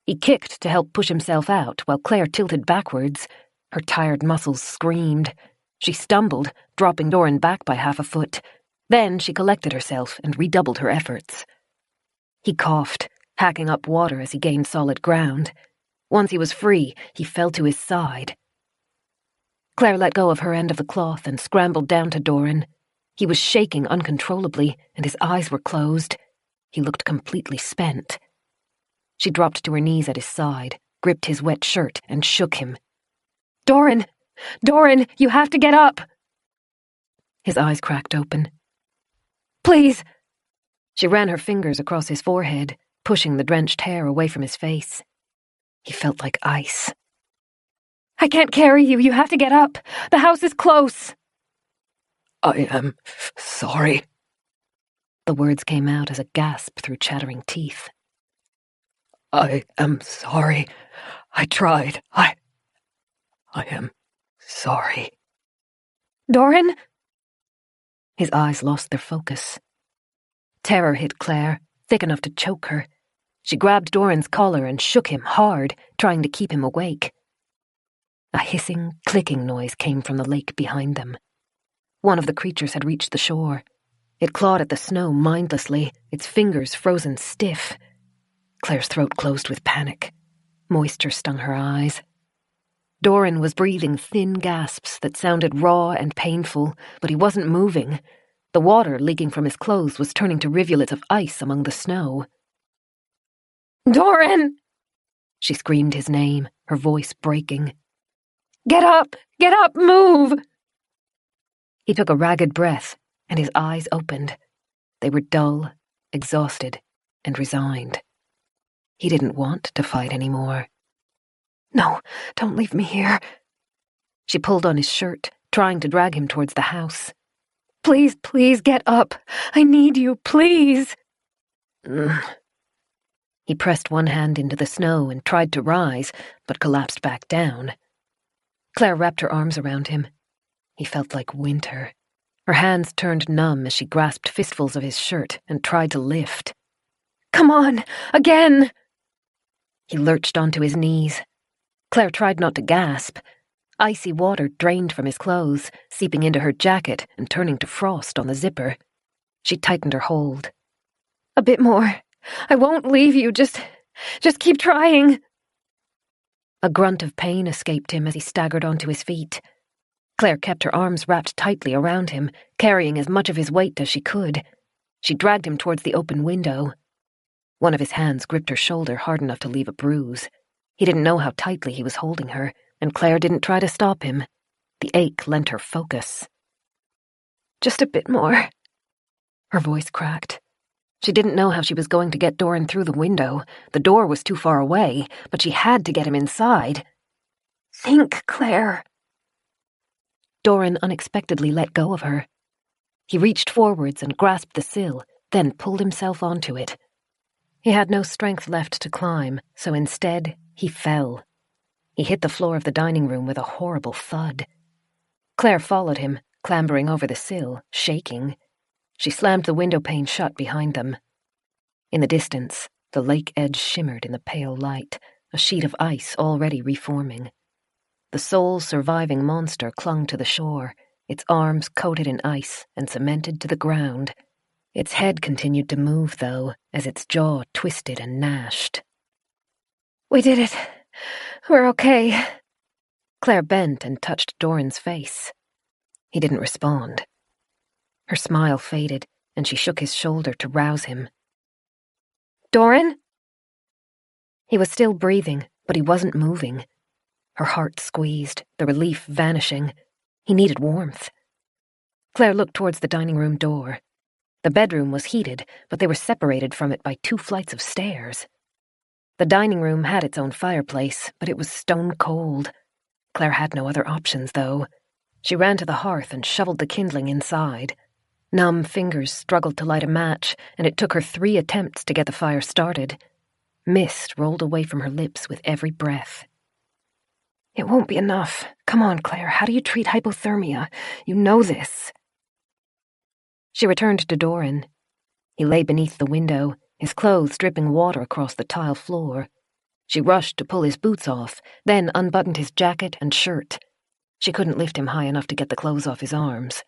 He kicked to help push himself out while Claire tilted backwards. Her tired muscles screamed. She stumbled, dropping Doran back by half a foot. Then she collected herself and redoubled her efforts. He coughed, hacking up water as he gained solid ground. Once he was free, he fell to his side. Claire let go of her end of the cloth and scrambled down to Doran. He was shaking uncontrollably, and his eyes were closed. He looked completely spent. She dropped to her knees at his side, gripped his wet shirt, and shook him. "Doran! Doran, you have to get up!" His eyes cracked open. "Please!" She ran her fingers across his forehead, pushing the drenched hair away from his face. He felt like ice. "I can't carry you. You have to get up. The house is close." "I am sorry." The words came out as a gasp through chattering teeth. "I am sorry. I tried. I am sorry." "Doran?" His eyes lost their focus. Terror hit Claire, thick enough to choke her. She grabbed Doran's collar and shook him hard, trying to keep him awake. A hissing, clicking noise came from the lake behind them. One of the creatures had reached the shore. It clawed at the snow mindlessly, its fingers frozen stiff. Claire's throat closed with panic. Moisture stung her eyes. Doran was breathing thin gasps that sounded raw and painful, but he wasn't moving. The water leaking from his clothes was turning to rivulets of ice among the snow. "Doran!" She screamed his name, her voice breaking. Get up! Get up! Move!" He took a ragged breath, and his eyes opened. They were dull, exhausted, and resigned. He didn't want to fight anymore. "No, don't leave me here." She pulled on his shirt, trying to drag him towards the house. "Please, please get up. I need you, please." He pressed one hand into the snow and tried to rise, but collapsed back down. Claire wrapped her arms around him. He felt like winter. Her hands turned numb as she grasped fistfuls of his shirt and tried to lift. "Come on, again!" He lurched onto his knees. Claire tried not to gasp. Icy water drained from his clothes, seeping into her jacket and turning to frost on the zipper. She tightened her hold. "A bit more. I won't leave you. Just keep trying." A grunt of pain escaped him as he staggered onto his feet. Claire kept her arms wrapped tightly around him, carrying as much of his weight as she could. She dragged him towards the open window. One of his hands gripped her shoulder hard enough to leave a bruise. He didn't know how tightly he was holding her, and Claire didn't try to stop him. The ache lent her focus. "Just a bit more." Her voice cracked. She didn't know how she was going to get Doran through the window. The door was too far away, but she had to get him inside. "Think, Claire." Doran unexpectedly let go of her. He reached forwards and grasped the sill, then pulled himself onto it. He had no strength left to climb, so instead, he fell. He hit the floor of the dining room with a horrible thud. Claire followed him, clambering over the sill, shaking. She slammed the window pane shut behind them. In the distance, the lake edge shimmered in the pale light, a sheet of ice already reforming. The sole surviving monster clung to the shore, its arms coated in ice and cemented to the ground. Its head continued to move, though, as its jaw twisted and gnashed. "We did it. We're okay." Claire bent and touched Doran's face. He didn't respond. Her smile faded, and she shook his shoulder to rouse him. "Doran?" He was still breathing, but he wasn't moving. Her heart squeezed, the relief vanishing. He needed warmth. Claire looked towards the dining room door. The bedroom was heated, but they were separated from it by 2 flights of stairs. The dining room had its own fireplace, but it was stone cold. Claire had no other options, though. She ran to the hearth and shoveled the kindling inside. Numb fingers struggled to light a match, and it took her 3 attempts to get the fire started. Mist rolled away from her lips with every breath. "It won't be enough. Come on, Claire. How do you treat hypothermia? You know this." She returned to Doran. He lay beneath the window, his clothes dripping water across the tile floor. She rushed to pull his boots off, then unbuttoned his jacket and shirt. She couldn't lift him high enough to get the clothes off his arms.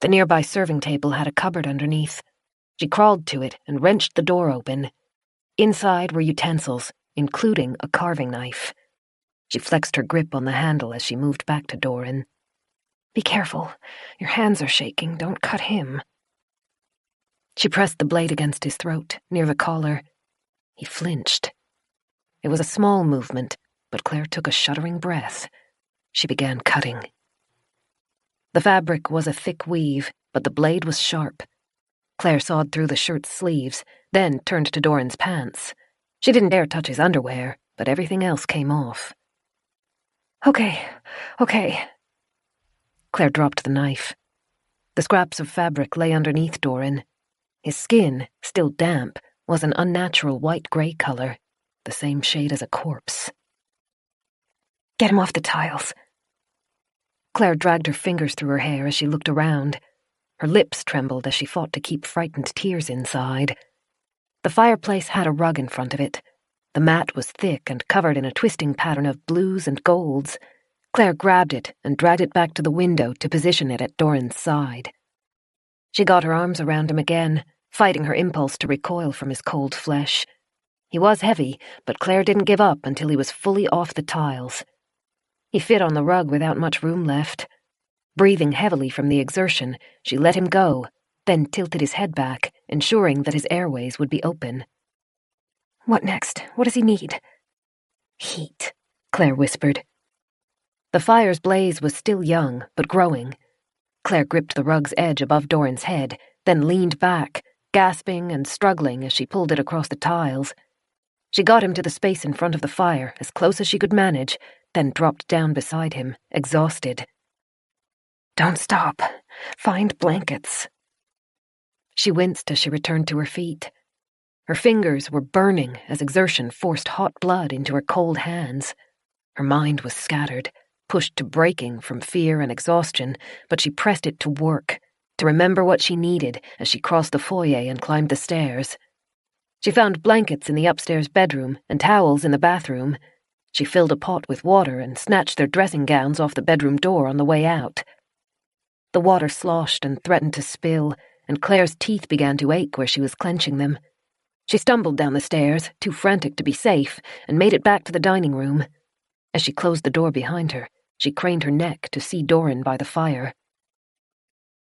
The nearby serving table had a cupboard underneath. She crawled to it and wrenched the door open. Inside were utensils, including a carving knife. She flexed her grip on the handle as she moved back to Doran. "Be careful. Your hands are shaking. Don't cut him." She pressed the blade against his throat, near the collar. He flinched. It was a small movement, but Claire took a shuddering breath. She began cutting. The fabric was a thick weave, but the blade was sharp. Claire sawed through the shirt's sleeves, then turned to Doran's pants. She didn't dare touch his underwear, but everything else came off. Okay. Claire dropped the knife. The scraps of fabric lay underneath Doran. His skin, still damp, was an unnatural white-gray color, the same shade as a corpse. Get him off the tiles. Claire dragged her fingers through her hair as she looked around. Her lips trembled as she fought to keep frightened tears inside. The fireplace had a rug in front of it. The mat was thick and covered in a twisting pattern of blues and golds. Claire grabbed it and dragged it back to the window to position it at Doran's side. She got her arms around him again, fighting her impulse to recoil from his cold flesh. He was heavy, but Claire didn't give up until he was fully off the tiles. He fit on the rug without much room left. Breathing heavily from the exertion, she let him go, then tilted his head back, ensuring that his airways would be open. What next? What does he need? Heat, Claire whispered. The fire's blaze was still young, but growing. Claire gripped the rug's edge above Doran's head, then leaned back, gasping and struggling as she pulled it across the tiles. She got him to the space in front of the fire, as close as she could manage, then dropped down beside him, exhausted. Don't stop. Find blankets. She winced as she returned to her feet. Her fingers were burning as exertion forced hot blood into her cold hands. Her mind was scattered, pushed to breaking from fear and exhaustion, but she pressed it to work, to remember what she needed as she crossed the foyer and climbed the stairs. She found blankets in the upstairs bedroom and towels in the bathroom. She filled a pot with water and snatched their dressing gowns off the bedroom door on the way out. The water sloshed and threatened to spill, and Claire's teeth began to ache where she was clenching them. She stumbled down the stairs, too frantic to be safe, and made it back to the dining room. As she closed the door behind her, she craned her neck to see Doran by the fire.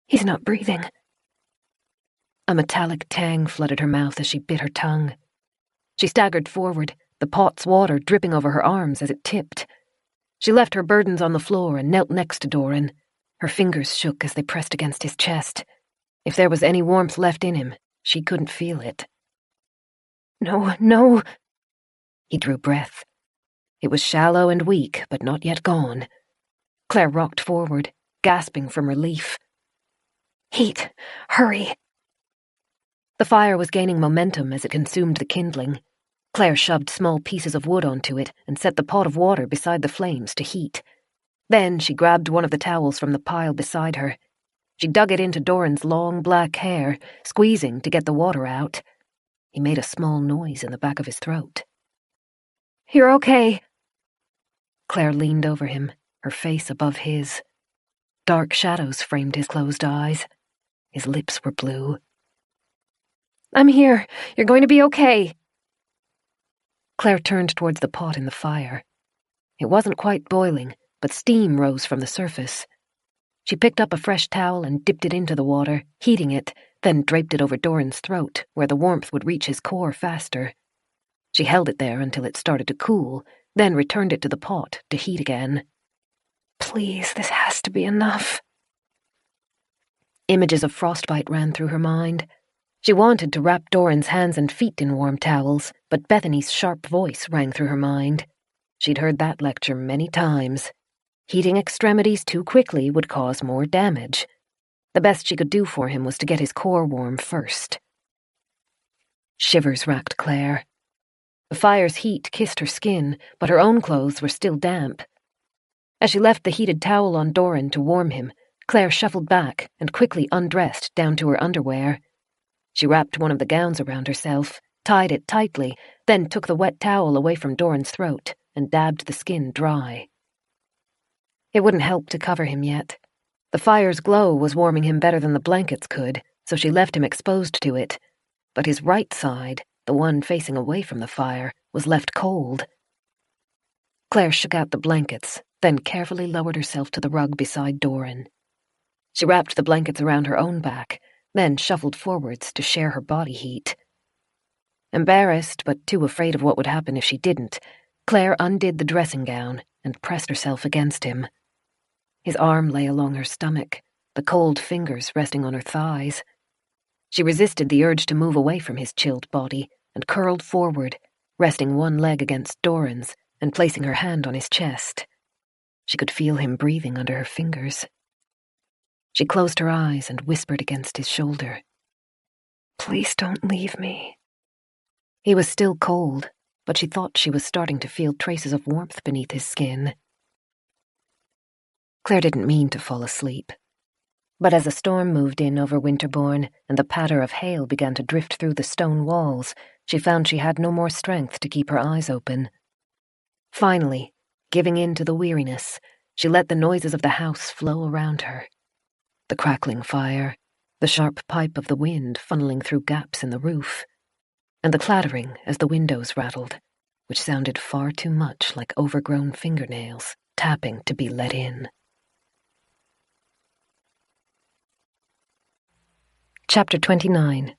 He's not breathing. A metallic tang flooded her mouth as she bit her tongue. She staggered forward, the pot's water dripping over her arms as it tipped. She left her burdens on the floor and knelt next to Doran. Her fingers shook as they pressed against his chest. If there was any warmth left in him, she couldn't feel it. No. He drew breath. It was shallow and weak, but not yet gone. Claire rocked forward, gasping from relief. Heat! Hurry! The fire was gaining momentum as it consumed the kindling. Claire shoved small pieces of wood onto it and set the pot of water beside the flames to heat. Then she grabbed one of the towels from the pile beside her. She dug it into Doran's long black hair, squeezing to get the water out. He made a small noise in the back of his throat. You're okay. Claire leaned over him, her face above his. Dark shadows framed his closed eyes. His lips were blue. I'm here. You're going to be okay. Claire turned towards the pot in the fire. It wasn't quite boiling, but steam rose from the surface. She picked up a fresh towel and dipped it into the water, heating it, then draped it over Doran's throat, where the warmth would reach his core faster. She held it there until it started to cool, then returned it to the pot to heat again. Please, this has to be enough. Images of frostbite ran through her mind. She wanted to wrap Doran's hands and feet in warm towels, but Bethany's sharp voice rang through her mind. She'd heard that lecture many times. Heating extremities too quickly would cause more damage. The best she could do for him was to get his core warm first. Shivers racked Claire. The fire's heat kissed her skin, but her own clothes were still damp. As she left the heated towel on Doran to warm him, Claire shuffled back and quickly undressed down to her underwear. She wrapped one of the gowns around herself, tied it tightly, then took the wet towel away from Doran's throat and dabbed the skin dry. It wouldn't help to cover him yet. The fire's glow was warming him better than the blankets could, so she left him exposed to it. But his right side, the one facing away from the fire, was left cold. Claire shook out the blankets, then carefully lowered herself to the rug beside Doran. She wrapped the blankets around her own back, then shuffled forwards to share her body heat. Embarrassed, but too afraid of what would happen if she didn't, Claire undid the dressing gown and pressed herself against him. His arm lay along her stomach, the cold fingers resting on her thighs. She resisted the urge to move away from his chilled body and curled forward, resting one leg against Doran's and placing her hand on his chest. She could feel him breathing under her fingers. She closed her eyes and whispered against his shoulder, "Please don't leave me." He was still cold, but she thought she was starting to feel traces of warmth beneath his skin. Claire didn't mean to fall asleep. But as a storm moved in over Winterbourne and the patter of hail began to drift through the stone walls, she found she had no more strength to keep her eyes open. Finally, giving in to the weariness, she let the noises of the house flow around her. The crackling fire, the sharp pipe of the wind funneling through gaps in the roof, and the clattering as the windows rattled, which sounded far too much like overgrown fingernails tapping to be let in. Chapter 29.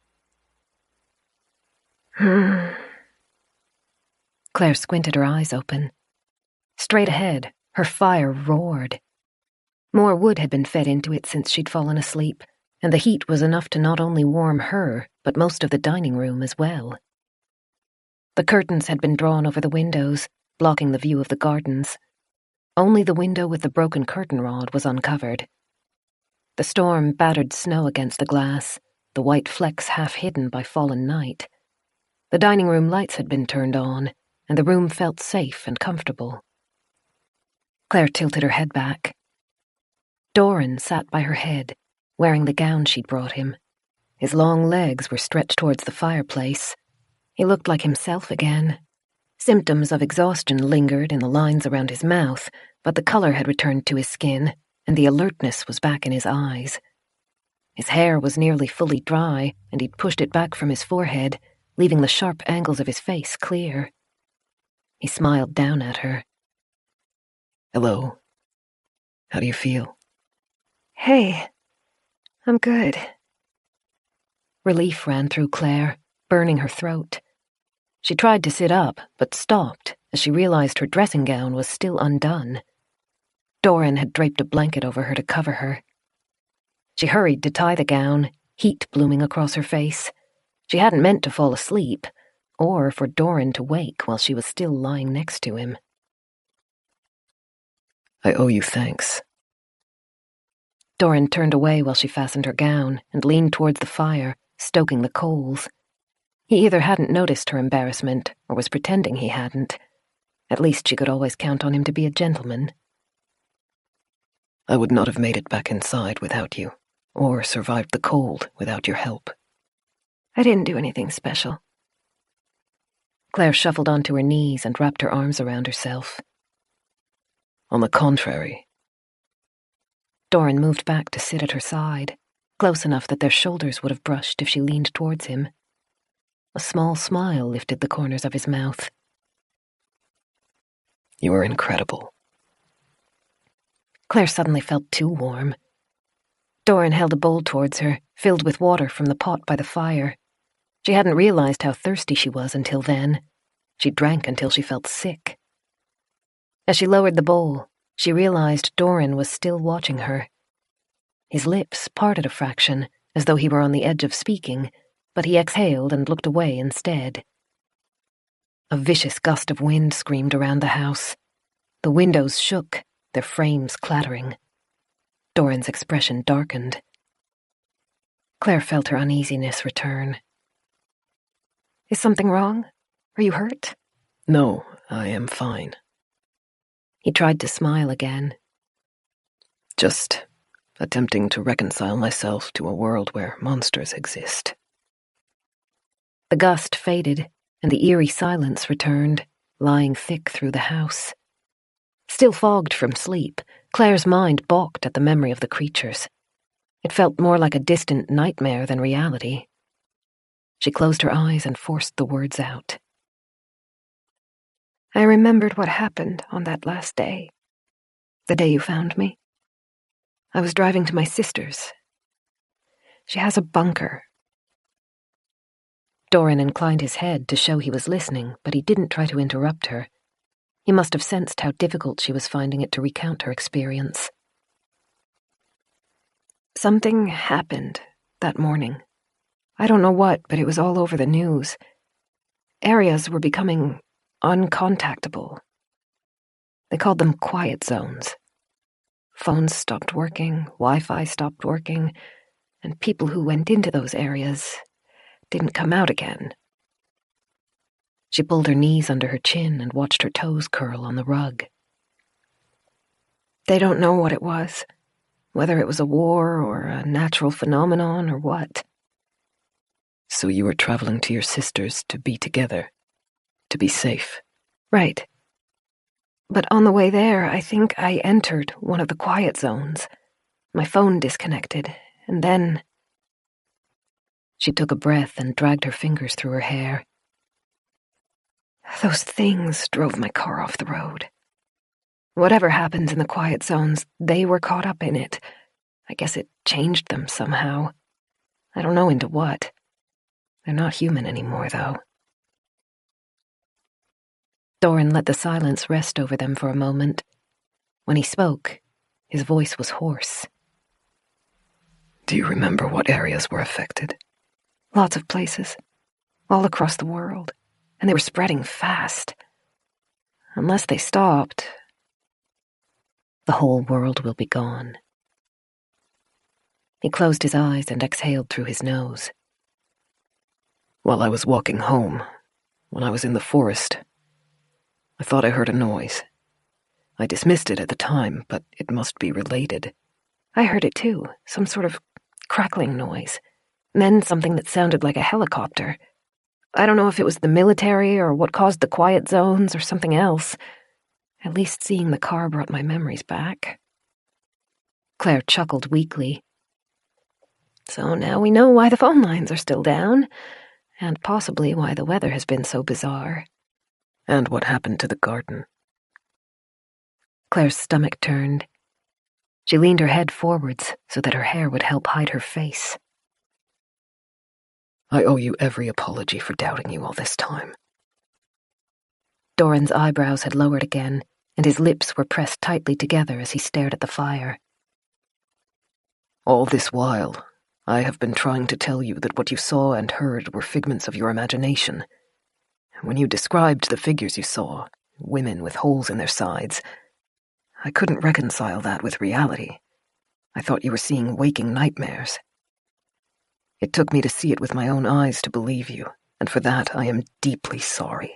Claire squinted her eyes open. Straight ahead, her fire roared. More wood had been fed into it since she'd fallen asleep, and the heat was enough to not only warm her, but most of the dining room as well. The curtains had been drawn over the windows, blocking the view of the gardens. Only the window with the broken curtain rod was uncovered. The storm battered snow against the glass, the white flecks half hidden by fallen night. The dining room lights had been turned on, and the room felt safe and comfortable. Claire tilted her head back. Doran sat by her head, wearing the gown she'd brought him. His long legs were stretched towards the fireplace. He looked like himself again. Symptoms of exhaustion lingered in the lines around his mouth, but the color had returned to his skin, and the alertness was back in his eyes. His hair was nearly fully dry, and he'd pushed it back from his forehead, leaving the sharp angles of his face clear. He smiled down at her. Hello. How do you feel? "Hey, I'm good." Relief ran through Claire, burning her throat. She tried to sit up, but stopped as she realized her dressing gown was still undone. Doran had draped a blanket over her to cover her. She hurried to tie the gown, heat blooming across her face. She hadn't meant to fall asleep, or for Doran to wake while she was still lying next to him. I owe you thanks. Doran turned away while she fastened her gown and leaned towards the fire, stoking the coals. He either hadn't noticed her embarrassment or was pretending he hadn't. At least she could always count on him to be a gentleman. I would not have made it back inside without you, or survived the cold without your help. I didn't do anything special. Claire shuffled onto her knees and wrapped her arms around herself. On the contrary. Doran moved back to sit at her side, close enough that their shoulders would have brushed if she leaned towards him. A small smile lifted the corners of his mouth. You are incredible. Claire suddenly felt too warm. Doran held a bowl towards her, filled with water from the pot by the fire. She hadn't realized how thirsty she was until then. She drank until she felt sick. As she lowered the bowl, she realized Doran was still watching her. His lips parted a fraction, as though he were on the edge of speaking, but he exhaled and looked away instead. A vicious gust of wind screamed around the house. The windows shook, their frames clattering. Doran's expression darkened. Claire felt her uneasiness return. "Is something wrong? Are you hurt?" No, I am fine. He tried to smile again. Just attempting to reconcile myself to a world where monsters exist. The gust faded, and the eerie silence returned, lying thick through the house. Still fogged from sleep, Claire's mind balked at the memory of the creatures. It felt more like a distant nightmare than reality. She closed her eyes and forced the words out. "I remembered what happened on that last day. The day you found me. I was driving to my sister's. She has a bunker. Doran inclined his head to show he was listening, but he didn't try to interrupt her. He must have sensed how difficult she was finding it to recount her experience. Something happened that morning. I don't know what, but it was all over the news. Areas were becoming uncontactable. They called them quiet zones. Phones stopped working, Wi-Fi stopped working, and people who went into those areas didn't come out again. She pulled her knees under her chin and watched her toes curl on the rug. They don't know what it was, whether it was a war or a natural phenomenon or what. So you were traveling to your sister's to be together, to be safe. Right. But on the way there, I think I entered one of the quiet zones. My phone disconnected, and then... She took a breath and dragged her fingers through her hair. Those things drove my car off the road. Whatever happens in the quiet zones, they were caught up in it. I guess it changed them somehow. I don't know into what. They're not human anymore, though. Doran let the silence rest over them for a moment. When he spoke, his voice was hoarse. Do you remember what areas were affected? Lots of places, all across the world, and they were spreading fast. Unless they stopped, the whole world will be gone. He closed his eyes and exhaled through his nose. While I was walking home, when I was in the forest, I thought I heard a noise. I dismissed it at the time, but it must be related. I heard it too, some sort of crackling noise. Then something that sounded like a helicopter. I don't know if it was the military or what caused the quiet zones or something else. At least seeing the car brought my memories back. Claire chuckled weakly. So now we know why the phone lines are still down, and possibly why the weather has been so bizarre. And what happened to the garden? Claire's stomach turned. She leaned her head forwards so that her hair would help hide her face. I owe you every apology for doubting you all this time. Doran's eyebrows had lowered again, and his lips were pressed tightly together as he stared at the fire. All this while, I have been trying to tell you that what you saw and heard were figments of your imagination. When you described the figures you saw, women with holes in their sides, I couldn't reconcile that with reality. I thought you were seeing waking nightmares. It took me to see it with my own eyes to believe you, and for that I am deeply sorry.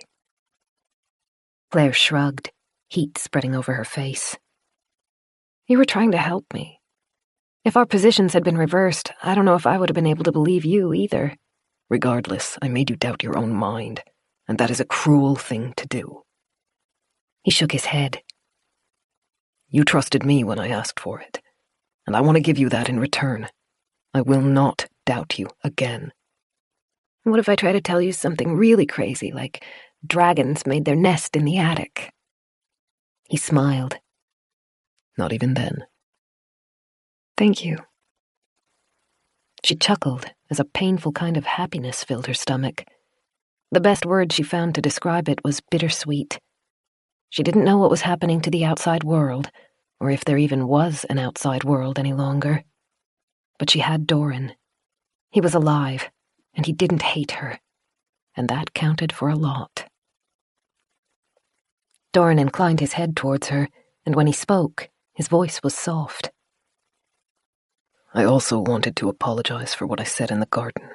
Claire shrugged, heat spreading over her face. You were trying to help me. If our positions had been reversed, I don't know if I would have been able to believe you either. Regardless, I made you doubt your own mind, and that is a cruel thing to do. He shook his head. You trusted me when I asked for it, and I want to give you that in return. I will not doubt you again. What if I try to tell you something really crazy, like dragons made their nest in the attic? He smiled. Not even then. Thank you. She chuckled as a painful kind of happiness filled her stomach. The best word she found to describe it was bittersweet. She didn't know what was happening to the outside world, or if there even was an outside world any longer. But she had Doran. He was alive, and he didn't hate her, and that counted for a lot. Doran inclined his head towards her, and when he spoke, his voice was soft. I also wanted to apologize for what I said in the garden.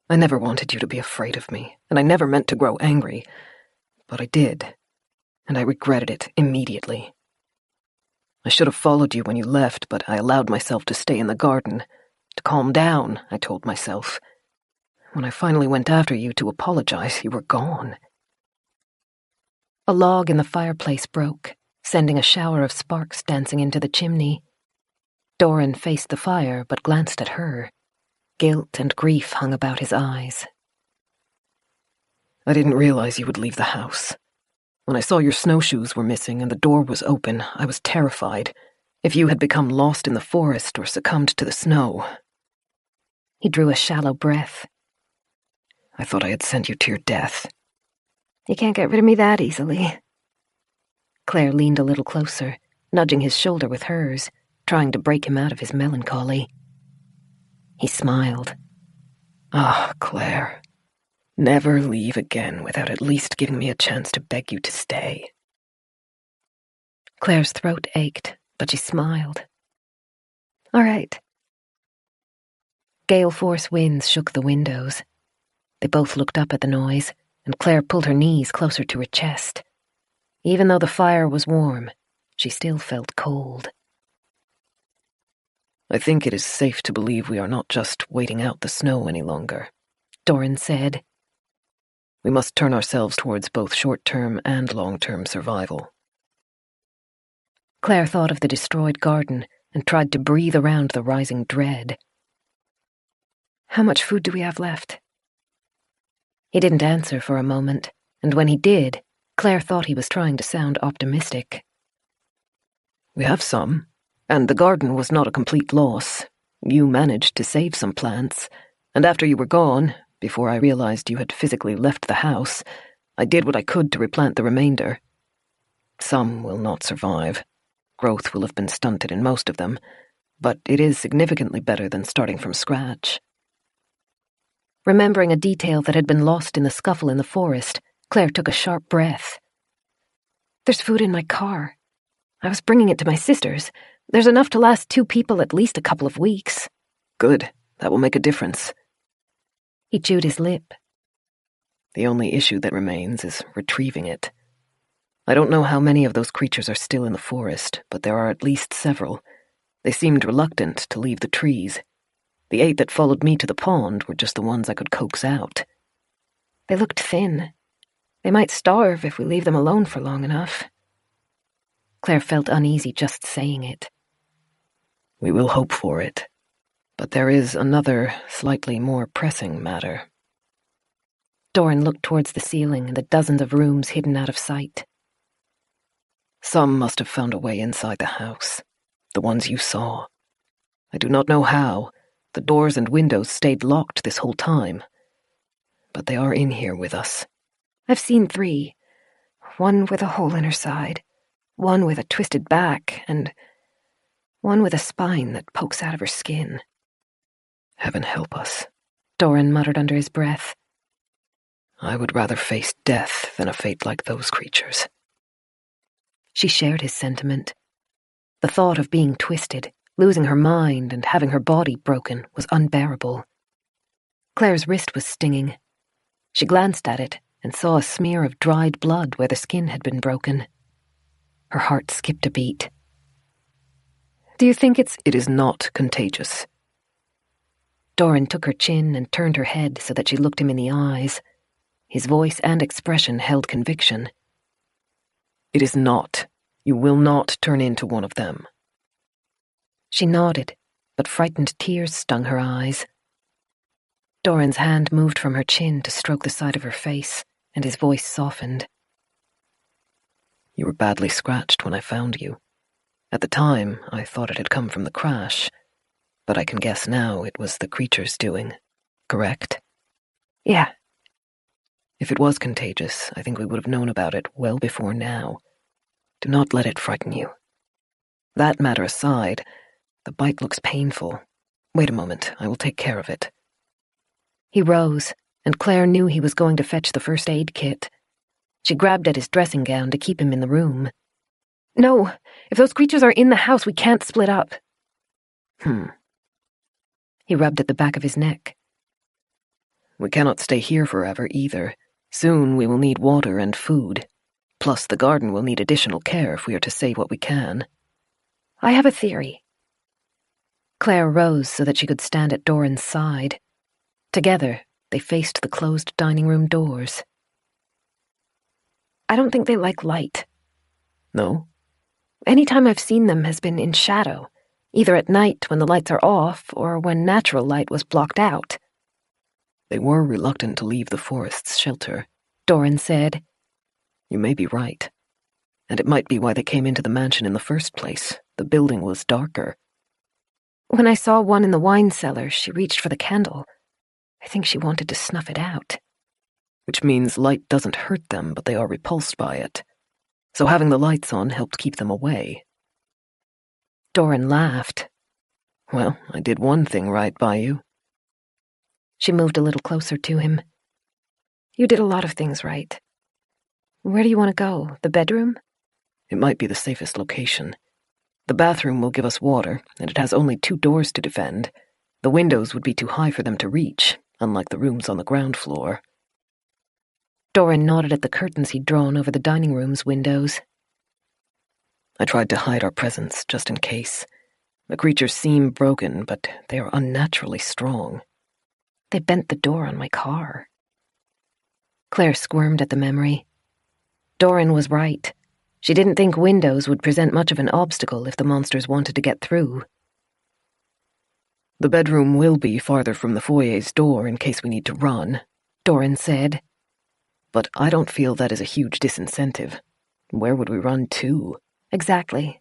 I never wanted you to be afraid of me, and I never meant to grow angry, but I did, and I regretted it immediately. I should have followed you when you left, but I allowed myself to stay in the garden. To calm down, I told myself. When I finally went after you to apologize, you were gone. A log in the fireplace broke, sending a shower of sparks dancing into the chimney. Doran faced the fire, but glanced at her. Guilt and grief hung about his eyes. I didn't realize you would leave the house. When I saw your snowshoes were missing and the door was open, I was terrified. If you had become lost in the forest or succumbed to the snow. He drew a shallow breath. I thought I had sent you to your death. You can't get rid of me that easily. Claire leaned a little closer, nudging his shoulder with hers, trying to break him out of his melancholy. He smiled. Ah, Claire. Never leave again without at least giving me a chance to beg you to stay. Claire's throat ached, but she smiled. All right. Gale force winds shook the windows. They both looked up at the noise, and Claire pulled her knees closer to her chest. Even though the fire was warm, she still felt cold. I think it is safe to believe we are not just waiting out the snow any longer, Doran said. We must turn ourselves towards both short-term and long-term survival. Claire thought of the destroyed garden and tried to breathe around the rising dread. How much food do we have left? He didn't answer for a moment, and when he did, Claire thought he was trying to sound optimistic. We have some, and the garden was not a complete loss. You managed to save some plants, and after you were gone, before I realized you had physically left the house, I did what I could to replant the remainder. Some will not survive. Growth will have been stunted in most of them, but it is significantly better than starting from scratch. Remembering a detail that had been lost in the scuffle in the forest, Claire took a sharp breath. There's food in my car. I was bringing it to my sister's. There's enough to last 2 people at least a couple of weeks. Good. That will make a difference. He chewed his lip. The only issue that remains is retrieving it. I don't know how many of those creatures are still in the forest, but there are at least several. They seemed reluctant to leave the trees. The 8 that followed me to the pond were just the ones I could coax out. They looked thin. They might starve if we leave them alone for long enough. Claire felt uneasy just saying it. We will hope for it. But there is another, slightly more pressing matter. Doran looked towards the ceiling and the dozens of rooms hidden out of sight. Some must have found a way inside the house. The ones you saw. I do not know how. The doors and windows stayed locked this whole time. But they are in here with us. I've seen 3. One with a hole in her side, one with a twisted back, and one with a spine that pokes out of her skin. Heaven help us, Doran muttered under his breath. I would rather face death than a fate like those creatures. She shared his sentiment. The thought of being twisted, losing her mind, and having her body broken was unbearable. Claire's wrist was stinging. She glanced at it and saw a smear of dried blood where the skin had been broken. Her heart skipped a beat. Do you think It is not contagious. Doran took her chin and turned her head so that she looked him in the eyes. His voice and expression held conviction. It is not. You will not turn into one of them. She nodded, but frightened tears stung her eyes. Doran's hand moved from her chin to stroke the side of her face, and his voice softened. You were badly scratched when I found you. At the time, I thought it had come from the crash, but I can guess now it was the creature's doing, correct? Yeah. If it was contagious, I think we would have known about it well before now. Do not let it frighten you. That matter aside, the bite looks painful. Wait a moment, I will take care of it. He rose, and Claire knew he was going to fetch the first aid kit. She grabbed at his dressing gown to keep him in the room. No, if those creatures are in the house, we can't split up. He rubbed at the back of his neck. We cannot stay here forever either. Soon we will need water and food. Plus the garden will need additional care if we are to save what we can. I have a theory. Claire rose so that she could stand at Doran's side. Together, they faced the closed dining room doors. I don't think they like light. No? Any time I've seen them has been in shadow, either at night when the lights are off or when natural light was blocked out. They were reluctant to leave the forest's shelter, Doran said. You may be right. And it might be why they came into the mansion in the first place. The building was darker. When I saw one in the wine cellar, she reached for the candle. I think she wanted to snuff it out. which means light doesn't hurt them, but they are repulsed by it. So having the lights on helped keep them away. Doran laughed. Well, I did one thing right by you. She moved a little closer to him. You did a lot of things right. Where do you want to go? The bedroom? It might be the safest location. The bathroom will give us water, and it has only 2 doors to defend. The windows would be too high for them to reach, unlike the rooms on the ground floor. Doran nodded at the curtains he'd drawn over the dining room's windows. I tried to hide our presence, just in case. The creatures seem broken, but they are unnaturally strong. They bent the door on my car. Claire squirmed at the memory. Doran was right. She didn't think windows would present much of an obstacle if the monsters wanted to get through. The bedroom will be farther from the foyer's door in case we need to run, Doran said. But I don't feel that is a huge disincentive. Where would we run to? Exactly.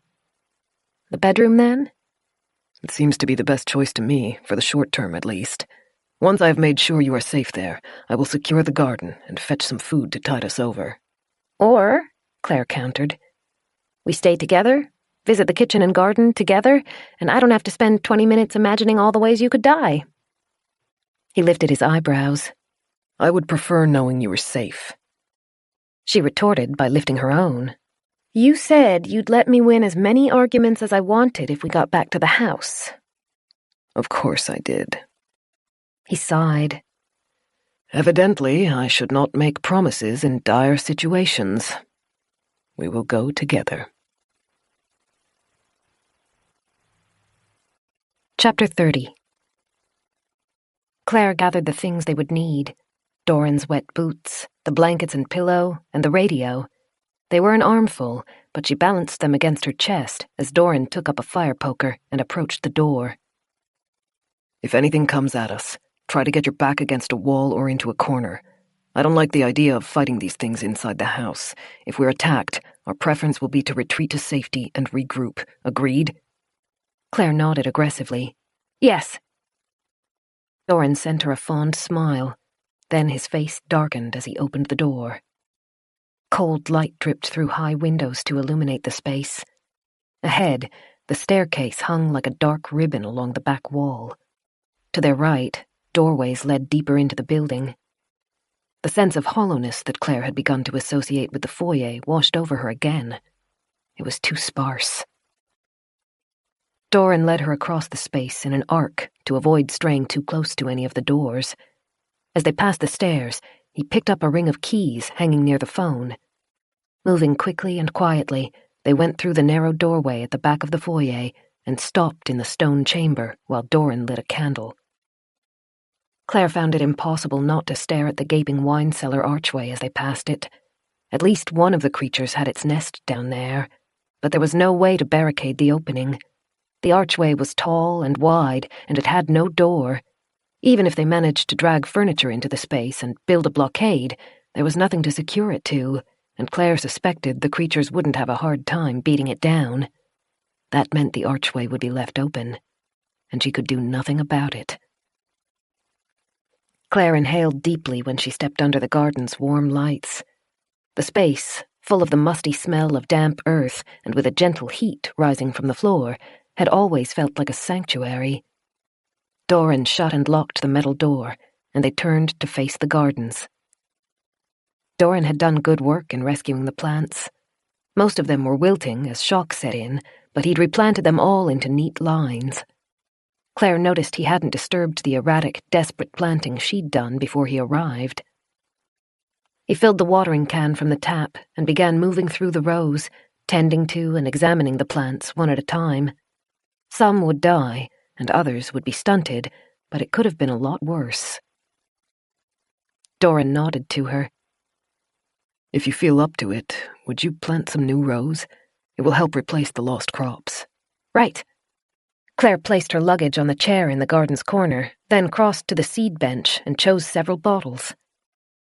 The bedroom, then? It seems to be the best choice to me, for the short term at least. Once I have made sure you are safe there, I will secure the garden and fetch some food to tide us over. Or, Claire countered, we stay together, visit the kitchen and garden together, and I don't have to spend 20 minutes imagining all the ways you could die. He lifted his eyebrows. I would prefer knowing you were safe. She retorted by lifting her own. You said you'd let me win as many arguments as I wanted if we got back to the house. Of course I did. He sighed. Evidently, I should not make promises in dire situations. We will go together. Chapter 30. Claire gathered the things they would need. Doran's wet boots, the blankets and pillow, and the radio. They were an armful, but she balanced them against her chest as Doran took up a fire poker and approached the door. If anything comes at us, try to get your back against a wall or into a corner. I don't like the idea of fighting these things inside the house. If we're attacked, our preference will be to retreat to safety and regroup. Agreed? Claire nodded aggressively. Yes. Doran sent her a fond smile. Then his face darkened as he opened the door. Cold light dripped through high windows to illuminate the space. Ahead, the staircase hung like a dark ribbon along the back wall. To their right, doorways led deeper into the building. The sense of hollowness that Claire had begun to associate with the foyer washed over her again. It was too sparse. Doran led her across the space in an arc to avoid straying too close to any of the doors. As they passed the stairs, he picked up a ring of keys hanging near the phone. Moving quickly and quietly, they went through the narrow doorway at the back of the foyer and stopped in the stone chamber while Doran lit a candle. Claire found it impossible not to stare at the gaping wine cellar archway as they passed it. At least one of the creatures had its nest down there, but there was no way to barricade the opening. The archway was tall and wide, and it had no door. Even if they managed to drag furniture into the space and build a blockade, there was nothing to secure it to, and Claire suspected the creatures wouldn't have a hard time beating it down. That meant the archway would be left open, and she could do nothing about it. Claire inhaled deeply when she stepped under the garden's warm lights. The space, full of the musty smell of damp earth and with a gentle heat rising from the floor, had always felt like a sanctuary. Doran shut and locked the metal door, and they turned to face the gardens. Doran had done good work in rescuing the plants. Most of them were wilting as shock set in, but he'd replanted them all into neat lines. Claire noticed he hadn't disturbed the erratic, desperate planting she'd done before he arrived. He filled the watering can from the tap and began moving through the rows, tending to and examining the plants one at a time. Some would die, and others would be stunted, but it could have been a lot worse. Doran nodded to her. If you feel up to it, would you plant some new rows? It will help replace the lost crops. Right. Claire placed her luggage on the chair in the garden's corner, then crossed to the seed bench and chose several bottles.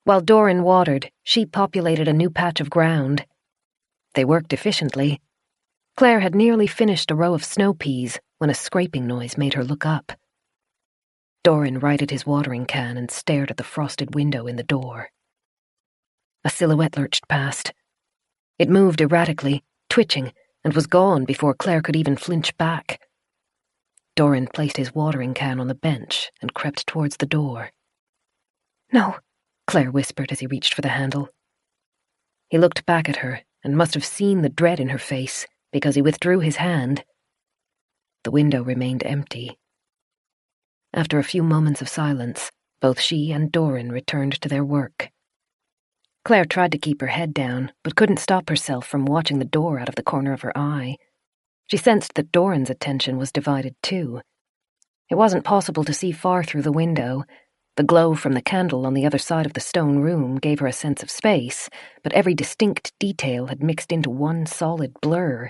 While Doran watered, she populated a new patch of ground. They worked efficiently. Claire had nearly finished a row of snow peas when a scraping noise made her look up. Doran righted his watering can and stared at the frosted window in the door. A silhouette lurched past. It moved erratically, twitching, and was gone before Claire could even flinch back. Doran placed his watering can on the bench and crept towards the door. "No," Claire whispered as he reached for the handle. He looked back at her and must have seen the dread in her face because he withdrew his hand. The window remained empty. After a few moments of silence, both she and Doran returned to their work. Claire tried to keep her head down, but couldn't stop herself from watching the door out of the corner of her eye. She sensed that Doran's attention was divided too. It wasn't possible to see far through the window. The glow from the candle on the other side of the stone room gave her a sense of space, but every distinct detail had mixed into one solid blur.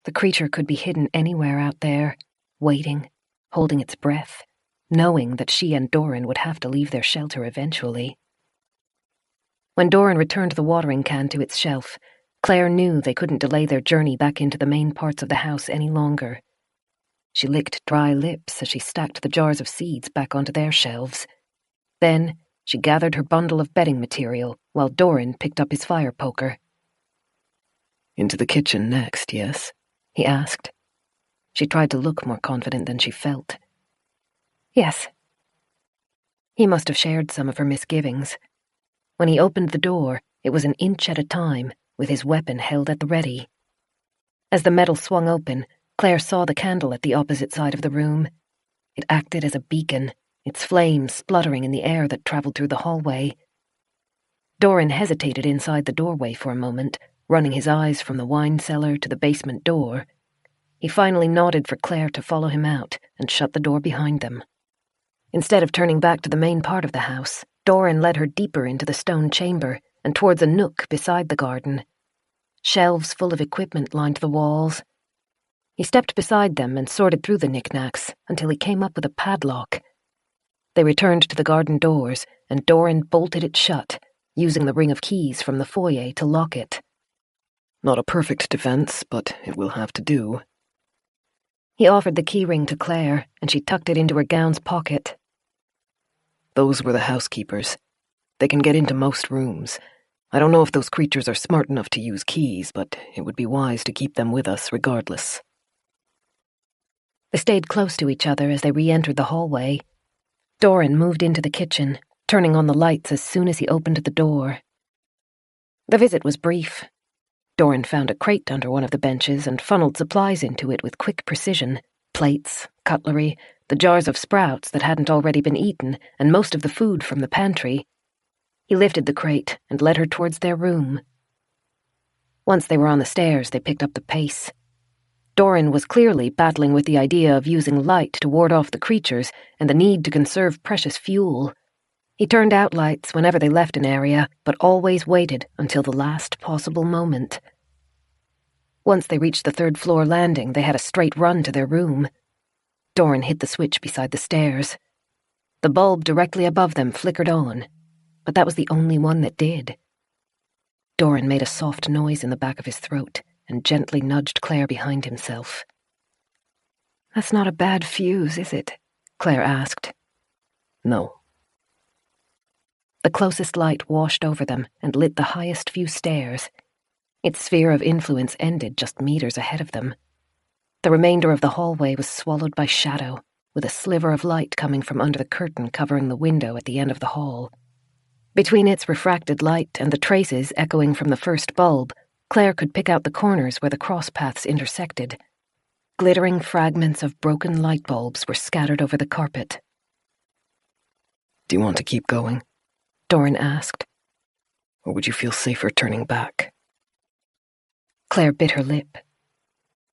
The creature could be hidden anywhere out there, waiting, holding its breath, knowing that she and Doran would have to leave their shelter eventually. When Doran returned the watering can to its shelf, Claire knew they couldn't delay their journey back into the main parts of the house any longer. She licked dry lips as she stacked the jars of seeds back onto their shelves. Then she gathered her bundle of bedding material while Doran picked up his fire poker. "Into the kitchen next, yes?" he asked. She tried to look more confident than she felt. "Yes." He must have shared some of her misgivings. When he opened the door, it was an inch at a time, with his weapon held at the ready. As the metal swung open, Claire saw the candle at the opposite side of the room. It acted as a beacon, its flame spluttering in the air that traveled through the hallway. Doran hesitated inside the doorway for a moment, running his eyes from the wine cellar to the basement door. He finally nodded for Claire to follow him out and shut the door behind them. Instead of turning back to the main part of the house, Doran led her deeper into the stone chamber and towards a nook beside the garden. Shelves full of equipment lined the walls. He stepped beside them and sorted through the knickknacks until he came up with a padlock. They returned to the garden doors, and Doran bolted it shut, using the ring of keys from the foyer to lock it. "Not a perfect defense, but it will have to do." He offered the key ring to Claire, and she tucked it into her gown's pocket. "Those were the housekeepers. They can get into most rooms. I don't know if those creatures are smart enough to use keys, but it would be wise to keep them with us regardless." They stayed close to each other as they re-entered the hallway. Doran moved into the kitchen, turning on the lights as soon as he opened the door. The visit was brief. Doran found a crate under one of the benches and funneled supplies into it with quick precision: plates, cutlery, the jars of sprouts that hadn't already been eaten, and most of the food from the pantry. He lifted the crate and led her towards their room. Once they were on the stairs, they picked up the pace. Doran was clearly battling with the idea of using light to ward off the creatures and the need to conserve precious fuel. He turned out lights whenever they left an area, but always waited until the last possible moment. Once they reached the third-floor landing, they had a straight run to their room. Doran hit the switch beside the stairs. The bulb directly above them flickered on, but that was the only one that did. Doran made a soft noise in the back of his throat and gently nudged Claire behind himself. "That's not a bad fuse, is it?" Claire asked. "No." The closest light washed over them and lit the highest few stairs. Its sphere of influence ended just meters ahead of them. The remainder of the hallway was swallowed by shadow, with a sliver of light coming from under the curtain covering the window at the end of the hall. Between its refracted light and the traces echoing from the first bulb, Claire could pick out the corners where the cross paths intersected. Glittering fragments of broken light bulbs were scattered over the carpet. "Do you want to keep going?" Doran asked. "Or would you feel safer turning back?" Claire bit her lip.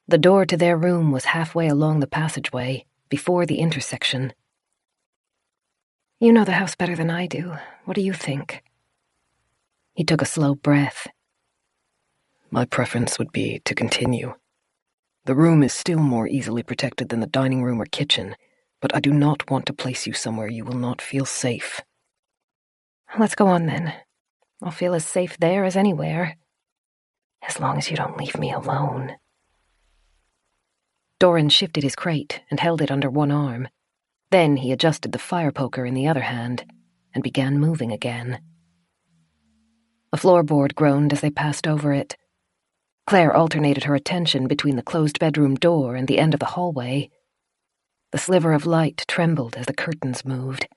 The door to their room was halfway along the passageway, before the intersection. "You know the house better than I do. What do you think?" He took a slow breath. "My preference would be to continue. The room is still more easily protected than the dining room or kitchen, but I do not want to place you somewhere you will not feel safe." "Let's go on then. I'll feel as safe there as anywhere. As long as you don't leave me alone." Doran shifted his crate and held it under one arm. Then he adjusted the fire poker in the other hand and began moving again. A floorboard groaned as they passed over it. Claire alternated her attention between the closed bedroom door and the end of the hallway. The sliver of light trembled as the curtains moved.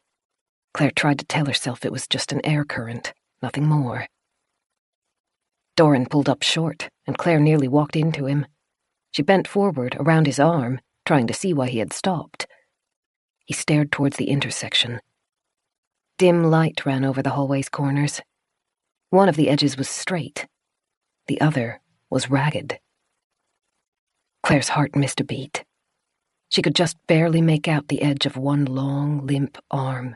Claire tried to tell herself it was just an air current, nothing more. Doran pulled up short, and Claire nearly walked into him. She bent forward around his arm, trying to see why he had stopped. He stared towards the intersection. Dim light ran over the hallway's corners. One of the edges was straight. The other was ragged. Claire's heart missed a beat. She could just barely make out the edge of one long, limp arm.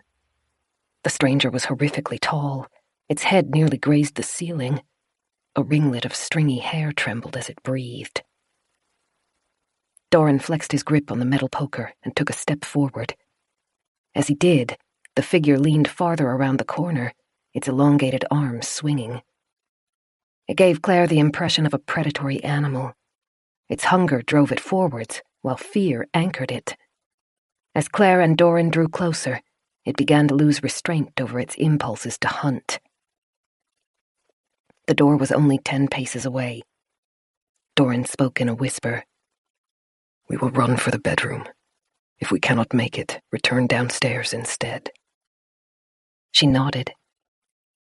The stranger was horrifically tall. Its head nearly grazed the ceiling. A ringlet of stringy hair trembled as it breathed. Doran flexed his grip on the metal poker and took a step forward. As he did, the figure leaned farther around the corner, its elongated arms swinging. It gave Claire the impression of a predatory animal. Its hunger drove it forwards, while fear anchored it. As Claire and Doran drew closer, it began to lose restraint over its impulses to hunt. The door was only 10 paces away. Doran spoke in a whisper. "We will run for the bedroom. If we cannot make it, return downstairs instead." She nodded.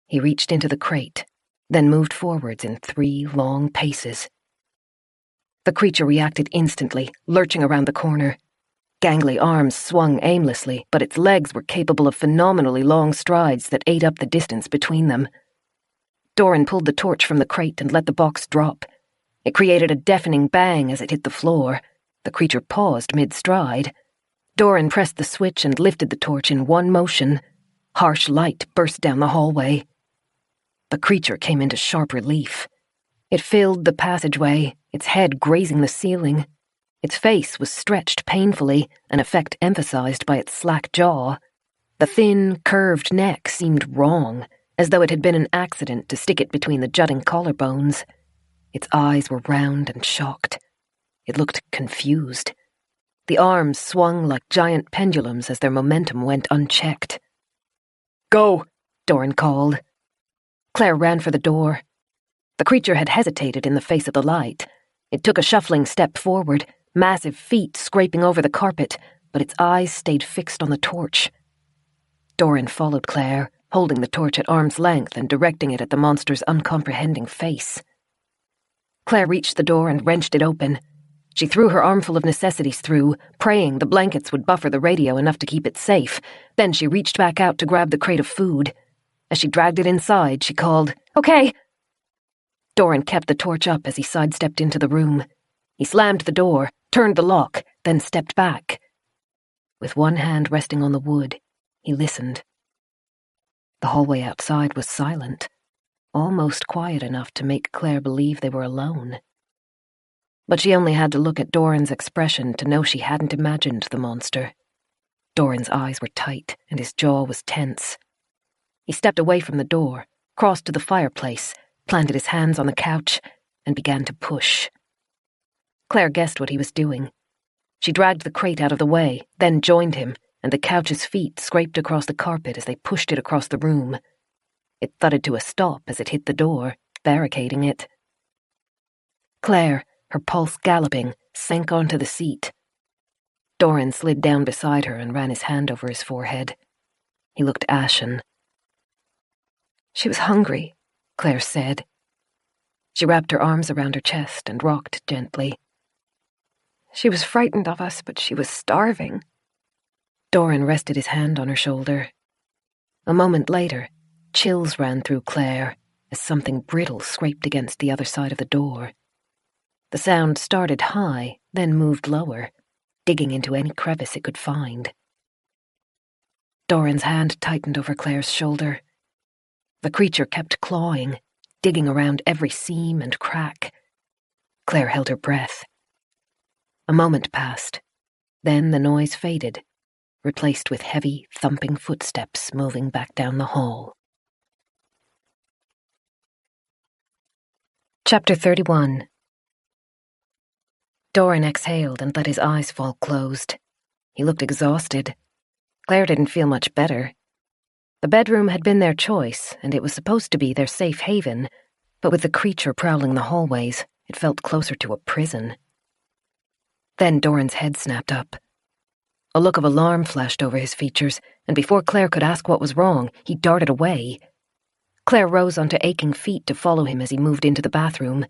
He reached into the crate, then moved forwards in 3 long paces. The creature reacted instantly, lurching around the corner. Gangly arms swung aimlessly, but its legs were capable of phenomenally long strides that ate up the distance between them. Doran pulled the torch from the crate and let the box drop. It created a deafening bang as it hit the floor. The creature paused mid-stride. Doran pressed the switch and lifted the torch in one motion. Harsh light burst down the hallway. The creature came into sharp relief. It filled the passageway, its head grazing the ceiling. Its face was stretched painfully, an effect emphasized by its slack jaw. The thin, curved neck seemed wrong, as though it had been an accident to stick it between the jutting collarbones. Its eyes were round and shocked. It looked confused. The arms swung like giant pendulums as their momentum went unchecked. "Go!" Doran called. Claire ran for the door. The creature had hesitated in the face of the light. It took a shuffling step forward, massive feet scraping over the carpet, but its eyes stayed fixed on the torch. Doran followed Claire, holding the torch at arm's length and directing it at the monster's uncomprehending face. Claire reached the door and wrenched it open. She threw her armful of necessities through, praying the blankets would buffer the radio enough to keep it safe. Then she reached back out to grab the crate of food. As she dragged it inside, she called, "Okay!" Doran kept the torch up as he sidestepped into the room. He slammed the door, turned the lock, then stepped back. With one hand resting on the wood, he listened. The hallway outside was silent, almost quiet enough to make Claire believe they were alone. But she only had to look at Doran's expression to know she hadn't imagined the monster. Doran's eyes were tight and his jaw was tense. He stepped away from the door, crossed to the fireplace, planted his hands on the couch, and began to push. Claire guessed what he was doing. She dragged the crate out of the way, then joined him, and the couch's feet scraped across the carpet as they pushed it across the room. It thudded to a stop as it hit the door, barricading it. Claire, her pulse galloping, sank onto the seat. Doran slid down beside her and ran his hand over his forehead. He looked ashen. "She was hungry," Claire said. She wrapped her arms around her chest and rocked gently. "She was frightened of us, but she was starving." Doran rested his hand on her shoulder. A moment later, chills ran through Claire as something brittle scraped against the other side of the door. The sound started high, then moved lower, digging into any crevice it could find. Doran's hand tightened over Claire's shoulder. The creature kept clawing, digging around every seam and crack. Claire held her breath. A moment passed. Then the noise faded, replaced with heavy, thumping footsteps moving back down the hall. Chapter 31. Doran exhaled and let his eyes fall closed. He looked exhausted. Claire didn't feel much better. The bedroom had been their choice, and it was supposed to be their safe haven, but with the creature prowling the hallways, it felt closer to a prison. Then Doran's head snapped up. A look of alarm flashed over his features, and before Claire could ask what was wrong, he darted away. Claire rose onto aching feet to follow him as he moved into the bathroom.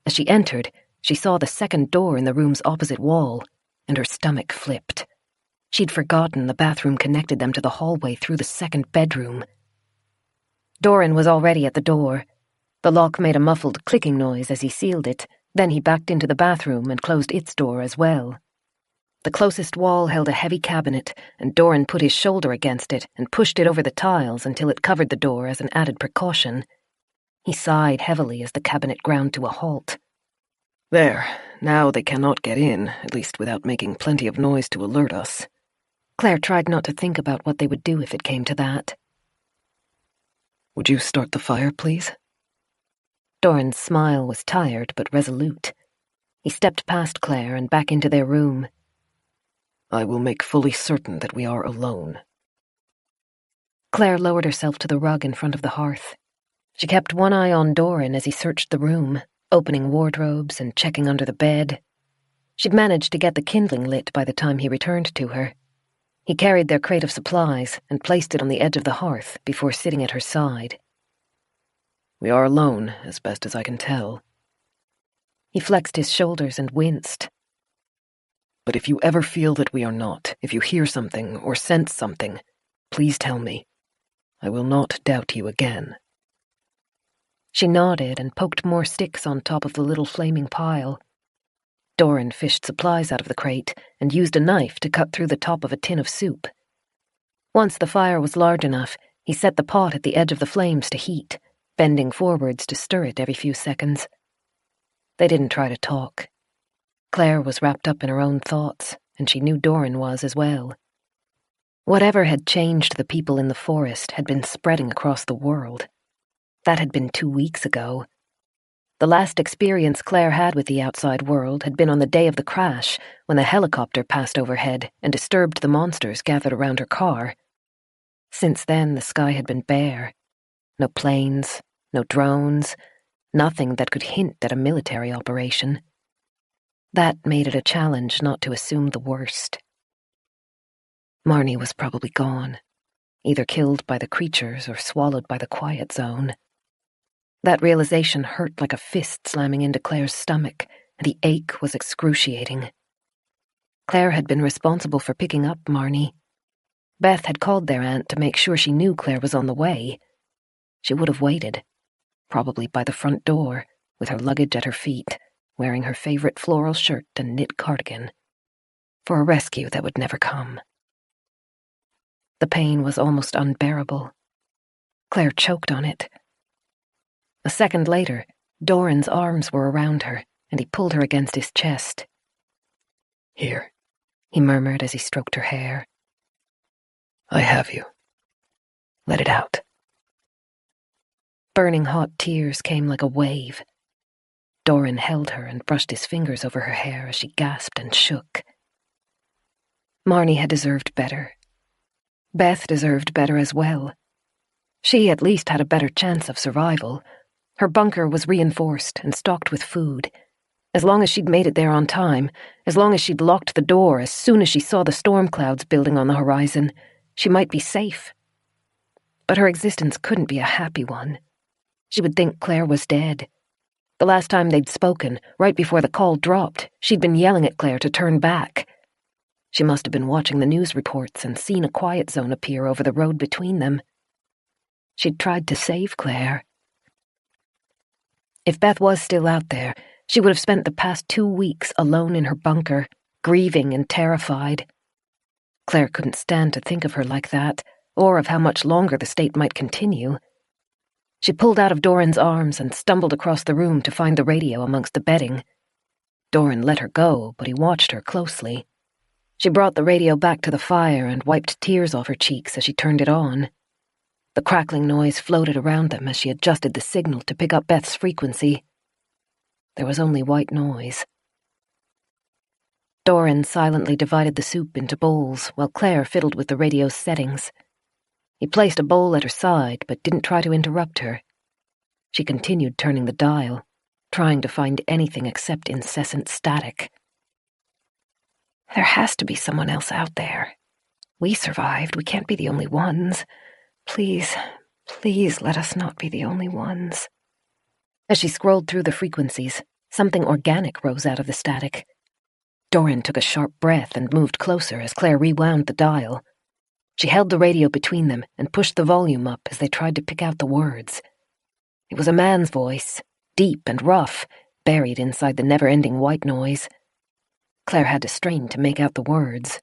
As she entered, she saw the second door in the room's opposite wall, and her stomach flipped. She'd forgotten the bathroom connected them to the hallway through the second bedroom. Doran was already at the door. The lock made a muffled clicking noise as he sealed it, then he backed into the bathroom and closed its door as well. The closest wall held a heavy cabinet, and Doran put his shoulder against it and pushed it over the tiles until it covered the door as an added precaution. He sighed heavily as the cabinet ground to a halt. There, now they cannot get in, at least without making plenty of noise to alert us. Claire tried not to think about what they would do if it came to that. Would you start the fire, please? Doran's smile was tired but resolute. He stepped past Claire and back into their room. I will make fully certain that we are alone. Claire lowered herself to the rug in front of the hearth. She kept one eye on Doran as he searched the room, opening wardrobes and checking under the bed. She'd managed to get the kindling lit by the time he returned to her. He carried their crate of supplies and placed it on the edge of the hearth before sitting at her side. We are alone, as best as I can tell. He flexed his shoulders and winced. But if you ever feel that we are not, if you hear something or sense something, please tell me. I will not doubt you again. She nodded and poked more sticks on top of the little flaming pile. Doran fished supplies out of the crate and used a knife to cut through the top of a tin of soup. Once the fire was large enough, he set the pot at the edge of the flames to heat, bending forwards to stir it every few seconds. They didn't try to talk. Claire was wrapped up in her own thoughts, and she knew Doran was as well. Whatever had changed the people in the forest had been spreading across the world. That had been 2 weeks ago. The last experience Claire had with the outside world had been on the day of the crash, when the helicopter passed overhead and disturbed the monsters gathered around her car. Since then, the sky had been bare. No planes, no drones, nothing that could hint at a military operation. That made it a challenge not to assume the worst. Marnie was probably gone, either killed by the creatures or swallowed by the quiet zone. That realization hurt like a fist slamming into Claire's stomach, and the ache was excruciating. Claire had been responsible for picking up Marnie. Beth had called their aunt to make sure she knew Claire was on the way. She would have waited, probably by the front door, with her luggage at her feet, wearing her favorite floral shirt and knit cardigan, for a rescue that would never come. The pain was almost unbearable. Claire choked on it. A second later, Doran's arms were around her, and he pulled her against his chest. Here, he murmured as he stroked her hair. I have you. Let it out. Burning hot tears came like a wave. Doran held her and brushed his fingers over her hair as she gasped and shook. Marnie had deserved better. Beth deserved better as well. She at least had a better chance of survival. Her bunker was reinforced and stocked with food. As long as she'd made it there on time, as long as she'd locked the door as soon as she saw the storm clouds building on the horizon, she might be safe. But her existence couldn't be a happy one. She would think Claire was dead. The last time they'd spoken, right before the call dropped, she'd been yelling at Claire to turn back. She must have been watching the news reports and seen a quiet zone appear over the road between them. She'd tried to save Claire. If Beth was still out there, she would have spent the past 2 weeks alone in her bunker, grieving and terrified. Claire couldn't stand to think of her like that, or of how much longer the state might continue. She pulled out of Doran's arms and stumbled across the room to find the radio amongst the bedding. Doran let her go, but he watched her closely. She brought the radio back to the fire and wiped tears off her cheeks as she turned it on. The crackling noise floated around them as she adjusted the signal to pick up Beth's frequency. There was only white noise. Doran silently divided the soup into bowls while Claire fiddled with the radio's settings. He placed a bowl at her side, but didn't try to interrupt her. She continued turning the dial, trying to find anything except incessant static. There has to be someone else out there. We survived. We can't be the only ones. Please, please let us not be the only ones. As she scrolled through the frequencies, something organic rose out of the static. Doran took a sharp breath and moved closer as Claire rewound the dial. She held the radio between them and pushed the volume up as they tried to pick out the words. It was a man's voice, deep and rough, buried inside the never-ending white noise. Claire had to strain to make out the words.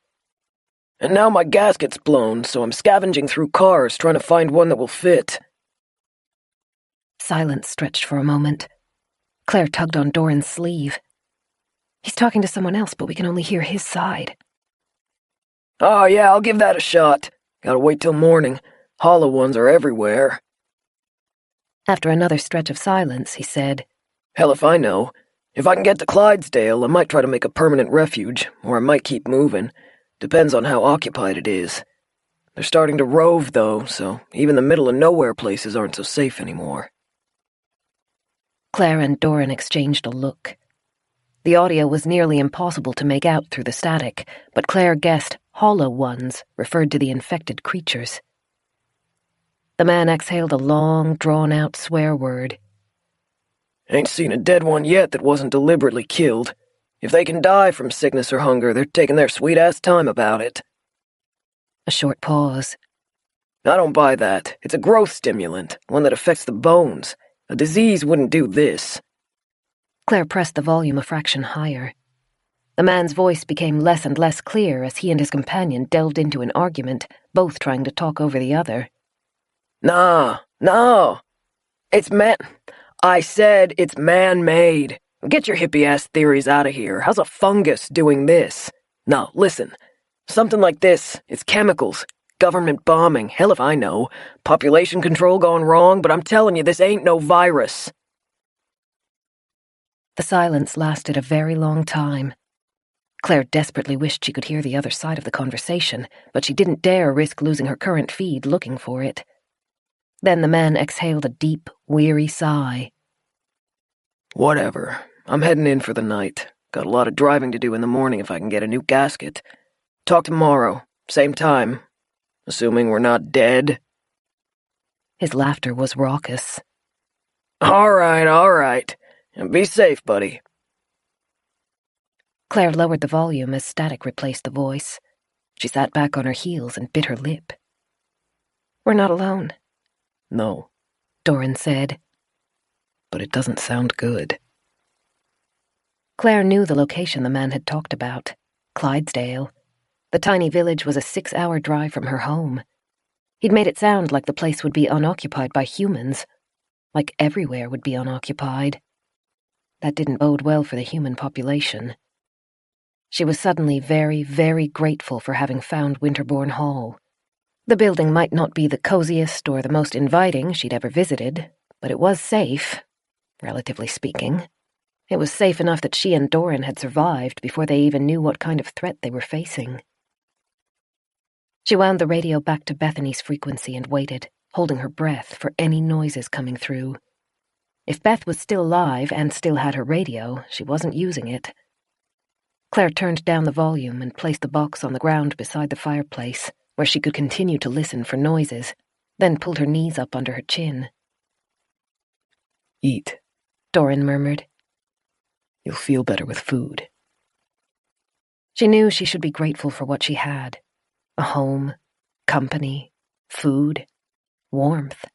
And now my gasket's blown, so I'm scavenging through cars trying to find one that will fit. Silence stretched for a moment. Claire tugged on Doran's sleeve. He's talking to someone else, but we can only hear his side. Oh yeah, I'll give that a shot. Gotta wait till morning. Hollow ones are everywhere. After another stretch of silence, he said, Hell if I know. If I can get to Clydesdale, I might try to make a permanent refuge, or I might keep moving. Depends on how occupied it is. They're starting to rove, though, so even the middle-of-nowhere places aren't so safe anymore. Claire and Doran exchanged a look. The audio was nearly impossible to make out through the static, but Claire guessed hollow ones referred to the infected creatures. The man exhaled a long, drawn-out swear word. Ain't seen a dead one yet that wasn't deliberately killed. If they can die from sickness or hunger, they're taking their sweet-ass time about it. A short pause. I don't buy that. It's a growth stimulant, one that affects the bones. A disease wouldn't do this. Claire pressed the volume a fraction higher. The man's voice became less and less clear as he and his companion delved into an argument, both trying to talk over the other. No. I said it's man-made. Get your hippie-ass theories out of here. How's a fungus doing this? No, listen. Something like this. It's chemicals. Government bombing. Hell if I know. Population control gone wrong, but I'm telling you, this ain't no virus. The silence lasted a very long time. Claire desperately wished she could hear the other side of the conversation, but she didn't dare risk losing her current feed looking for it. Then the man exhaled a deep, weary sigh. Whatever. I'm heading in for the night. Got a lot of driving to do in the morning if I can get a new gasket. Talk tomorrow. Same time. Assuming we're not dead. His laughter was raucous. All right. And be safe, buddy. Claire lowered the volume as static replaced the voice. She sat back on her heels and bit her lip. We're not alone. No, Doran said. But it doesn't sound good. Claire knew the location the man had talked about, Clydesdale. The tiny village was a 6-hour drive from her home. He'd made it sound like the place would be unoccupied by humans, like everywhere would be unoccupied. That didn't bode well for the human population. She was suddenly very, very grateful for having found Winterbourne Hall. The building might not be the coziest or the most inviting she'd ever visited, but it was safe, relatively speaking. It was safe enough that she and Doran had survived before they even knew what kind of threat they were facing. She wound the radio back to Bethany's frequency and waited, holding her breath for any noises coming through. If Beth was still alive and still had her radio, she wasn't using it. Claire turned down the volume and placed the box on the ground beside the fireplace, where she could continue to listen for noises, then pulled her knees up under her chin. Eat, Doran murmured. You'll feel better with food. She knew she should be grateful for what she had. A home, company, food, warmth.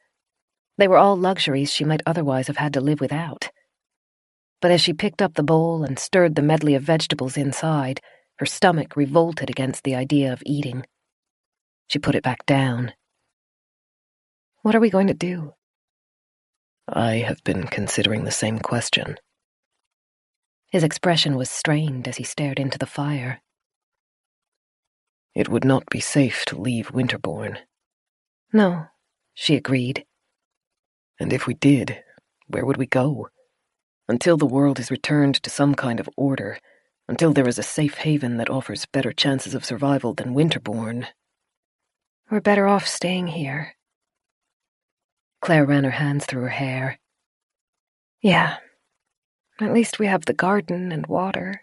They were all luxuries she might otherwise have had to live without. But as she picked up the bowl and stirred the medley of vegetables inside, her stomach revolted against the idea of eating. She put it back down. What are we going to do? I have been considering the same question. His expression was strained as he stared into the fire. It would not be safe to leave Winterbourne. No, she agreed. And if we did, where would we go? Until the world is returned to some kind of order, until there is a safe haven that offers better chances of survival than Winterbourne. We're better off staying here. Claire ran her hands through her hair. Yeah. At least we have the garden and water.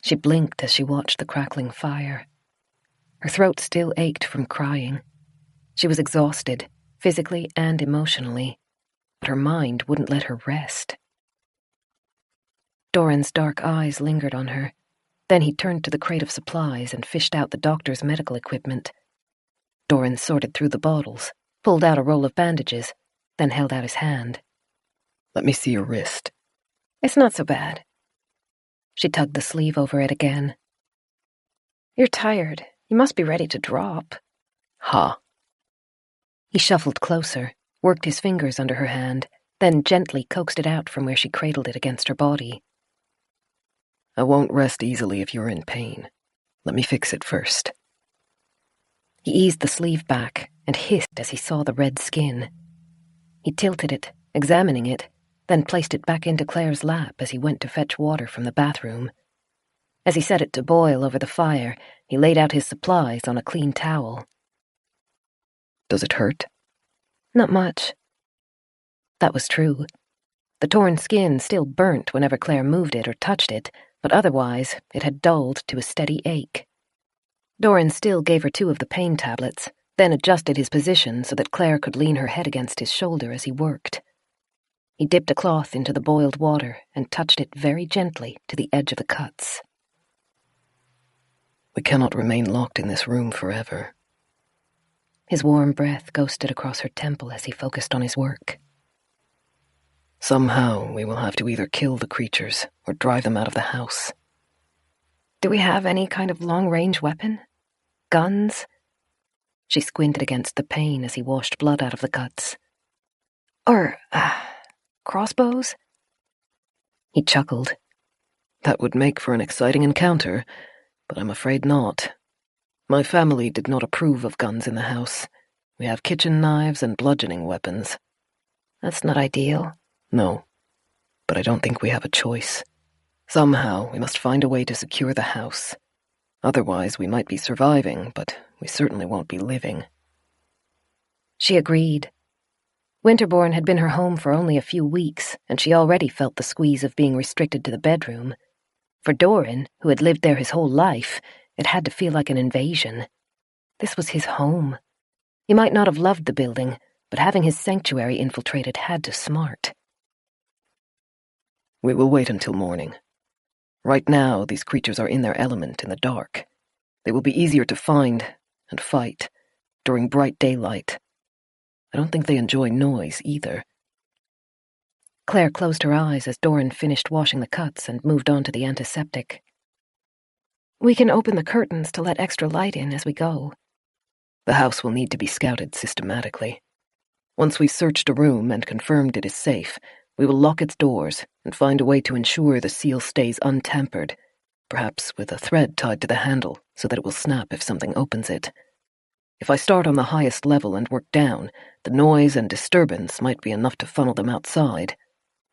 She blinked as she watched the crackling fire. Her throat still ached from crying. She was exhausted, physically and emotionally, but her mind wouldn't let her rest. Doran's dark eyes lingered on her. Then he turned to the crate of supplies and fished out the doctor's medical equipment. Doran sorted through the bottles, pulled out a roll of bandages, then held out his hand. Let me see your wrist. It's not so bad. She tugged the sleeve over it again. You're tired. You must be ready to drop. Ha. He shuffled closer, worked his fingers under her hand, then gently coaxed it out from where she cradled it against her body. I won't rest easily if you're in pain. Let me fix it first. He eased the sleeve back and hissed as he saw the red skin. He tilted it, examining it, then placed it back into Claire's lap as he went to fetch water from the bathroom. As he set it to boil over the fire, he laid out his supplies on a clean towel. Does it hurt? Not much. That was true. The torn skin still burnt whenever Claire moved it or touched it, but otherwise it had dulled to a steady ache. Doran still gave her 2 of the pain tablets, then adjusted his position so that Claire could lean her head against his shoulder as he worked. He dipped a cloth into the boiled water and touched it very gently to the edge of the cuts. We cannot remain locked in this room forever. His warm breath ghosted across her temple as he focused on his work. Somehow we will have to either kill the creatures or drive them out of the house. Do we have any kind of long-range weapon? Guns? She squinted against the pain as he washed blood out of the cuts. Or, crossbows? He chuckled. That would make for an exciting encounter, but I'm afraid not. My family did not approve of guns in the house. We have kitchen knives and bludgeoning weapons. That's not ideal. No, but I don't think we have a choice. Somehow we must find a way to secure the house. Otherwise we might be surviving, but we certainly won't be living. She agreed. Winterbourne had been her home for only a few weeks, and she already felt the squeeze of being restricted to the bedroom. For Doran, who had lived there his whole life, it had to feel like an invasion. This was his home. He might not have loved the building, but having his sanctuary infiltrated had to smart. We will wait until morning. Right now, these creatures are in their element in the dark. They will be easier to find and fight during bright daylight. I don't think they enjoy noise either. Claire closed her eyes as Doran finished washing the cuts and moved on to the antiseptic. We can open the curtains to let extra light in as we go. The house will need to be scouted systematically. Once we've searched a room and confirmed it is safe, we will lock its doors and find a way to ensure the seal stays untampered, perhaps with a thread tied to the handle so that it will snap if something opens it. If I start on the highest level and work down, the noise and disturbance might be enough to funnel them outside.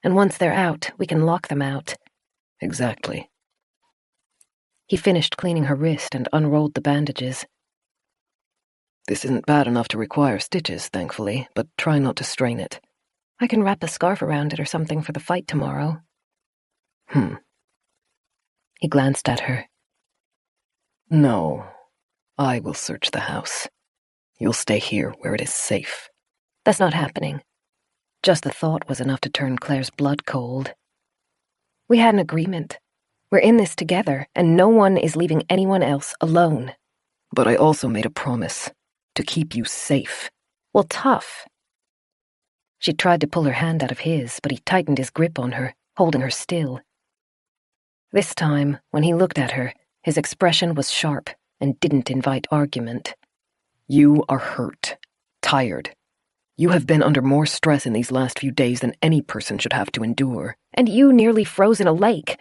And once they're out, we can lock them out. Exactly. He finished cleaning her wrist and unrolled the bandages. This isn't bad enough to require stitches, thankfully, but try not to strain it. I can wrap a scarf around it or something for the fight tomorrow. He glanced at her. No, I will search the house. You'll stay here where it is safe. That's not happening. Just the thought was enough to turn Claire's blood cold. We had an agreement. We're in this together, and no one is leaving anyone else alone. But I also made a promise to keep you safe. Well, tough. She tried to pull her hand out of his, but he tightened his grip on her, holding her still. This time, when he looked at her, his expression was sharp and didn't invite argument. You are hurt, tired. You have been under more stress in these last few days than any person should have to endure. And you nearly froze in a lake.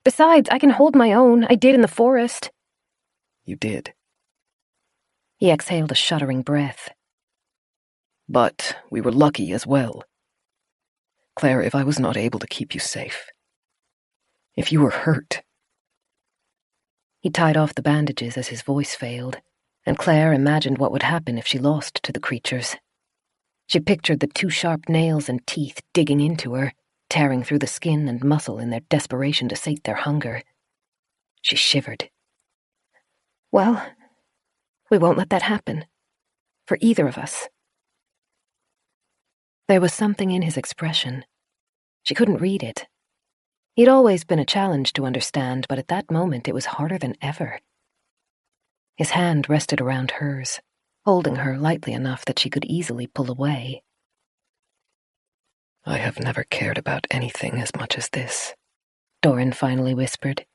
Besides, I can hold my own. I did in the forest. You did. He exhaled a shuddering breath. But we were lucky as well. Claire, if I was not able to keep you safe, if you were hurt... He tied off the bandages as his voice failed, and Claire imagined what would happen if she lost to the creatures. She pictured the 2 sharp nails and teeth digging into her, tearing through the skin and muscle in their desperation to sate their hunger. She shivered. Well, we won't let that happen. For either of us. There was something in his expression. She couldn't read it. He'd always been a challenge to understand, but at that moment it was harder than ever. His hand rested around hers, holding her lightly enough that she could easily pull away. I have never cared about anything as much as this, Doran finally whispered.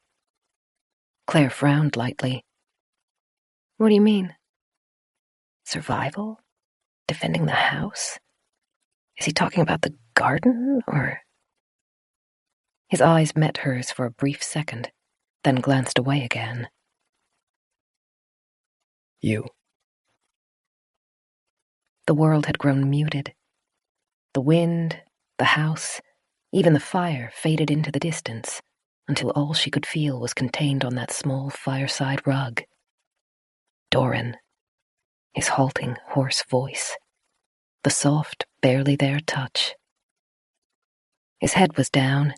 Claire frowned lightly. What do you mean? Survival? Defending the house? Is he talking about the garden, or... His eyes met hers for a brief second, then glanced away again. You. The world had grown muted. The wind, the house, even the fire faded into the distance, until all she could feel was contained on that small fireside rug. Doran. His halting, hoarse voice. The soft, barely there touch. His head was down,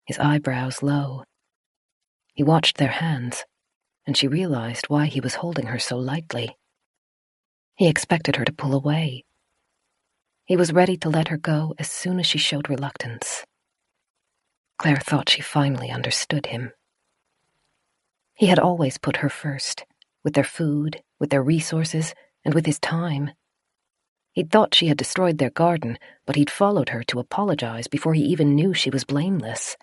his eyebrows low. He watched their hands, and she realized why he was holding her so lightly. He expected her to pull away. He was ready to let her go as soon as she showed reluctance. Claire thought she finally understood him. He had always put her first, with their food, with their resources, and with his time. He'd thought she had destroyed their garden, but he'd followed her to apologize before he even knew she was blameless.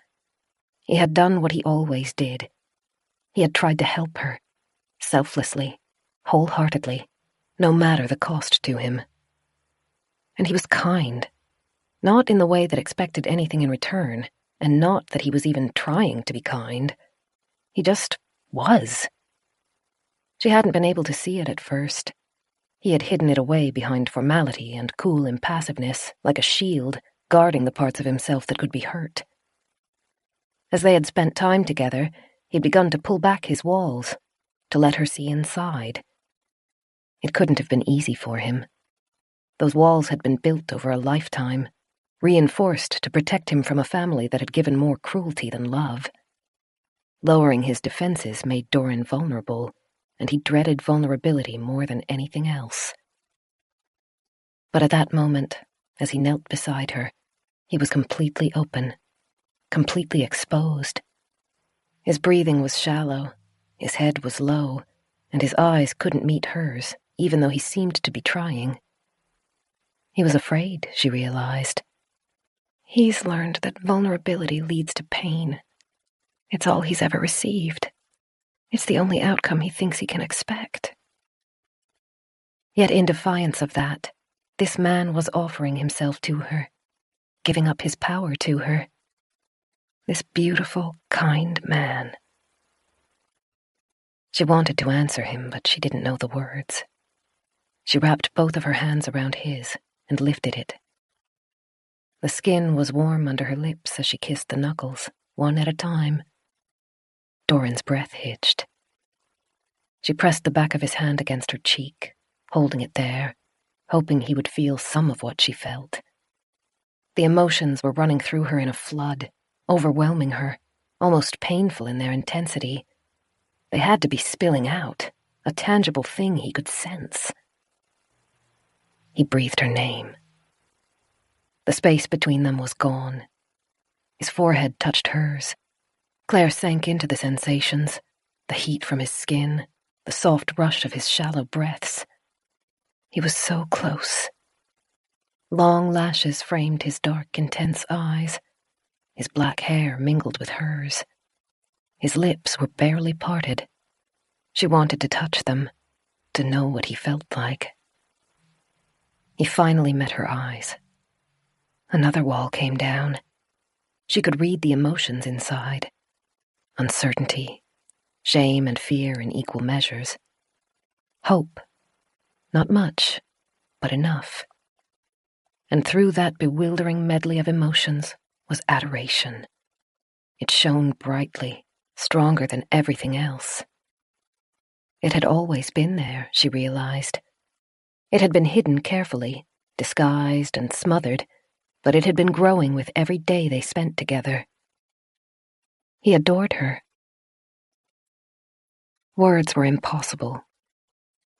He had done what he always did. He had tried to help her, selflessly, wholeheartedly, no matter the cost to him. And he was kind, not in the way that expected anything in return, and not that he was even trying to be kind. He just was. She hadn't been able to see it at first. He had hidden it away behind formality and cool impassiveness, like a shield, guarding the parts of himself that could be hurt. As they had spent time together, he'd begun to pull back his walls, to let her see inside. It couldn't have been easy for him. Those walls had been built over a lifetime, reinforced to protect him from a family that had given more cruelty than love. Lowering his defenses made Doran vulnerable, and he dreaded vulnerability more than anything else. But at that moment, as he knelt beside her, he was completely open, completely exposed. His breathing was shallow, his head was low, and his eyes couldn't meet hers, even though he seemed to be trying. He was afraid, she realized. He's learned that vulnerability leads to pain. It's all he's ever received. It's the only outcome he thinks he can expect. Yet in defiance of that, this man was offering himself to her, giving up his power to her. This beautiful, kind man. She wanted to answer him, but she didn't know the words. She wrapped both of her hands around his and lifted it. The skin was warm under her lips as she kissed the knuckles, one at a time. Doran's breath hitched. She pressed the back of his hand against her cheek, holding it there, hoping he would feel some of what she felt. The emotions were running through her in a flood, overwhelming her, almost painful in their intensity. They had to be spilling out, a tangible thing he could sense. He breathed her name. The space between them was gone. His forehead touched hers. Claire sank into the sensations, the heat from his skin, the soft rush of his shallow breaths. He was so close. Long lashes framed his dark, intense eyes. His black hair mingled with hers. His lips were barely parted. She wanted to touch them, to know what he felt like. He finally met her eyes. Another wall came down. She could read the emotions inside. Uncertainty, shame and fear in equal measures. Hope. Not much, but enough. And through that bewildering medley of emotions was adoration. It shone brightly, stronger than everything else. It had always been there, she realized. It had been hidden carefully, disguised and smothered, but it had been growing with every day they spent together. He adored her. Words were impossible.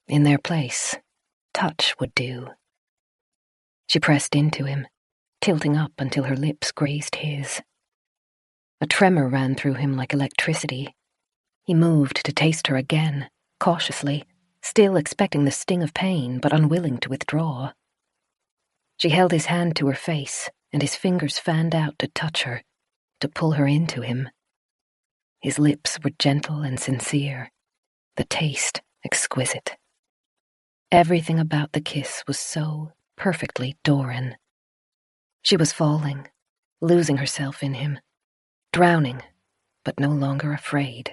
In their place, touch would do. She pressed into him, tilting up until her lips grazed his. A tremor ran through him like electricity. He moved to taste her again, cautiously, still expecting the sting of pain, but unwilling to withdraw. She held his hand to her face, and his fingers fanned out to touch her, to pull her into him. His lips were gentle and sincere, the taste exquisite. Everything about the kiss was so perfectly Doran. She was falling, losing herself in him, drowning, but no longer afraid.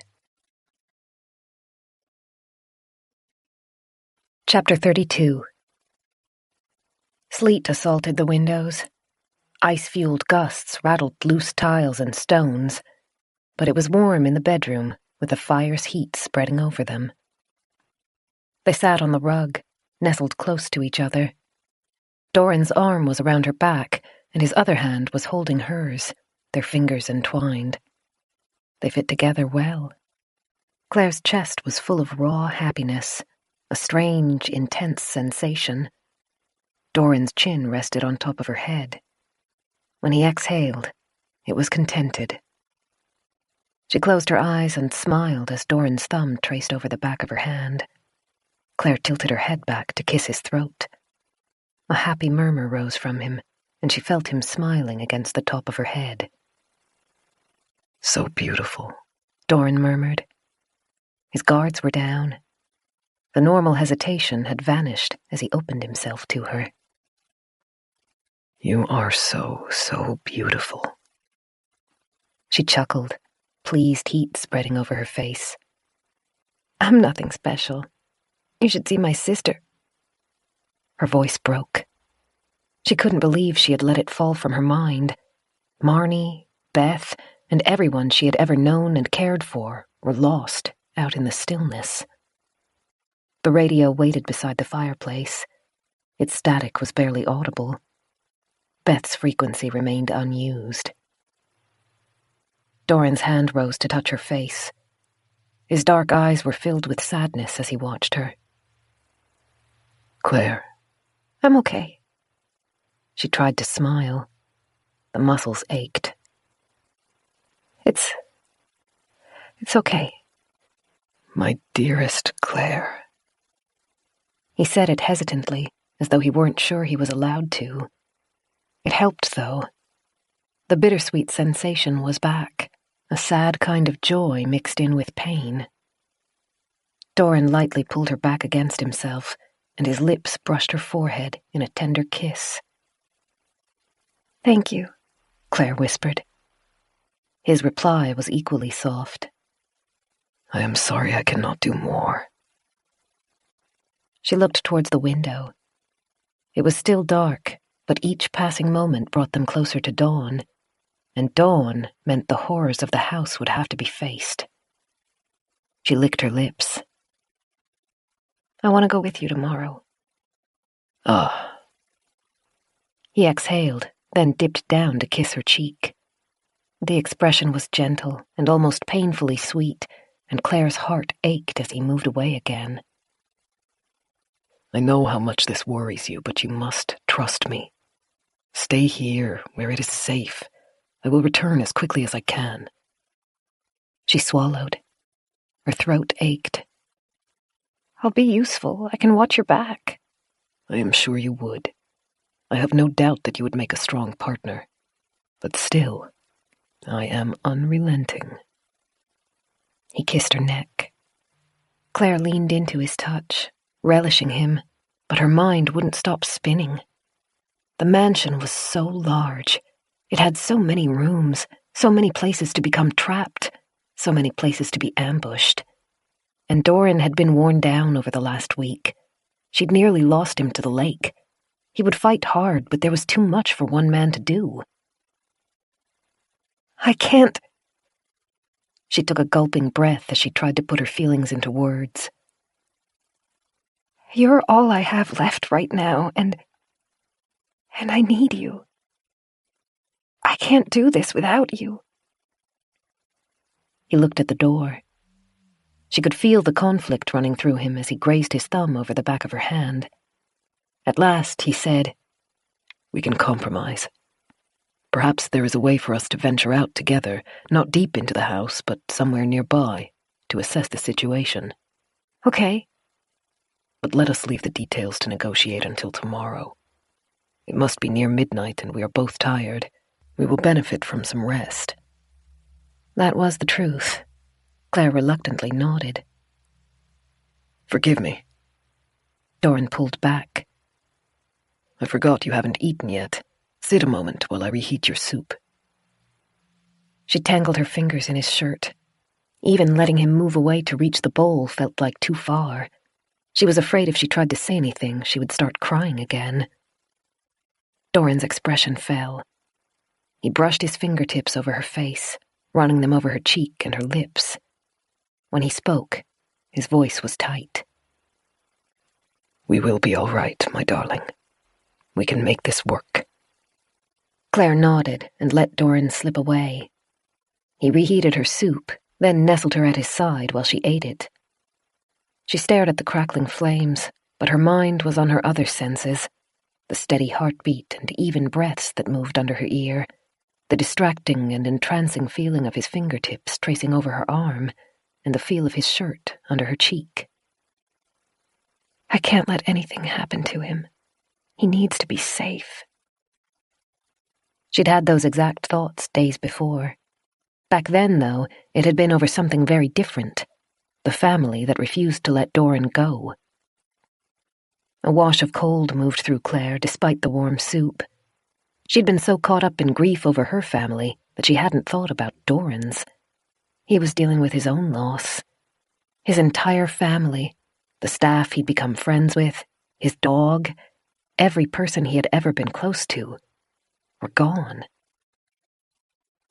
Chapter 32. Sleet assaulted the windows. Ice-fueled gusts rattled loose tiles and stones, but it was warm in the bedroom with the fire's heat spreading over them. They sat on the rug, nestled close to each other. Doran's arm was around her back, and his other hand was holding hers, their fingers entwined. They fit together well. Claire's chest was full of raw happiness, a strange, intense sensation. Doran's chin rested on top of her head. When he exhaled, it was contented. She closed her eyes and smiled as Doran's thumb traced over the back of her hand. Claire tilted her head back to kiss his throat. A happy murmur rose from him, and she felt him smiling against the top of her head. So beautiful, Doran murmured. His guards were down. The normal hesitation had vanished as he opened himself to her. You are so, so beautiful. She chuckled, pleased heat spreading over her face. I'm nothing special. You should see my sister. Her voice broke. She couldn't believe she had let it fall from her mind. Marnie, Beth, and everyone she had ever known and cared for were lost out in the stillness. The radio waited beside the fireplace. Its static was barely audible. Beth's frequency remained unused. Doran's hand rose to touch her face. His dark eyes were filled with sadness as he watched her. Claire. I'm okay. She tried to smile. The muscles ached. It's okay. My dearest Claire. He said it hesitantly, as though he weren't sure he was allowed to. It helped, though. The bittersweet sensation was back, a sad kind of joy mixed in with pain. Doran lightly pulled her back against himself, and his lips brushed her forehead in a tender kiss. Thank you, Claire whispered. His reply was equally soft. I am sorry I cannot do more. She looked towards the window. It was still dark, but each passing moment brought them closer to dawn, and dawn meant the horrors of the house would have to be faced. She licked her lips. I want to go with you tomorrow. Ah. He exhaled, then dipped down to kiss her cheek. The expression was gentle and almost painfully sweet, and Claire's heart ached as he moved away again. I know how much this worries you, but you must trust me. Stay here, where it is safe. I will return as quickly as I can. She swallowed. Her throat ached. I'll be useful. I can watch your back. I am sure you would. I have no doubt that you would make a strong partner. But still, I am unrelenting. He kissed her neck. Claire leaned into his touch, relishing him, but her mind wouldn't stop spinning. The mansion was so large. It had so many rooms, so many places to become trapped, so many places to be ambushed. And Doran had been worn down over the last week. She'd nearly lost him to the lake. He would fight hard, but there was too much for one man to do. I can't. She took a gulping breath as she tried to put her feelings into words. You're all I have left right now, and I need you. I can't do this without you. He looked at the door. She could feel the conflict running through him as he grazed his thumb over the back of her hand. At last, he said, "We can compromise. Perhaps there is a way for us to venture out together, not deep into the house, but somewhere nearby, to assess the situation. Okay. But let us leave the details to negotiate until tomorrow. It must be near midnight and we are both tired. We will benefit from some rest." That was the truth. Claire reluctantly nodded. "Forgive me." Doran pulled back. "I forgot you haven't eaten yet. Sit a moment while I reheat your soup." She tangled her fingers in his shirt. Even letting him move away to reach the bowl felt like too far. She was afraid if she tried to say anything, she would start crying again. Doran's expression fell. He brushed his fingertips over her face, running them over her cheek and her lips. When he spoke, his voice was tight. "We will be all right, my darling. We can make this work." Claire nodded and let Doran slip away. He reheated her soup, then nestled her at his side while she ate it. She stared at the crackling flames, but her mind was on her other senses, the steady heartbeat and even breaths that moved under her ear, the distracting and entrancing feeling of his fingertips tracing over her arm, and the feel of his shirt under her cheek. I can't let anything happen to him. He needs to be safe. She'd had those exact thoughts days before. Back then, though, it had been over something very different. The family that refused to let Doran go. A wash of cold moved through Claire despite the warm soup. She'd been so caught up in grief over her family that she hadn't thought about Doran's. He was dealing with his own loss. His entire family, the staff he'd become friends with, his dog, every person he had ever been close to, were gone.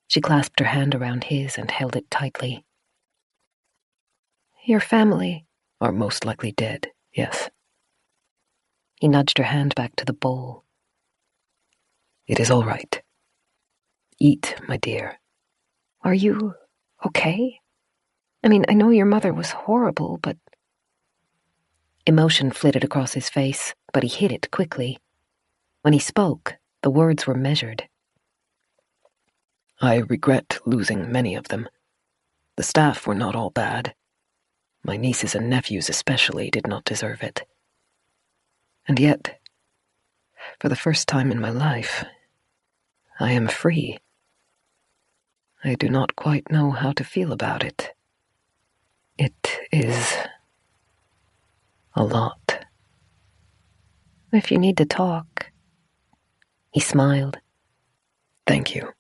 She clasped her hand around his and held it tightly. Your family "Are most likely dead, yes." He nudged her hand back to the bowl. "It is all right. Eat, my dear." Are you okay? I mean, I know your mother was horrible, but... Emotion flitted across his face, but he hid it quickly. When he spoke, the words were measured. "I regret losing many of them. The staff were not all bad. My nieces and nephews especially did not deserve it. And yet, for the first time in my life, I am free. I do not quite know how to feel about it. It is a lot." If you need to talk... He smiled. "Thank you.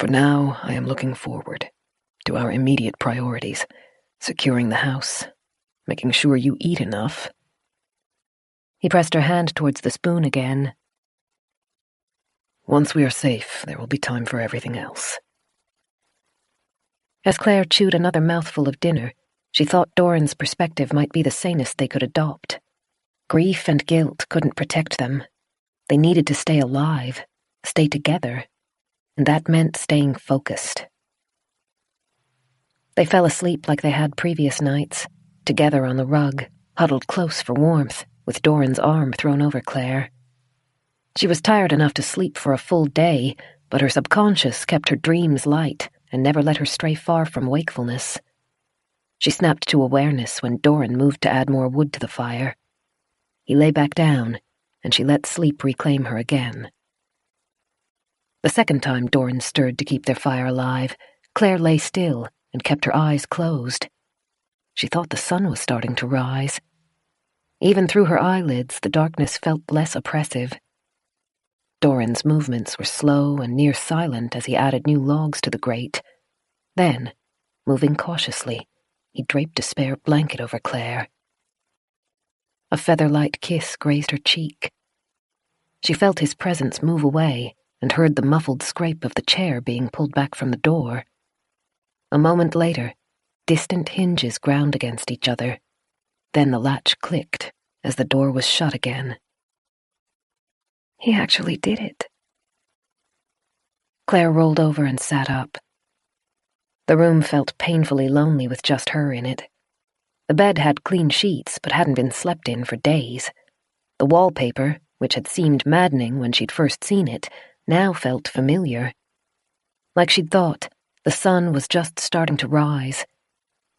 For now, I am looking forward to our immediate priorities, securing the house, making sure you eat enough." He pressed her hand towards the spoon again. "Once we are safe, there will be time for everything else." As Claire chewed another mouthful of dinner, she thought Doran's perspective might be the sanest they could adopt. Grief and guilt couldn't protect them. They needed to stay alive, stay together, and that meant staying focused. They fell asleep like they had previous nights, together on the rug, huddled close for warmth, with Doran's arm thrown over Claire. She was tired enough to sleep for a full day, but her subconscious kept her dreams light and never let her stray far from wakefulness. She snapped to awareness when Doran moved to add more wood to the fire. He lay back down, and she let sleep reclaim her again. The second time Doran stirred to keep their fire alive, Claire lay still and kept her eyes closed. She thought the sun was starting to rise. Even through her eyelids, the darkness felt less oppressive. Doran's movements were slow and near silent as he added new logs to the grate. Then, moving cautiously, he draped a spare blanket over Claire. A feather-light kiss grazed her cheek. She felt his presence move away and heard the muffled scrape of the chair being pulled back from the door. A moment later, distant hinges ground against each other. Then the latch clicked as the door was shut again. He actually did it. Claire rolled over and sat up. The room felt painfully lonely with just her in it. The bed had clean sheets but hadn't been slept in for days. The wallpaper, which had seemed maddening when she'd first seen it, now felt familiar. Like she'd thought, the sun was just starting to rise.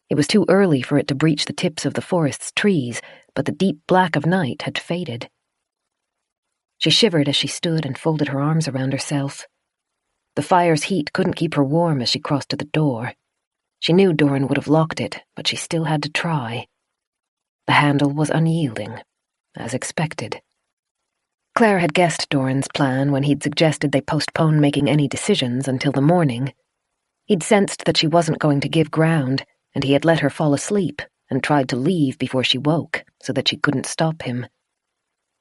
It was too early for it to breach the tips of the forest's trees, but the deep black of night had faded. She shivered as she stood and folded her arms around herself. The fire's heat couldn't keep her warm as she crossed to the door. She knew Doran would have locked it, but she still had to try. The handle was unyielding, as expected. Claire had guessed Doran's plan when he'd suggested they postpone making any decisions until the morning. He'd sensed that she wasn't going to give ground, and he had let her fall asleep and tried to leave before she woke so that she couldn't stop him.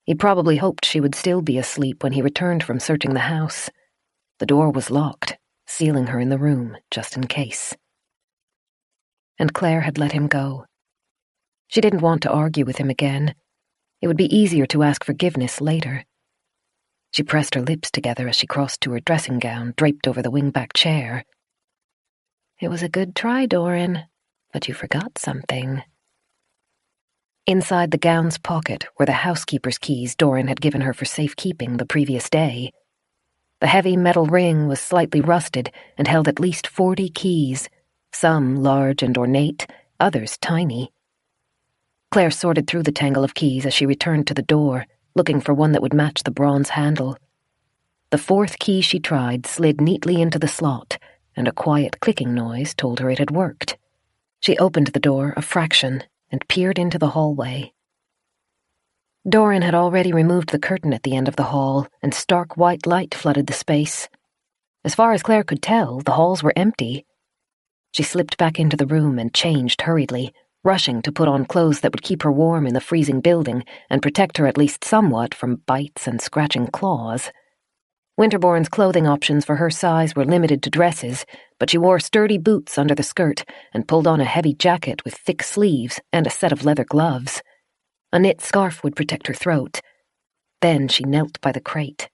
He probably hoped she would still be asleep when he returned from searching the house. The door was locked, sealing her in the room just in case. And Claire had let him go. She didn't want to argue with him again. It would be easier to ask forgiveness later. She pressed her lips together as she crossed to her dressing gown draped over the wing-back chair. It was a good try, Doran, but you forgot something. Inside the gown's pocket were the housekeeper's keys Doran had given her for safekeeping the previous day. The heavy metal ring was slightly rusted and held at least 40 keys, some large and ornate, others tiny. Claire sorted through the tangle of keys as she returned to the door, looking for one that would match the bronze handle. The fourth key she tried slid neatly into the slot, and a quiet clicking noise told her it had worked. She opened the door a fraction and peered into the hallway. Doran had already removed the curtain at the end of the hall, and stark white light flooded the space. As far as Claire could tell, the halls were empty. She slipped back into the room and changed hurriedly, rushing to put on clothes that would keep her warm in the freezing building and protect her at least somewhat from bites and scratching claws. Winterbourne's clothing options for her size were limited to dresses, but she wore sturdy boots under the skirt and pulled on a heavy jacket with thick sleeves and a set of leather gloves. A knit scarf would protect her throat. Then she knelt by the crate.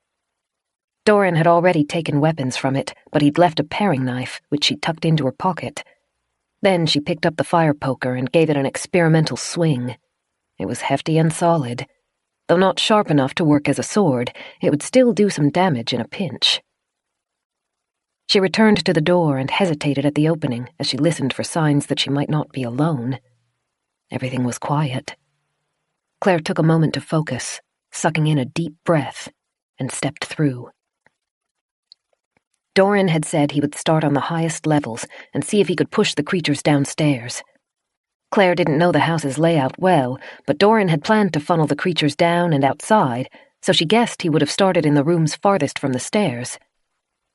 Doran had already taken weapons from it, but he'd left a paring knife, which she tucked into her pocket. Then she picked up the fire poker and gave it an experimental swing. It was hefty and solid. Though not sharp enough to work as a sword, it would still do some damage in a pinch. She returned to the door and hesitated at the opening as she listened for signs that she might not be alone. Everything was quiet. Claire took a moment to focus, sucking in a deep breath, and stepped through. Doran had said he would start on the highest levels and see if he could push the creatures downstairs. Claire didn't know the house's layout well, but Doran had planned to funnel the creatures down and outside, so she guessed he would have started in the rooms farthest from the stairs.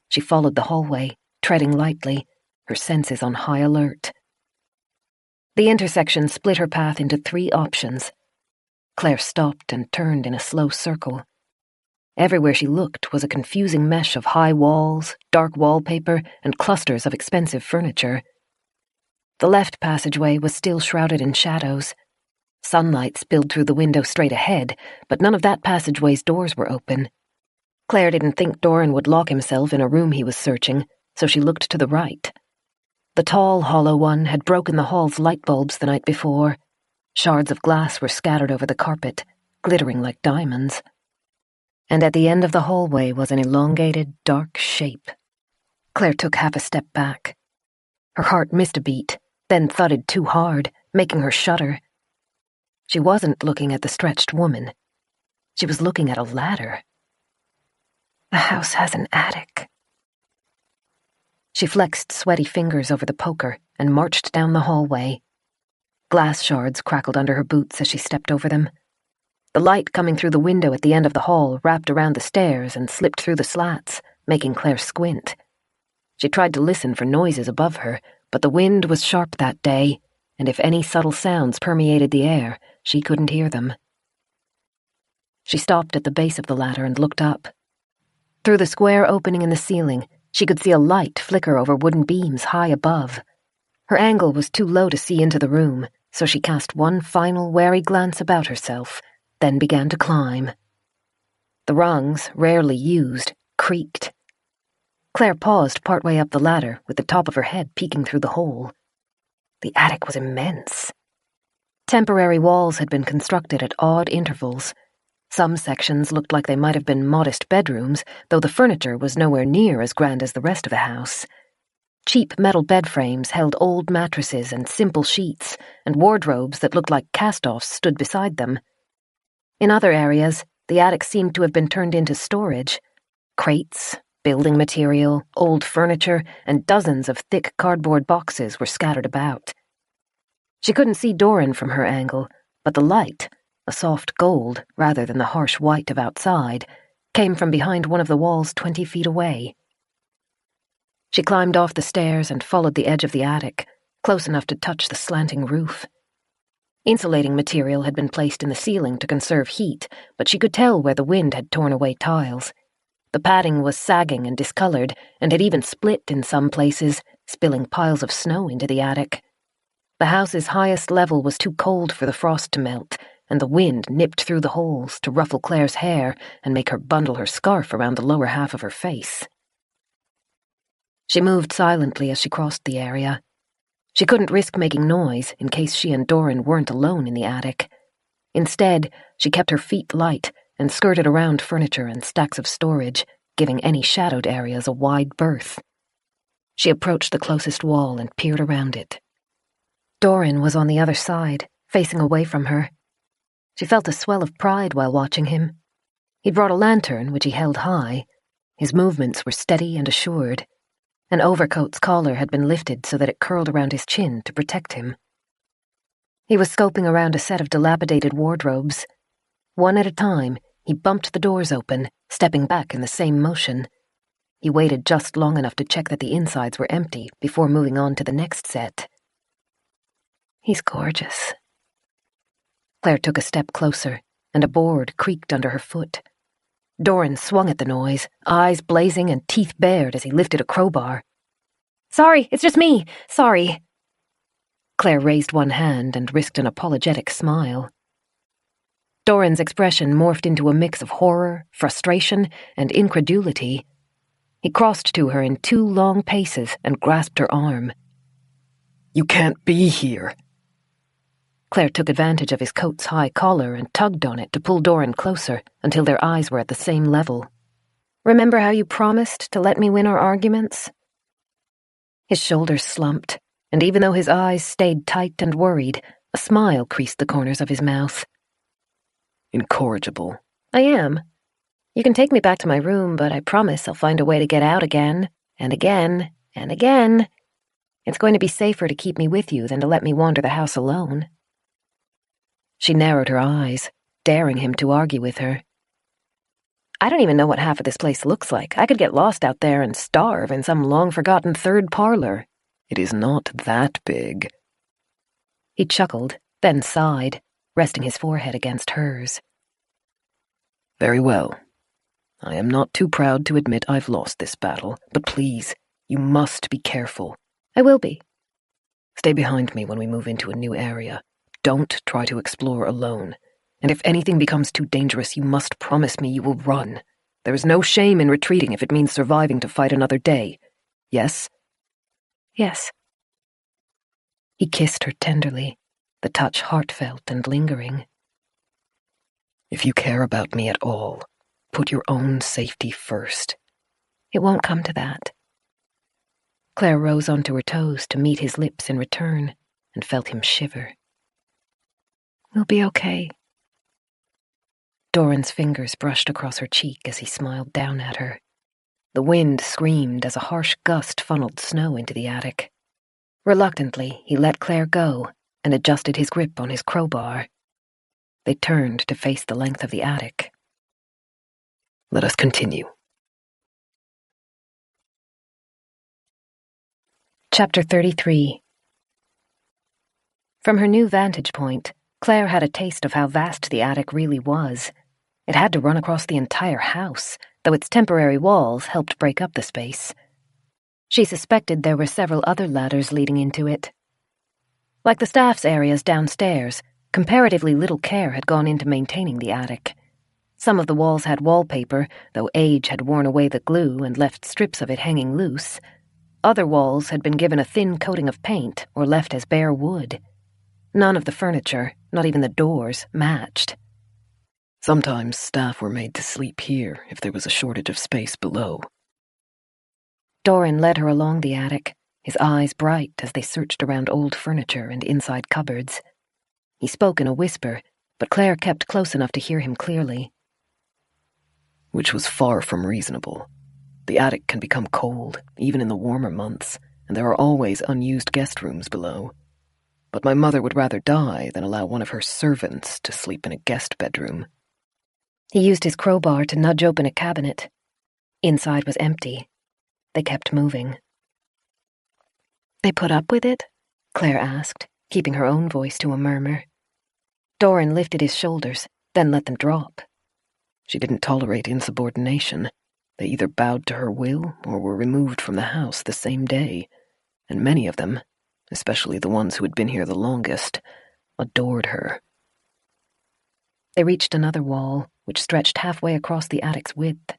She followed the hallway, treading lightly, her senses on high alert. The intersection split her path into 3 options. Claire stopped and turned in a slow circle. Everywhere she looked was a confusing mesh of high walls, dark wallpaper, and clusters of expensive furniture. The left passageway was still shrouded in shadows. Sunlight spilled through the window straight ahead, but none of that passageway's doors were open. Claire didn't think Doran would lock himself in a room he was searching, so she looked to the right. The tall, hollow one had broken the hall's light bulbs the night before. Shards of glass were scattered over the carpet, glittering like diamonds. And at the end of the hallway was an elongated, dark shape. Claire took half a step back. Her heart missed a beat, then thudded too hard, making her shudder. She wasn't looking at the stretched woman. She was looking at a ladder. The house has an attic. She flexed sweaty fingers over the poker and marched down the hallway. Glass shards crackled under her boots as she stepped over them. The light coming through the window at the end of the hall wrapped around the stairs and slipped through the slats, making Claire squint. She tried to listen for noises above her, but the wind was sharp that day, and if any subtle sounds permeated the air, she couldn't hear them. She stopped at the base of the ladder and looked up. Through the square opening in the ceiling, she could see a light flicker over wooden beams high above. Her angle was too low to see into the room, so she cast one final wary glance about herself, then began to climb. The rungs, rarely used, creaked. Claire paused partway up the ladder, with the top of her head peeking through the hole. The attic was immense. Temporary walls had been constructed at odd intervals. Some sections looked like they might have been modest bedrooms, though the furniture was nowhere near as grand as the rest of the house. Cheap metal bed frames held old mattresses and simple sheets, and wardrobes that looked like cast-offs stood beside them. In other areas, the attic seemed to have been turned into storage. Crates, building material, old furniture, and dozens of thick cardboard boxes were scattered about. She couldn't see Doran from her angle, but the light, a soft gold rather than the harsh white of outside, came from behind one of the walls 20 feet away. She climbed off the stairs and followed the edge of the attic, close enough to touch the slanting roof. Insulating material had been placed in the ceiling to conserve heat, but she could tell where the wind had torn away tiles. The padding was sagging and discolored, and had even split in some places, spilling piles of snow into the attic. The house's highest level was too cold for the frost to melt, and the wind nipped through the holes to ruffle Claire's hair and make her bundle her scarf around the lower half of her face. She moved silently as she crossed the area. She couldn't risk making noise in case she and Doran weren't alone in the attic. Instead, she kept her feet light and skirted around furniture and stacks of storage, giving any shadowed areas a wide berth. She approached the closest wall and peered around it. Doran was on the other side, facing away from her. She felt a swell of pride while watching him. He'd brought a lantern, which he held high. His movements were steady and assured. An overcoat's collar had been lifted so that it curled around his chin to protect him. He was scoping around a set of dilapidated wardrobes. One at a time, he bumped the doors open, stepping back in the same motion. He waited just long enough to check that the insides were empty before moving on to the next set. He's gorgeous. Claire took a step closer, and a board creaked under her foot. Doran swung at the noise, eyes blazing and teeth bared as he lifted a crowbar. "Sorry, it's just me. Sorry." Claire raised one hand and risked an apologetic smile. Doran's expression morphed into a mix of horror, frustration, and incredulity. He crossed to her in 2 long paces and grasped her arm. "You can't be here." Claire took advantage of his coat's high collar and tugged on it to pull Doran closer until their eyes were at the same level. "Remember how you promised to let me win our arguments?" His shoulders slumped, and even though his eyes stayed tight and worried, a smile creased the corners of his mouth. "Incorrigible." "I am. You can take me back to my room, but I promise I'll find a way to get out again, and again, and again. It's going to be safer to keep me with you than to let me wander the house alone." She narrowed her eyes, daring him to argue with her. "I don't even know what half of this place looks like. I could get lost out there and starve in some long-forgotten third parlor." "It is not that big." He chuckled, then sighed, resting his forehead against hers. "Very well. I am not too proud to admit I've lost this battle, but please, you must be careful." "I will be." "Stay behind me when we move into a new area. Don't try to explore alone. And if anything becomes too dangerous, you must promise me you will run. There is no shame in retreating if it means surviving to fight another day. Yes?" "Yes." He kissed her tenderly, the touch heartfelt and lingering. "If you care about me at all, put your own safety first." "It won't come to that." Claire rose onto her toes to meet his lips in return and felt him shiver. "We'll be okay." Doran's fingers brushed across her cheek as he smiled down at her. The wind screamed as a harsh gust funneled snow into the attic. Reluctantly, he let Claire go and adjusted his grip on his crowbar. They turned to face the length of the attic. "Let us continue." Chapter 33. From her new vantage point, Claire had a taste of how vast the attic really was. It had to run across the entire house, though its temporary walls helped break up the space. She suspected there were several other ladders leading into it. Like the staff's areas downstairs, comparatively little care had gone into maintaining the attic. Some of the walls had wallpaper, though age had worn away the glue and left strips of it hanging loose. Other walls had been given a thin coating of paint or left as bare wood. None of the furniture, not even the doors, matched. Sometimes staff were made to sleep here if there was a shortage of space below. Doran led her along the attic, his eyes bright as they searched around old furniture and inside cupboards. He spoke in a whisper, but Claire kept close enough to hear him clearly. Which was far from reasonable. The attic can become cold, even in the warmer months, and there are always unused guest rooms below. But my mother would rather die than allow one of her servants to sleep in a guest bedroom. He used his crowbar to nudge open a cabinet. Inside was empty. They kept moving. "They put up with it?" Claire asked, keeping her own voice to a murmur. Doran lifted his shoulders, then let them drop. She didn't tolerate insubordination. They either bowed to her will or were removed from the house the same day, and many of them, especially the ones who had been here the longest, adored her. They reached another wall, which stretched halfway across the attic's width.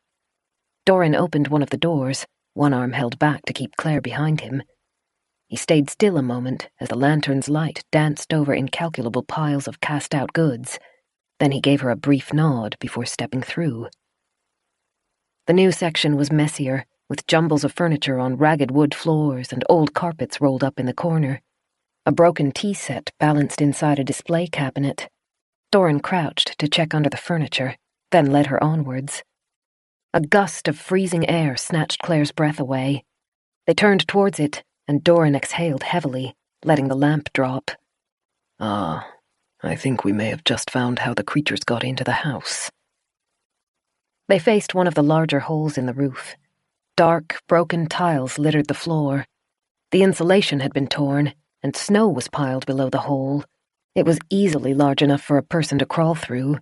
Doran opened one of the doors, one arm held back to keep Claire behind him. He stayed still a moment as the lantern's light danced over incalculable piles of cast-out goods. Then he gave her a brief nod before stepping through. The new section was messier, with jumbles of furniture on ragged wood floors and old carpets rolled up in the corner. A broken tea set balanced inside a display cabinet. Doran crouched to check under the furniture, then led her onwards. A gust of freezing air snatched Claire's breath away. They turned towards it, and Doran exhaled heavily, letting the lamp drop. I think we may have just found how the creatures got into the house. They faced one of the larger holes in the roof. Dark, broken tiles littered the floor. The insulation had been torn, and snow was piled below the hole. It was easily large enough for a person to crawl through.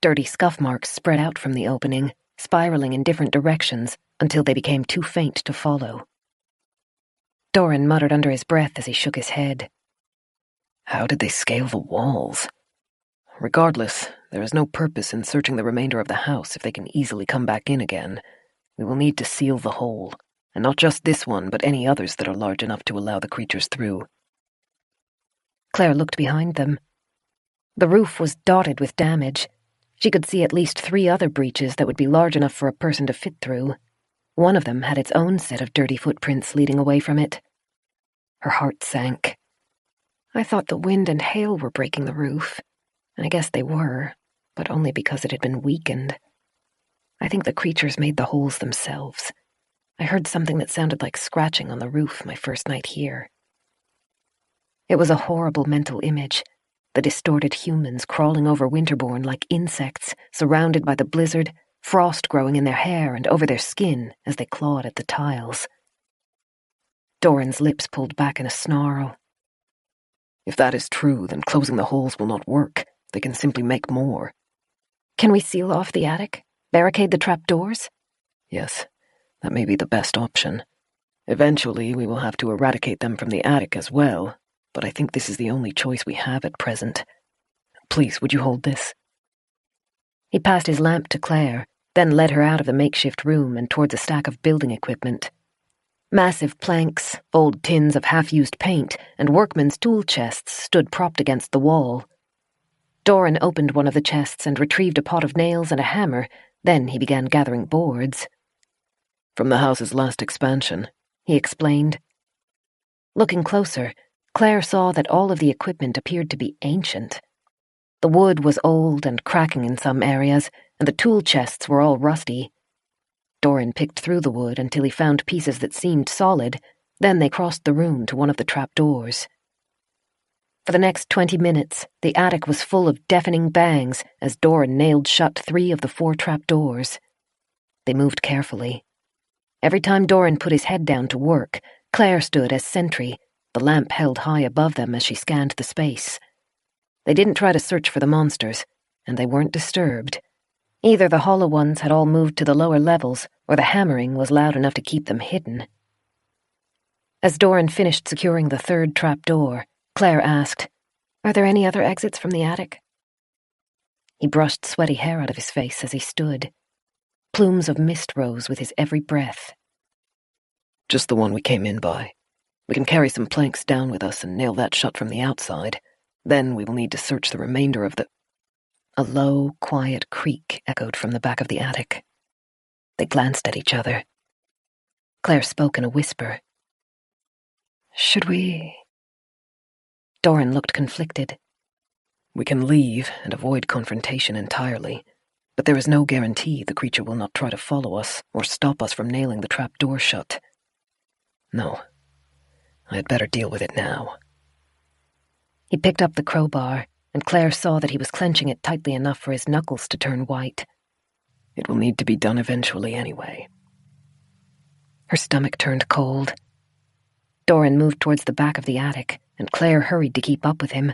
Dirty scuff marks spread out from the opening, spiraling in different directions until they became too faint to follow. Doran muttered under his breath as he shook his head. How did they scale the walls? Regardless, there is no purpose in searching the remainder of the house if they can easily come back in again. We will need to seal the hole, and not just this one, but any others that are large enough to allow the creatures through. Claire looked behind them. The roof was dotted with damage. She could see at least 3 other breaches that would be large enough for a person to fit through. One of them had its own set of dirty footprints leading away from it. Her heart sank. I thought the wind and hail were breaking the roof, and I guess they were, but only because it had been weakened. I think the creatures made the holes themselves. I heard something that sounded like scratching on the roof my first night here. It was a horrible mental image, the distorted humans crawling over Winterbourne like insects, surrounded by the blizzard, frost growing in their hair and over their skin as they clawed at the tiles. Doran's lips pulled back in a snarl. If that is true, then closing the holes will not work. They can simply make more. Can we seal off the attic? Barricade the trapdoors? Yes, that may be the best option. Eventually, we will have to eradicate them from the attic as well, but I think this is the only choice we have at present. Please, would you hold this? He passed his lamp to Claire, then led her out of the makeshift room and towards a stack of building equipment. Massive planks, old tins of half-used paint, and workmen's tool chests stood propped against the wall. Doran opened one of the chests and retrieved a pot of nails and a hammer. Then he began gathering boards. From the house's last expansion, he explained. Looking closer, Claire saw that all of the equipment appeared to be ancient. The wood was old and cracking in some areas, and the tool chests were all rusty. Doran picked through the wood until he found pieces that seemed solid. Then they crossed the room to one of the trapdoors. For the next 20 minutes, the attic was full of deafening bangs as Doran nailed shut 3 of the 4 trapdoors. They moved carefully. Every time Doran put his head down to work, Claire stood as sentry, the lamp held high above them as she scanned the space. They didn't try to search for the monsters, and they weren't disturbed. Either the hollow ones had all moved to the lower levels, or the hammering was loud enough to keep them hidden. As Doran finished securing the 3rd trapdoor, Claire asked. Are there any other exits from the attic? He brushed sweaty hair out of his face as he stood. Plumes of mist rose with his every breath. Just the one we came in by. We can carry some planks down with us and nail that shut from the outside. Then we will need to search the remainder of the... A low, quiet creak echoed from the back of the attic. They glanced at each other. Claire spoke in a whisper. Should we... Doran looked conflicted. We can leave and avoid confrontation entirely, but there is no guarantee the creature will not try to follow us or stop us from nailing the trap door shut. No, I had better deal with it now. He picked up the crowbar, and Claire saw that he was clenching it tightly enough for his knuckles to turn white. It will need to be done eventually anyway. Her stomach turned cold. Doran moved towards the back of the attic, and Claire hurried to keep up with him.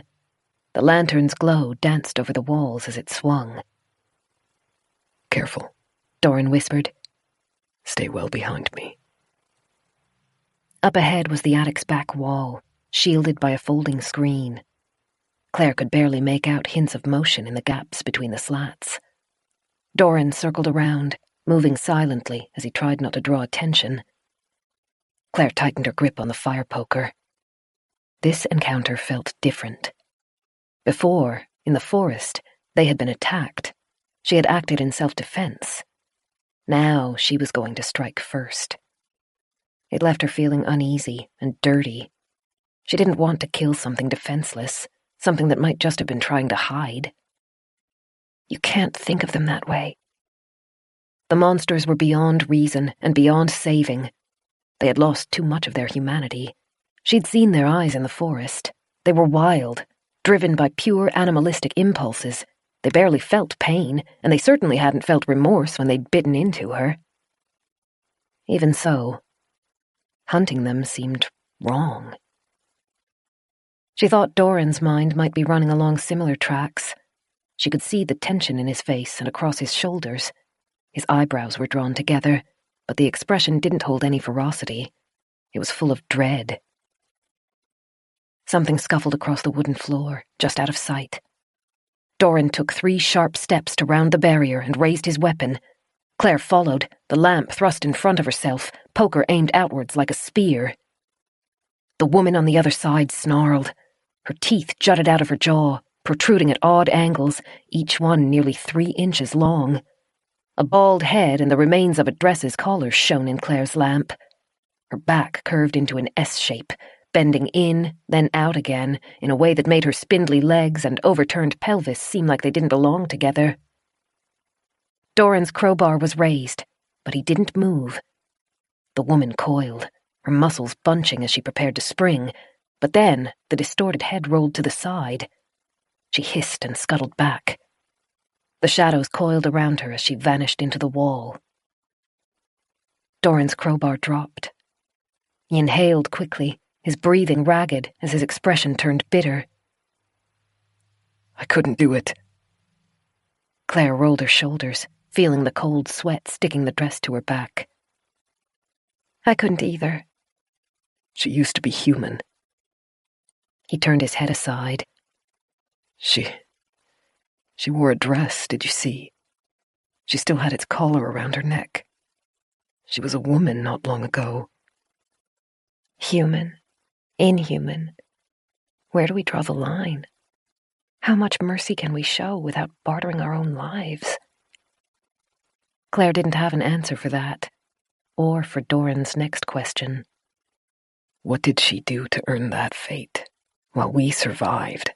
The lantern's glow danced over the walls as it swung. Careful, Doran whispered. Stay well behind me. Up ahead was the attic's back wall, shielded by a folding screen. Claire could barely make out hints of motion in the gaps between the slats. Doran circled around, moving silently as he tried not to draw attention. Claire tightened her grip on the fire poker. This encounter felt different. Before, in the forest, they had been attacked. She had acted in self-defense. Now she was going to strike first. It left her feeling uneasy and dirty. She didn't want to kill something defenseless, something that might just have been trying to hide. You can't think of them that way. The monsters were beyond reason and beyond saving. They had lost too much of their humanity. She'd seen their eyes in the forest. They were wild, driven by pure animalistic impulses. They barely felt pain, and they certainly hadn't felt remorse when they'd bitten into her. Even so, hunting them seemed wrong. She thought Doran's mind might be running along similar tracks. She could see the tension in his face and across his shoulders. His eyebrows were drawn together, but the expression didn't hold any ferocity. It was full of dread. Something scuffled across the wooden floor, just out of sight. Doran took 3 sharp steps to round the barrier and raised his weapon. Claire followed, the lamp thrust in front of herself, poker aimed outwards like a spear. The woman on the other side snarled. Her teeth jutted out of her jaw, protruding at odd angles, each one nearly 3 inches long. A bald head and the remains of a dress's collar shone in Claire's lamp. Her back curved into an S shape, bending in, then out again, in a way that made her spindly legs and overturned pelvis seem like they didn't belong together. Doran's crowbar was raised, but he didn't move. The woman coiled, her muscles bunching as she prepared to spring, but then the distorted head rolled to the side. She hissed and scuttled back. The shadows coiled around her as she vanished into the wall. Doran's crowbar dropped. He inhaled quickly, his breathing ragged as his expression turned bitter. I couldn't do it. Claire rolled her shoulders, feeling the cold sweat sticking the dress to her back. I couldn't either. She used to be human. He turned his head aside. She wore a dress, did you see? She still had its collar around her neck. She was a woman not long ago. Human. Inhuman. Where do we draw the line? How much mercy can we show without bartering our own lives? Claire didn't have an answer for that, or for Doran's next question. What did she do to earn that fate, while we survived?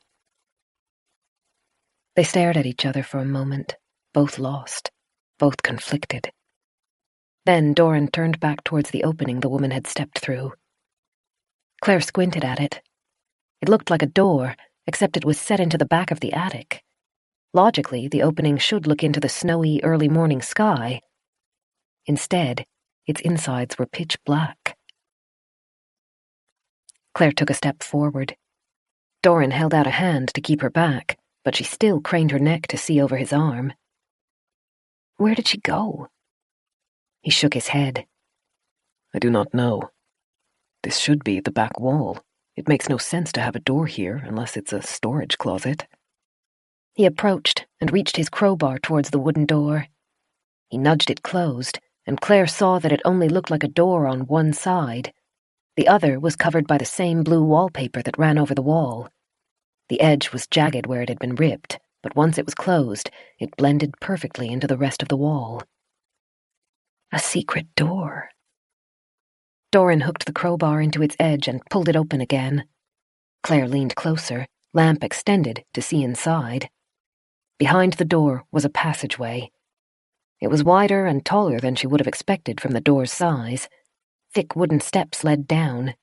They stared at each other for a moment, both lost, both conflicted. Then Doran turned back towards the opening the woman had stepped through. Claire squinted at it. It looked like a door, except it was set into the back of the attic. Logically, the opening should look into the snowy early morning sky. Instead, its insides were pitch black. Claire took a step forward. Doran held out a hand to keep her back, but she still craned her neck to see over his arm. Where did she go? He shook his head. I do not know. This should be the back wall, It makes no sense to have a door here unless it's a storage closet. He approached and reached his crowbar towards the wooden door. He nudged it closed, and Claire saw that it only looked like a door on one side. The other was covered by the same blue wallpaper that ran over the wall. The edge was jagged where it had been ripped, but once it was closed, it blended perfectly into the rest of the wall. A secret door. Doran hooked the crowbar into its edge and pulled it open again. Claire leaned closer, lamp extended to see inside. Behind the door was a passageway. It was wider and taller than she would have expected from the door's size. Thick wooden steps led down.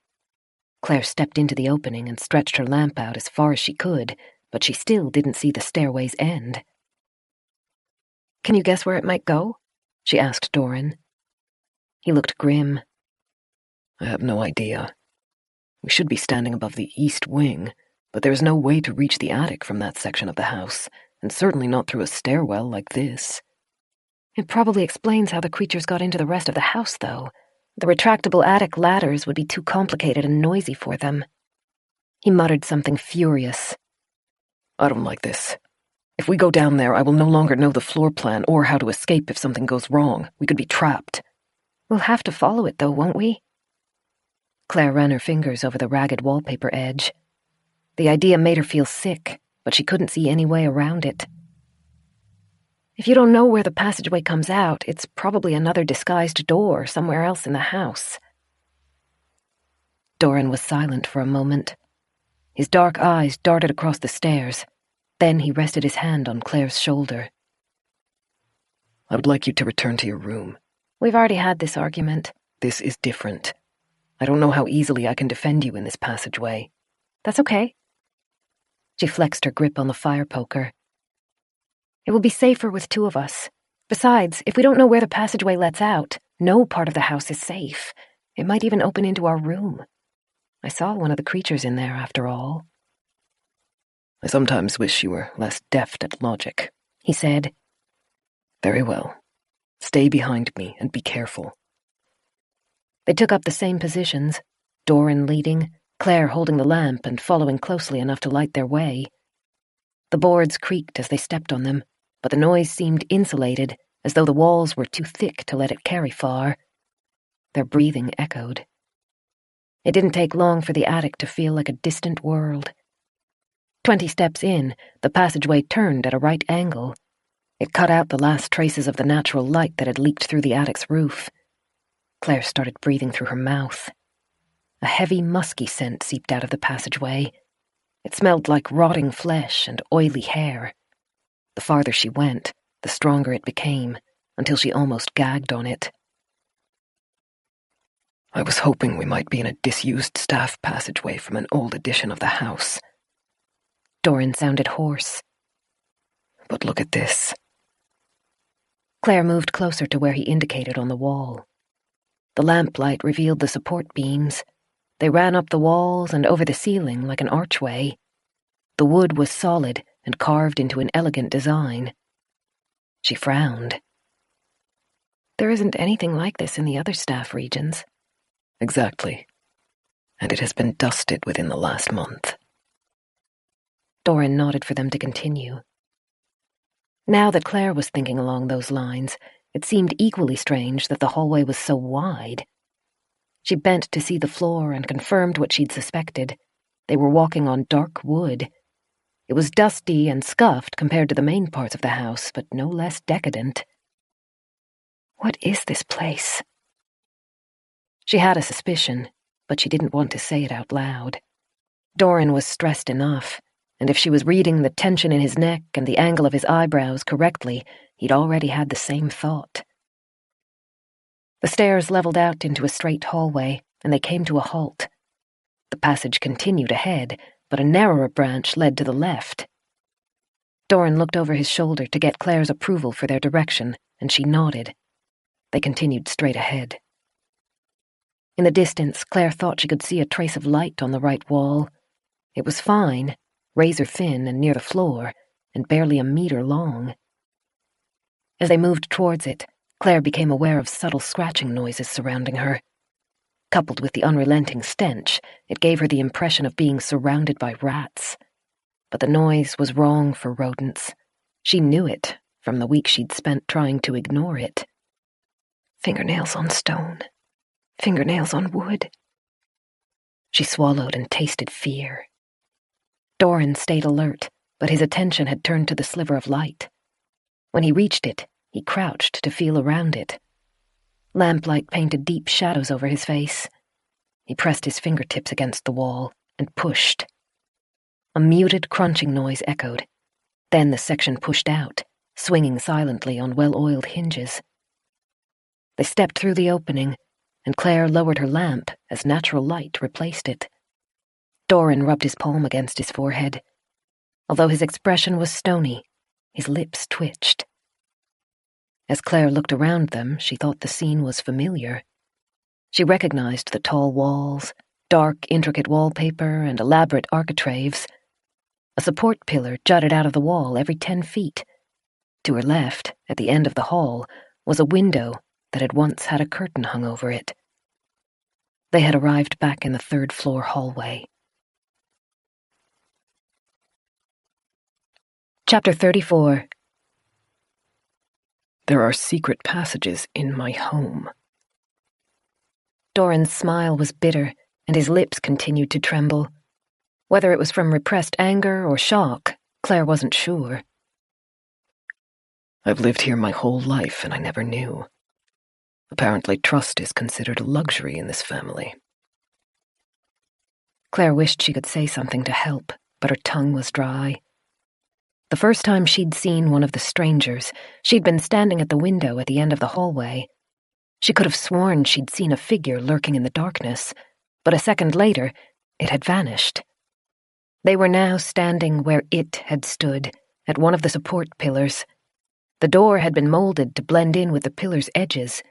Claire stepped into the opening and stretched her lamp out as far as she could, but she still didn't see the stairway's end. "Can you guess where it might go?" she asked Doran. He looked grim. I have no idea. We should be standing above the east wing, but there is no way to reach the attic from that section of the house, and certainly not through a stairwell like this. It probably explains how the creatures got into the rest of the house, though. The retractable attic ladders would be too complicated and noisy for them. He muttered something furious. I don't like this. If we go down there, I will no longer know the floor plan or how to escape if something goes wrong. We could be trapped. We'll have to follow it, though, won't we? Claire ran her fingers over the ragged wallpaper edge. The idea made her feel sick, but she couldn't see any way around it. If you don't know where the passageway comes out, it's probably another disguised door somewhere else in the house. Doran was silent for a moment. His dark eyes darted across the stairs. Then he rested his hand on Claire's shoulder. I would like you to return to your room. We've already had this argument. This is different. I don't know how easily I can defend you in this passageway. That's okay. She flexed her grip on the fire poker. It will be safer with two of us. Besides, if we don't know where the passageway lets out, no part of the house is safe. It might even open into our room. I saw one of the creatures in there, after all. I sometimes wish you were less deft at logic, he said. Very well. Stay behind me and be careful. They took up the same positions, Doran leading, Claire holding the lamp and following closely enough to light their way. The boards creaked as they stepped on them, but the noise seemed insulated, as though the walls were too thick to let it carry far. Their breathing echoed. It didn't take long for the attic to feel like a distant world. 20 steps in, the passageway turned at a right angle. It cut out the last traces of the natural light that had leaked through the attic's roof. Claire started breathing through her mouth. A heavy, musky scent seeped out of the passageway. It smelled like rotting flesh and oily hair. The farther she went, the stronger it became, until she almost gagged on it. I was hoping we might be in a disused staff passageway from an old edition of the house. Doran sounded hoarse. But look at this. Claire moved closer to where he indicated on the wall. The lamplight revealed the support beams. They ran up the walls and over the ceiling like an archway. The wood was solid and carved into an elegant design. She frowned. There isn't anything like this in the other staff regions. Exactly. And it has been dusted within the last month. Doran nodded for them to continue. Now that Claire was thinking along those lines, it seemed equally strange that the hallway was so wide. She bent to see the floor and confirmed what she'd suspected. They were walking on dark wood. It was dusty and scuffed compared to the main parts of the house, but no less decadent. What is this place? She had a suspicion, but she didn't want to say it out loud. Doran was stressed enough, and if she was reading the tension in his neck and the angle of his eyebrows correctly, he'd already had the same thought. The stairs leveled out into a straight hallway, and they came to a halt. The passage continued ahead, but a narrower branch led to the left. Doran looked over his shoulder to get Claire's approval for their direction, and she nodded. They continued straight ahead. In the distance, Claire thought she could see a trace of light on the right wall. It was fine, razor-thin and near the floor, and barely a meter long. As they moved towards it, Claire became aware of subtle scratching noises surrounding her. Coupled with the unrelenting stench, it gave her the impression of being surrounded by rats. But the noise was wrong for rodents. She knew it from the week she'd spent trying to ignore it. Fingernails on stone. Fingernails on wood. She swallowed and tasted fear. Doran stayed alert, but his attention had turned to the sliver of light. When he reached it, he crouched to feel around it. Lamplight painted deep shadows over his face. He pressed his fingertips against the wall and pushed. A muted crunching noise echoed. Then the section pushed out, swinging silently on well-oiled hinges. They stepped through the opening, and Claire lowered her lamp as natural light replaced it. Doran rubbed his palm against his forehead. Although his expression was stony, his lips twitched. As Claire looked around them, she thought the scene was familiar. She recognized the tall walls, dark, intricate wallpaper, and elaborate architraves. A support pillar jutted out of the wall every 10 feet. To her left, at the end of the hall, was a window that had once had a curtain hung over it. They had arrived back in the 3rd-floor hallway. Chapter 34. There are secret passages in my home. Doran's smile was bitter, and his lips continued to tremble. Whether it was from repressed anger or shock, Claire wasn't sure. I've lived here my whole life, and I never knew. Apparently, trust is considered a luxury in this family. Claire wished she could say something to help, but her tongue was dry. The first time she'd seen one of the strangers, she'd been standing at the window at the end of the hallway. She could have sworn she'd seen a figure lurking in the darkness, but a second later, it had vanished. They were now standing where it had stood, at one of the support pillars. The door had been molded to blend in with the pillar's edges.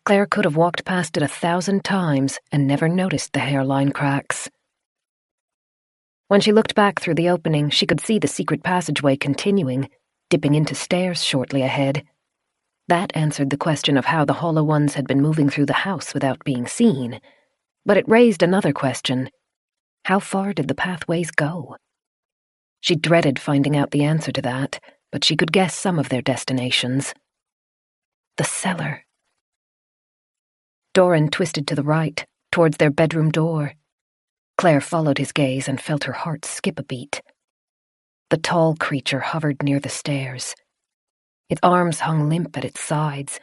Claire could have walked past it 1,000 times and never noticed the hairline cracks. When she looked back through the opening, she could see the secret passageway continuing, dipping into stairs shortly ahead. That answered the question of how the Hollow Ones had been moving through the house without being seen. But it raised another question. How far did the pathways go? She dreaded finding out the answer to that, but she could guess some of their destinations. The cellar. Doran twisted to the right, towards their bedroom door. Claire followed his gaze and felt her heart skip a beat. The tall creature hovered near the stairs. Its arms hung limp at its sides.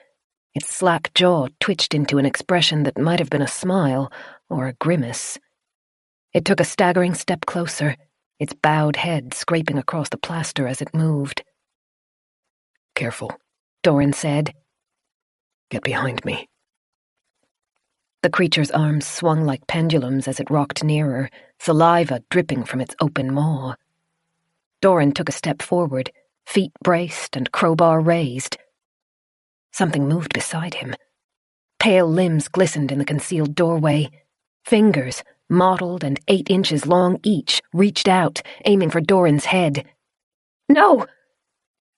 Its slack jaw twitched into an expression that might have been a smile or a grimace. It took a staggering step closer, its bowed head scraping across the plaster as it moved. Careful, Doran said. Get behind me. The creature's arms swung like pendulums as it rocked nearer, saliva dripping from its open maw. Doran took a step forward, feet braced and crowbar raised. Something moved beside him. Pale limbs glistened in the concealed doorway. Fingers, mottled and 8 inches long each, reached out, aiming for Doran's head. No!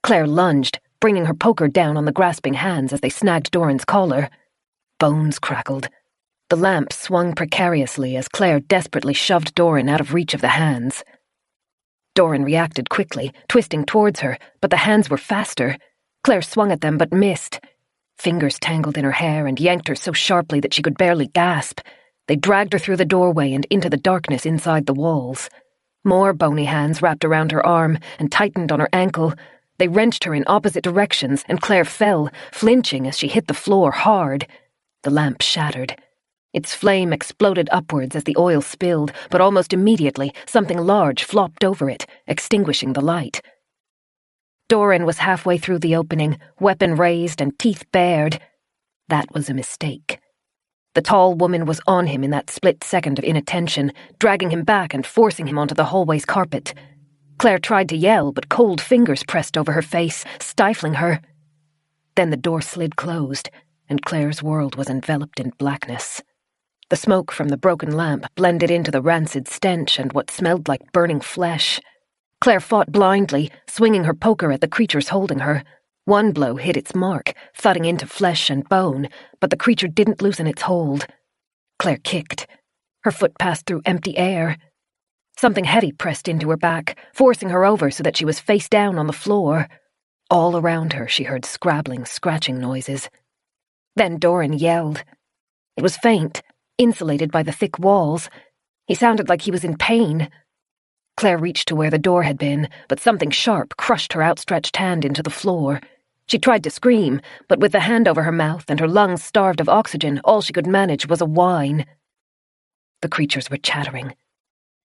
Claire lunged, bringing her poker down on the grasping hands as they snagged Doran's collar. Bones crackled. The lamp swung precariously as Claire desperately shoved Doran out of reach of the hands. Doran reacted quickly, twisting towards her, but the hands were faster. Claire swung at them but missed. Fingers tangled in her hair and yanked her so sharply that she could barely gasp. They dragged her through the doorway and into the darkness inside the walls. More bony hands wrapped around her arm and tightened on her ankle. They wrenched her in opposite directions, and Claire fell, flinching as she hit the floor hard. The lamp shattered. Its flame exploded upwards as the oil spilled, but almost immediately something large flopped over it, extinguishing the light. Doran was halfway through the opening, weapon raised and teeth bared. That was a mistake. The tall woman was on him in that split second of inattention, dragging him back and forcing him onto the hallway's carpet. Claire tried to yell, but cold fingers pressed over her face, stifling her. Then the door slid closed, and Claire's world was enveloped in blackness. The smoke from the broken lamp blended into the rancid stench and what smelled like burning flesh. Claire fought blindly, swinging her poker at the creatures holding her. One blow hit its mark, thudding into flesh and bone, but the creature didn't loosen its hold. Claire kicked. Her foot passed through empty air. Something heavy pressed into her back, forcing her over so that she was face down on the floor. All around her she heard scrabbling, scratching noises. Then Doran yelled. It was faint, insulated by the thick walls. He sounded like he was in pain. Claire reached to where the door had been, but something sharp crushed her outstretched hand into the floor. She tried to scream, but with the hand over her mouth and her lungs starved of oxygen, all she could manage was a whine. The creatures were chattering.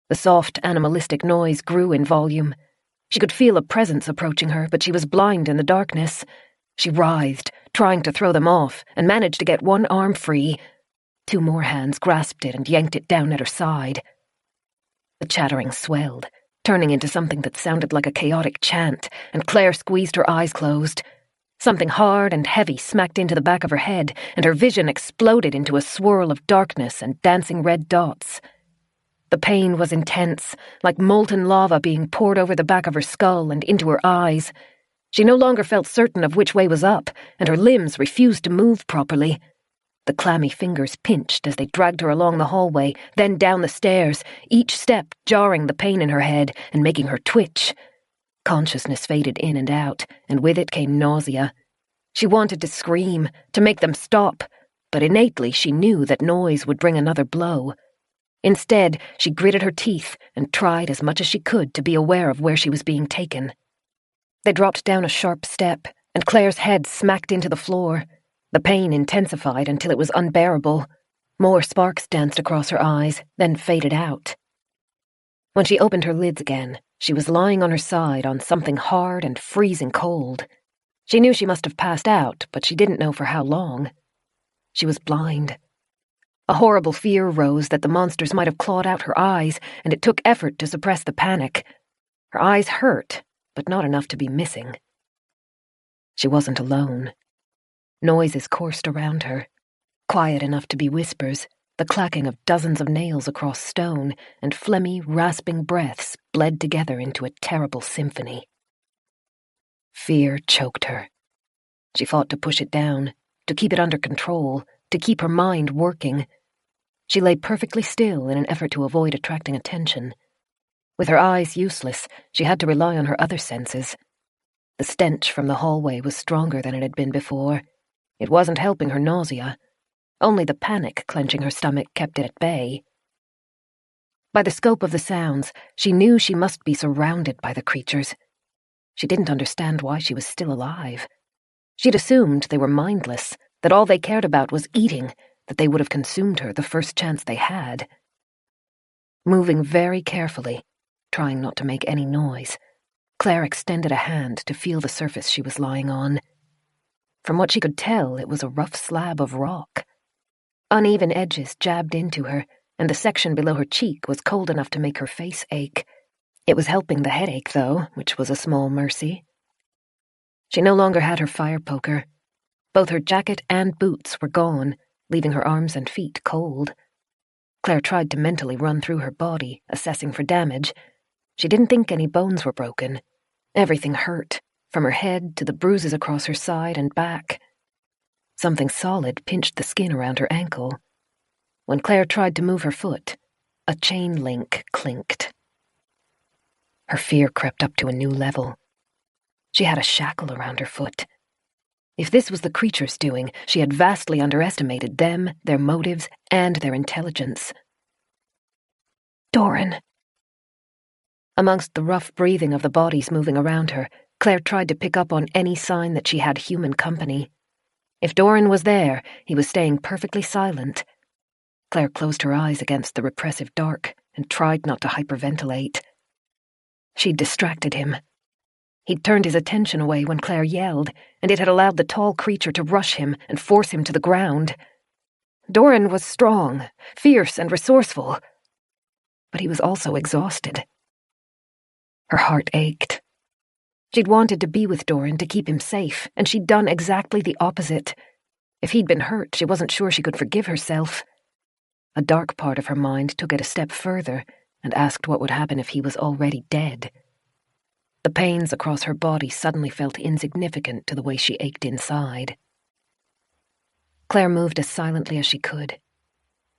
The soft, animalistic noise grew in volume. She could feel a presence approaching her, but she was blind in the darkness. She writhed, trying to throw them off, and managed to get one arm free. 2 more hands grasped it and yanked it down at her side. The chattering swelled, turning into something that sounded like a chaotic chant, and Claire squeezed her eyes closed. Something hard and heavy smacked into the back of her head, and her vision exploded into a swirl of darkness and dancing red dots. The pain was intense, like molten lava being poured over the back of her skull and into her eyes. She no longer felt certain of which way was up, and her limbs refused to move properly. The clammy fingers pinched as they dragged her along the hallway, then down the stairs, each step jarring the pain in her head and making her twitch. Consciousness faded in and out, and with it came nausea. She wanted to scream, to make them stop, but innately she knew that noise would bring another blow. Instead, she gritted her teeth and tried as much as she could to be aware of where she was being taken. They dropped down a sharp step, and Claire's head smacked into the floor. The pain intensified until it was unbearable. More sparks danced across her eyes, then faded out. When she opened her lids again, she was lying on her side on something hard and freezing cold. She knew she must have passed out, but she didn't know for how long. She was blind. A horrible fear rose that the monsters might have clawed out her eyes, and it took effort to suppress the panic. Her eyes hurt, but not enough to be missing. She wasn't alone. Noises coursed around her, quiet enough to be whispers, the clacking of dozens of nails across stone, and phlegmy, rasping breaths bled together into a terrible symphony. Fear choked her. She fought to push it down, to keep it under control, to keep her mind working. She lay perfectly still in an effort to avoid attracting attention. With her eyes useless, she had to rely on her other senses. The stench from the hallway was stronger than it had been before. It wasn't helping her nausea. Only the panic clenching her stomach kept it at bay. By the scope of the sounds, she knew she must be surrounded by the creatures. She didn't understand why she was still alive. She'd assumed they were mindless, that all they cared about was eating, that they would have consumed her the first chance they had. Moving very carefully, trying not to make any noise, Claire extended a hand to feel the surface she was lying on. From what she could tell, it was a rough slab of rock. Uneven edges jabbed into her, and the section below her cheek was cold enough to make her face ache. It was helping the headache, though, which was a small mercy. She no longer had her fire poker. Both her jacket and boots were gone, leaving her arms and feet cold. Claire tried to mentally run through her body, assessing for damage. She didn't think any bones were broken. Everything hurt, from her head to the bruises across her side and back. Something solid pinched the skin around her ankle. When Claire tried to move her foot, a chain link clinked. Her fear crept up to a new level. She had a shackle around her foot. If this was the creature's doing, she had vastly underestimated them, their motives, and their intelligence. Doran. Amongst the rough breathing of the bodies moving around her, Claire tried to pick up on any sign that she had human company. If Doran was there, he was staying perfectly silent. Claire closed her eyes against the repressive dark and tried not to hyperventilate. She'd distracted him. He'd turned his attention away when Claire yelled, and it had allowed the tall creature to rush him and force him to the ground. Doran was strong, fierce, and resourceful, but he was also exhausted. Her heart ached. She'd wanted to be with Doran to keep him safe, and she'd done exactly the opposite. If he'd been hurt, she wasn't sure she could forgive herself. A dark part of her mind took it a step further and asked what would happen if he was already dead. The pains across her body suddenly felt insignificant to the way she ached inside. Claire moved as silently as she could.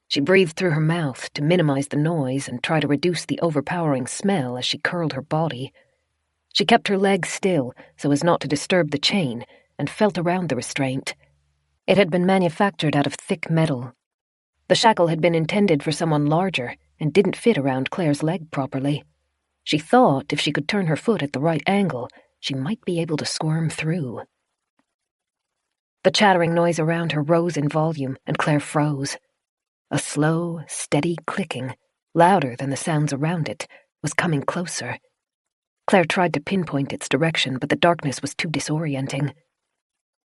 She breathed through her mouth to minimize the noise and try to reduce the overpowering smell as she curled her body. She kept her legs still so as not to disturb the chain and felt around the restraint. It had been manufactured out of thick metal. The shackle had been intended for someone larger and didn't fit around Claire's leg properly. She thought if she could turn her foot at the right angle, she might be able to squirm through. The chattering noise around her rose in volume, and Claire froze. A slow, steady clicking, louder than the sounds around it, was coming closer. Claire tried to pinpoint its direction, but the darkness was too disorienting.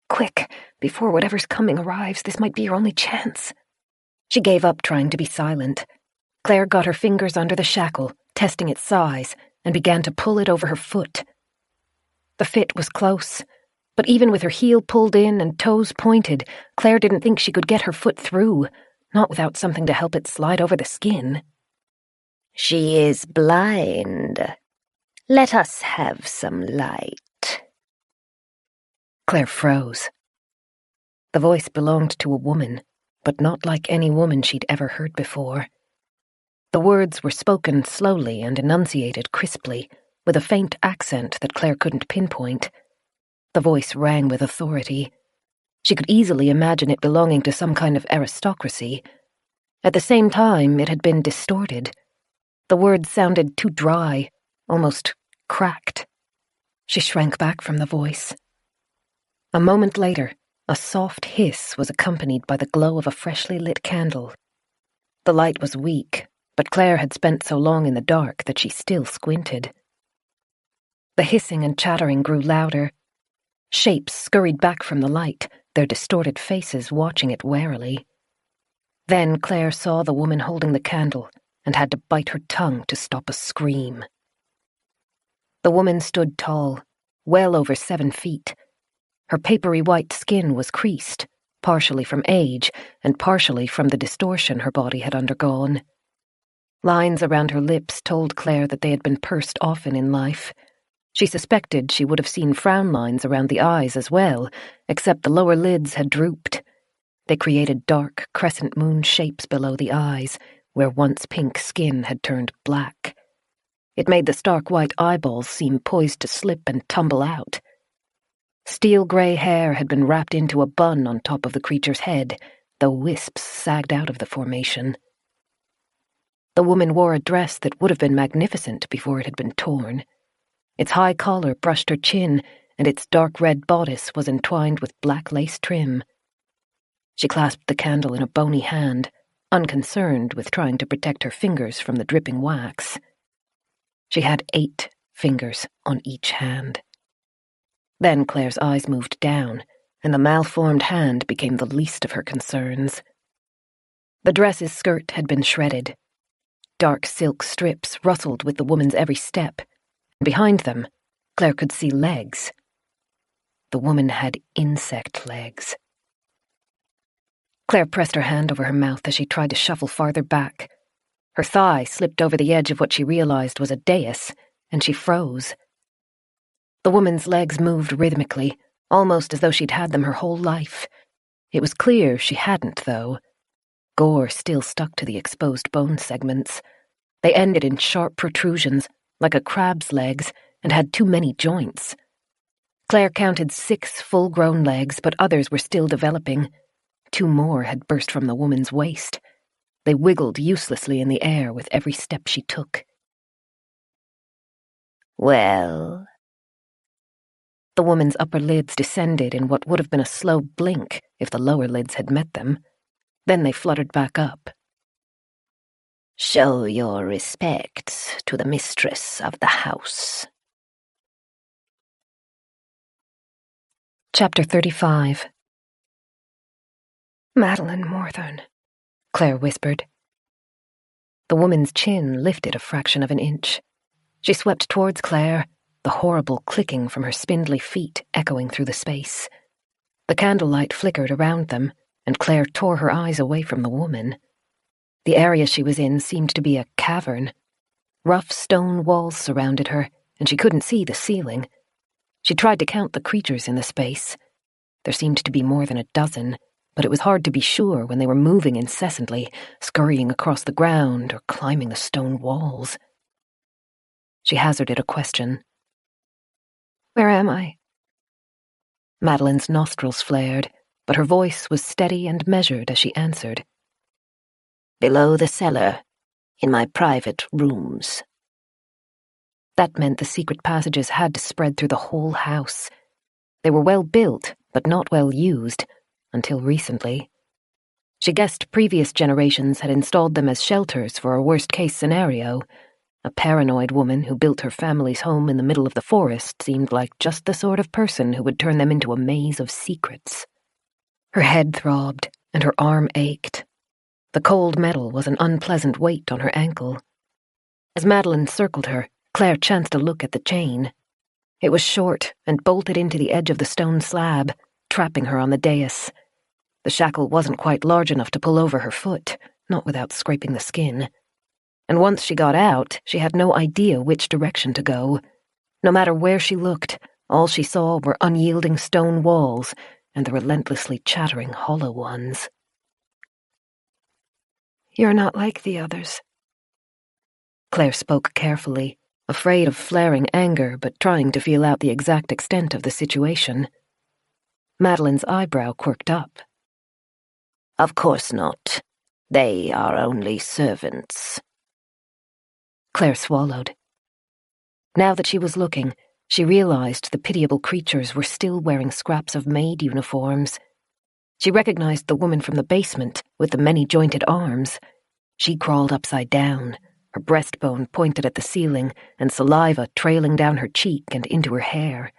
Quick, before whatever's coming arrives, this might be your only chance. She gave up trying to be silent. Claire got her fingers under the shackle, testing its size, and began to pull it over her foot. The fit was close, but even with her heel pulled in and toes pointed, Claire didn't think she could get her foot through, not without something to help it slide over the skin. She is blind. Let us have some light. Claire froze. The voice belonged to a woman, but not like any woman she'd ever heard before. The words were spoken slowly and enunciated crisply, with a faint accent that Claire couldn't pinpoint. The voice rang with authority. She could easily imagine it belonging to some kind of aristocracy. At the same time, it had been distorted. The words sounded too dry, almost cracked. She shrank back from the voice. A moment later, a soft hiss was accompanied by the glow of a freshly lit candle. The light was weak, but Claire had spent so long in the dark that she still squinted. The hissing and chattering grew louder. Shapes scurried back from the light, their distorted faces watching it warily. Then Claire saw the woman holding the candle and had to bite her tongue to stop a scream. The woman stood tall, well over 7 feet. Her papery white skin was creased, partially from age and partially from the distortion her body had undergone. Lines around her lips told Claire that they had been pursed often in life. She suspected she would have seen frown lines around the eyes as well, except the lower lids had drooped. They created dark crescent moon shapes below the eyes, where once pink skin had turned black. It made the stark white eyeballs seem poised to slip and tumble out. Steel grey hair had been wrapped into a bun on top of the creature's head, though wisps sagged out of the formation. The woman wore a dress that would have been magnificent before it had been torn. Its high collar brushed her chin, and its dark red bodice was entwined with black lace trim. She clasped the candle in a bony hand, unconcerned with trying to protect her fingers from the dripping wax. She had 8 fingers on each hand. Then Claire's eyes moved down, and the malformed hand became the least of her concerns. The dress's skirt had been shredded. Dark silk strips rustled with the woman's every step. Behind them, Claire could see legs. The woman had insect legs. Claire pressed her hand over her mouth as she tried to shuffle farther back. Her thigh slipped over the edge of what she realized was a dais, and she froze. The woman's legs moved rhythmically, almost as though she'd had them her whole life. It was clear she hadn't, though. Gore still stuck to the exposed bone segments. They ended in sharp protrusions, like a crab's legs, and had too many joints. Claire counted 6 full-grown legs, but others were still developing. 2 more had burst from the woman's waist. They wiggled uselessly in the air with every step she took. Well? The woman's upper lids descended in what would have been a slow blink if the lower lids had met them. Then they fluttered back up. Show your respects to the mistress of the house. Chapter 35. Madeline Morthorne, Claire whispered. The woman's chin lifted a fraction of an inch. She swept towards Claire, the horrible clicking from her spindly feet echoing through the space. The candlelight flickered around them, and Claire tore her eyes away from the woman. The area she was in seemed to be a cavern. Rough stone walls surrounded her, and she couldn't see the ceiling. She tried to count the creatures in the space. There seemed to be more than a dozen, but it was hard to be sure when they were moving incessantly, scurrying across the ground or climbing the stone walls. She hazarded a question. Where am I? Madeline's nostrils flared, but her voice was steady and measured as she answered. Below the cellar, in my private rooms. That meant the secret passages had to spread through the whole house. They were well built, but not well used, until recently. She guessed previous generations had installed them as shelters for a worst-case scenario. A paranoid woman who built her family's home in the middle of the forest seemed like just the sort of person who would turn them into a maze of secrets. Her head throbbed, and her arm ached. The cold metal was an unpleasant weight on her ankle. As Madeline circled her, Claire chanced a look at the chain. It was short and bolted into the edge of the stone slab, trapping her on the dais. The shackle wasn't quite large enough to pull over her foot, not without scraping the skin. And once she got out, she had no idea which direction to go. No matter where she looked, all she saw were unyielding stone walls and the relentlessly chattering hollow ones. You're not like the others. Claire spoke carefully, afraid of flaring anger but trying to feel out the exact extent of the situation. Madeline's eyebrow quirked up. Of course not. They are only servants. Claire swallowed. Now that she was looking, she realized the pitiable creatures were still wearing scraps of maid uniforms. She recognized the woman from the basement with the many-jointed arms. She crawled upside down, her breastbone pointed at the ceiling and saliva trailing down her cheek and into her hair.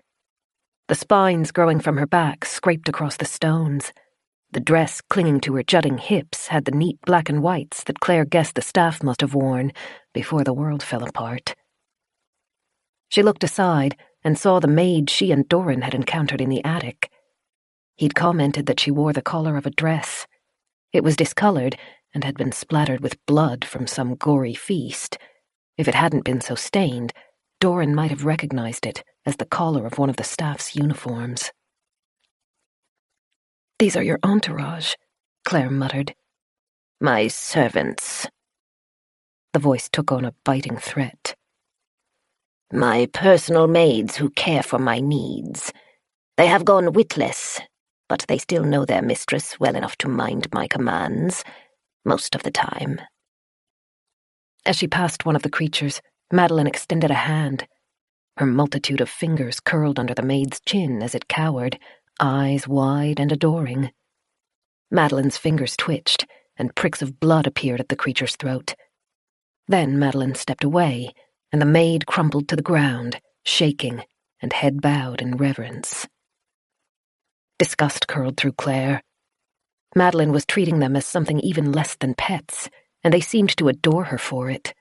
The spines growing from her back scraped across the stones. The dress clinging to her jutting hips had the neat black and whites that Claire guessed the staff must have worn before the world fell apart. She looked aside and saw the maid she and Doran had encountered in the attic. He'd commented that she wore the collar of a dress. It was discolored and had been splattered with blood from some gory feast. If it hadn't been so stained, Doran might have recognized it as the collar of one of the staff's uniforms. These are your entourage, Claire muttered. My servants. The voice took on a biting threat. My personal maids who care for my needs. They have gone witless, but they still know their mistress well enough to mind my commands, most of the time. As she passed one of the creatures, Madeline extended a hand. Her multitude of fingers curled under the maid's chin as it cowered, eyes wide and adoring. Madeline's fingers twitched, and pricks of blood appeared at the creature's throat. Then Madeline stepped away, and the maid crumpled to the ground, shaking, and head bowed in reverence. Disgust curled through Claire. Madeline was treating them as something even less than pets, and they seemed to adore her for it.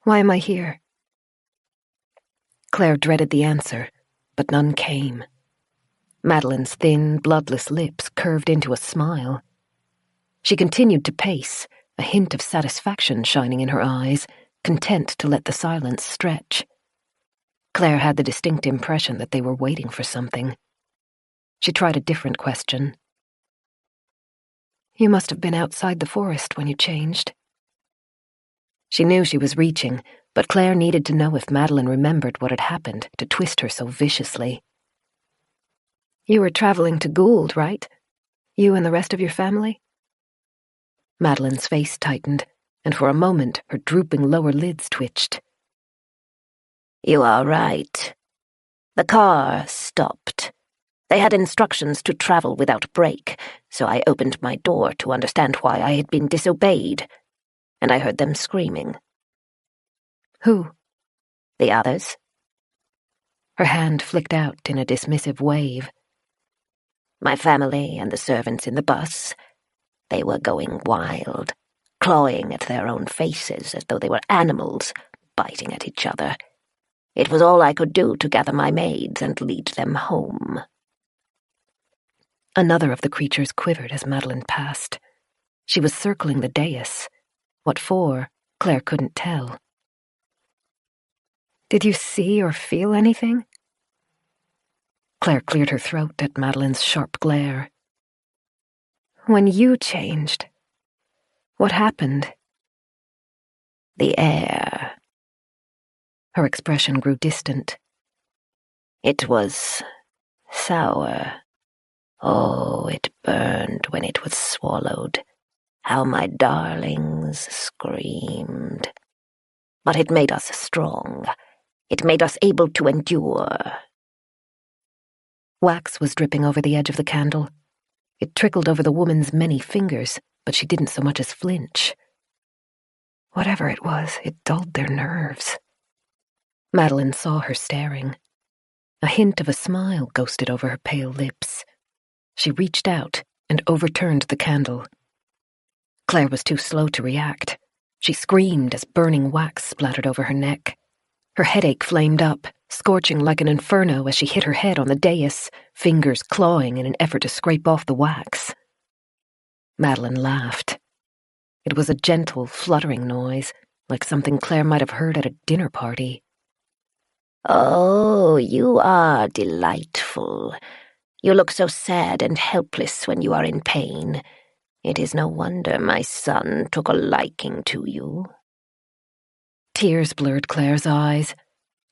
Why am I here? Claire dreaded the answer, but none came. Madeline's thin, bloodless lips curved into a smile. She continued to pace, a hint of satisfaction shining in her eyes, content to let the silence stretch. Claire had the distinct impression that they were waiting for something. She tried a different question. You must have been outside the forest when you changed. She knew she was reaching, but Claire needed to know if Madeline remembered what had happened to twist her so viciously. You were traveling to Gould, right? You and the rest of your family? Madeline's face tightened, and for a moment her drooping lower lids twitched. You are right. The car stopped. They had instructions to travel without break, so I opened my door to understand why I had been disobeyed, and I heard them screaming. Who? The others. Her hand flicked out in a dismissive wave. My family and the servants in the bus. They were going wild, clawing at their own faces as though they were animals, biting at each other. It was all I could do to gather my maids and lead them home. Another of the creatures quivered as Madeline passed. She was circling the dais. What for, Claire couldn't tell. Did you see or feel anything? Claire cleared her throat at Madeline's sharp glare. When you changed, what happened? The air. Her expression grew distant. It was sour. Oh, it burned when it was swallowed. How my darlings screamed. But it made us strong. It made us able to endure. Wax was dripping over the edge of the candle. It trickled over the woman's many fingers, but she didn't so much as flinch. Whatever it was, it dulled their nerves. Madeline saw her staring. A hint of a smile ghosted over her pale lips. She reached out and overturned the candle. Claire was too slow to react. She screamed as burning wax splattered over her neck. Her headache flamed up, scorching like an inferno as she hit her head on the dais, fingers clawing in an effort to scrape off the wax. Madeline laughed. It was a gentle, fluttering noise, like something Claire might have heard at a dinner party. Oh, you are delightful. You look so sad and helpless when you are in pain. It is no wonder my son took a liking to you. Tears blurred Claire's eyes.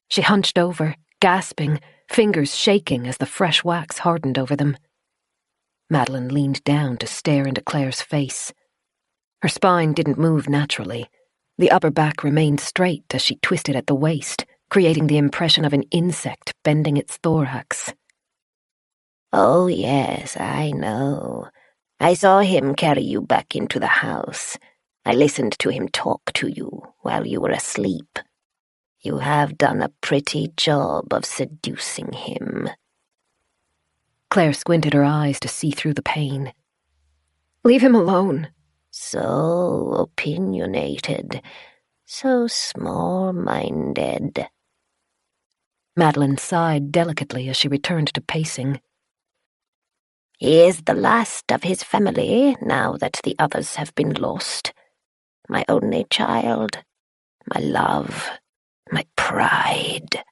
She hunched over, gasping, fingers shaking as the fresh wax hardened over them. Madeline leaned down to stare into Claire's face. Her spine didn't move naturally. The upper back remained straight as she twisted at the waist, creating the impression of an insect bending its thorax. Oh, yes, I know. I saw him carry you back into the house. I listened to him talk to you while you were asleep. You have done a pretty job of seducing him. Claire squinted her eyes to see through the pain. Leave him alone. So opinionated, so small-minded. Madeline sighed delicately as she returned to pacing. He is the last of his family, now that the others have been lost. My only child, my love, my pride.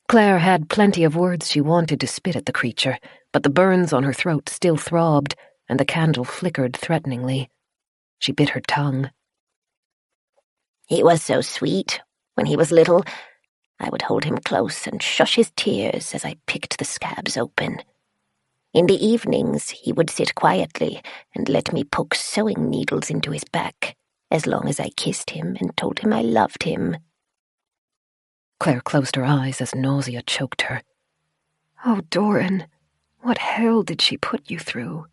Claire had plenty of words she wanted to spit at the creature, but the burns on her throat still throbbed, and the candle flickered threateningly. She bit her tongue. He was so sweet. When he was little, I would hold him close and shush his tears as I picked the scabs open. In the evenings, he would sit quietly and let me poke sewing needles into his back, as long as I kissed him and told him I loved him. Claire closed her eyes as nausea choked her. Oh, Doran, what hell did she put you through?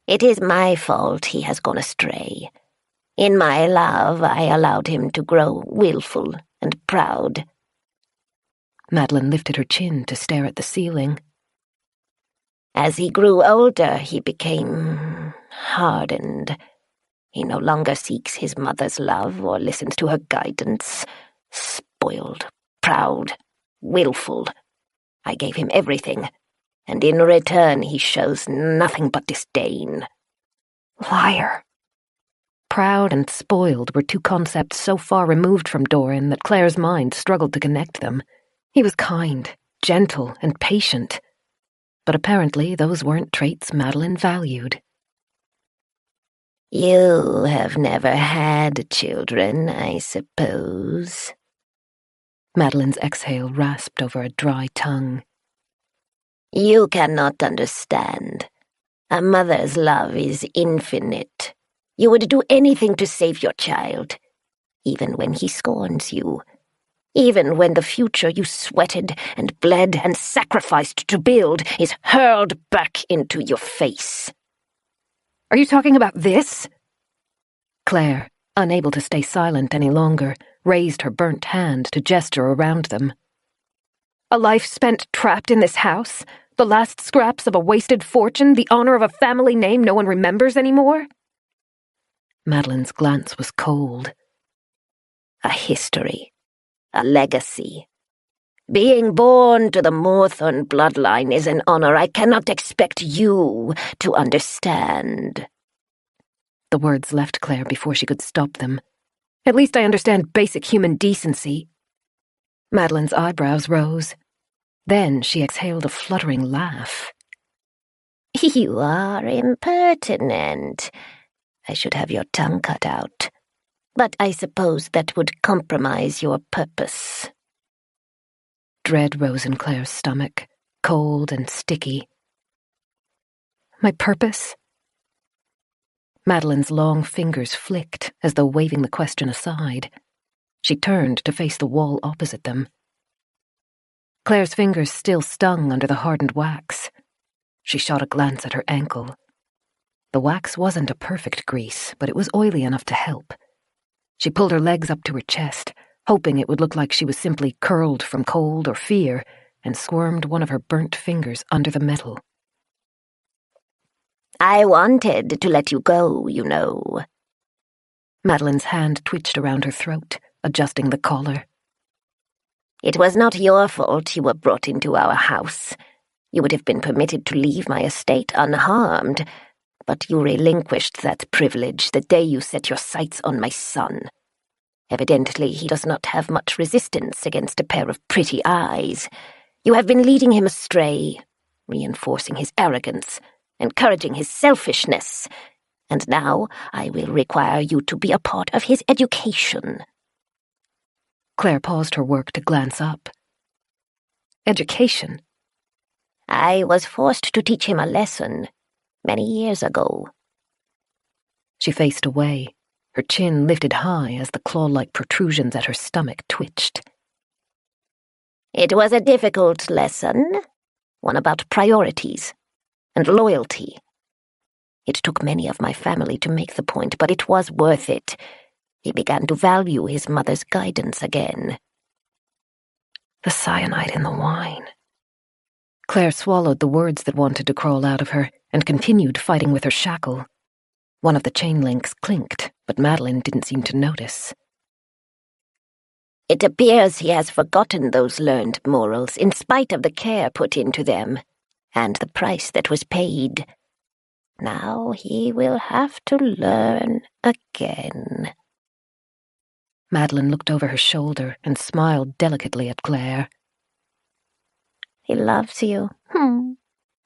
It is my fault he has gone astray. In my love, I allowed him to grow willful and proud. Madeline lifted her chin to stare at the ceiling. As he grew older, he became hardened. He no longer seeks his mother's love or listens to her guidance. Spoiled, proud, willful. I gave him everything, and in return he shows nothing but disdain. Liar. Proud and spoiled were two concepts so far removed from Doran that Claire's mind struggled to connect them. He was kind, gentle, and patient. But apparently those weren't traits Madeline valued. You have never had children, I suppose. Madeline's exhale rasped over a dry tongue. You cannot understand. A mother's love is infinite. You would do anything to save your child, even when he scorns you. Even when the future you sweated and bled and sacrificed to build is hurled back into your face. Are you talking about this? Claire, unable to stay silent any longer, raised her burnt hand to gesture around them. A life spent trapped in this house? The last scraps of a wasted fortune? The honor of a family name no one remembers anymore? Madeline's glance was cold. A history. A legacy. Being born to the Moorthorne bloodline is an honor I cannot expect you to understand. The words left Claire before she could stop them. At least I understand basic human decency. Madeline's eyebrows rose. Then she exhaled a fluttering laugh. You are impertinent. I should have your tongue cut out. But I suppose that would compromise your purpose. Dread rose in Claire's stomach, cold and sticky. My purpose? Madeline's long fingers flicked as though waving the question aside. She turned to face the wall opposite them. Claire's fingers still stung under the hardened wax. She shot a glance at her ankle. The wax wasn't a perfect grease, but it was oily enough to help. She pulled her legs up to her chest, hoping it would look like she was simply curled from cold or fear, and squirmed one of her burnt fingers under the metal. I wanted to let you go, you know. Madeline's hand twitched around her throat, adjusting the collar. It was not your fault you were brought into our house. You would have been permitted to leave my estate unharmed, but you relinquished that privilege the day you set your sights on my son. Evidently, he does not have much resistance against a pair of pretty eyes. You have been leading him astray, reinforcing his arrogance, encouraging his selfishness, and now I will require you to be a part of his education. Claire paused her work to glance up. Education? I was forced to teach him a lesson many years ago. She faced away, her chin lifted high as the claw-like protrusions at her stomach twitched. It was a difficult lesson, one about priorities and loyalty. It took many of my family to make the point, but it was worth it. He began to value his mother's guidance again. The cyanide in the wine. Claire swallowed the words that wanted to crawl out of her and continued fighting with her shackle. One of the chain links clinked, but Madeline didn't seem to notice. It appears he has forgotten those learned morals in spite of the care put into them and the price that was paid. Now he will have to learn again. Madeline looked over her shoulder and smiled delicately at Claire. He loves you.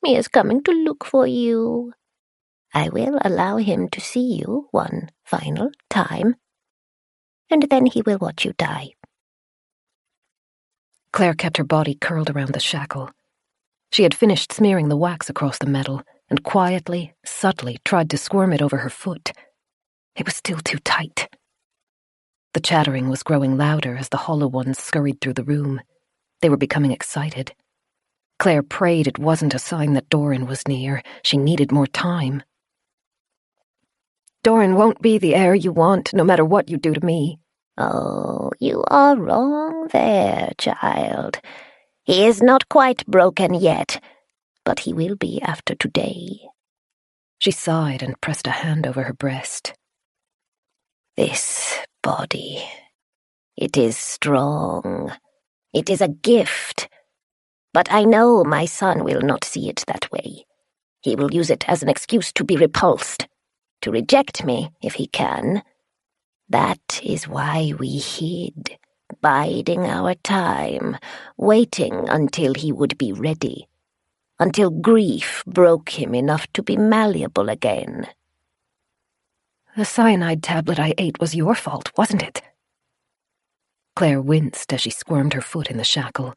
He is coming to look for you. I will allow him to see you one final time, and then he will watch you die. Claire kept her body curled around the shackle. She had finished smearing the wax across the metal and quietly, subtly tried to squirm it over her foot. It was still too tight. The chattering was growing louder as the hollow ones scurried through the room. They were becoming excited. Claire prayed it wasn't a sign that Doran was near. She needed more time. Doran won't be the heir you want, no matter what you do to me. Oh, you are wrong there, child. He is not quite broken yet, but he will be after today. She sighed and pressed a hand over her breast. This body, it is strong. It is a gift. But I know my son will not see it that way. He will use it as an excuse to be repulsed, to reject me if he can. That is why we hid, biding our time, waiting until he would be ready, until grief broke him enough to be malleable again. The cyanide tablet I ate was your fault, wasn't it? Claire winced as she squirmed her foot in the shackle.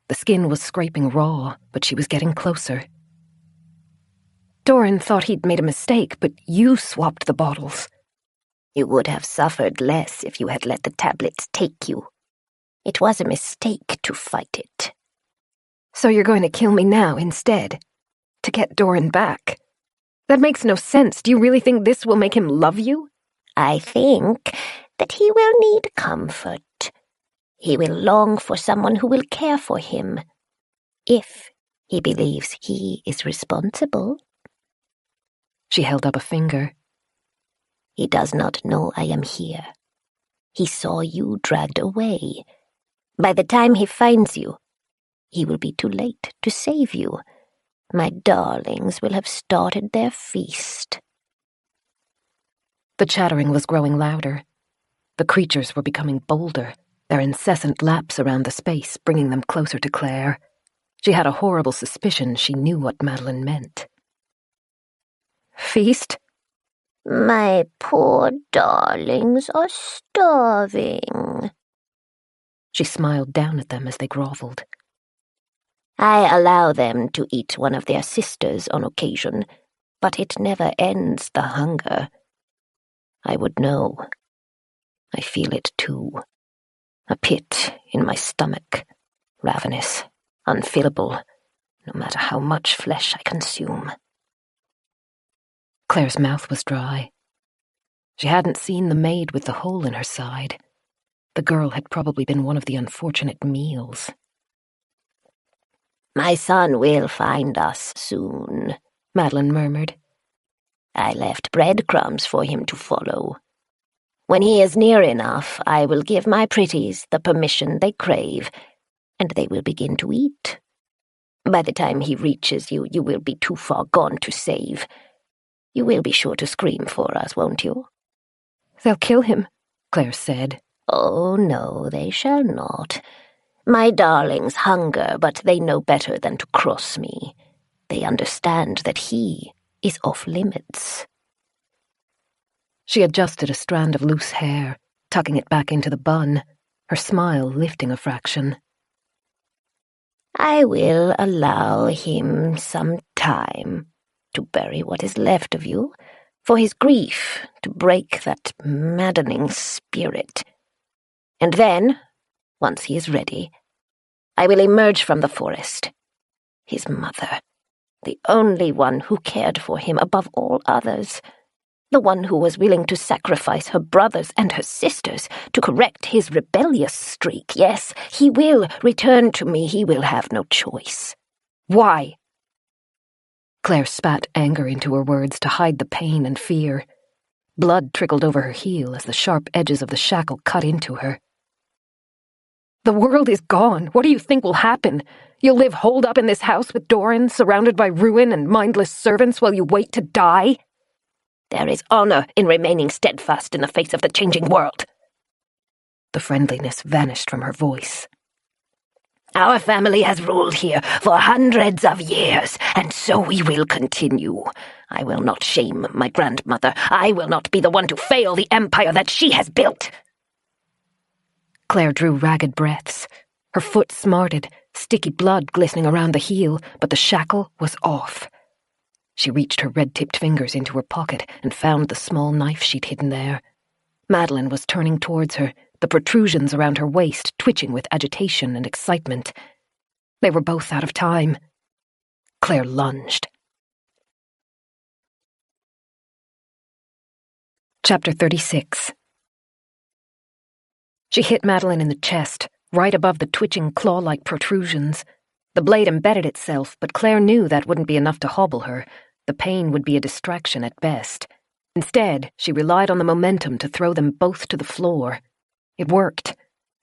The skin was scraping raw, but she was getting closer. Doran thought he'd made a mistake, but you swapped the bottles. You would have suffered less if you had let the tablets take you. It was a mistake to fight it. So you're going to kill me now instead? To get Doran back? That makes no sense. Do you really think this will make him love you? I think that he will need comfort. He will long for someone who will care for him, if he believes he is responsible. She held up a finger. He does not know I am here. He saw you dragged away. By the time he finds you, he will be too late to save you. My darlings will have started their feast. The chattering was growing louder. The creatures were becoming bolder, their incessant laps around the space bringing them closer to Claire. She had a horrible suspicion she knew what Madeline meant. Feast? My poor darlings are starving. She smiled down at them as they grovelled. I allow them to eat one of their sisters on occasion, but it never ends the hunger. I would know. I feel it too. A pit in my stomach, ravenous, unfillable, no matter how much flesh I consume. Claire's mouth was dry. She hadn't seen the maid with the hole in her side. The girl had probably been one of the unfortunate meals. My son will find us soon, Madeline murmured. I left breadcrumbs for him to follow. When he is near enough, I will give my pretties the permission they crave, and they will begin to eat. By the time he reaches you, you will be too far gone to save. You will be sure to scream for us, won't you? They'll kill him, Claire said. Oh, no, they shall not. My darlings hunger, but they know better than to cross me. They understand that he is off limits. She adjusted a strand of loose hair, tucking it back into the bun, her smile lifting a fraction. I will allow him some time to bury what is left of you, for his grief to break that maddening spirit. And then, once he is ready, I will emerge from the forest. His mother, the only one who cared for him above all others, the one who was willing to sacrifice her brothers and her sisters to correct his rebellious streak. Yes, he will return to me. He will have no choice. Why? Claire spat anger into her words to hide the pain and fear. Blood trickled over her heel as the sharp edges of the shackle cut into her. The world is gone. What do you think will happen? You'll live holed up in this house with Doran, surrounded by ruin and mindless servants while you wait to die? There is honor in remaining steadfast in the face of the changing world. The friendliness vanished from her voice. Our family has ruled here for hundreds of years, and so we will continue. I will not shame my grandmother. I will not be the one to fail the empire that she has built. Claire drew ragged breaths. Her foot smarted, sticky blood glistening around the heel, but the shackle was off. She reached her red-tipped fingers into her pocket and found the small knife she'd hidden there. Madeline was turning towards her, the protrusions around her waist twitching with agitation and excitement. They were both out of time. Claire lunged. Chapter 36. She hit Madeline in the chest, right above the twitching claw-like protrusions. The blade embedded itself, but Claire knew that wouldn't be enough to hobble her. The pain would be a distraction at best. Instead, she relied on the momentum to throw them both to the floor. It worked.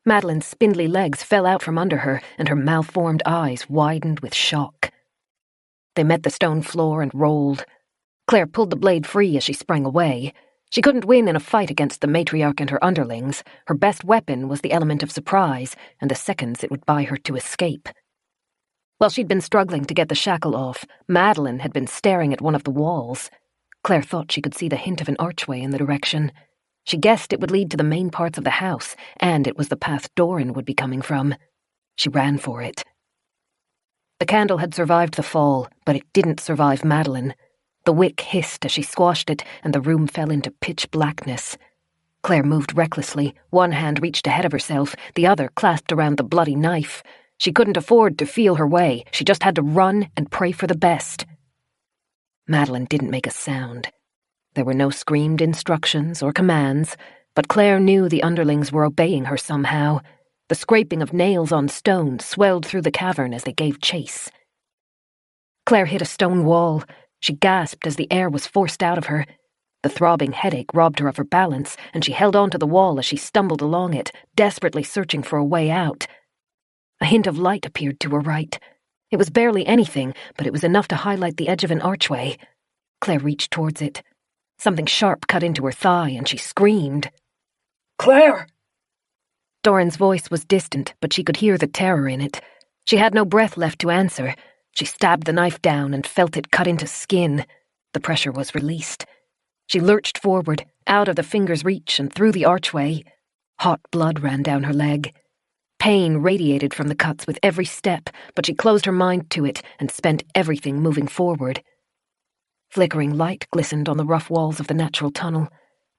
Madeline's spindly legs fell out from under her, and her malformed eyes widened with shock. They met the stone floor and rolled. Claire pulled the blade free as she sprang away. She couldn't win in a fight against the matriarch and her underlings. Her best weapon was the element of surprise, and the seconds it would buy her to escape. While she'd been struggling to get the shackle off, Madeline had been staring at one of the walls. Claire thought she could see the hint of an archway in the direction. She guessed it would lead to the main parts of the house, and it was the path Doran would be coming from. She ran for it. The candle had survived the fall, but it didn't survive Madeline. The wick hissed as she squashed it, and the room fell into pitch blackness. Claire moved recklessly. One hand reached ahead of herself, the other clasped around the bloody knife. She couldn't afford to feel her way. She just had to run and pray for the best. Madeline didn't make a sound. There were no screamed instructions or commands, but Claire knew the underlings were obeying her somehow. The scraping of nails on stone swelled through the cavern as they gave chase. Claire hit a stone wall. She gasped as the air was forced out of her. The throbbing headache robbed her of her balance, and she held onto the wall as she stumbled along it, desperately searching for a way out. A hint of light appeared to her right. It was barely anything, but it was enough to highlight the edge of an archway. Claire reached towards it. Something sharp cut into her thigh, and she screamed. "Claire!" Doran's voice was distant, but she could hear the terror in it. She had no breath left to answer. She stabbed the knife down and felt it cut into skin. The pressure was released. She lurched forward, out of the finger's reach and through the archway. Hot blood ran down her leg. Pain radiated from the cuts with every step, but she closed her mind to it and spent everything moving forward. Flickering light glistened on the rough walls of the natural tunnel.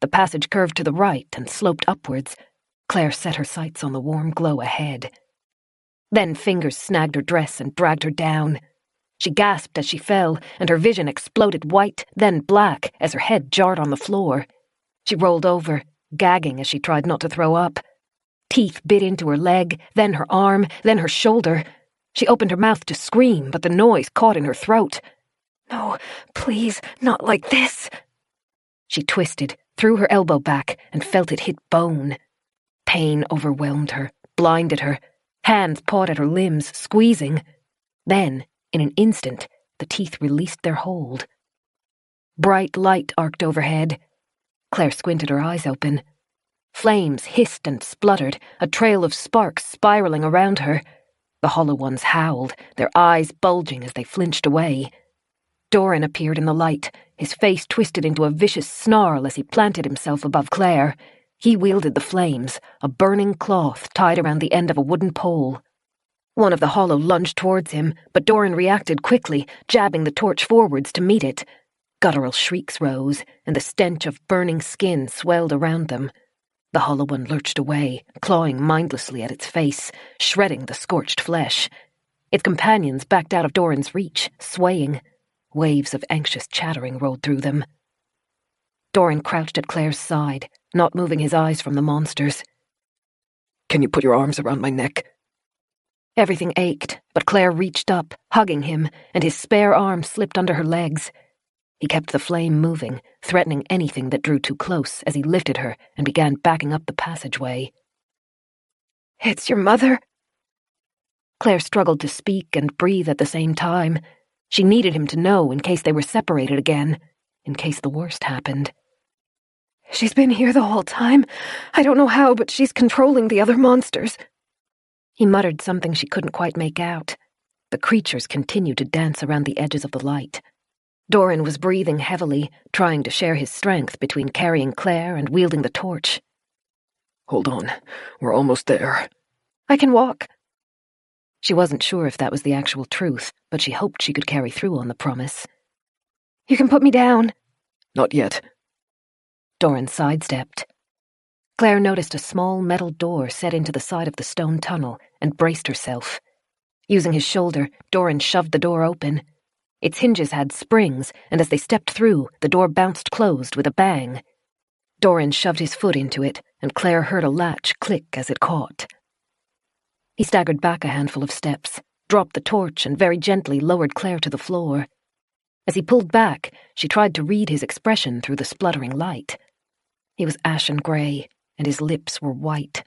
The passage curved to the right and sloped upwards. Claire set her sights on the warm glow ahead. Then fingers snagged her dress and dragged her down. She gasped as she fell, and her vision exploded white, then black, as her head jarred on the floor. She rolled over, gagging as she tried not to throw up. Teeth bit into her leg, then her arm, then her shoulder. She opened her mouth to scream, but the noise caught in her throat. "No, please, not like this." She twisted, threw her elbow back, and felt it hit bone. Pain overwhelmed her, blinded her. Hands pawed at her limbs, squeezing. Then, in an instant, the teeth released their hold. Bright light arced overhead. Claire squinted her eyes open. Flames hissed and spluttered, a trail of sparks spiraling around her. The hollow ones howled, their eyes bulging as they flinched away. Doran appeared in the light, his face twisted into a vicious snarl as he planted himself above Claire. He wielded the flames, a burning cloth tied around the end of a wooden pole. One of the hollow lunged towards him, but Doran reacted quickly, jabbing the torch forwards to meet it. Guttural shrieks rose, and the stench of burning skin swelled around them. The hollow one lurched away, clawing mindlessly at its face, shredding the scorched flesh. Its companions backed out of Doran's reach, swaying. Waves of anxious chattering rolled through them. Doran crouched at Claire's side, not moving his eyes from the monsters. "Can you put your arms around my neck?" Everything ached, but Claire reached up, hugging him, and his spare arm slipped under her legs. He kept the flame moving, threatening anything that drew too close as he lifted her and began backing up the passageway. "It's your mother?" Claire struggled to speak and breathe at the same time. She needed him to know in case they were separated again, in case the worst happened. "She's been here the whole time. I don't know how, but she's controlling the other monsters." He muttered something she couldn't quite make out. The creatures continued to dance around the edges of the light. Doran was breathing heavily, trying to share his strength between carrying Claire and wielding the torch. "Hold on, we're almost there." "I can walk." She wasn't sure if that was the actual truth, but she hoped she could carry through on the promise. "You can put me down." "Not yet." Doran sidestepped. Claire noticed a small metal door set into the side of the stone tunnel and braced herself. Using his shoulder, Doran shoved the door open. Its hinges had springs, and as they stepped through, the door bounced closed with a bang. Doran shoved his foot into it, and Claire heard a latch click as it caught. He staggered back a handful of steps, dropped the torch, and very gently lowered Claire to the floor. As he pulled back, she tried to read his expression through the spluttering light. He was ashen grey, and his lips were white.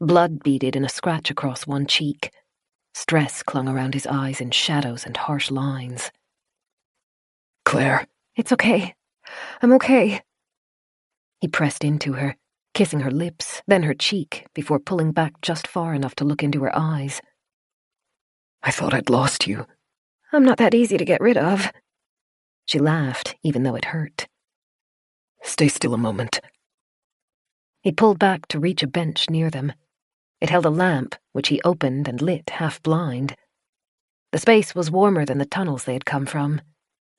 Blood beaded in a scratch across one cheek. Stress clung around his eyes in shadows and harsh lines. "Claire." "It's okay. I'm okay." He pressed into her, kissing her lips, then her cheek, before pulling back just far enough to look into her eyes. "I thought I'd lost you." "I'm not that easy to get rid of." She laughed, even though it hurt. "Stay still a moment." He pulled back to reach a bench near them. It held a lamp, which he opened and lit half-blind. The space was warmer than the tunnels they had come from.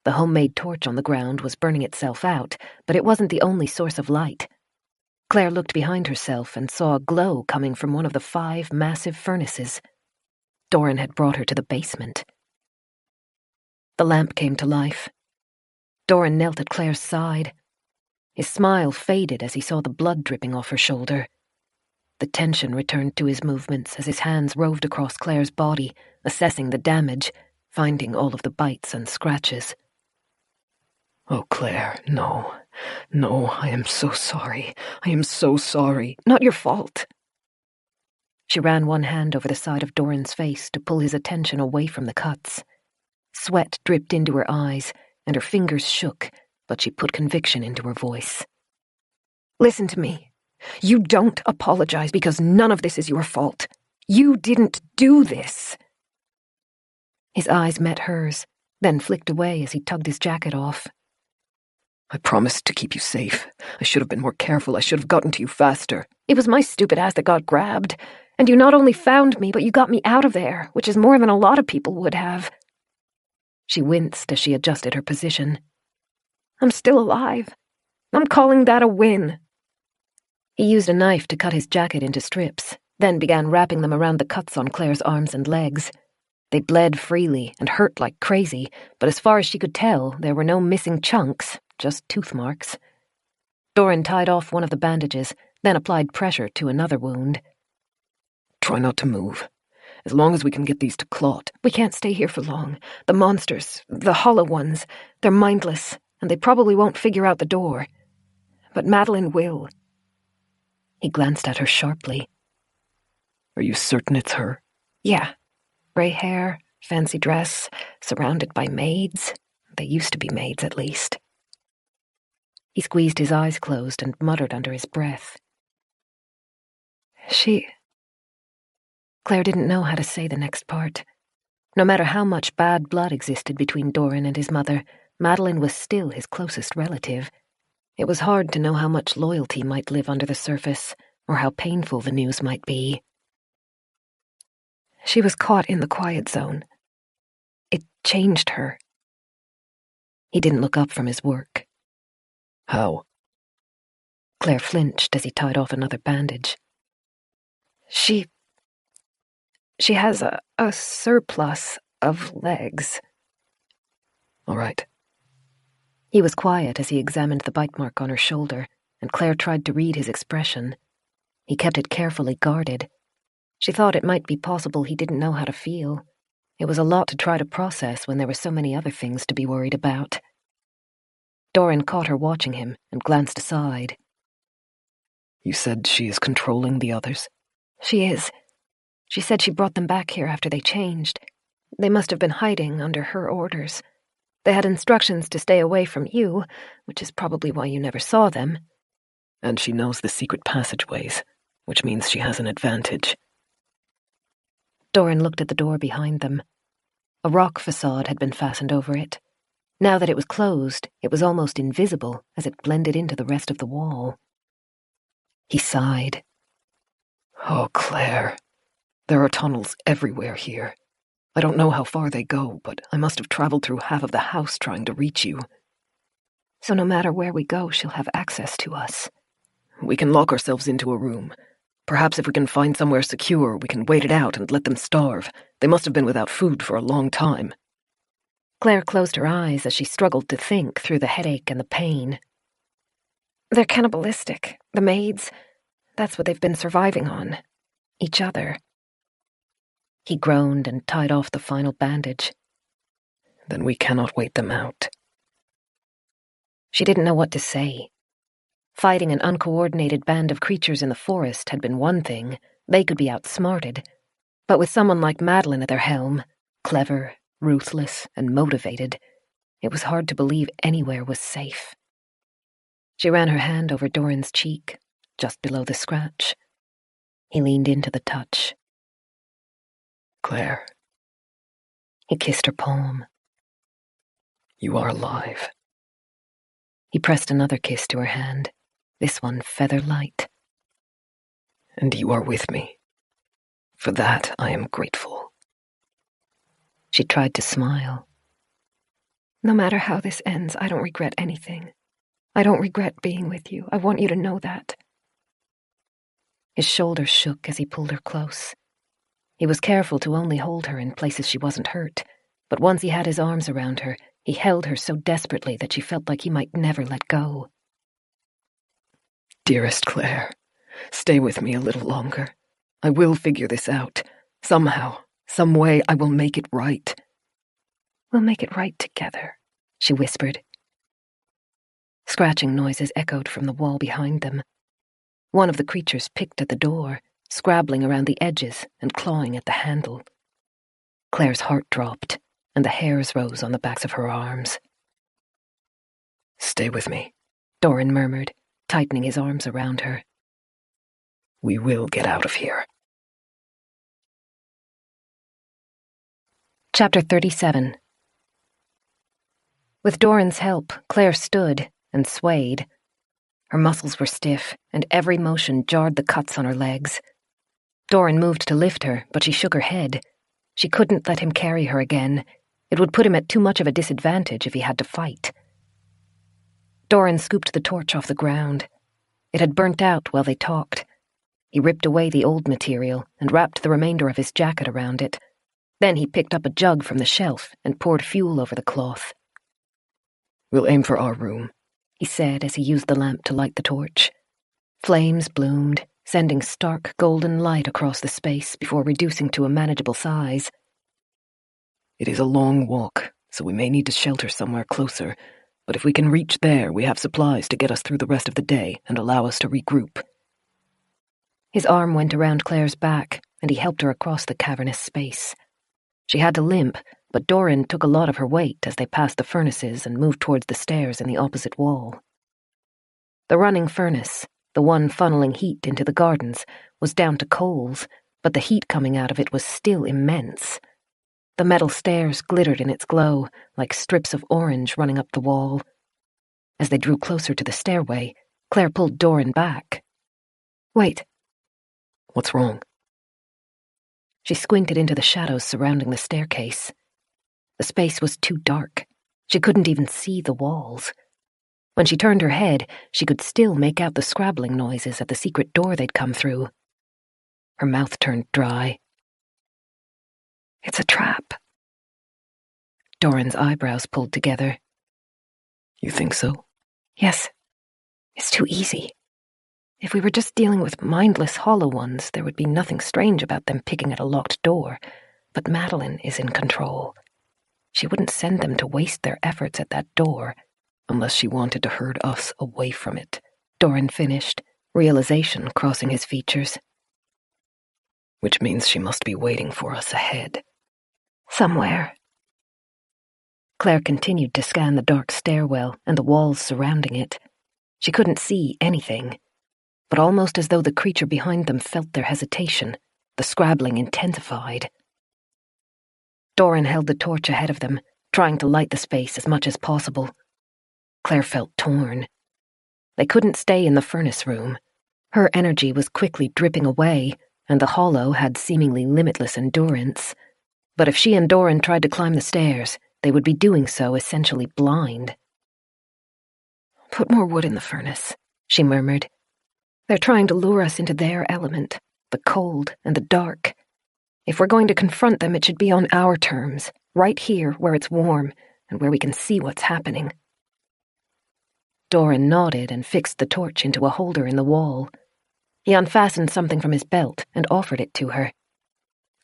The homemade torch on the ground was burning itself out, but it wasn't the only source of light. Claire looked behind herself and saw a glow coming from one of the 5 massive furnaces. Doran had brought her to the basement. The lamp came to life. Doran knelt at Claire's side. His smile faded as he saw the blood dripping off her shoulder. The tension returned to his movements as his hands roved across Claire's body, assessing the damage, finding all of the bites and scratches. "Oh, Claire, no. No, I am so sorry. I am so sorry." "Not your fault." She ran one hand over the side of Doran's face to pull his attention away from the cuts. Sweat dripped into her eyes, and her fingers shook, but she put conviction into her voice. "Listen to me. You don't apologize because none of this is your fault. You didn't do this." His eyes met hers, then flicked away as he tugged his jacket off. I promised to keep you safe. I should have been more careful. I should have gotten to you faster. It was my stupid ass that got grabbed. And you not only found me, but you got me out of there, which is more than a lot of people would have. She winced as she adjusted her position. I'm still alive. I'm calling that a win. He used a knife to cut his jacket into strips, then began wrapping them around the cuts on Claire's arms and legs. They bled freely and hurt like crazy, but as far as she could tell, there were no missing chunks, just tooth marks. Doran tied off one of the bandages, then applied pressure to another wound. Try not to move. As long as we can get these to clot. We can't stay here for long. The monsters, the hollow ones, they're mindless, and they probably won't figure out the door. But Madeline will. He glanced at her sharply. Are you certain it's her? Yeah. Gray hair, fancy dress, surrounded by maids. They used to be maids, at least. He squeezed his eyes closed and muttered under his breath. Claire didn't know how to say the next part. No matter how much bad blood existed between Doran and his mother, Madeline was still his closest relative. It was hard to know how much loyalty might live under the surface, or how painful the news might be. She was caught in the quiet zone. It changed her. He didn't look up from his work. How? Claire flinched as he tied off another bandage. She has a surplus of legs. All right. He was quiet as he examined the bite mark on her shoulder, and Claire tried to read his expression. He kept it carefully guarded. She thought it might be possible he didn't know how to feel. It was a lot to try to process when there were so many other things to be worried about. Doran caught her watching him and glanced aside. You said she is controlling the others? She is. She said she brought them back here after they changed. They must have been hiding under her orders. They had instructions to stay away from you, which is probably why you never saw them. And she knows the secret passageways, which means she has an advantage. Doran looked at the door behind them. A rock facade had been fastened over it. Now that it was closed, it was almost invisible as it blended into the rest of the wall. He sighed. Oh, Claire. There are tunnels everywhere here. I don't know how far they go, but I must have traveled through half of the house trying to reach you. So no matter where we go, she'll have access to us. We can lock ourselves into a room. Perhaps if we can find somewhere secure, we can wait it out and let them starve. They must have been without food for a long time. Claire closed her eyes as she struggled to think through the headache and the pain. They're cannibalistic, the maids. That's what they've been surviving on. Each other. He groaned and tied off the final bandage. Then we cannot wait them out. She didn't know what to say. Fighting an uncoordinated band of creatures in the forest had been one thing. They could be outsmarted. But with someone like Madeline at their helm, clever, ruthless, and motivated, it was hard to believe anywhere was safe. She ran her hand over Doran's cheek, just below the scratch. He leaned into the touch. Claire. He kissed her palm. You are alive. He pressed another kiss to her hand, this one feather light. And you are with me. For that I am grateful. She tried to smile. No matter how this ends, I don't regret anything. I don't regret being with you. I want you to know that. His shoulders shook as he pulled her close. He was careful to only hold her in places she wasn't hurt, but once he had his arms around her, he held her so desperately that she felt like he might never let go. Dearest Claire, stay with me a little longer. I will figure this out. Somehow, some way, I will make it right. We'll make it right together, she whispered. Scratching noises echoed from the wall behind them. One of the creatures picked at the door, scrabbling around the edges and clawing at the handle. Claire's heart dropped, and the hairs rose on the backs of her arms. Stay with me, Doran murmured, tightening his arms around her. We will get out of here. Chapter 37. With Doran's help, Claire stood and swayed. Her muscles were stiff, and every motion jarred the cuts on her legs. Doran moved to lift her, but she shook her head. She couldn't let him carry her again. It would put him at too much of a disadvantage if he had to fight. Doran scooped the torch off the ground. It had burnt out while they talked. He ripped away the old material and wrapped the remainder of his jacket around it. Then he picked up a jug from the shelf and poured fuel over the cloth. "We'll aim for our room," he said as he used the lamp to light the torch. Flames bloomed, sending stark golden light across the space before reducing to a manageable size. "It is a long walk, so we may need to shelter somewhere closer, but if we can reach there, we have supplies to get us through the rest of the day and allow us to regroup." His arm went around Claire's back, and he helped her across the cavernous space. She had to limp, but Doran took a lot of her weight as they passed the furnaces and moved towards the stairs in the opposite wall. The running furnace, the one funneling heat into the gardens, was down to coals, but the heat coming out of it was still immense. The metal stairs glittered in its glow, like strips of orange running up the wall. As they drew closer to the stairway, Claire pulled Doran back. "Wait." "What's wrong?" She squinted into the shadows surrounding the staircase. The space was too dark. She couldn't even see the walls. When she turned her head, she could still make out the scrabbling noises at the secret door they'd come through. Her mouth turned dry. "It's a trap." Doran's eyebrows pulled together. "You think so?" "Yes. It's too easy. If we were just dealing with mindless hollow ones, there would be nothing strange about them picking at a locked door. But Madeline is in control. She wouldn't send them to waste their efforts at that door." "Unless she wanted to herd us away from it," Doran finished, realization crossing his features. "Which means she must be waiting for us ahead." "Somewhere." Claire continued to scan the dark stairwell and the walls surrounding it. She couldn't see anything, but almost as though the creature behind them felt their hesitation, the scrabbling intensified. Doran held the torch ahead of them, trying to light the space as much as possible. Claire felt torn. They couldn't stay in the furnace room. Her energy was quickly dripping away, and the hollow had seemingly limitless endurance. But if she and Doran tried to climb the stairs, they would be doing so essentially blind. "Put more wood in the furnace," she murmured. "They're trying to lure us into their element, the cold and the dark. If we're going to confront them, it should be on our terms, right here where it's warm and where we can see what's happening." Doran nodded and fixed the torch into a holder in the wall. He unfastened something from his belt and offered it to her.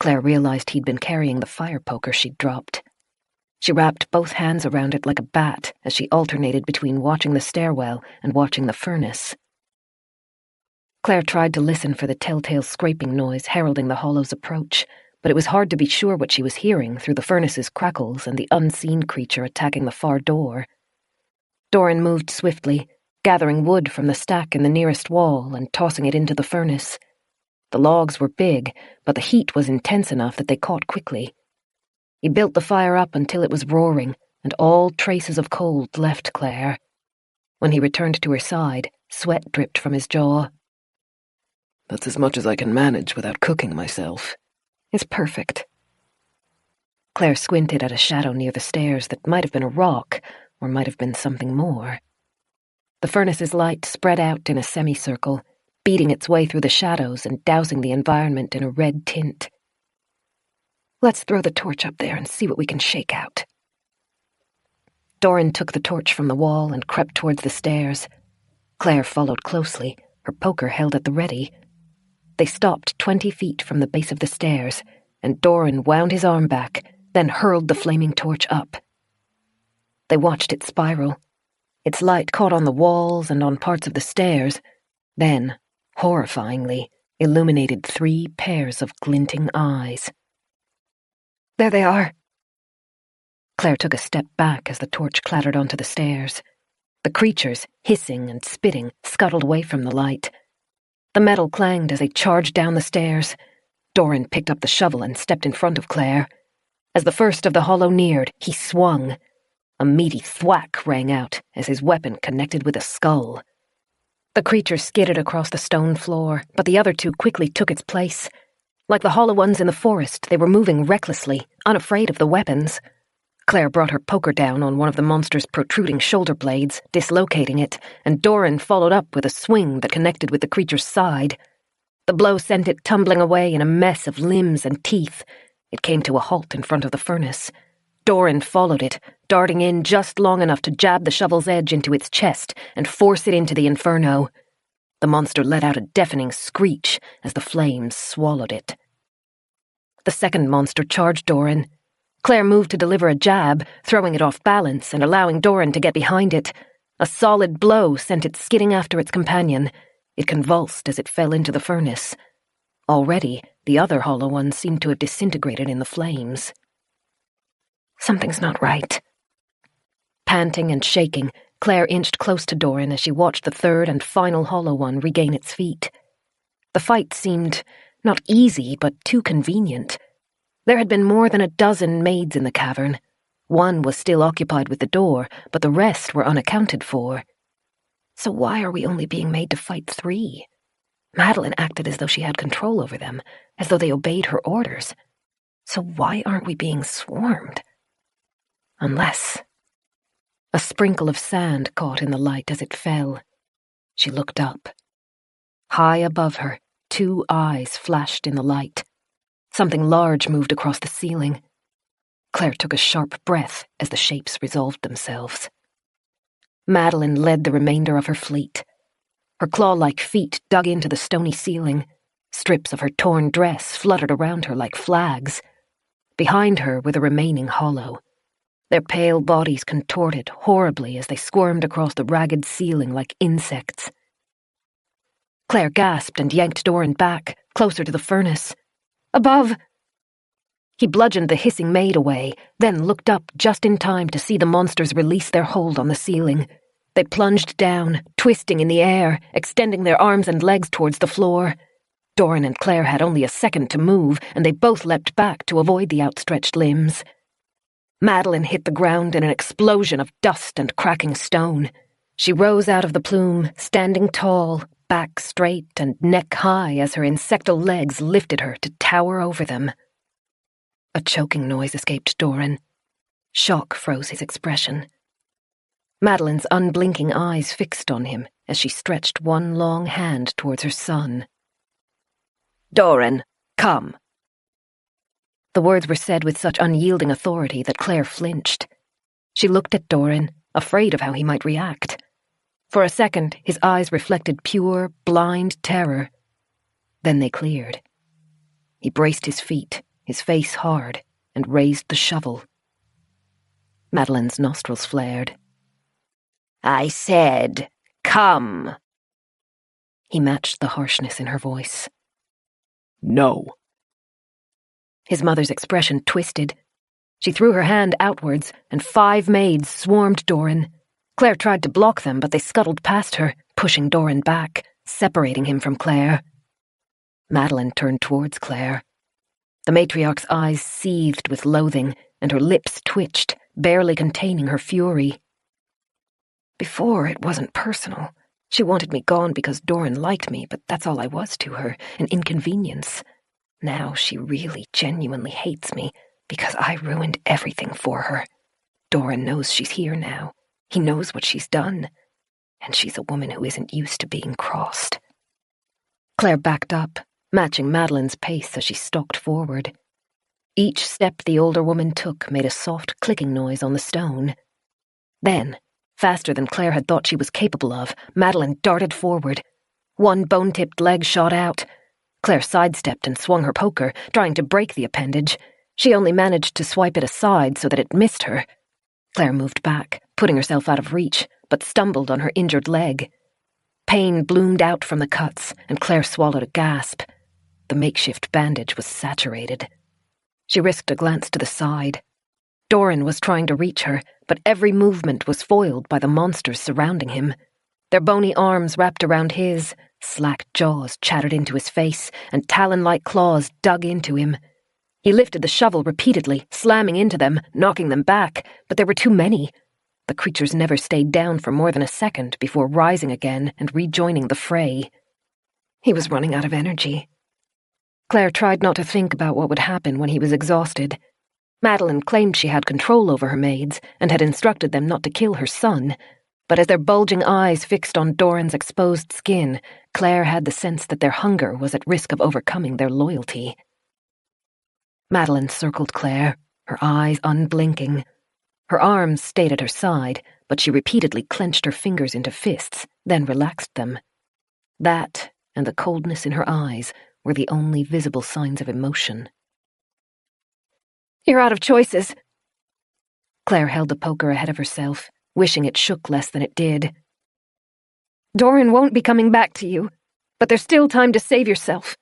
Claire realized he'd been carrying the fire poker she'd dropped. She wrapped both hands around it like a bat as she alternated between watching the stairwell and watching the furnace. Claire tried to listen for the telltale scraping noise heralding the hollow's approach, but it was hard to be sure what she was hearing through the furnace's crackles and the unseen creature attacking the far door. Doran moved swiftly, gathering wood from the stack in the nearest wall and tossing it into the furnace. The logs were big, but the heat was intense enough that they caught quickly. He built the fire up until it was roaring, and all traces of cold left Claire. When he returned to her side, sweat dripped from his jaw. "That's as much as I can manage without cooking myself." "It's perfect." Claire squinted at a shadow near the stairs that might have been a rock, or might have been something more. The furnace's light spread out in a semicircle, beating its way through the shadows and dousing the environment in a red tint. "Let's throw the torch up there and see what we can shake out." Doran took the torch from the wall and crept towards the stairs. Claire followed closely, her poker held at the ready. They stopped 20 feet from the base of the stairs, and Doran wound his arm back, then hurled the flaming torch up. They watched it spiral. Its light caught on the walls and on parts of the stairs, then, horrifyingly, illuminated 3 pairs of glinting eyes. "There they are." Claire took a step back as the torch clattered onto the stairs. The creatures, hissing and spitting, scuttled away from the light. The metal clanged as they charged down the stairs. Doran picked up the shovel and stepped in front of Claire. As the first of the hollow neared, he swung. A meaty thwack rang out as his weapon connected with a skull. The creature skidded across the stone floor, but the other two quickly took its place. Like the hollow ones in the forest, they were moving recklessly, unafraid of the weapons. Claire brought her poker down on one of the monster's protruding shoulder blades, dislocating it, and Doran followed up with a swing that connected with the creature's side. The blow sent it tumbling away in a mess of limbs and teeth. It came to a halt in front of the furnace. Doran followed it, darting in just long enough to jab the shovel's edge into its chest and force it into the inferno. The monster let out a deafening screech as the flames swallowed it. The second monster charged Doran. Claire moved to deliver a jab, throwing it off balance and allowing Doran to get behind it. A solid blow sent it skidding after its companion. It convulsed as it fell into the furnace. Already, the other hollow one seemed to have disintegrated in the flames. Something's not right. Panting and shaking, Claire inched close to Doran as she watched the third and final hollow one regain its feet. The fight seemed not easy, but too convenient. There had been more than a dozen maids in the cavern. One was still occupied with the door, but the rest were unaccounted for. So why are we only being made to fight 3? Madeline acted as though she had control over them, as though they obeyed her orders. So why aren't we being swarmed? Unless... A sprinkle of sand caught in the light as it fell. She looked up. High above her, 2 eyes flashed in the light. Something large moved across the ceiling. Claire took a sharp breath as the shapes resolved themselves. Madeline led the remainder of her fleet. Her claw-like feet dug into the stony ceiling. Strips of her torn dress fluttered around her like flags. Behind her were the remaining hollow. Their pale bodies contorted horribly as they squirmed across the ragged ceiling like insects. Claire gasped and yanked Doran back, closer to the furnace. "Above!" He bludgeoned the hissing maid away, then looked up just in time to see the monsters release their hold on the ceiling. They plunged down, twisting in the air, extending their arms and legs towards the floor. Doran and Claire had only a second to move, and they both leapt back to avoid the outstretched limbs. Madeline hit the ground in an explosion of dust and cracking stone. She rose out of the plume, standing tall, back straight and neck high as her insectal legs lifted her to tower over them. A choking noise escaped Doran. Shock froze his expression. Madeline's unblinking eyes fixed on him as she stretched one long hand towards her son. "Doran, come." The words were said with such unyielding authority that Claire flinched. She looked at Doran, afraid of how he might react. For a second, his eyes reflected pure, blind terror. Then they cleared. He braced his feet, his face hard, and raised the shovel. Madeline's nostrils flared. "I said, come." He matched the harshness in her voice. No. His mother's expression twisted. She threw her hand outwards, and 5 maids swarmed Doran. Claire tried to block them, but they scuttled past her, pushing Doran back, separating him from Claire. Madeline turned towards Claire. The matriarch's eyes seethed with loathing, and her lips twitched, barely containing her fury. Before, it wasn't personal. She wanted me gone because Doran liked me, but that's all I was to her, an inconvenience. Now she really genuinely hates me because I ruined everything for her. Doran knows she's here now. He knows what she's done. And she's a woman who isn't used to being crossed. Claire backed up, matching Madeline's pace as she stalked forward. Each step the older woman took made a soft clicking noise on the stone. Then, faster than Claire had thought she was capable of, Madeline darted forward. One bone-tipped leg shot out. Claire sidestepped and swung her poker, trying to break the appendage. She only managed to swipe it aside so that it missed her. Claire moved back, putting herself out of reach, but stumbled on her injured leg. Pain bloomed out from the cuts, and Claire swallowed a gasp. The makeshift bandage was saturated. She risked a glance to the side. Doran was trying to reach her, but every movement was foiled by the monsters surrounding him. Their bony arms wrapped around his, slack jaws chattered into his face, and talon-like claws dug into him. He lifted the shovel repeatedly, slamming into them, knocking them back, but there were too many. The creatures never stayed down for more than a second before rising again and rejoining the fray. He was running out of energy. Claire tried not to think about what would happen when he was exhausted. Madeline claimed she had control over her maids and had instructed them not to kill her son, but as their bulging eyes fixed on Doran's exposed skin, Claire had the sense that their hunger was at risk of overcoming their loyalty. Madeline circled Claire, her eyes unblinking. Her arms stayed at her side, but she repeatedly clenched her fingers into fists, then relaxed them. That, and the coldness in her eyes, were the only visible signs of emotion. "You're out of choices." Claire held the poker ahead of herself, wishing it shook less than it did. "Doran won't be coming back to you, but there's still time to save yourself.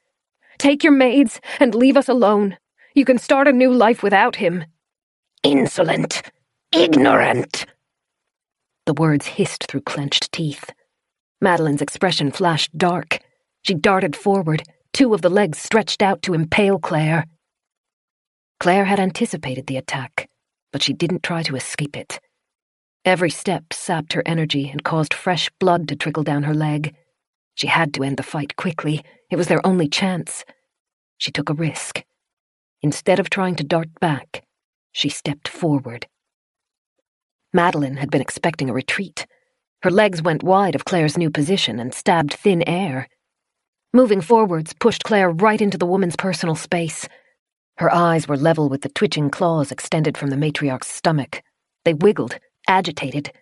Take your maids and leave us alone. You can start a new life without him." Insolent! Ignorant! The words hissed through clenched teeth. Madeline's expression flashed dark. She darted forward, two of the legs stretched out to impale Claire. Claire had anticipated the attack, but she didn't try to escape it. Every step sapped her energy and caused fresh blood to trickle down her leg. She had to end the fight quickly. It was their only chance. She took a risk. Instead of trying to dart back, she stepped forward. Madeline had been expecting a retreat. Her legs went wide of Claire's new position and stabbed thin air. Moving forwards pushed Claire right into the woman's personal space. Her eyes were level with the twitching claws extended from the matriarch's stomach. They wiggled, agitated.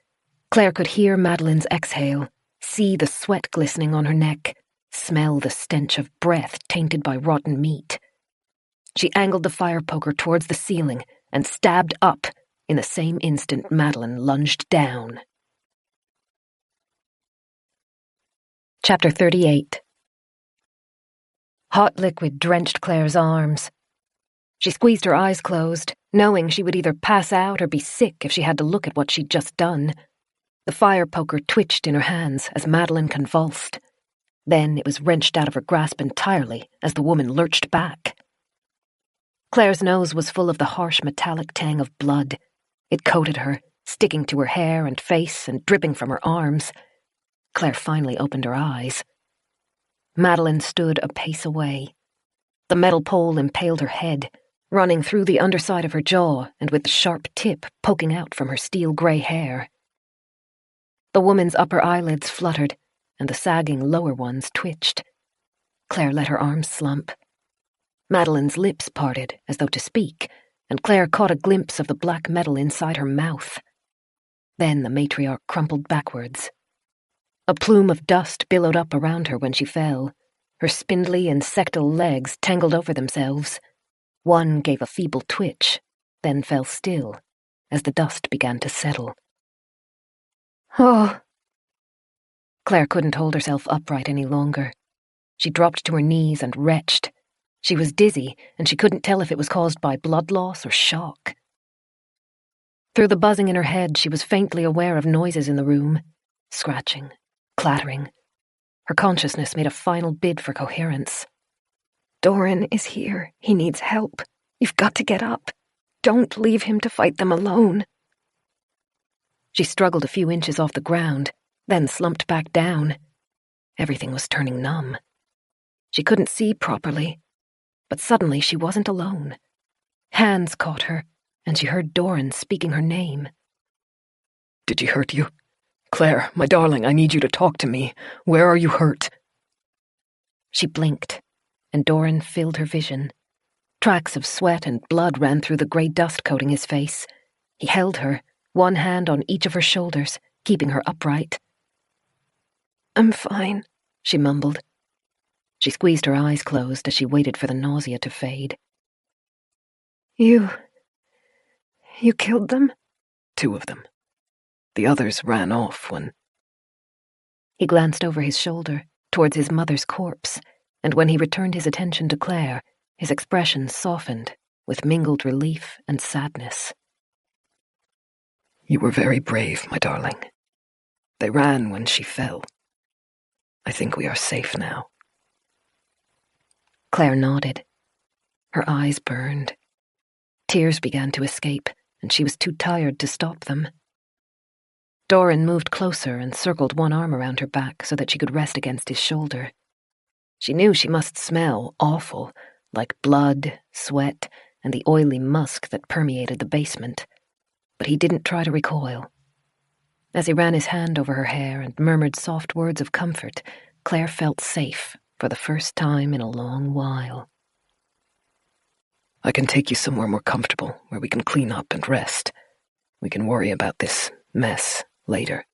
Claire could hear Madeline's exhale, see the sweat glistening on her neck, smell the stench of breath tainted by rotten meat. She angled the fire poker towards the ceiling and stabbed up. In the same instant, Madeline lunged down. Chapter 38. Hot liquid drenched Claire's arms. She squeezed her eyes closed, knowing she would either pass out or be sick if she had to look at what she'd just done. The fire poker twitched in her hands as Madeline convulsed. Then it was wrenched out of her grasp entirely as the woman lurched back. Claire's nose was full of the harsh metallic tang of blood. It coated her, sticking to her hair and face and dripping from her arms. Claire finally opened her eyes. Madeline stood a pace away. The metal pole impaled her head, running through the underside of her jaw and with the sharp tip poking out from her steel-grey hair. The woman's upper eyelids fluttered, and the sagging lower ones twitched. Claire let her arms slump. Madeline's lips parted as though to speak, and Claire caught a glimpse of the black metal inside her mouth. Then the matriarch crumpled backwards. A plume of dust billowed up around her when she fell. Her spindly, insectal legs tangled over themselves. One gave a feeble twitch, then fell still, as the dust began to settle. "Oh." Claire couldn't hold herself upright any longer. She dropped to her knees and retched. She was dizzy, and she couldn't tell if it was caused by blood loss or shock. Through the buzzing in her head, she was faintly aware of noises in the room. Scratching, clattering. Her consciousness made a final bid for coherence. "Doran is here. He needs help. You've got to get up. Don't leave him to fight them alone." She struggled a few inches off the ground, then slumped back down. Everything was turning numb. She couldn't see properly, but suddenly she wasn't alone. Hands caught her, and she heard Doran speaking her name. "Did he hurt you? Claire, my darling, I need you to talk to me. Where are you hurt?" She blinked, and Doran filled her vision. Tracks of sweat and blood ran through the grey dust coating his face. He held her, one hand on each of her shoulders, keeping her upright. "I'm fine," she mumbled. She squeezed her eyes closed as she waited for the nausea to fade. You killed them?" "2 of them. The others ran off when—" He glanced over his shoulder, towards his mother's corpse, and when he returned his attention to Claire, his expression softened, with mingled relief and sadness. "You were very brave, my darling. They ran when she fell. I think we are safe now." Claire nodded. Her eyes burned. Tears began to escape, and she was too tired to stop them. Doran moved closer and circled one arm around her back so that she could rest against his shoulder. She knew she must smell awful, like blood, sweat, and the oily musk that permeated the basement, but he didn't try to recoil. As he ran his hand over her hair and murmured soft words of comfort, Claire felt safe for the first time in a long while. I can take you somewhere more comfortable, where we can clean up and rest. We can worry about this mess later.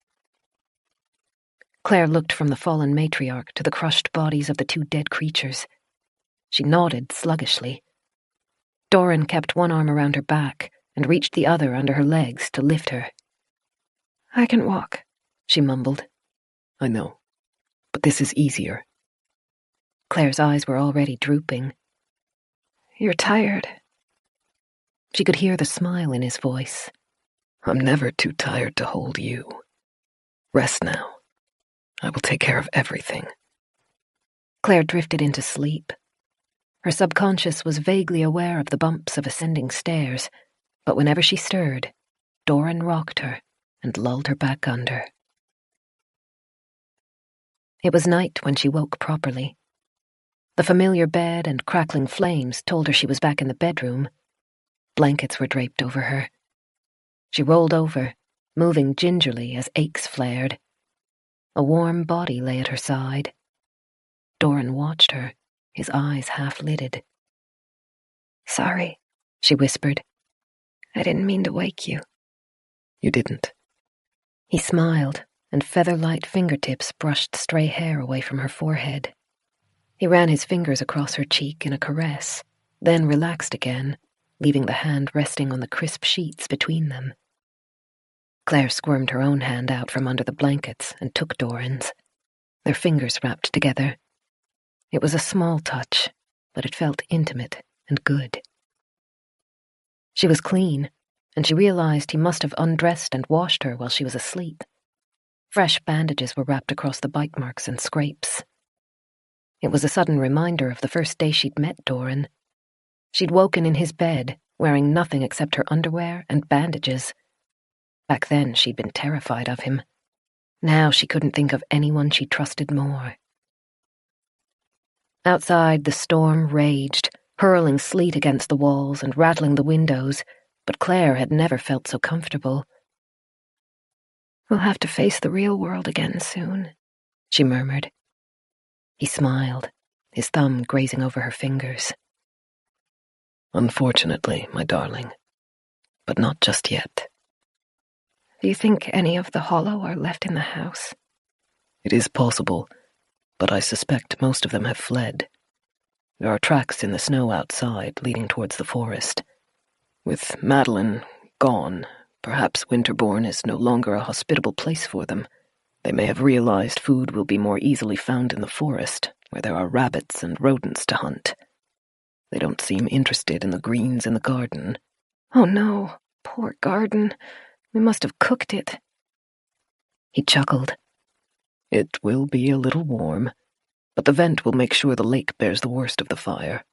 Claire looked from the fallen matriarch to the crushed bodies of the two dead creatures. She nodded sluggishly. Doran kept one arm around her back and reached the other under her legs to lift her. I can walk, she mumbled. I know, but this is easier. Claire's eyes were already drooping. You're tired. She could hear the smile in his voice. I'm never too tired to hold you. Rest now. I will take care of everything. Claire drifted into sleep. Her subconscious was vaguely aware of the bumps of ascending stairs, but whenever she stirred, Doran rocked her and lulled her back under. It was night when she woke properly. The familiar bed and crackling flames told her she was back in the bedroom. Blankets were draped over her. She rolled over, moving gingerly as aches flared. A warm body lay at her side. Doran watched her, his eyes half-lidded. Sorry, she whispered. I didn't mean to wake you. You didn't. He smiled, and feather-light fingertips brushed stray hair away from her forehead. He ran his fingers across her cheek in a caress, then relaxed again, leaving the hand resting on the crisp sheets between them. Claire squirmed her own hand out from under the blankets and took Doran's. Their fingers wrapped together. It was a small touch, but it felt intimate and good. She was clean, and she realized he must have undressed and washed her while she was asleep. Fresh bandages were wrapped across the bite marks and scrapes. It was a sudden reminder of the first day she'd met Doran. She'd woken in his bed, wearing nothing except her underwear and bandages. Back then, she'd been terrified of him. Now she couldn't think of anyone she trusted more. Outside, the storm raged, hurling sleet against the walls and rattling the windows, but Claire had never felt so comfortable. We'll have to face the real world again soon, she murmured. He smiled, his thumb grazing over her fingers. Unfortunately, my darling, but not just yet. Do you think any of the hollow are left in the house? It is possible, but I suspect most of them have fled. There are tracks in the snow outside leading towards the forest. With Madeline gone, perhaps Winterbourne is no longer a hospitable place for them. They may have realized food will be more easily found in the forest, where there are rabbits and rodents to hunt. They don't seem interested in the greens in the garden. Oh no, poor garden. We must have cooked it. He chuckled. It will be a little warm, but the vent will make sure the lake bears the worst of the fire.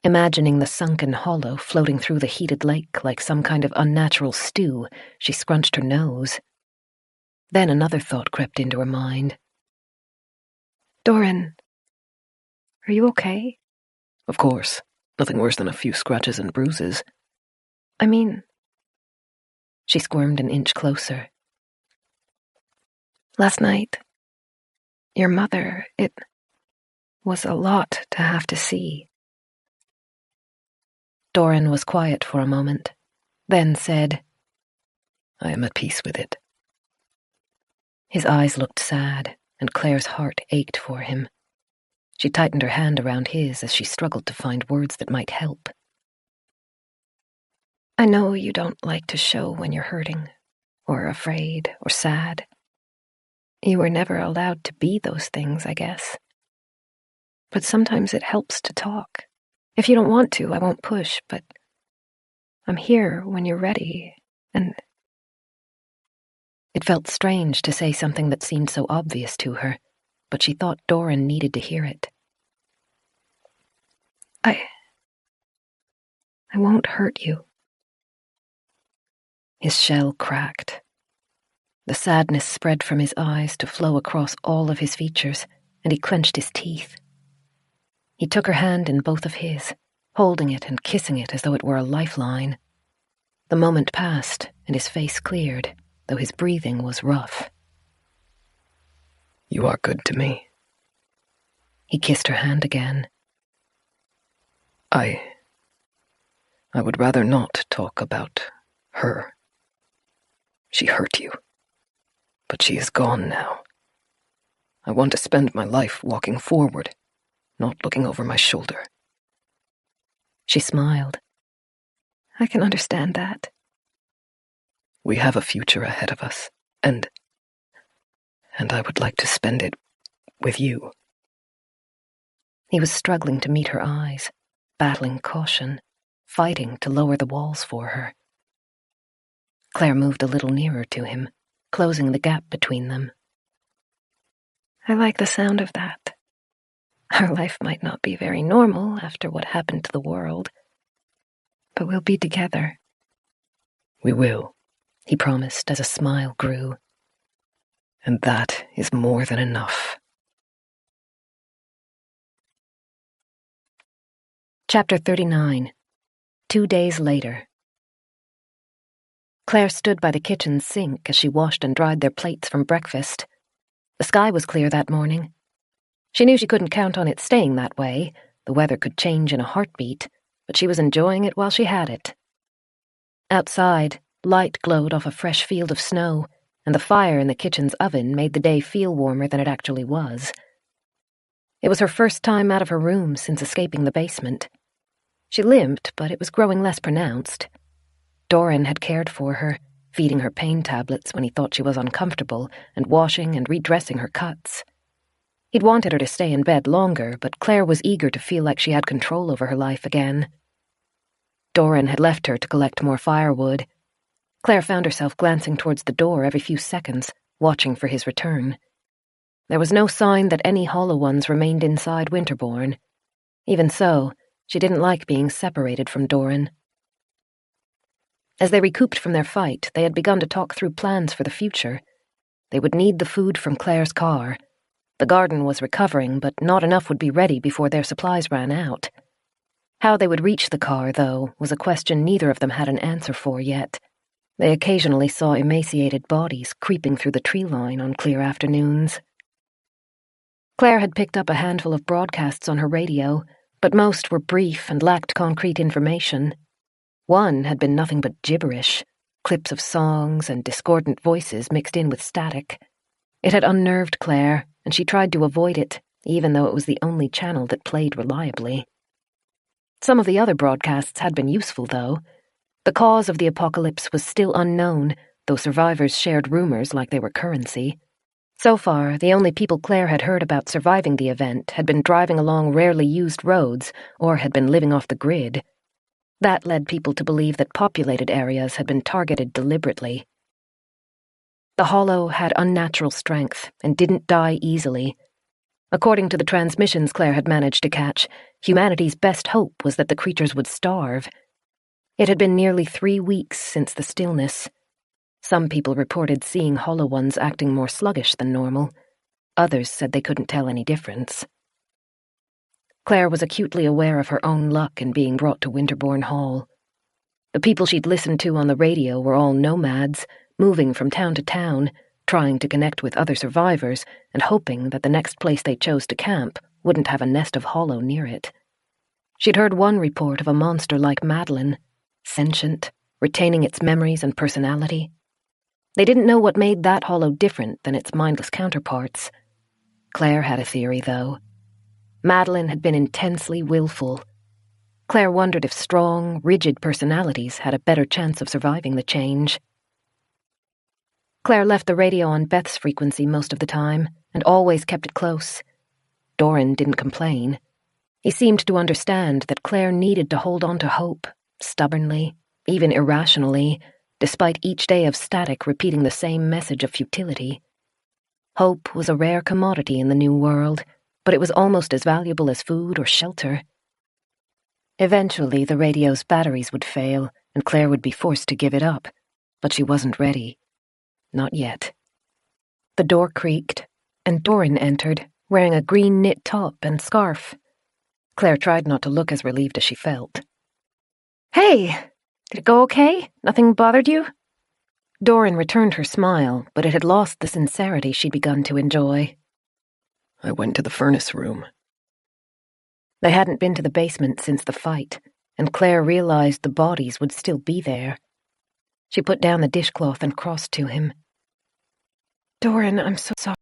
Imagining the sunken hollow floating through the heated lake like some kind of unnatural stew, she scrunched her nose. Then another thought crept into her mind. Doran, are you okay? Of course. Nothing worse than a few scratches and bruises. I mean... She squirmed an inch closer. Last night, your mother, it was a lot to have to see. Doran was quiet for a moment, then said, I am at peace with it. His eyes looked sad, and Claire's heart ached for him. She tightened her hand around his as she struggled to find words that might help. I know you don't like to show when you're hurting, or afraid, or sad. You were never allowed to be those things, I guess. But sometimes it helps to talk. If you don't want to, I won't push, but I'm here when you're ready, and... It felt strange to say something that seemed so obvious to her, but she thought Doran needed to hear it. I won't hurt you. His shell cracked. The sadness spread from his eyes to flow across all of his features, and he clenched his teeth. He took her hand in both of his, holding it and kissing it as though it were a lifeline. The moment passed, and his face cleared, though his breathing was rough. You are good to me. He kissed her hand again. I would rather not talk about her. She hurt you, but she is gone now. I want to spend my life walking forward, not looking over my shoulder. She smiled. I can understand that. We have a future ahead of us, and I would like to spend it with you. He was struggling to meet her eyes, battling caution, fighting to lower the walls for her. Claire moved a little nearer to him, closing the gap between them. I like the sound of that. Our life might not be very normal after what happened to the world, but we'll be together. We will, he promised as a smile grew. And that is more than enough. Chapter 39. 2 days later. Claire stood by the kitchen sink as she washed and dried their plates from breakfast. The sky was clear that morning. She knew she couldn't count on it staying that way. The weather could change in a heartbeat, but she was enjoying it while she had it. Outside, light glowed off a fresh field of snow, and the fire in the kitchen's oven made the day feel warmer than it actually was. It was her first time out of her room since escaping the basement. She limped, but it was growing less pronounced. Doran had cared for her, feeding her pain tablets when he thought she was uncomfortable, and washing and redressing her cuts. He'd wanted her to stay in bed longer, but Claire was eager to feel like she had control over her life again. Doran had left her to collect more firewood. Claire found herself glancing towards the door every few seconds, watching for his return. There was no sign that any Hollow Ones remained inside Winterbourne. Even so, she didn't like being separated from Doran. As they recouped from their fight, they had begun to talk through plans for the future. They would need the food from Claire's car. The garden was recovering, but not enough would be ready before their supplies ran out. How they would reach the car, though, was a question neither of them had an answer for yet. They occasionally saw emaciated bodies creeping through the tree line on clear afternoons. Claire had picked up a handful of broadcasts on her radio, but most were brief and lacked concrete information. One had been nothing but gibberish, clips of songs and discordant voices mixed in with static. It had unnerved Claire, and she tried to avoid it, even though it was the only channel that played reliably. Some of the other broadcasts had been useful, though. The cause of the apocalypse was still unknown, though survivors shared rumors like they were currency. So far, the only people Claire had heard about surviving the event had been driving along rarely used roads or had been living off the grid. That led people to believe that populated areas had been targeted deliberately. The Hollow had unnatural strength and didn't die easily. According to the transmissions Claire had managed to catch, humanity's best hope was that the creatures would starve. It had been nearly 3 weeks since the stillness. Some people reported seeing Hollow Ones acting more sluggish than normal. Others said they couldn't tell any difference. Claire was acutely aware of her own luck in being brought to Winterbourne Hall. The people she'd listened to on the radio were all nomads, moving from town to town, trying to connect with other survivors and hoping that the next place they chose to camp wouldn't have a nest of Hollow near it. She'd heard one report of a monster like Madeline, sentient, retaining its memories and personality. They didn't know what made that Hollow different than its mindless counterparts. Claire had a theory, though. Madeline had been intensely willful. Claire wondered if strong, rigid personalities had a better chance of surviving the change. Claire left the radio on Beth's frequency most of the time, and always kept it close. Doran didn't complain. He seemed to understand that Claire needed to hold on to hope, stubbornly, even irrationally, despite each day of static repeating the same message of futility. Hope was a rare commodity in the New World, but it was almost as valuable as food or shelter. Eventually, the radio's batteries would fail, and Claire would be forced to give it up. But she wasn't ready. Not yet. The door creaked, and Doran entered, wearing a green knit top and scarf. Claire tried not to look as relieved as she felt. "Hey! Did it go okay? Nothing bothered you?" Doran returned her smile, but it had lost the sincerity she'd begun to enjoy. I went to the furnace room. They hadn't been to the basement since the fight, and Claire realized the bodies would still be there. She put down the dishcloth and crossed to him. "Doran, I'm so sorry.